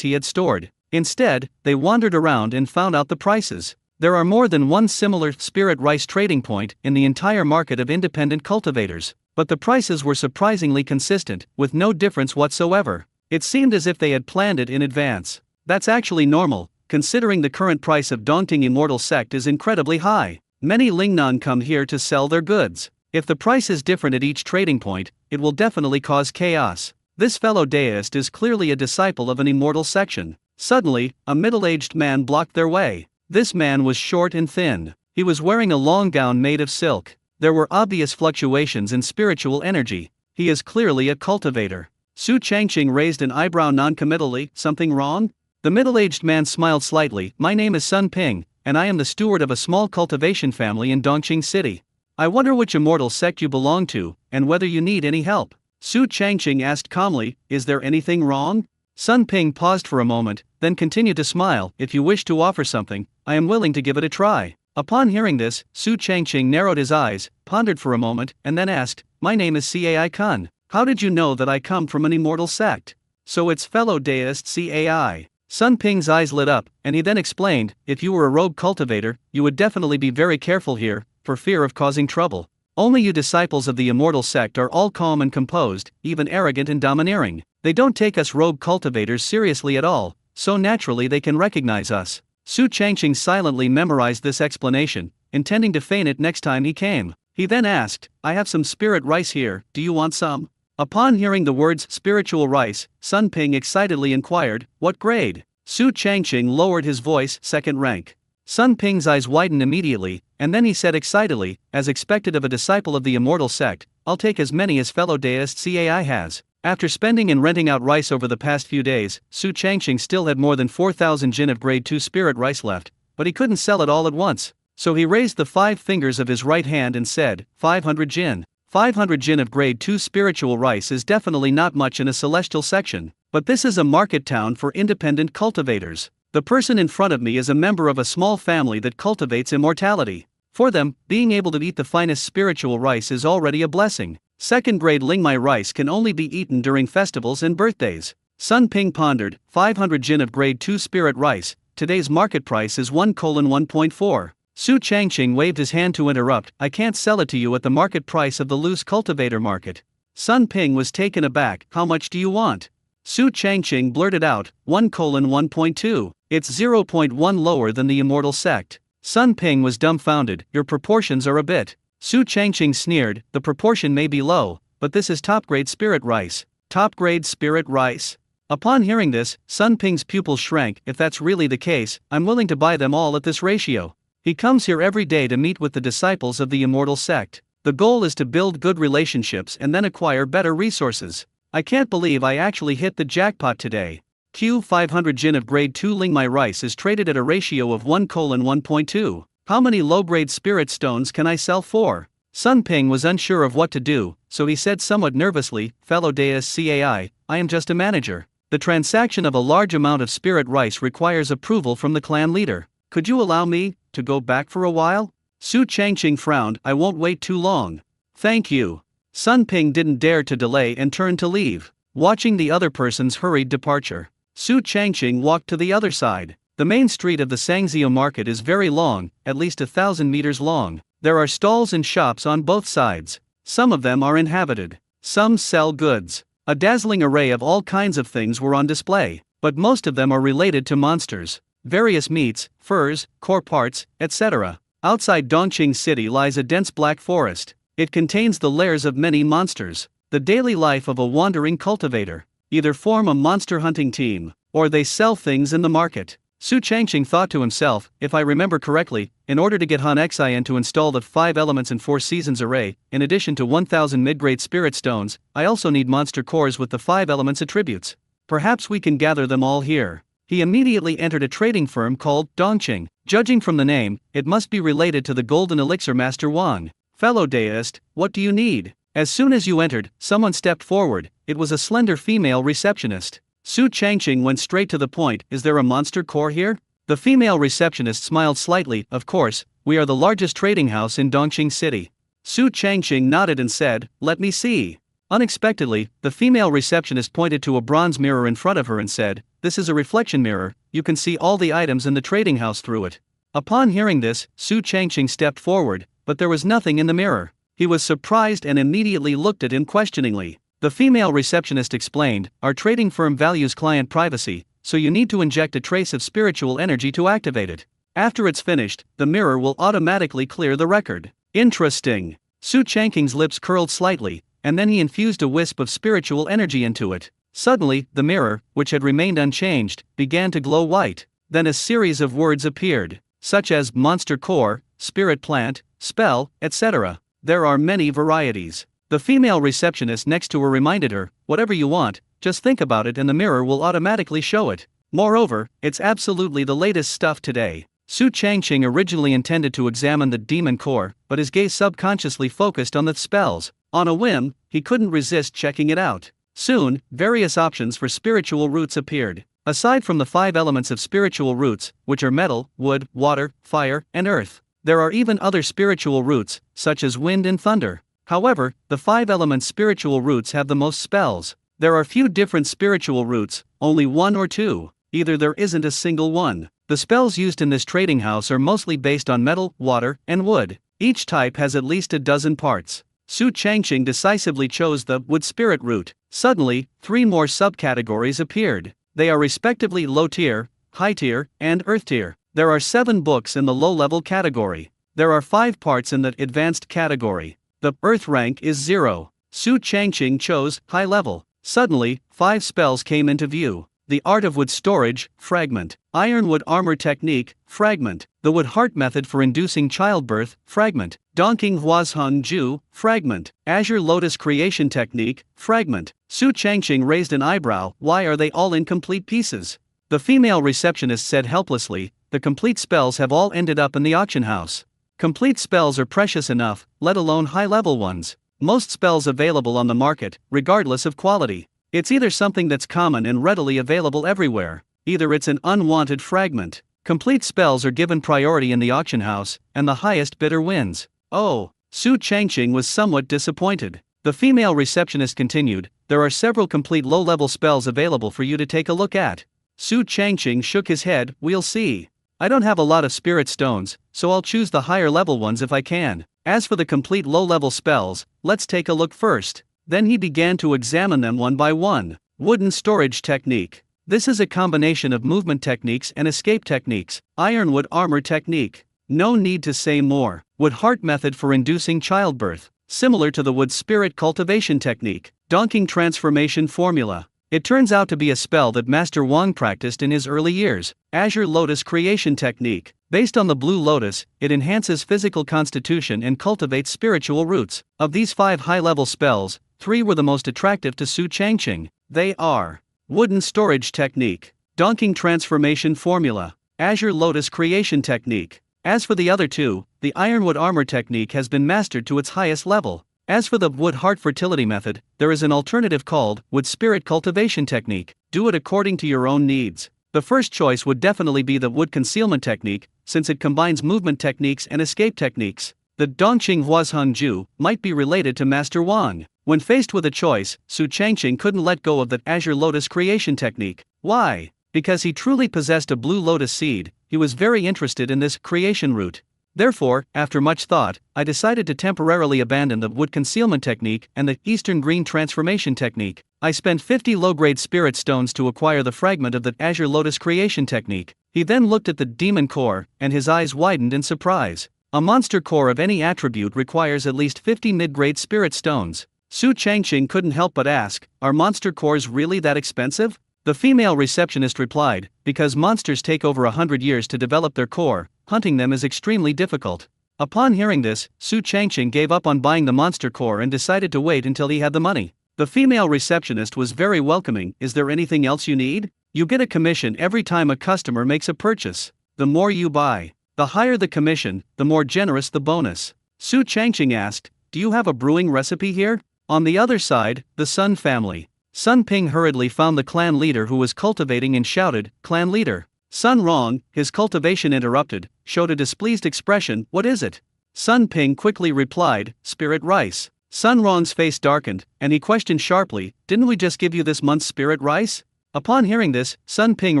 he had stored. Instead, they wandered around and found out the prices. There are more than one similar spirit rice trading point in the entire market of independent cultivators, but the prices were surprisingly consistent, with no difference whatsoever. It seemed as if they had planned it in advance. That's actually normal, considering the current price of Dongting Immortal Sect is incredibly high. Many Lingnan come here to sell their goods. If the price is different at each trading point, it will definitely cause chaos. This fellow deist is clearly a disciple of an immortal section. Suddenly, a middle-aged man blocked their way. This man was short and thin. He was wearing a long gown made of silk. There were obvious fluctuations in spiritual energy. He is clearly a cultivator. Su Changqing raised an eyebrow non-committally. "Something wrong?" The middle-aged man smiled slightly. "My name is Sun Ping, and I am the steward of a small cultivation family in Dongqing City. I wonder which immortal sect you belong to, and whether you need any help." Su Changqing asked calmly, "Is there anything wrong?" Sun Ping paused for a moment, then continued to smile. "If you wish to offer something, I am willing to give it a try." Upon hearing this, Su Changqing narrowed his eyes, pondered for a moment, and then asked, "My name is Cai Kun. How did you know that I come from an immortal sect?" "So it's fellow deist Cai." Sun Ping's eyes lit up, and he then explained, "If you were a rogue cultivator, you would definitely be very careful here, for fear of causing trouble." Only you disciples of the immortal sect are all calm and composed, even arrogant and domineering. They don't take us rogue cultivators seriously at all, so naturally they can recognize us. Su Changqing silently memorized this explanation, intending to feign it next time he came. He then asked, I have some spirit rice here, do you want some? Upon hearing the words spiritual rice, Sun Ping excitedly inquired, what grade? Su Changqing lowered his voice, second rank. Sun Ping's eyes widened immediately, and then he said excitedly, as expected of a disciple of the immortal sect, I'll take as many as fellow deist CAI has. After spending and renting out rice over the past few days, Su Changqing still had more than 4,000 jin of grade 2 spirit rice left, but he couldn't sell it all at once. So he raised the 5 fingers of his right hand and said, 500 jin. 500 jin of grade 2 spiritual rice is definitely not much in a celestial section, but this is a market town for independent cultivators. The person in front of me is a member of a small family that cultivates immortality. For them, being able to eat the finest spiritual rice is already a blessing. Second grade Lingmai rice can only be eaten during festivals and birthdays. Sun Ping pondered, 500 jin of grade 2 spirit rice, today's market price is 1:1.4. Su Changqing waved his hand to interrupt, I can't sell it to you at the market price of the loose cultivator market. Sun Ping was taken aback, how much do you want? Su Changqing blurted out, 1:1.2, it's 0.1 lower than the immortal sect. Sun Ping was dumbfounded, your proportions are a bit. Su Changqing sneered, the proportion may be low, but this is top-grade spirit rice. Top-grade spirit rice? Upon hearing this, Sun Ping's pupils shrank, if that's really the case, I'm willing to buy them all at this ratio. He comes here every day to meet with the disciples of the immortal sect. The goal is to build good relationships and then acquire better resources. I can't believe I actually hit the jackpot today. Q 500 jin of grade 2 Lingmai rice is traded at a ratio of 1:1.2. How many low-grade spirit stones can I sell for? Sun Ping was unsure of what to do, so he said somewhat nervously, fellow deist CAI, I am just a manager. The transaction of a large amount of spirit rice requires approval from the clan leader. Could you allow me to go back for a while? Su Changqing frowned, I won't wait too long. Thank you. Sun Ping didn't dare to delay and turned to leave. Watching the other person's hurried departure, Su Changqing walked to the other side. The main street of the Sangzhou market is very long, at least 1,000 meters long. There are stalls and shops on both sides. Some of them are inhabited. Some sell goods. A dazzling array of all kinds of things were on display, but most of them are related to monsters. Various meats, furs, core parts, etc. Outside Dongqing City lies a dense black forest. It contains the lairs of many monsters. The daily life of a wandering cultivator. Either form a monster hunting team, or they sell things in the market. Su Changqing thought to himself, if I remember correctly, in order to get Han Xian to install the 5 elements and 4 seasons array, in addition to 1,000 mid-grade spirit stones, I also need monster cores with the 5 elements attributes. Perhaps we can gather them all here. He immediately entered a trading firm called Dongqing. Judging from the name, it must be related to the Golden Elixir Master Wang. Fellow deist, what do you need? As soon as you entered, someone stepped forward. It was a slender female receptionist. Su Changqing went straight to the point, is there a monster core here? The female receptionist smiled slightly, of course, we are the largest trading house in Dongqing City. Su Changqing nodded and said, let me see. Unexpectedly, the female receptionist pointed to a bronze mirror in front of her and said, this is a reflection mirror, you can see all the items in the trading house through it. Upon hearing this, Su Changqing stepped forward, but there was nothing in the mirror. He was surprised and immediately looked at him questioningly. The female receptionist explained, our trading firm values client privacy, so you need to inject a trace of spiritual energy to activate it. After it's finished, the mirror will automatically clear the record. Interesting. Su Changqing's lips curled slightly, and then he infused a wisp of spiritual energy into it. Suddenly, the mirror, which had remained unchanged, began to glow white. Then a series of words appeared, such as monster core, spirit plant, spell, etc. There are many varieties. The female receptionist next to her reminded her, whatever you want, just think about it and the mirror will automatically show it. Moreover, it's absolutely the latest stuff today. Su Changqing originally intended to examine the demon core, but his gaze subconsciously focused on the spells. On a whim, he couldn't resist checking it out. Soon, various options for spiritual roots appeared. Aside from the 5 elements of spiritual roots, which are metal, wood, water, fire, and earth, there are even other spiritual roots, such as wind and thunder. However, the 5 elements spiritual roots have the most spells. There are few different spiritual roots, only 1 or 2. Either there isn't a single one. The spells used in this trading house are mostly based on metal, water, and wood. Each type has at least a dozen parts. Su Changqing decisively chose the wood spirit route. Suddenly, 3 more subcategories appeared. They are respectively low tier, high tier, and earth tier. There are 7 books in the low level category. There are 5 parts in the advanced category. The earth rank is 0. Su Changqing chose high level. Suddenly, 5 spells came into view. The Art of Wood Storage, Fragment. Ironwood Armor Technique, Fragment. The Wood Heart Method for Inducing Childbirth, Fragment. Donking Huazheng Ju, Fragment. Azure Lotus Creation Technique, Fragment. Su Changqing raised an eyebrow. Why are they all in complete pieces? The female receptionist said helplessly, the complete spells have all ended up in the auction house. Complete spells are precious enough, let alone high-level ones. Most spells available on the market, regardless of quality. It's either something that's common and readily available everywhere, either it's an unwanted fragment. Complete spells are given priority in the auction house, and the highest bidder wins. Oh, Su Changqing was somewhat disappointed. The female receptionist continued, there are several complete low-level spells available for you to take a look at. Su Changqing shook his head, we'll see. I don't have a lot of spirit stones, so I'll choose the higher level ones if I can. As for the complete low-level spells, let's take a look first. Then he began to examine them one by one. Wooden Storage Technique. This is a combination of movement techniques and escape techniques. Ironwood Armor Technique. No need to say more. Wood Heart Method for Inducing Childbirth. Similar to the Wood Spirit Cultivation Technique. Donking Transformation Formula. It turns out to be a spell that Master Wang practiced in his early years. Azure Lotus Creation Technique. Based on the Blue Lotus, it enhances physical constitution and cultivates spiritual roots. Of these 5 high-level spells, 3 were the most attractive to Su Changqing. They are Wooden Storage Technique, Donking Transformation Formula, Azure Lotus Creation Technique. As for the other 2, the Ironwood Armor Technique has been mastered to its highest level. As for the Wood Heart Fertility Method, there is an alternative called Wood Spirit Cultivation Technique. Do it according to your own needs. The first choice would definitely be the Wood Concealment Technique, since it combines movement techniques and escape techniques. The Dongqing Huazheng Ju might be related to Master Wang. When faced with a choice, Su Changqing couldn't let go of the Azure Lotus Creation Technique. Why? Because he truly possessed a blue lotus seed, he was very interested in this creation route. Therefore, after much thought, I decided to temporarily abandon the Wood Concealment Technique and the Eastern Green Transformation Technique. I spent 50 low-grade spirit stones to acquire the fragment of the Azure Lotus Creation Technique. He then looked at the demon core, and his eyes widened in surprise. A monster core of any attribute requires at least 50 mid-grade spirit stones. Su Changqing couldn't help but ask, are monster cores really that expensive? The female receptionist replied, because monsters take over 100 years to develop their core, hunting them is extremely difficult. Upon hearing this, Su Changqing gave up on buying the monster core and decided to wait until he had the money. The female receptionist was very welcoming. Is there anything else you need? You get a commission every time a customer makes a purchase. The more you buy, the higher the commission, the more generous the bonus. Su Changqing asked, do you have a brewing recipe here? On the other side, the Sun family. Sun Ping hurriedly found the clan leader who was cultivating and shouted, Clan leader. Sun Rong, his cultivation interrupted, showed a displeased expression, what is it? Sun Ping quickly replied, spirit rice. Sun Rong's face darkened, and he questioned sharply, didn't we just give you this month's spirit rice? Upon hearing this, Sun Ping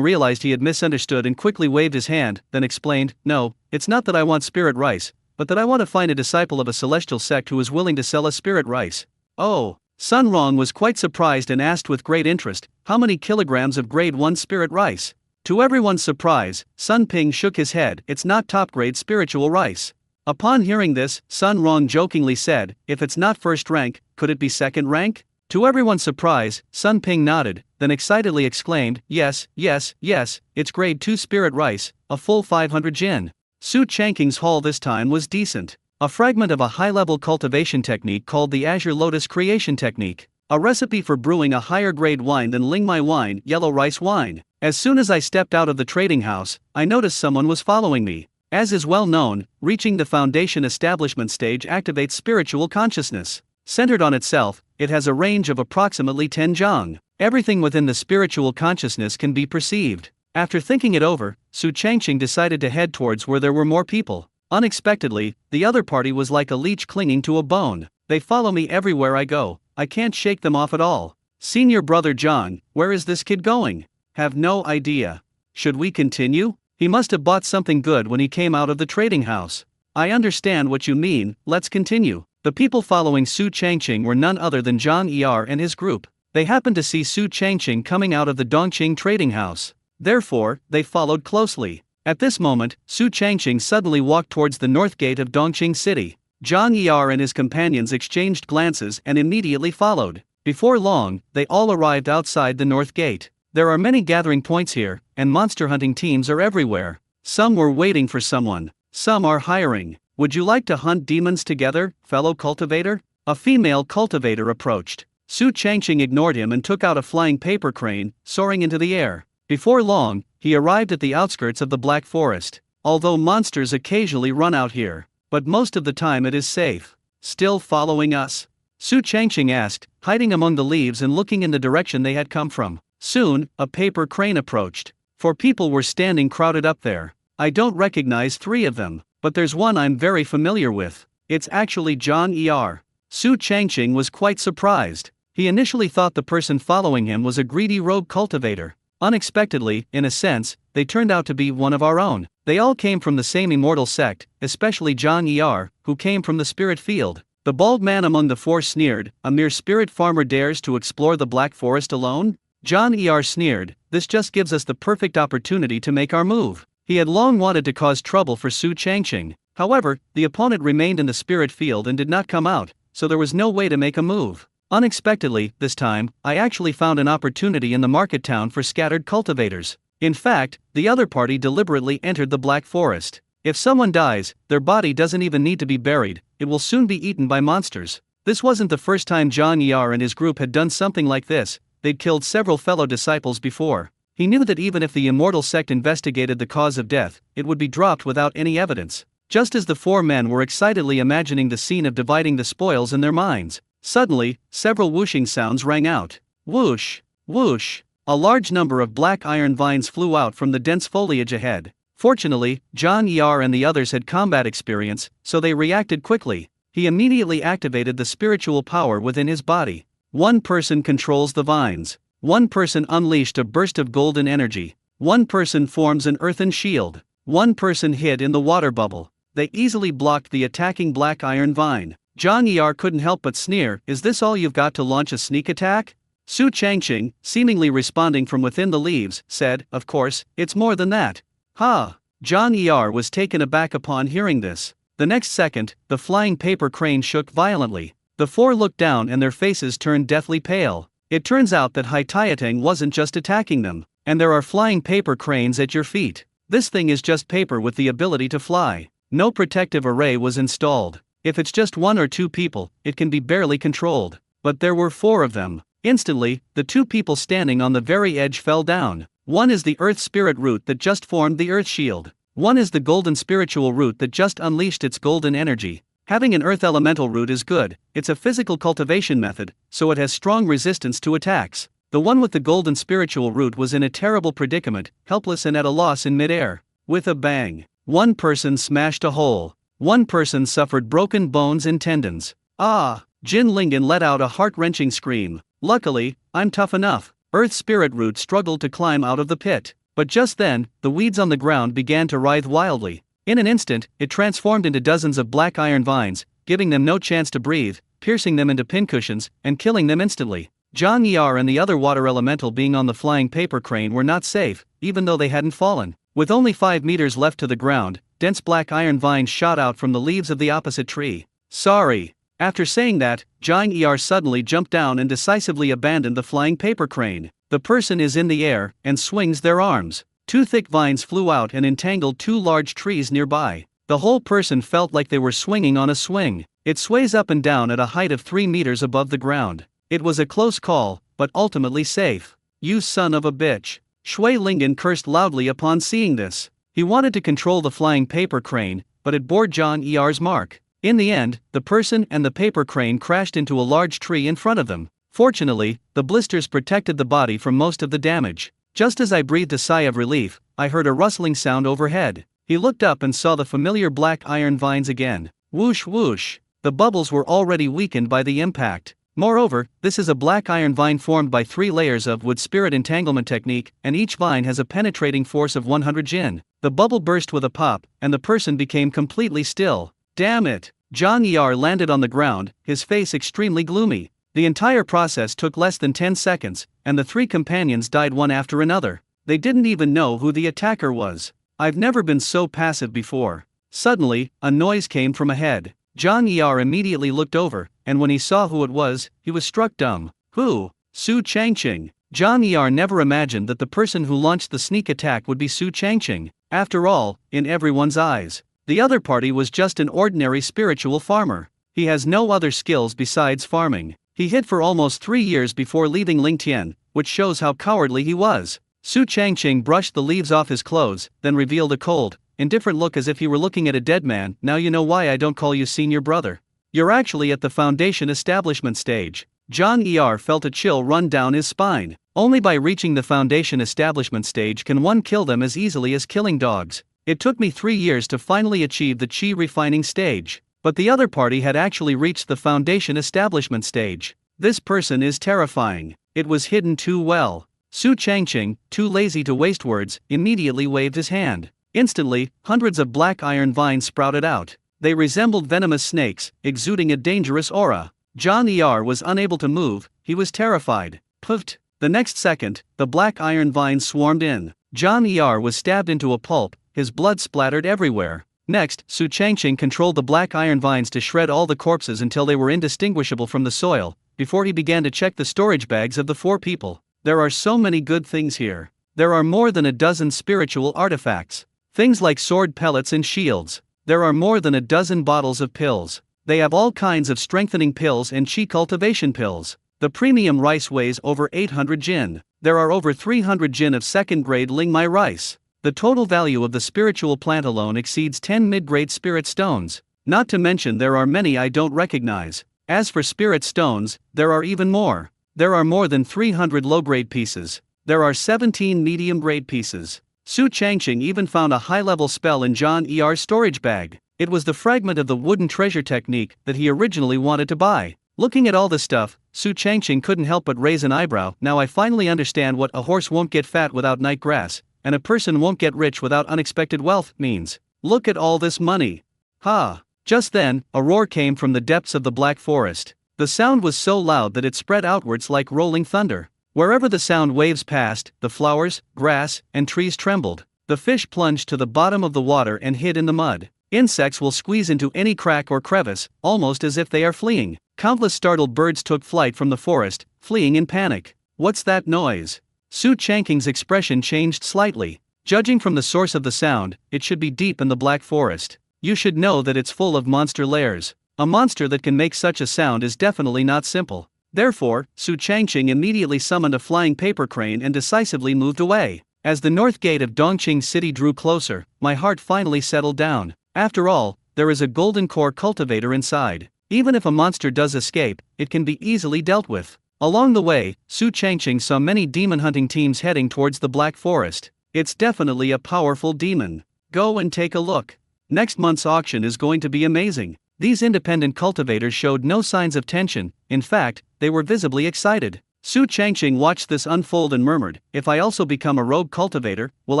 realized he had misunderstood and quickly waved his hand, then explained, no, it's not that I want spirit rice, but that I want to find a disciple of a celestial sect who is willing to sell us spirit rice. Oh. Sun Rong was quite surprised and asked with great interest, how many kilograms of grade 1 spirit rice? To everyone's surprise, Sun Ping shook his head, it's not top-grade spiritual rice. Upon hearing this, Sun Rong jokingly said, if it's not first rank, could it be second rank? To everyone's surprise, Sun Ping nodded, then excitedly exclaimed, yes, it's grade 2 spirit rice, a full 500 jin. Su Changqing's haul this time was decent. A fragment of a high-level cultivation technique called the Azure Lotus Creation Technique. A recipe for brewing a higher-grade wine than Lingmai wine, yellow rice wine. As soon as I stepped out of the trading house, I noticed someone was following me. As is well known, reaching the foundation establishment stage activates spiritual consciousness. Centered on itself, it has a range of approximately 10 zhang. Everything within the spiritual consciousness can be perceived. After thinking it over, Su Changqing decided to head towards where there were more people. Unexpectedly, the other party was like a leech clinging to a bone. They follow me everywhere I go, I can't shake them off at all. Senior brother John, where is this kid going? Have no idea. Should we continue? He must have bought something good when he came out of the trading house. I understand what you mean, let's continue. The people following Su Changqing were none other than Zhang Er and his group. They happened to see Su Changqing coming out of the Dongqing trading house. Therefore, they followed closely. At this moment, Su Changqing suddenly walked towards the north gate of Dongqing City. Zhang Er and his companions exchanged glances and immediately followed. Before long, they all arrived outside the north gate. There are many gathering points here, and monster hunting teams are everywhere. Some were waiting for someone. Some are hiring. Would you like to hunt demons together, fellow cultivator? A female cultivator approached. Su Changqing ignored him and took out a flying paper crane, soaring into the air. Before long, he arrived at the outskirts of the Black Forest. Although monsters occasionally run out here, but most of the time it is safe. Still following us? Su Changqing asked, hiding among the leaves and looking in the direction they had come from. Soon, a paper crane approached. 4 people were standing crowded up there. I don't recognize 3 of them, but there's one I'm very familiar with. It's actually Zhang Er. Su Changqing was quite surprised. He initially thought the person following him was a greedy rogue cultivator. Unexpectedly, in a sense, they turned out to be one of our own. They all came from the same immortal sect, especially Zhang Er, who came from the spirit field. The bald man among the 4 sneered, a mere spirit farmer dares to explore the Black Forest alone? Zhang Er sneered, this just gives us the perfect opportunity to make our move. He had long wanted to cause trouble for Su Changqing. However, the opponent remained in the spirit field and did not come out, so there was no way to make a move. Unexpectedly, this time, I actually found an opportunity in the market town for scattered cultivators. In fact, the other party deliberately entered the Black Forest. If someone dies, their body doesn't even need to be buried, it will soon be eaten by monsters. This wasn't the first time Zhang Er and his group had done something like this. They'd killed several fellow disciples before. He knew that even if the immortal sect investigated the cause of death, it would be dropped without any evidence. Just as the 4 men were excitedly imagining the scene of dividing the spoils in their minds, suddenly, several whooshing sounds rang out. Whoosh, whoosh. A large number of black iron vines flew out from the dense foliage ahead. Fortunately, Zhang Er and the others had combat experience, so they reacted quickly. He immediately activated the spiritual power within his body. 1 person controls the vines. 1 person unleashed a burst of golden energy. 1 person forms an earthen shield. 1 person hid in the water bubble. They easily blocked the attacking black iron vine. Zhang Er couldn't help but sneer, is this all you've got to launch a sneak attack? Su Changqing, seemingly responding from within the leaves, said, of course, it's more than that. Ha! Zhang Er was taken aback upon hearing this. The next second, the flying paper crane shook violently. The 4 looked down and their faces turned deathly pale. It turns out that Hai Taiyateng wasn't just attacking them, and there are flying paper cranes at your feet. This thing is just paper with the ability to fly. No protective array was installed. If it's just 1 or 2 people, it can be barely controlled. But there were 4 of them. Instantly, the 2 people standing on the very edge fell down. 1 is the earth spirit root that just formed the earth shield. 1 is the golden spiritual root that just unleashed its golden energy. Having an earth elemental root is good, it's a physical cultivation method, so it has strong resistance to attacks. The one with the golden spiritual root was in a terrible predicament, helpless and at a loss in midair. With a bang, 1 person smashed a hole. 1 person suffered broken bones and tendons. Ah! Jin Lingen let out a heart-wrenching scream. Luckily, I'm tough enough. Earth spirit root struggled to climb out of the pit. But just then, the weeds on the ground began to writhe wildly. In an instant, it transformed into dozens of black iron vines, giving them no chance to breathe, piercing them into pincushions, and killing them instantly. Zhang Er and the other water elemental being on the flying paper crane were not safe, even though they hadn't fallen. With only 5 meters left to the ground, dense black iron vines shot out from the leaves of the opposite tree. Sorry. After saying that, Zhang Er suddenly jumped down and decisively abandoned the flying paper crane. The person is in the air, and swings their arms. 2 thick vines flew out and entangled 2 large trees nearby. The whole person felt like they were swinging on a swing. It sways up and down at a height of 3 meters above the ground. It was a close call, but ultimately safe. You son of a bitch. Shui Lingen cursed loudly upon seeing this. He wanted to control the flying paper crane, but it bore Zhang Er's mark. In the end, the person and the paper crane crashed into a large tree in front of them. Fortunately, the blisters protected the body from most of the damage. Just as I breathed a sigh of relief, I heard a rustling sound overhead. He looked up and saw the familiar black iron vines again. Whoosh whoosh. The bubbles were already weakened by the impact. Moreover, this is a black iron vine formed by 3 layers of wood spirit entanglement technique, and each vine has a penetrating force of 100 jin. The bubble burst with a pop, and the person became completely still. Damn it! Zhang Yar landed on the ground, his face extremely gloomy. The entire process took less than 10 seconds, and the 3 companions died one after another. They didn't even know who the attacker was. I've never been so passive before. Suddenly, a noise came from ahead. Zhang Yar immediately looked over, and when he saw who it was, he was struck dumb. Who? Su Changqing. Zhang Yar never imagined that the person who launched the sneak attack would be Su Changqing. After all, in everyone's eyes, the other party was just an ordinary spiritual farmer. He has no other skills besides farming. He hid for almost 3 years before leaving Lingtian, which shows how cowardly he was. Su Changqing brushed the leaves off his clothes, then revealed a cold, indifferent look as if he were looking at a dead man. Now you know why I don't call you senior brother. You're actually at the foundation establishment stage. Zhang Yar felt a chill run down his spine. Only by reaching the foundation establishment stage can one kill them as easily as killing dogs. It took me 3 years to finally achieve the chi refining stage. But the other party had actually reached the foundation establishment stage. This person is terrifying. It was hidden too well. Su Changqing, too lazy to waste words, immediately waved his hand. Instantly, hundreds of black iron vines sprouted out. They resembled venomous snakes, exuding a dangerous aura. Zhang Yar was unable to move, he was terrified. Puffed. The next second, the black iron vines swarmed in. Zhang Yar was stabbed into a pulp, his blood splattered everywhere. Next, Su Changqing controlled the black iron vines to shred all the corpses until they were indistinguishable from the soil, before he began to check the storage bags of the 4 people. There are so many good things here. There are more than a dozen spiritual artifacts. Things like sword pellets and shields. There are more than a dozen bottles of pills. They have all kinds of strengthening pills and chi cultivation pills. The premium rice weighs over 800 jin. There are over 300 jin of second-grade Lingmai rice. The total value of the spiritual plant alone exceeds 10 mid-grade spirit stones. Not to mention there are many I don't recognize. As for spirit stones, there are even more. There are more than 300 low-grade pieces. There are 17 medium-grade pieces. Su Changqing even found a high-level spell in Zhang Yar's storage bag. It was the fragment of the wooden treasure technique that he originally wanted to buy. Looking at all the stuff, Su Changqing couldn't help but raise an eyebrow. Now I finally understand what a horse won't get fat without night grass, and a person won't get rich without unexpected wealth means. Look at all this money. Ha! Just then, a roar came from the depths of the black forest. The sound was so loud that it spread outwards like rolling thunder. Wherever the sound waves passed, the flowers, grass, and trees trembled. The fish plunged to the bottom of the water and hid in the mud. Insects will squeeze into any crack or crevice, almost as if they are fleeing. Countless startled birds took flight from the forest, fleeing in panic. What's that noise? Su Changqing's expression changed slightly. Judging from the source of the sound, it should be deep in the black forest. You should know that it's full of monster lairs. A monster that can make such a sound is definitely not simple. Therefore, Su Changqing immediately summoned a flying paper crane and decisively moved away. As the north gate of Dongqing City drew closer, my heart finally settled down. After all, there is a golden core cultivator inside. Even if a monster does escape, it can be easily dealt with. Along the way, Su Changqing saw many demon hunting teams heading towards the Black Forest. It's definitely a powerful demon. Go and take a look. Next month's auction is going to be amazing. These independent cultivators showed no signs of tension. In fact, they were visibly excited. Su Changqing watched this unfold and murmured, "If I also become a rogue cultivator, will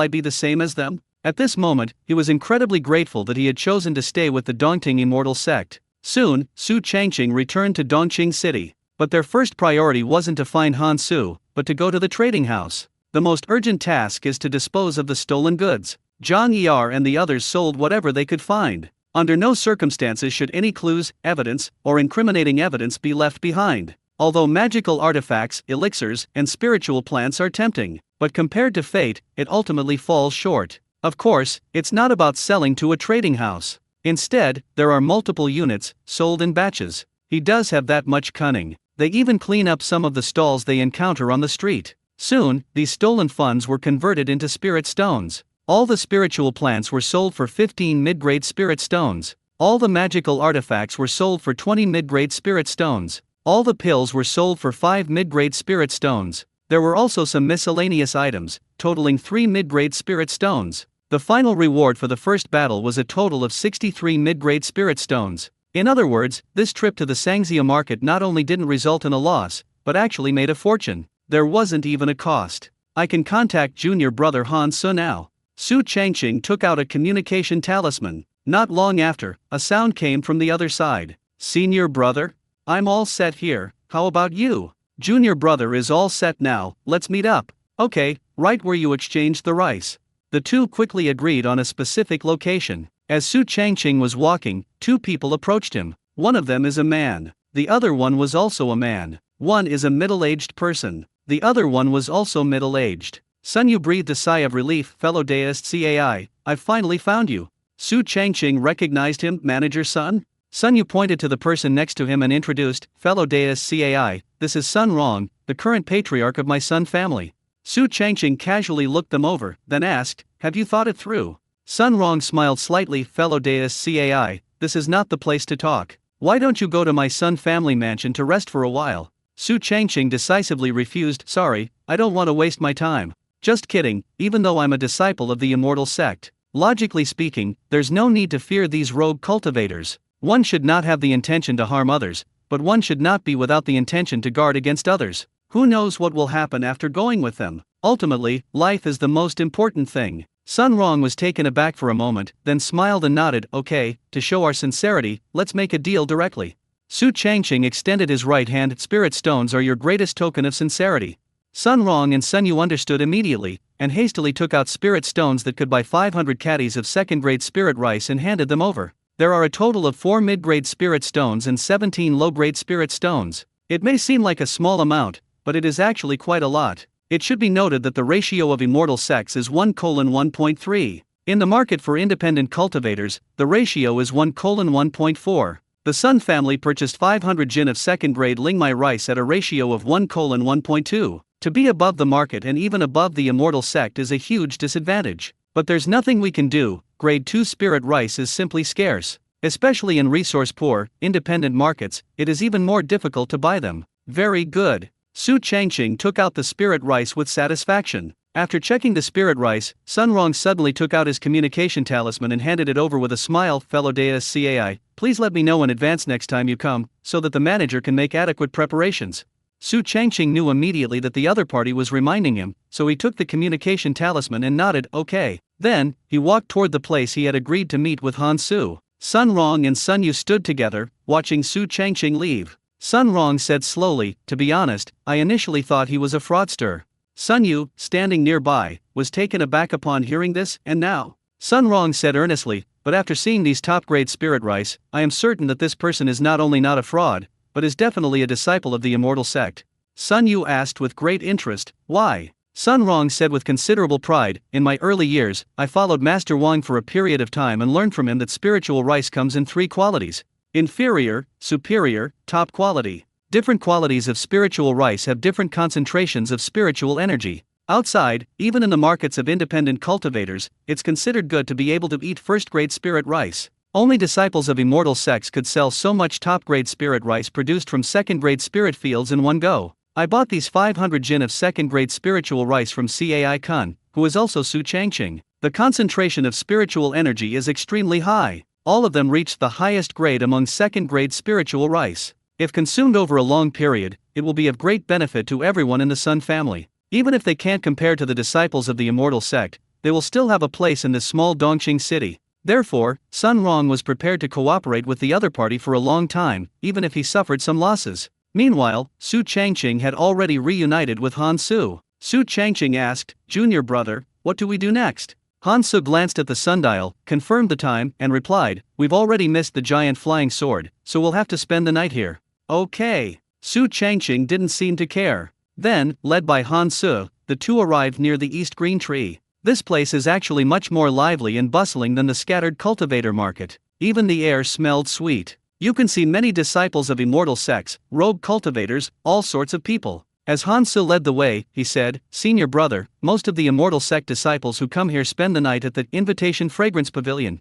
I be the same as them?" At this moment, he was incredibly grateful that he had chosen to stay with the Dongting immortal sect. Soon, Su Changqing returned to Dongqing City. But their first priority wasn't to find Han Su, but to go to the trading house. The most urgent task is to dispose of the stolen goods. Zhang Yar and the others sold whatever they could find. Under no circumstances should any clues, evidence, or incriminating evidence be left behind. Although magical artifacts, elixirs, and spiritual plants are tempting, but compared to fate, it ultimately falls short. Of course, it's not about selling to a trading house. Instead, there are multiple units, sold in batches. He does have that much cunning. They even clean up some of the stalls they encounter on the street. Soon, these stolen funds were converted into spirit stones. All the spiritual plants were sold for 15 mid-grade spirit stones. All the magical artifacts were sold for 20 mid-grade spirit stones. All the pills were sold for 5 mid-grade spirit stones. There were also some miscellaneous items, totaling 3 mid-grade spirit stones. The final reward for the first battle was a total of 63 mid-grade spirit stones. In other words, this trip to the Sangzia market not only didn't result in a loss, but actually made a fortune. There wasn't even a cost. I can contact junior brother Han Su now. Su Changqing took out a communication talisman. Not long after, a sound came from the other side. Senior brother? I'm all set here, how about you? Junior brother is all set now, let's meet up. Okay, right where you exchanged the rice. The two quickly agreed on a specific location. As Su Changqing was walking, two people approached him. One of them is a man. The other one was also a man. One is a middle-aged person. The other one was also middle-aged. Sun Yu breathed a sigh of relief. Fellow deist CAI, I've finally found you. Su Changqing recognized him. Manager Sun? Sun Yu pointed to the person next to him and introduced, fellow deist CAI, this is Sun Rong, the current patriarch of my Sun family. Su Changqing casually looked them over, then asked, have you thought it through? Sun Rong smiled slightly. Fellow deist CAI, this is not the place to talk. Why don't you go to my Sun family mansion to rest for a while? Su Changqing decisively refused. Sorry, I don't want to waste my time. Just kidding, even though I'm a disciple of the immortal sect. Logically speaking, there's no need to fear these rogue cultivators. One should not have the intention to harm others, but one should not be without the intention to guard against others. Who knows what will happen after going with them? Ultimately, life is the most important thing. Sun Rong was taken aback for a moment, then smiled and nodded. Okay, to show our sincerity, let's make a deal directly. Su Changqing extended his right hand. Spirit stones are your greatest token of sincerity. Sun Rong and Sun Yu understood immediately, and hastily took out spirit stones that could buy 500 caddies of second-grade spirit rice and handed them over. There are a total of 4 mid-grade spirit stones and 17 low-grade spirit stones. It may seem like a small amount, but it is actually quite a lot. It should be noted that the ratio of immortal sects is 1:1.3. In the market for independent cultivators, the ratio is 1:1.4. The Sun family purchased 500 jin of second-grade Lingmai rice at a ratio of 1:1.2. To be above the market and even above the immortal sect is a huge disadvantage. But there's nothing we can do. Grade 2 spirit rice is simply scarce. Especially in resource-poor, independent markets, it is even more difficult to buy them. Very good. Su Changqing took out the spirit rice with satisfaction. After checking the spirit rice, Sun Rong suddenly took out his communication talisman and handed it over with a smile. Fellow deist CAI, please let me know in advance next time you come, so that the manager can make adequate preparations. Su Changqing knew immediately that the other party was reminding him, so he took the communication talisman and nodded, okay. Then, he walked toward the place he had agreed to meet with Han Su. Sun Rong and Sun Yu stood together, watching Su Changqing leave. Sun Rong said slowly, to be honest, I initially thought he was a fraudster. Sun Yu, standing nearby, was taken aback upon hearing this, and now? Sun Rong said earnestly, but after seeing these top-grade spirit rice, I am certain that this person is not only not a fraud, but is definitely a disciple of the immortal sect. Sun Yu asked with great interest, why? Sun Rong said with considerable pride, in my early years, I followed Master Wang for a period of time and learned from him that spiritual rice comes in 3 qualities. Inferior, superior, top quality. Different qualities of spiritual rice have different concentrations of spiritual energy. Outside, even in the markets of independent cultivators, it's considered good to be able to eat first-grade spirit rice. Only disciples of immortal sects could sell so much top-grade spirit rice produced from second-grade spirit fields in one go. I bought these 500 jin of second-grade spiritual rice from Cai Kun, who is also Su Changqing. The concentration of spiritual energy is extremely high. All of them reached the highest grade among second-grade spiritual rice. If consumed over a long period, it will be of great benefit to everyone in the Sun family. Even if they can't compare to the disciples of the immortal sect, they will still have a place in this small Dongqing city. Therefore, Sun Rong was prepared to cooperate with the other party for a long time, even if he suffered some losses. Meanwhile, Su Changqing had already reunited with Han Su. Su Changqing asked, Junior brother, what do we do next? Han Su glanced at the sundial, confirmed the time, and replied, we've already missed the giant flying sword, so we'll have to spend the night here. Okay. Su Changqing didn't seem to care. Then, led by Han Su, the two arrived near the East Green Tree. This place is actually much more lively and bustling than the scattered cultivator market. Even the air smelled sweet. You can see many disciples of immortal sects, rogue cultivators, all sorts of people. As Han Su led the way, he said, Senior brother, most of the immortal sect disciples who come here spend the night at the Invitation Fragrance Pavilion.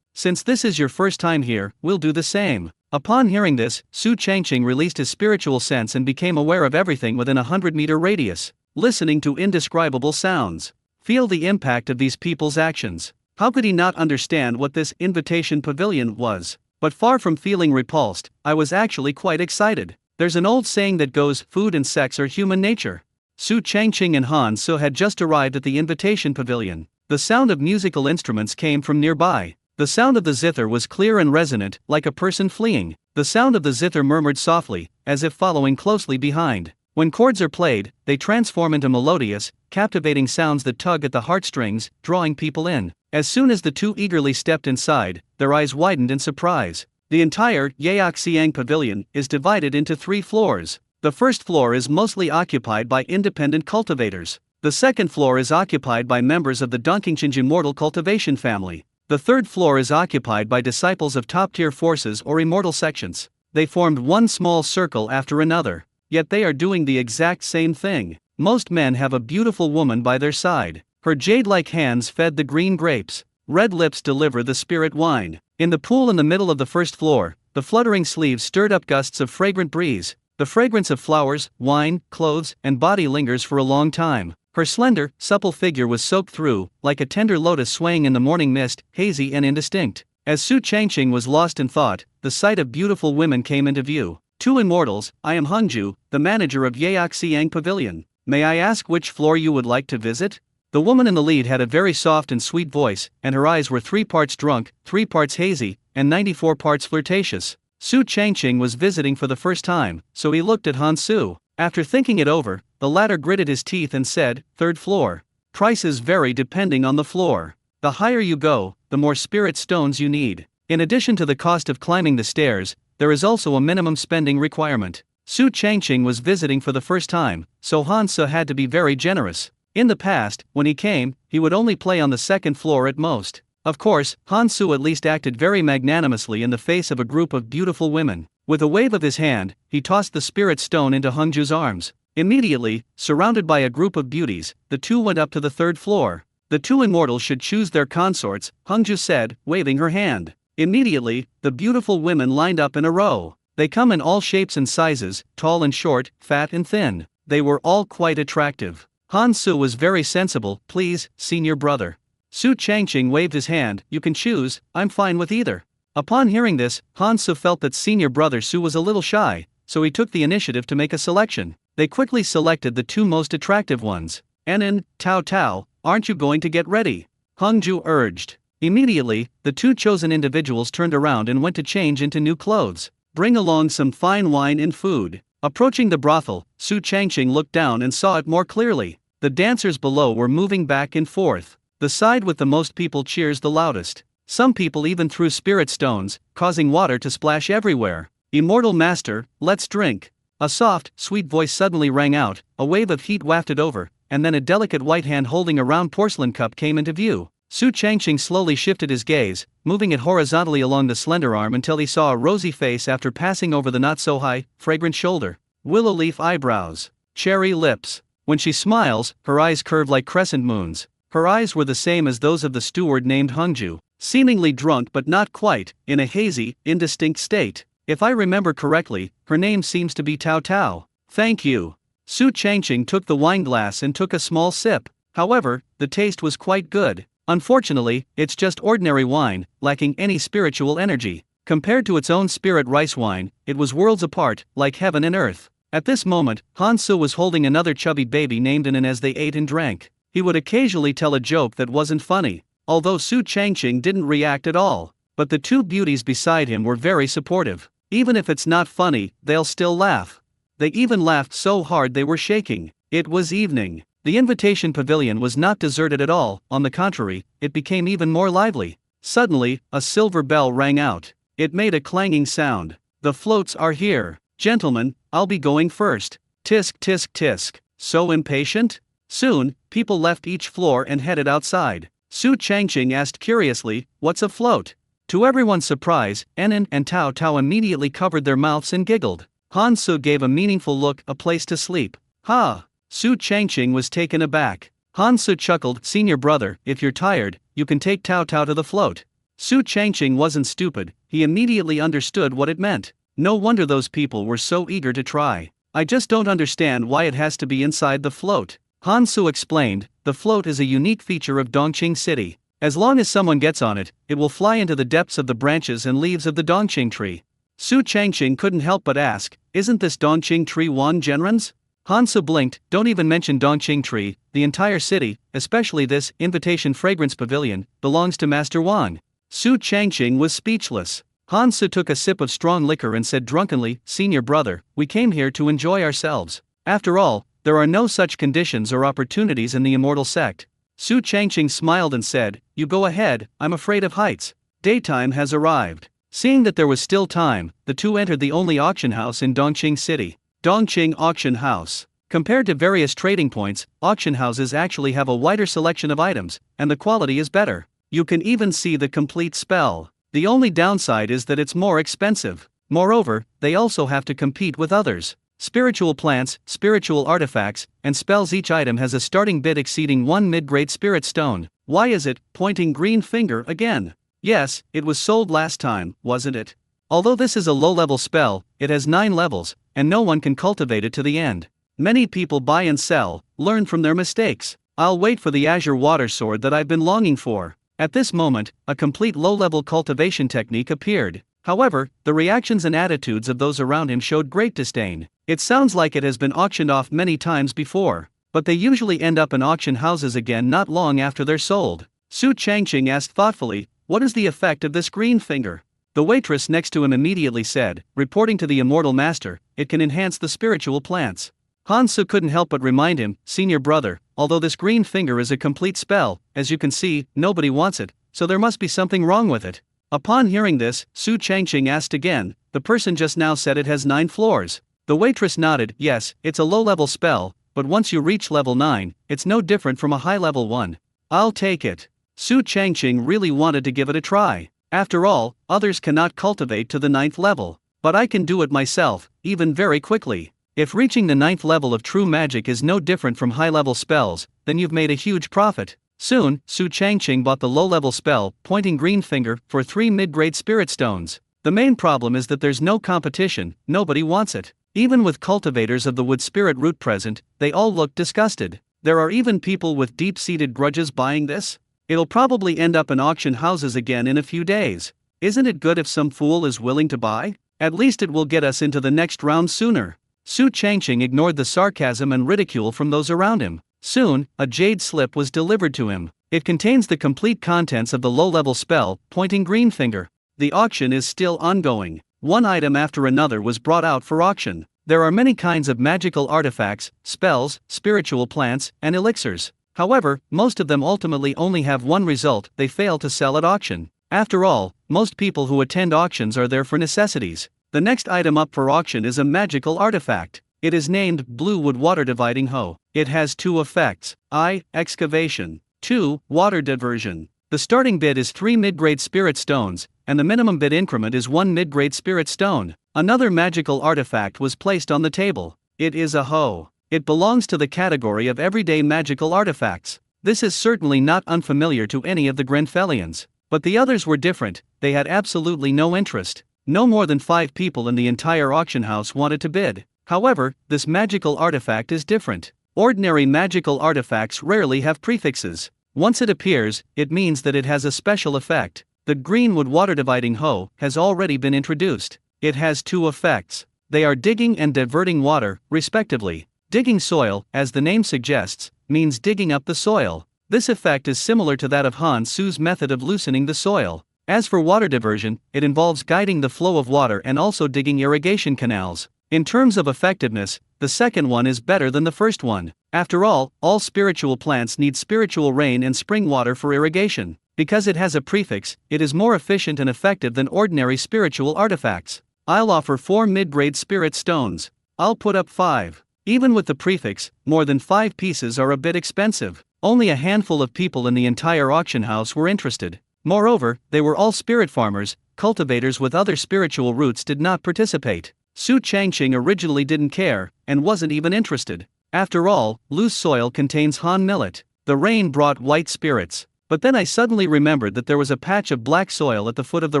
Since this is your first time here, we'll do the same. Upon hearing this, Su Changqing released his spiritual sense and became aware of everything within a 100-meter radius, listening to indescribable sounds. Feel the impact of these people's actions. How could he not understand what this Invitation Pavilion was? But far from feeling repulsed, I was actually quite excited. There's an old saying that goes, food and sex are human nature. Su Changqing and Han So had just arrived at the invitation pavilion. The sound of musical instruments came from nearby. The sound of the zither was clear and resonant, like a person fleeing. The sound of the zither murmured softly, as if following closely behind. When chords are played, they transform into melodious, captivating sounds that tug at the heartstrings, drawing people in. As soon as the two eagerly stepped inside, their eyes widened in surprise. The entire Yaoxiang pavilion is divided into 3 floors. The first floor is mostly occupied by independent cultivators. The second floor is occupied by members of the Dongqingqing immortal cultivation family. The third floor is occupied by disciples of top-tier forces or immortal sections. They formed one small circle after another. Yet they are doing the exact same thing. Most men have a beautiful woman by their side. Her jade-like hands fed the green grapes. Red lips deliver the spirit wine. In the pool in the middle of the first floor, the fluttering sleeves stirred up gusts of fragrant breeze. The fragrance of flowers, wine, clothes, and body lingers for a long time. Her slender, supple figure was soaked through, like a tender lotus swaying in the morning mist, hazy and indistinct. As Su Changqing was lost in thought, the sight of beautiful women came into view. 2 immortals, I am Hungju, the manager of Yaoxiang Pavilion. May I ask which floor you would like to visit? The woman in the lead had a very soft and sweet voice, and her eyes were 3 parts drunk, 3 parts hazy, and 94 parts flirtatious. Su Changqing was visiting for the first time, so he looked at Han Su. After thinking it over, the latter gritted his teeth and said, 3rd floor. Prices vary depending on the floor. The higher you go, the more spirit stones you need. In addition to the cost of climbing the stairs, there is also a minimum spending requirement. Su Changqing was visiting for the first time, so Han Su had to be very generous. In the past, when he came, he would only play on the 2nd floor at most. Of course, Han Su at least acted very magnanimously in the face of a group of beautiful women. With a wave of his hand, he tossed the spirit stone into Hungju's arms. Immediately, surrounded by a group of beauties, the two went up to the 3rd floor. The 2 immortals should choose their consorts, Hungju said, waving her hand. Immediately, the beautiful women lined up in a row. They come in all shapes and sizes, tall and short, fat and thin. They were all quite attractive. Han Su was very sensible. Please, senior brother. Su Changqing waved his hand. You can choose, I'm fine with either. Upon hearing this, Han Su felt that senior brother Su was a little shy, so he took the initiative to make a selection. They quickly selected the 2 most attractive ones. Enin, Tao Tao, aren't you going to get ready? Hungju urged. Immediately, the 2 chosen individuals turned around and went to change into new clothes. Bring along some fine wine and food. Approaching the brothel, Su Changqing looked down and saw it more clearly. The dancers below were moving back and forth. The side with the most people cheers the loudest. Some people even threw spirit stones, causing water to splash everywhere. Immortal master, let's drink. A soft, sweet voice suddenly rang out, a wave of heat wafted over, and then a delicate white hand holding a round porcelain cup came into view. Su Changqing slowly shifted his gaze, moving it horizontally along the slender arm until he saw a rosy face after passing over the not-so-high, fragrant shoulder. Willow leaf eyebrows. Cherry lips. When she smiles, her eyes curve like crescent moons. Her eyes were the same as those of the steward named Hungju, seemingly drunk but not quite, in a hazy, indistinct state. If I remember correctly, her name seems to be Tao Tao. Thank you. Su Changqing took the wine glass and took a small sip. However, the taste was quite good. Unfortunately, it's just ordinary wine, lacking any spiritual energy. Compared to its own spirit rice wine, it was worlds apart, like heaven and earth. At this moment, Han Su was holding another chubby baby named Anan as they ate and drank. He would occasionally tell a joke that wasn't funny, although Su Changqing didn't react at all. But the 2 beauties beside him were very supportive. Even if it's not funny, they'll still laugh. They even laughed so hard they were shaking. It was evening. The invitation pavilion was not deserted at all, on the contrary, it became even more lively. Suddenly, a silver bell rang out. It made a clanging sound. The floats are here. Gentlemen, I'll be going first. Tisk tisk tisk. So impatient? Soon, people left each floor and headed outside. Su Changqing asked curiously, what's a float? To everyone's surprise, Enan and Tao Tao immediately covered their mouths and giggled. Han Su gave a meaningful look, a place to sleep. Ha! Su Changqing was taken aback. Han Su chuckled, senior brother, if you're tired, you can take Tao Tao to the float. Su Changqing wasn't stupid, he immediately understood what it meant. No wonder those people were so eager to try. I just don't understand why it has to be inside the float. Han Su explained, the float is a unique feature of Dongqing City. As long as someone gets on it, it will fly into the depths of the branches and leaves of the Dongqing tree. Su Changqing couldn't help but ask, isn't this Dongqing tree Wan Genren's? Han Su blinked, don't even mention Dongqing tree, the entire city, especially this invitation fragrance pavilion, belongs to Master Wang. Su Changqing was speechless. Han Su took a sip of strong liquor and said drunkenly, senior brother, we came here to enjoy ourselves. After all, there are no such conditions or opportunities in the immortal sect. Su Changqing smiled and said, you go ahead, I'm afraid of heights. Daytime has arrived. Seeing that there was still time, the two entered the only auction house in Dongqing City. Dongqing Auction House. Compared to various trading points, auction houses actually have a wider selection of items, and the quality is better. You can even see the complete spell. The only downside is that it's more expensive. Moreover, they also have to compete with others. Spiritual plants, spiritual artifacts, and spells. Each item has a starting bid exceeding 1 mid-grade spirit stone. Why is it, pointing green finger again? Yes, it was sold last time, wasn't it? Although this is a low-level spell, it has 9 levels, and no one can cultivate it to the end. Many people buy and sell, learn from their mistakes. I'll wait for the azure water sword that I've been longing for. At this moment, a complete low-level cultivation technique appeared. However, the reactions and attitudes of those around him showed great disdain. It sounds like it has been auctioned off many times before, but they usually end up in auction houses again not long after they're sold. Su Changqing asked thoughtfully, what is the effect of this green finger? The waitress next to him immediately said, reporting to the immortal master, it can enhance the spiritual plants. Han Su couldn't help but remind him, senior brother, although this green finger is a complete spell, as you can see, nobody wants it, so there must be something wrong with it. Upon hearing this, Su Changqing asked again, the person just now said it has 9 floors. The waitress nodded, yes, it's a low-level spell, but once you reach level 9, it's no different from a high-level one. I'll take it. Su Changqing really wanted to give it a try. After all, others cannot cultivate to the 9th level. But I can do it myself, even very quickly. If reaching the 9th level of true magic is no different from high-level spells, then you've made a huge profit. Soon, Su Changqing bought the low-level spell, pointing green finger, for 3 mid-grade spirit stones. The main problem is that there's no competition, nobody wants it. Even with cultivators of the wood spirit root present, they all look disgusted. There are even people with deep-seated grudges buying this? It'll probably end up in auction houses again in a few days. Isn't it good if some fool is willing to buy? At least it will get us into the next round sooner. Su Changqing ignored the sarcasm and ridicule from those around him. Soon, a jade slip was delivered to him. It contains the complete contents of the low-level spell, pointing green finger. The auction is still ongoing. One item after another was brought out for auction. There are many kinds of magical artifacts, spells, spiritual plants, and elixirs. However, most of them ultimately only have one result: they fail to sell at auction. After all, most people who attend auctions are there for necessities. The next item up for auction is a magical artifact. It is named Blue Wood Water Dividing Hoe. It has 2 effects: I. Excavation. 2. Water Diversion. The starting bid is 3 mid-grade spirit stones, and the minimum bid increment is 1 mid-grade spirit stone. Another magical artifact was placed on the table. It is a hoe. It belongs to the category of everyday magical artifacts. This is certainly not unfamiliar to any of the Grenfelians. But the others were different, they had absolutely no interest. No more than 5 people in the entire auction house wanted to bid. However, this magical artifact is different. Ordinary magical artifacts rarely have prefixes. Once it appears, it means that it has a special effect. The Greenwood Water Dividing Hoe has already been introduced. It has 2 effects. They are digging and diverting water, respectively. Digging soil, as the name suggests, means digging up the soil. This effect is similar to that of Han Su's method of loosening the soil. As for water diversion, it involves guiding the flow of water and also digging irrigation canals. In terms of effectiveness, the second one is better than the first one. After all spiritual plants need spiritual rain and spring water for irrigation. Because it has a prefix, it is more efficient and effective than ordinary spiritual artifacts. I'll offer 4 mid-grade spirit stones. I'll put up 5. Even with the prefix, more than 5 pieces are a bit expensive. Only a handful of people in the entire auction house were interested. Moreover, they were all spirit farmers. Cultivators with other spiritual roots did not participate. Su Changqing originally didn't care, and wasn't even interested. After all, loose soil contains Han millet. The rain brought white spirits. But then I suddenly remembered that there was a patch of black soil at the foot of the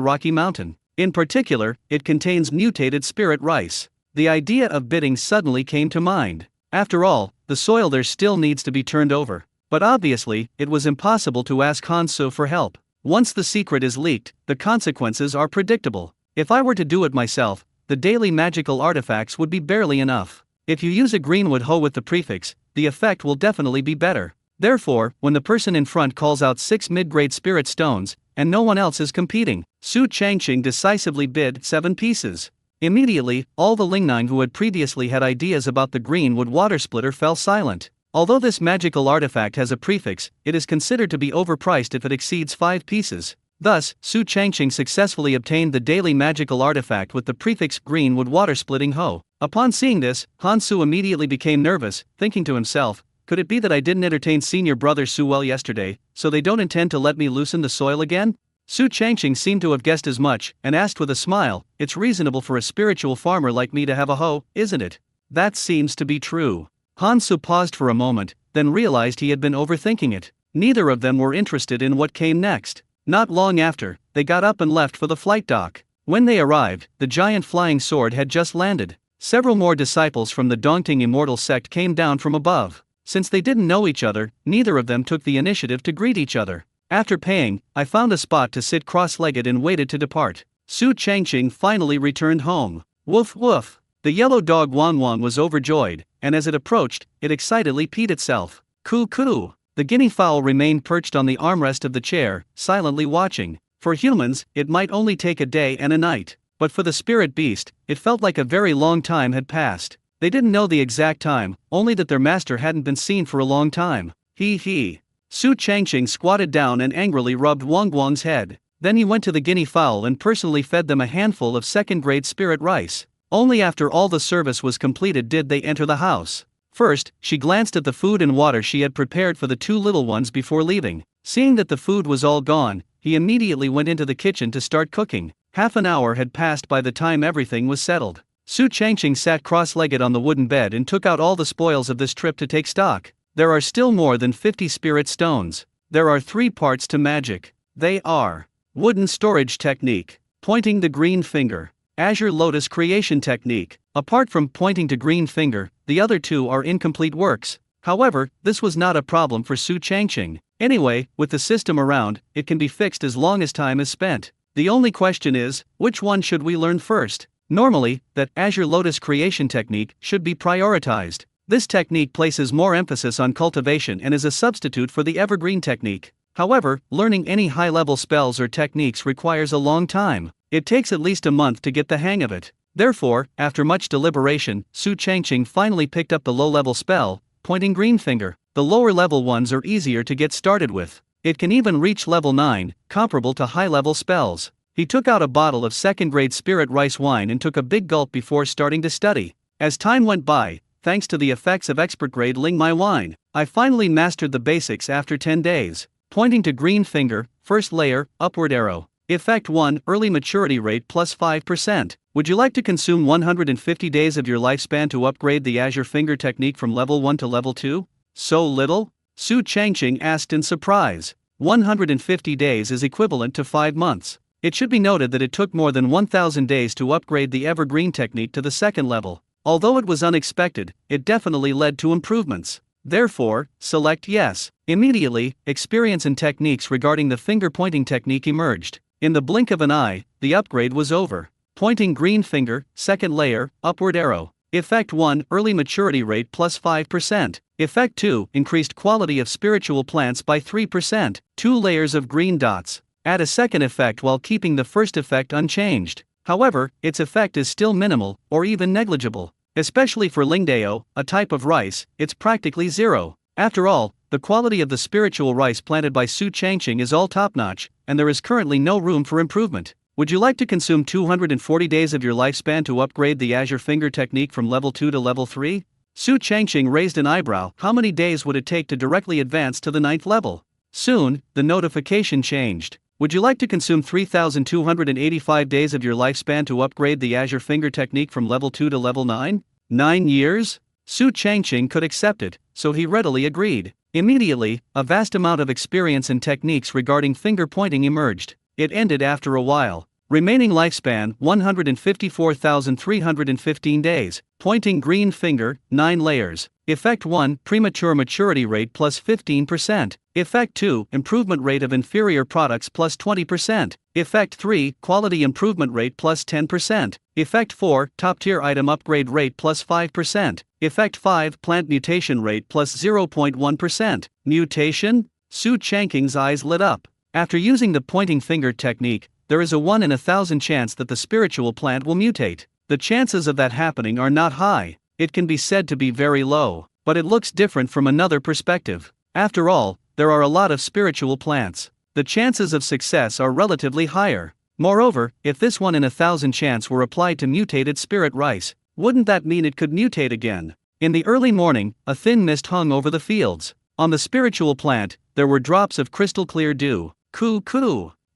Rocky Mountain. In particular, it contains mutated spirit rice. The idea of bidding suddenly came to mind. After all, the soil there still needs to be turned over. But obviously, it was impossible to ask Hansu for help. Once the secret is leaked, the consequences are predictable. If I were to do it myself, the daily magical artifacts would be barely enough. If you use a greenwood hoe with the prefix, the effect will definitely be better. Therefore, when the person in front calls out 6 mid-grade spirit stones, and no one else is competing, Su Changqing decisively bid 7 pieces. Immediately, all the Lingnine who had previously had ideas about the greenwood water splitter fell silent. Although this magical artifact has a prefix, it is considered to be overpriced if it exceeds 5 pieces. Thus, Su Changqing successfully obtained the daily magical artifact with the prefix greenwood water splitting hoe. Upon seeing this, Hansu immediately became nervous, thinking to himself, could it be that I didn't entertain senior brother Su well yesterday, so they don't intend to let me loosen the soil again? Su Changqing seemed to have guessed as much, and asked with a smile, it's reasonable for a spiritual farmer like me to have a hoe, isn't it? That seems to be true. Hansu paused for a moment, then realized he had been overthinking it. Neither of them were interested in what came next. Not long after, they got up and left for the flight dock. When they arrived, the giant flying sword had just landed. Several more disciples from the Dongting immortal sect came down from above. Since they didn't know each other, neither of them took the initiative to greet each other. After paying, I found a spot to sit cross-legged and waited to depart. Su Changqing finally returned home. Woof woof. The yellow dog Wanwan was overjoyed, and as it approached, it excitedly peed itself. Coo coo. The guinea fowl remained perched on the armrest of the chair, silently watching. For humans, it might only take a day and a night. But for the spirit beast, it felt like a very long time had passed. They didn't know the exact time, only that their master hadn't been seen for a long time. He. Su Changqing squatted down and angrily rubbed Wangguang's head. Then he went to the guinea fowl and personally fed them a handful of second-grade spirit rice. Only after all the service was completed did they enter the house. First, she glanced at the food and water she had prepared for the 2 little ones before leaving. Seeing that the food was all gone, he immediately went into the kitchen to start cooking. Half an hour had passed by the time everything was settled. Su Changqing sat cross-legged on the wooden bed and took out all the spoils of this trip to take stock. There are still more than 50 spirit stones. There are 3 parts to magic. They are: wooden storage technique, pointing the green finger, Azure Lotus creation technique. Apart from pointing to green finger, the other 2 are incomplete works. However, this was not a problem for Su Changqing. Anyway, with the system around, it can be fixed as long as time is spent. The only question is, which one should we learn first? Normally, that Azure Lotus creation technique should be prioritized. This technique places more emphasis on cultivation and is a substitute for the evergreen technique. However, learning any high-level spells or techniques requires a long time. It takes at least a month to get the hang of it. Therefore, after much deliberation, Su Changqing finally picked up the low-level spell, pointing green finger. The lower-level ones are easier to get started with. It can even reach level 9, comparable to high-level spells. He took out a bottle of second-grade spirit rice wine and took a big gulp before starting to study. As time went by, thanks to the effects of expert-grade Ling Mai wine, I finally mastered the basics after 10 days. Pointing to green finger, first layer, upward arrow. Effect 1, early maturity rate plus 5%. Would you like to consume 150 days of your lifespan to upgrade the Azure Finger technique from level 1 to level 2? So little? Su Changqing asked in surprise. 150 days is equivalent to 5 months. It should be noted that it took more than 1,000 days to upgrade the evergreen technique to the 2nd level. Although it was unexpected, it definitely led to improvements. Therefore, select yes. Immediately, experience and techniques regarding the finger-pointing technique emerged. In the blink of an eye, the upgrade was over. Pointing green finger, 2nd layer, upward arrow. Effect 1, early maturity rate plus 5%. Effect 2, increased quality of spiritual plants by 3%. 2 layers of green dots. Add a second effect while keeping the first effect unchanged. However, its effect is still minimal, or even negligible. Especially for Lingdao, a type of rice, it's practically zero. After all, the quality of the spiritual rice planted by Su Changqing is all top-notch, and there is currently no room for improvement. Would you like to consume 240 days of your lifespan to upgrade the Azure Finger technique from level 2 to level 3? Su Changqing raised an eyebrow. How many days would it take to directly advance to the 9th level? Soon, the notification changed. Would you like to consume 3,285 days of your lifespan to upgrade the Azure Finger technique from level 2 to level 9? 9 years? Su Changqing could accept it, so he readily agreed. Immediately, a vast amount of experience and techniques regarding finger pointing emerged. It ended after a while. Remaining lifespan 154,315 days. Pointing green finger, 9 layers. Effect 1, premature maturity rate plus 15%. Effect 2, improvement rate of inferior products plus 20%. Effect 3, quality improvement rate plus 10%. Effect 4, top tier item upgrade rate plus 5%. Effect 5, plant mutation rate plus 0.1%. Mutation? Su Changqing's eyes lit up. After using the pointing finger technique, there is a 1 in 1,000 chance that the spiritual plant will mutate. The chances of that happening are not high. It can be said to be very low, but it looks different from another perspective. After all, there are a lot of spiritual plants. The chances of success are relatively higher. Moreover, if this 1 in 1,000 chance were applied to mutated spirit rice, wouldn't that mean it could mutate again? In the early morning, a thin mist hung over the fields. On the spiritual plant, there were drops of crystal clear dew. Coo.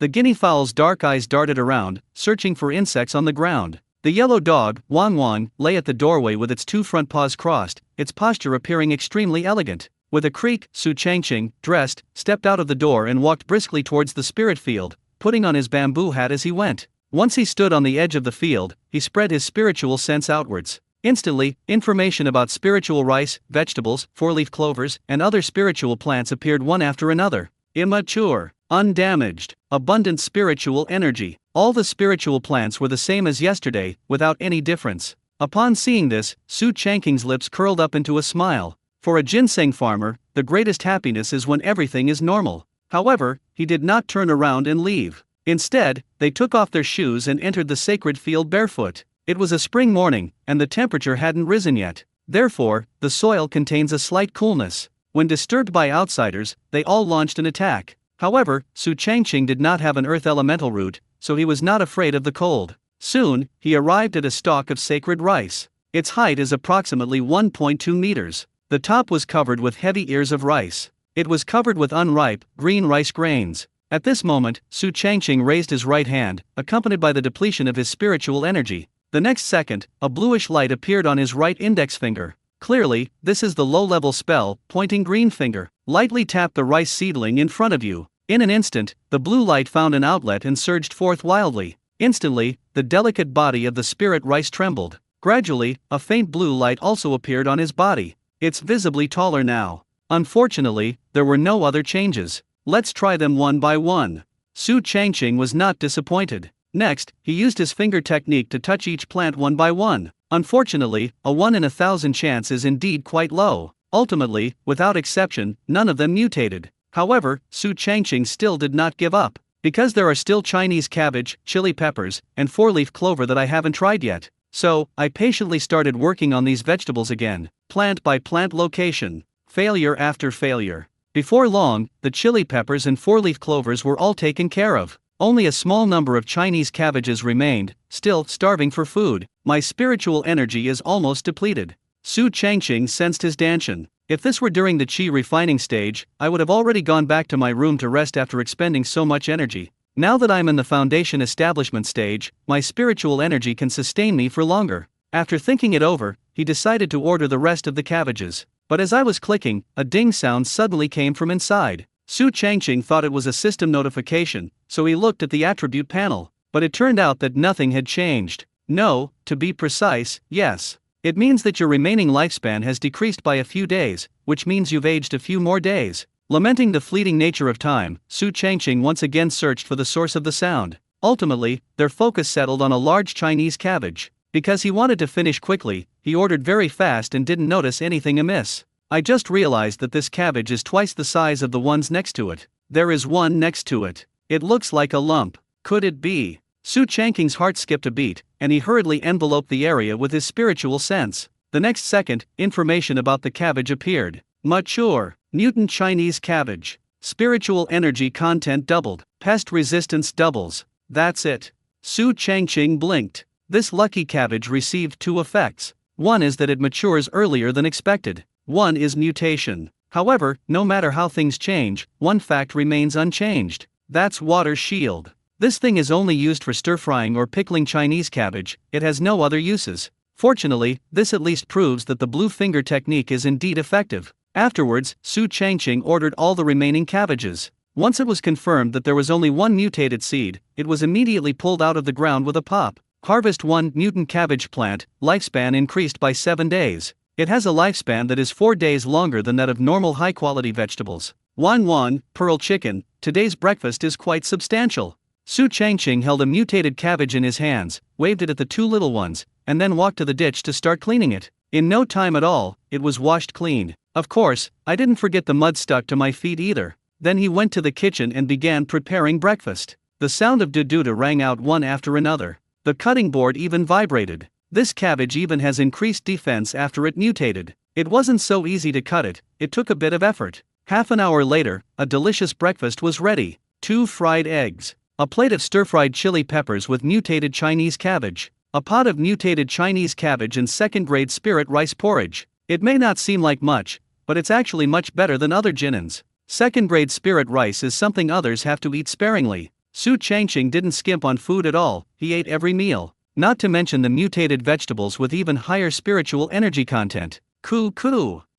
The guinea fowl's dark eyes darted around, searching for insects on the ground. The yellow dog, Wang, lay at the doorway with its 2 front paws crossed, its posture appearing extremely elegant. With a creak, Su Changqing, dressed, stepped out of the door and walked briskly towards the spirit field, putting on his bamboo hat as he went. Once he stood on the edge of the field, he spread his spiritual sense outwards. Instantly, information about spiritual rice, vegetables, 4-leaf clovers, and other spiritual plants appeared one after another. Immature, undamaged, abundant spiritual energy. All the spiritual plants were the same as yesterday, without any difference. Upon seeing this, Su Changqing's lips curled up into a smile. For a ginseng farmer, the greatest happiness is when everything is normal. However, he did not turn around and leave. Instead, they took off their shoes and entered the sacred field barefoot. It was a spring morning, and the temperature hadn't risen yet. Therefore, the soil contains a slight coolness. When disturbed by outsiders, they all launched an attack. However, Su Changqing did not have an earth elemental root, so he was not afraid of the cold. Soon, he arrived at a stalk of sacred rice. Its height is approximately 1.2 meters. The top was covered with heavy ears of rice. It was covered with unripe, green rice grains. At this moment, Su Changqing raised his right hand, accompanied by the depletion of his spiritual energy. The next second, a bluish light appeared on his right index finger. Clearly, this is the low-level spell, pointing green finger. Lightly tap the rice seedling in front of you. In an instant, the blue light found an outlet and surged forth wildly. Instantly, the delicate body of the spirit rice trembled. Gradually, a faint blue light also appeared on his body. It's visibly taller now. Unfortunately, there were no other changes. Let's try them one by one. Su Changqing was not disappointed. Next, he used his finger technique to touch each plant one by one. Unfortunately, a 1 in 1,000 chance is indeed quite low. Ultimately, without exception, none of them mutated. However, Su Changqing still did not give up. Because there are still Chinese cabbage, chili peppers, and 4-leaf clover that I haven't tried yet. So, I patiently started working on these vegetables again, plant by plant location. Failure after failure. Before long, the chili peppers and 4-leaf clovers were all taken care of. Only a small number of Chinese cabbages remained, still starving for food. My spiritual energy is almost depleted. Su Changqing sensed his dantian. If this were during the qi refining stage, I would have already gone back to my room to rest after expending so much energy. Now that I'm in the foundation establishment stage, my spiritual energy can sustain me for longer. After thinking it over, he decided to order the rest of the cabbages. But as I was clicking, a ding sound suddenly came from inside. Su Changqing thought it was a system notification, so he looked at the attribute panel. But it turned out that nothing had changed. No, to be precise, yes. It means that your remaining lifespan has decreased by a few days, which means you've aged a few more days. Lamenting the fleeting nature of time, Su Changqing once again searched for the source of the sound. Ultimately, their focus settled on a large Chinese cabbage. Because he wanted to finish quickly, he ordered very fast and didn't notice anything amiss. I just realized that this cabbage is twice the size of the ones next to it. There is one next to it. It looks like a lump. Could it be? Su Changqing's heart skipped a beat, and he hurriedly enveloped the area with his spiritual sense. The next second, information about the cabbage appeared. Mature, mutant Chinese cabbage. Spiritual energy content doubled. Pest resistance doubles. That's it. Su Changqing blinked. This lucky cabbage received 2 effects. One is that it matures earlier than expected. One is mutation. However, no matter how things change, one fact remains unchanged. That's water shield. This thing is only used for stir-frying or pickling Chinese cabbage, it has no other uses. Fortunately, this at least proves that the blue finger technique is indeed effective. Afterwards, Su Changqing ordered all the remaining cabbages. Once it was confirmed that there was only one mutated seed, it was immediately pulled out of the ground with a pop. Harvest 1 mutant cabbage plant, lifespan increased by 7 days. It has a lifespan that is 4 days longer than that of normal high-quality vegetables. Wan, pearl chicken, today's breakfast is quite substantial. Su Changqing held a mutated cabbage in his hands, waved it at the two little ones, and then walked to the ditch to start cleaning it. In no time at all, it was washed clean. Of course, I didn't forget the mud stuck to my feet either. Then he went to the kitchen and began preparing breakfast. The sound of dududa rang out one after another. The cutting board even vibrated. This cabbage even has increased defense after it mutated. It wasn't so easy to cut it, it took a bit of effort. Half an hour later, a delicious breakfast was ready. 2 fried eggs. A plate of stir-fried chili peppers with mutated Chinese cabbage. A pot of mutated Chinese cabbage and second-grade spirit rice porridge. It may not seem like much, but it's actually much better than other jinnins. Second-grade spirit rice is something others have to eat sparingly. Su Changqing didn't skimp on food at all, he ate every meal. Not to mention the mutated vegetables with even higher spiritual energy content. Coo.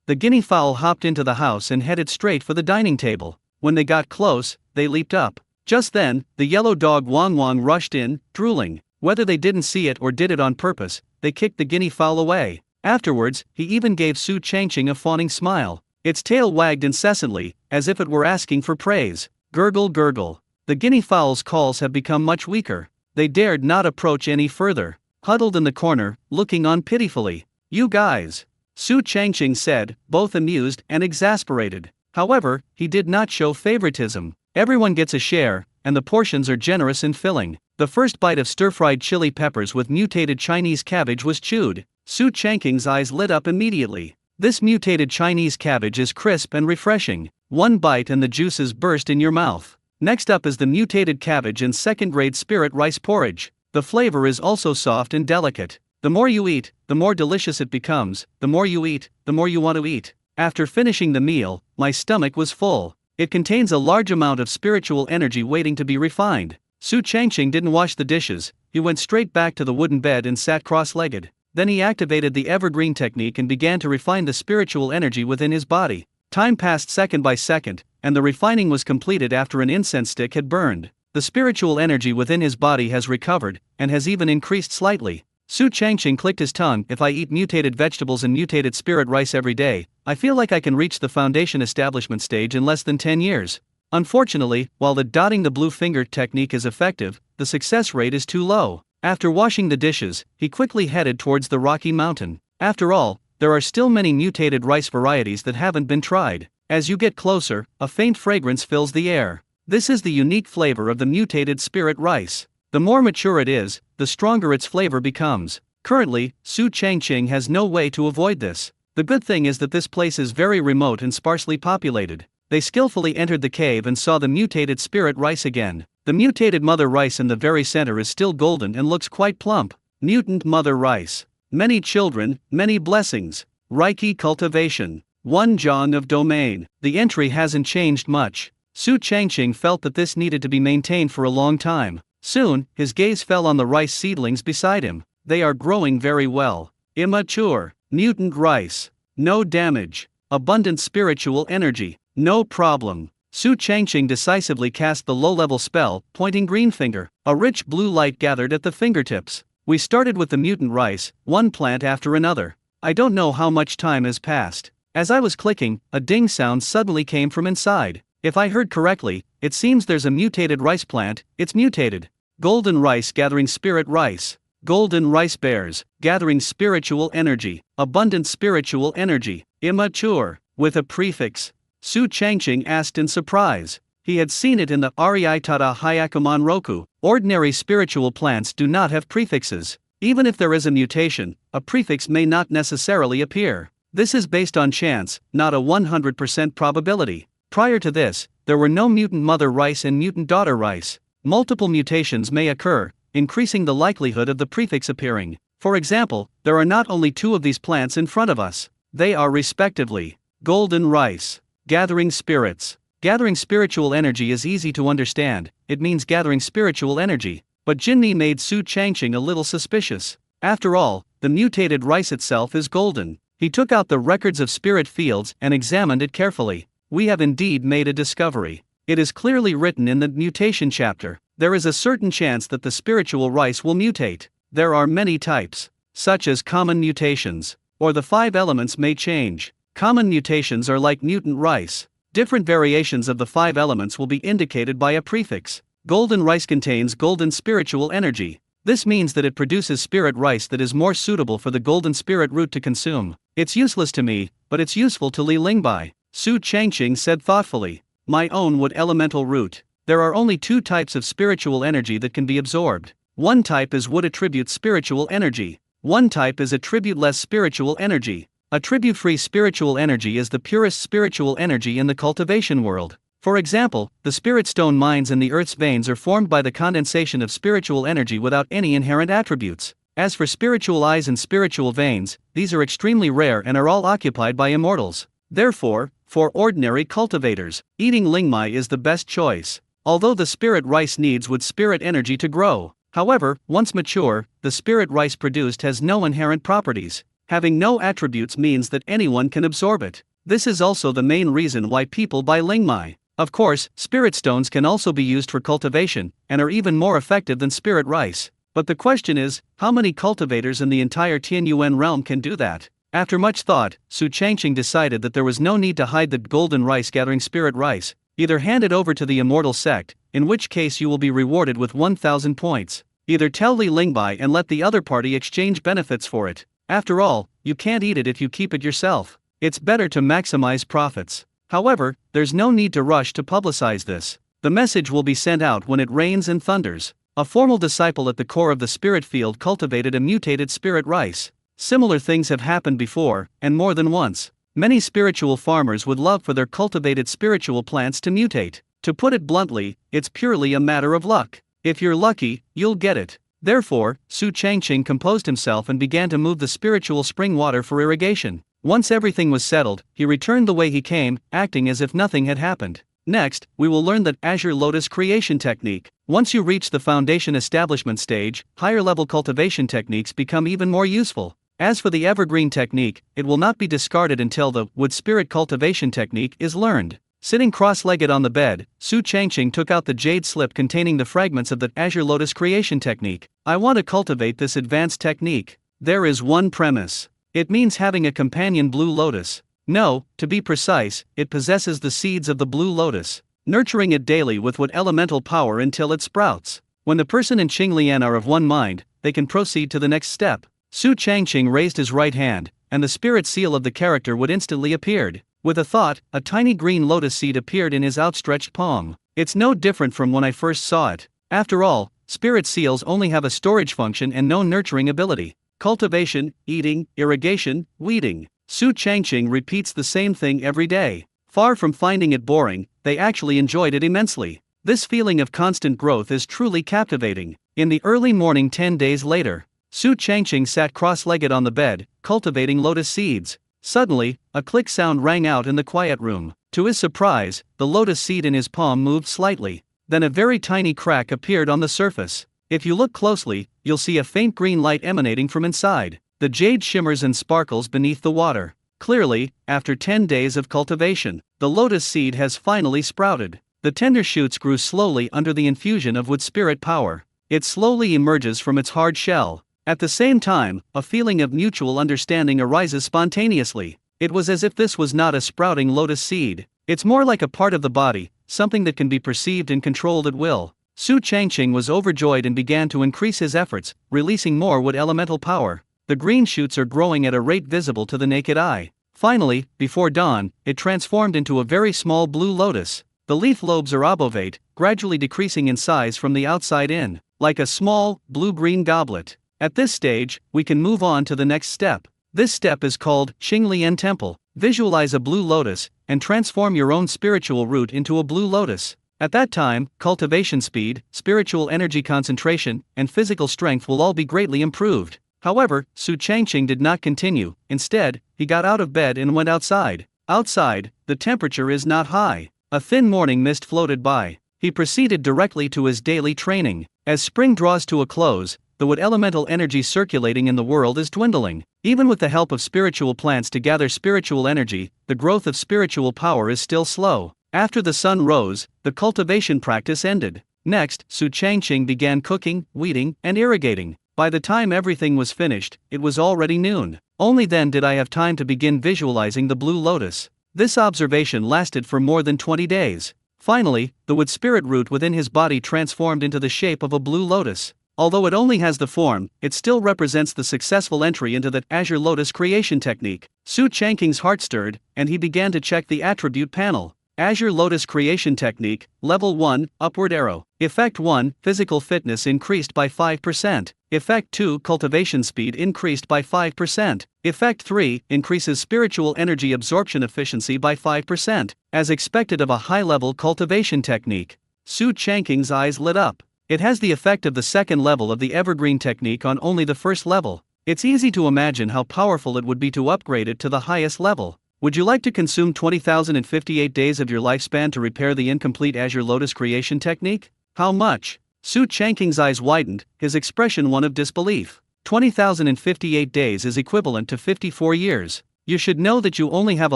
The guinea fowl hopped into the house and headed straight for the dining table. When they got close, they leaped up. Just then, the yellow dog Wang rushed in, drooling. Whether they didn't see it or did it on purpose, they kicked the guinea fowl away. Afterwards, he even gave Su Changqing a fawning smile. Its tail wagged incessantly, as if it were asking for praise. Gurgle. The guinea fowl's calls have become much weaker. They dared not approach any further. Huddled in the corner, looking on pitifully. You guys, Su Changqing said, both amused and exasperated. However, he did not show favoritism. Everyone gets a share, and the portions are generous and filling. The first bite of stir-fried chili peppers with mutated Chinese cabbage was chewed. Su Changqing's eyes lit up immediately. This mutated Chinese cabbage is crisp and refreshing. One bite and the juices burst in your mouth. Next up is the mutated cabbage and second-grade spirit rice porridge. The flavor is also soft and delicate. The more you eat, the more delicious it becomes. The more you eat, the more you want to eat. After finishing the meal, my stomach was full. It contains a large amount of spiritual energy waiting to be refined. Su Changqing didn't wash the dishes, he went straight back to the wooden bed and sat cross-legged. Then he activated the evergreen technique and began to refine the spiritual energy within his body. Time passed second by second, and the refining was completed after an incense stick had burned. The spiritual energy within his body has recovered, and has even increased slightly. Su Changqing clicked his tongue. If I eat mutated vegetables and mutated spirit rice every day, I feel like I can reach the foundation establishment stage in less than 10 years. Unfortunately, while the dotting the blue finger technique is effective, the success rate is too low. After washing the dishes, he quickly headed towards the Rocky Mountain. After all, there are still many mutated rice varieties that haven't been tried. As you get closer, a faint fragrance fills the air. This is the unique flavor of the mutated spirit rice. The more mature it is, the stronger its flavor becomes. Currently, Su Changqing has no way to avoid this. The good thing is that this place is very remote and sparsely populated. They skillfully entered the cave and saw the mutated spirit rice again. The mutated mother rice in the very center is still golden and looks quite plump. Mutant mother rice. Many children, many blessings. Reiki cultivation. 1 Zhang of domain. The entry hasn't changed much. Su Changqing felt that this needed to be maintained for a long time. Soon, his gaze fell on the rice seedlings beside him. They are growing very well. Immature. Mutant rice. No damage. Abundant spiritual energy. No problem. Su Changqing decisively cast the low-level spell, pointing green finger. A rich blue light gathered at the fingertips. We started with the mutant rice, one plant after another. I don't know how much time has passed. As I was clicking, a ding sound suddenly came from inside. If I heard correctly, it seems there's a mutated rice plant. It's mutated. Golden rice gathering spirit rice. Golden rice bears, gathering spiritual energy. Abundant spiritual energy. Immature, with a prefix. Su Changqing asked in surprise. He had seen it in the Ariaitada Hyakuman Roku. Ordinary spiritual plants do not have prefixes. Even if there is a mutation, a prefix may not necessarily appear. This is based on chance, not a 100% probability. Prior to this, there were no mutant mother rice and mutant daughter rice. Multiple mutations may occur, increasing the likelihood of the prefix appearing. For example, there are not only 2 of these plants in front of us. They are respectively golden rice. Gathering spirits. Gathering spiritual energy is easy to understand, it means gathering spiritual energy. But Jinni made Su Changqing a little suspicious. After all, the mutated rice itself is golden. He took out the records of spirit fields and examined it carefully. We have indeed made a discovery. It is clearly written in the mutation chapter. There is a certain chance that the spiritual rice will mutate. There are many types, such as common mutations, or the 5 elements may change. Common mutations are like mutant rice. Different variations of the 5 elements will be indicated by a prefix. Golden rice contains golden spiritual energy. This means that it produces spirit rice that is more suitable for the golden spirit root to consume. It's useless to me, but it's useful to Li Lingbai. Su Changqing said thoughtfully. My own wood elemental root. There are only 2 types of spiritual energy that can be absorbed. One type is wood attribute spiritual energy. One type is attribute-less spiritual energy. Attribute-free spiritual energy is the purest spiritual energy in the cultivation world. For example, the spirit stone mines in the earth's veins are formed by the condensation of spiritual energy without any inherent attributes. As for spiritual eyes and spiritual veins, these are extremely rare and are all occupied by immortals. Therefore, for ordinary cultivators, eating lingmai is the best choice. Although the spirit rice needs wood spirit energy to grow. However, once mature, the spirit rice produced has no inherent properties. Having no attributes means that anyone can absorb it. This is also the main reason why people buy lingmai. Of course, spirit stones can also be used for cultivation, and are even more effective than spirit rice. But the question is, how many cultivators in the entire Tianyuan realm can do that? After much thought, Su Changqing decided that there was no need to hide the golden rice gathering spirit rice. Either hand it over to the immortal sect, in which case you will be rewarded with 1,000 points. Either tell Li Lingbai and let the other party exchange benefits for it. After all, you can't eat it if you keep it yourself. It's better to maximize profits. However, there's no need to rush to publicize this. The message will be sent out when it rains and thunders. A formal disciple at the core of the spirit field cultivated a mutated spirit rice. Similar things have happened before, and more than once. Many spiritual farmers would love for their cultivated spiritual plants to mutate. To put it bluntly, it's purely a matter of luck. If you're lucky, you'll get it. Therefore, Su Changqing composed himself and began to move the spiritual spring water for irrigation. Once everything was settled, he returned the way he came, acting as if nothing had happened. Next, we will learn the Azure Lotus creation technique. Once you reach the foundation establishment stage, higher level cultivation techniques become even more useful. As for the evergreen technique, it will not be discarded until the wood spirit cultivation technique is learned. Sitting cross-legged on the bed, Su Changqing took out the jade slip containing the fragments of the Azure Lotus creation technique. I want to cultivate this advanced technique. There is one premise. It means having a companion blue lotus. No, to be precise, it possesses the seeds of the blue lotus. Nurturing it daily with wood elemental power until it sprouts. When the person and Qinglian are of one mind, they can proceed to the next step. Su Changqing raised his right hand, and the spirit seal of the character would instantly appeared. With a thought, a tiny green lotus seed appeared in his outstretched palm. It's no different from when I first saw it. After all, spirit seals only have a storage function and no nurturing ability. Cultivation, eating, irrigation, weeding. Su Changqing repeats the same thing every day. Far from finding it boring, they actually enjoyed it immensely. This feeling of constant growth is truly captivating. In the early morning 10 days later, Su Changqing sat cross-legged on the bed, cultivating lotus seeds. Suddenly, a click sound rang out in the quiet room. To his surprise, the lotus seed in his palm moved slightly. Then a very tiny crack appeared on the surface. If you look closely, you'll see a faint green light emanating from inside. The jade shimmers and sparkles beneath the water. Clearly, after 10 days of cultivation, the lotus seed has finally sprouted. The tender shoots grew slowly under the infusion of wood spirit power. It slowly emerges from its hard shell. At the same time, a feeling of mutual understanding arises spontaneously. It was as if this was not a sprouting lotus seed. It's more like a part of the body, something that can be perceived and controlled at will. Su Changqing was overjoyed and began to increase his efforts, releasing more wood elemental power. The green shoots are growing at a rate visible to the naked eye. Finally, before dawn, it transformed into a very small blue lotus. The leaf lobes are obovate, gradually decreasing in size from the outside in, like a small, blue-green goblet. At this stage, we can move on to the next step. This step is called Qinglian Temple. Visualize a blue lotus, and transform your own spiritual root into a blue lotus. At that time, cultivation speed, spiritual energy concentration, and physical strength will all be greatly improved. However, Su Changqing did not continue. Instead, he got out of bed and went outside. Outside, the temperature is not high. A thin morning mist floated by. He proceeded directly to his daily training. As spring draws to a close, the wood elemental energy circulating in the world is dwindling. Even with the help of spiritual plants to gather spiritual energy, the growth of spiritual power is still slow. After the sun rose, the cultivation practice ended. Next, Su Changqing began cooking, weeding, and irrigating. By the time everything was finished, it was already noon. Only then did I have time to begin visualizing the blue lotus. This observation lasted for more than 20 days. Finally, the wood spirit root within his body transformed into the shape of a blue lotus. Although it only has the form, it still represents the successful entry into the azure lotus creation technique. Su Changqing's heart stirred, and he began to check the attribute panel. Azure Lotus Creation Technique, Level 1, Upward Arrow. Effect 1, Physical Fitness increased by 5%. Effect 2, Cultivation Speed increased by 5%. Effect 3, increases Spiritual Energy Absorption Efficiency by 5%. As expected of a high-level cultivation technique. Su Changqing's eyes lit up. It has the effect of the second level of the Evergreen Technique on only the first level. It's easy to imagine how powerful it would be to upgrade it to the highest level. Would you like to consume 20,058 days of your lifespan to repair the incomplete Azure Lotus creation technique? How much? Su Changqing's eyes widened, his expression one of disbelief. 20,058 days is equivalent to 54 years. You should know that you only have a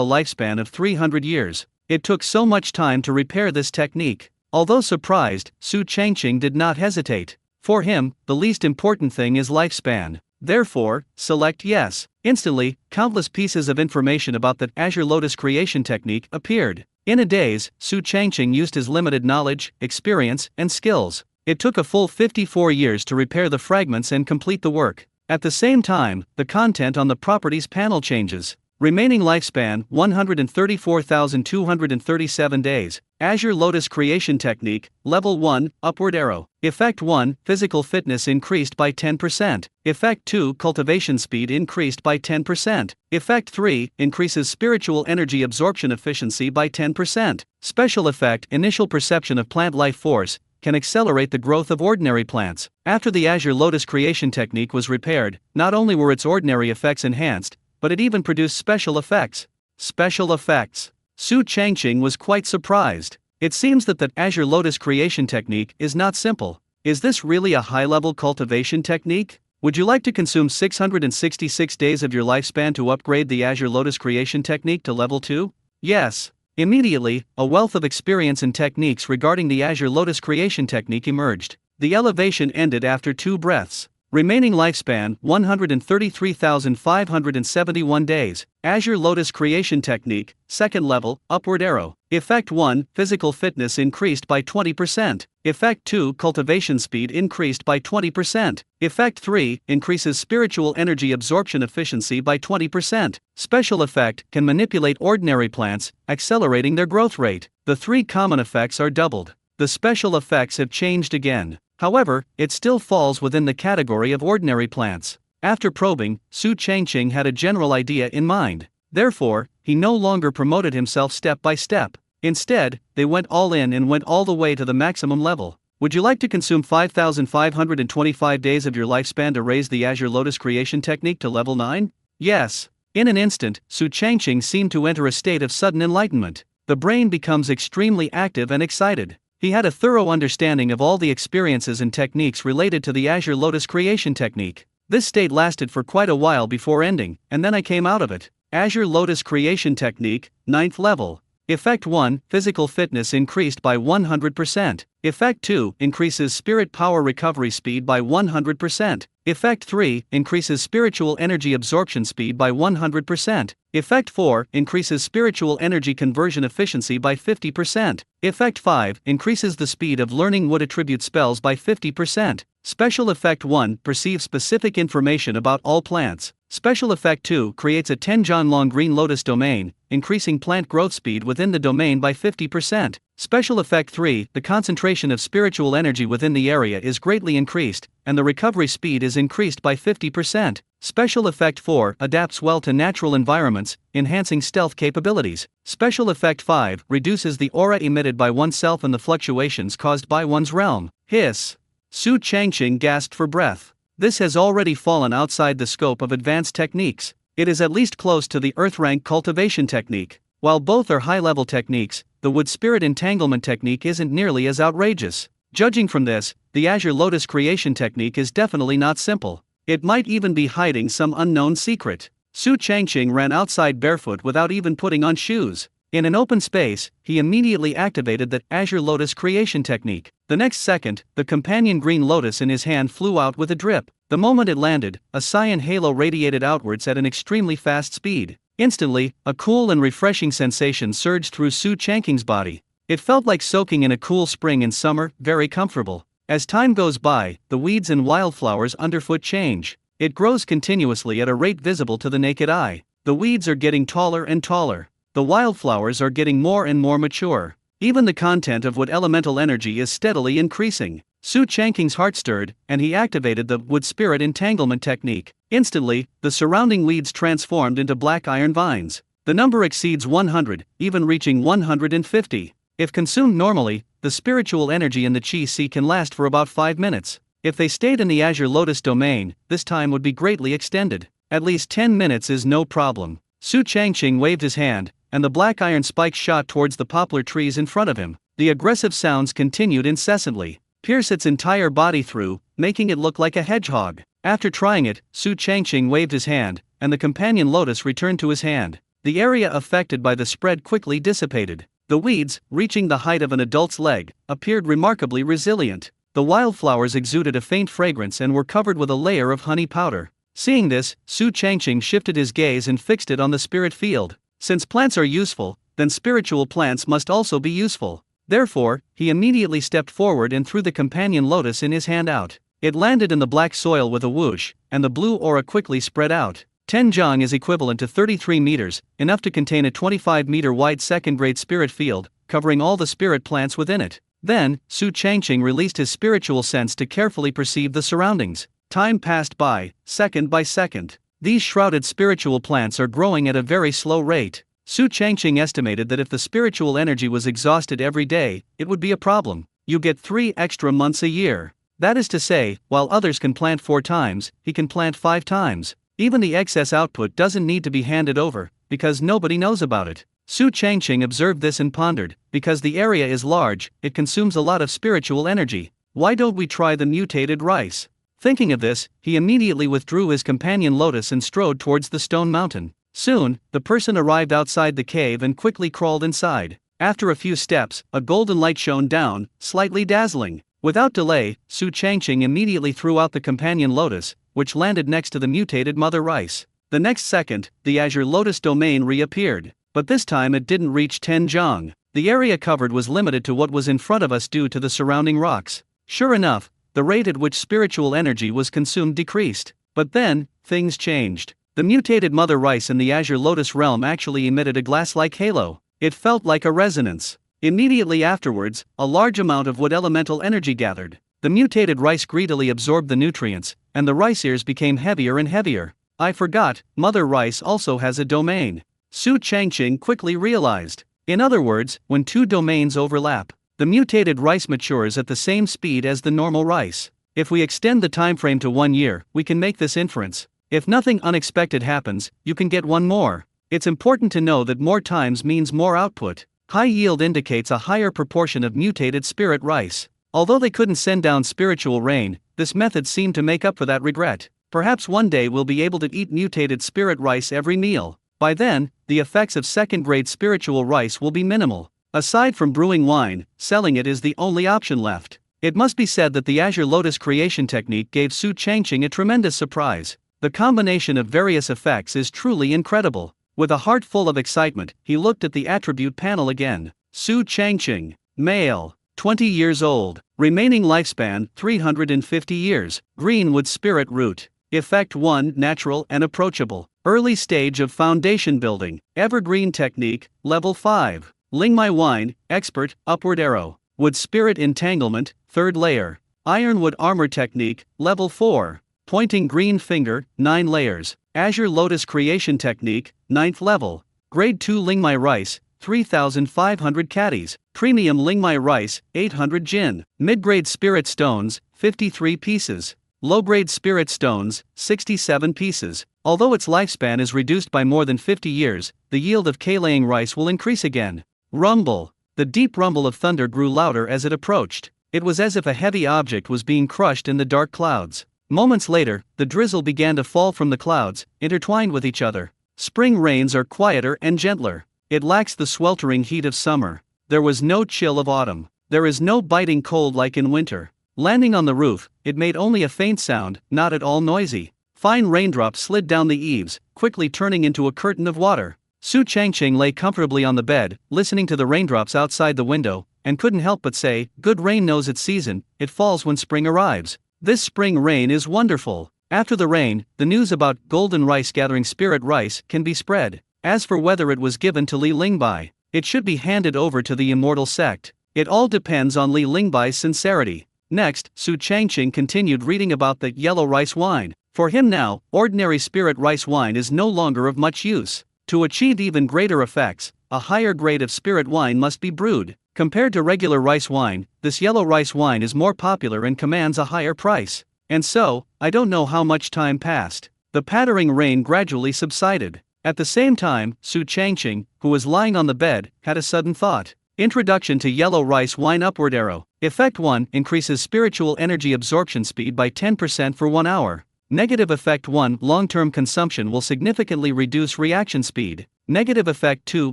lifespan of 300 years. It took so much time to repair this technique. Although surprised, Su Changqing did not hesitate. For him, the least important thing is lifespan. Therefore, select yes. Instantly, countless pieces of information about the Azure Lotus creation technique appeared. In a daze, Su Changqing used his limited knowledge, experience, and skills. It took a full 54 years to repair the fragments and complete the work. At the same time, the content on the properties panel changes. Remaining lifespan 134,237 days. Azure Lotus Creation Technique, Level 1, Upward Arrow. Effect 1, Physical Fitness increased by 10%. Effect 2, Cultivation Speed increased by 10%. Effect 3, increases Spiritual Energy Absorption Efficiency by 10%. Special Effect, Initial Perception of Plant Life Force, can accelerate the growth of ordinary plants. After the Azure Lotus Creation Technique was repaired, not only were its ordinary effects enhanced, but it even produced special effects. Special effects. Su Changqing was quite surprised. It seems that the Azure Lotus creation technique is not simple. Is this really a high-level cultivation technique? Would you like to consume 666 days of your lifespan to upgrade the Azure Lotus creation technique to level 2? Yes. Immediately, a wealth of experience and techniques regarding the Azure Lotus creation technique emerged. The elevation ended after 2 breaths. Remaining lifespan 133,571 days. Azure Lotus Creation Technique, Second Level, Upward Arrow. Effect 1, Physical Fitness increased by 20%. Effect 2, Cultivation Speed increased by 20%. Effect 3, increases Spiritual Energy Absorption Efficiency by 20%. Special Effect, can manipulate ordinary plants, accelerating their growth rate. The 3 common effects are doubled. The special effects have changed again. However, it still falls within the category of ordinary plants. After probing, Su Changqing had a general idea in mind. Therefore, he no longer promoted himself step by step. Instead, they went all in and went all the way to the maximum level. Would you like to consume 5,525 days of your lifespan to raise the Azure Lotus creation technique to level 9? Yes. In an instant, Su Changqing seemed to enter a state of sudden enlightenment. The brain becomes extremely active and excited. He had a thorough understanding of all the experiences and techniques related to the Azure Lotus creation technique. This state lasted for quite a while before ending, and then I came out of it. Azure Lotus creation technique, 9th level. Effect 1, Physical Fitness increased by 100%. Effect 2, increases Spirit Power Recovery Speed by 100%. Effect 3, increases Spiritual Energy Absorption Speed by 100%. Effect 4, increases Spiritual Energy Conversion Efficiency by 50%. Effect 5, increases the speed of learning wood attribute spells by 50%. Special Effect 1, perceives specific information about all plants. Special Effect 2, creates a 10-jon long green lotus domain, increasing plant growth speed within the domain by 50%. Special Effect 3, the concentration of spiritual energy within the area is greatly increased, and the recovery speed is increased by 50%. Special Effect 4, adapts well to natural environments, enhancing stealth capabilities. Special Effect 5, reduces the aura emitted by oneself and the fluctuations caused by one's realm. Hiss. Su Changqing gasped for breath. This has already fallen outside the scope of advanced techniques. It is at least close to the Earth rank cultivation technique. While both are high-level techniques, the wood spirit entanglement technique isn't nearly as outrageous. Judging from this, the Azure Lotus creation technique is definitely not simple. It might even be hiding some unknown secret. Su Changqing ran outside barefoot without even putting on shoes. In an open space, he immediately activated the Azure Lotus creation technique. The next second, the companion green lotus in his hand flew out with a drip. The moment it landed, a cyan halo radiated outwards at an extremely fast speed. Instantly, a cool and refreshing sensation surged through Su Changqing's body. It felt like soaking in a cool spring in summer, very comfortable. As time goes by, the weeds and wildflowers underfoot change. It grows continuously at a rate visible to the naked eye. The weeds are getting taller and taller. The wildflowers are getting more and more mature. Even the content of what elemental energy is steadily increasing. Su Changqing's heart stirred, and he activated the wood spirit entanglement technique. Instantly, the surrounding weeds transformed into black iron vines. The number exceeds 100, even reaching 150. If consumed normally, the spiritual energy in the Qi can last for about 5 minutes. If they stayed in the Azure Lotus domain, this time would be greatly extended. At least 10 minutes is no problem. Su Changqing waved his hand, and the black iron spikes shot towards the poplar trees in front of him. The aggressive sounds continued incessantly, pierce its entire body through, making it look like a hedgehog. After trying it, Su Changqing waved his hand, and the companion lotus returned to his hand. The area affected by the spread quickly dissipated. The weeds, reaching the height of an adult's leg, appeared remarkably resilient. The wildflowers exuded a faint fragrance and were covered with a layer of honey powder. Seeing this, Su Changqing shifted his gaze and fixed it on the spirit field. Since plants are useful, then spiritual plants must also be useful. Therefore, he immediately stepped forward and threw the companion lotus in his hand out. It landed in the black soil with a whoosh, and the blue aura quickly spread out. 10 zhang is equivalent to 33 meters, enough to contain a 25-meter wide second-grade spirit field, covering all the spirit plants within it. Then, Su Changqing released his spiritual sense to carefully perceive the surroundings. Time passed by, second by second. These shrouded spiritual plants are growing at a very slow rate. Su Changqing estimated that if the spiritual energy was exhausted every day, it would be a problem. You get 3 extra months a year. That is to say, while others can plant 4 times, he can plant 5 times. Even the excess output doesn't need to be handed over, because nobody knows about it. Su Changqing observed this and pondered, because the area is large, it consumes a lot of spiritual energy. Why don't we try the mutated rice? Thinking of this, he immediately withdrew his companion lotus and strode towards the stone mountain. Soon, the person arrived outside the cave and quickly crawled inside. After a few steps, a golden light shone down, slightly dazzling. Without delay, Su Changqing immediately threw out the companion lotus, which landed next to the mutated mother rice. The next second, the Azure Lotus domain reappeared, but this time it didn't reach 10 zhang. The area covered was limited to what was in front of us due to the surrounding rocks. Sure enough, the rate at which spiritual energy was consumed decreased. But then, things changed. The mutated mother rice in the Azure Lotus realm actually emitted a glass-like halo. It felt like a resonance. Immediately afterwards, a large amount of wood elemental energy gathered. The mutated rice greedily absorbed the nutrients, and the rice ears became heavier and heavier. I forgot, mother rice also has a domain. Su Changqing quickly realized. In other words, when 2 domains overlap, the mutated rice matures at the same speed as the normal rice. If we extend the time frame to 1 year, we can make this inference. If nothing unexpected happens, you can get 1 more. It's important to know that more times means more output. High yield indicates a higher proportion of mutated spirit rice. Although they couldn't send down spiritual rain, this method seemed to make up for that regret. Perhaps one day we'll be able to eat mutated spirit rice every meal. By then, the effects of second-grade spiritual rice will be minimal. Aside from brewing wine, selling it is the only option left. It must be said that the Azure Lotus creation technique gave Su Changqing a tremendous surprise. The combination of various effects is truly incredible. With a heart full of excitement, he looked at the attribute panel again. Su Changqing, male, 20 years old, remaining lifespan 350 years, greenwood spirit root. Effect 1, natural and approachable. Early stage of foundation building, evergreen technique, level 5. Lingmai wine, expert, upward arrow. Wood spirit entanglement, 3rd layer. Ironwood armor technique, level 4. Pointing green finger, 9 layers. Azure Lotus creation technique, 9th level. Grade 2 Lingmai rice, 3,500 caddies. Premium Lingmai rice, 800 jin. Mid-grade spirit stones, 53 pieces. Low-grade spirit stones, 67 pieces. Although its lifespan is reduced by more than 50 years, the yield of K-laying rice will increase again. Rumble. The deep rumble of thunder grew louder as it approached. It was as if a heavy object was being crushed in the dark clouds. Moments later, the drizzle began to fall from the clouds, intertwined with each other. Spring rains are quieter and gentler. It lacks the sweltering heat of summer. There was no chill of autumn. There is no biting cold like in winter. Landing on the roof, it made only a faint sound, not at all noisy. Fine raindrops slid down the eaves, quickly turning into a curtain of water. Su Changqing lay comfortably on the bed, listening to the raindrops outside the window, and couldn't help but say, "Good rain knows its season, it falls when spring arrives. This spring rain is wonderful." After the rain, the news about golden rice gathering spirit rice can be spread. As for whether it was given to Li Lingbai, it should be handed over to the immortal sect. It all depends on Li Lingbai's sincerity. Next, Su Changqing continued reading about the yellow rice wine. For him now, ordinary spirit rice wine is no longer of much use. To achieve even greater effects, a higher grade of spirit wine must be brewed. Compared to regular rice wine, this yellow rice wine is more popular and commands a higher price. And so, I don't know how much time passed. The pattering rain gradually subsided. At the same time, Su Changqing, who was lying on the bed, had a sudden thought. Introduction to yellow rice wine. Upward arrow. Effect 1 increases spiritual energy absorption speed by 10% for 1 hour. Negative effect 1 long-term consumption will significantly reduce reaction speed. Negative effect 2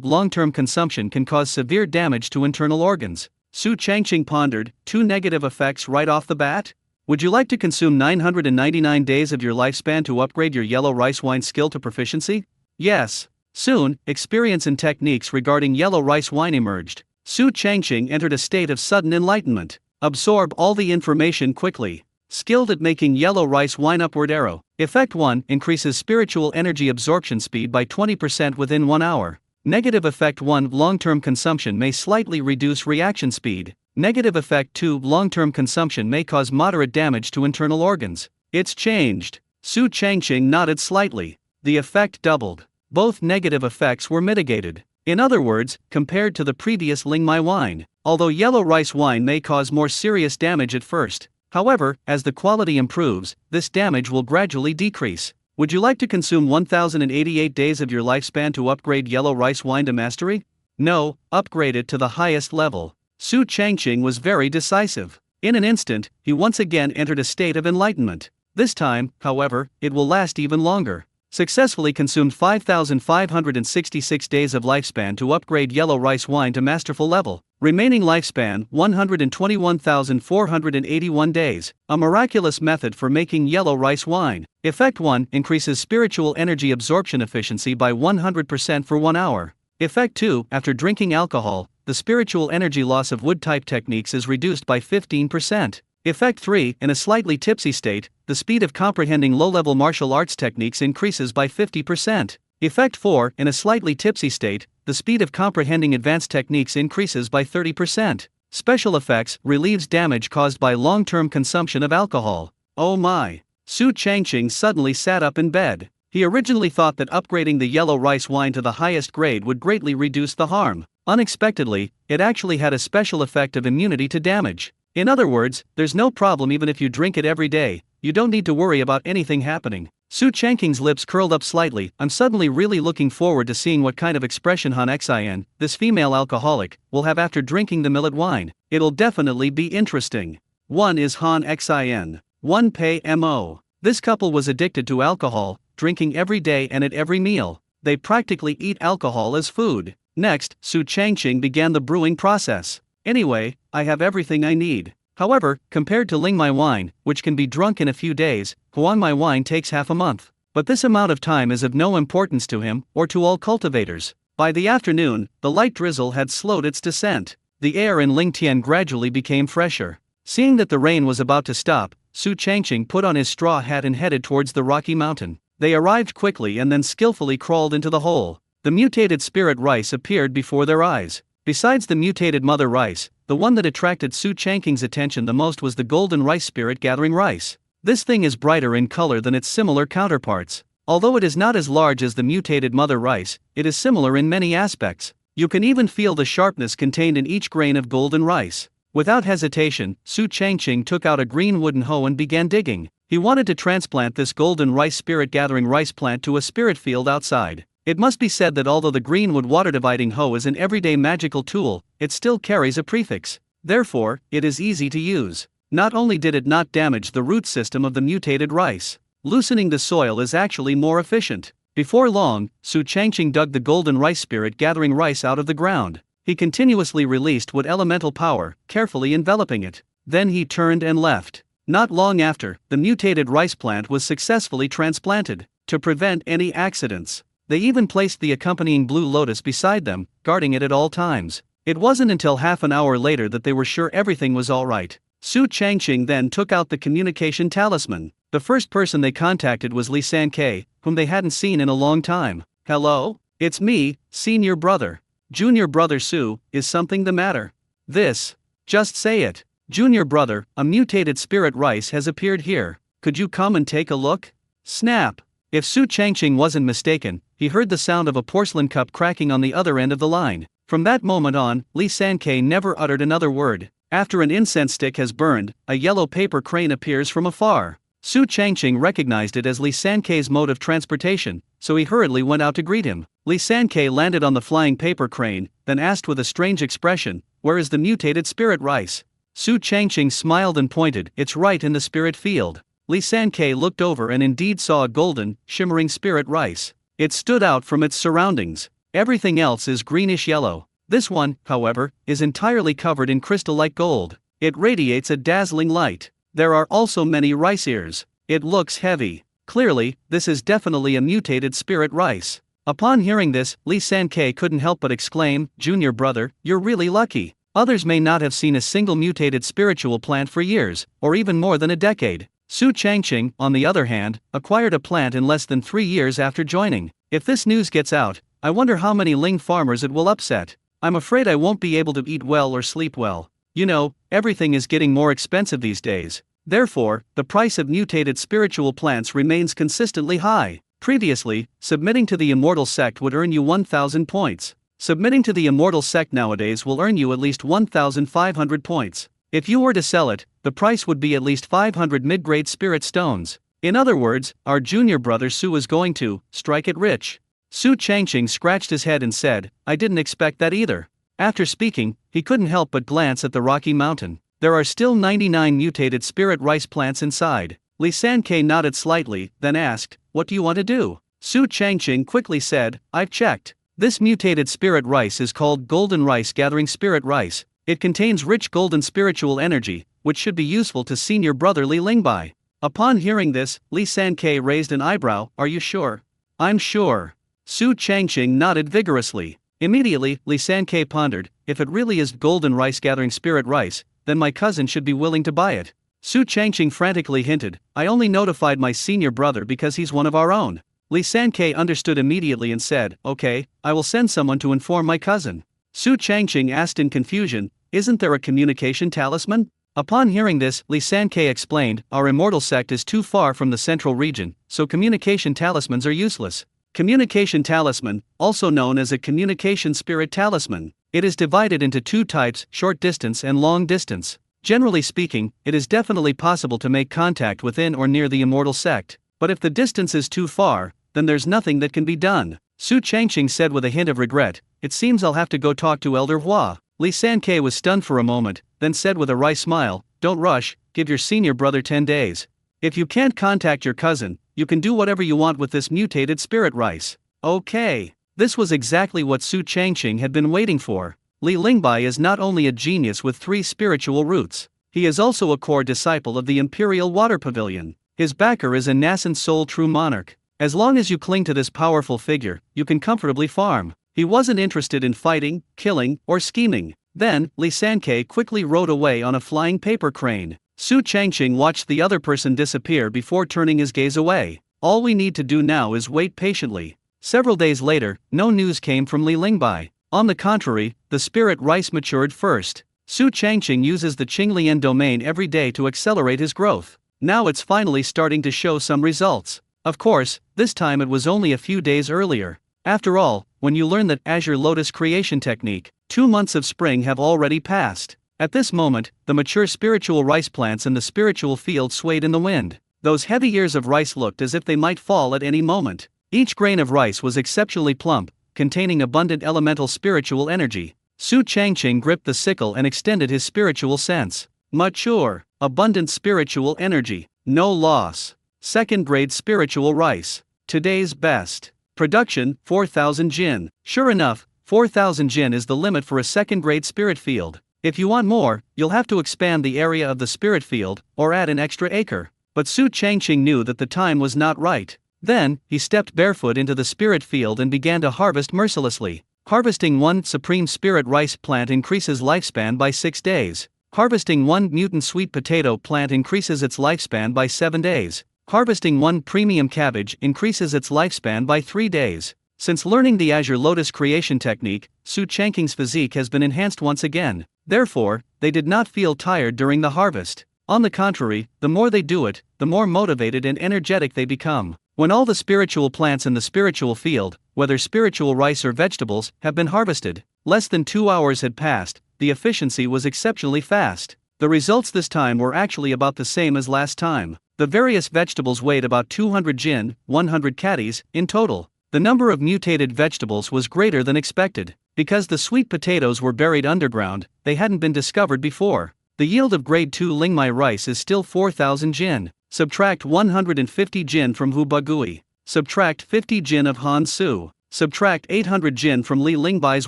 long-term consumption can cause severe damage to internal organs. Su Changqing pondered, 2 negative effects right off the bat? Would you like to consume 999 days of your lifespan to upgrade your yellow rice wine skill to proficiency? Yes. Soon, experience and techniques regarding yellow rice wine emerged. Su Changqing entered a state of sudden enlightenment. Absorb all the information quickly. Skilled at making yellow rice wine. Upward arrow. Effect 1 increases spiritual energy absorption speed by 20% within 1 hour. Negative effect 1 long-term consumption may slightly reduce reaction speed. Negative effect 2 long-term consumption may cause moderate damage to internal organs. It's changed. Su Changqing nodded slightly. The effect doubled. Both negative effects were mitigated. In other words, compared to the previous Lingmai wine, although yellow rice wine may cause more serious damage at first, however, as the quality improves, this damage will gradually decrease. Would you like to consume 1088 days of your lifespan to upgrade yellow rice wine to mastery? No, upgrade it to the highest level. Su Changqing was very decisive. In an instant, he once again entered a state of enlightenment. This time, however, it will last even longer. Successfully consumed 5,566 days of lifespan to upgrade yellow rice wine to masterful level. Remaining lifespan 121,481 days. A miraculous method for making yellow rice wine. Effect 1 increases spiritual energy absorption efficiency by 100% for 1 hour. Effect 2 after drinking alcohol, the spiritual energy loss of wood-type techniques is reduced by 15%. Effect 3 in a slightly tipsy state, the speed of comprehending low-level martial arts techniques increases by 50%. Effect 4 in a slightly tipsy state, the speed of comprehending advanced techniques increases by 30%. Special effects relieves damage caused by long-term consumption of alcohol. Oh my! Su Changqing suddenly sat up in bed. He originally thought that upgrading the yellow rice wine to the highest grade would greatly reduce the harm. Unexpectedly, it actually had a special effect of immunity to damage. In other words, there's no problem even if you drink it every day, you don't need to worry about anything happening. Su Changqing's lips curled up slightly. I'm suddenly really looking forward to seeing what kind of expression Han Xin, this female alcoholic, will have after drinking the millet wine. It'll definitely be interesting. 1 is Han Xin. 1 Pei Mo. This couple was addicted to alcohol, drinking every day and at every meal. They practically eat alcohol as food. Next, Su Changqing began the brewing process. Anyway, I have everything I need. However, compared to Lingmai wine, which can be drunk in a few days, Huanmai wine takes half a month. But this amount of time is of no importance to him, or to all cultivators. By the afternoon, the light drizzle had slowed its descent. The air in Lingtian gradually became fresher. Seeing that the rain was about to stop, Su Changqing put on his straw hat and headed towards the rocky mountain. They arrived quickly and then skillfully crawled into the hole. The mutated spirit rice appeared before their eyes. Besides the mutated mother rice, the one that attracted Su Changqing's attention the most was the golden rice spirit gathering rice. This thing is brighter in color than its similar counterparts. Although it is not as large as the mutated mother rice, it is similar in many aspects. You can even feel the sharpness contained in each grain of golden rice. Without hesitation, Su Changqing took out a green wooden hoe and began digging. He wanted to transplant this golden rice spirit gathering rice plant to a spirit field outside. It must be said that although the greenwood water dividing hoe is an everyday magical tool, it still carries a prefix. Therefore, it is easy to use. Not only did it not damage the root system of the mutated rice, loosening the soil is actually more efficient. Before long, Su Changqing dug the golden rice spirit gathering rice out of the ground. He continuously released what elemental power, carefully enveloping it. Then he turned and left. Not long after, the mutated rice plant was successfully transplanted. To prevent any accidents, they even placed the accompanying blue lotus beside them, guarding it at all times. It wasn't until half an hour later that they were sure everything was all right. Su Changqing then took out the communication talisman. The first person they contacted was Li Sankei, whom they hadn't seen in a long time. "Hello? It's me, senior brother. Junior brother Su, is something the matter?" Just say it. "Junior brother, a mutated spirit rice has appeared here. Could you come and take a look?" Snap! If Su Changqing wasn't mistaken, he heard the sound of a porcelain cup cracking on the other end of the line. From that moment on, Li Sankei never uttered another word. After an incense stick has burned, a yellow paper crane appears from afar. Su Changqing recognized it as Li Sankei's mode of transportation, so he hurriedly went out to greet him. Li Sankei landed on the flying paper crane, then asked with a strange expression, "Where is the mutated spirit rice?" Su Changqing smiled and pointed, "It's right in the spirit field." Li Sankei looked over and indeed saw a golden, shimmering spirit rice. It stood out from its surroundings. Everything else is greenish-yellow. This one, however, is entirely covered in crystal-like gold. It radiates a dazzling light. There are also many rice ears. It looks heavy. Clearly, this is definitely a mutated spirit rice. Upon hearing this, Li Sankei couldn't help but exclaim, "Junior brother, you're really lucky. Others may not have seen a single mutated spiritual plant for years, or even more than a decade." Su Changqing, on the other hand, acquired a plant in less than 3 years after joining. If this news gets out, I wonder how many Ling farmers it will upset. I'm afraid I won't be able to eat well or sleep well. You know, everything is getting more expensive these days. Therefore, the price of mutated spiritual plants remains consistently high. Previously, submitting to the immortal sect would earn you 1,000 points. Submitting to the immortal sect nowadays will earn you at least 1,500 points. If you were to sell it, the price would be at least 500 mid-grade spirit stones. In other words, our junior brother Su is going to strike it rich. Su Changqing scratched his head and said, "I didn't expect that either." After speaking, he couldn't help but glance at the rocky mountain. There are still 99 mutated spirit rice plants inside. Li Sankei nodded slightly, then asked, "What do you want to do?" Su Changqing quickly said, "I've checked. This mutated spirit rice is called Golden Rice Gathering Spirit Rice. It contains rich golden spiritual energy, which should be useful to senior brother Li Lingbai." Upon hearing this, Li Sankei raised an eyebrow. "Are you sure?" "I'm sure." Su Changqing nodded vigorously. Immediately, Li Sankei pondered, "If it really is Golden Rice Gathering Spirit Rice, then my cousin should be willing to buy it." Su Changqing frantically hinted, "I only notified my senior brother because he's one of our own." Li Sankei understood immediately and said, "Okay, I will send someone to inform my cousin." Su Changqing asked in confusion, "Isn't there a communication talisman?" Upon hearing this, Li Sankei explained, "Our immortal sect is too far from the central region, so communication talismans are useless." Communication talisman, also known as a communication spirit talisman. It is divided into 2 types, short distance and long distance. Generally speaking, it is definitely possible to make contact within or near the immortal sect, but if the distance is too far, then there's nothing that can be done. Su Changqing said with a hint of regret, "It seems I'll have to go talk to Elder Hua." Li Sankei was stunned for a moment, then said with a wry smile, "Don't rush, give your senior brother 10 days. If you can't contact your cousin, you can do whatever you want with this mutated spirit rice." Okay. This was exactly what Su Changqing had been waiting for. Li Lingbai is not only a genius with 3 spiritual roots, he is also a core disciple of the Imperial Water Pavilion. His backer is a nascent soul true monarch. As long as you cling to this powerful figure, you can comfortably farm. He wasn't interested in fighting, killing, or scheming. Then, Li Sankei quickly rode away on a flying paper crane. Su Changqing watched the other person disappear before turning his gaze away. All we need to do now is wait patiently. Several days later, no news came from Li Lingbai. On the contrary, the spirit rice matured first. Su Changqing uses the Qinglian domain every day to accelerate his growth. Now it's finally starting to show some results. Of course, this time it was only a few days earlier. After all, when you learn that Azure Lotus creation technique, 2 months of spring have already passed. At this moment, the mature spiritual rice plants in the spiritual field swayed in the wind. Those heavy ears of rice looked as if they might fall at any moment. Each grain of rice was exceptionally plump, containing abundant elemental spiritual energy. Su Changqing gripped the sickle and extended his spiritual sense. Mature, abundant spiritual energy, no loss. Second grade spiritual rice. Today's best. Production, 4,000 jin. Sure enough, 4,000 jin is the limit for a second-grade spirit field. If you want more, you'll have to expand the area of the spirit field, or add an extra acre. But Su Changqing knew that the time was not right. Then, he stepped barefoot into the spirit field and began to harvest mercilessly. Harvesting one supreme spirit rice plant increases lifespan by 6 days. Harvesting one mutant sweet potato plant increases its lifespan by 7 days. Harvesting one premium cabbage increases its lifespan by 3 days. Since learning the Azure Lotus creation technique, Su Changqing's physique has been enhanced once again. Therefore, they did not feel tired during the harvest. On the contrary, the more they do it, the more motivated and energetic they become. When all the spiritual plants in the spiritual field, whether spiritual rice or vegetables, have been harvested, less than 2 hours had passed. The efficiency was exceptionally fast. The results this time were actually about the same as last time. The various vegetables weighed about 200 jin, 100 catties, in total. The number of mutated vegetables was greater than expected. Because the sweet potatoes were buried underground, they hadn't been discovered before. The yield of grade 2 lingmai rice is still 4,000 jin. Subtract 150 jin from Hu Bagui. Subtract 50 jin of Han Su. Subtract 800 jin from Li Lingbai's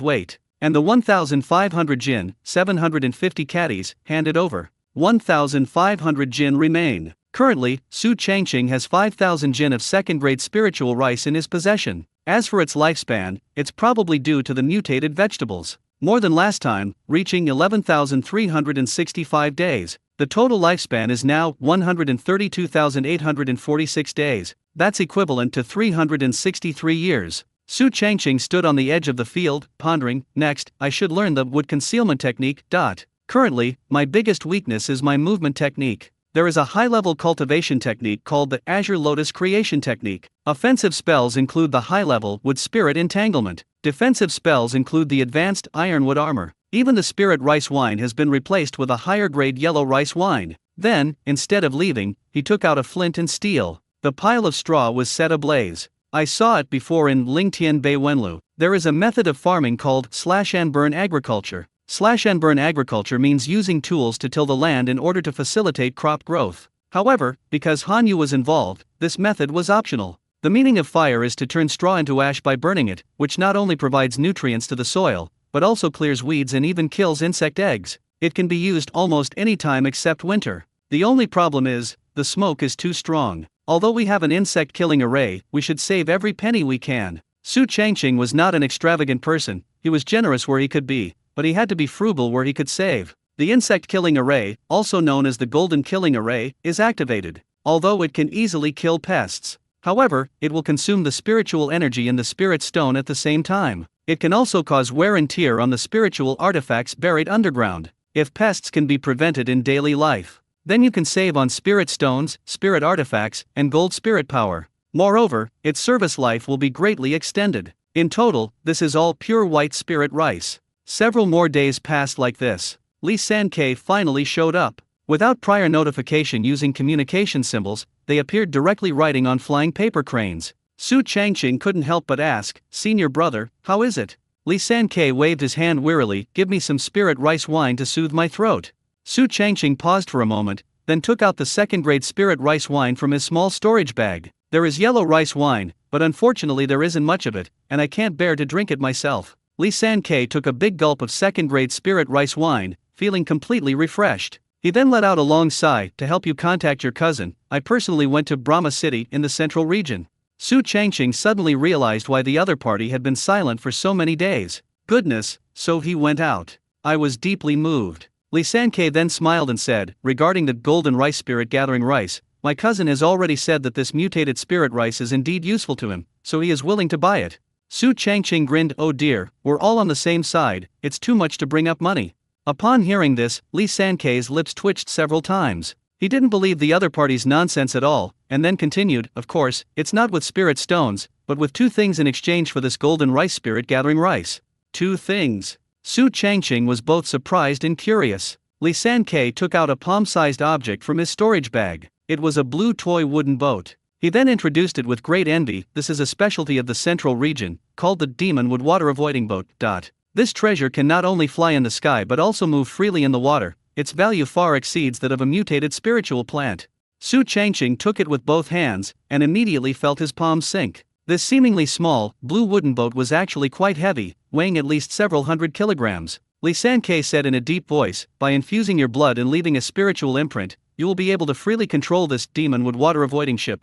weight. And the 1,500 jin, 750 catties, handed over. 1,500 jin remain. Currently, Su Changqing has 5,000 jin of second-grade spiritual rice in his possession. As for its lifespan, it's probably due to the mutated vegetables. More than last time, reaching 11,365 days. The total lifespan is now 132,846 days. That's equivalent to 363 years. Su Changqing stood on the edge of the field, pondering, next, I should learn the wood concealment technique. Currently, my biggest weakness is my movement technique. There is a high-level cultivation technique called the Azure Lotus creation technique. Offensive spells include the high-level wood spirit entanglement. Defensive spells include the advanced ironwood armor. Even the spirit rice wine has been replaced with a higher-grade yellow rice wine. Then, instead of leaving, he took out a flint and steel. The pile of straw was set ablaze. I saw it before in Lingtian Bei Wenlu. There is a method of farming called slash-and-burn agriculture. Slash-and-burn agriculture means using tools to till the land in order to facilitate crop growth. However, because Hanyu was involved, this method was optional. The meaning of fire is to turn straw into ash by burning it, which not only provides nutrients to the soil, but also clears weeds and even kills insect eggs. It can be used almost any time except winter. The only problem is, the smoke is too strong. Although we have an insect-killing array, we should save every penny we can. Su Changqing was not an extravagant person. He was generous where he could be, but he had to be frugal where he could save. The insect-killing array, also known as the golden killing array, is activated. Although it can easily kill pests. However, it will consume the spiritual energy in the spirit stone at the same time. It can also cause wear and tear on the spiritual artifacts buried underground. If pests can be prevented in daily life, then you can save on spirit stones, spirit artifacts, and gold spirit power. Moreover, its service life will be greatly extended. In total, this is all pure white spirit rice. Several more days passed like this. Li Sankei finally showed up. Without prior notification using communication symbols, they appeared directly riding on flying paper cranes. Su Changqing couldn't help but ask, "Senior brother, how is it?" Li Sankei waved his hand wearily, "Give me some spirit rice wine to soothe my throat." Su Changqing paused for a moment, then took out the second-grade spirit rice wine from his small storage bag. "There is yellow rice wine, but unfortunately there isn't much of it, and I can't bear to drink it myself." Li Sankei took a big gulp of second-grade spirit rice wine, feeling completely refreshed. He then let out a long sigh. "To help you contact your cousin, I personally went to Brahma City in the central region." Su Changqing suddenly realized why the other party had been silent for so many days. Goodness, so he went out. I was deeply moved. Li Sankei then smiled and said, "Regarding the golden rice spirit gathering rice, my cousin has already said that this mutated spirit rice is indeed useful to him, so he is willing to buy it." Su Changqing grinned. "Oh dear, we're all on the same side, it's too much to bring up money." Upon hearing this, Li Sankei's lips twitched several times. He didn't believe the other party's nonsense at all, and then continued, "Of course, it's not with spirit stones, but with 2 things in exchange for this golden rice spirit gathering rice." 2 things. Su Changqing was both surprised and curious. Li Sankei took out a palm-sized object from his storage bag. It was a blue toy wooden boat. He then introduced it with great envy. "This is a specialty of the central region, called the demon wood water-avoiding boat." This treasure can not only fly in the sky but also move freely in the water. Its value far exceeds that of a mutated spiritual plant. Su Changqing took it with both hands, and immediately felt his palms sink. This seemingly small, blue wooden boat was actually quite heavy, weighing at least several hundred kilograms. Li Sankei said in a deep voice, by infusing your blood and leaving a spiritual imprint, you will be able to freely control this demon wood water avoiding ship.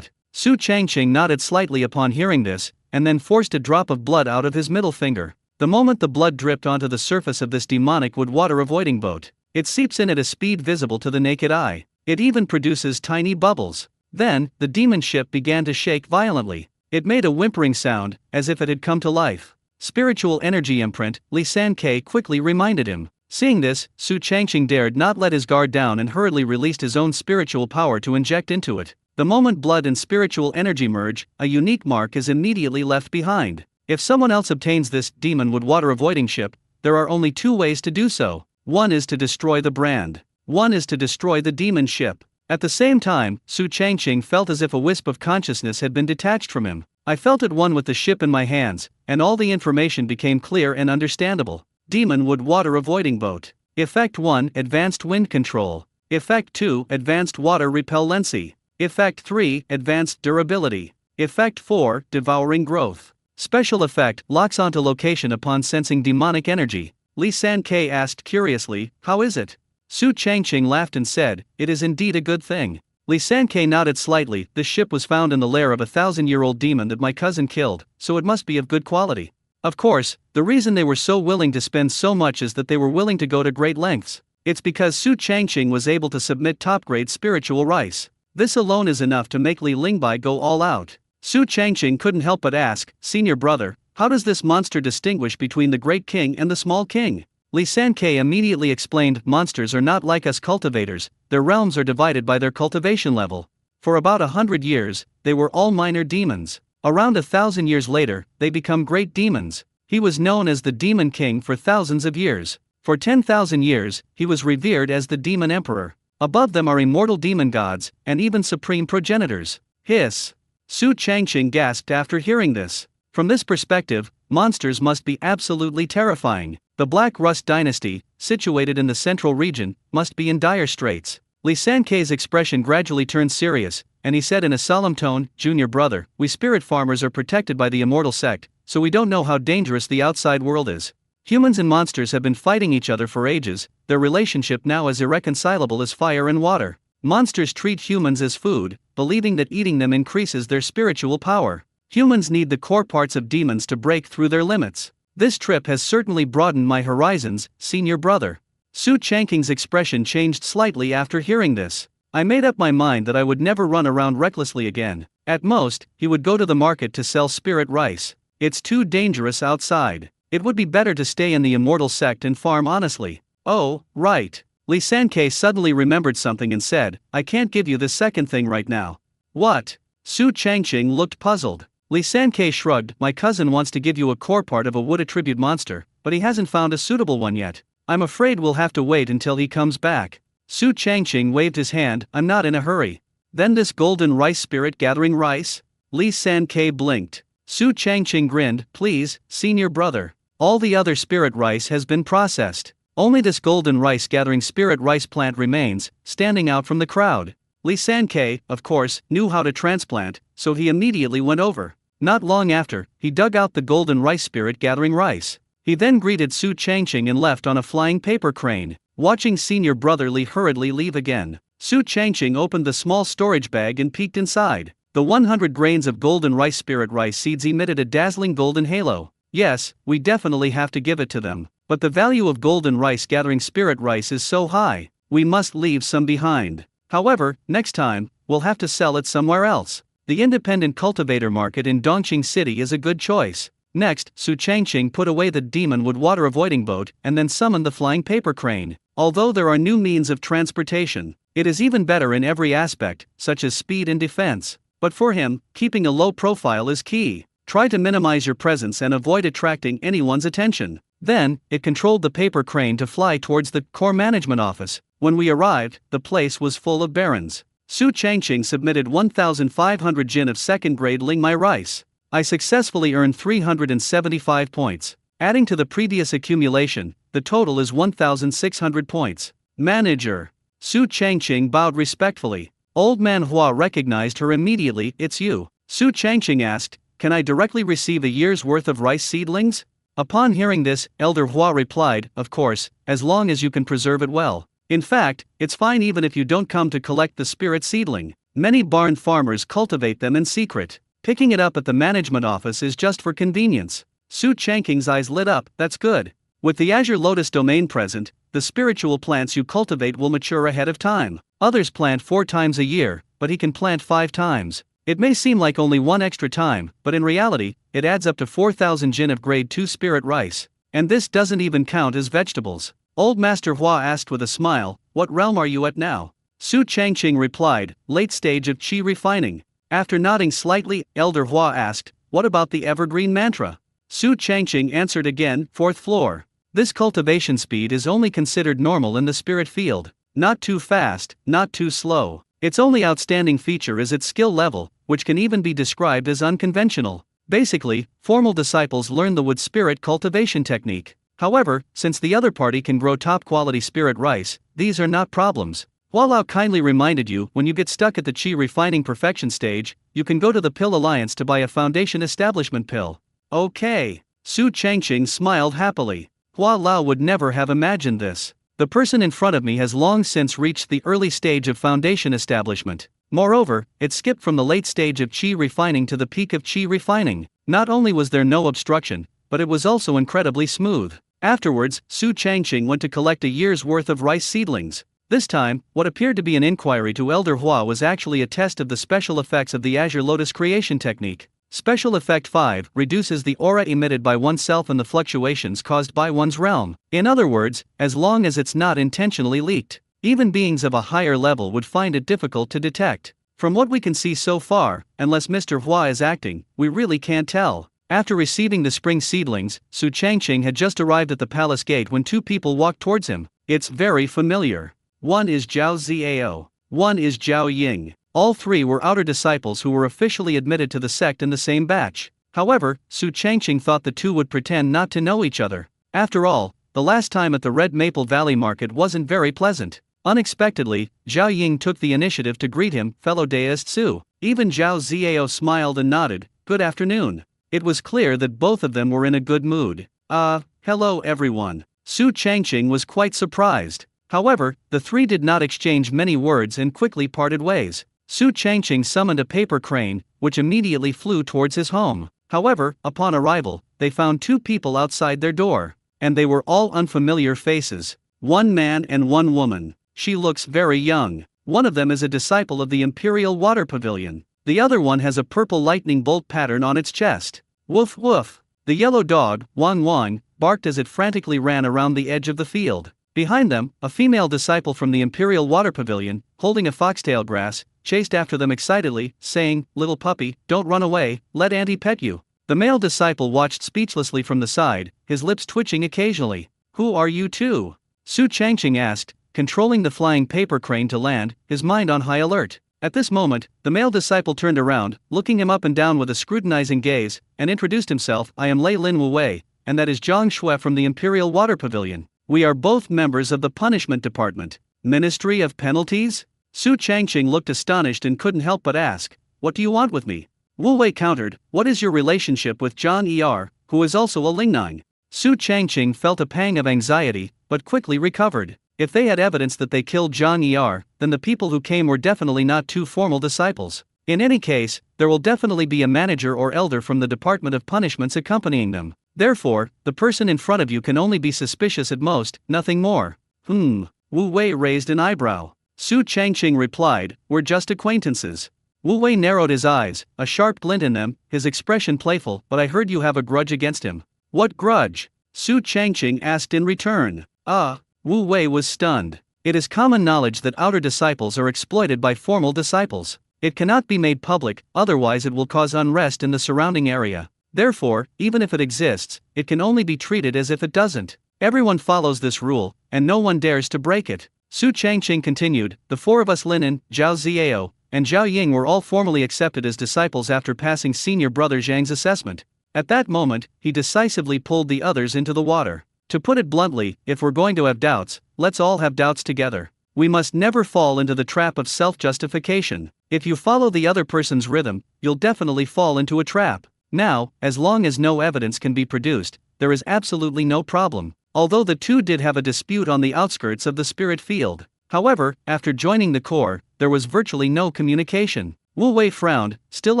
Su Changqing nodded slightly upon hearing this, and then forced a drop of blood out of his middle finger. The moment the blood dripped onto the surface of this demonic wood water avoiding boat, it seeps in at a speed visible to the naked eye. It even produces tiny bubbles. Then, the demon ship began to shake violently. It made a whimpering sound, as if it had come to life. Spiritual energy imprint, Li Sankei quickly reminded him. Seeing this, Su Changqing dared not let his guard down and hurriedly released his own spiritual power to inject into it. The moment blood and spiritual energy merge, a unique mark is immediately left behind. If someone else obtains this demon wood water avoiding ship, there are only two ways to do so. One is to destroy the brand. One is to destroy the demon ship. At the same time, Su Changqing felt as if a wisp of consciousness had been detached from him. I felt at one with the ship in my hands, and all the information became clear and understandable. Demon wood water avoiding boat. Effect 1, Advanced Wind Control. Effect 2, Advanced Water Repellency. Effect 3, Advanced Durability. Effect 4, Devouring Growth. Special effect, locks onto location upon sensing demonic energy. Li Sankei asked curiously, how is it? Su Changqing laughed and said, it is indeed a good thing. Li Sankei nodded slightly. This ship was found in the lair of a 1,000-year-old demon that my cousin killed, so it must be of good quality. Of course, the reason they were so willing to spend so much is that they were willing to go to great lengths. It's because Su Changqing was able to submit top-grade spiritual rice. This alone is enough to make Li Lingbai go all out. Su Changqing couldn't help but ask, Senior brother, how does this monster distinguish between the great king and the small king? Li Sankei immediately explained, monsters are not like us cultivators, their realms are divided by their cultivation level. For about 100 years, they were all minor demons. Around 1,000 years later, they become great demons. He was known as the Demon King for thousands of years. For 10,000 years, he was revered as the Demon Emperor. Above them are immortal demon gods, and even supreme progenitors. Hiss! Su Changqing gasped after hearing this. From this perspective, monsters must be absolutely terrifying. The Black Rust dynasty, situated in the central region, must be in dire straits. Li Sankei's expression gradually turned serious, and he said in a solemn tone, Junior brother, we spirit farmers are protected by the immortal sect, so we don't know how dangerous the outside world is. Humans and monsters have been fighting each other for ages, their relationship now is irreconcilable as fire and water. Monsters treat humans as food, believing that eating them increases their spiritual power. Humans need the core parts of demons to break through their limits. This trip has certainly broadened my horizons, senior brother. Su Changqing's expression changed slightly after hearing this. I made up my mind that I would never run around recklessly again. At most, he would go to the market to sell spirit rice. It's too dangerous outside. It would be better to stay in the immortal sect and farm honestly. Oh, right. Li Sankei suddenly remembered something and said, I can't give you the second thing right now. What? Su Changqing looked puzzled. Li Sankei shrugged, my cousin wants to give you a core part of a wood attribute monster, but he hasn't found a suitable one yet. I'm afraid we'll have to wait until he comes back. Su Changqing waved his hand, I'm not in a hurry. Then this golden rice spirit gathering rice? Li Sankei blinked. Su Changqing grinned, please, senior brother. All the other spirit rice has been processed. Only this golden rice gathering spirit rice plant remains, standing out from the crowd. Li Sankei, of course, knew how to transplant, so he immediately went over. Not long after, he dug out the golden rice spirit gathering rice. He then greeted Su Changqing and left on a flying paper crane. Watching senior brother Li hurriedly leave again, Su Changqing opened the small storage bag and peeked inside. The 100 grains of golden rice spirit rice seeds emitted a dazzling golden halo. Yes, we definitely have to give it to them. But the value of golden rice gathering spirit rice is so high, we must leave some behind. However, next time, we'll have to sell it somewhere else. The independent cultivator market in Dongqing City is a good choice. Next, Su Changqing put away the demon wood water avoiding boat and then summoned the flying paper crane. Although there are new means of transportation, it is even better in every aspect, such as speed and defense. But for him, keeping a low profile is key. Try to minimize your presence and avoid attracting anyone's attention. Then, it controlled the paper crane to fly towards the core management office. When we arrived, the place was full of barons. Su Changqing submitted 1,500 jin of second-grade Lingmai rice. I successfully earned 375 points. Adding to the previous accumulation, the total is 1,600 points. Manager. Su Changqing bowed respectfully. Old Manhwa recognized her immediately, it's you. Su Changqing asked, can I directly receive a year's worth of rice seedlings? Upon hearing this, Elder Hua replied, of course, as long as you can preserve it well. In fact, it's fine even if you don't come to collect the spirit seedling. Many barn farmers cultivate them in secret. Picking it up at the management office is just for convenience. Su Changqing's eyes lit up, that's good. With the Azure Lotus domain present, the spiritual plants you cultivate will mature ahead of time. Others plant 4 times a year, but he can plant 5 times. It may seem like only 1 extra time, but in reality, it adds up to 4,000 jin of grade 2 spirit rice. And this doesn't even count as vegetables. Old Master Hua asked with a smile, what realm are you at now? Su Changqing replied, late stage of qi refining. After nodding slightly, Elder Hua asked, what about the evergreen mantra? Su Changqing answered again, 4th floor. This cultivation speed is only considered normal in the spirit field. Not too fast, not too slow. Its only outstanding feature is its skill level, which can even be described as unconventional. Basically, formal disciples learn the wood spirit cultivation technique. However, since the other party can grow top-quality spirit rice, these are not problems. Hua Lao kindly reminded you, when you get stuck at the Qi refining perfection stage, you can go to the Pill Alliance to buy a foundation establishment pill. Okay. Su Changqing smiled happily. Hua Lao would never have imagined this. The person in front of me has long since reached the early stage of foundation establishment. Moreover, it skipped from the late stage of Qi refining to the peak of Qi refining. Not only was there no obstruction, but it was also incredibly smooth. Afterwards, Su Changqing went to collect a year's worth of rice seedlings. This time, what appeared to be an inquiry to Elder Hua was actually a test of the special effects of the Azure Lotus creation technique. Special Effect 5 reduces the aura emitted by oneself and the fluctuations caused by one's realm. In other words, as long as it's not intentionally leaked, even beings of a higher level would find it difficult to detect. From what we can see so far, unless Mr. Hua is acting, we really can't tell. After receiving the spring seedlings, Su Changqing had just arrived at the palace gate when 2 people walked towards him. It's very familiar. One is Zhao Ziao. One is Zhao Ying. All 3 were outer disciples who were officially admitted to the sect in the same batch. However, Su Changqing thought the 2 would pretend not to know each other. After all, the last time at the Red Maple Valley Market wasn't very pleasant. Unexpectedly, Zhao Ying took the initiative to greet him, fellow deist Su. Even Zhao Ziao smiled and nodded, good afternoon. It was clear that both of them were in a good mood. Hello everyone. Su Changqing was quite surprised. However, the 3 did not exchange many words and quickly parted ways. Su Changqing summoned a paper crane, which immediately flew towards his home. However, upon arrival, they found 2 people outside their door. And they were all unfamiliar faces. 1 man and 1 woman. She looks very young. One of them is a disciple of the Imperial Water Pavilion. The other one has a purple lightning bolt pattern on its chest. Woof woof. The yellow dog, Wang Wang, barked as it frantically ran around the edge of the field. Behind them, a female disciple from the Imperial Water Pavilion, holding a foxtail grass, chased after them excitedly, saying, little puppy, don't run away, let auntie pet you. The male disciple watched speechlessly from the side, his lips twitching occasionally. Who are you 2? Su Changqing asked, controlling the flying paper crane to land, his mind on high alert. At this moment, the male disciple turned around, looking him up and down with a scrutinizing gaze, and introduced himself, I am Lei Lin Wu Wei, and that is Zhang Shui from the Imperial Water Pavilion. We are both members of the Punishment Department. Ministry of Penalties? Su Changqing looked astonished and couldn't help but ask, what do you want with me? Wu Wei countered, what is your relationship with Zhang Er, who is also a Lingnang? Su Changqing felt a pang of anxiety, but quickly recovered. If they had evidence that they killed Zhang Er, then the people who came were definitely not 2 formal disciples. In any case, there will definitely be a manager or elder from the Department of Punishments accompanying them. Therefore, the person in front of you can only be suspicious at most, nothing more. Wu Wei raised an eyebrow. Su Changqing replied, we're just acquaintances. Wu Wei narrowed his eyes, a sharp glint in them, his expression playful, but I heard you have a grudge against him. What grudge? Su Changqing asked in return. Wu Wei was stunned. It is common knowledge that outer disciples are exploited by formal disciples. It cannot be made public, otherwise it will cause unrest in the surrounding area. Therefore, even if it exists, it can only be treated as if it doesn't. Everyone follows this rule, and no one dares to break it. Su Changqing continued, the 4 of us Linen, Zhao Ziao, and Zhao Ying were all formally accepted as disciples after passing senior brother Zhang's assessment. At that moment, he decisively pulled the others into the water. To put it bluntly, if we're going to have doubts, let's all have doubts together. We must never fall into the trap of self-justification. If you follow the other person's rhythm, you'll definitely fall into a trap. Now, as long as no evidence can be produced, there is absolutely no problem, although the two did have a dispute on the outskirts of the spirit field. However, after joining the core, there was virtually no communication. Wu Wei frowned, still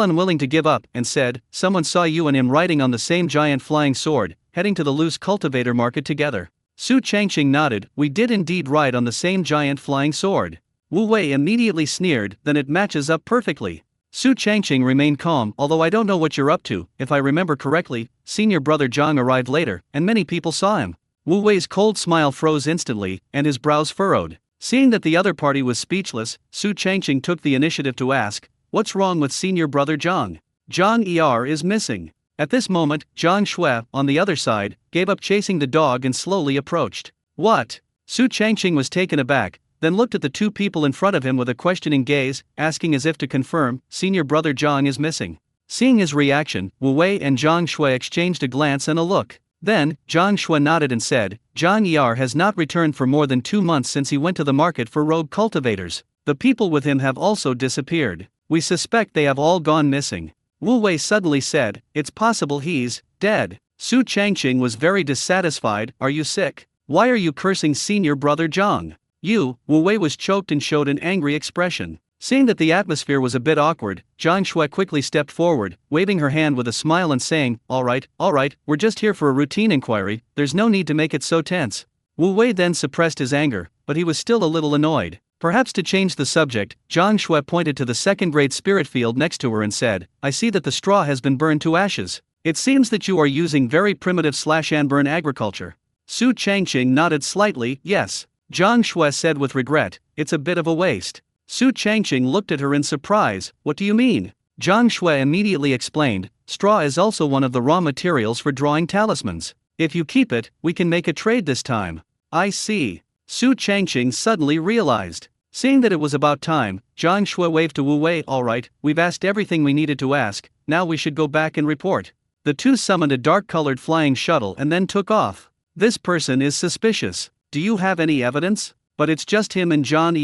unwilling to give up, and said, "Someone saw you and him riding on the same giant flying sword, heading to the loose cultivator market together." Su Changqing nodded. "We did indeed ride on the same giant flying sword." Wu Wei immediately sneered, "Then it matches up perfectly." Su Changqing remained calm. "Although I don't know what you're up to, if I remember correctly, senior brother Zhang arrived later, and many people saw him." Wu Wei's cold smile froze instantly, and his brows furrowed. Seeing that the other party was speechless, Su Changqing took the initiative to ask, "What's wrong with senior brother Zhang? Zhang is missing." At this moment, Zhang Shui, on the other side, gave up chasing the dog and slowly approached. "What?" Su Changqing was taken aback, then looked at the two people in front of him with a questioning gaze, asking as if to confirm, "Senior brother Zhang is missing." Seeing his reaction, Wu Wei and Zhang Shui exchanged a glance and a look. Then, Zhang Shui nodded and said, "Zhang has not returned for more than 2 months since he went to the market for rogue cultivators. The people with him have also disappeared. We suspect they have all gone missing." Wu Wei suddenly said, "It's possible he's dead." Su Changqing was very dissatisfied. "Are you sick? Why are you cursing senior brother Zhang?" Wu Wei was choked and showed an angry expression. Seeing that the atmosphere was a bit awkward, Zhang Shui quickly stepped forward, waving her hand with a smile and saying, all right, we're just here for a routine inquiry, there's no need to make it so tense." Wu Wei then suppressed his anger, but he was still a little annoyed. Perhaps to change the subject, Zhang Shui pointed to the second-grade spirit field next to her and said, "I see that the straw has been burned to ashes. It seems that you are using very primitive/unburn agriculture." Su Changqing nodded slightly, "Yes." Zhang Shui said with regret, "It's a bit of a waste." Su Changqing looked at her in surprise. "What do you mean?" Zhang Shui immediately explained, "Straw is also one of the raw materials for drawing talismans. If you keep it, we can make a trade this time." "I see." Su Changqing suddenly realized. Seeing that it was about time, Zhang Shui waved to Wu Wei. "All right, we've asked everything we needed to ask, now we should go back and report." The two summoned a dark-colored flying shuttle and then took off. "This person is suspicious. Do you have any evidence? But it's just him and Zhang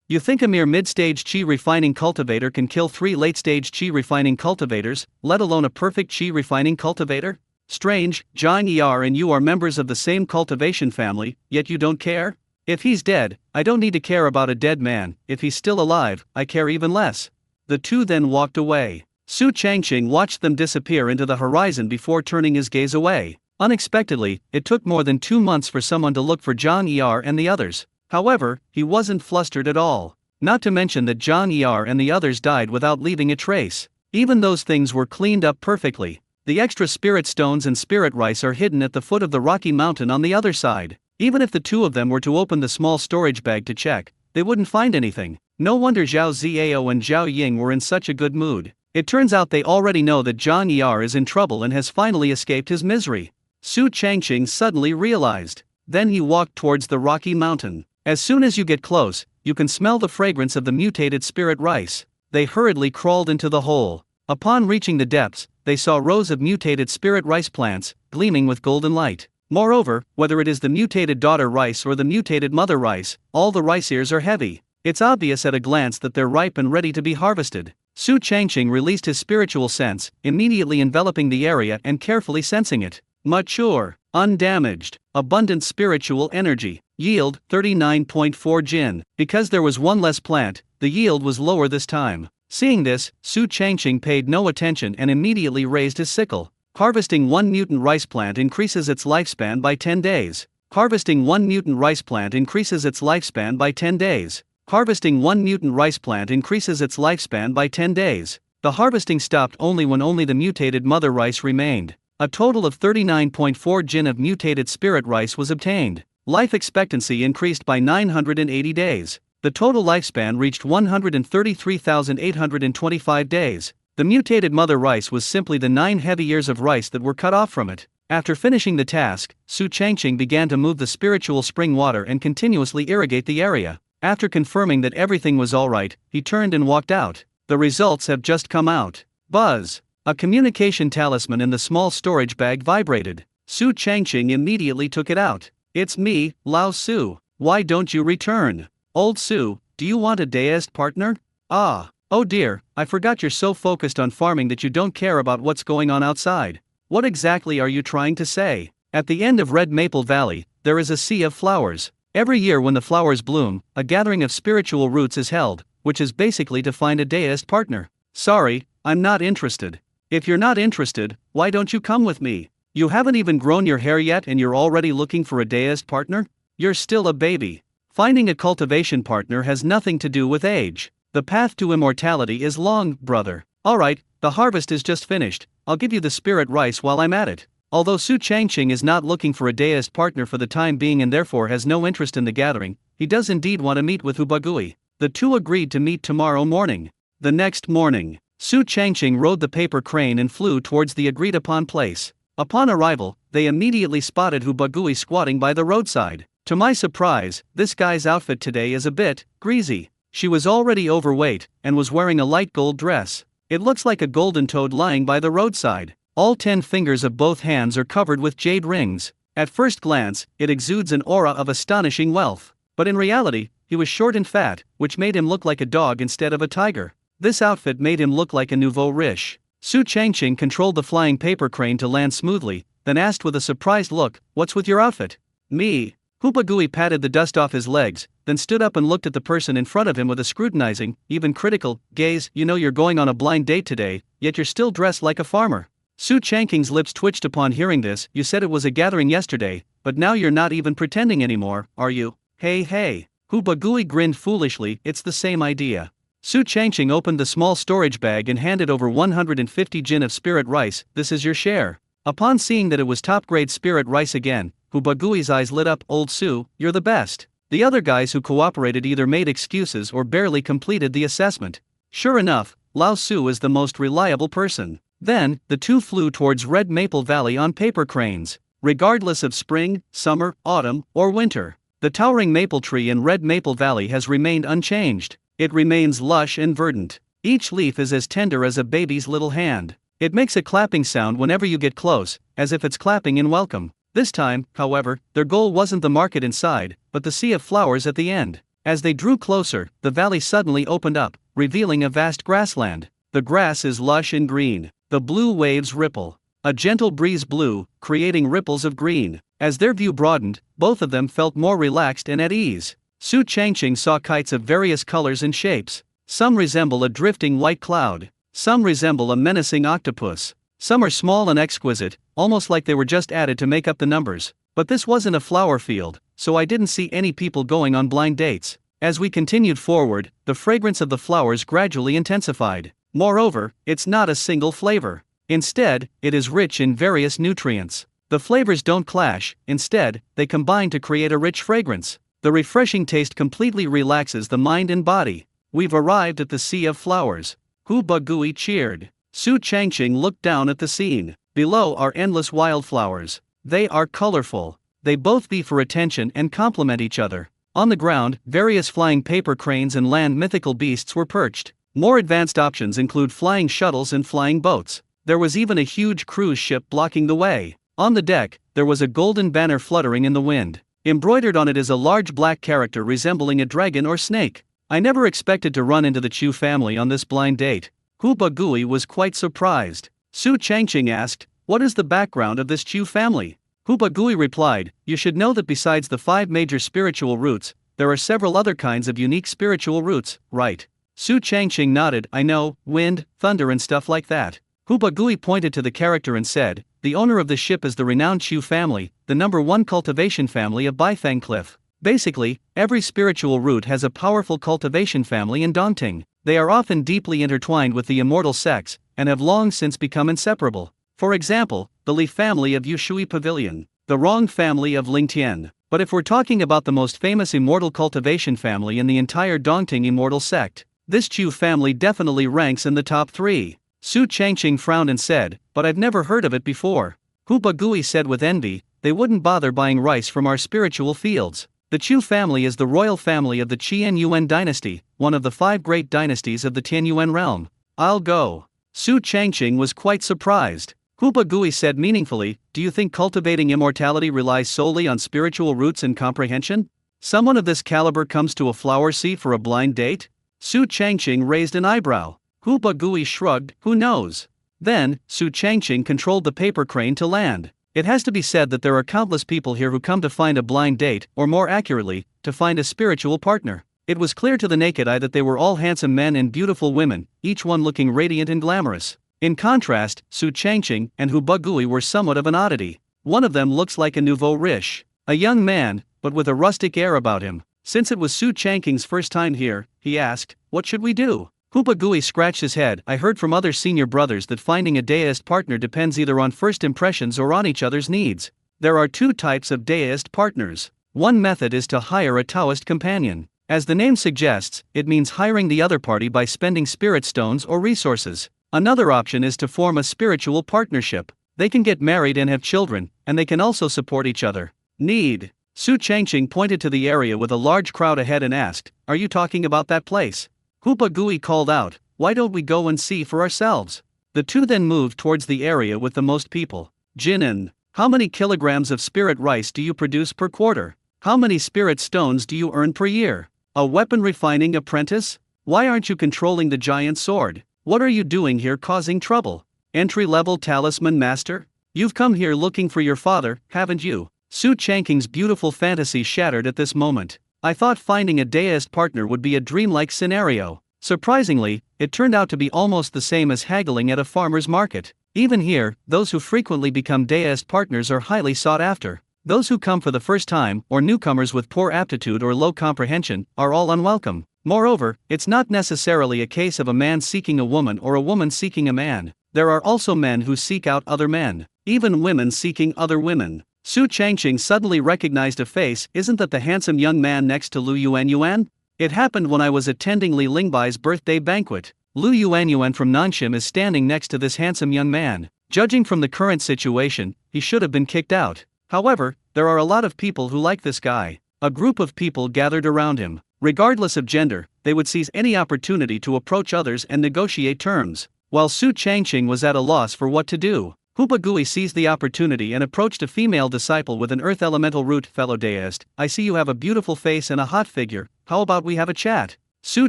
You think a mere mid-stage qi refining cultivator can kill 3 late-stage qi refining cultivators, let alone a perfect qi refining cultivator? Strange, Zhang and you are members of the same cultivation family, yet you don't care? If he's dead, I don't need to care about a dead man. If he's still alive, I care even less." The two then walked away. Su Changqing watched them disappear into the horizon before turning his gaze away. Unexpectedly, it took more than 2 months for someone to look for Zhang and the others. However, he wasn't flustered at all. Not to mention that Zhang and the others died without leaving a trace. Even those things were cleaned up perfectly. The extra spirit stones and spirit rice are hidden at the foot of the rocky mountain on the other side. Even if the two of them were to open the small storage bag to check, they wouldn't find anything. No wonder Zhao Ziao and Zhao Ying were in such a good mood. It turns out they already know that Zhang is in trouble and has finally escaped his misery. Su Changqing suddenly realized. Then he walked towards the rocky mountain. "As soon as you get close, you can smell the fragrance of the mutated spirit rice." They hurriedly crawled into the hole. Upon reaching the depths, they saw rows of mutated spirit rice plants, gleaming with golden light. Moreover, whether it is the mutated daughter rice or the mutated mother rice, all the rice ears are heavy. It's obvious at a glance that they're ripe and ready to be harvested. Su Changqing released his spiritual sense, immediately enveloping the area and carefully sensing it. Mature, undamaged, abundant spiritual energy. Yield, 39.4 Jin. Because there was one less plant, the yield was lower this time. Seeing this, Su Changqing paid no attention and immediately raised his sickle. Harvesting 1 mutant rice plant increases its lifespan by 10 days. Harvesting 1 mutant rice plant increases its lifespan by 10 days. Harvesting 1 mutant rice plant increases its lifespan by 10 days. The harvesting stopped only when only the mutated mother rice remained. A total of 39.4 Jin of mutated spirit rice was obtained. Life expectancy increased by 980 days. The total lifespan reached 133,825 days. The mutated mother rice was simply the 9 heavy ears of rice that were cut off from it. After finishing the task, Su Changqing began to move the spiritual spring water and continuously irrigate the area. After confirming that everything was alright, he turned and walked out. The results have just come out. Buzz! A communication talisman in the small storage bag vibrated. Su Changqing immediately took it out. "It's me, Lao Su. Why don't you return? Old Su, do you want a deist partner?" "Ah." Oh dear, I forgot you're so focused on farming that you don't care about what's going on outside. What exactly are you trying to say? At the end of Red Maple Valley, there is a sea of flowers. Every year when the flowers bloom, a gathering of spiritual roots is held, which is basically to find a deist partner. Sorry, I'm not interested. If you're not interested, why don't you come with me? You haven't even grown your hair yet and you're already looking for a deist partner? You're still a baby. Finding a cultivation partner has nothing to do with age. The path to immortality is long, brother. Alright, the harvest is just finished. I'll give you the spirit rice while I'm at it. Although Su Changqing is not looking for a deist partner for the time being and therefore has no interest in the gathering, he does indeed want to meet with Hubagui. The two agreed to meet tomorrow morning. The next morning, Su Changqing rode the paper crane and flew towards the agreed-upon place. Upon arrival, they immediately spotted Hubagui squatting by the roadside. To my surprise, this guy's outfit today is a bit greasy. She was already overweight and was wearing a light gold dress. It looks like a golden toad lying by the roadside. All 10 fingers of both hands are covered with jade rings. At first glance, it exudes an aura of astonishing wealth. But in reality, he was short and fat, which made him look like a dog instead of a tiger. This outfit made him look like a nouveau riche. Su Changqing controlled the flying paper crane to land smoothly, then asked with a surprised look, "What's with your outfit?" "Me." Hubagui patted the dust off his legs, then stood up and looked at the person in front of him with a scrutinizing, even critical, gaze. "You know you're going on a blind date today, yet you're still dressed like a farmer." Su Changqing's lips twitched upon hearing this. "You said it was a gathering yesterday, but now you're not even pretending anymore, are you?" Hey. Hubagui grinned foolishly. "It's the same idea." Su Changqing opened the small storage bag and handed over 150 jin of spirit rice. "This is your share." Upon seeing that it was top-grade spirit rice again, Hubagui's eyes lit up. "Old Su, you're the best." The other guys who cooperated either made excuses or barely completed the assessment. Sure enough, Lao Su is the most reliable person. Then, the two flew towards Red Maple Valley on paper cranes. Regardless of spring, summer, autumn, or winter, the towering maple tree in Red Maple Valley has remained unchanged. It remains lush and verdant. Each leaf is as tender as a baby's little hand. It makes a clapping sound whenever you get close, as if it's clapping in welcome. This time, however, their goal wasn't the market inside, but the sea of flowers at the end. As they drew closer, the valley suddenly opened up, revealing a vast grassland. The grass is lush and green. The blue waves ripple. A gentle breeze blew, creating ripples of green. As their view broadened, both of them felt more relaxed and at ease. Su Changqing saw kites of various colors and shapes. Some resemble a drifting white cloud. Some resemble a menacing octopus. Some are small and exquisite, almost like they were just added to make up the numbers. But this wasn't a flower field, so I didn't see any people going on blind dates. As we continued forward, the fragrance of the flowers gradually intensified. Moreover, it's not a single flavor. Instead, it is rich in various nutrients. The flavors don't clash, instead, they combine to create a rich fragrance. The refreshing taste completely relaxes the mind and body. We've arrived at the sea of flowers. Hubagui cheered. Su Changqing looked down at the scene. Below are endless wildflowers. They are colorful. They both vie for attention and complement each other. On the ground, various flying paper cranes and land mythical beasts were perched. More advanced options include flying shuttles and flying boats. There was even a huge cruise ship blocking the way. On the deck, there was a golden banner fluttering in the wind. Embroidered on it is a large black character resembling a dragon or snake. I never expected to run into the Chu family on this blind date. Hubagui was quite surprised. Su Changqing asked, "What is the background of this Chu family?" Hubagui replied, "You should know that besides the 5 major spiritual roots, there are several other kinds of unique spiritual roots, right?" Su Changqing nodded. "I know, wind, thunder and stuff like that." Hubagui pointed to the character and said, "The owner of the ship is the renowned Chu family, the #1 cultivation family of Baifang Cliff. Basically, every spiritual root has a powerful cultivation family in Dongting. They are often deeply intertwined with the immortal sects, and have long since become inseparable. For example, the Li family of Yushui Pavilion, the Rong family of Lingtian. But if we're talking about the most famous immortal cultivation family in the entire Dongting immortal sect, this Chu family definitely ranks in the top 3. Su Changqing frowned and said, "But I've never heard of it before." Hubagui said with envy, "They wouldn't bother buying rice from our spiritual fields." The Chu family is the royal family of the Qianyuan dynasty, one of the 5 great dynasties of the Tianyuan realm. "I'll go." Su Changqing was quite surprised. Hubagui said meaningfully, "Do you think cultivating immortality relies solely on spiritual roots and comprehension? Someone of this caliber comes to a flower sea for a blind date?" Su Changqing raised an eyebrow. Hu Bagui shrugged, who knows? Then, Su Changqing controlled the paper crane to land. It has to be said that there are countless people here who come to find a blind date, or more accurately, to find a spiritual partner. It was clear to the naked eye that they were all handsome men and beautiful women, each one looking radiant and glamorous. In contrast, Su Changqing and Hu Bagui were somewhat of an oddity. One of them looks like a nouveau riche, a young man, but with a rustic air about him. Since it was Su Changqing's first time here, he asked, "What should we do?" Hu Bagui scratched his head. "I heard from other senior brothers that finding a deist partner depends either on first impressions or on each other's needs. There are two types of deist partners. One method is to hire a Taoist companion. As the name suggests, it means hiring the other party by spending spirit stones or resources. Another option is to form a spiritual partnership. They can get married and have children, and they can also support each other. Need." Su Changqing pointed to the area with a large crowd ahead and asked, "Are you talking about that place?" Hu Bagui called out, "Why don't we go and see for ourselves?" The two then moved towards the area with the most people. "Jinan, how many kilograms of spirit rice do you produce per quarter? How many spirit stones do you earn per year? A weapon refining apprentice? Why aren't you controlling the giant sword? What are you doing here causing trouble? Entry-level talisman master? You've come here looking for your father, haven't you?" Su Changqing's beautiful fantasy shattered at this moment. "I thought finding a deist partner would be a dreamlike scenario. Surprisingly, it turned out to be almost the same as haggling at a farmer's market. Even here, those who frequently become deist partners are highly sought after. Those who come for the first time, or newcomers with poor aptitude or low comprehension, are all unwelcome. Moreover, it's not necessarily a case of a man seeking a woman or a woman seeking a man. There are also men who seek out other men, even women seeking other women." Su Changqing suddenly recognized a face. "Isn't that the handsome young man next to Lu Yuanyuan? It happened when I was attending Li Lingbai's birthday banquet. Lu Yuanyuan from Nanxim is standing next to this handsome young man. Judging from the current situation, he should have been kicked out. However, there are a lot of people who like this guy." A group of people gathered around him. Regardless of gender, they would seize any opportunity to approach others and negotiate terms. While Su Changqing was at a loss for what to do, Hu Bagui seized the opportunity and approached a female disciple with an earth elemental root. "Fellow deist, I see you have a beautiful face and a hot figure. How about we have a chat?" Su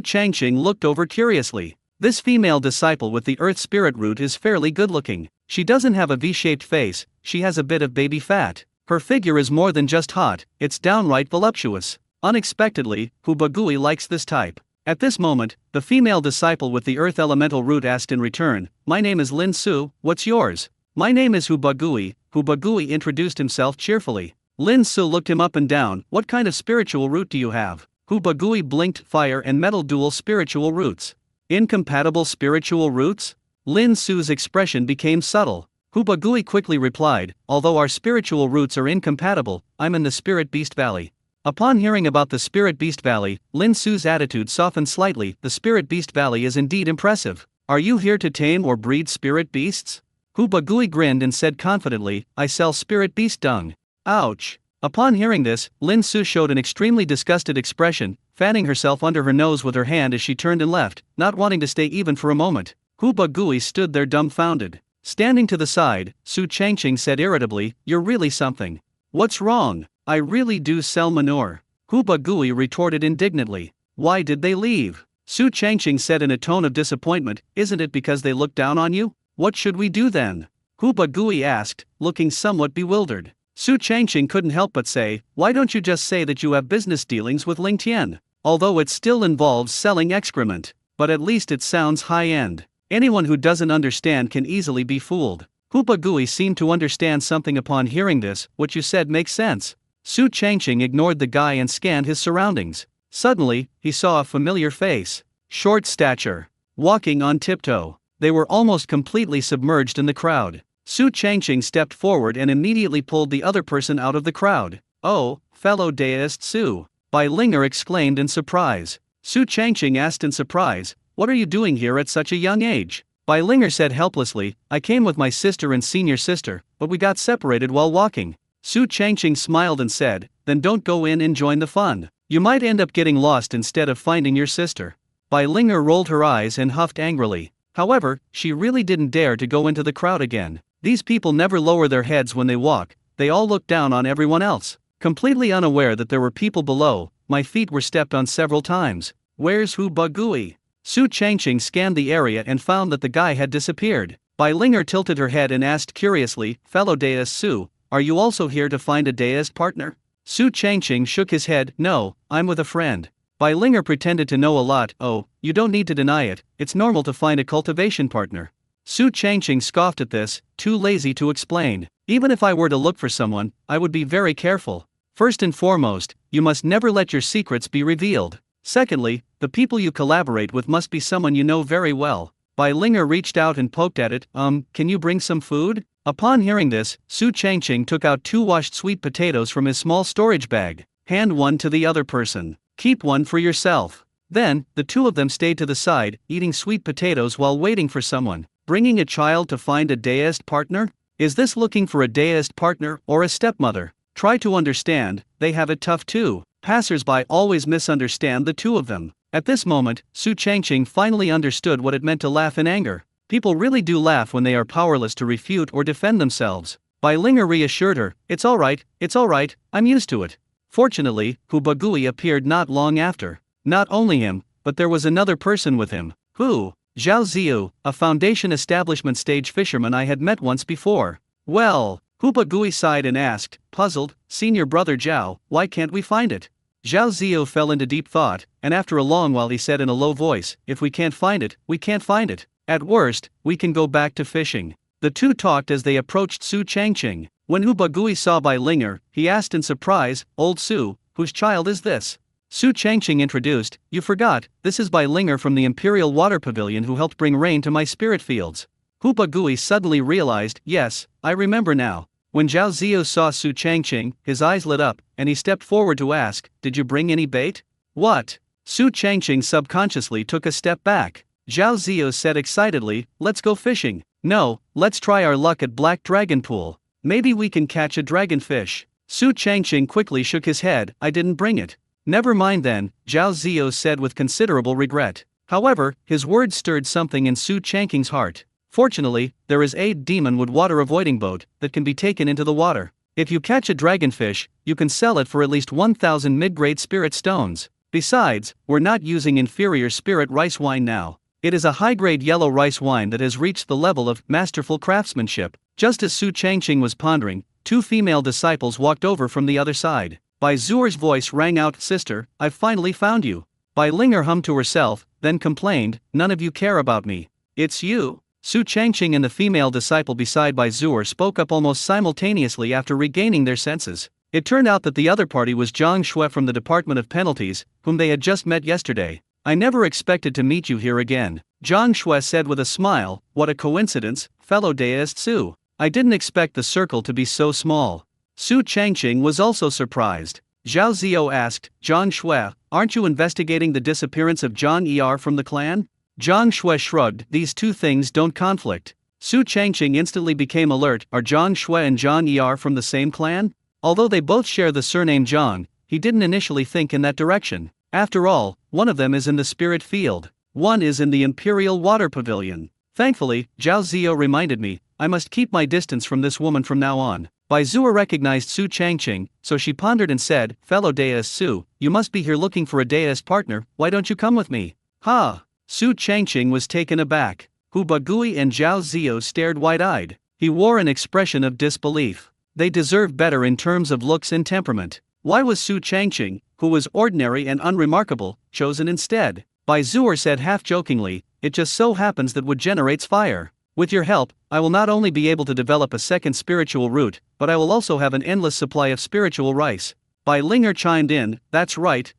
Changqing looked over curiously. This female disciple with the earth spirit root is fairly good-looking. She doesn't have a V-shaped face, she has a bit of baby fat. Her figure is more than just hot, it's downright voluptuous. Unexpectedly, Hu Bagui likes this type. At this moment, the female disciple with the earth elemental root asked in return, "My name is Lin Su, what's yours?" "My name is Hu Bagui." Hu Bagui introduced himself cheerfully. Lin Su looked him up and down. "What kind of spiritual root do you have?" Hu Bagui blinked. "Fire and metal dual spiritual roots." "Incompatible spiritual roots?" Lin Su's expression became subtle. Hu Bagui quickly replied, "Although our spiritual roots are incompatible, I'm in the Spirit Beast Valley." Upon hearing about the Spirit Beast Valley, Lin Su's attitude softened slightly. "The Spirit Beast Valley is indeed impressive. Are you here to tame or breed spirit beasts?" Hu Bagui grinned and said confidently, "I sell spirit beast dung." Ouch! Upon hearing this, Lin Su showed an extremely disgusted expression, fanning herself under her nose with her hand as she turned and left, not wanting to stay even for a moment. Hu Bagui stood there dumbfounded. Standing to the side, Su Changqing said irritably, "You're really something." "What's wrong? I really do sell manure." Hu Bagui retorted indignantly. "Why did they leave?" Su Changqing said in a tone of disappointment, "Isn't it because they look down on you? What should we do then?" Hu Bagui asked, looking somewhat bewildered. Su Changqing couldn't help but say, "Why don't you just say that you have business dealings with Ling Tian? Although it still involves selling excrement. But at least it sounds high-end. Anyone who doesn't understand can easily be fooled." Hu Bagui seemed to understand something upon hearing this. "What you said makes sense." Su Changqing ignored the guy and scanned his surroundings. Suddenly, he saw a familiar face. Short stature. Walking on tiptoe. They were almost completely submerged in the crowd. Su Changqing stepped forward and immediately pulled the other person out of the crowd. "Oh, fellow deist Su!" Bai Linger exclaimed in surprise. Su Changqing asked in surprise, "What are you doing here at such a young age?" Bai Linger said helplessly, "I came with my sister and senior sister, but we got separated while walking." Su Changqing smiled and said, "Then don't go in and join the fun. You might end up getting lost instead of finding your sister." Bai Linger rolled her eyes and huffed angrily. However, she really didn't dare to go into the crowd again. These people never lower their heads when they walk, they all look down on everyone else. Completely unaware that there were people below, my feet were stepped on several times. Where's Hu Bagui? Su Changqing scanned the area and found that the guy had disappeared. Bai Linger tilted her head and asked curiously, "Fellow deist Su, are you also here to find a deist partner?" Su Changqing shook his head, "No, I'm with a friend." Bai Linger pretended to know a lot. "Oh, you don't need to deny it, it's normal to find a cultivation partner." Su Changqing scoffed at this, too lazy to explain. "Even if I were to look for someone, I would be very careful. First and foremost, you must never let your secrets be revealed. Secondly, the people you collaborate with must be someone you know very well." Bai Linger reached out and poked at it. Can you bring some food?" Upon hearing this, Su Changqing took out 2 washed sweet potatoes from his small storage bag. "Hand one to the other person. Keep one for yourself." Then, the 2 of them stayed to the side, eating sweet potatoes while waiting for someone. Bringing a child to find a deist partner? Is this looking for a deist partner or a stepmother? Try to understand, they have it tough too. Passers-by always misunderstand the 2 of them. At this moment, Su Changqing finally understood what it meant to laugh in anger. People really do laugh when they are powerless to refute or defend themselves. Bai Linger reassured her, it's all right, I'm used to it." Fortunately, Hu Bagui appeared not long after. Not only him, but there was another person with him. Who? Zhao Ziyu, a Foundation establishment stage fisherman I had met once before. "Well," Hu Bagui sighed and asked, puzzled, "Senior brother Zhao, why can't we find it?" Zhao Ziyu fell into deep thought, and after a long while he said in a low voice, "If we can't find it, we can't find it. At worst, we can go back to fishing." The 2 talked as they approached Su Changqing. When Hu Bagui saw Bai Linger, he asked in surprise, "Old Su, whose child is this?" Su Changqing introduced, "You forgot, this is Bai Linger from the Imperial Water Pavilion who helped bring rain to my spirit fields." Hu Bagui suddenly realized, "Yes, I remember now." When Zhao Ziyu saw Su Changqing, his eyes lit up, and he stepped forward to ask, "Did you bring any bait?" "What?" Su Changqing subconsciously took a step back. Zhao Ziyu said excitedly, "Let's go fishing." "No, let's try our luck at Black Dragon Pool. Maybe we can catch a dragonfish." Su Changqing quickly shook his head, "I didn't bring it." "Never mind then," Zhao Ziyu said with considerable regret. However, his words stirred something in Su Changqing's heart. Fortunately, there is a demon-wood water avoiding boat that can be taken into the water. If you catch a dragonfish, you can sell it for at least 1,000 mid-grade spirit stones. Besides, we're not using inferior spirit rice wine now. It is a high-grade yellow rice wine that has reached the level of masterful craftsmanship. Just as Su Changqing was pondering, 2 female disciples walked over from the other side. Bai Zuer's voice rang out, "Sister, I've finally found you." Bai Linger hummed to herself, then complained, "None of you care about me." "It's you." Su Changqing and the female disciple beside Bai Zuer spoke up almost simultaneously after regaining their senses. It turned out that the other party was Zhang Shui from the Department of Penalties, whom they had just met yesterday. "I never expected to meet you here again," Zhang Shui said with a smile. "What a coincidence, fellow deist Su. I didn't expect the circle to be so small." Su Changqing was also surprised. Zhao Ziyu asked, "Zhang Shui, aren't you investigating the disappearance of Zhang Er from the clan?" Zhang Shui shrugged, "These 2 things don't conflict." Su Changqing instantly became alert. Are Zhang Shui and Zhang Er from the same clan? Although they both share the surname Zhang, he didn't initially think in that direction. After all, one of them is in the spirit field. One is in the Imperial Water Pavilion. Thankfully, Zhao Ziyu reminded me, I must keep my distance from this woman from now on. Bai Zuer recognized Su Changqing, so she pondered and said, "Fellow deist Su, you must be here looking for a deist partner, why don't you come with me?" "Ha!" Su Changqing was taken aback. Hu Bagui and Zhao Ziyu stared wide-eyed. He wore an expression of disbelief. They deserved better in terms of looks and temperament. Why was Su Changqing, who was ordinary and unremarkable, chosen instead? Bai Zuer said half-jokingly, "It just so happens that wood generates fire. With your help, I will not only be able to develop a second spiritual root, but I will also have an endless supply of spiritual rice." Bai Linger chimed in, that's right.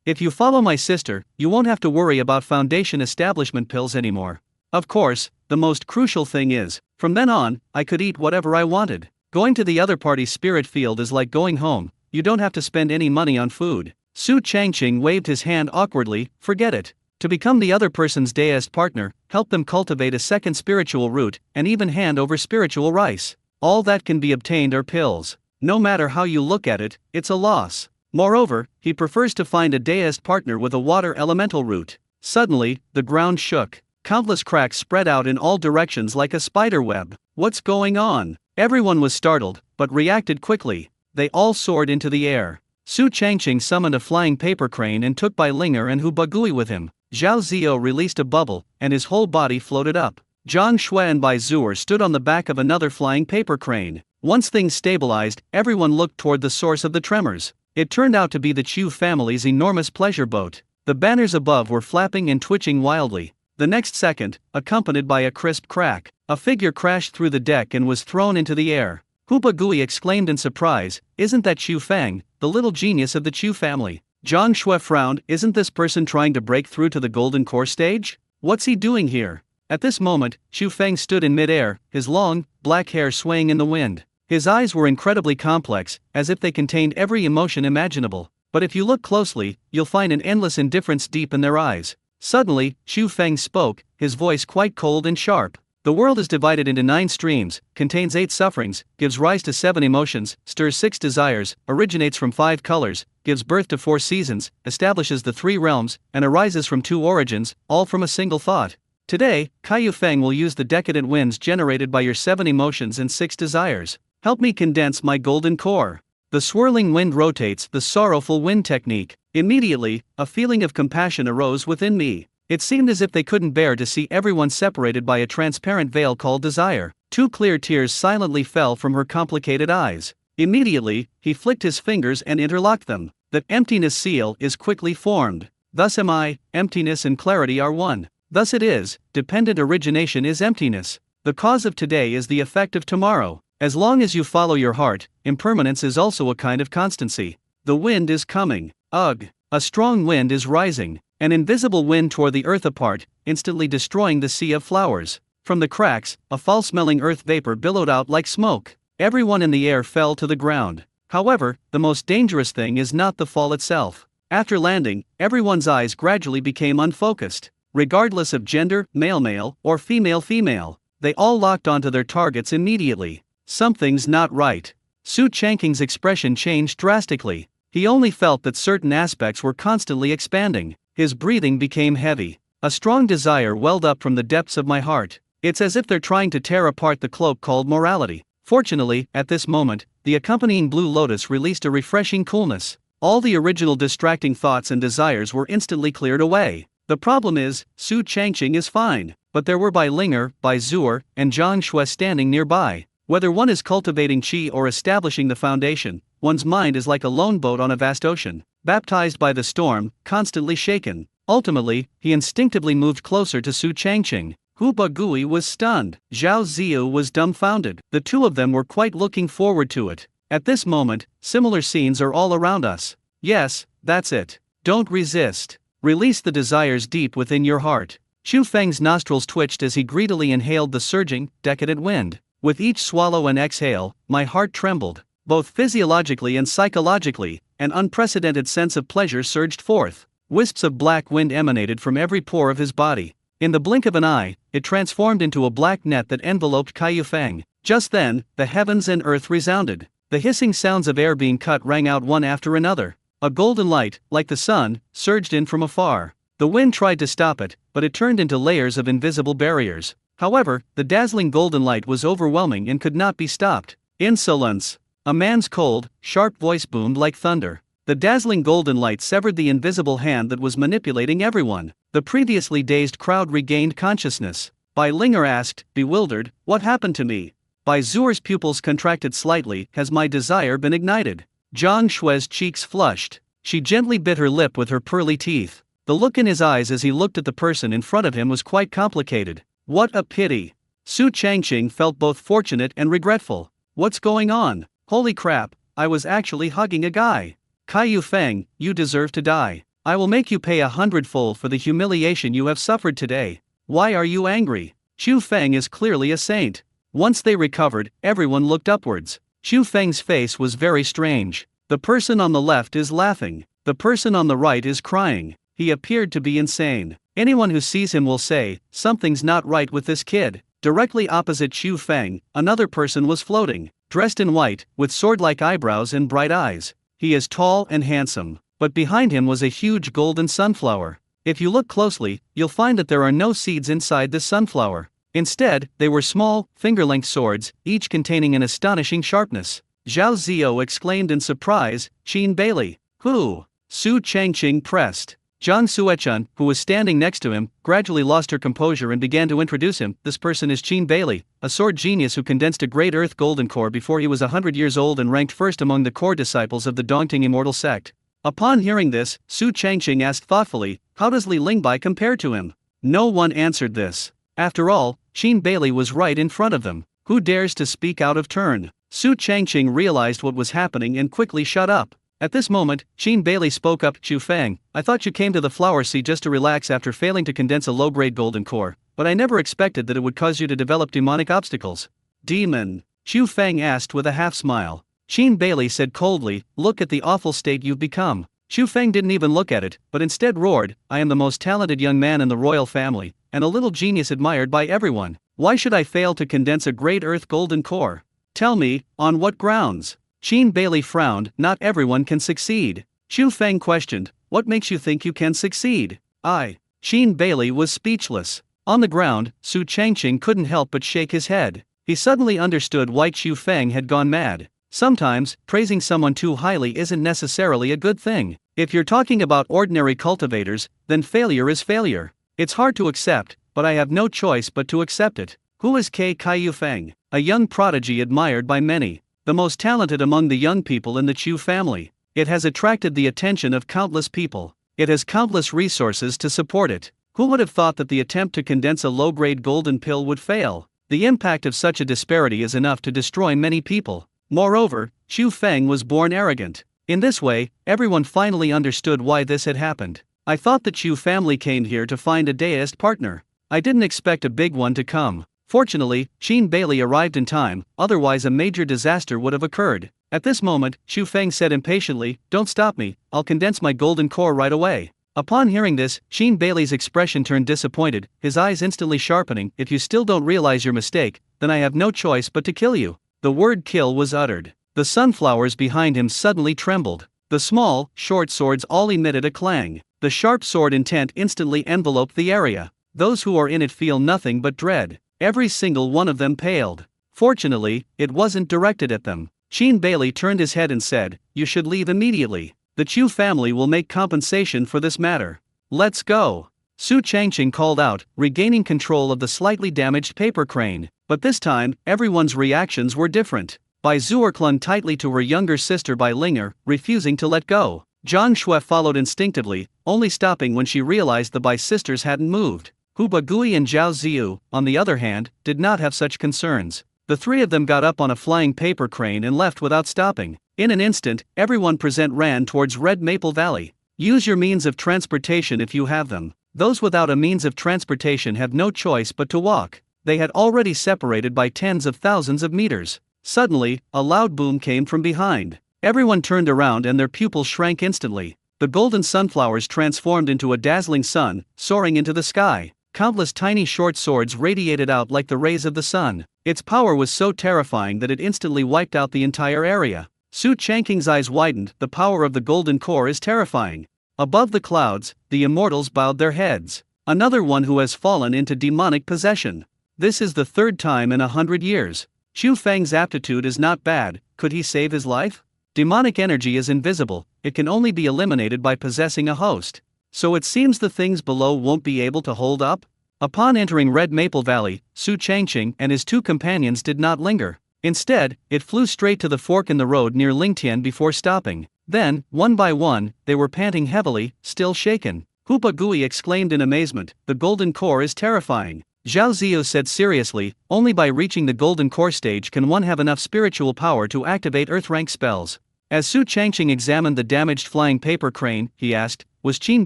If you follow my sister, you won't have to worry about Foundation establishment pills anymore. Of course, the most crucial thing is, from then on, I could eat whatever I wanted. Going to the other party's spirit field is like going home, you don't have to spend any money on food." Su Changqing waved his hand awkwardly, "Forget it. To become the other person's deist partner, help them cultivate a second spiritual root, and even hand over spiritual rice. All that can be obtained are pills. No matter how you look at it, it's a loss. Moreover, he prefers to find a deist partner with a water elemental root." Suddenly, the ground shook. Countless cracks spread out in all directions like a spider web. What's going on? Everyone was startled, but reacted quickly. They all soared into the air. Su Changqing summoned a flying paper crane and took Bai Linger and Hu Bagui with him. Zhao Ziyo released a bubble, and his whole body floated up. Zhang Shui and Bai Zuer stood on the back of another flying paper crane. Once things stabilized, everyone looked toward the source of the tremors. It turned out to be the Chu family's enormous pleasure boat. The banners above were flapping and twitching wildly. The next second, accompanied by a crisp crack, a figure crashed through the deck and was thrown into the air. Hu Bagui exclaimed in surprise, "Isn't that Chu Feng, the little genius of the Chu family?" Zhang Shui frowned, "Isn't this person trying to break through to the Golden Core stage? What's he doing here?" At this moment, Chu Feng stood in midair, his long, black hair swaying in the wind. His eyes were incredibly complex, as if they contained every emotion imaginable. But if you look closely, you'll find an endless indifference deep in their eyes. Suddenly, Chu Feng spoke, his voice quite cold and sharp. "The world is divided into 9 streams, contains 8 sufferings, gives rise to 7 emotions, stirs 6 desires, originates from 5 colors, gives birth to 4 seasons, establishes the 3 realms, and arises from 2 origins, all from a single thought. Today, Kai Feng will use the decadent winds generated by your 7 emotions and 6 desires. Help me condense my golden core." The swirling wind rotates, the sorrowful wind technique. Immediately, a feeling of compassion arose within me. It seemed as if they couldn't bear to see everyone separated by a transparent veil called desire. 2 clear tears silently fell from her complicated eyes. Immediately, he flicked his fingers and interlocked them. The emptiness seal is quickly formed. Thus am I, emptiness and clarity are one. Thus it is, dependent origination is emptiness. The cause of today is the effect of tomorrow. As long as you follow your heart, impermanence is also a kind of constancy. The wind is coming. Ugh! A strong wind is rising. An invisible wind tore the earth apart, instantly destroying the sea of flowers. From the cracks, a foul-smelling earth vapor billowed out like smoke. Everyone in the air fell to the ground. However, the most dangerous thing is not the fall itself. After landing, everyone's eyes gradually became unfocused. Regardless of gender, male-male, or female-female, they all locked onto their targets immediately. Something's not right. Su Changqing's expression changed drastically. He only felt that certain aspects were constantly expanding. His breathing became heavy. A strong desire welled up from the depths of my heart. It's as if they're trying to tear apart the cloak called morality. Fortunately, at this moment, the accompanying blue lotus released a refreshing coolness. All the original distracting thoughts and desires were instantly cleared away. The problem is, Su Changqing is fine, but there were Bai Linger, Bai Zuer, and Zhang Shui standing nearby. Whether one is cultivating qi or establishing the foundation, one's mind is like a lone boat on a vast ocean, baptized by the storm, constantly shaken. Ultimately, he instinctively moved closer to Su Changqing. Hu Bagui was stunned. Zhao Ziyu was dumbfounded. The two of them were quite looking forward to it. At this moment, similar scenes are all around us. Yes, that's it. Don't resist. Release the desires deep within your heart. Chu Feng's nostrils twitched as he greedily inhaled the surging, decadent wind. With each swallow and exhale, my heart trembled. Both physiologically and psychologically, an unprecedented sense of pleasure surged forth. Wisps of black wind emanated from every pore of his body. In the blink of an eye, it transformed into a black net that enveloped Kai Feng. Just then, the heavens and earth resounded. The hissing sounds of air being cut rang out one after another. A golden light, like the sun, surged in from afar. The wind tried to stop it, but it turned into layers of invisible barriers. However, the dazzling golden light was overwhelming and could not be stopped. Insolence! A man's cold, sharp voice boomed like thunder. The dazzling golden light severed the invisible hand that was manipulating everyone. The previously dazed crowd regained consciousness. Bai Linger asked, bewildered, "What happened to me?" Bai Zuer's pupils contracted slightly. "Has my desire been ignited?" Zhang Shui's cheeks flushed. She gently bit her lip with her pearly teeth. The look in his eyes as he looked at the person in front of him was quite complicated. What a pity. Su Changqing felt both fortunate and regretful. What's going on? Holy crap, I was actually hugging a guy. Kai Feng, you deserve to die. I will make you pay 100-fold for the humiliation you have suffered today. Why are you angry? Chu Feng is clearly a saint. Once they recovered, everyone looked upwards. Chu Feng's face was very strange. The person on the left is laughing. The person on the right is crying. He appeared to be insane. Anyone who sees him will say, something's not right with this kid. Directly opposite Chu Feng, another person was floating, dressed in white, with sword-like eyebrows and bright eyes. He is tall and handsome, but behind him was a huge golden sunflower. If you look closely, you'll find that there are no seeds inside this sunflower. Instead, they were small, finger-length swords, each containing an astonishing sharpness. Zhao Ziyo exclaimed in surprise, Qin Bailey. Who? Su Changqing pressed. Zhang Suechun, who was standing next to him, gradually lost her composure and began to introduce him. This person is Qin Bailey, a sword genius who condensed a great earth golden core before he was 100 years old and ranked first among the core disciples of the Dongting immortal sect. Upon hearing this, Su Changqing asked thoughtfully, how does Li Lingbai compare to him? No one answered this. After all, Qin Bailey was right in front of them. Who dares to speak out of turn? Su Changqing realized what was happening and quickly shut up. At this moment, Qin Bailey spoke up. Chu Feng, I thought you came to the flower sea just to relax after failing to condense a low-grade golden core, but I never expected that it would cause you to develop demonic obstacles. Demon? Chu Feng asked with a half-smile. Qin Bailey said coldly, look at the awful state you've become. Chu Feng didn't even look at it, but instead roared, I am the most talented young man in the royal family, and a little genius admired by everyone. Why should I fail to condense a great earth golden core? Tell me, on what grounds? Qin Bailey frowned, not everyone can succeed. Chu Feng questioned, what makes you think you can succeed? Qin Bailey was speechless. On the ground, Su Changqing couldn't help but shake his head. He suddenly understood why Chu Feng had gone mad. Sometimes, praising someone too highly isn't necessarily a good thing. If you're talking about ordinary cultivators, then failure is failure. It's hard to accept, but I have no choice but to accept it. Who is Kai Feng? A young prodigy admired by many. The most talented among the young people in the Chu family. It has attracted the attention of countless people. It has countless resources to support it. Who would have thought that the attempt to condense a low-grade golden pill would fail? The impact of such a disparity is enough to destroy many people. Moreover, Chu Feng was born arrogant. In this way, everyone finally understood why this had happened. I thought the Chu family came here to find a deist partner. I didn't expect a big one to come. Fortunately, Qin Bailey arrived in time, otherwise a major disaster would have occurred. At this moment, Chu Feng said impatiently, don't stop me, I'll condense my golden core right away. Upon hearing this, Qin Bailey's expression turned disappointed, his eyes instantly sharpening. If you still don't realize your mistake, then I have no choice but to kill you. The word kill was uttered. The sunflowers behind him suddenly trembled. The small, short swords all emitted a clang. The sharp sword intent instantly enveloped the area. Those who are in it feel nothing but dread. Every single one of them paled. Fortunately, it wasn't directed at them. Qin Bailey turned his head and said, you should leave immediately. The Chu family will make compensation for this matter. Let's go. Su Changqing called out, regaining control of the slightly damaged paper crane. But this time, everyone's reactions were different. Bai Zuer clung tightly to her younger sister Bai Linger, refusing to let go. Zhang Shui followed instinctively, only stopping when she realized the Bai sisters hadn't moved. Hu Bagui and Zhao Ziyu, on the other hand, did not have such concerns. The three of them got up on a flying paper crane and left without stopping. In an instant, everyone present ran towards Red Maple Valley. Use your means of transportation if you have them. Those without a means of transportation have no choice but to walk. They had already separated by tens of thousands of meters. Suddenly, a loud boom came from behind. Everyone turned around and their pupils shrank instantly. The golden sunflowers transformed into a dazzling sun, soaring into the sky. Countless tiny short swords radiated out like the rays of the sun. Its power was so terrifying that it instantly wiped out the entire area. Su Changqing's eyes widened. The power of the golden core is terrifying. Above the clouds, the immortals bowed their heads. Another one who has fallen into demonic possession. This is the third time in 100 years. Chu Feng's aptitude is not bad. Could he save his life? Demonic energy is invisible. It can only be eliminated by possessing a host. So it seems the things below won't be able to hold up? Upon entering Red Maple Valley, Su Changqing and his two companions did not linger. Instead, it flew straight to the fork in the road near Lingtian before stopping. Then, one by one, they were panting heavily, still shaken. Hupa Gui exclaimed in amazement, the golden core is terrifying. Zhao Ziyu said seriously, only by reaching the golden core stage can one have enough spiritual power to activate earth-rank spells. As Su Changqing examined the damaged flying paper crane, he asked, was Qin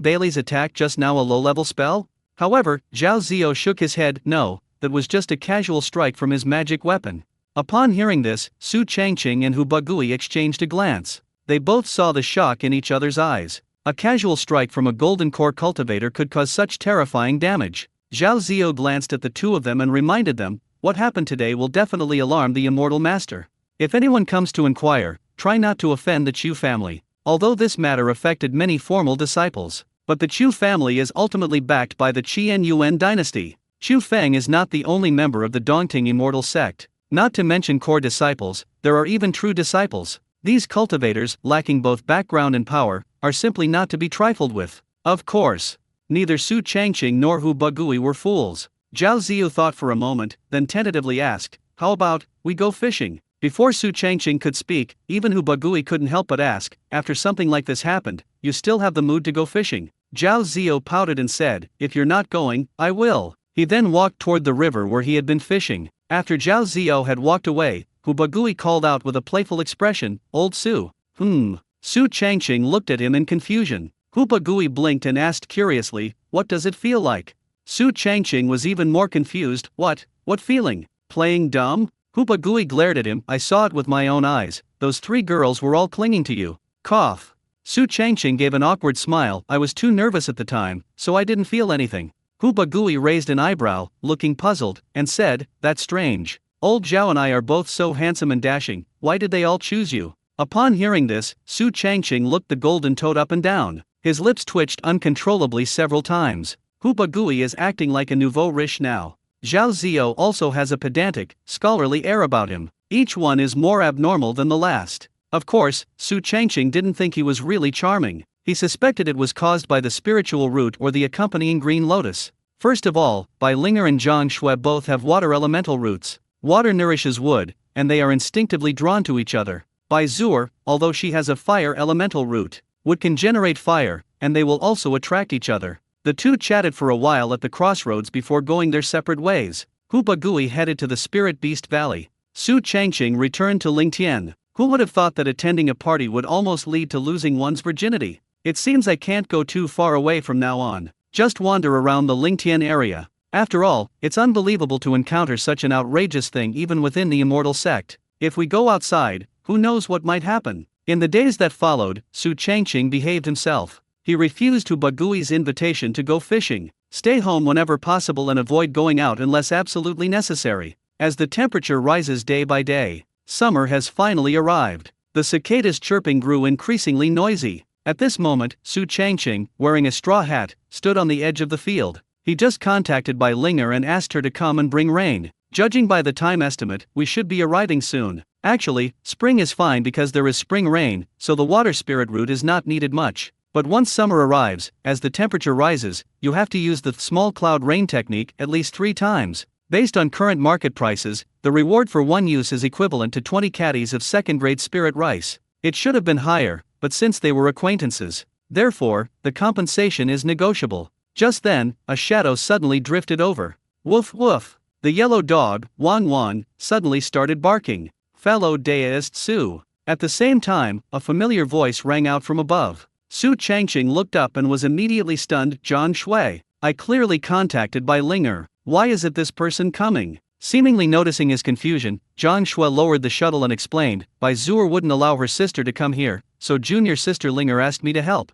Bailey's attack just now a low-level spell? However, Zhao Ziyu shook his head, no, that was just a casual strike from his magic weapon. Upon hearing this, Su Changqing and Hu Bagui exchanged a glance. They both saw the shock in each other's eyes. A casual strike from a golden core cultivator could cause such terrifying damage. Zhao Ziyu glanced at the two of them and reminded them, what happened today will definitely alarm the immortal master. If anyone comes to inquire, try not to offend the Chu family. Although this matter affected many formal disciples, but the Chu family is ultimately backed by the Qian Yuan dynasty. Chu Feng is not the only member of the Dongting immortal sect. Not to mention core disciples, there are even true disciples. These cultivators, lacking both background and power, are simply not to be trifled with. Of course, neither Su Changqing nor Hu Bagui were fools. Zhao Ziyu thought for a moment, then tentatively asked, "How about, we go fishing?" Before Su Changqing could speak, even Hu Bagui couldn't help but ask, "After something like this happened, you still have the mood to go fishing?" Zhao Ziyu pouted and said, "If you're not going, I will." He then walked toward the river where he had been fishing. After Zhao Ziyu had walked away, Hu Bagui called out with a playful expression, "Old Su." Su Changqing looked at him in confusion. Hu Bagui blinked and asked curiously, "What does it feel like?" Su Changqing was even more confused. What feeling? Playing dumb? Hu Bagui glared at him. "I saw it with my own eyes. Those 3 girls were all clinging to you." Cough. Su Changqing gave an awkward smile. "I was too nervous at the time, so I didn't feel anything." Hu Bagui raised an eyebrow, looking puzzled, and said, "That's strange. Old Zhao and I are both so handsome and dashing, why did they all choose you?" Upon hearing this, Su Changqing looked the golden toad up and down. His lips twitched uncontrollably several times. Hu Bagui is acting like a nouveau riche now. Zhao Ziyu also has a pedantic, scholarly air about him. Each one is more abnormal than the last. Of course, Su Changqing didn't think he was really charming. He suspected it was caused by the spiritual root or the accompanying green lotus. First of all, Bai Linger and Zhang Shui both have water elemental roots. Water nourishes wood, and they are instinctively drawn to each other. Bai Zur, although she has a fire elemental root, wood can generate fire, and they will also attract each other. The two chatted for a while at the crossroads before going their separate ways. Hu Bagui headed to the Spirit Beast Valley. Su Changqing returned to Lingtian. Who would have thought that attending a party would almost lead to losing one's virginity? It seems I can't go too far away from now on. Just wander around the Lingtian area. After all, it's unbelievable to encounter such an outrageous thing even within the immortal sect. If we go outside, who knows what might happen? In the days that followed, Su Changqing behaved himself. He refused Hu Bagui's invitation to go fishing. Stay home whenever possible and avoid going out unless absolutely necessary. As the temperature rises day by day, summer has finally arrived. The cicadas' chirping grew increasingly noisy. At this moment, Su Changqing, wearing a straw hat, stood on the edge of the field. He just contacted Bai Linger and asked her to come and bring rain. Judging by the time estimate, we should be arriving soon. Actually, spring is fine because there is spring rain, so the water spirit root is not needed much. But once summer arrives, as the temperature rises, you have to use the small cloud rain technique at least 3 times. Based on current market prices, the reward for one use is equivalent to 20 caddies of second-grade spirit rice. It should have been higher, but since they were acquaintances, therefore, the compensation is negotiable. Just then, a shadow suddenly drifted over. Woof woof. The yellow dog, Wang Wang, suddenly started barking. "Fellow deist Su." At the same time, a familiar voice rang out from above. Su Changqing looked up and was immediately stunned. "Zhang Shui. I clearly contacted Bai Linger. Why is it this person coming?" Seemingly noticing his confusion, Zhang Shui lowered the shuttle and explained, "Bai Zur wouldn't allow her sister to come here, so junior sister Linger asked me to help."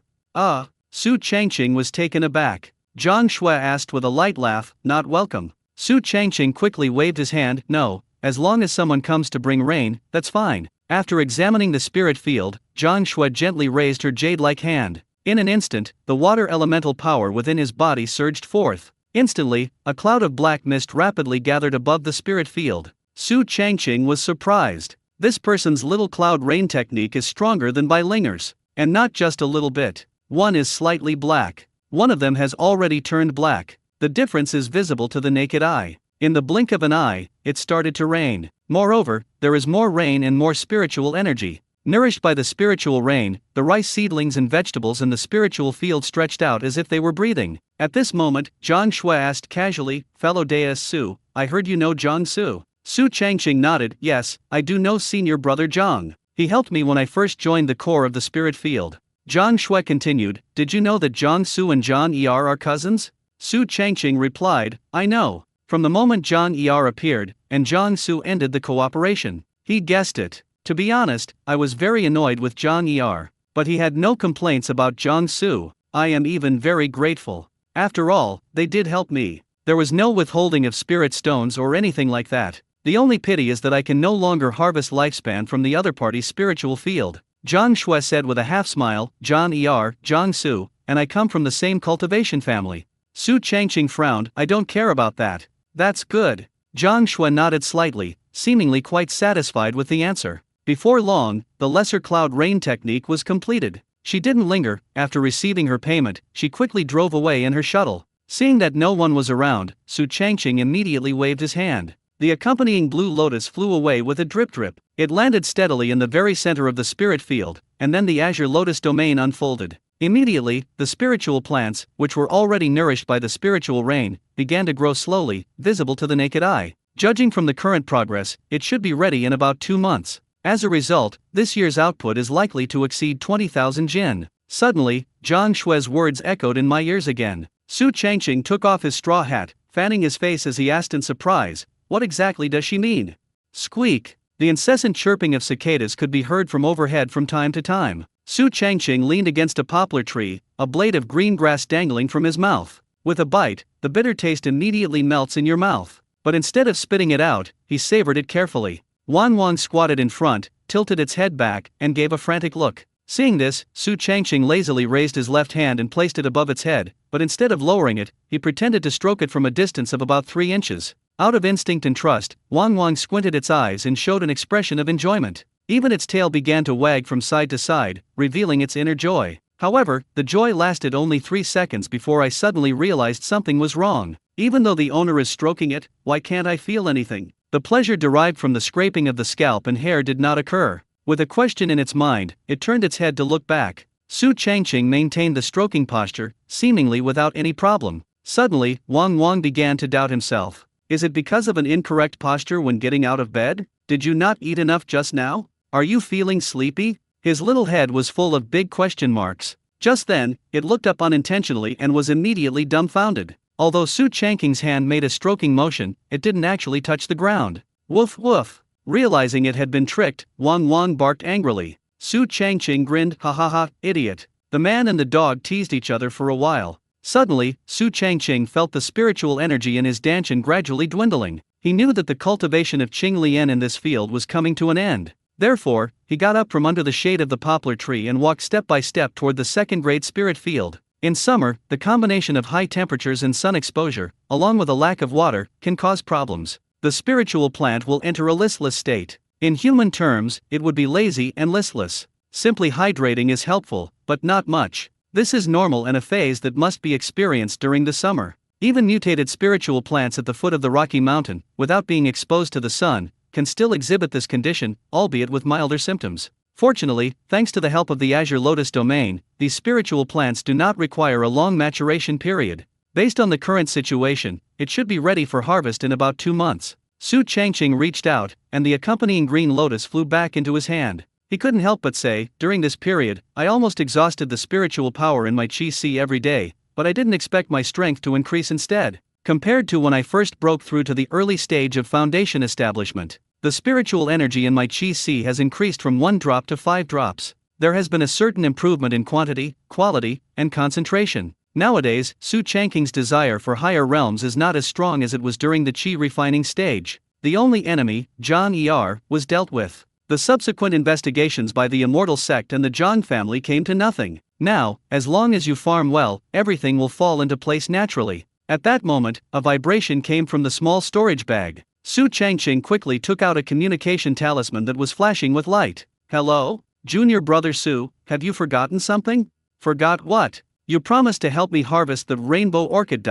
Su Changqing was taken aback. Zhang Shui asked with a light laugh, "Not welcome?" Su Changqing quickly waved his hand. "No, as long as someone comes to bring rain, that's fine." After examining the spirit field, Zhang Shui gently raised her jade-like hand. In an instant, the water elemental power within his body surged forth. Instantly, a cloud of black mist rapidly gathered above the spirit field. Su Changqing was surprised. This person's little cloud rain technique is stronger than Bai Linger's. And not just a little bit. One is slightly black. One of them has already turned black. The difference is visible to the naked eye. In the blink of an eye, it started to rain. Moreover, there is more rain and more spiritual energy. Nourished by the spiritual rain, the rice seedlings and vegetables in the spiritual field stretched out as if they were breathing. At this moment, Zhang Shui asked casually, "Fellow deist Su, I heard you know Zhang Su." Su Changqing nodded. "Yes, I do know senior brother Zhang. He helped me when I first joined the core of the spirit field." Zhang Shui continued, "Did you know that Zhang Su and Zhang Er are cousins?" Su Changqing replied, "I know. From the moment Zhang Er appeared, and Zhang Su ended the cooperation. He guessed it. To be honest, I was very annoyed with Zhang Er, but he had no complaints about Zhang Su. I am even very grateful. After all, they did help me. There was no withholding of spirit stones or anything like that. The only pity is that I can no longer harvest lifespan from the other party's spiritual field." Zhang Shui said with a half-smile, "Zhang Er, Zhang Su, and I come from the same cultivation family." Su Changqing frowned. "I don't care about that." "That's good." Zhang Shui nodded slightly, seemingly quite satisfied with the answer. Before long, the lesser cloud rain technique was completed. She didn't linger. After receiving her payment, she quickly drove away in her shuttle. Seeing that no one was around, Su Changqing immediately waved his hand. The accompanying blue lotus flew away with a drip-drip. It landed steadily in the very center of the spirit field, and then the azure lotus domain unfolded. Immediately, the spiritual plants, which were already nourished by the spiritual rain, began to grow slowly, visible to the naked eye. Judging from the current progress, it should be ready in about 2 months. As a result, this year's output is likely to exceed 20,000 jin. Suddenly, Zhang Shui's words echoed in my ears again. Su Changqing took off his straw hat, fanning his face as he asked in surprise, "What exactly does she mean?" Squeak! The incessant chirping of cicadas could be heard from overhead from time to time. Su Changqing leaned against a poplar tree, a blade of green grass dangling from his mouth. With a bite, the bitter taste immediately melts in your mouth. But instead of spitting it out, he savored it carefully. Wang squatted in front, tilted its head back, and gave a frantic look. Seeing this, Su Changqing lazily raised his left hand and placed it above its head, but instead of lowering it, he pretended to stroke it from a distance of about 3 inches. Out of instinct and trust, Wang squinted its eyes and showed an expression of enjoyment. Even its tail began to wag from side to side, revealing its inner joy. However, the joy lasted only 3 seconds before I suddenly realized something was wrong. Even though the owner is stroking it, why can't I feel anything? The pleasure derived from the scraping of the scalp and hair did not occur. With a question in its mind, it turned its head to look back. Su Changqing maintained the stroking posture, seemingly without any problem. Suddenly, Wang began to doubt himself. Is it because of an incorrect posture when getting out of bed? Did you not eat enough just now? Are you feeling sleepy? His little head was full of big question marks. Just then, it looked up unintentionally and was immediately dumbfounded. Although Su Changqing's hand made a stroking motion, it didn't actually touch the ground. Woof woof! Realizing it had been tricked, Wang barked angrily. Su Changqing grinned, "Ha ha ha, idiot." The man and the dog teased each other for a while. Suddenly, Su Changqing felt the spiritual energy in his danchan gradually dwindling. He knew that the cultivation of Qing Lian in this field was coming to an end. Therefore, he got up from under the shade of the poplar tree and walked step by step toward the second-grade spirit field. In summer, the combination of high temperatures and sun exposure, along with a lack of water, can cause problems. The spiritual plant will enter a listless state. In human terms, it would be lazy and listless. Simply hydrating is helpful, but not much. This is normal and a phase that must be experienced during the summer. Even mutated spiritual plants at the foot of the Rocky Mountain, without being exposed to the sun, can still exhibit this condition, albeit with milder symptoms. Fortunately, thanks to the help of the azure lotus domain, these spiritual plants do not require a long maturation period. Based on the current situation, it should be ready for harvest in about 2 months. Su Changqing reached out, and the accompanying green lotus flew back into his hand. He couldn't help but say, "During this period, I almost exhausted the spiritual power in my Qi every day, but I didn't expect my strength to increase instead." Compared to when I first broke through to the early stage of foundation establishment, the spiritual energy in my Qi has increased from 1 drop to 5 drops. There has been a certain improvement in quantity, quality, and concentration. Nowadays, Su Changqing's desire for higher realms is not as strong as it was during the Qi refining stage. The only enemy, Zhang was dealt with. The subsequent investigations by the immortal sect and the Zhang family came to nothing. Now, as long as you farm well, everything will fall into place naturally. At that moment, a vibration came from the small storage bag. Su Changqing quickly took out a communication talisman that was flashing with light. "Hello? Junior brother Su, have you forgotten something?" "Forgot what?" "You promised to help me harvest the rainbow orchid.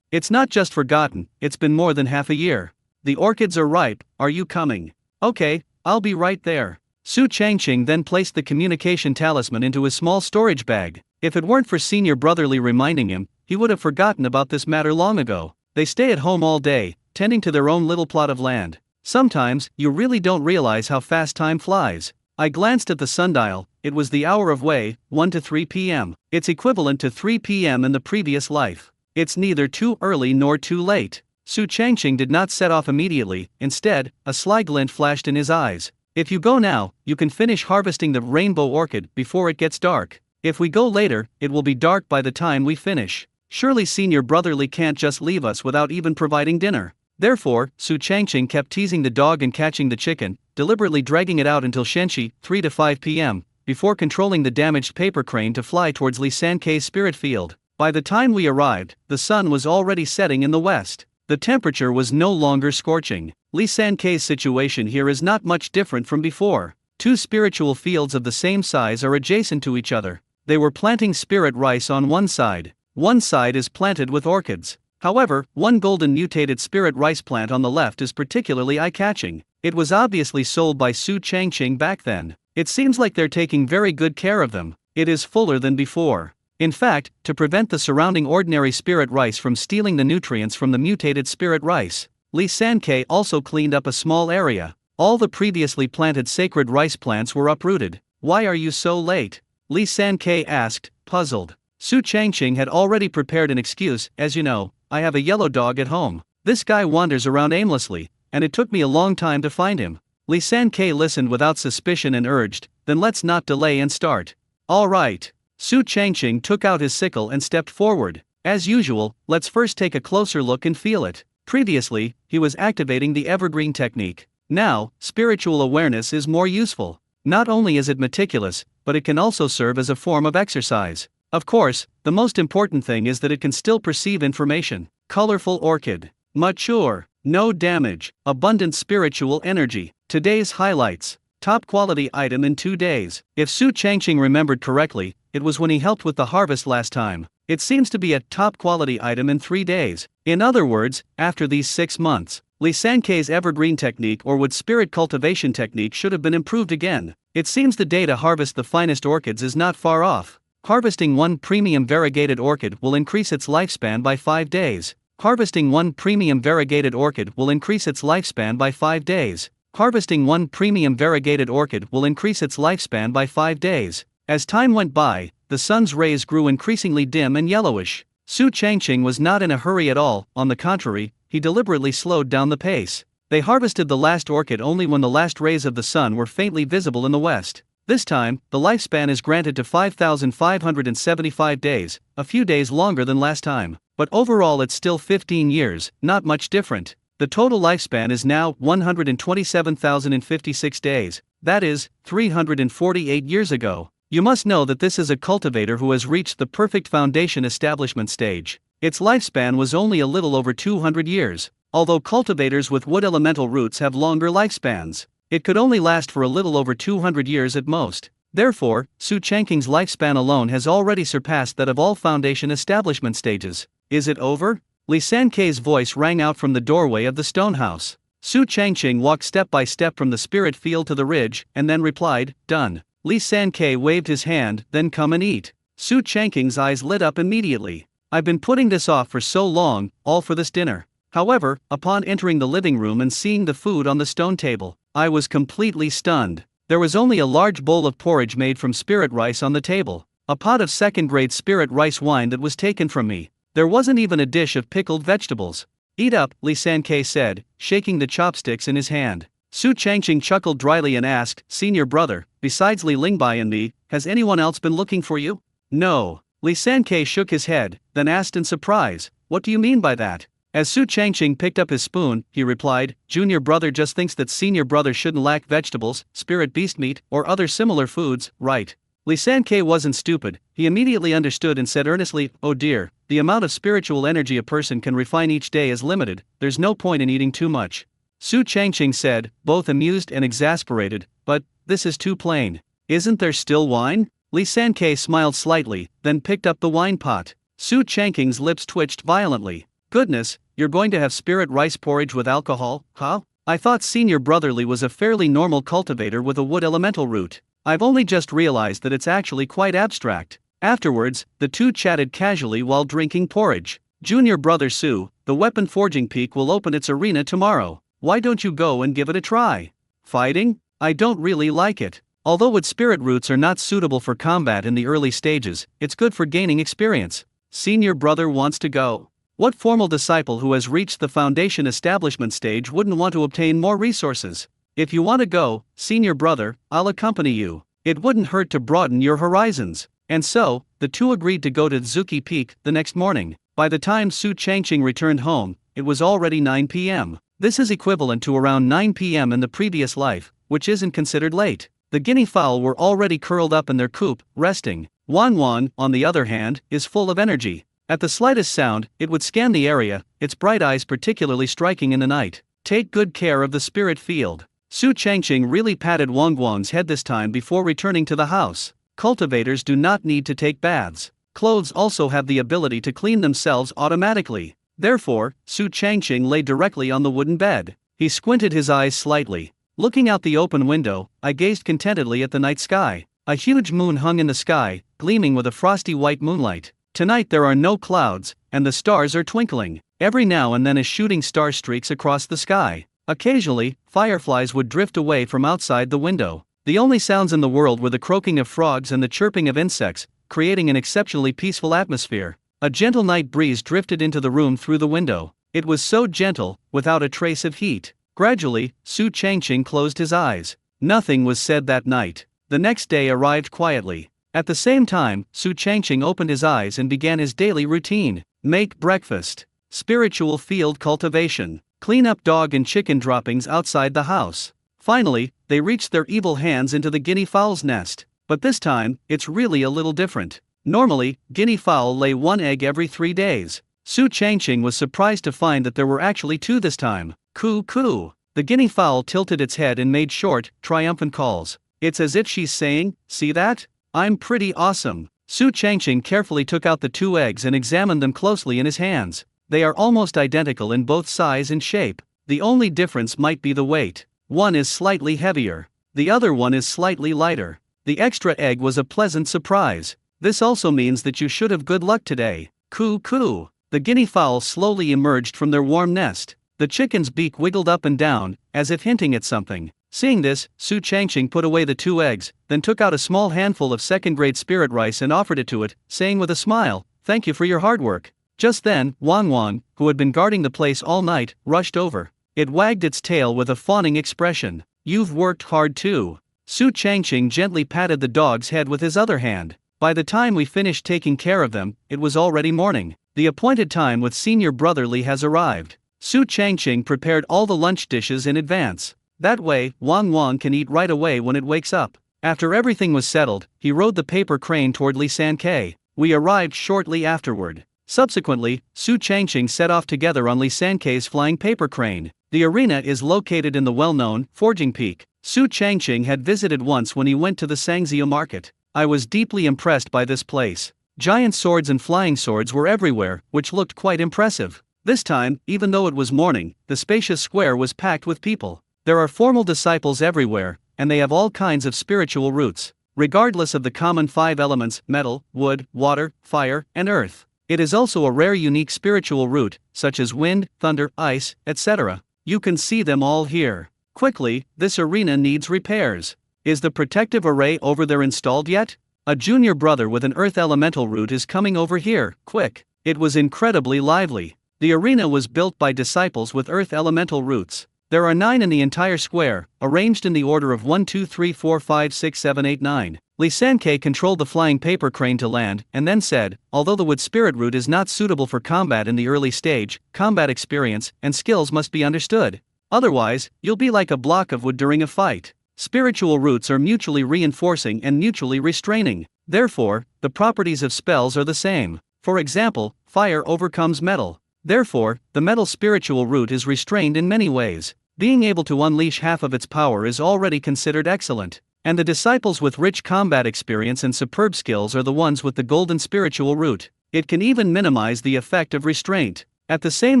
It's not just forgotten, it's been more than half a year. The orchids are ripe, are you coming?" "Okay, I'll be right there." Su Changqing then placed the communication talisman into his small storage bag. If it weren't for senior brotherly reminding him, he would have forgotten about this matter long ago. They stay at home all day, tending to their own little plot of land. Sometimes, you really don't realize how fast time flies. I glanced at the sundial. It was the hour of Wei, 1 to 3 p.m. It's equivalent to 3 p.m. in the previous life. It's neither too early nor too late. Su Changqing did not set off immediately. Instead, a sly glint flashed in his eyes. "If you go now, you can finish harvesting the rainbow orchid before it gets dark. If we go later, it will be dark by the time we finish. Surely senior brotherly can't just leave us without even providing dinner." Therefore, Su Changqing kept teasing the dog and catching the chicken, deliberately dragging it out until Shenxi, 3 to 5 p.m., before controlling the damaged paper crane to fly towards Li Sankei's spirit field. By the time we arrived, the sun was already setting in the west. The temperature was no longer scorching. Lee San-Kei's situation here is not much different from before. Two spiritual fields of the same size are adjacent to each other. They were planting spirit rice on one side. One side is planted with orchids. However, one golden mutated spirit rice plant on the left is particularly eye-catching. It was obviously sold by Su Changqing back then. It seems like they're taking very good care of them. It is fuller than before. In fact, to prevent the surrounding ordinary spirit rice from stealing the nutrients from the mutated spirit rice, Lee San-Kei also cleaned up a small area. All the previously planted sacred rice plants were uprooted. "Why are you so late?" Lee San-Kei asked, puzzled. Su Changqing had already prepared an excuse. "As you know, I have a yellow dog at home. This guy wanders around aimlessly, and it took me a long time to find him." Lee San-Kei listened without suspicion and urged, "Then let's not delay and start." "All right." Su Changqing took out his sickle and stepped forward. "As usual, let's first take a closer look and feel it." Previously, he was activating the evergreen technique. Now, spiritual awareness is more useful. Not only is it meticulous, but it can also serve as a form of exercise. Of course, the most important thing is that it can still perceive information. Colorful orchid. Mature. No damage. Abundant spiritual energy. Today's highlights. Top quality item in 2 days. If Su Changqing remembered correctly, it was when he helped with the harvest last time. It seems to be a top quality item in 3 days. In other words, after these 6 months, Lee San-Kei's evergreen technique or wood spirit cultivation technique should have been improved again. It seems the day to harvest the finest orchids is not far off. Harvesting one premium variegated orchid will increase its lifespan by 5 days. Harvesting one premium variegated orchid will increase its lifespan by 5 days. Harvesting one premium variegated orchid will increase its lifespan by 5 days. As time went by, the sun's rays grew increasingly dim and yellowish. Su Changqing was not in a hurry at all. On the contrary, he deliberately slowed down the pace. They harvested the last orchid only when the last rays of the sun were faintly visible in the west. This time, the lifespan is granted to 5,575 days, a few days longer than last time. But overall it's still 15 years, not much different. The total lifespan is now 127,056 days, that is, 348 years ago. You must know that this is a cultivator who has reached the perfect foundation establishment stage. Its lifespan was only a little over 200 years. Although cultivators with wood elemental roots have longer lifespans, it could only last for a little over 200 years at most. Therefore, Su Changqing's lifespan alone has already surpassed that of all foundation establishment stages. Is it over? Lee San-Kei's voice rang out from the doorway of the stone house. Su Changqing walked step by step from the spirit field to the ridge, and then replied, "Done." Lee San-Kei waved his hand, "Then come and eat." Su Changqing's eyes lit up immediately. "I've been putting this off for so long, all for this dinner." However, upon entering the living room and seeing the food on the stone table, I was completely stunned. There was only a large bowl of porridge made from spirit rice on the table, a pot of second-grade spirit rice wine that was taken from me. There wasn't even a dish of pickled vegetables. "Eat up," Lee San-Kei said, shaking the chopsticks in his hand. Su Changqing chuckled dryly and asked, "Senior brother, besides Li Lingbai and me, has anyone else been looking for you?" "No." Lee San-Kei shook his head, then asked in surprise, "What do you mean by that?" As Su Changqing picked up his spoon, he replied, "Junior brother just thinks that senior brother shouldn't lack vegetables, spirit beast meat, or other similar foods, right?" Lee San-Kei wasn't stupid. He immediately understood and said earnestly, "Oh dear, the amount of spiritual energy a person can refine each day is limited, there's no point in eating too much." Su Changqing said, both amused and exasperated, "But, this is too plain. Isn't there still wine?" Lee San-Kei smiled slightly, then picked up the wine pot. Su Changqing's lips twitched violently. "Goodness, you're going to have spirit rice porridge with alcohol, huh? I thought senior brotherly was a fairly normal cultivator with a wood elemental root. I've only just realized that it's actually quite abstract." Afterwards, the two chatted casually while drinking porridge. "Junior brother Su, the weapon forging peak will open its arena tomorrow. Why don't you go and give it a try?" "Fighting? I don't really like it. Although its spirit roots are not suitable for combat in the early stages, it's good for gaining experience." Senior brother wants to go. What formal disciple who has reached the foundation establishment stage wouldn't want to obtain more resources? "If you want to go, senior brother, I'll accompany you. It wouldn't hurt to broaden your horizons." And so, the two agreed to go to Zuki Peak the next morning. By the time Su Changqing returned home, it was already 9 p.m. This is equivalent to around 9 p.m. in the previous life, which isn't considered late. The guinea fowl were already curled up in their coop, resting. Wan Wan, on the other hand, is full of energy. At the slightest sound, it would scan the area, its bright eyes particularly striking in the night. Take good care of the spirit field. Su Changqing really patted Wang Guang's head this time before returning to the house. Cultivators do not need to take baths. Clothes also have the ability to clean themselves automatically. Therefore, Su Changqing lay directly on the wooden bed. He squinted his eyes slightly. Looking out the open window, I gazed contentedly at the night sky. A huge moon hung in the sky, gleaming with a frosty white moonlight. Tonight there are no clouds, and the stars are twinkling. Every now and then a shooting star streaks across the sky. Occasionally, fireflies would drift away from outside the window. The only sounds in the world were the croaking of frogs and the chirping of insects, creating an exceptionally peaceful atmosphere. A gentle night breeze drifted into the room through the window. It was so gentle, without a trace of heat. Gradually, Su Changqing closed his eyes. Nothing was said that night. The next day arrived quietly. At the same time, Su Changqing opened his eyes and began his daily routine. Make breakfast. Spiritual field cultivation. Clean up dog and chicken droppings outside the house. Finally, they reached their evil hands into the guinea fowl's nest. But this time, it's really a little different. Normally, guinea fowl lay one egg every 3 days. Su Changqing was surprised to find that there were actually 2 this time. Coo coo. The guinea fowl tilted its head and made short, triumphant calls. It's as if she's saying, "See that? I'm pretty awesome." Su Changqing carefully took out the 2 eggs and examined them closely in his hands. They are almost identical in both size and shape. The only difference might be the weight. One is slightly heavier. The other one is slightly lighter. The extra egg was a pleasant surprise. This also means that you should have good luck today. Coo coo. The guinea fowl slowly emerged from their warm nest. The chicken's beak wiggled up and down, as if hinting at something. Seeing this, Su Changqing put away the 2 eggs, then took out a small handful of second-grade spirit rice and offered it to it, saying with a smile, "Thank you for your hard work." Just then, Wang, who had been guarding the place all night, rushed over. It wagged its tail with a fawning expression. "You've worked hard too." Su Changqing gently patted the dog's head with his other hand. By the time we finished taking care of them, it was already morning. The appointed time with senior brotherly has arrived. Su Changqing prepared all the lunch dishes in advance. That way, Wang can eat right away when it wakes up. After everything was settled, he rode the paper crane toward Li Sankei. We arrived shortly afterward. Subsequently, Su Changqing set off together on Li Sankei's flying paper crane. The arena is located in the well-known Forging Peak. Su Changqing had visited once when he went to the Sangzhou market. I was deeply impressed by this place. Giant swords and flying swords were everywhere, which looked quite impressive. This time, even though it was morning, the spacious square was packed with people. There are formal disciples everywhere, and they have all kinds of spiritual roots, regardless of the common 5 elements: metal, wood, water, fire, and earth. It is also a rare unique spiritual root, such as wind, thunder, ice, etc. You can see them all here. Quickly, this arena needs repairs. Is the protective array over there installed yet? A junior brother with an earth elemental root is coming over here, quick. It was incredibly lively. The arena was built by disciples with earth elemental roots. There are 9 in the entire square, arranged in the order of 1 2 3 4 5 6 7 8 9. Li Sankei controlled the flying paper crane to land, and then said, "Although the wood spirit root is not suitable for combat in the early stage, combat experience and skills must be understood. Otherwise, you'll be like a block of wood during a fight. Spiritual roots are mutually reinforcing and mutually restraining. Therefore, the properties of spells are the same. For example, fire overcomes metal. Therefore, the metal spiritual root is restrained in many ways. Being able to unleash half of its power is already considered excellent. And the disciples with rich combat experience and superb skills are the ones with the golden spiritual root. It can even minimize the effect of restraint. At the same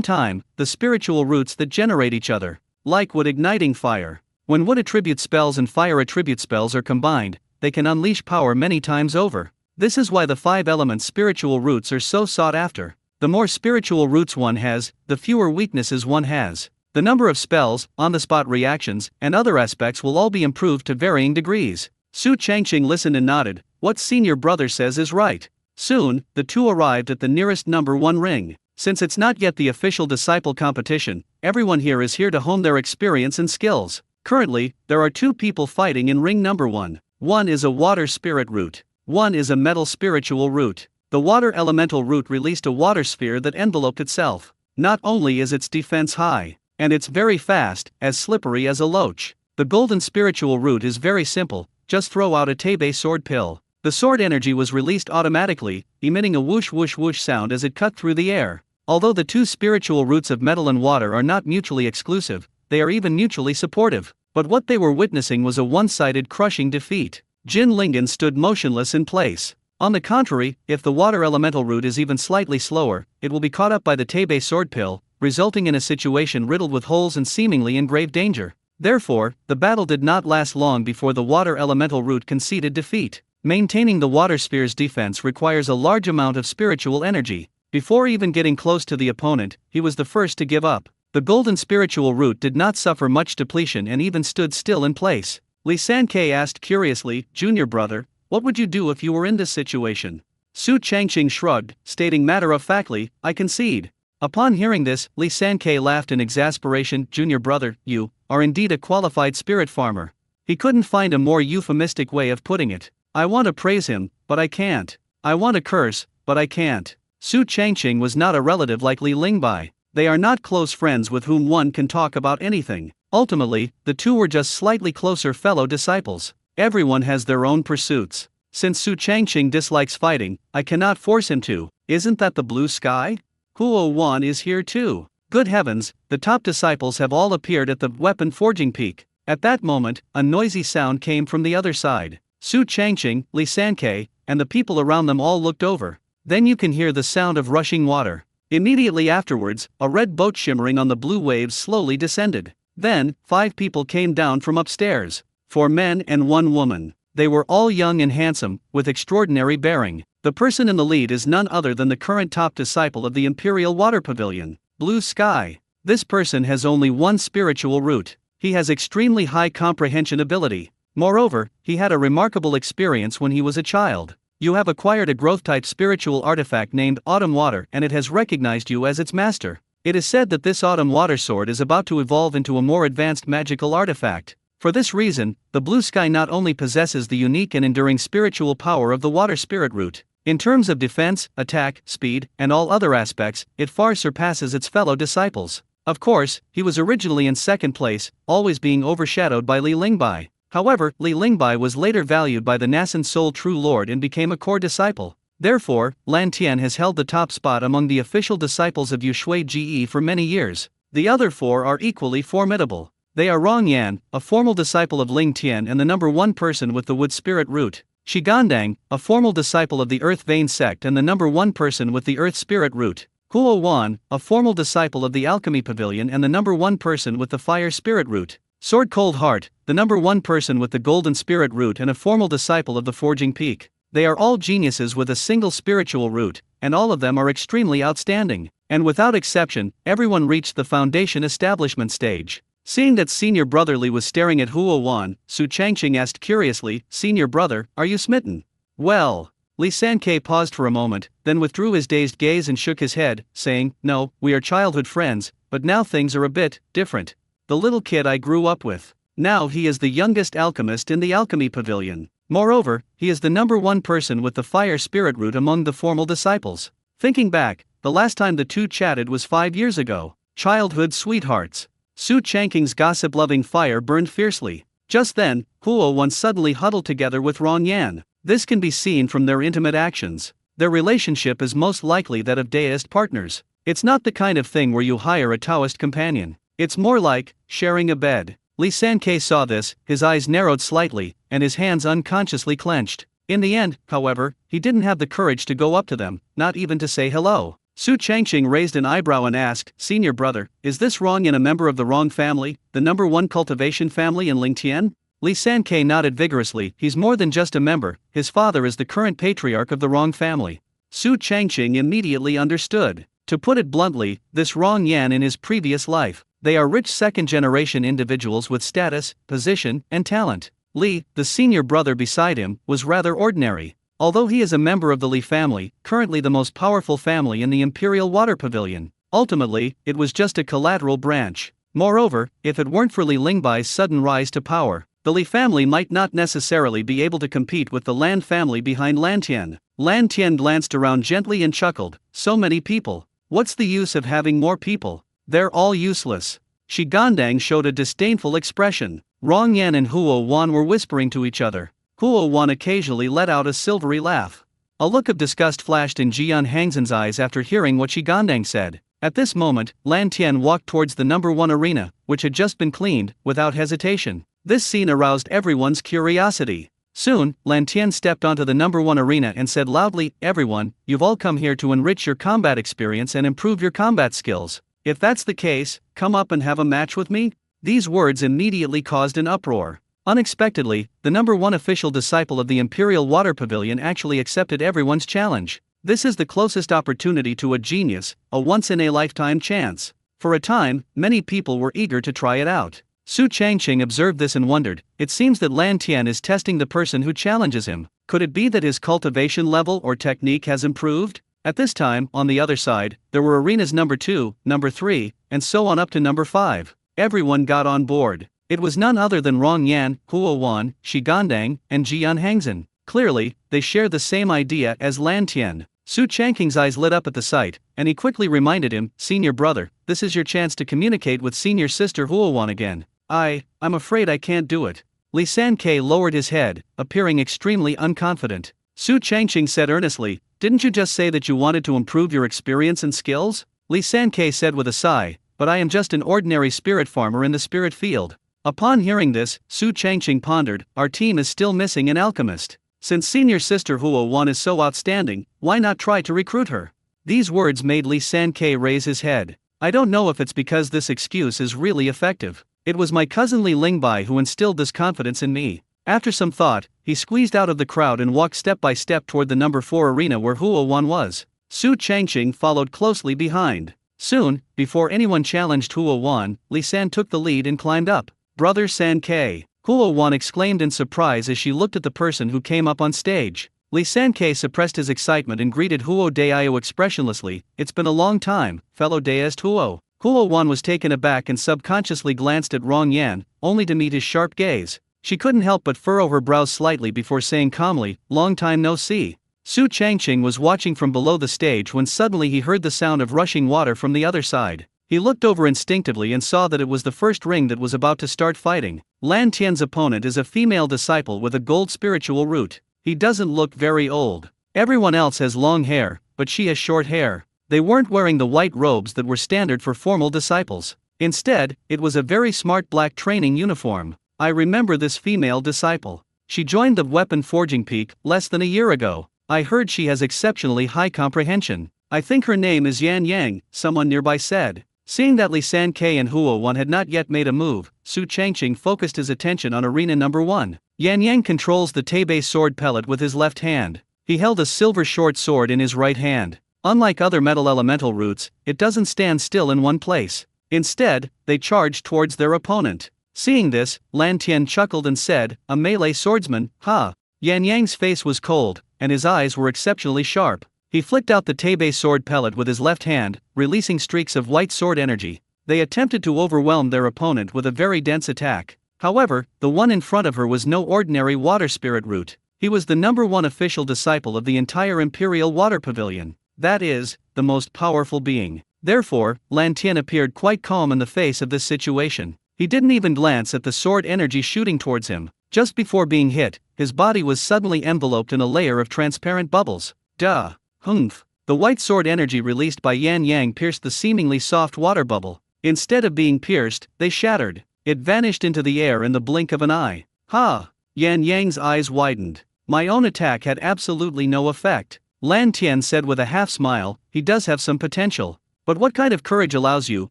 time, the spiritual roots that generate each other, like wood igniting fire. When wood attribute spells and fire attribute spells are combined, they can unleash power many times over. This is why the 5 elements spiritual roots are so sought after. The more spiritual roots one has, the fewer weaknesses one has. The number of spells, on-the-spot reactions, and other aspects will all be improved to varying degrees. Su Changqing listened and nodded. What senior brother says is right. Soon, the 2 arrived at the nearest number 1 ring. Since it's not yet the official disciple competition, everyone here is here to hone their experience and skills. Currently, there are 2 people fighting in ring number 1. One is a water spirit root. One is a metal spiritual root. The water elemental root released a water sphere that enveloped itself. Not only is its defense high, and it's very fast, as slippery as a loach. The golden spiritual root is very simple, just throw out a Tebe sword pill. The sword energy was released automatically, emitting a whoosh whoosh whoosh sound as it cut through the air. Although the two spiritual roots of metal and water are not mutually exclusive, they are even mutually supportive. But what they were witnessing was a one-sided crushing defeat. Jin Lingen stood motionless in place. On the contrary, if the water elemental root is even slightly slower, it will be caught up by the Tebe sword pill, resulting in a situation riddled with holes and seemingly in grave danger. Therefore, the battle did not last long before the water elemental root conceded defeat. Maintaining the water sphere's defense requires a large amount of spiritual energy. Before even getting close to the opponent, he was the first to give up. The golden spiritual root did not suffer much depletion and even stood still in place. Lee San-Kei asked curiously, "Junior brother, what would you do if you were in this situation?" Su Changqing shrugged, stating matter-of-factly, "I concede." Upon hearing this, Lee San-Kei laughed in exasperation. "Junior brother, you are indeed a qualified spirit farmer." He couldn't find a more euphemistic way of putting it. "I want to praise him, but I can't. I want to curse, but I can't." Su Changqing was not a relative like Li Lingbai. They are not close friends with whom one can talk about anything. Ultimately, the two were just slightly closer fellow disciples. Everyone has their own pursuits. Since Su Changqing dislikes fighting, I cannot force him to. Isn't that the blue sky? Huo Wan is here too. Good heavens, the top disciples have all appeared at the weapon forging peak. At that moment, a noisy sound came from the other side. Su Changqing, Lee San-Kei, and the people around them all looked over. Then you can hear the sound of rushing water. Immediately afterwards, a red boat shimmering on the blue waves slowly descended. Then, 5 people came down from upstairs. 4 men and 1 woman. They were all young and handsome, with extraordinary bearing. The person in the lead is none other than the current top disciple of the Imperial Water Pavilion, Blue Sky. This person has only one spiritual root. He has extremely high comprehension ability. Moreover, he had a remarkable experience when he was a child. You have acquired a growth-type spiritual artifact named Autumn Water and it has recognized you as its master. It is said that this Autumn Water Sword is about to evolve into a more advanced magical artifact. For this reason, the Blue Sky not only possesses the unique and enduring spiritual power of the Water Spirit Root. In terms of defense, attack, speed, and all other aspects, it far surpasses its fellow disciples. Of course, he was originally in second place, always being overshadowed by Li Lingbai. However, Li Lingbai was later valued by the Nasan Soul True Lord and became a core disciple. Therefore, Lan Tian has held the top spot among the official disciples of Yushui Ge for many years. The other 4 are equally formidable. They are Rong Yan, a formal disciple of Ling Tian and the number 1 person with the Wood Spirit Root. Shigandang, a formal disciple of the Earth Vein sect and the number 1 person with the Earth Spirit Root. Huo Wan, a formal disciple of the Alchemy Pavilion and the number 1 person with the Fire Spirit Root. Sword Cold Heart, the number 1 person with the Golden Spirit Root and a formal disciple of the Forging Peak. They are all geniuses with a single spiritual root, and all of them are extremely outstanding. And without exception, everyone reached the foundation establishment stage. Seeing that Senior Brother Li was staring at Huo Wan, Su Changqing asked curiously, "Senior Brother, are you smitten?" "Well..." Li San-Kei paused for a moment, then withdrew his dazed gaze and shook his head, saying, "No, we are childhood friends, but now things are a bit different. The little kid I grew up with. Now he is the youngest alchemist in the Alchemy Pavilion. Moreover, he is the number 1 person with the Fire Spirit Root among the formal disciples." Thinking back, the last time the two chatted was 5 years ago. Childhood sweethearts. Su Changqing's gossip-loving fire burned fiercely. Just then, Huo Wan suddenly huddled together with Rong Yan. This can be seen from their intimate actions. Their relationship is most likely that of deist partners. It's not the kind of thing where you hire a Taoist companion. It's more like sharing a bed. Li San-Kei saw this, his eyes narrowed slightly, and his hands unconsciously clenched. In the end, however, he didn't have the courage to go up to them, not even to say hello. Su Changqing raised an eyebrow and asked, "Senior Brother, is this Rong Yan a member of the Rong family, the number 1 cultivation family in Lingtian?" Li San-Kei nodded vigorously. "He's more than just a member, his father is the current patriarch of the Rong family." Su Changqing immediately understood. To put it bluntly, this Rong Yan in his previous life. They are rich second-generation individuals with status, position, and talent. Li, the senior brother beside him, was rather ordinary. Although he is a member of the Li family, currently the most powerful family in the Imperial Water Pavilion, ultimately, it was just a collateral branch. Moreover, if it weren't for Li Lingbai's sudden rise to power, the Li family might not necessarily be able to compete with the Lan family behind Lan Tian. Lan Tian glanced around gently and chuckled, "So many people. What's the use of having more people? They're all useless." Shigandang showed a disdainful expression. Rong Yan and Huo Wan were whispering to each other. Huo-wan occasionally let out a silvery laugh. A look of disgust flashed in Jian Hangzhen's eyes after hearing what Shi Gandang said. At this moment, Lan Tian walked towards the number 1 arena, which had just been cleaned, without hesitation. This scene aroused everyone's curiosity. Soon, Lan Tian stepped onto the number 1 arena and said loudly, "Everyone, you've all come here to enrich your combat experience and improve your combat skills. If that's the case, come up and have a match with me?" These words immediately caused an uproar. Unexpectedly, the number 1 official disciple of the Imperial Water Pavilion actually accepted everyone's challenge. This is the closest opportunity to a genius, a once-in-a-lifetime chance. For a time, many people were eager to try it out. Su Changqing observed this and wondered, it seems that Lan Tian is testing the person who challenges him. Could it be that his cultivation level or technique has improved? At this time, on the other side, there were arenas number 2, number 3, and so on up to number 5. Everyone got on board. It was none other than Rong Yan, Huo-wan, Shi Gandang, and Jian Hangzhen. Clearly, they shared the same idea as Lan Tian. Su Changqing's eyes lit up at the sight, and he quickly reminded him, "Senior brother, this is your chance to communicate with senior sister Huo-wan again." I'm afraid I can't do it." Li San-Ke lowered his head, appearing extremely unconfident. Su Changqing said earnestly, "Didn't you just say that you wanted to improve your experience and skills?" Li San-Ke said with a sigh, "But I am just an ordinary spirit farmer in the spirit field." Upon hearing this, Su Changqing pondered, "Our team is still missing an alchemist. Since senior sister Huo-wan is so outstanding, why not try to recruit her?" These words made Li San-Ke raise his head. "I don't know if it's because this excuse is really effective. It was my cousin Li Lingbai who instilled this confidence in me." After some thought, he squeezed out of the crowd and walked step by step toward the number 4 arena where Huo-wan was. Su Changqing followed closely behind. Soon, before anyone challenged Huo-wan, Li San took the lead and climbed up. "Brother San-Ke!" Huo-wan exclaimed in surprise as she looked at the person who came up on stage. Li San-Ke suppressed his excitement and greeted Huo Daiyo expressionlessly, "It's been a long time, fellow deist Huo." Huo-wan was taken aback and subconsciously glanced at Rong Yan, only to meet his sharp gaze. She couldn't help but furrow her brows slightly before saying calmly, "Long time no see." Su Changqing was watching from below the stage when suddenly he heard the sound of rushing water from the other side. He looked over instinctively and saw that it was the first ring that was about to start fighting. Lan Tian's opponent is a female disciple with a gold spiritual root. He doesn't look very old. Everyone else has long hair, but she has short hair. They weren't wearing the white robes that were standard for formal disciples. Instead, it was a very smart black training uniform. I remember this female disciple. She joined the weapon forging peak less than a year ago. I heard she has exceptionally high comprehension. I think her name is Yan Yang, someone nearby said. Seeing that Li San-Ke and Huo-wan had not yet made a move, Su Changqing focused his attention on arena number 1. Yan Yang controls the Tebei sword pellet with his left hand. He held a silver short sword in his right hand. Unlike other metal elemental roots, it doesn't stand still in one place. Instead, they charged towards their opponent. Seeing this, Lan Tian chuckled and said, "A melee swordsman, huh?" Yan Yang's face was cold, and his eyes were exceptionally sharp. He flicked out the Tebei sword pellet with his left hand, releasing streaks of white sword energy. They attempted to overwhelm their opponent with a very dense attack. However, the one in front of her was no ordinary water spirit root. He was the number 1 official disciple of the entire Imperial Water Pavilion. That is, the most powerful being. Therefore, Lan Tian appeared quite calm in the face of this situation. He didn't even glance at the sword energy shooting towards him. Just before being hit, his body was suddenly enveloped in a layer of transparent bubbles. Duh. Humph. The white sword energy released by Yan Yang pierced the seemingly soft water bubble. Instead of being pierced, they shattered. It vanished into the air in the blink of an eye. Ha! Yan Yang's eyes widened. My own attack had absolutely no effect. Lan Tian said with a half smile, "He does have some potential. But what kind of courage allows you,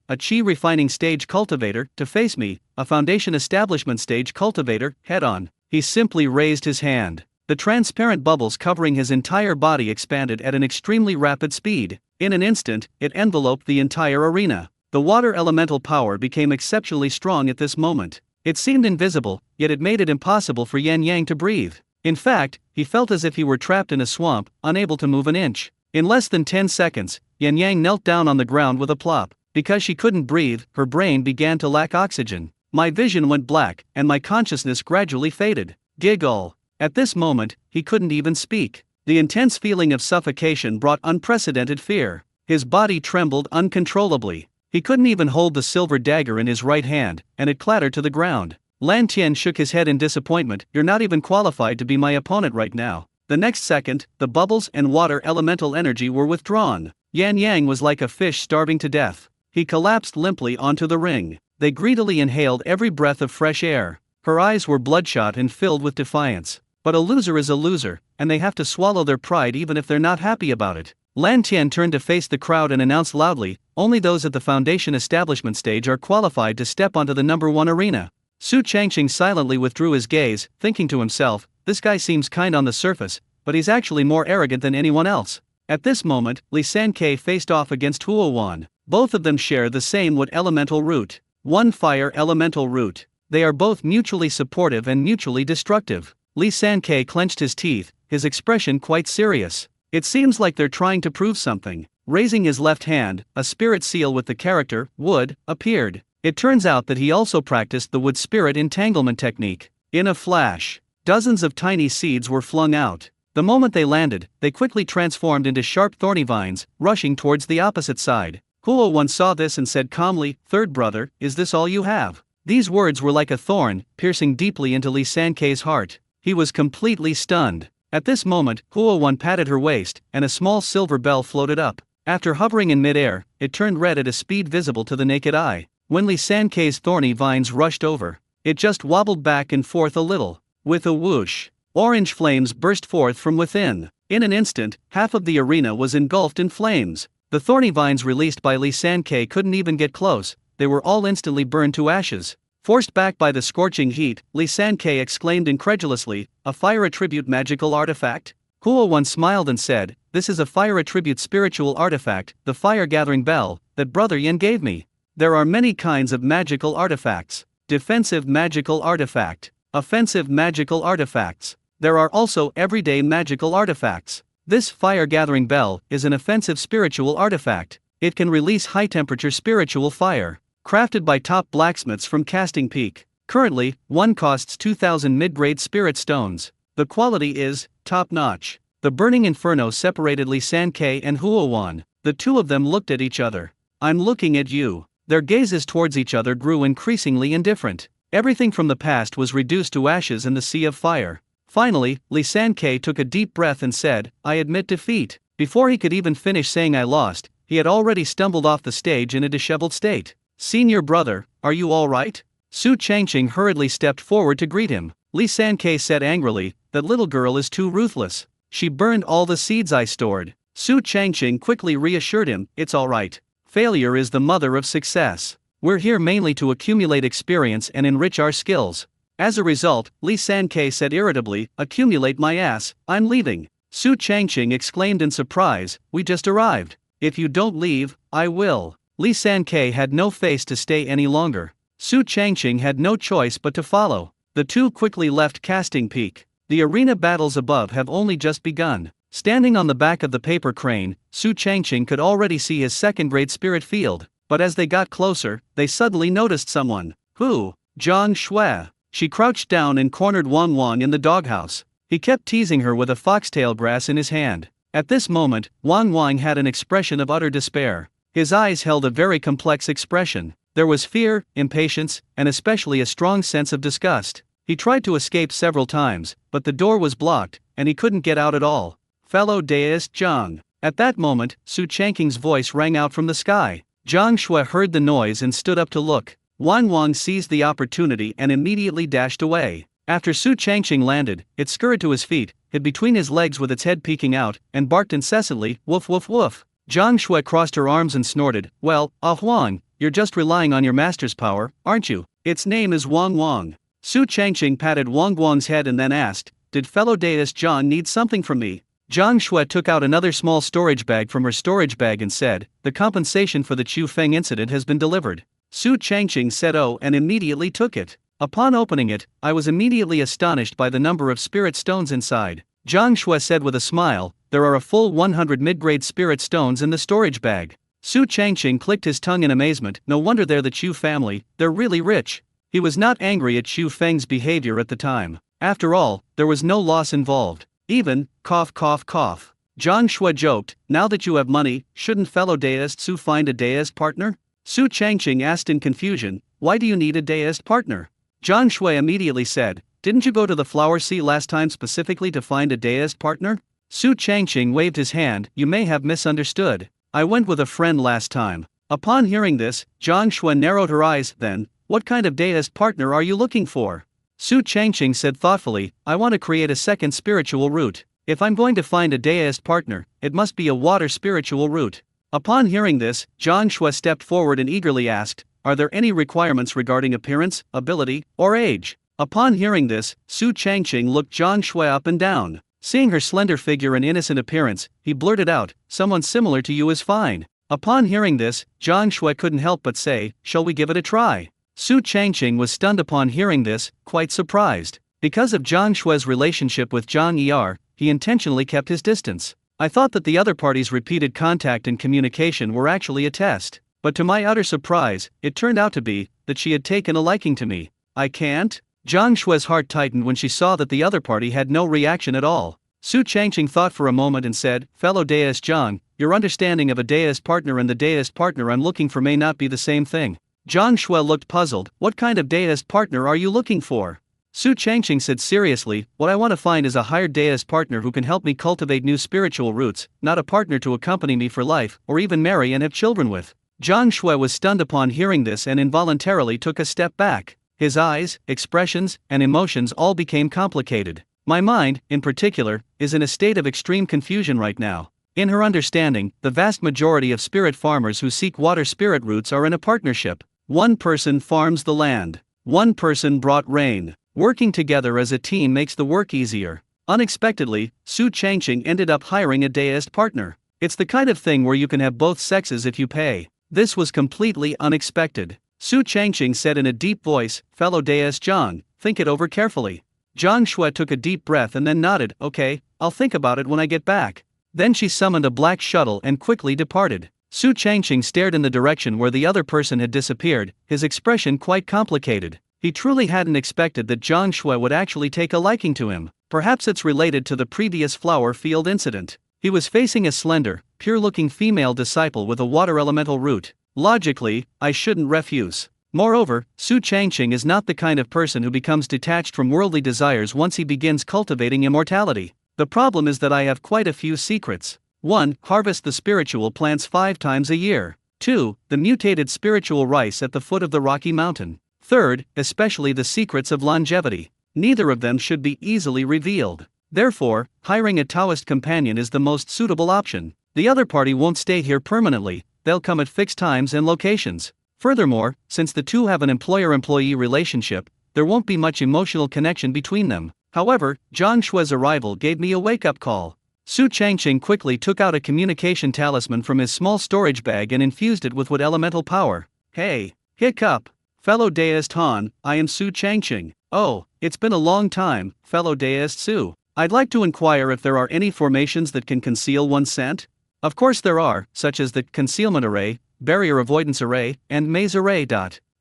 a chi refining stage cultivator, to face me, a foundation establishment stage cultivator, head on?" He simply raised his hand. The transparent bubbles covering his entire body expanded at an extremely rapid speed. In an instant, it enveloped the entire arena. The water elemental power became exceptionally strong at this moment. It seemed invisible, yet it made it impossible for Yan Yang to breathe. In fact, he felt as if he were trapped in a swamp, unable to move an inch. In less than 10 seconds, Yan Yang knelt down on the ground with a plop. Because she couldn't breathe, her brain began to lack oxygen. My vision went black, and my consciousness gradually faded. Giggle. At this moment, he couldn't even speak. The intense feeling of suffocation brought unprecedented fear. His body trembled uncontrollably. He couldn't even hold the silver dagger in his right hand, and it clattered to the ground. Lan Tian shook his head in disappointment. You're not even qualified to be my opponent right now. The next second, the bubbles and water elemental energy were withdrawn. Yan Yang was like a fish starving to death. He collapsed limply onto the ring. They greedily inhaled every breath of fresh air. Her eyes were bloodshot and filled with defiance. But a loser is a loser, and they have to swallow their pride even if they're not happy about it. Lan Tian turned to face the crowd and announced loudly, only those at the foundation establishment stage are qualified to step onto the number 1 arena. Su Changqing silently withdrew his gaze, thinking to himself, this guy seems kind on the surface, but he's actually more arrogant than anyone else. At this moment, Li Sankei faced off against Huo Wan. Both of them share the same wood elemental root. One fire elemental root. They are both mutually supportive and mutually destructive. Li Sankei clenched his teeth, his expression quite serious. It seems like they're trying to prove something. Raising his left hand, a spirit seal with the character, wood, appeared. It turns out that he also practiced the wood spirit entanglement technique. In a flash, dozens of tiny seeds were flung out. The moment they landed, they quickly transformed into sharp thorny vines, rushing towards the opposite side. Huo Wan saw this and said calmly, third brother, is this all you have? These words were like a thorn, piercing deeply into Li Sankei's heart. He was completely stunned. At this moment, Huo Wan patted her waist, and a small silver bell floated up. After hovering in midair, it turned red at a speed visible to the naked eye. When Li Sankei's thorny vines rushed over, it just wobbled back and forth a little. With a whoosh, orange flames burst forth from within. In an instant, half of the arena was engulfed in flames. The thorny vines released by Li Sankei couldn't even get close, they were all instantly burned to ashes. Forced back by the scorching heat, Li Sankei exclaimed incredulously, a fire attribute magical artifact? Huo Wan smiled and said, this is a fire attribute spiritual artifact, the fire-gathering bell, that Brother Yin gave me. There are many kinds of magical artifacts. Defensive magical artifact. Offensive magical artifacts. There are also everyday magical artifacts. This fire-gathering bell is an offensive spiritual artifact. It can release high-temperature spiritual fire. Crafted by top blacksmiths from Casting Peak. Currently, one costs 2,000 mid-grade spirit stones. The quality is top-notch. The burning inferno separated Li Sankei and Huo Wan. The two of them looked at each other. I'm looking at you. Their gazes towards each other grew increasingly indifferent. Everything from the past was reduced to ashes in the sea of fire. Finally, Li Sankei took a deep breath and said, I admit defeat. Before he could even finish saying I lost, he had already stumbled off the stage in a disheveled state. Senior brother, are you all right? Su Changqing hurriedly stepped forward to greet him. Li Sankei said angrily, that little girl is too ruthless. She burned all the seeds I stored. Su Changqing quickly reassured him, it's all right. Failure is the mother of success. We're here mainly to accumulate experience and enrich our skills. As a result, Li Sankei said irritably, accumulate my ass, I'm leaving. Su Changqing exclaimed in surprise, we just arrived. If you don't leave, I will. Li Sankei had no face to stay any longer. Su Changqing had no choice but to follow. The two quickly left Casting Peak. The arena battles above have only just begun. Standing on the back of the paper crane, Su Changqing could already see his second-grade spirit field, but as they got closer, they suddenly noticed someone. Who? Zhang Shui. She crouched down and cornered Wang Wang in the doghouse. He kept teasing her with a foxtail grass in his hand. At this moment, Wang Wang had an expression of utter despair. His eyes held a very complex expression. There was fear, impatience, and especially a strong sense of disgust. He tried to escape several times, but the door was blocked, and he couldn't get out at all. Fellow deist Zhang. At that moment, Su Changqing's voice rang out from the sky. Zhang Shui heard the noise and stood up to look. Wang Wang seized the opportunity and immediately dashed away. After Su Changqing landed, it scurried to his feet, hid between his legs with its head peeking out, and barked incessantly, woof woof woof. Zhang Shui crossed her arms and snorted, well, Huang, you're just relying on your master's power, aren't you? Its name is Wang Wang. Su Changqing patted Wang Wang's head and then asked, did fellow deist Zhang need something from me? Zhang Shui took out another small storage bag from her storage bag and said, the compensation for the Chu Feng incident has been delivered. Su Changqing said oh and immediately took it. Upon opening it, I was immediately astonished by the number of spirit stones inside. Zhang Shui said with a smile, there are a full 100 mid-grade spirit stones in the storage bag. Su Changqing clicked his tongue in amazement, no wonder they're the Chu family, they're really rich. He was not angry at Chu Feng's behavior at the time. After all, there was no loss involved. Even, cough cough cough. Zhang Shui joked, now that you have money, shouldn't fellow deist Su find a deist partner? Su Changqing asked in confusion, why do you need a deist partner? Zhang Shui immediately said, "Didn't you go to the flower sea last time specifically to find a deist partner?" Su Changqing waved his hand, "You may have misunderstood. I went with a friend last time." Upon hearing this, Zhang Shui narrowed her eyes. "Then, what kind of deist partner are you looking for?" Su Changqing said thoughtfully, "I want to create a second spiritual root. If I'm going to find a deist partner, it must be a water spiritual root." Upon hearing this, Zhang Shui stepped forward and eagerly asked, "Are there any requirements regarding appearance, ability, or age?" Upon hearing this, Su Changqing looked Zhang Shui up and down. Seeing her slender figure and innocent appearance, he blurted out, "Someone similar to you is fine." Upon hearing this, Zhang Shui couldn't help but say, "Shall we give it a try?" Su Changqing was stunned upon hearing this, quite surprised. Because of Zhang Shui's relationship with Zhang Er, he intentionally kept his distance. I thought that the other party's repeated contact and communication were actually a test, but to my utter surprise, it turned out to be that she had taken a liking to me. I can't? Zhang Shui's heart tightened when she saw that the other party had no reaction at all. Su Changqing thought for a moment and said, "Fellow deist Zhang, your understanding of a deist partner and the deist partner I'm looking for may not be the same thing." Zhang Shui looked puzzled. "What kind of deist partner are you looking for?" Su Changqing said seriously, "What I want to find is a hired deist partner who can help me cultivate new spiritual roots, not a partner to accompany me for life, or even marry and have children with." Zhang Shui was stunned upon hearing this and involuntarily took a step back. His eyes, expressions, and emotions all became complicated. "My mind, in particular, is in a state of extreme confusion right now." In her understanding, the vast majority of spirit farmers who seek water spirit roots are in a partnership. One person farms the land. One person brought rain. Working together as a team makes the work easier. Unexpectedly, Su Changqing ended up hiring a deist partner. It's the kind of thing where you can have both sexes if you pay. This was completely unexpected. Su Changqing said in a deep voice, "Fellow deist Zhang, think it over carefully." Zhang Shui took a deep breath and then nodded, "Okay, I'll think about it when I get back." Then she summoned a black shuttle and quickly departed. Su Changqing stared in the direction where the other person had disappeared, his expression quite complicated. He truly hadn't expected that Zhang Shui would actually take a liking to him. Perhaps it's related to the previous flower field incident. He was facing a slender, pure-looking female disciple with a water elemental root. Logically, I shouldn't refuse. Moreover, Su Changqing is not the kind of person who becomes detached from worldly desires once he begins cultivating immortality. The problem is that I have quite a few secrets. 1. Harvest the spiritual plants 5 times a year. 2. The mutated spiritual rice at the foot of the Rocky Mountain. 3. Especially the secrets of longevity. Neither of them should be easily revealed. Therefore, hiring a Taoist companion is the most suitable option. The other party won't stay here permanently, they'll come at fixed times and locations. Furthermore, since the two have an employer-employee relationship, there won't be much emotional connection between them. However, Zhang Shui's arrival gave me a wake-up call. Su Changqing quickly took out a communication talisman from his small storage bag and infused it with elemental power. "Hey, hiccup. Fellow deist Han, I am Su Changqing. Oh, it's been a long time, fellow deist Su. I'd like to inquire if there are any formations that can conceal one's scent." Of course there are, such as the concealment array, barrier avoidance array, and maze array.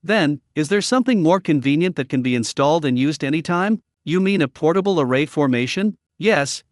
Then, is there something more convenient that can be installed and used anytime? You mean a portable array formation? Yes,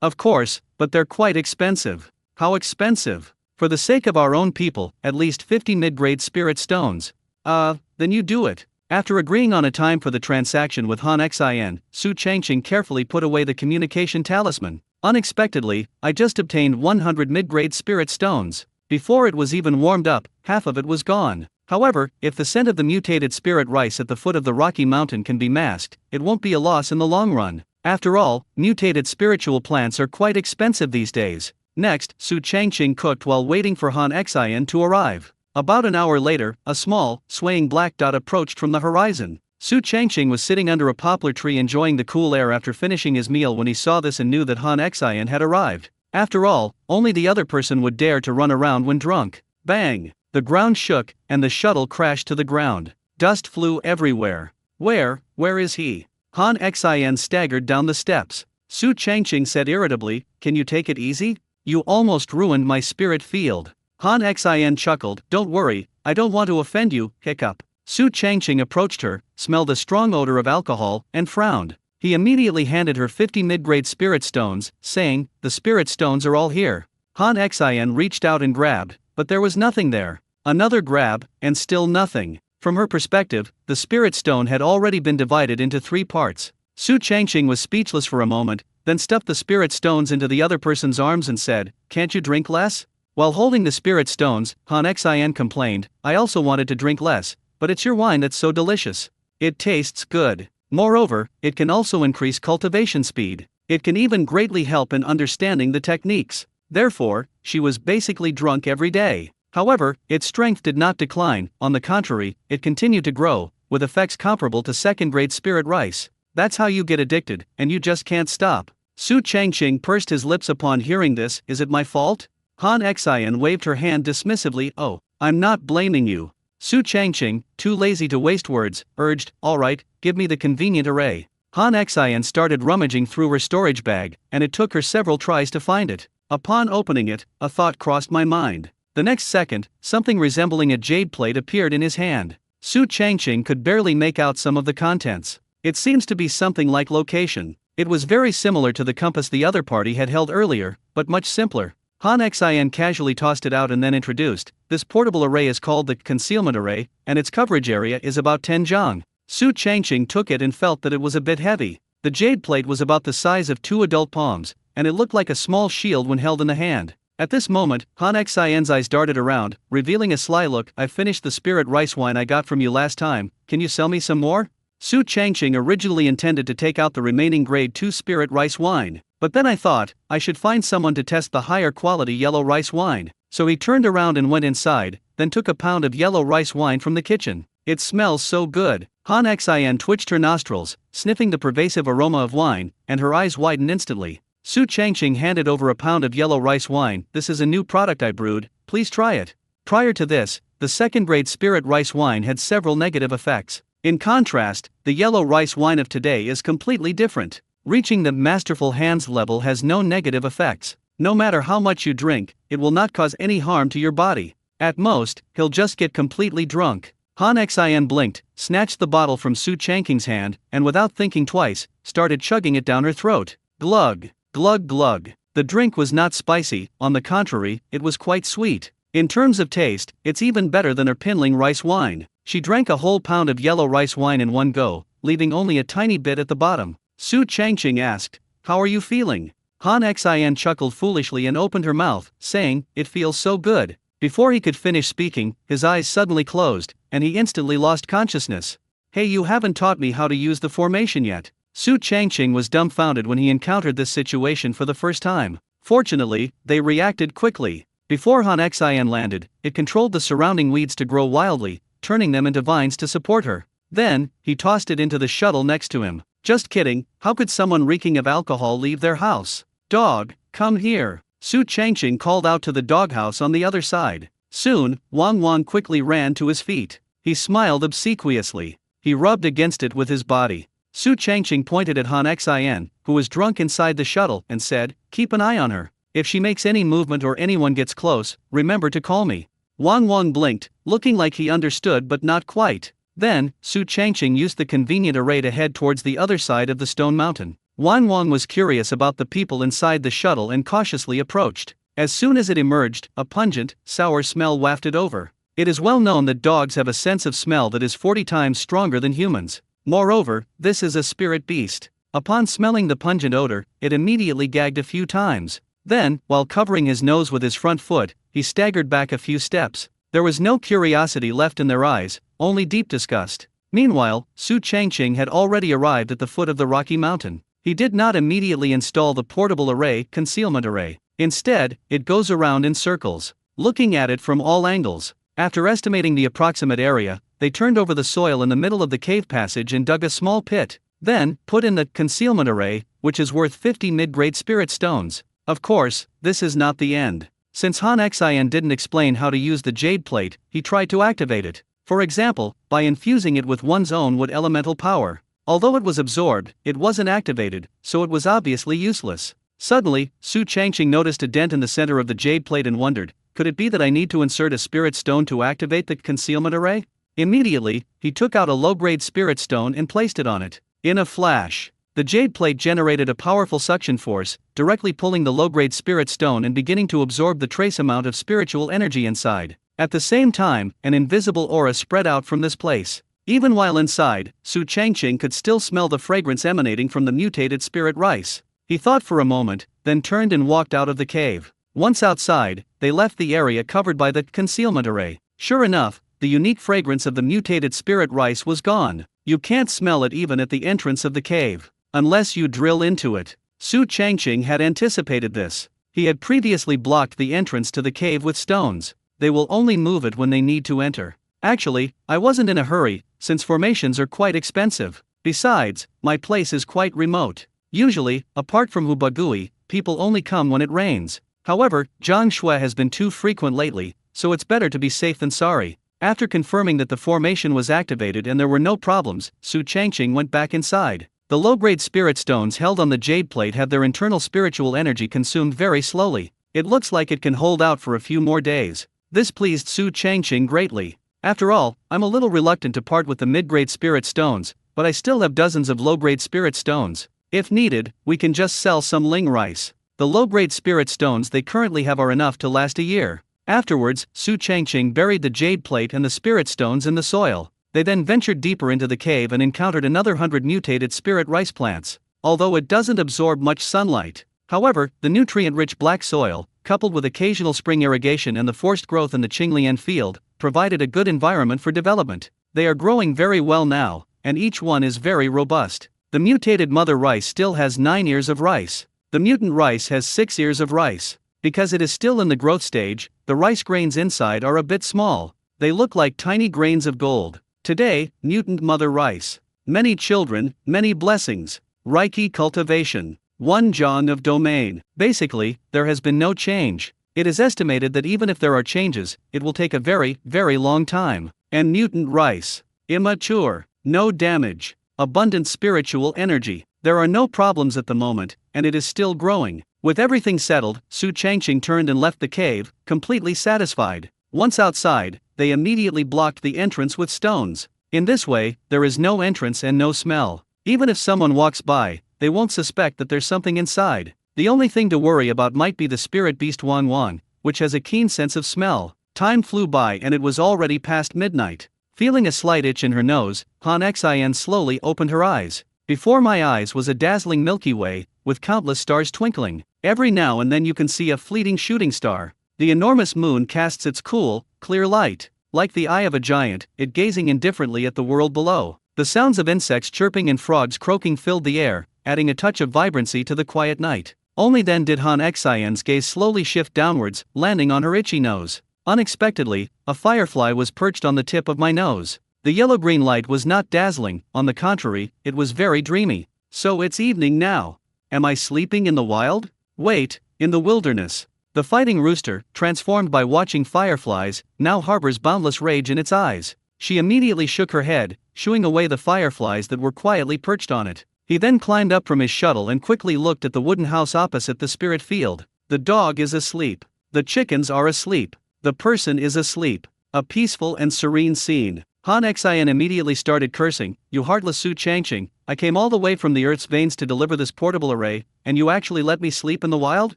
of course, but they're quite expensive. How expensive? For the sake of our own people, at least 50 mid-grade spirit stones. Then you do it. After agreeing on a time for the transaction with Han Xin, Su Changqing carefully put away the communication talisman. Unexpectedly, I just obtained 100 mid-grade spirit stones. Before it was even warmed up, half of it was gone. However, if the scent of the mutated spirit rice at the foot of the Rocky Mountain can be masked, it won't be a loss in the long run. After all, mutated spiritual plants are quite expensive these days. Next, Su Changqing cooked while waiting for Han Xin to arrive. About an hour later, a small, swaying black dot approached from the horizon. Su Changqing was sitting under a poplar tree enjoying the cool air after finishing his meal when he saw this and knew that Han Xin had arrived. After all, only the other person would dare to run around when drunk. Bang! The ground shook, and the shuttle crashed to the ground. Dust flew everywhere. Where is he? Han Xin staggered down the steps. Su Changqing said irritably, "Can you take it easy? You almost ruined my spirit field." Han Xin chuckled, "Don't worry, I don't want to offend you, hiccup." Su Changqing approached her, smelled a strong odor of alcohol, and frowned. He immediately handed her 50 mid-grade spirit stones, saying, "The spirit stones are all here." Han Xin reached out and grabbed, but there was nothing there. Another grab, and still nothing. From her perspective, the spirit stone had already been divided into 3 parts. Su Changqing was speechless for a moment, then stuffed the spirit stones into the other person's arms and said, "Can't you drink less?" While holding the spirit stones, Han Xin complained, "I also wanted to drink less, but it's your wine that's so delicious. It tastes good. Moreover, it can also increase cultivation speed. It can even greatly help in understanding the techniques." Therefore, she was basically drunk every day. However, its strength did not decline, on the contrary, it continued to grow, with effects comparable to second-grade spirit rice. That's how you get addicted, and you just can't stop. Su Changqing pursed his lips upon hearing this. "Is it my fault?" Han Xian waved her hand dismissively. "Oh, I'm not blaming you." Su Changqing, too lazy to waste words, urged, "All right, give me the convenient array." Han Xian started rummaging through her storage bag, and it took her several tries to find it. Upon opening it, a thought crossed my mind. The next second, something resembling a jade plate appeared in his hand. Su Changqing could barely make out some of the contents. It seems to be something like location. It was very similar to the compass the other party had held earlier, but much simpler. Han Xian casually tossed it out and then introduced, "This portable array is called the concealment array, and its coverage area is about 10 zhang." Su Changqing took it and felt that it was a bit heavy. The jade plate was about the size of 2 adult palms, and it looked like a small shield when held in the hand. At this moment, Han Xian's eyes darted around, revealing a sly look. "I finished the spirit rice wine I got from you last time, can you sell me some more?" Su Changqing originally intended to take out the remaining grade 2 spirit rice wine, but then I thought, I should find someone to test the higher quality yellow rice wine. So he turned around and went inside, then took a pound of yellow rice wine from the kitchen. "It smells so good." Han Xian twitched her nostrils, sniffing the pervasive aroma of wine, and her eyes widened instantly. Su Changqing handed over a pound of yellow rice wine. "This is a new product I brewed, please try it." Prior to this, the second-grade spirit rice wine had several negative effects. In contrast, the yellow rice wine of today is completely different. Reaching the masterful hands level has no negative effects. No matter how much you drink, it will not cause any harm to your body. At most, he'll just get completely drunk. Han Xian blinked, snatched the bottle from Su Changqing's hand, and without thinking twice, started chugging it down her throat. Glug, glug glug. The drink was not spicy, on the contrary, it was quite sweet. In terms of taste, it's even better than her pinling rice wine. She drank a whole pound of yellow rice wine in one go, leaving only a tiny bit at the bottom. Su Changqing asked, "How are you feeling?" Han Xian chuckled foolishly and opened her mouth, saying, "It feels so good." Before he could finish speaking, his eyes suddenly closed, and he instantly lost consciousness. "Hey, you haven't taught me how to use the formation yet." Su Changqing was dumbfounded when he encountered this situation for the first time. Fortunately, they reacted quickly. Before Han Xian landed, it controlled the surrounding weeds to grow wildly, turning them into vines to support her. Then, he tossed it into the shuttle next to him. Just kidding, how could someone reeking of alcohol leave their house? "Dog, come here." Su Changqing called out to the doghouse on the other side. Soon, Wang Wang quickly ran to his feet. He smiled obsequiously. He rubbed against it with his body. Su Changqing pointed at Han Xian, who was drunk inside the shuttle, and said, "Keep an eye on her. If she makes any movement or anyone gets close, remember to call me." Wang Wang blinked, looking like he understood but not quite. Then, Su Changqing used the convenient array to head towards the other side of the stone mountain. Wang Wang was curious about the people inside the shuttle and cautiously approached. As soon as it emerged, a pungent, sour smell wafted over. It is well known that dogs have a sense of smell that is 40 times stronger than humans. Moreover, this is a spirit beast. Upon smelling the pungent odor, it immediately gagged a few times. Then, while covering his nose with his front foot, he staggered back a few steps. There was no curiosity left in their eyes, only deep disgust. Meanwhile, Su Changqing had already arrived at the foot of the rocky mountain. He did not immediately install the portable array, concealment array. Instead, it goes around in circles. Looking at it from all angles. After estimating the approximate area, they turned over the soil in the middle of the cave passage and dug a small pit. Then, put in the concealment array, which is worth 50 mid-grade spirit stones. Of course, this is not the end. Since Han Xian didn't explain how to use the jade plate, he tried to activate it. For example, by infusing it with one's own wood elemental power. Although it was absorbed, it wasn't activated, so it was obviously useless. Suddenly, Su Changqing noticed a dent in the center of the jade plate and wondered, could it be that I need to insert a spirit stone to activate the concealment array? Immediately, he took out a low-grade spirit stone and placed it on it. In a flash, the jade plate generated a powerful suction force, directly pulling the low-grade spirit stone and beginning to absorb the trace amount of spiritual energy inside. At the same time, an invisible aura spread out from this place. Even while inside, Su Changqing could still smell the fragrance emanating from the mutated spirit rice. He thought for a moment, then turned and walked out of the cave. Once outside, they left the area covered by the concealment array. Sure enough, the unique fragrance of the mutated spirit rice was gone. You can't smell it even at the entrance of the cave, unless you drill into it. Su Changqing had anticipated this. He had previously blocked the entrance to the cave with stones. They will only move it when they need to enter. Actually, I wasn't in a hurry, since formations are quite expensive. Besides, my place is quite remote. Usually, apart from Hubagui, people only come when it rains. However, Zhang Shui has been too frequent lately, so it's better to be safe than sorry. After confirming that the formation was activated and there were no problems, Su Changqing went back inside. The low-grade spirit stones held on the jade plate have their internal spiritual energy consumed very slowly. It looks like it can hold out for a few more days. This pleased Su Changqing greatly. After all, I'm a little reluctant to part with the mid-grade spirit stones, but I still have dozens of low-grade spirit stones. If needed, we can just sell some ling rice. The low-grade spirit stones they currently have are enough to last a year. Afterwards, Su Changqing buried the jade plate and the spirit stones in the soil. They then ventured deeper into the cave and encountered another 100 mutated spirit rice plants. Although it doesn't absorb much sunlight. However, the nutrient-rich black soil, coupled with occasional spring irrigation and the forced growth in the Qinglian field, provided a good environment for development. They are growing very well now, and each one is very robust. The mutated mother rice still has 9 ears of rice. The mutant rice has 6 ears of rice. Because it is still in the growth stage, the rice grains inside are a bit small. They look like tiny grains of gold. Today, mutant mother rice. Many children, many blessings. Reiki cultivation. 1 John of domain. Basically, there has been no change. It is estimated that even if there are changes, it will take a very, very long time. And mutant rice. Immature. No damage. Abundant spiritual energy. There are no problems at the moment, and it is still growing. With everything settled, Su Changqing turned and left the cave, completely satisfied. Once outside, they immediately blocked the entrance with stones. In this way, there is no entrance and no smell. Even if someone walks by, they won't suspect that there's something inside. The only thing to worry about might be the spirit beast Wan Wan, which has a keen sense of smell. Time flew by and it was already past midnight. Feeling a slight itch in her nose, Han Xian slowly opened her eyes. Before my eyes was a dazzling Milky Way, with countless stars twinkling. Every now and then you can see a fleeting shooting star. The enormous moon casts its cool, clear light. Like the eye of a giant, it gazing indifferently at the world below. The sounds of insects chirping and frogs croaking filled the air, adding a touch of vibrancy to the quiet night. Only then did Han Xian's gaze slowly shift downwards, landing on her itchy nose. Unexpectedly, a firefly was perched on the tip of my nose. The yellow-green light was not dazzling, on the contrary, it was very dreamy. So it's evening now. Am I sleeping in the wild? Wait, in the wilderness. The fighting rooster, transformed by watching fireflies, now harbors boundless rage in its eyes. She immediately shook her head, shooing away the fireflies that were quietly perched on it. He then climbed up from his shuttle and quickly looked at the wooden house opposite the spirit field. The dog is asleep. The chickens are asleep. The person is asleep. A peaceful and serene scene. Han Xian immediately started cursing. You heartless Su Changqing, I came all the way from the earth's veins to deliver this portable array, and you actually let me sleep in the wild?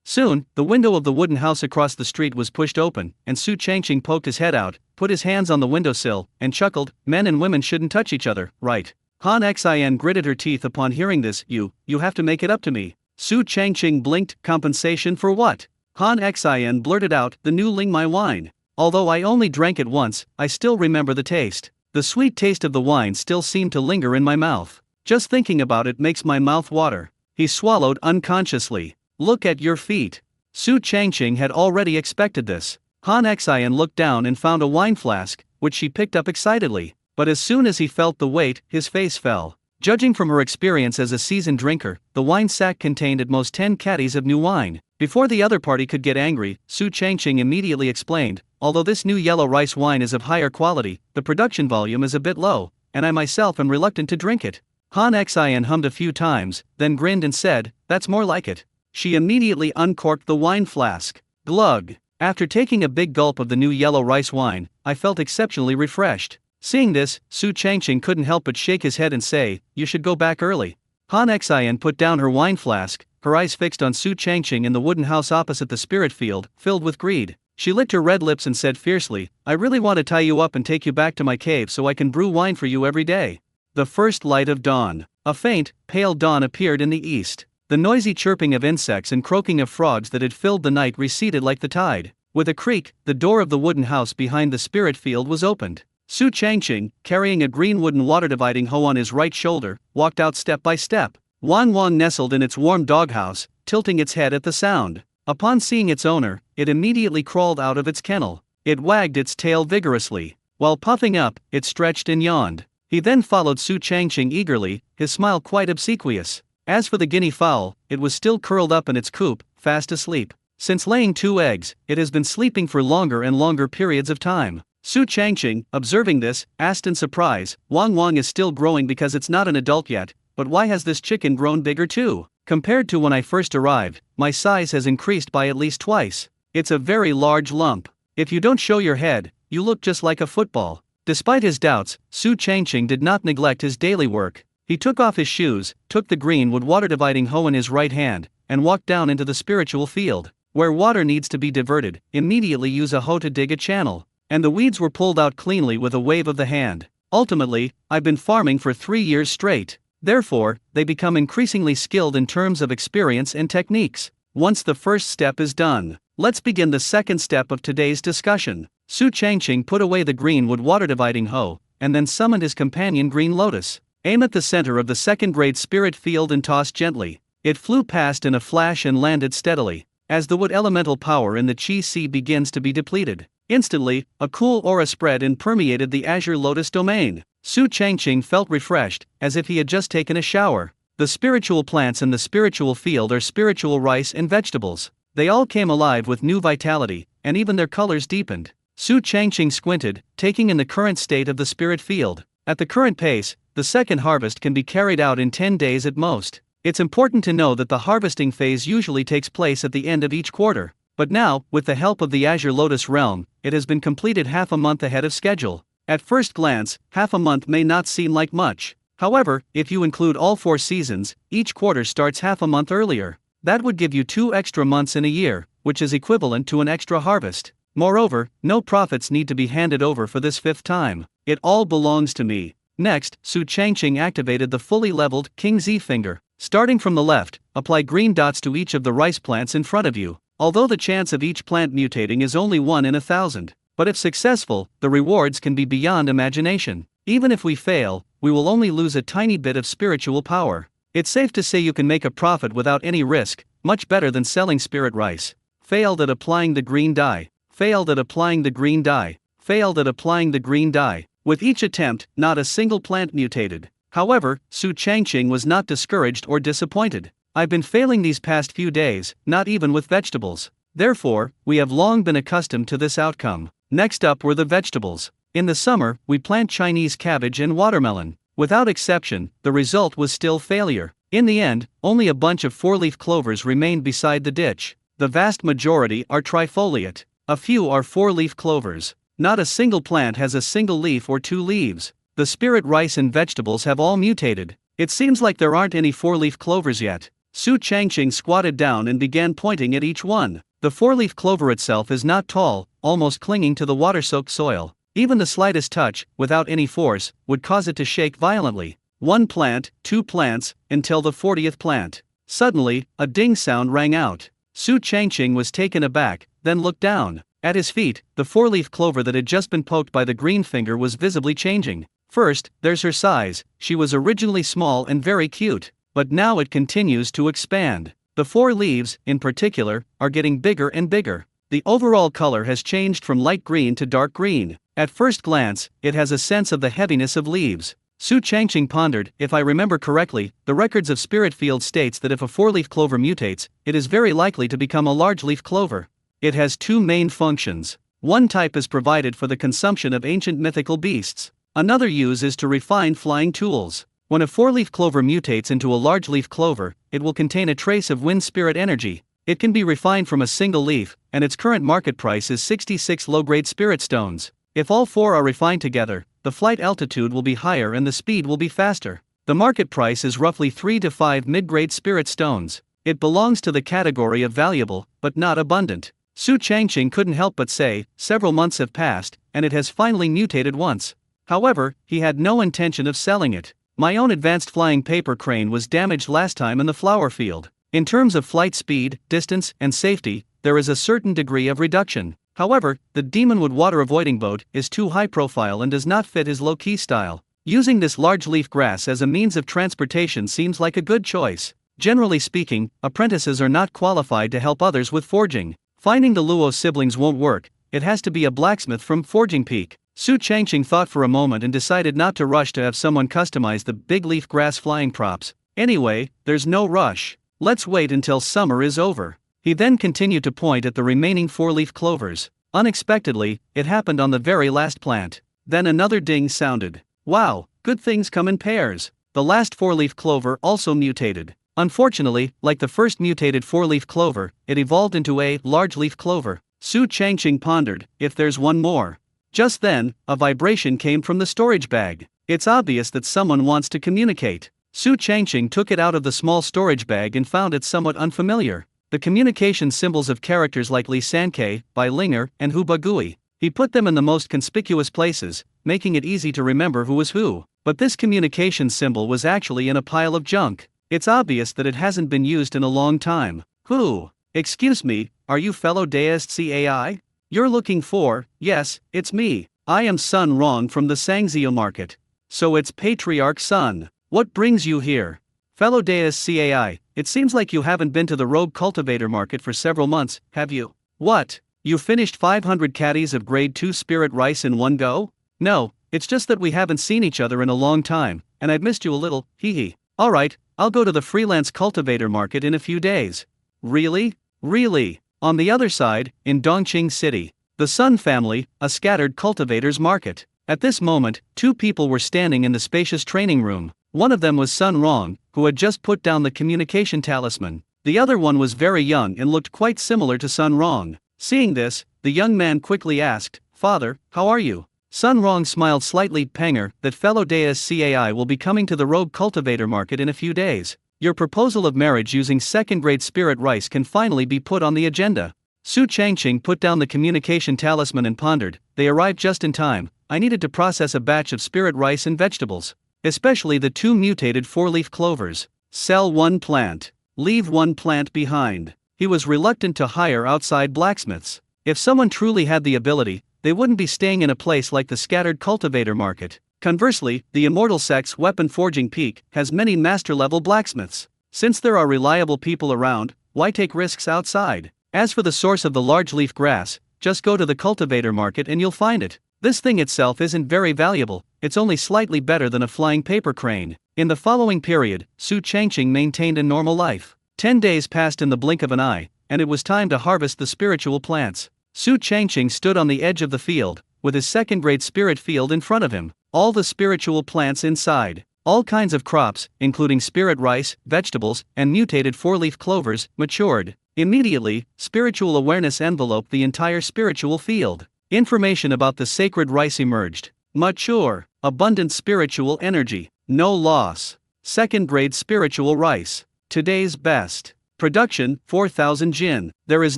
Soon, the window of the wooden house across the street was pushed open, and Su Changqing poked his head out, put his hands on the windowsill, and chuckled. Men and women shouldn't touch each other, right? Han Xian gritted her teeth upon hearing this. You have to make it up to me. Su Changqing blinked. Compensation for what? Han Xian blurted out, the new Ling Mai wine. Although I only drank it once, I still remember the taste. The sweet taste of the wine still seemed to linger in my mouth. Just thinking about it makes my mouth water. He swallowed unconsciously. Look at your feet. Su Changqing had already expected this. Han Xian looked down and found a wine flask, which she picked up excitedly. But as soon as he felt the weight, his face fell. Judging from her experience as a seasoned drinker, the wine sack contained at most 10 caddies of new wine. Before the other party could get angry, Su Changqing immediately explained, although this new yellow rice wine is of higher quality, the production volume is a bit low, and I myself am reluctant to drink it. Han Xian hummed a few times, then grinned and said, that's more like it. She immediately uncorked the wine flask. Glug. After taking a big gulp of the new yellow rice wine, I felt exceptionally refreshed. Seeing this, Su Changqing couldn't help but shake his head and say, you should go back early. Han Xian put down her wine flask, her eyes fixed on Su Changqing in the wooden house opposite the spirit field, filled with greed. She licked her red lips and said fiercely, "I really want to tie you up and take you back to my cave so I can brew wine for you every day." The first light of dawn. A faint, pale dawn appeared in the east. The noisy chirping of insects and croaking of frogs that had filled the night receded like the tide. With a creak, the door of the wooden house behind the spirit field was opened. Su Changqing, carrying a green wooden water-dividing hoe on his right shoulder, walked out step by step. Wan Wang nestled in its warm doghouse, tilting its head at the sound. Upon seeing its owner, it immediately crawled out of its kennel. It wagged its tail vigorously. While puffing up, it stretched and yawned. He then followed Su Changqing eagerly, his smile quite obsequious. As for the guinea fowl, it was still curled up in its coop, fast asleep. Since laying 2 eggs, it has been sleeping for longer and longer periods of time. Su Changqing, observing this, asked in surprise, "Wang Wang is still growing because it's not an adult yet, but why has this chicken grown bigger too? Compared to when I first arrived, my size has increased by at least twice. It's a very large lump. If you don't show your head, you look just like a football." Despite his doubts, Su Changqing did not neglect his daily work. He took off his shoes, took the green wood water-dividing hoe in his right hand, and walked down into the spiritual field. Where water needs to be diverted, immediately use a hoe to dig a channel. And the weeds were pulled out cleanly with a wave of the hand. Ultimately, I've been farming for 3 years straight. Therefore, they become increasingly skilled in terms of experience and techniques. Once the first step is done, let's begin the second step of today's discussion. Su Changqing put away the green wood water-dividing hoe, and then summoned his companion Green Lotus. Aim at the center of the second-grade spirit field and toss gently. It flew past in a flash and landed steadily. As the wood elemental power in the Chi Si begins to be depleted, instantly, a cool aura spread and permeated the Azure Lotus domain. Su Changqing felt refreshed, as if he had just taken a shower. The spiritual plants in the spiritual field are spiritual rice and vegetables. They all came alive with new vitality, and even their colors deepened. Su Changqing squinted, taking in the current state of the spirit field. At the current pace, the second harvest can be carried out in 10 days at most. It's important to know that the harvesting phase usually takes place at the end of each quarter. But now, with the help of the Azure Lotus realm, it has been completed half a month ahead of schedule. At first glance, half a month may not seem like much. However, if you include all 4 seasons, each quarter starts half a month earlier. That would give you 2 extra months in a year, which is equivalent to an extra harvest. Moreover, no profits need to be handed over for this 5th time. It all belongs to me. Next, Su Changqing activated the fully leveled King Z finger. Starting from the left, apply green dots to each of the rice plants in front of you. Although the chance of each plant mutating is only 1 in 1,000, but if successful, the rewards can be beyond imagination. Even if we fail, we will only lose a tiny bit of spiritual power. It's safe to say you can make a profit without any risk, much better than selling spirit rice. Failed at applying the green dye. Failed at applying the green dye. Failed at applying the green dye. With each attempt, not a single plant mutated. However, Su Changqing was not discouraged or disappointed. I've been failing these past few days, not even with vegetables. Therefore, we have long been accustomed to this outcome. Next up were the vegetables. In the summer, we plant Chinese cabbage and watermelon. Without exception, the result was still failure. In the end, only a bunch of 4-leaf clovers remained beside the ditch. The vast majority are trifoliate. A few are 4-leaf clovers. Not a single plant has a single leaf or 2 leaves. The spirit rice and vegetables have all mutated. It seems like there aren't any 4-leaf clovers yet. Su Changqing squatted down and began pointing at each one. The 4-leaf clover itself is not tall, almost clinging to the water-soaked soil. Even the slightest touch, without any force, would cause it to shake violently. 1 plant, 2 plants, until the 40th plant. Suddenly, a ding sound rang out. Su Changqing was taken aback, then looked down. At his feet, the 4-leaf clover that had just been poked by the green finger was visibly changing. First, there's her size. She was originally small and very cute, but now it continues to expand. The 4 leaves, in particular, are getting bigger and bigger. The overall color has changed from light green to dark green. At first glance, it has a sense of the heaviness of leaves. Su Changqing pondered, if I remember correctly, the records of Spirit Field states that if a 4-leaf clover mutates, it is very likely to become a large-leaf clover. It has 2 main functions. One type is provided for the consumption of ancient mythical beasts. Another use is to refine flying tools. When a 4-leaf clover mutates into a large-leaf clover, it will contain a trace of wind spirit energy. It can be refined from a single leaf, and its current market price is 66 low-grade spirit stones. If all 4 are refined together, the flight altitude will be higher and the speed will be faster. The market price is roughly 3 to 5 mid-grade spirit stones. It belongs to the category of valuable, but not abundant. Su Changqing couldn't help but say, several months have passed, and it has finally mutated once. However, he had no intention of selling it. My own advanced flying paper crane was damaged last time in the flower field. In terms of flight speed, distance, and safety, there is a certain degree of reduction. However, the Demonwood water avoiding boat is too high profile and does not fit his low-key style. Using this large leaf grass as a means of transportation seems like a good choice. Generally speaking, apprentices are not qualified to help others with forging. Finding the Luo siblings won't work, it has to be a blacksmith from Forging Peak. Su Changqing thought for a moment and decided not to rush to have someone customize the big leaf grass flying props. Anyway, there's no rush. Let's wait until summer is over. He then continued to point at the remaining 4-leaf clovers. Unexpectedly, it happened on the very last plant. Then another ding sounded. Wow, good things come in pairs. The last 4-leaf clover also mutated. Unfortunately, like the first mutated 4-leaf clover, it evolved into a large leaf clover. Su Changqing pondered, if there's one more. Just then, a vibration came from the storage bag. It's obvious that someone wants to communicate. Su Changqing took it out of the small storage bag and found it somewhat unfamiliar. The communication symbols of characters like Li Sankei, Bai Linger, and Hu Bagui. He put them in the most conspicuous places, making it easy to remember who was who. But this communication symbol was actually in a pile of junk. It's obvious that it hasn't been used in a long time. Who? Excuse me, are you fellow deist CAI? You're looking for, yes, it's me. I am Sun Rong from the Sangzhou market. So it's Patriarch Sun. What brings you here? Fellow deist CAI, it seems like you haven't been to the rogue cultivator market for several months, have you? What? You finished 500 caddies of grade 2 spirit rice in one go? No, it's just that we haven't seen each other in a long time, and I've missed you a little, hee. Alright, I'll go to the freelance cultivator market in a few days. Really? Really? On the other side, in Dongqing City, the Sun family, a scattered cultivators market. At this moment, 2 people were standing in the spacious training room. One of them was Sun Rong, who had just put down the communication talisman. The other one was very young and looked quite similar to Sun Rong. Seeing this, the young man quickly asked, Father, how are you? Sun Rong smiled slightly. Penger, that fellow deist CAI will be coming to the rogue cultivator market in a few days. Your proposal of marriage using second-grade spirit rice can finally be put on the agenda. Su Changqing put down the communication talisman and pondered. They arrived just in time. I needed to process a batch of spirit rice and vegetables. Especially the 2 mutated 4-leaf clovers. Sell 1 plant. Leave 1 plant behind. He was reluctant to hire outside blacksmiths. If someone truly had the ability, they wouldn't be staying in a place like the scattered cultivator market. Conversely, the immortal sect's weapon forging peak has many master-level blacksmiths. Since there are reliable people around, why take risks outside? As for the source of the large leaf grass, just go to the cultivator market and you'll find it. This thing itself isn't very valuable, it's only slightly better than a flying paper crane. In the following period, Su Changqing maintained a normal life. 10 days passed in the blink of an eye, and it was time to harvest the spiritual plants. Su Changqing stood on the edge of the field, with his second-grade spirit field in front of him. All the spiritual plants inside. All kinds of crops, including spirit rice, vegetables, and mutated 4-leaf clovers, matured. Immediately, spiritual awareness enveloped the entire spiritual field. Information about the sacred rice emerged. Mature, abundant spiritual energy, no loss. Second-grade spiritual rice. Today's best. Production, 4,000 jin. There is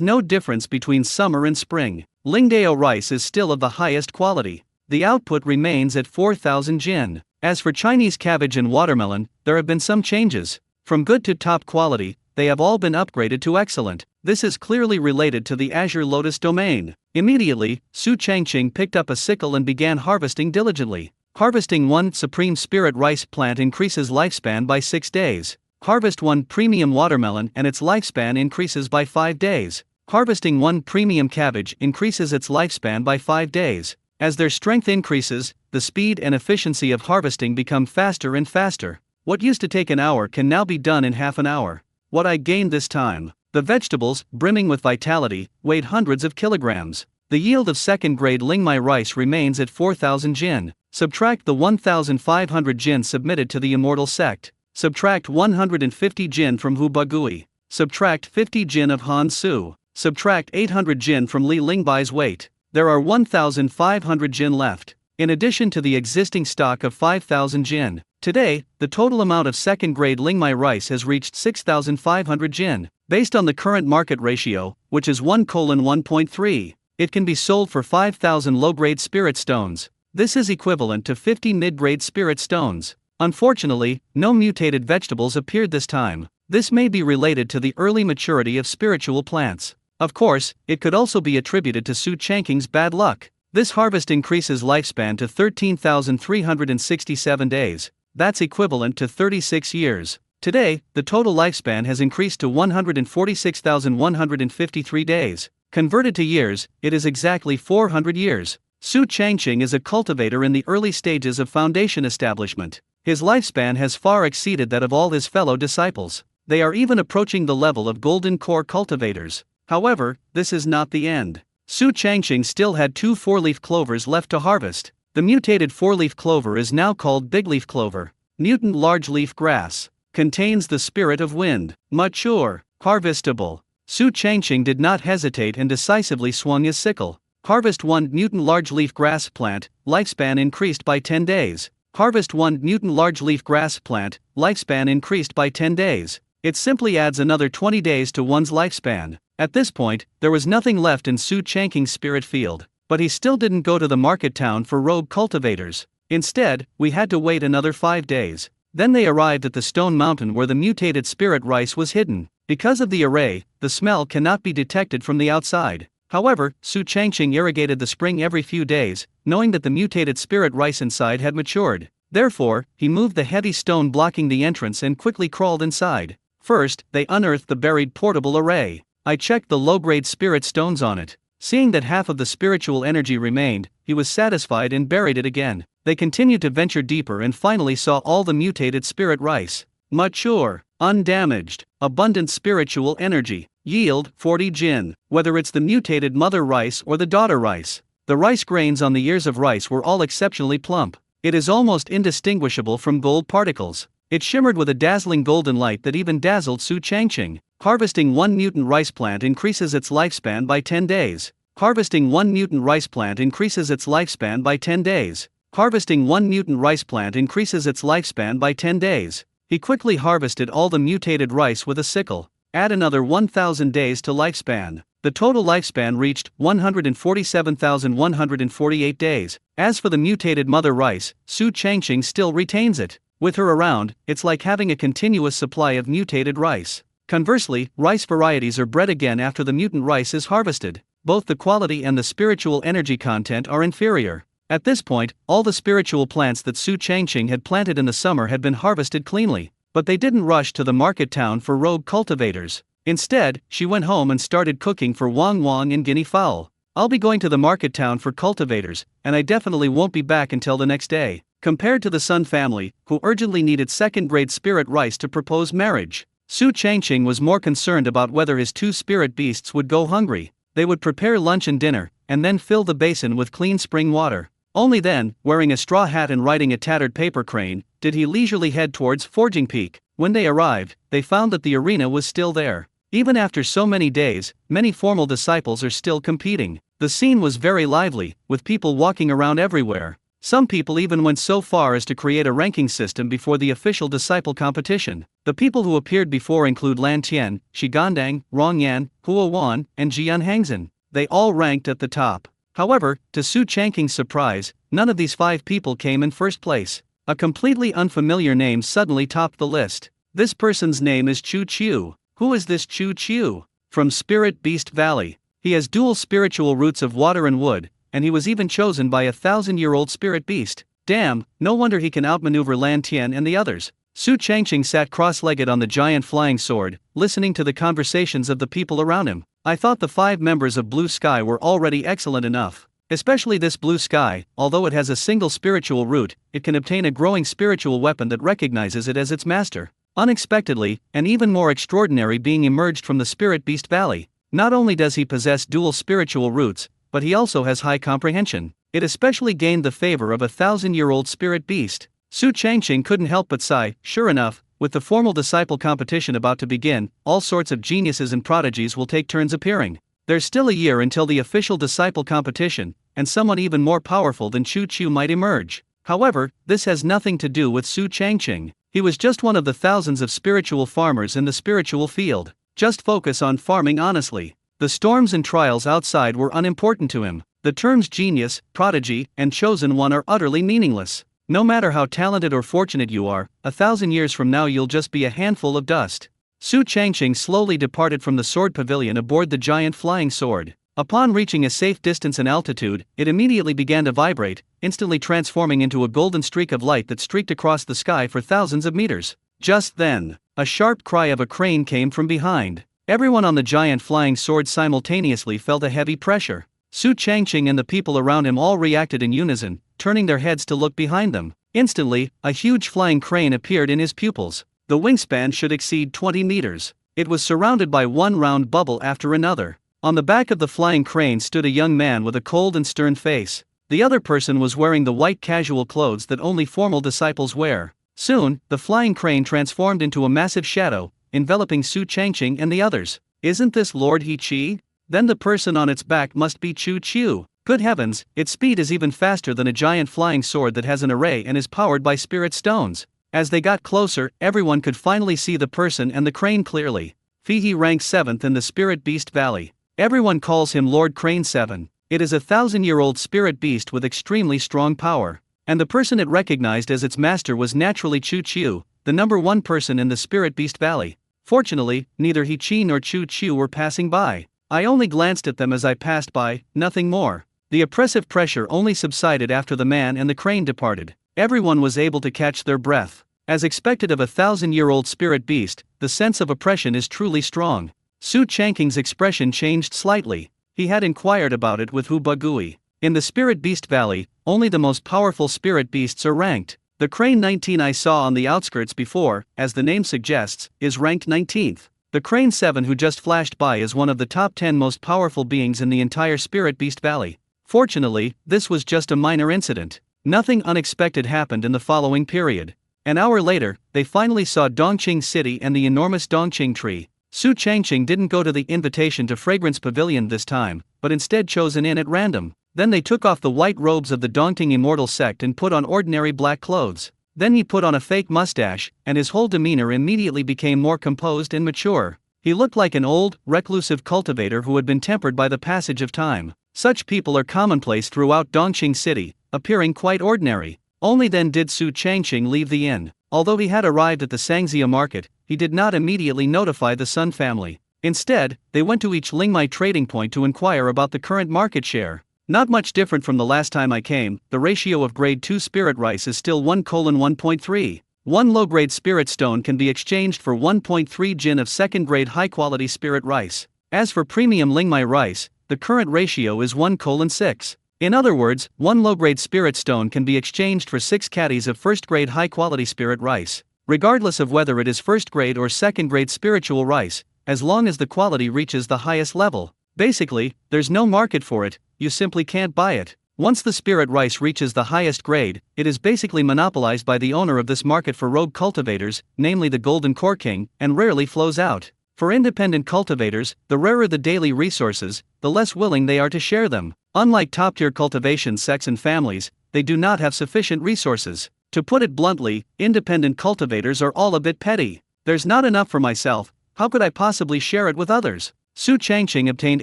no difference between summer and spring. Lingdao rice is still of the highest quality. The output remains at 4,000 jin. As for Chinese cabbage and watermelon, there have been some changes. From good to top quality, they have all been upgraded to excellent. This is clearly related to the Azure Lotus domain. Immediately, Su Changqing picked up a sickle and began harvesting diligently. Harvesting 1 supreme spirit rice plant increases lifespan by 6 days. Harvest 1 premium watermelon and its lifespan increases by 5 days. Harvesting 1 premium cabbage increases its lifespan by 5 days. As their strength increases, the speed and efficiency of harvesting become faster and faster. What used to take an hour can now be done in half an hour. What I gained this time. The vegetables, brimming with vitality, weighed hundreds of kilograms. The yield of second-grade Lingmai rice remains at 4,000 jin. Subtract the 1,500 jin submitted to the immortal sect. Subtract 150 jin from Hu Bagui. Subtract 50 jin of Han Su. Subtract 800 jin from Li Lingbai's weight. There are 1,500 jin left, in addition to the existing stock of 5,000 jin. Today, the total amount of second-grade Lingmai rice has reached 6,500 jin. Based on the current market ratio, which is 1:1.3, it can be sold for 5,000 low-grade spirit stones. This is equivalent to 50 mid-grade spirit stones. Unfortunately, no mutated vegetables appeared this time. This may be related to the early maturity of spiritual plants. Of course, it could also be attributed to Su Changqing's bad luck. This harvest increases lifespan to 13,367 days. That's equivalent to 36 years. Today, the total lifespan has increased to 146,153 days. Converted to years, it is exactly 400 years. Su Changqing is a cultivator in the early stages of foundation establishment. His lifespan has far exceeded that of all his fellow disciples. They are even approaching the level of golden core cultivators. However, this is not the end. Su Changqing still had 2 4-leaf clovers left to harvest. The mutated 4-leaf clover is now called bigleaf clover. Mutant large-leaf grass. Contains the spirit of wind. Mature. Harvestable. Su Changqing did not hesitate and decisively swung his sickle. Harvest 1 mutant large-leaf grass plant, lifespan increased by 10 days. Harvest 1 mutant large-leaf grass plant, lifespan increased by 10 days. It simply adds another 20 days to one's lifespan. At this point, there was nothing left in Su Changqing's spirit field, but he still didn't go to the market town for rogue cultivators. Instead, we had to wait another 5 days. Then they arrived at the stone mountain where the mutated spirit rice was hidden. Because of the array, the smell cannot be detected from the outside. However, Su Changqing irrigated the spring every few days, knowing that the mutated spirit rice inside had matured. Therefore, he moved the heavy stone blocking the entrance and quickly crawled inside. First, they unearthed the buried portable array. I checked the low-grade spirit stones on it. Seeing that half of the spiritual energy remained, he was satisfied and buried it again. They continued to venture deeper and finally saw all the mutated spirit rice. Mature, undamaged, abundant spiritual energy. Yield 40 jin. Whether it's the mutated mother rice or the daughter rice, the rice grains on the ears of rice were all exceptionally plump. It is almost indistinguishable from gold particles. It shimmered with a dazzling golden light that even dazzled Su Changqing. Harvesting 1 mutant rice plant increases its lifespan by 10 days. Harvesting 1 mutant rice plant increases its lifespan by 10 days. Harvesting 1 mutant rice plant increases its lifespan by 10 days. He quickly harvested all the mutated rice with a sickle. Add another 1,000 days to lifespan. The total lifespan reached 147,148 days. As for the mutated mother rice, Su Changqing still retains it. With her around, it's like having a continuous supply of mutated rice. Conversely, rice varieties are bred again after the mutant rice is harvested. Both the quality and the spiritual energy content are inferior. At this point, all the spiritual plants that Su Changqing had planted in the summer had been harvested cleanly, but they didn't rush to the market town for rogue cultivators. Instead, she went home and started cooking for Wang Wang and guinea fowl. I'll be going to the market town for cultivators, and I definitely won't be back until the next day. Compared to the Sun family, who urgently needed second-grade spirit rice to propose marriage, Su Changqing was more concerned about whether his 2 spirit beasts would go hungry. They would prepare lunch and dinner, and then fill the basin with clean spring water. Only then, wearing a straw hat and riding a tattered paper crane, did he leisurely head towards Forging Peak. When they arrived, they found that the arena was still there. Even after so many days, many formal disciples are still competing. The scene was very lively, with people walking around everywhere. Some people even went so far as to create a ranking system before the official disciple competition. The people who appeared before include Lan Tian, Shi Gandang, Rong Yan, Hua Wan, and Jian Hangzhen. They all ranked at the top. However, to Su Changqing's surprise, none of these 5 people came in first place. A completely unfamiliar name suddenly topped the list. This person's name is Chu Chiu. Who is this Chu Chiu? From Spirit Beast Valley. He has dual spiritual roots of water and wood, and he was even chosen by a 1,000-year-old spirit beast. Damn, no wonder he can outmaneuver Lan Tian and the others. Su Changqing sat cross-legged on the giant flying sword, listening to the conversations of the people around him. I thought the 5 members of Blue Sky were already excellent enough. Especially this Blue Sky, although it has a single spiritual root, it can obtain a growing spiritual weapon that recognizes it as its master. Unexpectedly, an even more extraordinary being emerged from the Spirit Beast Valley. Not only does he possess dual spiritual roots, but he also has high comprehension. It especially gained the favor of a 1,000-year-old spirit beast. Su Changqing couldn't help but sigh. Sure enough, with the formal disciple competition about to begin, all sorts of geniuses and prodigies will take turns appearing. There's still a year until the official disciple competition, and someone even more powerful than Chu Chu might emerge. However, this has nothing to do with Su Changqing. He was just one of the thousands of spiritual farmers in the spiritual field. just focus on farming honestly. The storms and trials outside were unimportant to him. The terms genius, prodigy, and chosen one are utterly meaningless. No matter how talented or fortunate you are, 1,000 years from now you'll just be a handful of dust. Su Changqing slowly departed from the sword pavilion aboard the giant flying sword. Upon reaching a safe distance and altitude, it immediately began to vibrate, instantly transforming into a golden streak of light that streaked across the sky for thousands of meters. Just then, a sharp cry of a crane came from behind. Everyone on the giant flying sword simultaneously felt a heavy pressure. Su Changqing and the people around him all reacted in unison, turning their heads to look behind them. Instantly, a huge flying crane appeared in his pupils. The wingspan should exceed 20 meters. It was surrounded by one round bubble after another. On the back of the flying crane stood a young man with a cold and stern face. The other person was wearing the white casual clothes that only formal disciples wear. Soon, the flying crane transformed into a massive shadow, enveloping Su Changqing and the others. Isn't this Lord He Chi? Then the person on its back must be Chu Chu. Good heavens, its speed is even faster than a giant flying sword that has an array and is powered by spirit stones. As they got closer, everyone could finally see the person and the crane clearly. He ranks 7th in the Spirit Beast Valley. Everyone calls him Lord Crane 7. It is a 1,000-year-old spirit beast with extremely strong power. And the person it recognized as its master was naturally Chu Chu, the number 1 person in the Spirit Beast Valley. Fortunately, neither He Chi nor Chu Chu were passing by. I only glanced at them as I passed by, nothing more. The oppressive pressure only subsided after the man and the crane departed. Everyone was able to catch their breath. As expected of a 1,000-year-old spirit beast, the sense of oppression is truly strong. Su Changqing's expression changed slightly. He had inquired about it with Hu Bagui. In the Spirit Beast Valley, only the most powerful spirit beasts are ranked. The Crane 19 I saw on the outskirts before, as the name suggests, is ranked 19th. The Crane 7 who just flashed by is one of the top 10 most powerful beings in the entire Spirit Beast Valley. Fortunately, this was just a minor incident. Nothing unexpected happened in the following period. An hour later, they finally saw Dongqing City and the enormous Dongqing tree. Su Changqing didn't go to the invitation to Fragrance Pavilion this time, but instead chose an inn at random. Then they took off the white robes of the Dongting immortal sect and put on ordinary black clothes. Then he put on a fake mustache, and his whole demeanor immediately became more composed and mature. He looked like an old, reclusive cultivator who had been tempered by the passage of time. Such people are commonplace throughout Dongqing City, appearing quite ordinary. Only then did Su Changqing leave the inn. Although he had arrived at the Sangxia market, he did not immediately notify the Sun family. Instead, they went to each Lingmai trading point to inquire about the current market share. Not much different from the last time I came. The ratio of grade 2 spirit rice is still 1:1.3. One low-grade spirit stone can be exchanged for 1.3 jin of second-grade high-quality spirit rice. As for premium Lingmai rice, the current ratio is 1:6. In other words, one low-grade spirit stone can be exchanged for 6 caddies of first-grade high-quality spirit rice. Regardless of whether it is first-grade or second-grade spiritual rice, as long as the quality reaches the highest level. Basically, there's no market for it, you simply can't buy it. Once the spirit rice reaches the highest grade, it is basically monopolized by the owner of this market for rogue cultivators, namely the Golden Core King, and rarely flows out. For independent cultivators, the rarer the daily resources, the less willing they are to share them. Unlike top-tier cultivation sects and families, they do not have sufficient resources. To put it bluntly, independent cultivators are all a bit petty. There's not enough for myself, how could I possibly share it with others? Su Changqing obtained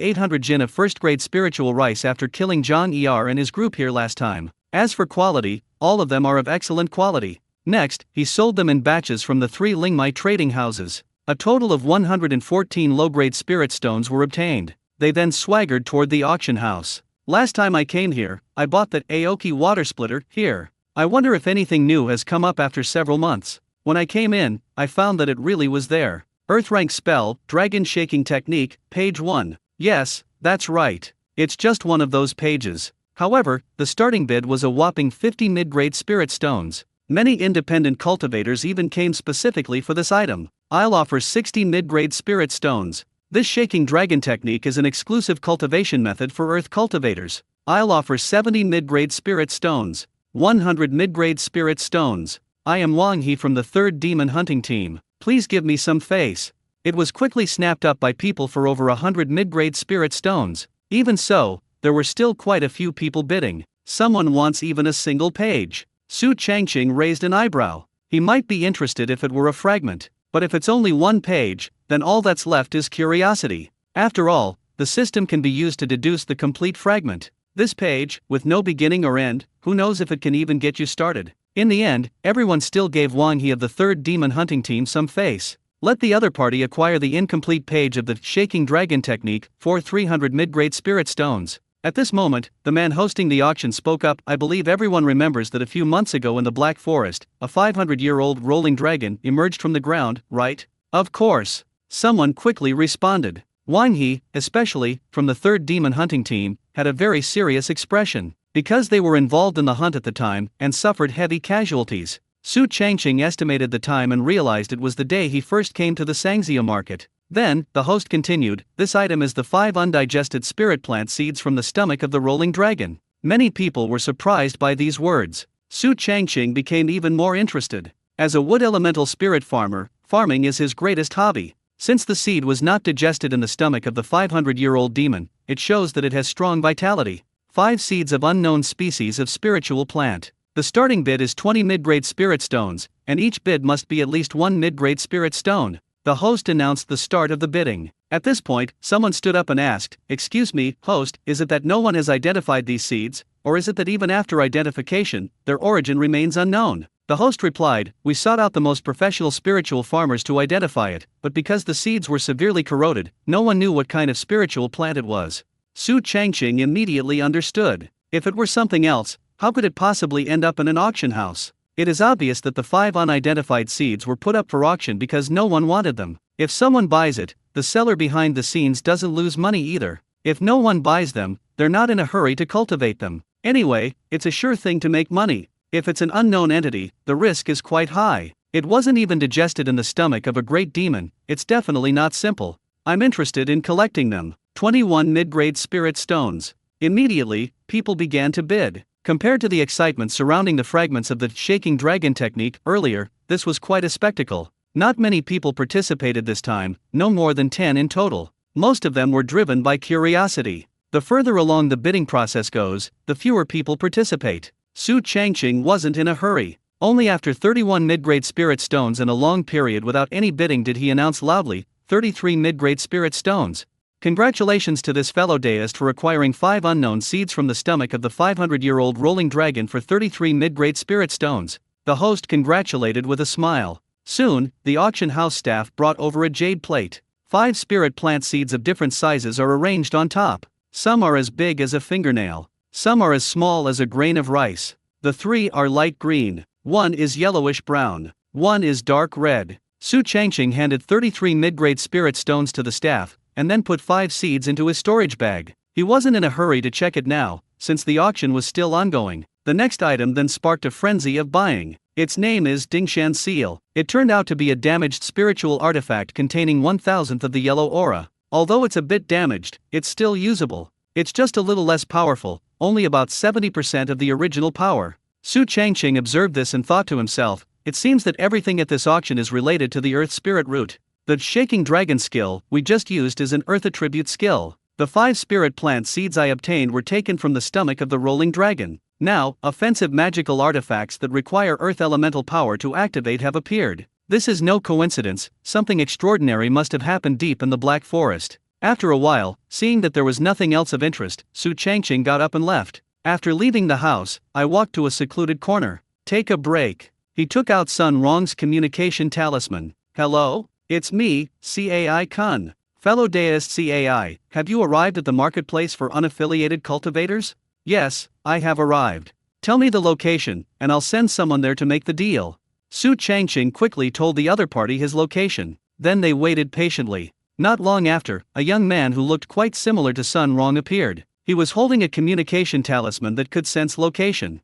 800 jin of first-grade spiritual rice after killing Zhang Er and his group here last time. As for quality, all of them are of excellent quality. Next, he sold them in batches from the 3 Lingmai trading houses. A total of 114 low-grade spirit stones were obtained. They then swaggered toward the auction house. Last time I came here, I bought that Aoki water splitter here. I wonder if anything new has come up after several months. When I came in, I found that it really was there. Earth rank spell, Dragon Shaking Technique, page 1. Yes, that's right. It's just one of those pages. However, the starting bid was a whopping 50 mid-grade spirit stones. Many independent cultivators even came specifically for this item. I'll offer 60 mid-grade spirit stones. This shaking dragon technique is an exclusive cultivation method for earth cultivators. I'll offer 70 mid-grade spirit stones. 100 mid-grade spirit stones. I am Wang He from the 3rd Demon Hunting Team. Please give me some face. It was quickly snapped up by people for over 100 mid-grade spirit stones. Even so, there were still quite a few people bidding. Someone wants even a single page. Su Changqing raised an eyebrow. He might be interested if it were a fragment, but if it's only one page, then all that's left is curiosity. After all, the system can be used to deduce the complete fragment. This page, with no beginning or end, who knows if it can even get you started. In the end, everyone still gave Wang He of the third demon hunting team some face. Let the other party acquire the incomplete page of the Shaking Dragon technique for 300 mid-grade spirit stones. At this moment, the man hosting the auction spoke up. I believe everyone remembers that a few months ago in the Black Forest, a 500-year-old rolling dragon emerged from the ground, right? Of course. Someone quickly responded. Wang He, especially, from the third demon hunting team, had a very serious expression. Because they were involved in the hunt at the time and suffered heavy casualties. Su Changqing estimated the time and realized it was the day he first came to the Sangzhou market. Then, the host continued, this item is the 5 undigested spirit plant seeds from the stomach of the rolling dragon. Many people were surprised by these words. Su Changqing became even more interested. As a wood elemental spirit farmer, farming is his greatest hobby. Since the seed was not digested in the stomach of the 500-year-old demon, it shows that it has strong vitality. 5 seeds of unknown species of spiritual plant. The starting bid is 20 mid-grade spirit stones, and each bid must be at least 1 mid-grade spirit stone. The host announced the start of the bidding. At this point, someone stood up and asked, excuse me, host, is it that no one has identified these seeds, or is it that even after identification, their origin remains unknown? The host replied, we sought out the most professional spiritual farmers to identify it, but because the seeds were severely corroded, no one knew what kind of spiritual plant it was. Su Changqing immediately understood. If it were something else, how could it possibly end up in an auction house? It is obvious that the 5 unidentified seeds were put up for auction because no one wanted them. If someone buys it, the seller behind the scenes doesn't lose money either. If no one buys them, they're not in a hurry to cultivate them. Anyway, it's a sure thing to make money. If it's an unknown entity, the risk is quite high. It wasn't even digested in the stomach of a great demon, it's definitely not simple. I'm interested in collecting them. 21 mid-grade spirit stones. Immediately, people began to bid. Compared to the excitement surrounding the fragments of the Shaking Dragon technique earlier, this was quite a spectacle. Not many people participated this time, no more than 10 in total. Most of them were driven by curiosity. The further along the bidding process goes, the fewer people participate. Su Changqing wasn't in a hurry. Only after 31 mid-grade spirit stones in a long period without any bidding did he announce loudly, 33 mid-grade spirit stones. Congratulations to this fellow deist for acquiring 5 unknown seeds from the stomach of the 500-year-old rolling dragon for 33 mid-grade spirit stones. The host congratulated with a smile. Soon, the auction house staff brought over a jade plate. 5 spirit plant seeds of different sizes are arranged on top. Some are as big as a fingernail. Some are as small as a grain of rice. The 3 are light green. 1 is yellowish brown. 1 is dark red. Su Changqing handed 33 mid-grade spirit stones to the staff, and then put 5 seeds into his storage bag. He wasn't in a hurry to check it now, since the auction was still ongoing. The next item then sparked a frenzy of buying. Its name is Dingshan Seal. It turned out to be a damaged spiritual artifact containing 1,000th of the yellow aura. Although it's a bit damaged, it's still usable. It's just a little less powerful, only about 70% of the original power. Su Changqing observed this and thought to himself, it seems that everything at this auction is related to the earth spirit root. The Shaking Dragon skill we just used is an earth attribute skill. The 5 spirit plant seeds I obtained were taken from the stomach of the rolling dragon. Now, offensive magical artifacts that require earth elemental power to activate have appeared. This is no coincidence, something extraordinary must have happened deep in the Black Forest. After a while, seeing that there was nothing else of interest, Su Changqing got up and left. After leaving the house, I walked to a secluded corner. Take a break. He took out Sun Rong's communication talisman. Hello? It's me, Cai Kun. Fellow deist Cai, have you arrived at the marketplace for unaffiliated cultivators? Yes, I have arrived. Tell me the location, and I'll send someone there to make the deal. Su Changqing quickly told the other party his location. Then they waited patiently. Not long after, a young man who looked quite similar to Sun Rong appeared. He was holding a communication talisman that could sense location.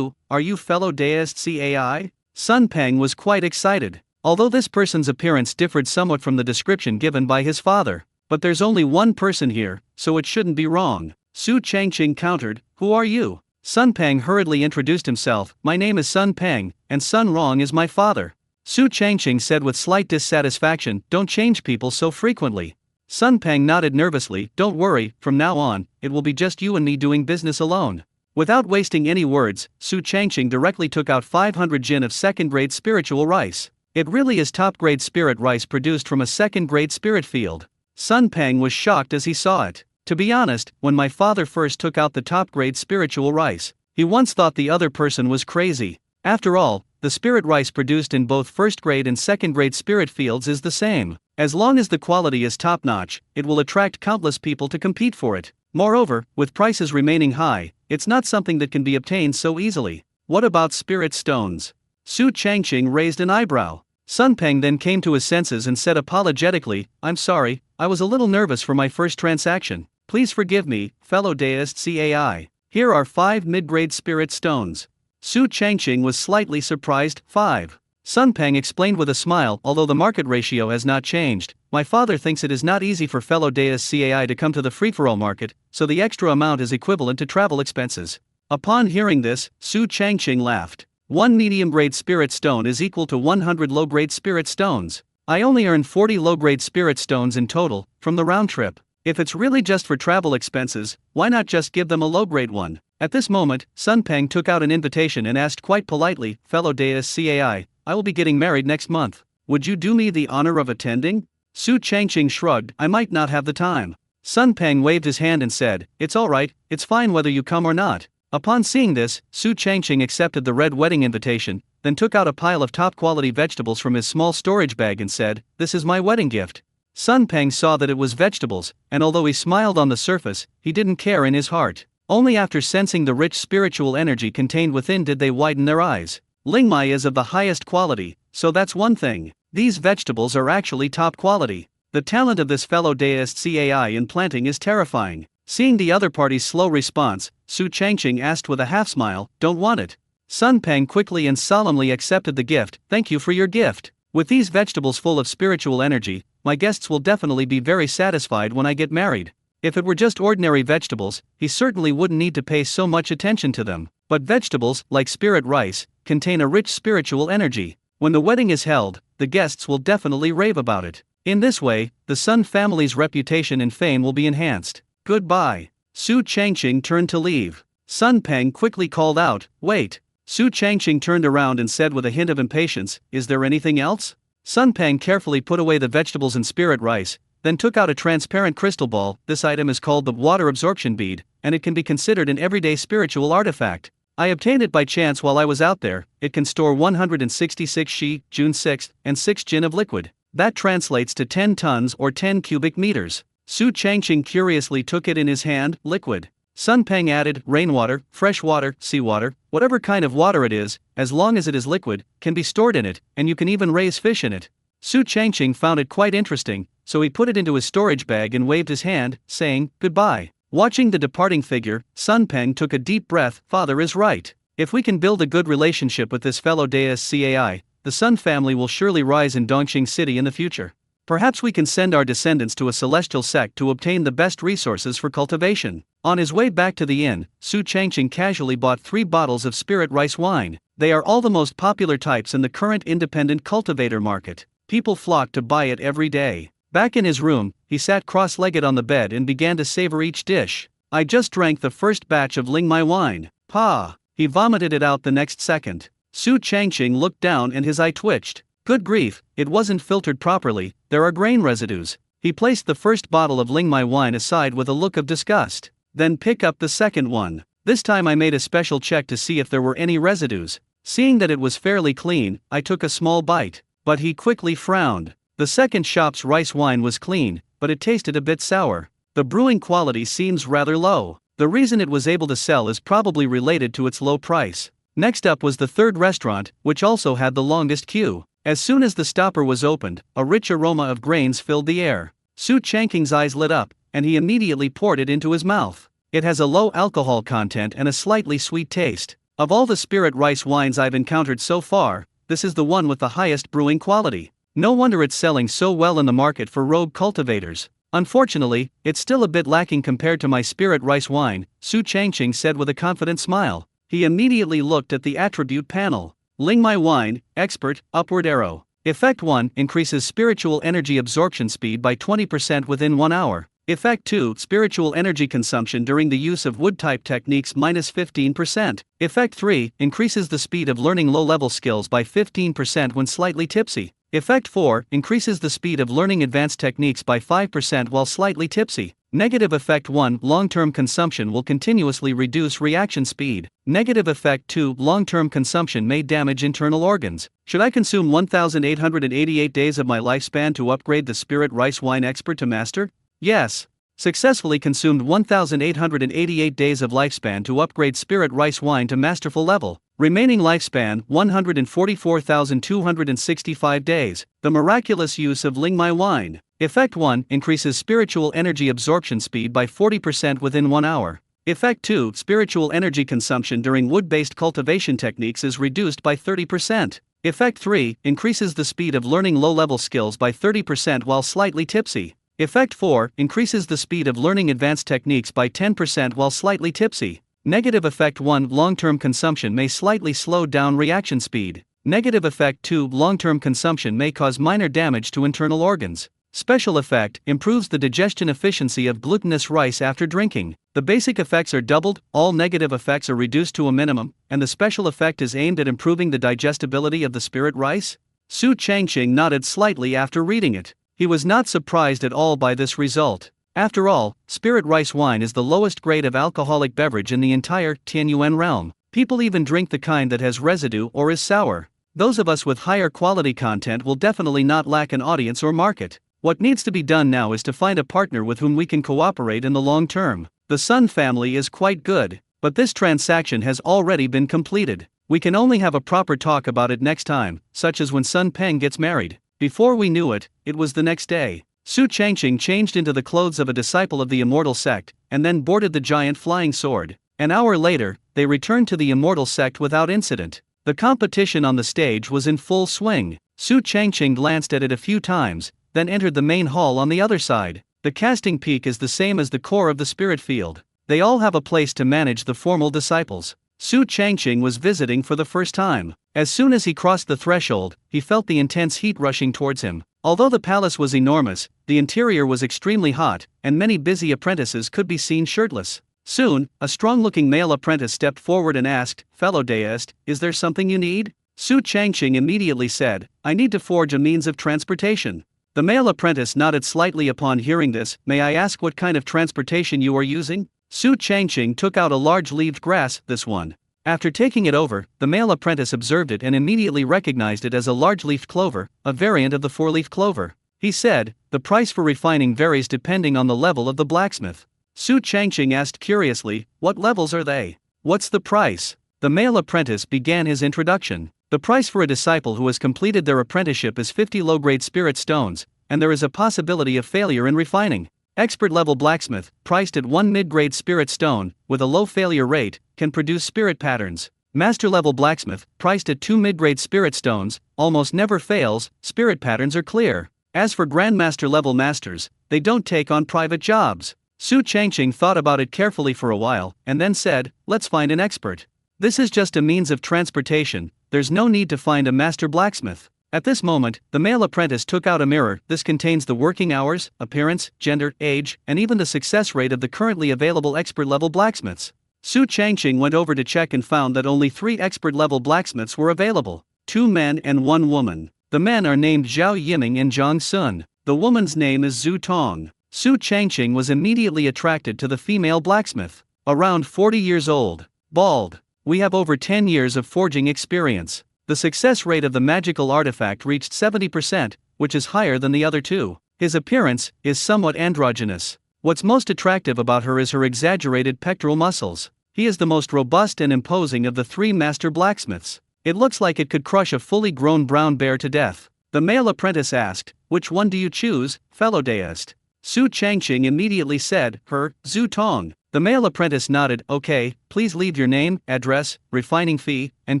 Are you fellow deist Cai? Sun Peng was quite excited. Although this person's appearance differed somewhat from the description given by his father. But there's only one person here, so it shouldn't be wrong. Su Changqing countered, who are you? Sun Peng hurriedly introduced himself, my name is Sun Peng, and Sun Rong is my father. Su Changqing said with slight dissatisfaction, don't change people so frequently. Sun Peng nodded nervously, don't worry, from now on, it will be just you and me doing business alone. Without wasting any words, Su Changqing directly took out 500 jin of second-grade spiritual rice. It really is top-grade spirit rice produced from a second-grade spirit field. Sun Peng was shocked as he saw it. To be honest, when my father first took out the top-grade spiritual rice, he once thought the other person was crazy. After all, the spirit rice produced in both first-grade and second-grade spirit fields is the same. As long as the quality is top-notch, it will attract countless people to compete for it. Moreover, with prices remaining high, it's not something that can be obtained so easily. What about spirit stones? Su Changqing raised an eyebrow. Sun Peng then came to his senses and said apologetically, "I'm sorry, I was a little nervous for my first transaction. Please forgive me, fellow deist CAI. Here are 5 mid-grade spirit stones." Su Changqing was slightly surprised. 5. Sun Peng explained with a smile, "Although the market ratio has not changed, my father thinks it is not easy for fellow deist CAI to come to the free-for-all market, so the extra amount is equivalent to travel expenses." Upon hearing this, Su Changqing laughed. 1 medium-grade spirit stone is equal to 100 low-grade spirit stones. I only earned 40 low-grade spirit stones in total, from the round trip. If it's really just for travel expenses, why not just give them a low-grade one? At this moment, Sun Peng took out an invitation and asked quite politely, "Fellow deist CAI, I will be getting married next month. Would you do me the honor of attending?" Su Changqing shrugged, "I might not have the time." Sun Peng waved his hand and said, "It's alright, it's fine whether you come or not." Upon seeing this, Su Changqing accepted the red wedding invitation, then took out a pile of top-quality vegetables from his small storage bag and said, "This is my wedding gift." Sun Peng saw that it was vegetables, and although he smiled on the surface, he didn't care in his heart. Only after sensing the rich spiritual energy contained within did they widen their eyes. Lingmai is of the highest quality, so that's one thing. These vegetables are actually top quality. The talent of this fellow deist CAI in planting is terrifying. Seeing the other party's slow response, Su Changqing asked with a half-smile, "Don't want it?" Sun Peng quickly and solemnly accepted the gift. "Thank you for your gift. With these vegetables full of spiritual energy, my guests will definitely be very satisfied when I get married." If it were just ordinary vegetables, he certainly wouldn't need to pay so much attention to them. But vegetables, like spirit rice, contain a rich spiritual energy. When the wedding is held, the guests will definitely rave about it. In this way, the Sun family's reputation and fame will be enhanced. "Goodbye." Su Changqing turned to leave. Sun Peng quickly called out, "Wait." Su Changqing turned around and said with a hint of impatience, "Is there anything else?" Sun Peng carefully put away the vegetables and spirit rice, then took out a transparent crystal ball. This item is called the water absorption bead, and it can be considered an everyday spiritual artifact. I obtained it by chance while I was out there. It can store 166 Shi, June 6, and 6 Jin of liquid. That translates to 10 tons or 10 cubic meters. Su Changqing curiously took it in his hand. "Liquid." Sun Peng added, "Rainwater, fresh water, seawater, whatever kind of water it is, as long as it is liquid, can be stored in it, and you can even raise fish in it." Su Changqing found it quite interesting, so he put it into his storage bag and waved his hand, saying, "Goodbye." Watching the departing figure, Sun Peng took a deep breath. Father is right. If we can build a good relationship with this fellow deist CAI, the Sun family will surely rise in Dongqing City in the future. Perhaps we can send our descendants to a celestial sect to obtain the best resources for cultivation. On his way back to the inn, Su Changqing casually bought 3 bottles of spirit rice wine. They are all the most popular types in the current independent cultivator market. People flock to buy it every day. Back in his room, he sat cross-legged on the bed and began to savor each dish. "I just drank the first batch of Lingmai wine. Pa!" He vomited it out the next second. Su Changqing looked down and his eye twitched. Good grief, it wasn't filtered properly, there are grain residues. He placed the first bottle of Lingmai wine aside with a look of disgust. "Then pick up the second one." This time I made a special check to see if there were any residues. Seeing that it was fairly clean, I took a small bite. But he quickly frowned. The second shop's rice wine was clean, but it tasted a bit sour. The brewing quality seems rather low. The reason it was able to sell is probably related to its low price. Next up was the third restaurant, which also had the longest queue. As soon as the stopper was opened, a rich aroma of grains filled the air. Su Changqing's eyes lit up, and he immediately poured it into his mouth. It has a low alcohol content and a slightly sweet taste. Of all the spirit rice wines I've encountered so far, this is the one with the highest brewing quality. No wonder it's selling so well in the market for rogue cultivators. Unfortunately, it's still a bit lacking compared to my spirit rice wine, Su Changqing said with a confident smile. He immediately looked at the attribute panel. Lingmai wine, expert, upward arrow. Effect 1, increases spiritual energy absorption speed by 20% within 1 hour. Effect 2. Spiritual energy consumption during the use of wood-type techniques -15%. Effect 3. Increases the speed of learning low-level skills by 15% when slightly tipsy. Effect 4. Increases the speed of learning advanced techniques by 5% while slightly tipsy. Negative effect 1. Long-term consumption will continuously reduce reaction speed. Negative effect 2. Long-term consumption may damage internal organs. Should I consume 1,888 days of my lifespan to upgrade the spirit rice wine expert to master? Yes. Successfully consumed 1,888 days of lifespan to upgrade spirit rice wine to masterful level. Remaining lifespan 144,265 days. The miraculous use of Lingmai wine. Effect 1. Increases spiritual energy absorption speed by 40% within 1 hour. Effect 2. Spiritual energy consumption during wood-based cultivation techniques is reduced by 30%. Effect 3. Increases the speed of learning low-level skills by 30% while slightly tipsy. Effect 4. Increases the speed of learning advanced techniques by 10% while slightly tipsy. Negative effect 1. Long-term consumption may slightly slow down reaction speed. Negative effect 2. Long-term consumption may cause minor damage to internal organs. Special effect. Improves the digestion efficiency of glutinous rice after drinking. The basic effects are doubled, all negative effects are reduced to a minimum, and the special effect is aimed at improving the digestibility of the spirit rice? Su Changqing nodded slightly after reading it. He was not surprised at all by this result. After all, spirit rice wine is the lowest grade of alcoholic beverage in the entire Tianyuan realm. People even drink the kind that has residue or is sour. Those of us with higher quality content will definitely not lack an audience or market. What needs to be done now is to find a partner with whom we can cooperate in the long term. The Sun family is quite good, but this transaction has already been completed. We can only have a proper talk about it next time, such as when Sun Peng gets married. Before we knew it, it was the next day. Su Changqing changed into the clothes of a disciple of the immortal sect, and then boarded the giant flying sword. An hour later, they returned to the immortal sect without incident. The competition on the stage was in full swing. Su Changqing glanced at it a few times, then entered the main hall on the other side. The casting peak is the same as the core of the spirit field. They all have a place to manage the formal disciples. Su Changqing was visiting for the first time. As soon as he crossed the threshold, he felt the intense heat rushing towards him. Although the palace was enormous, the interior was extremely hot, and many busy apprentices could be seen shirtless. Soon, a strong-looking male apprentice stepped forward and asked, "Fellow deist, is there something you need?" Su Changqing immediately said, "I need to forge a means of transportation." The male apprentice nodded slightly upon hearing this. "May I ask what kind of transportation you are using?" Su Changqing took out a large-leaved grass, "This one." After taking it over, the male apprentice observed it and immediately recognized it as a large-leafed clover, a variant of the four-leaf clover. He said, "The price for refining varies depending on the level of the blacksmith." Su Changqing asked curiously, "What levels are they? What's the price?" The male apprentice began his introduction. The price for a disciple who has completed their apprenticeship is 50 low-grade spirit stones, and there is a possibility of failure in refining. Expert-level blacksmith, priced at 1 mid-grade spirit stone, with a low failure rate, can produce spirit patterns. Master-level blacksmith, priced at 2 mid-grade spirit stones, almost never fails, spirit patterns are clear. As for grandmaster-level masters, they don't take on private jobs. Su Changqing thought about it carefully for a while, and then said, "Let's find an expert. This is just a means of transportation, there's no need to find a master blacksmith." At this moment, the male apprentice took out a mirror. This contains the working hours, appearance, gender, age, and even the success rate of the currently available expert-level blacksmiths. Su Changqing went over to check and found that only 3 expert-level blacksmiths were available, 2 men and 1 woman. The men are named Zhao Yiming and Zhang Sun. The woman's name is Zhu Tong. Su Changqing was immediately attracted to the female blacksmith. Around 40 years old. Bald. "We have over 10 years of forging experience. The success rate of the magical artifact reached 70%, which is higher than the other 2. His appearance is somewhat androgynous. What's most attractive about her is her exaggerated pectoral muscles. He is the most robust and imposing of the 3 master blacksmiths. It looks like it could crush a fully grown brown bear to death." The male apprentice asked, "Which one do you choose, fellow deist?" Su Changqing immediately said, "Her, Zhu Tong." The male apprentice nodded, "Okay, please leave your name, address, refining fee, and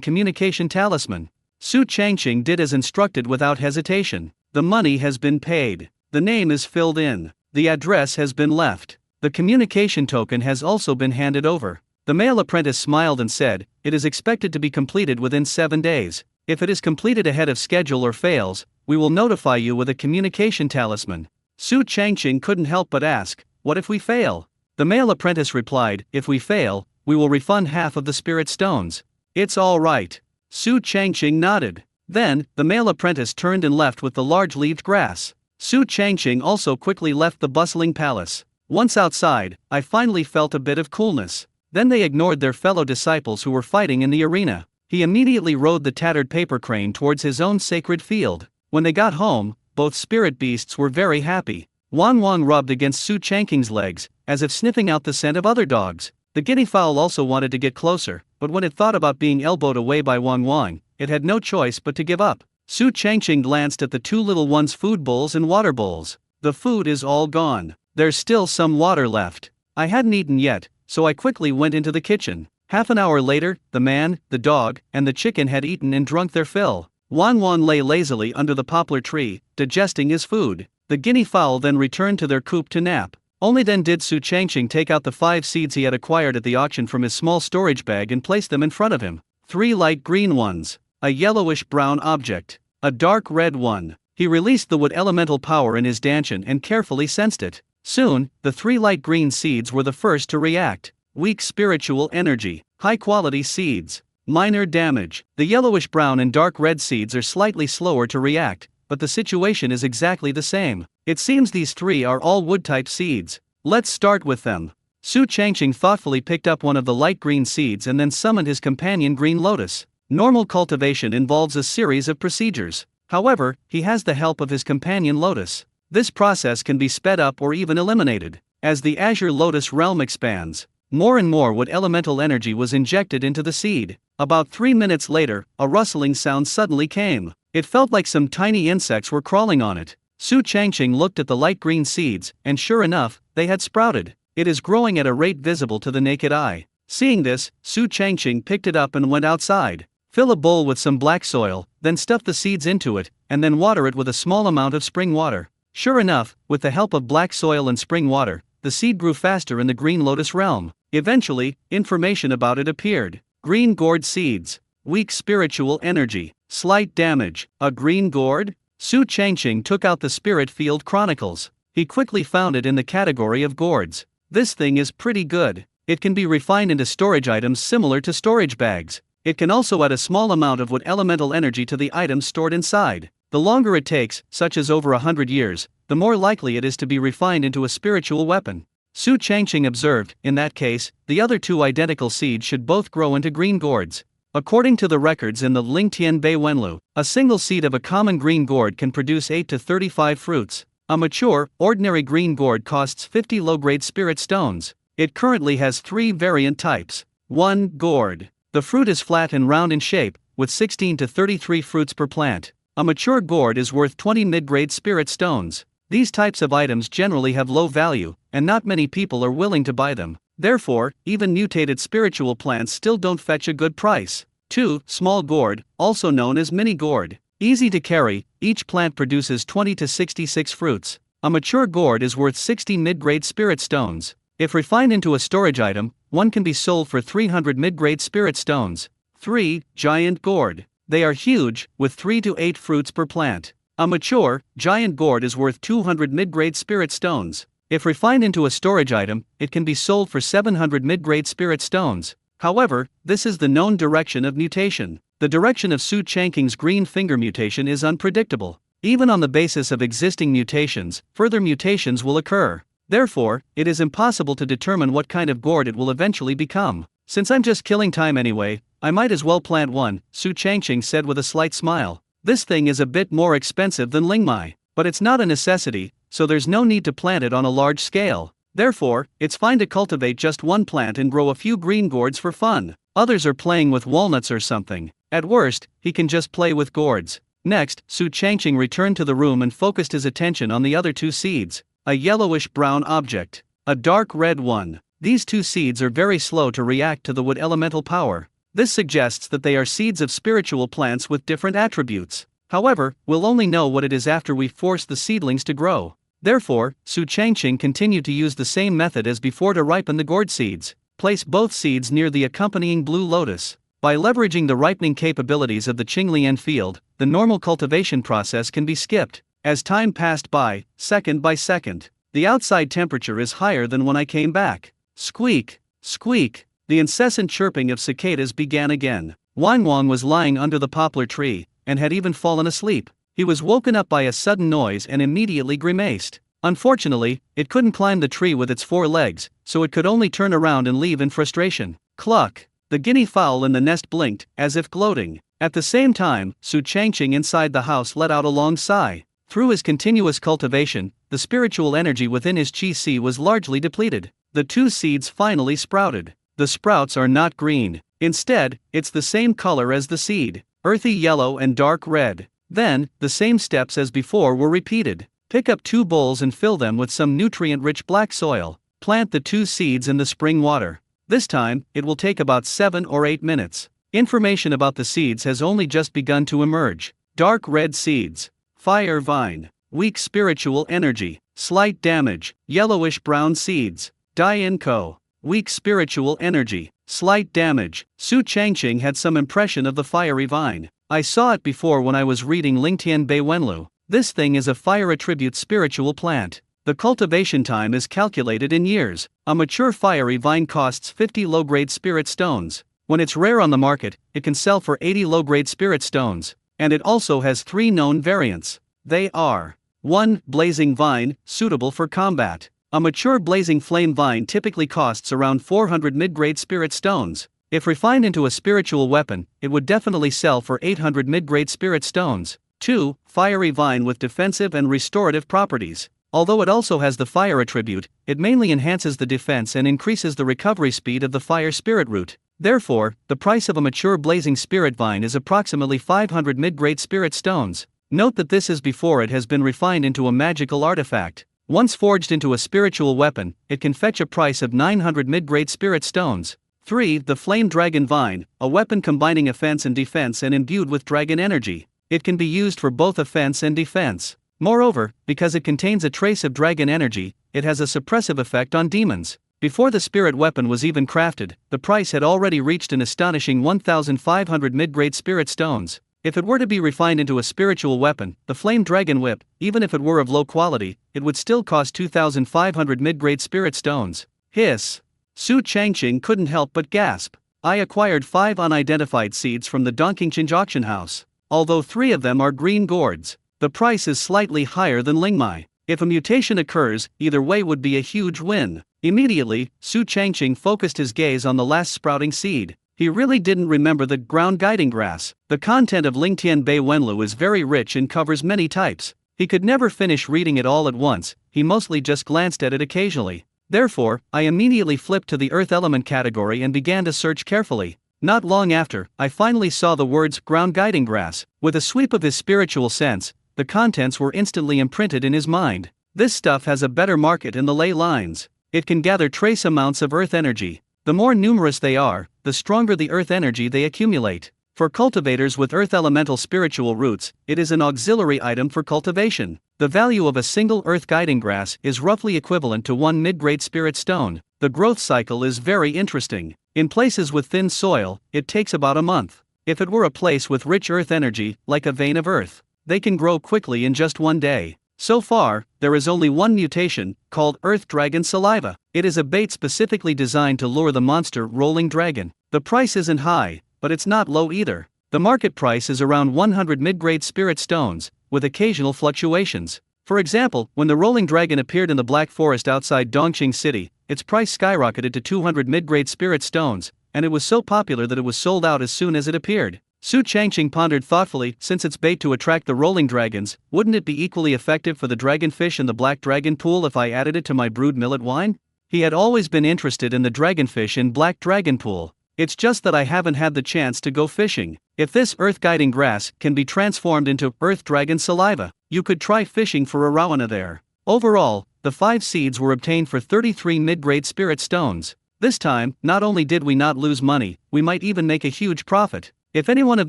communication talisman." Su Changqing did as instructed without hesitation. The money has been paid. The name is filled in. The address has been left. The communication token has also been handed over. The male apprentice smiled and said, "It is expected to be completed within 7 days. If it is completed ahead of schedule or fails, we will notify you with a communication talisman." Su Changqing couldn't help but ask, what if we fail? The male apprentice replied, if we fail, we will refund half of the spirit stones. It's all right. Su Changqing nodded. Then, the male apprentice turned and left with the large-leaved grass. Su Changqing also quickly left the bustling palace. Once outside, I finally felt a bit of coolness. Then they ignored their fellow disciples who were fighting in the arena. He immediately rode the tattered paper crane towards his own sacred field. When they got home, both spirit beasts were very happy. Wang Wang rubbed against Su Changqing's legs, as if sniffing out the scent of other dogs. The guinea fowl also wanted to get closer, but when it thought about being elbowed away by Wang Wang, it had no choice but to give up. Su Changqing glanced at the two little ones' food bowls and water bowls. The food is all gone. There's still some water left. I hadn't eaten yet, so I quickly went into the kitchen. Half an hour later, the man, the dog, and the chicken had eaten and drunk their fill. Wang Wang lay lazily under the poplar tree, digesting his food. The guinea fowl then returned to their coop to nap. Only then did Su Changqing take out the 5 seeds he had acquired at the auction from his small storage bag and place them in front of him. 3 light green ones, a yellowish-brown object, a dark red one. He released the wood elemental power in his dantian and carefully sensed it. Soon, the 3 light green seeds were the first to react. Weak spiritual energy, high-quality seeds, minor damage. The yellowish-brown and dark red seeds are slightly slower to react, but the situation is exactly the same. It seems these 3 are all wood-type seeds. Let's start with them. Su Changqing thoughtfully picked up one of the light green seeds and then summoned his companion Green Lotus. Normal cultivation involves a series of procedures. However, he has the help of his companion Lotus. This process can be sped up or even eliminated. As the Azure Lotus realm expands, more and more wood elemental energy was injected into the seed. About 3 minutes later, a rustling sound suddenly came. It felt like some tiny insects were crawling on it. Su Changqing looked at the light green seeds, and sure enough, they had sprouted. It is growing at a rate visible to the naked eye. Seeing this, Su Changqing picked it up and went outside. Fill a bowl with some black soil, then stuff the seeds into it, and then water it with a small amount of spring water. Sure enough, with the help of black soil and spring water, the seed grew faster in the Green Lotus realm. Eventually, information about it appeared. Green gourd seeds. Weak spiritual energy. Slight damage. A green gourd? Su Changqing took out the Spirit Field Chronicles. He quickly found it in the category of gourds. This thing is pretty good. It can be refined into storage items similar to storage bags. It can also add a small amount of wood elemental energy to the items stored inside. The longer it takes, such as over 100 years, the more likely it is to be refined into a spiritual weapon. Su Changqing observed, in that case, the other 2 identical seeds should both grow into green gourds. According to the records in the Lingtian Bei Wenlu, a single seed of a common green gourd can produce 8 to 35 fruits. A mature, ordinary green gourd costs 50 low-grade spirit stones. It currently has 3 variant types. 1. Gourd. The fruit is flat and round in shape, with 16 to 33 fruits per plant. A mature gourd is worth 20 mid-grade spirit stones. These types of items generally have low value, and not many people are willing to buy them. Therefore, even mutated spiritual plants still don't fetch a good price. 2. Small gourd, also known as mini gourd. Easy to carry, each plant produces 20 to 66 fruits. A mature gourd is worth 60 mid-grade spirit stones. If refined into a storage item, one can be sold for 300 mid-grade spirit stones. 3. Giant gourd. They are huge, with 3 to 8 fruits per plant. A mature, giant gourd is worth 200 mid-grade spirit stones. If refined into a storage item, it can be sold for 700 mid-grade spirit stones. However, this is the known direction of mutation. The direction of Su Changqing's green finger mutation is unpredictable. Even on the basis of existing mutations, further mutations will occur. Therefore, it is impossible to determine what kind of gourd it will eventually become. Since I'm just killing time anyway, I might as well plant one, Su Changqing said with a slight smile. This thing is a bit more expensive than Lingmai, but it's not a necessity, so there's no need to plant it on a large scale. Therefore, it's fine to cultivate just one plant and grow a few green gourds for fun. Others are playing with walnuts or something. At worst, he can just play with gourds. Next, Su Changqing returned to the room and focused his attention on the other 2 seeds. A yellowish-brown object. A dark red one. These 2 seeds are very slow to react to the wood elemental power. This suggests that they are seeds of spiritual plants with different attributes. However, we'll only know what it is after we force the seedlings to grow. Therefore, Su Changqing continued to use the same method as before to ripen the gourd seeds. Place both seeds near the accompanying blue lotus. By leveraging the ripening capabilities of the Qinglian field, the normal cultivation process can be skipped. As time passed by, second by second, The outside temperature is higher than when I came back. Squeak, squeak. The incessant chirping of cicadas began again. Wang Wang was lying under the poplar tree, and had even fallen asleep. He was woken up by a sudden noise and immediately grimaced. Unfortunately, it couldn't climb the tree with its 4 legs, so it could only turn around and leave in frustration. Cluck! The guinea fowl in the nest blinked, as if gloating. At the same time, Su Changqing inside the house let out a long sigh. Through his continuous cultivation, the spiritual energy within his chi was largely depleted. The 2 seeds finally sprouted. The sprouts are not green. Instead, it's the same color as the seed, earthy yellow and dark red. Then, the same steps as before were repeated. Pick up 2 bowls and fill them with some nutrient-rich black soil. Plant the 2 seeds in the spring water. This time, it will take about 7 or 8 minutes. Information about the seeds has only just begun to emerge. Dark red seeds. Fire vine. Weak spiritual energy. Slight damage. Yellowish brown seeds. Dian Co. Weak spiritual energy. Slight damage. Su Changqing had some impression of the fiery vine. I saw it before when I was reading Lingtian Bei Wenlu. This thing is a fire attribute spiritual plant. The cultivation time is calculated in years. A mature fiery vine costs 50 low-grade spirit stones. When it's rare on the market, it can sell for 80 low-grade spirit stones. And it also has 3 known variants. They are: 1. Blazing vine, suitable for combat. A mature blazing flame vine typically costs around 400 mid-grade spirit stones. If refined into a spiritual weapon, it would definitely sell for 800 mid-grade spirit stones. 2. Fiery vine with defensive and restorative properties. Although it also has the fire attribute, it mainly enhances the defense and increases the recovery speed of the fire spirit root. Therefore, the price of a mature blazing spirit vine is approximately 500 mid-grade spirit stones. Note that this is before it has been refined into a magical artifact. Once forged into a spiritual weapon, it can fetch a price of 900 mid-grade spirit stones. 3. The flame dragon vine, a weapon combining offense and defense and imbued with dragon energy. It can be used for both offense and defense. Moreover, because it contains a trace of dragon energy, it has a suppressive effect on demons. Before the spirit weapon was even crafted, the price had already reached an astonishing 1,500 mid-grade spirit stones. If it were to be refined into a spiritual weapon, the flame dragon whip, even if it were of low quality, it would still cost 2,500 mid-grade spirit stones. Hiss! Su Changqing couldn't help but gasp. I acquired 5 unidentified seeds from the Dongqingqing auction house. Although 3 of them are green gourds, the price is slightly higher than Lingmai. If a mutation occurs, either way would be a huge win. Immediately, Su Changqing focused his gaze on the last sprouting seed. He really didn't remember the ground guiding grass. The content of Lingtian Bei Wenlu is very rich and covers many types. He could never finish reading it all at once, he mostly just glanced at it occasionally. Therefore, I immediately flipped to the earth element category and began to search carefully. Not long after, I finally saw the words ground guiding grass. With a sweep of his spiritual sense, the contents were instantly imprinted in his mind. This stuff has a better market in the ley lines. It can gather trace amounts of earth energy. The more numerous they are, the stronger the earth energy they accumulate. For cultivators with earth elemental spiritual roots, it is an auxiliary item for cultivation. The value of a single earth guiding grass is roughly equivalent to 1 mid-grade spirit stone. The growth cycle is very interesting. In places with thin soil, it takes about a month. If it were a place with rich earth energy, like a vein of earth, they can grow quickly in just 1 day. So far, there is only 1 mutation, called Earth Dragon Saliva. It is a bait specifically designed to lure the monster rolling dragon. The price isn't high, but it's not low either. The market price is around 100 mid-grade spirit stones, with occasional fluctuations. For example, when the rolling dragon appeared in the Black Forest outside Dongqing City, its price skyrocketed to 200 mid-grade spirit stones, and it was so popular that it was sold out as soon as it appeared. Su Changqing pondered thoughtfully, since it's bait to attract the rolling dragons, wouldn't it be equally effective for the dragonfish in the black dragon pool if I added it to my brewed millet wine? He had always been interested in the dragonfish in black dragon pool. It's just that I haven't had the chance to go fishing. If this earth guiding grass can be transformed into earth dragon saliva, you could try fishing for arowana there. Overall, the 5 seeds were obtained for 33 mid-grade spirit stones. This time, not only did we not lose money, we might even make a huge profit. If any one of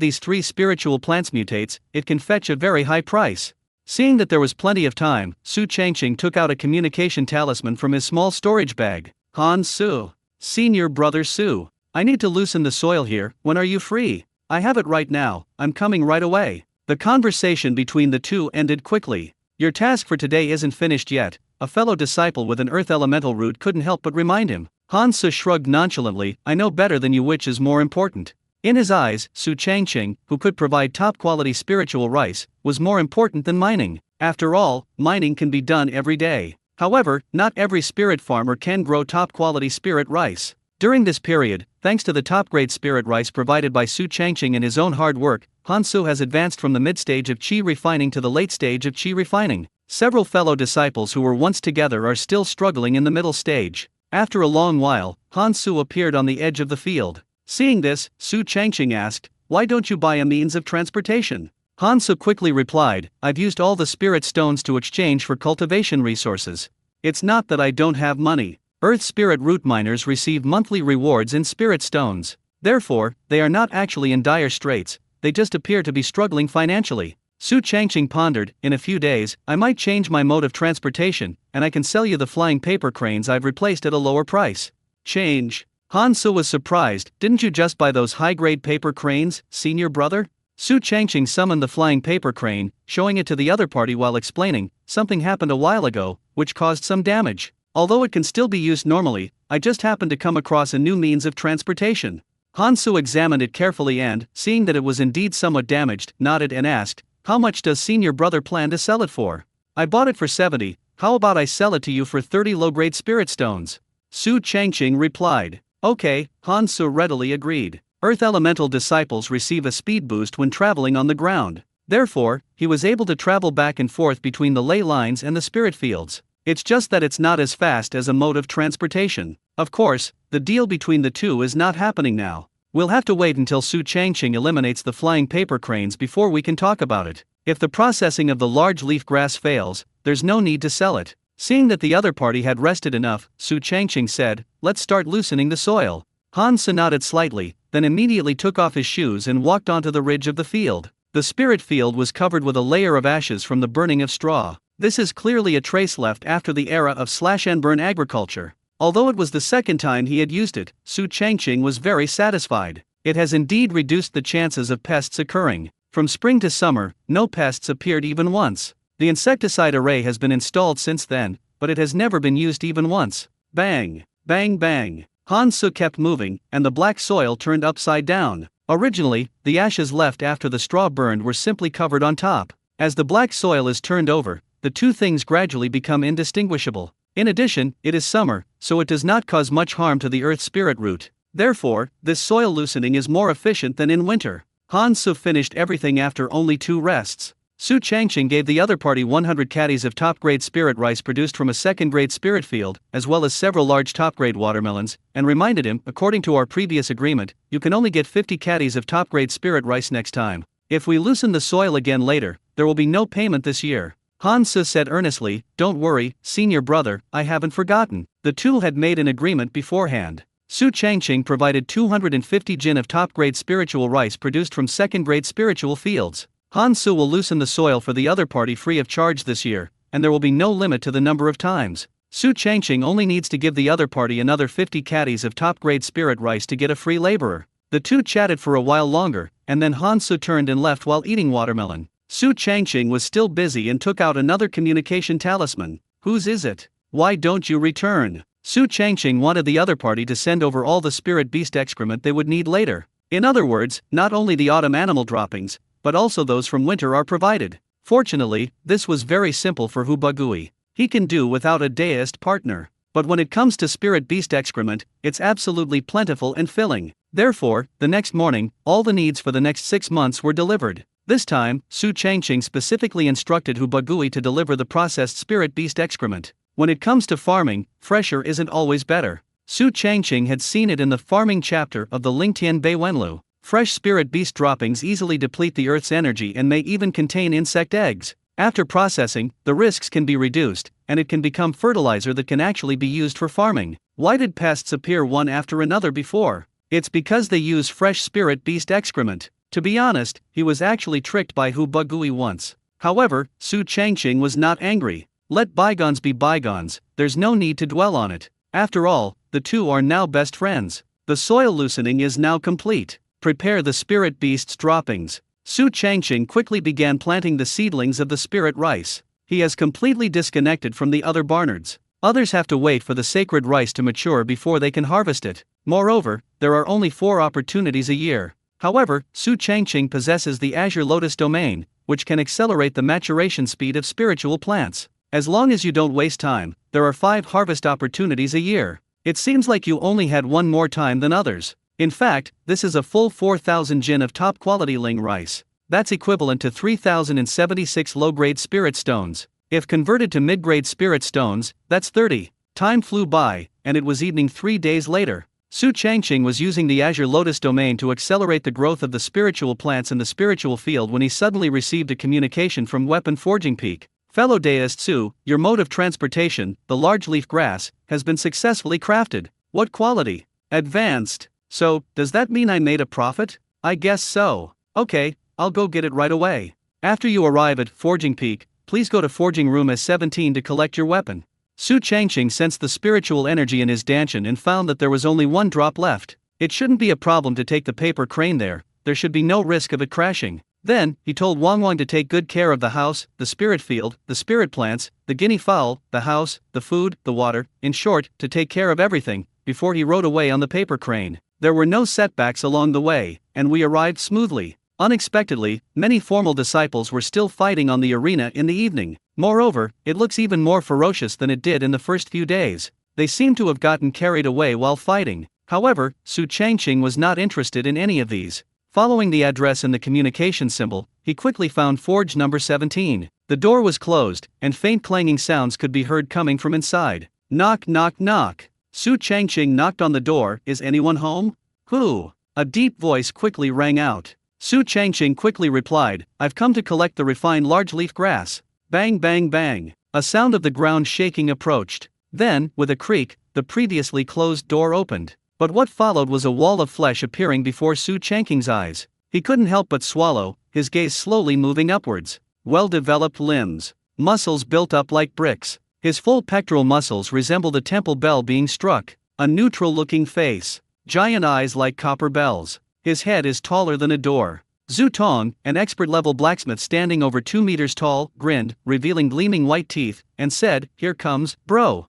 these 3 spiritual plants mutates, it can fetch a very high price. Seeing that there was plenty of time, Su Changqing took out a communication talisman from his small storage bag. Han Su. Senior brother Su. I need to loosen the soil here, when are you free? I have it right now, I'm coming right away. The conversation between the two ended quickly. Your task for today isn't finished yet, a fellow disciple with an earth elemental root couldn't help but remind him. Han Su shrugged nonchalantly, I know better than you which is more important. In his eyes, Su Changqing, who could provide top-quality spiritual rice, was more important than mining. After all, mining can be done every day. However, not every spirit farmer can grow top-quality spirit rice. During this period, thanks to the top-grade spirit rice provided by Su Changqing and his own hard work, Han Su has advanced from the mid-stage of qi refining to the late stage of qi refining. Several fellow disciples who were once together are still struggling in the middle stage. After a long while, Han Su appeared on the edge of the field. Seeing this, Su Changqing asked, why don't you buy a means of transportation? Han Su quickly replied, I've used all the spirit stones to exchange for cultivation resources. It's not that I don't have money. Earth spirit root miners receive monthly rewards in spirit stones. Therefore, they are not actually in dire straits, they just appear to be struggling financially. Su Changqing pondered, in a few days, I might change my mode of transportation, and I can sell you the flying paper cranes I've replaced at a lower price. Change? Han Su was surprised, didn't you just buy those high-grade paper cranes, senior brother? Su Changqing summoned the flying paper crane, showing it to the other party while explaining, something happened a while ago, which caused some damage. Although it can still be used normally, I just happened to come across a new means of transportation. Han Su examined it carefully and, seeing that it was indeed somewhat damaged, nodded and asked, how much does senior brother plan to sell it for? I bought it for 70, how about I sell it to you for 30 low-grade spirit stones? Su Changqing replied. Okay, Han Su readily agreed. Earth elemental disciples receive a speed boost when traveling on the ground. Therefore, he was able to travel back and forth between the ley lines and the spirit fields. It's just that it's not as fast as a mode of transportation. Of course, the deal between the two is not happening now. We'll have to wait until Su Changqing eliminates the flying paper cranes before we can talk about it. If the processing of the large leaf grass fails, there's no need to sell it. Seeing that the other party had rested enough, Su Changqing said, let's start loosening the soil. Han Su nodded slightly, then immediately took off his shoes and walked onto the ridge of the field. The spirit field was covered with a layer of ashes from the burning of straw. This is clearly a trace left after the era of slash-and-burn agriculture. Although it was the second time he had used it, Su Changqing was very satisfied. It has indeed reduced the chances of pests occurring. From spring to summer, no pests appeared even once. The insecticide array has been installed since then, but it has never been used even once. Bang! Bang bang! Han Su kept moving, and the black soil turned upside down. Originally, the ashes left after the straw burned were simply covered on top. As the black soil is turned over, the two things gradually become indistinguishable. In addition, it is summer, so it does not cause much harm to the earth spirit root. Therefore, this soil loosening is more efficient than in winter. Han Su finished everything after only 2 rests. Su Changqing gave the other party 100 caddies of top-grade spirit rice produced from a second-grade spirit field, as well as several large top-grade watermelons, and reminded him, according to our previous agreement, you can only get 50 caddies of top-grade spirit rice next time. If we loosen the soil again later, there will be no payment this year. Han Su said earnestly, don't worry, senior brother, I haven't forgotten. The two had made an agreement beforehand. Su Changqing provided 250 jin of top-grade spiritual rice produced from second-grade spiritual fields. Han Su will loosen the soil for the other party free of charge this year, and there will be no limit to the number of times. Su Changqing only needs to give the other party another 50 caddies of top-grade spirit rice to get a free laborer. The two chatted for a while longer, and then Han Su turned and left while eating watermelon. Su Changqing was still busy and took out another communication talisman. Whose is it? Why don't you return? Su Changqing wanted the other party to send over all the spirit beast excrement they would need later. In other words, not only the autumn animal droppings, but also those from winter are provided. Fortunately, this was very simple for Hu Bagui. He can do without a deist partner. But when it comes to spirit beast excrement, it's absolutely plentiful and filling. Therefore, the next morning, all the needs for the next 6 months were delivered. This time, Su Changqing specifically instructed Hu Bagui to deliver the processed spirit beast excrement. When it comes to farming, fresher isn't always better. Su Changqing had seen it in the farming chapter of the Lingtian Bei Wenlu. Fresh spirit beast droppings easily deplete the earth's energy and may even contain insect eggs. After processing, the risks can be reduced, and it can become fertilizer that can actually be used for farming. Why did pests appear one after another before? It's because they use fresh spirit beast excrement. To be honest, he was actually tricked by Hu Bagui once. However, Su Changqing was not angry. Let bygones be bygones, there's no need to dwell on it. After all, the two are now best friends. The soil loosening is now complete. Prepare the spirit beast's droppings. Su Changqing quickly began planting the seedlings of the spirit rice. He has completely disconnected from the other Barnards. Others have to wait for the sacred rice to mature before they can harvest it. Moreover, there are only 4 opportunities a year. However, Su Changqing possesses the Azure Lotus domain, which can accelerate the maturation speed of spiritual plants. As long as you don't waste time, there are 5 harvest opportunities a year. It seems like you only had one more time than others. In fact, this is a full 4,000 jin of top quality ling rice. That's equivalent to 3,076 low-grade spirit stones. If converted to mid-grade spirit stones, that's 30. Time flew by, and it was evening 3 days later. Su Changqing was using the Azure Lotus domain to accelerate the growth of the spiritual plants in the spiritual field when he suddenly received a communication from Weapon Forging Peak. Fellow deist Su, your mode of transportation, the large leaf grass, has been successfully crafted. What quality? Advanced. So, does that mean I made a profit? I guess so. Okay, I'll go get it right away. After you arrive at Forging Peak, please go to Forging Room S17 to collect your weapon. Su Changqing sensed the spiritual energy in his dantian and found that there was only 1 drop left. It shouldn't be a problem to take the paper crane there should be no risk of it crashing. Then, he told Wang Wang to take good care of the house, the spirit field, the spirit plants, the guinea fowl, the house, the food, the water, in short, to take care of everything, before he rode away on the paper crane. There were no setbacks along the way, and we arrived smoothly. Unexpectedly, many formal disciples were still fighting on the arena in the evening. Moreover, it looks even more ferocious than it did in the first few days. They seem to have gotten carried away while fighting. However, Su Changqing was not interested in any of these. Following the address in the communication symbol, he quickly found Forge number 17. The door was closed, and faint clanging sounds could be heard coming from inside. Knock, knock, knock. Su Changqing knocked on the door. Is anyone home? Who? A deep voice quickly rang out. Su Changqing quickly replied, I've come to collect the refined large leaf grass. Bang, bang, bang. A sound of the ground shaking approached. Then, with a creak, the previously closed door opened. But what followed was a wall of flesh appearing before Su Changqing's eyes. He couldn't help but swallow, his gaze slowly moving upwards. Well-developed limbs. Muscles built up like bricks. His full pectoral muscles resembled a temple bell being struck. A neutral-looking face. Giant eyes like copper bells. His head is taller than a door. Zhu Tong, an expert-level blacksmith standing over 2 meters tall, grinned, revealing gleaming white teeth, and said, Here comes, bro.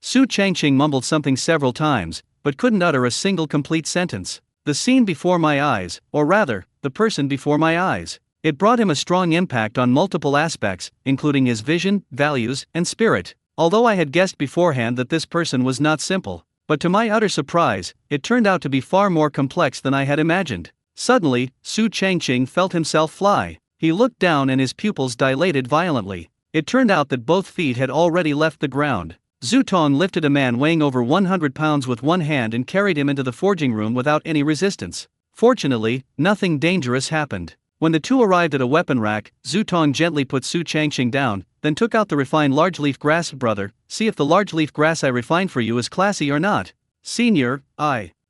Su Changqing mumbled something several times, but couldn't utter a single complete sentence. The scene before my eyes, or rather, the person before my eyes. It brought him a strong impact on multiple aspects, including his vision, values, and spirit. Although I had guessed beforehand that this person was not simple. But to my utter surprise, it turned out to be far more complex than I had imagined. Suddenly, Su Changqing felt himself fly. He looked down and his pupils dilated violently. It turned out that both feet had already left the ground. Zhu Tong lifted a man weighing over 100 pounds with one hand and carried him into the forging room without any resistance. Fortunately, nothing dangerous happened. When the two arrived at a weapon rack, Zhu Tong gently put Su Changqing down, then took out the refined large leaf grass. Brother, see if the large leaf grass I refined for you is classy or not. Senior,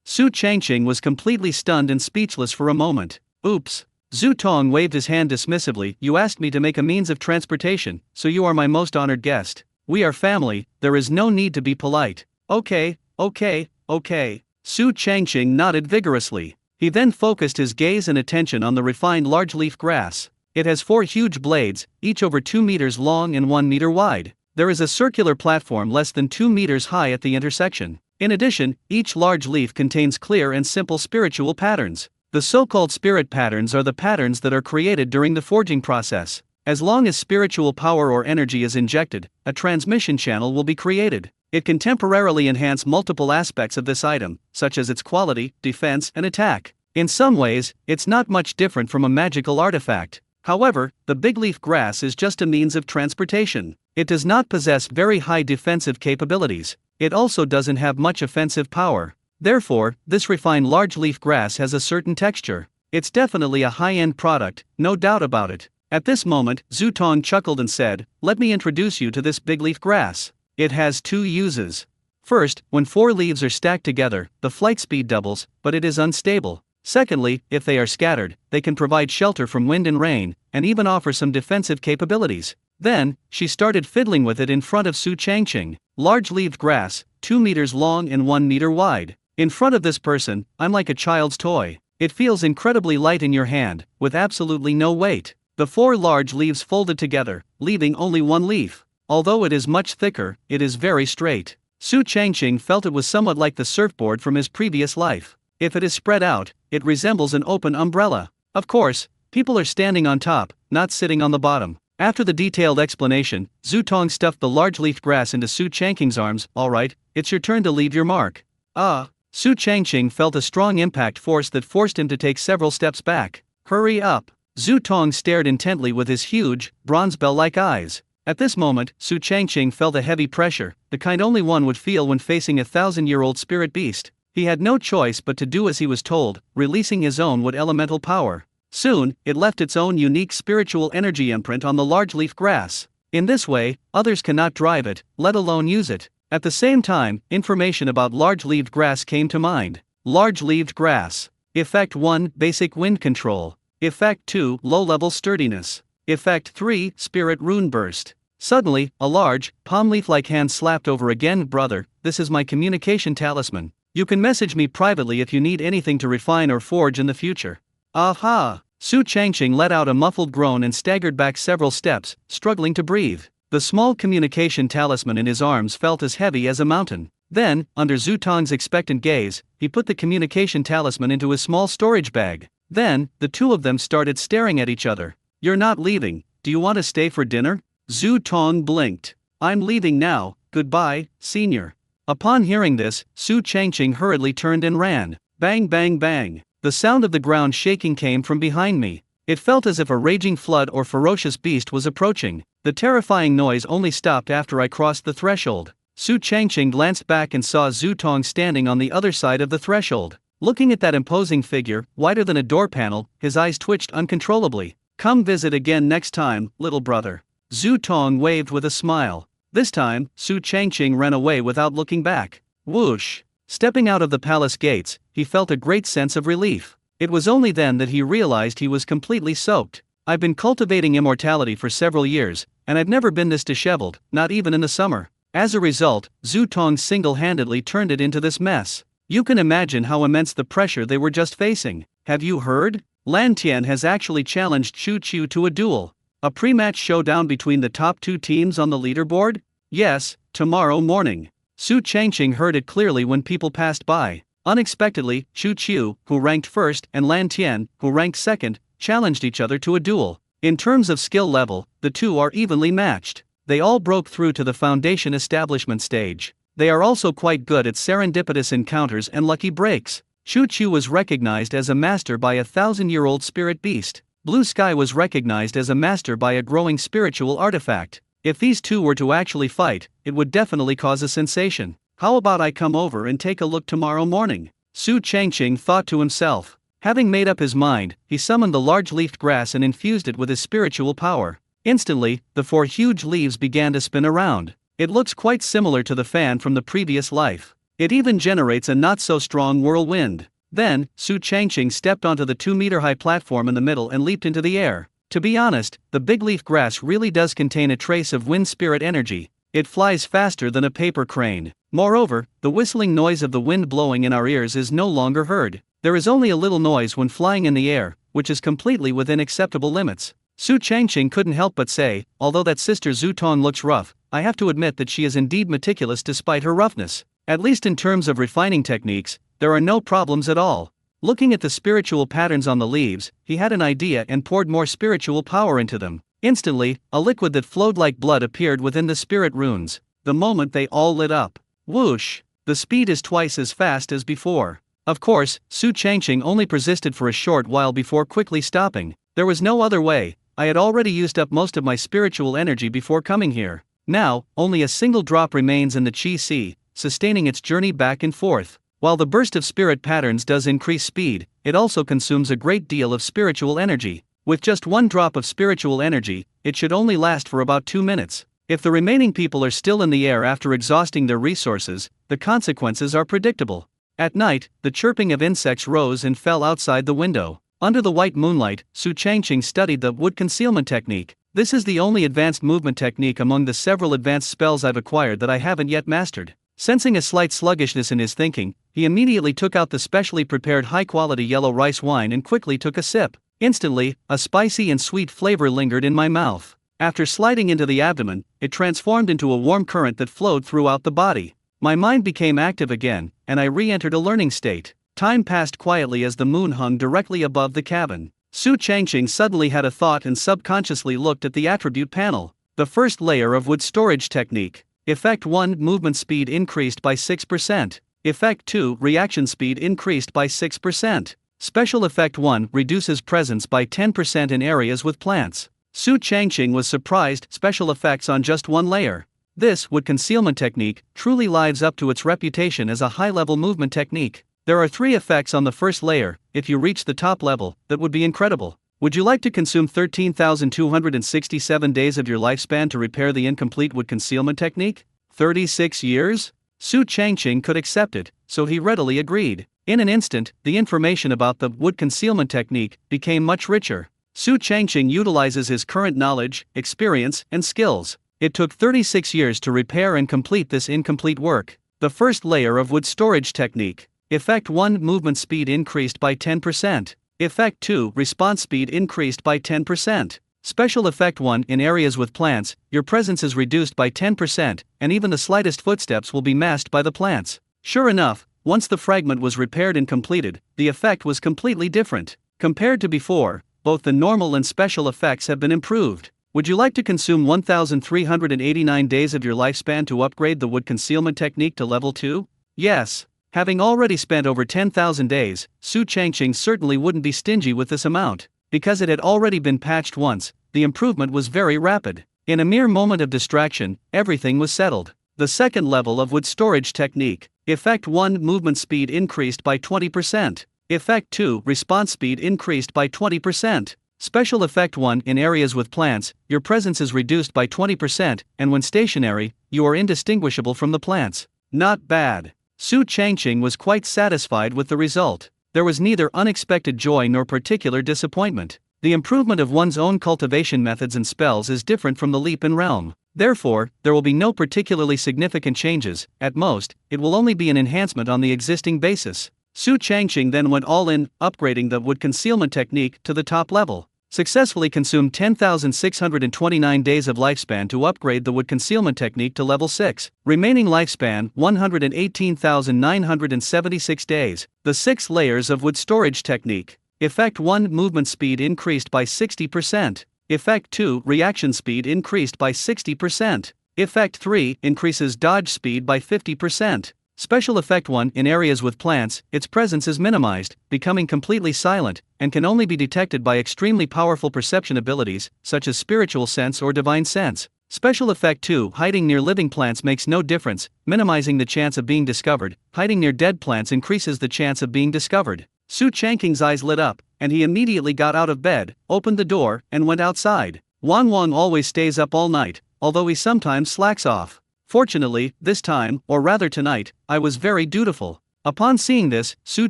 Su Changqing was completely stunned and speechless for a moment. Oops. Zhu Tong waved his hand dismissively. You asked me to make a means of transportation, so you are my most honored guest. We are family, there is no need to be polite. Okay. Su Changqing nodded vigorously. He then focused his gaze and attention on the refined large leaf grass. It has 4 huge blades, each over 2 meters long and 1 meter wide. There is a circular platform less than 2 meters high at the intersection. In addition, each large leaf contains clear and simple spiritual patterns. The so-called spirit patterns are the patterns that are created during the forging process. As long as spiritual power or energy is injected, a transmission channel will be created. It can temporarily enhance multiple aspects of this item, such as its quality, defense, and attack. In some ways, it's not much different from a magical artifact. However, the big leaf grass is just a means of transportation. It does not possess very high defensive capabilities. It also doesn't have much offensive power. Therefore, this refined large leaf grass has a certain texture. It's definitely a high-end product, no doubt about it. At this moment, Zhu Tong chuckled and said, Let me introduce you to this big leaf grass. It has 2 uses. First, when 4 leaves are stacked together, the flight speed doubles, but it is unstable. Secondly, if they are scattered, they can provide shelter from wind and rain, and even offer some defensive capabilities. Then, she started fiddling with it in front of Su Changqing. Large-leaved grass, 2 meters long and 1 meter wide. In front of this person, I'm like a child's toy. It feels incredibly light in your hand, with absolutely no weight. The 4 large leaves folded together, leaving only one leaf. Although it is much thicker, it is very straight. Su Changqing felt it was somewhat like the surfboard from his previous life. If it is spread out, it resembles an open umbrella. Of course, people are standing on top, not sitting on the bottom. After the detailed explanation, Zhu Tong stuffed the large-leafed grass into Su Changqing's arms. Alright, it's your turn to leave your mark. Su Changqing felt a strong impact force that forced him to take several steps back. Hurry up. Zhu Tong stared intently with his huge, bronze bell-like eyes. At this moment, Su Changqing felt a heavy pressure, the kind only one would feel when facing a 1,000-year-old spirit beast. He had no choice but to do as he was told, releasing his own wood elemental power. Soon, it left its own unique spiritual energy imprint on the large-leaf grass. In this way, others cannot drive it, let alone use it. At the same time, information about large-leaved grass came to mind. Large-leaved grass. Effect 1, Basic Wind Control. Effect 2, Low-Level Sturdiness. Effect 3, Spirit Rune Burst. Suddenly, a large, palm leaf-like hand slapped over again. Brother, this is my communication talisman. You can message me privately if you need anything to refine or forge in the future. Aha! Su Changqing let out a muffled groan and staggered back several steps, struggling to breathe. The small communication talisman in his arms felt as heavy as a mountain. Then, under Zhu Tong's expectant gaze, he put the communication talisman into his small storage bag. Then, the two of them started staring at each other. You're not leaving, do you want to stay for dinner? Zhu Tong blinked. I'm leaving now, goodbye, senior. Upon hearing this, Su Changqing hurriedly turned and ran. Bang bang bang. The sound of the ground shaking came from behind me. It felt as if a raging flood or ferocious beast was approaching. The terrifying noise only stopped after I crossed the threshold. Su Changqing glanced back and saw Zhu Tong standing on the other side of the threshold. Looking at that imposing figure, wider than a door panel, his eyes twitched uncontrollably. Come visit again next time, little brother. Zhu Tong waved with a smile. This time, Su Changqing ran away without looking back. Whoosh! Stepping out of the palace gates, he felt a great sense of relief. It was only then that he realized he was completely soaked. I've been cultivating immortality for several years, and I've never been this disheveled, not even in the summer. As a result, Zhu Tong single-handedly turned it into this mess. You can imagine how immense the pressure they were just facing. Have you heard? Lan Tian has actually challenged Chu Chu to a duel. A pre-match showdown between the top 2 teams on the leaderboard? Yes, tomorrow morning. Su Changqing heard it clearly when people passed by. Unexpectedly, Chu Chu, who ranked first, and Lan Tian, who ranked second, challenged each other to a duel. In terms of skill level, the two are evenly matched. They all broke through to the foundation establishment stage. They are also quite good at serendipitous encounters and lucky breaks. Chu Chu was recognized as a master by a 1,000-year-old spirit beast. Blue Sky was recognized as a master by a growing spiritual artifact. If these two were to actually fight, it would definitely cause a sensation. How about I come over and take a look tomorrow morning? Su Changqing thought to himself. Having made up his mind, he summoned the large-leafed grass and infused it with his spiritual power. Instantly, the 4 huge leaves began to spin around. It looks quite similar to the fan from the previous life. It even generates a not-so-strong whirlwind. Then, Su Changqing stepped onto the 2-meter-high platform in the middle and leaped into the air. To be honest, the big leaf grass really does contain a trace of wind spirit energy. It flies faster than a paper crane. Moreover, the whistling noise of the wind blowing in our ears is no longer heard. There is only a little noise when flying in the air, which is completely within acceptable limits. Su Changqing couldn't help but say, although that sister Zhu Tong looks rough, I have to admit that she is indeed meticulous despite her roughness. At least in terms of refining techniques, there are no problems at all. Looking at the spiritual patterns on the leaves, he had an idea and poured more spiritual power into them. Instantly, a liquid that flowed like blood appeared within the spirit runes. The moment they all lit up. Whoosh! The speed is twice as fast as before. Of course, Su Changqing only persisted for a short while before quickly stopping. There was no other way. I had already used up most of my spiritual energy before coming here. Now, only a single drop remains in the Qi Sea, sustaining its journey back and forth. While the burst of spirit patterns does increase speed, it also consumes a great deal of spiritual energy. With just 1 drop of spiritual energy, it should only last for about 2 minutes. If the remaining people are still in the air after exhausting their resources, the consequences are predictable. At night, the chirping of insects rose and fell outside the window. Under the white moonlight, Su Changqing studied the wood concealment technique. This is the only advanced movement technique among the several advanced spells I've acquired that I haven't yet mastered. Sensing a slight sluggishness in his thinking, he immediately took out the specially prepared high-quality yellow rice wine and quickly took a sip. Instantly, a spicy and sweet flavor lingered in my mouth. After sliding into the abdomen, it transformed into a warm current that flowed throughout the body. My mind became active again, and I re-entered a learning state. Time passed quietly as the moon hung directly above the cabin. Su Changqing suddenly had a thought and subconsciously looked at the attribute panel. The first layer of wood storage technique. Effect 1, movement speed increased by 6%. Effect 2, reaction speed increased by 6%. Special Effect 1 reduces presence by 10% in areas with plants. Su Changqing was surprised. Special effects on just one layer. This wood concealment technique truly lives up to its reputation as a high-level movement technique. There are 3 effects on the first layer. If you reach the top level, that would be incredible. Would you like to consume 13,267 days of your lifespan to repair the incomplete wood concealment technique? 36 years? Su Changqing could accept it, so he readily agreed. In an instant, the information about the wood concealment technique became much richer. Su Changqing utilizes his current knowledge, experience, and skills. It took 36 years to repair and complete this incomplete work. The first layer of wood storage technique. Effect 1, movement speed increased by 10%. Effect 2, response speed increased by 10%. Special Effect 1, in areas with plants, your presence is reduced by 10%, and even the slightest footsteps will be masked by the plants. Sure enough, once the fragment was repaired and completed, the effect was completely different. Compared to before, both the normal and special effects have been improved. Would you like to consume 1,389 days of your lifespan to upgrade the wood concealment technique to level 2? Yes. Having already spent over 10,000 days, Su Changqing certainly wouldn't be stingy with this amount. Because it had already been patched once, the improvement was very rapid. In a mere moment of distraction, everything was settled. The second level of wood storage technique. Effect 1, movement speed increased by 20%. Effect 2, response speed increased by 20%. Special Effect 1, in areas with plants, your presence is reduced by 20%, and when stationary, you are indistinguishable from the plants. Not bad. Su Changqing was quite satisfied with the result. There was neither unexpected joy nor particular disappointment. The improvement of one's own cultivation methods and spells is different from the leap in realm. Therefore, there will be no particularly significant changes. At most, it will only be an enhancement on the existing basis. Su Changqing then went all in, upgrading the wood concealment technique to the top level. Successfully consumed 10,629 days of lifespan to upgrade the wood concealment technique to level 6. Remaining lifespan, 118,976 days. The 6 layers of wood storage technique. Effect 1, movement speed increased by 60%. Effect 2, reaction speed increased by 60%. Effect 3, increases dodge speed by 50%. Special Effect 1, in areas with plants, its presence is minimized, becoming completely silent, and can only be detected by extremely powerful perception abilities, such as spiritual sense or divine sense. Special Effect 2, hiding near living plants makes no difference, minimizing the chance of being discovered. Hiding near dead plants increases the chance of being discovered. Su Changqing's eyes lit up, and he immediately got out of bed, opened the door, and went outside. Wang always stays up all night, although he sometimes slacks off. Fortunately, this time, or rather tonight, I was very dutiful. Upon seeing this, Su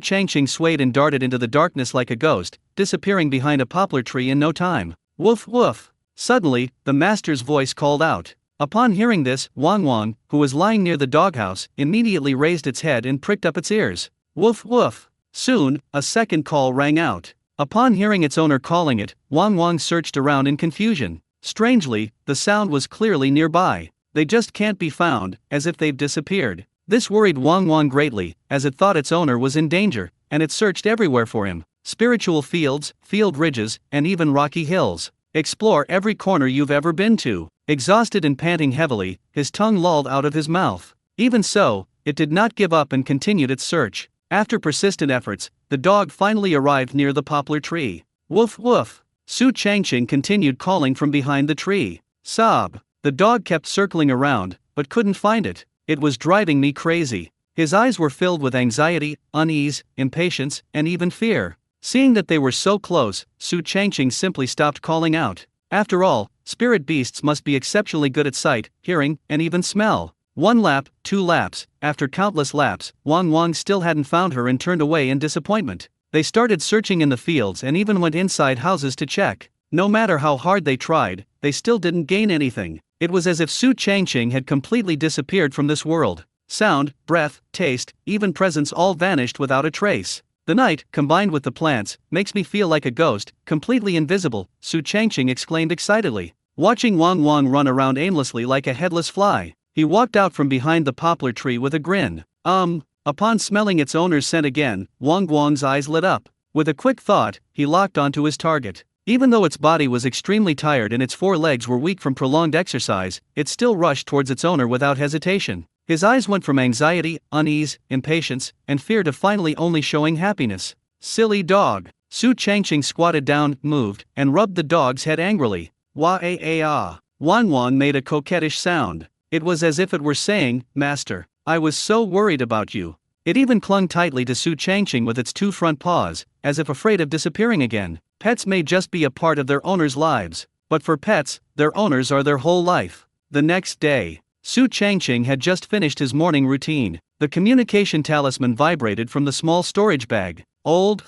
Changqing swayed and darted into the darkness like a ghost, disappearing behind a poplar tree in no time. Woof woof! Suddenly, the master's voice called out. Upon hearing this, Wang, who was lying near the doghouse, immediately raised its head and pricked up its ears. Woof woof! Soon, a second call rang out. Upon hearing its owner calling it, Wang searched around in confusion. Strangely, the sound was clearly nearby. They just can't be found, as if they've disappeared. This worried Wang greatly, as it thought its owner was in danger, and it searched everywhere for him. Spiritual fields, field ridges, and even rocky hills. Explore every corner you've ever been to. Exhausted and panting heavily, his tongue lolled out of his mouth. Even so, it did not give up and continued its search. After persistent efforts, the dog finally arrived near the poplar tree. Woof woof! Su Changqing continued calling from behind the tree. Sob! The dog kept circling around, but couldn't find it. It was driving me crazy. His eyes were filled with anxiety, unease, impatience, and even fear. Seeing that they were so close, Su Changqing simply stopped calling out. After all, spirit beasts must be exceptionally good at sight, hearing, and even smell. 1 lap, 2 laps, after countless laps, Wang still hadn't found her and turned away in disappointment. They started searching in the fields and even went inside houses to check. No matter how hard they tried, they still didn't gain anything. It was as if Su Changqing had completely disappeared from this world. Sound, breath, taste, even presence all vanished without a trace. The night, combined with the plants, makes me feel like a ghost, completely invisible, Su Changqing exclaimed excitedly, watching Wang Wang run around aimlessly like a headless fly. He walked out from behind the poplar tree with a grin. Upon smelling its owner's scent again, Wang Wang's eyes lit up. With a quick thought, he locked onto his target. Even though its body was extremely tired and its four legs were weak from prolonged exercise, it still rushed towards its owner without hesitation. His eyes went from anxiety, unease, impatience, and fear to finally only showing happiness. Silly dog. Su Changqing squatted down, moved, and rubbed the dog's head angrily. Wah-ah-ah. Wang Wang made a coquettish sound. It was as if it were saying, "Master, I was so worried about you." It even clung tightly to Su Changqing with its two front paws, as if afraid of disappearing again. Pets may just be a part of their owners' lives, but for pets, their owners are their whole life. The next day, Su Changqing had just finished his morning routine. The communication talisman vibrated from the small storage bag. Old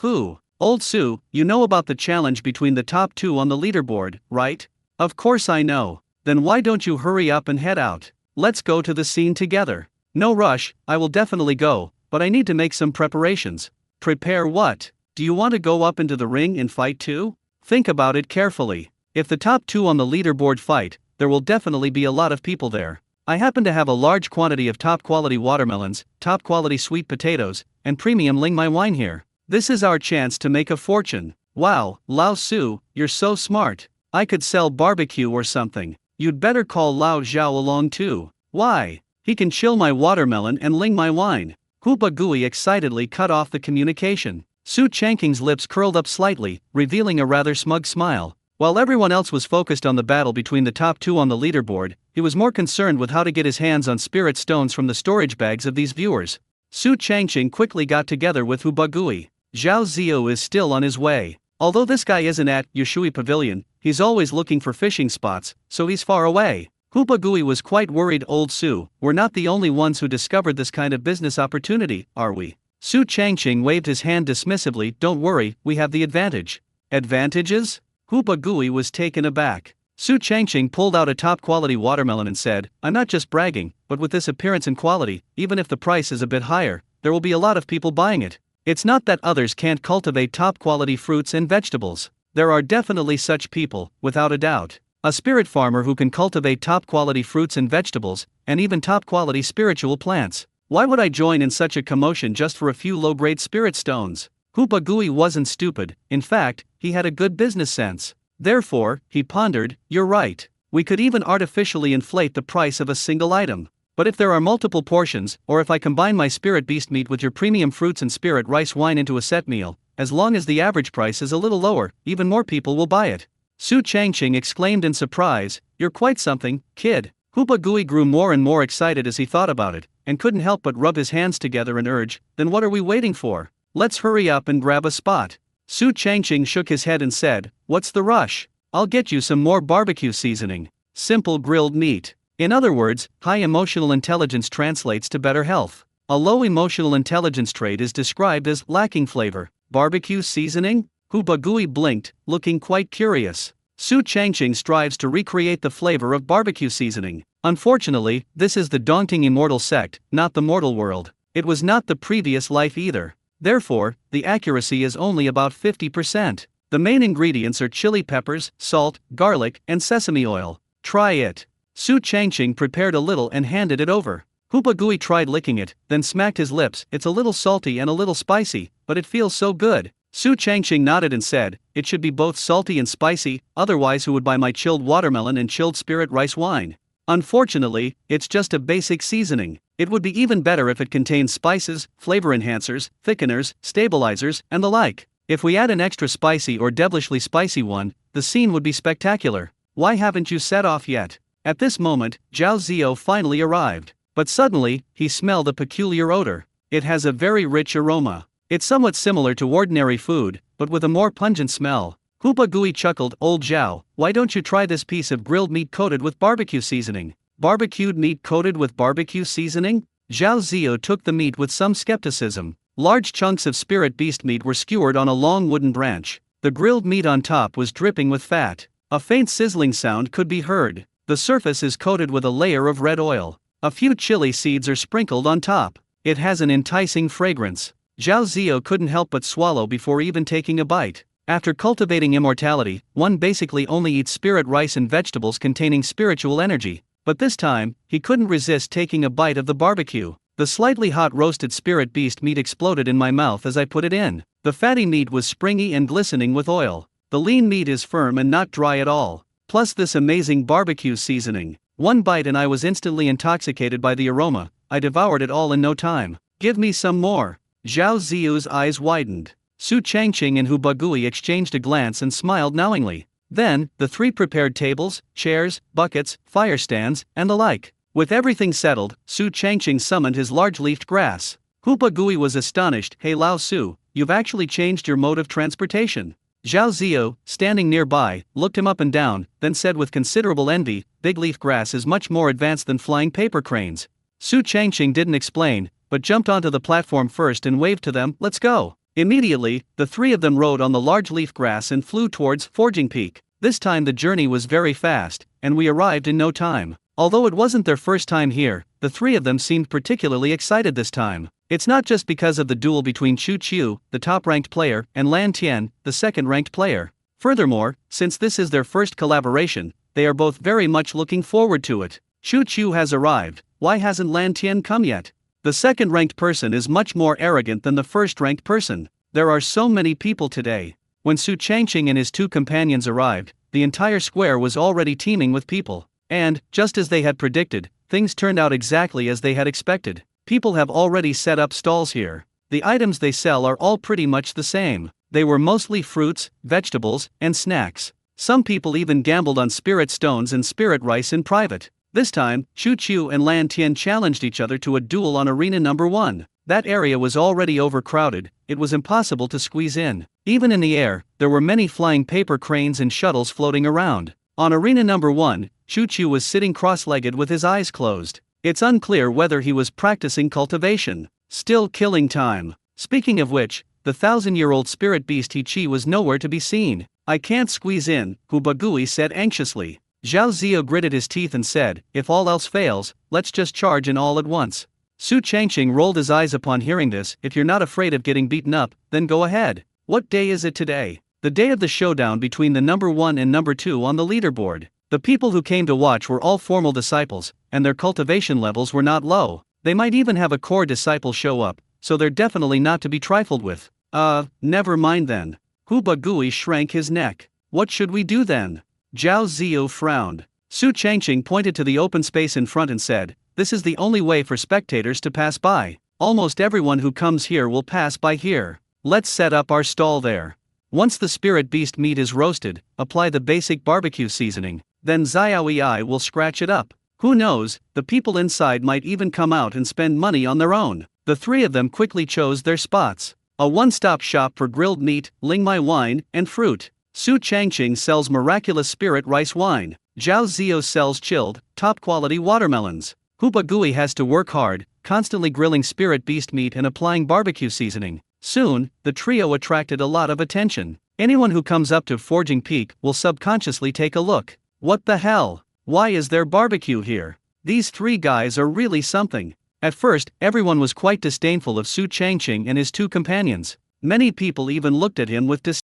Su, you know about the challenge between the top two on the leaderboard, right? Of course I know. Then why don't you hurry up and head out? Let's go to the scene together. No rush, I will definitely go, but I need to make some preparations. Prepare what? Do you want to go up into the ring and fight too? Think about it carefully. If the top two on the leaderboard fight, there will definitely be a lot of people there. I happen to have a large quantity of top-quality watermelons, top-quality sweet potatoes, and premium Ling Mai wine here. This is our chance to make a fortune. Wow, Lao Su, you're so smart. I could sell barbecue or something. You'd better call Lao Zhao along too. Why? He can chill my watermelon and Ling Mai wine. Hoopa Gui excitedly cut off the communication. Su Changqing's lips curled up slightly, revealing a rather smug smile. While everyone else was focused on the battle between the top two on the leaderboard, he was more concerned with how to get his hands on spirit stones from the storage bags of these viewers. Su Changqing quickly got together with Hoopa Gui. Zhao Ziyo is still on his way. Although this guy isn't at Yushui Pavilion, he's always looking for fishing spots, so he's far away. Hoopa Gui was quite worried. Old Su, we're not the only ones who discovered this kind of business opportunity, are we? Su Changqing waved his hand dismissively. Don't worry, we have the advantage. Advantages? Hoopa Gui was taken aback. Su Changqing pulled out a top-quality watermelon and said, I'm not just bragging, but with this appearance and quality, even if the price is a bit higher, there will be a lot of people buying it. It's not that others can't cultivate top-quality fruits and vegetables. There are definitely such people, without a doubt. A spirit farmer who can cultivate top-quality fruits and vegetables, and even top-quality spiritual plants. Why would I join in such a commotion just for a few low-grade spirit stones? Hoopa Gui wasn't stupid. In fact, he had a good business sense. Therefore, he pondered, you're right. We could even artificially inflate the price of a single item. But if there are multiple portions, or if I combine my spirit beast meat with your premium fruits and spirit rice wine into a set meal, as long as the average price is a little lower, even more people will buy it. Su Changqing exclaimed in surprise, you're quite something, kid. Hoopa Gui grew more and more excited as he thought about it, and couldn't help but rub his hands together and urge, then what are we waiting for? Let's hurry up and grab a spot. Su Changqing shook his head and said, what's the rush? I'll get you some more barbecue seasoning. Simple grilled meat. In other words, high emotional intelligence translates to better health. A low emotional intelligence trait is described as lacking flavor. Barbecue seasoning? Hoopa Gui blinked, looking quite curious. Su Changqing strives to recreate the flavor of barbecue seasoning. Unfortunately, this is the daunting immortal sect, not the mortal world. It was not the previous life either. Therefore, the accuracy is only about 50%. The main ingredients are chili peppers, salt, garlic, and sesame oil. Try it. Su Changqing prepared a little and handed it over. Hoopa Gui tried licking it, then smacked his lips. It's a little salty and a little spicy, but it feels so good. Su Changqing nodded and said, it should be both salty and spicy, otherwise who would buy my chilled watermelon and chilled spirit rice wine? Unfortunately, it's just a basic seasoning. It would be even better if it contains spices, flavor enhancers, thickeners, stabilizers, and the like. If we add an extra spicy or devilishly spicy one, the scene would be spectacular. Why haven't you set off yet? At this moment, Zhao Ziyo finally arrived. But suddenly, he smelled a peculiar odor. It has a very rich aroma. It's somewhat similar to ordinary food, but with a more pungent smell. Hoopa Gui chuckled, old Zhao, why don't you try this piece of grilled meat coated with barbecue seasoning? Barbecued meat coated with barbecue seasoning? Zhao Ziyo took the meat with some skepticism. Large chunks of spirit beast meat were skewered on a long wooden branch. The grilled meat on top was dripping with fat. A faint sizzling sound could be heard. The surface is coated with a layer of red oil. A few chili seeds are sprinkled on top. It has an enticing fragrance. Zhao Ziyo couldn't help but swallow before even taking a bite. After cultivating immortality, one basically only eats spirit rice and vegetables containing spiritual energy. But this time, he couldn't resist taking a bite of the barbecue. The slightly hot roasted spirit beast meat exploded in my mouth as I put it in. The fatty meat was springy and glistening with oil. The lean meat is firm and not dry at all. Plus this amazing barbecue seasoning. One bite and I was instantly intoxicated by the aroma. I devoured it all in no time. Give me some more. Zhao Ziyu's eyes widened. Su Changqing and Hu Bagui exchanged a glance and smiled knowingly. Then, the three prepared tables, chairs, buckets, fire stands, and the like. With everything settled, Su Changqing summoned his large-leafed grass. Hu Bagui was astonished. Hey Lao Su, you've actually changed your mode of transportation. Zhao Ziyo, standing nearby, looked him up and down, then said with considerable envy, big leaf grass is much more advanced than flying paper cranes. Su Changqing didn't explain, but jumped onto the platform first and waved to them, let's go. Immediately, the three of them rode on the large leaf grass and flew towards Forging Peak. This time the journey was very fast, and we arrived in no time. Although it wasn't their first time here, the three of them seemed particularly excited this time. It's not just because of the duel between Chu Qiu, the top-ranked player, and Lan Tian, the second-ranked player. Furthermore, since this is their first collaboration, they are both very much looking forward to it. Chu Qiu has arrived, why hasn't Lan Tian come yet? The second-ranked person is much more arrogant than the first-ranked person. There are so many people today. When Su Changqing and his two companions arrived, the entire square was already teeming with people. And, just as they had predicted, things turned out exactly as they had expected. People have already set up stalls here. The items they sell are all pretty much the same. They were mostly fruits, vegetables, and snacks. Some people even gambled on spirit stones and spirit rice in private. This time, Chu Qiu and Lan Tian challenged each other to a duel on arena number 1. That area was already overcrowded, it was impossible to squeeze in. Even in the air, there were many flying paper cranes and shuttles floating around. On arena number 1, Chu Qiu was sitting cross-legged with his eyes closed. It's unclear whether he was practicing cultivation. Still killing time. Speaking of which, the 1,000-year-old spirit beast He Chi was nowhere to be seen. I can't squeeze in, Hu Bagui said anxiously. Zhao Ziyo gritted his teeth and said, if all else fails, let's just charge in all at once. Su Changqing rolled his eyes upon hearing this. If you're not afraid of getting beaten up, then go ahead. What day is it today? The day of the showdown between the number 1 and number 2 on the leaderboard. The people who came to watch were all formal disciples, and their cultivation levels were not low. They might even have a core disciple show up, so they're definitely not to be trifled with. Never mind then. Hu Bagui shrank his neck. What should we do then? Zhao Ziyo frowned. Su Changqing pointed to the open space in front and said, this is the only way for spectators to pass by. Almost everyone who comes here will pass by here. Let's set up our stall there. Once the spirit beast meat is roasted, apply the basic barbecue seasoning, then Xiaoyi I will scratch it up. Who knows, the people inside might even come out and spend money on their own. The three of them quickly chose their spots. A one-stop shop for grilled meat, Lingmai wine, and fruit. Su Changqing sells miraculous spirit rice wine. Zhao Ziyo sells chilled, top-quality watermelons. Hu Bagui has to work hard, constantly grilling spirit beast meat and applying barbecue seasoning. Soon, the trio attracted a lot of attention. Anyone who comes up to Forging Peak will subconsciously take a look. What the hell? Why is there barbecue here? These three guys are really something. At first, everyone was quite disdainful of Su Changqing and his two companions. Many people even looked at him with disdain.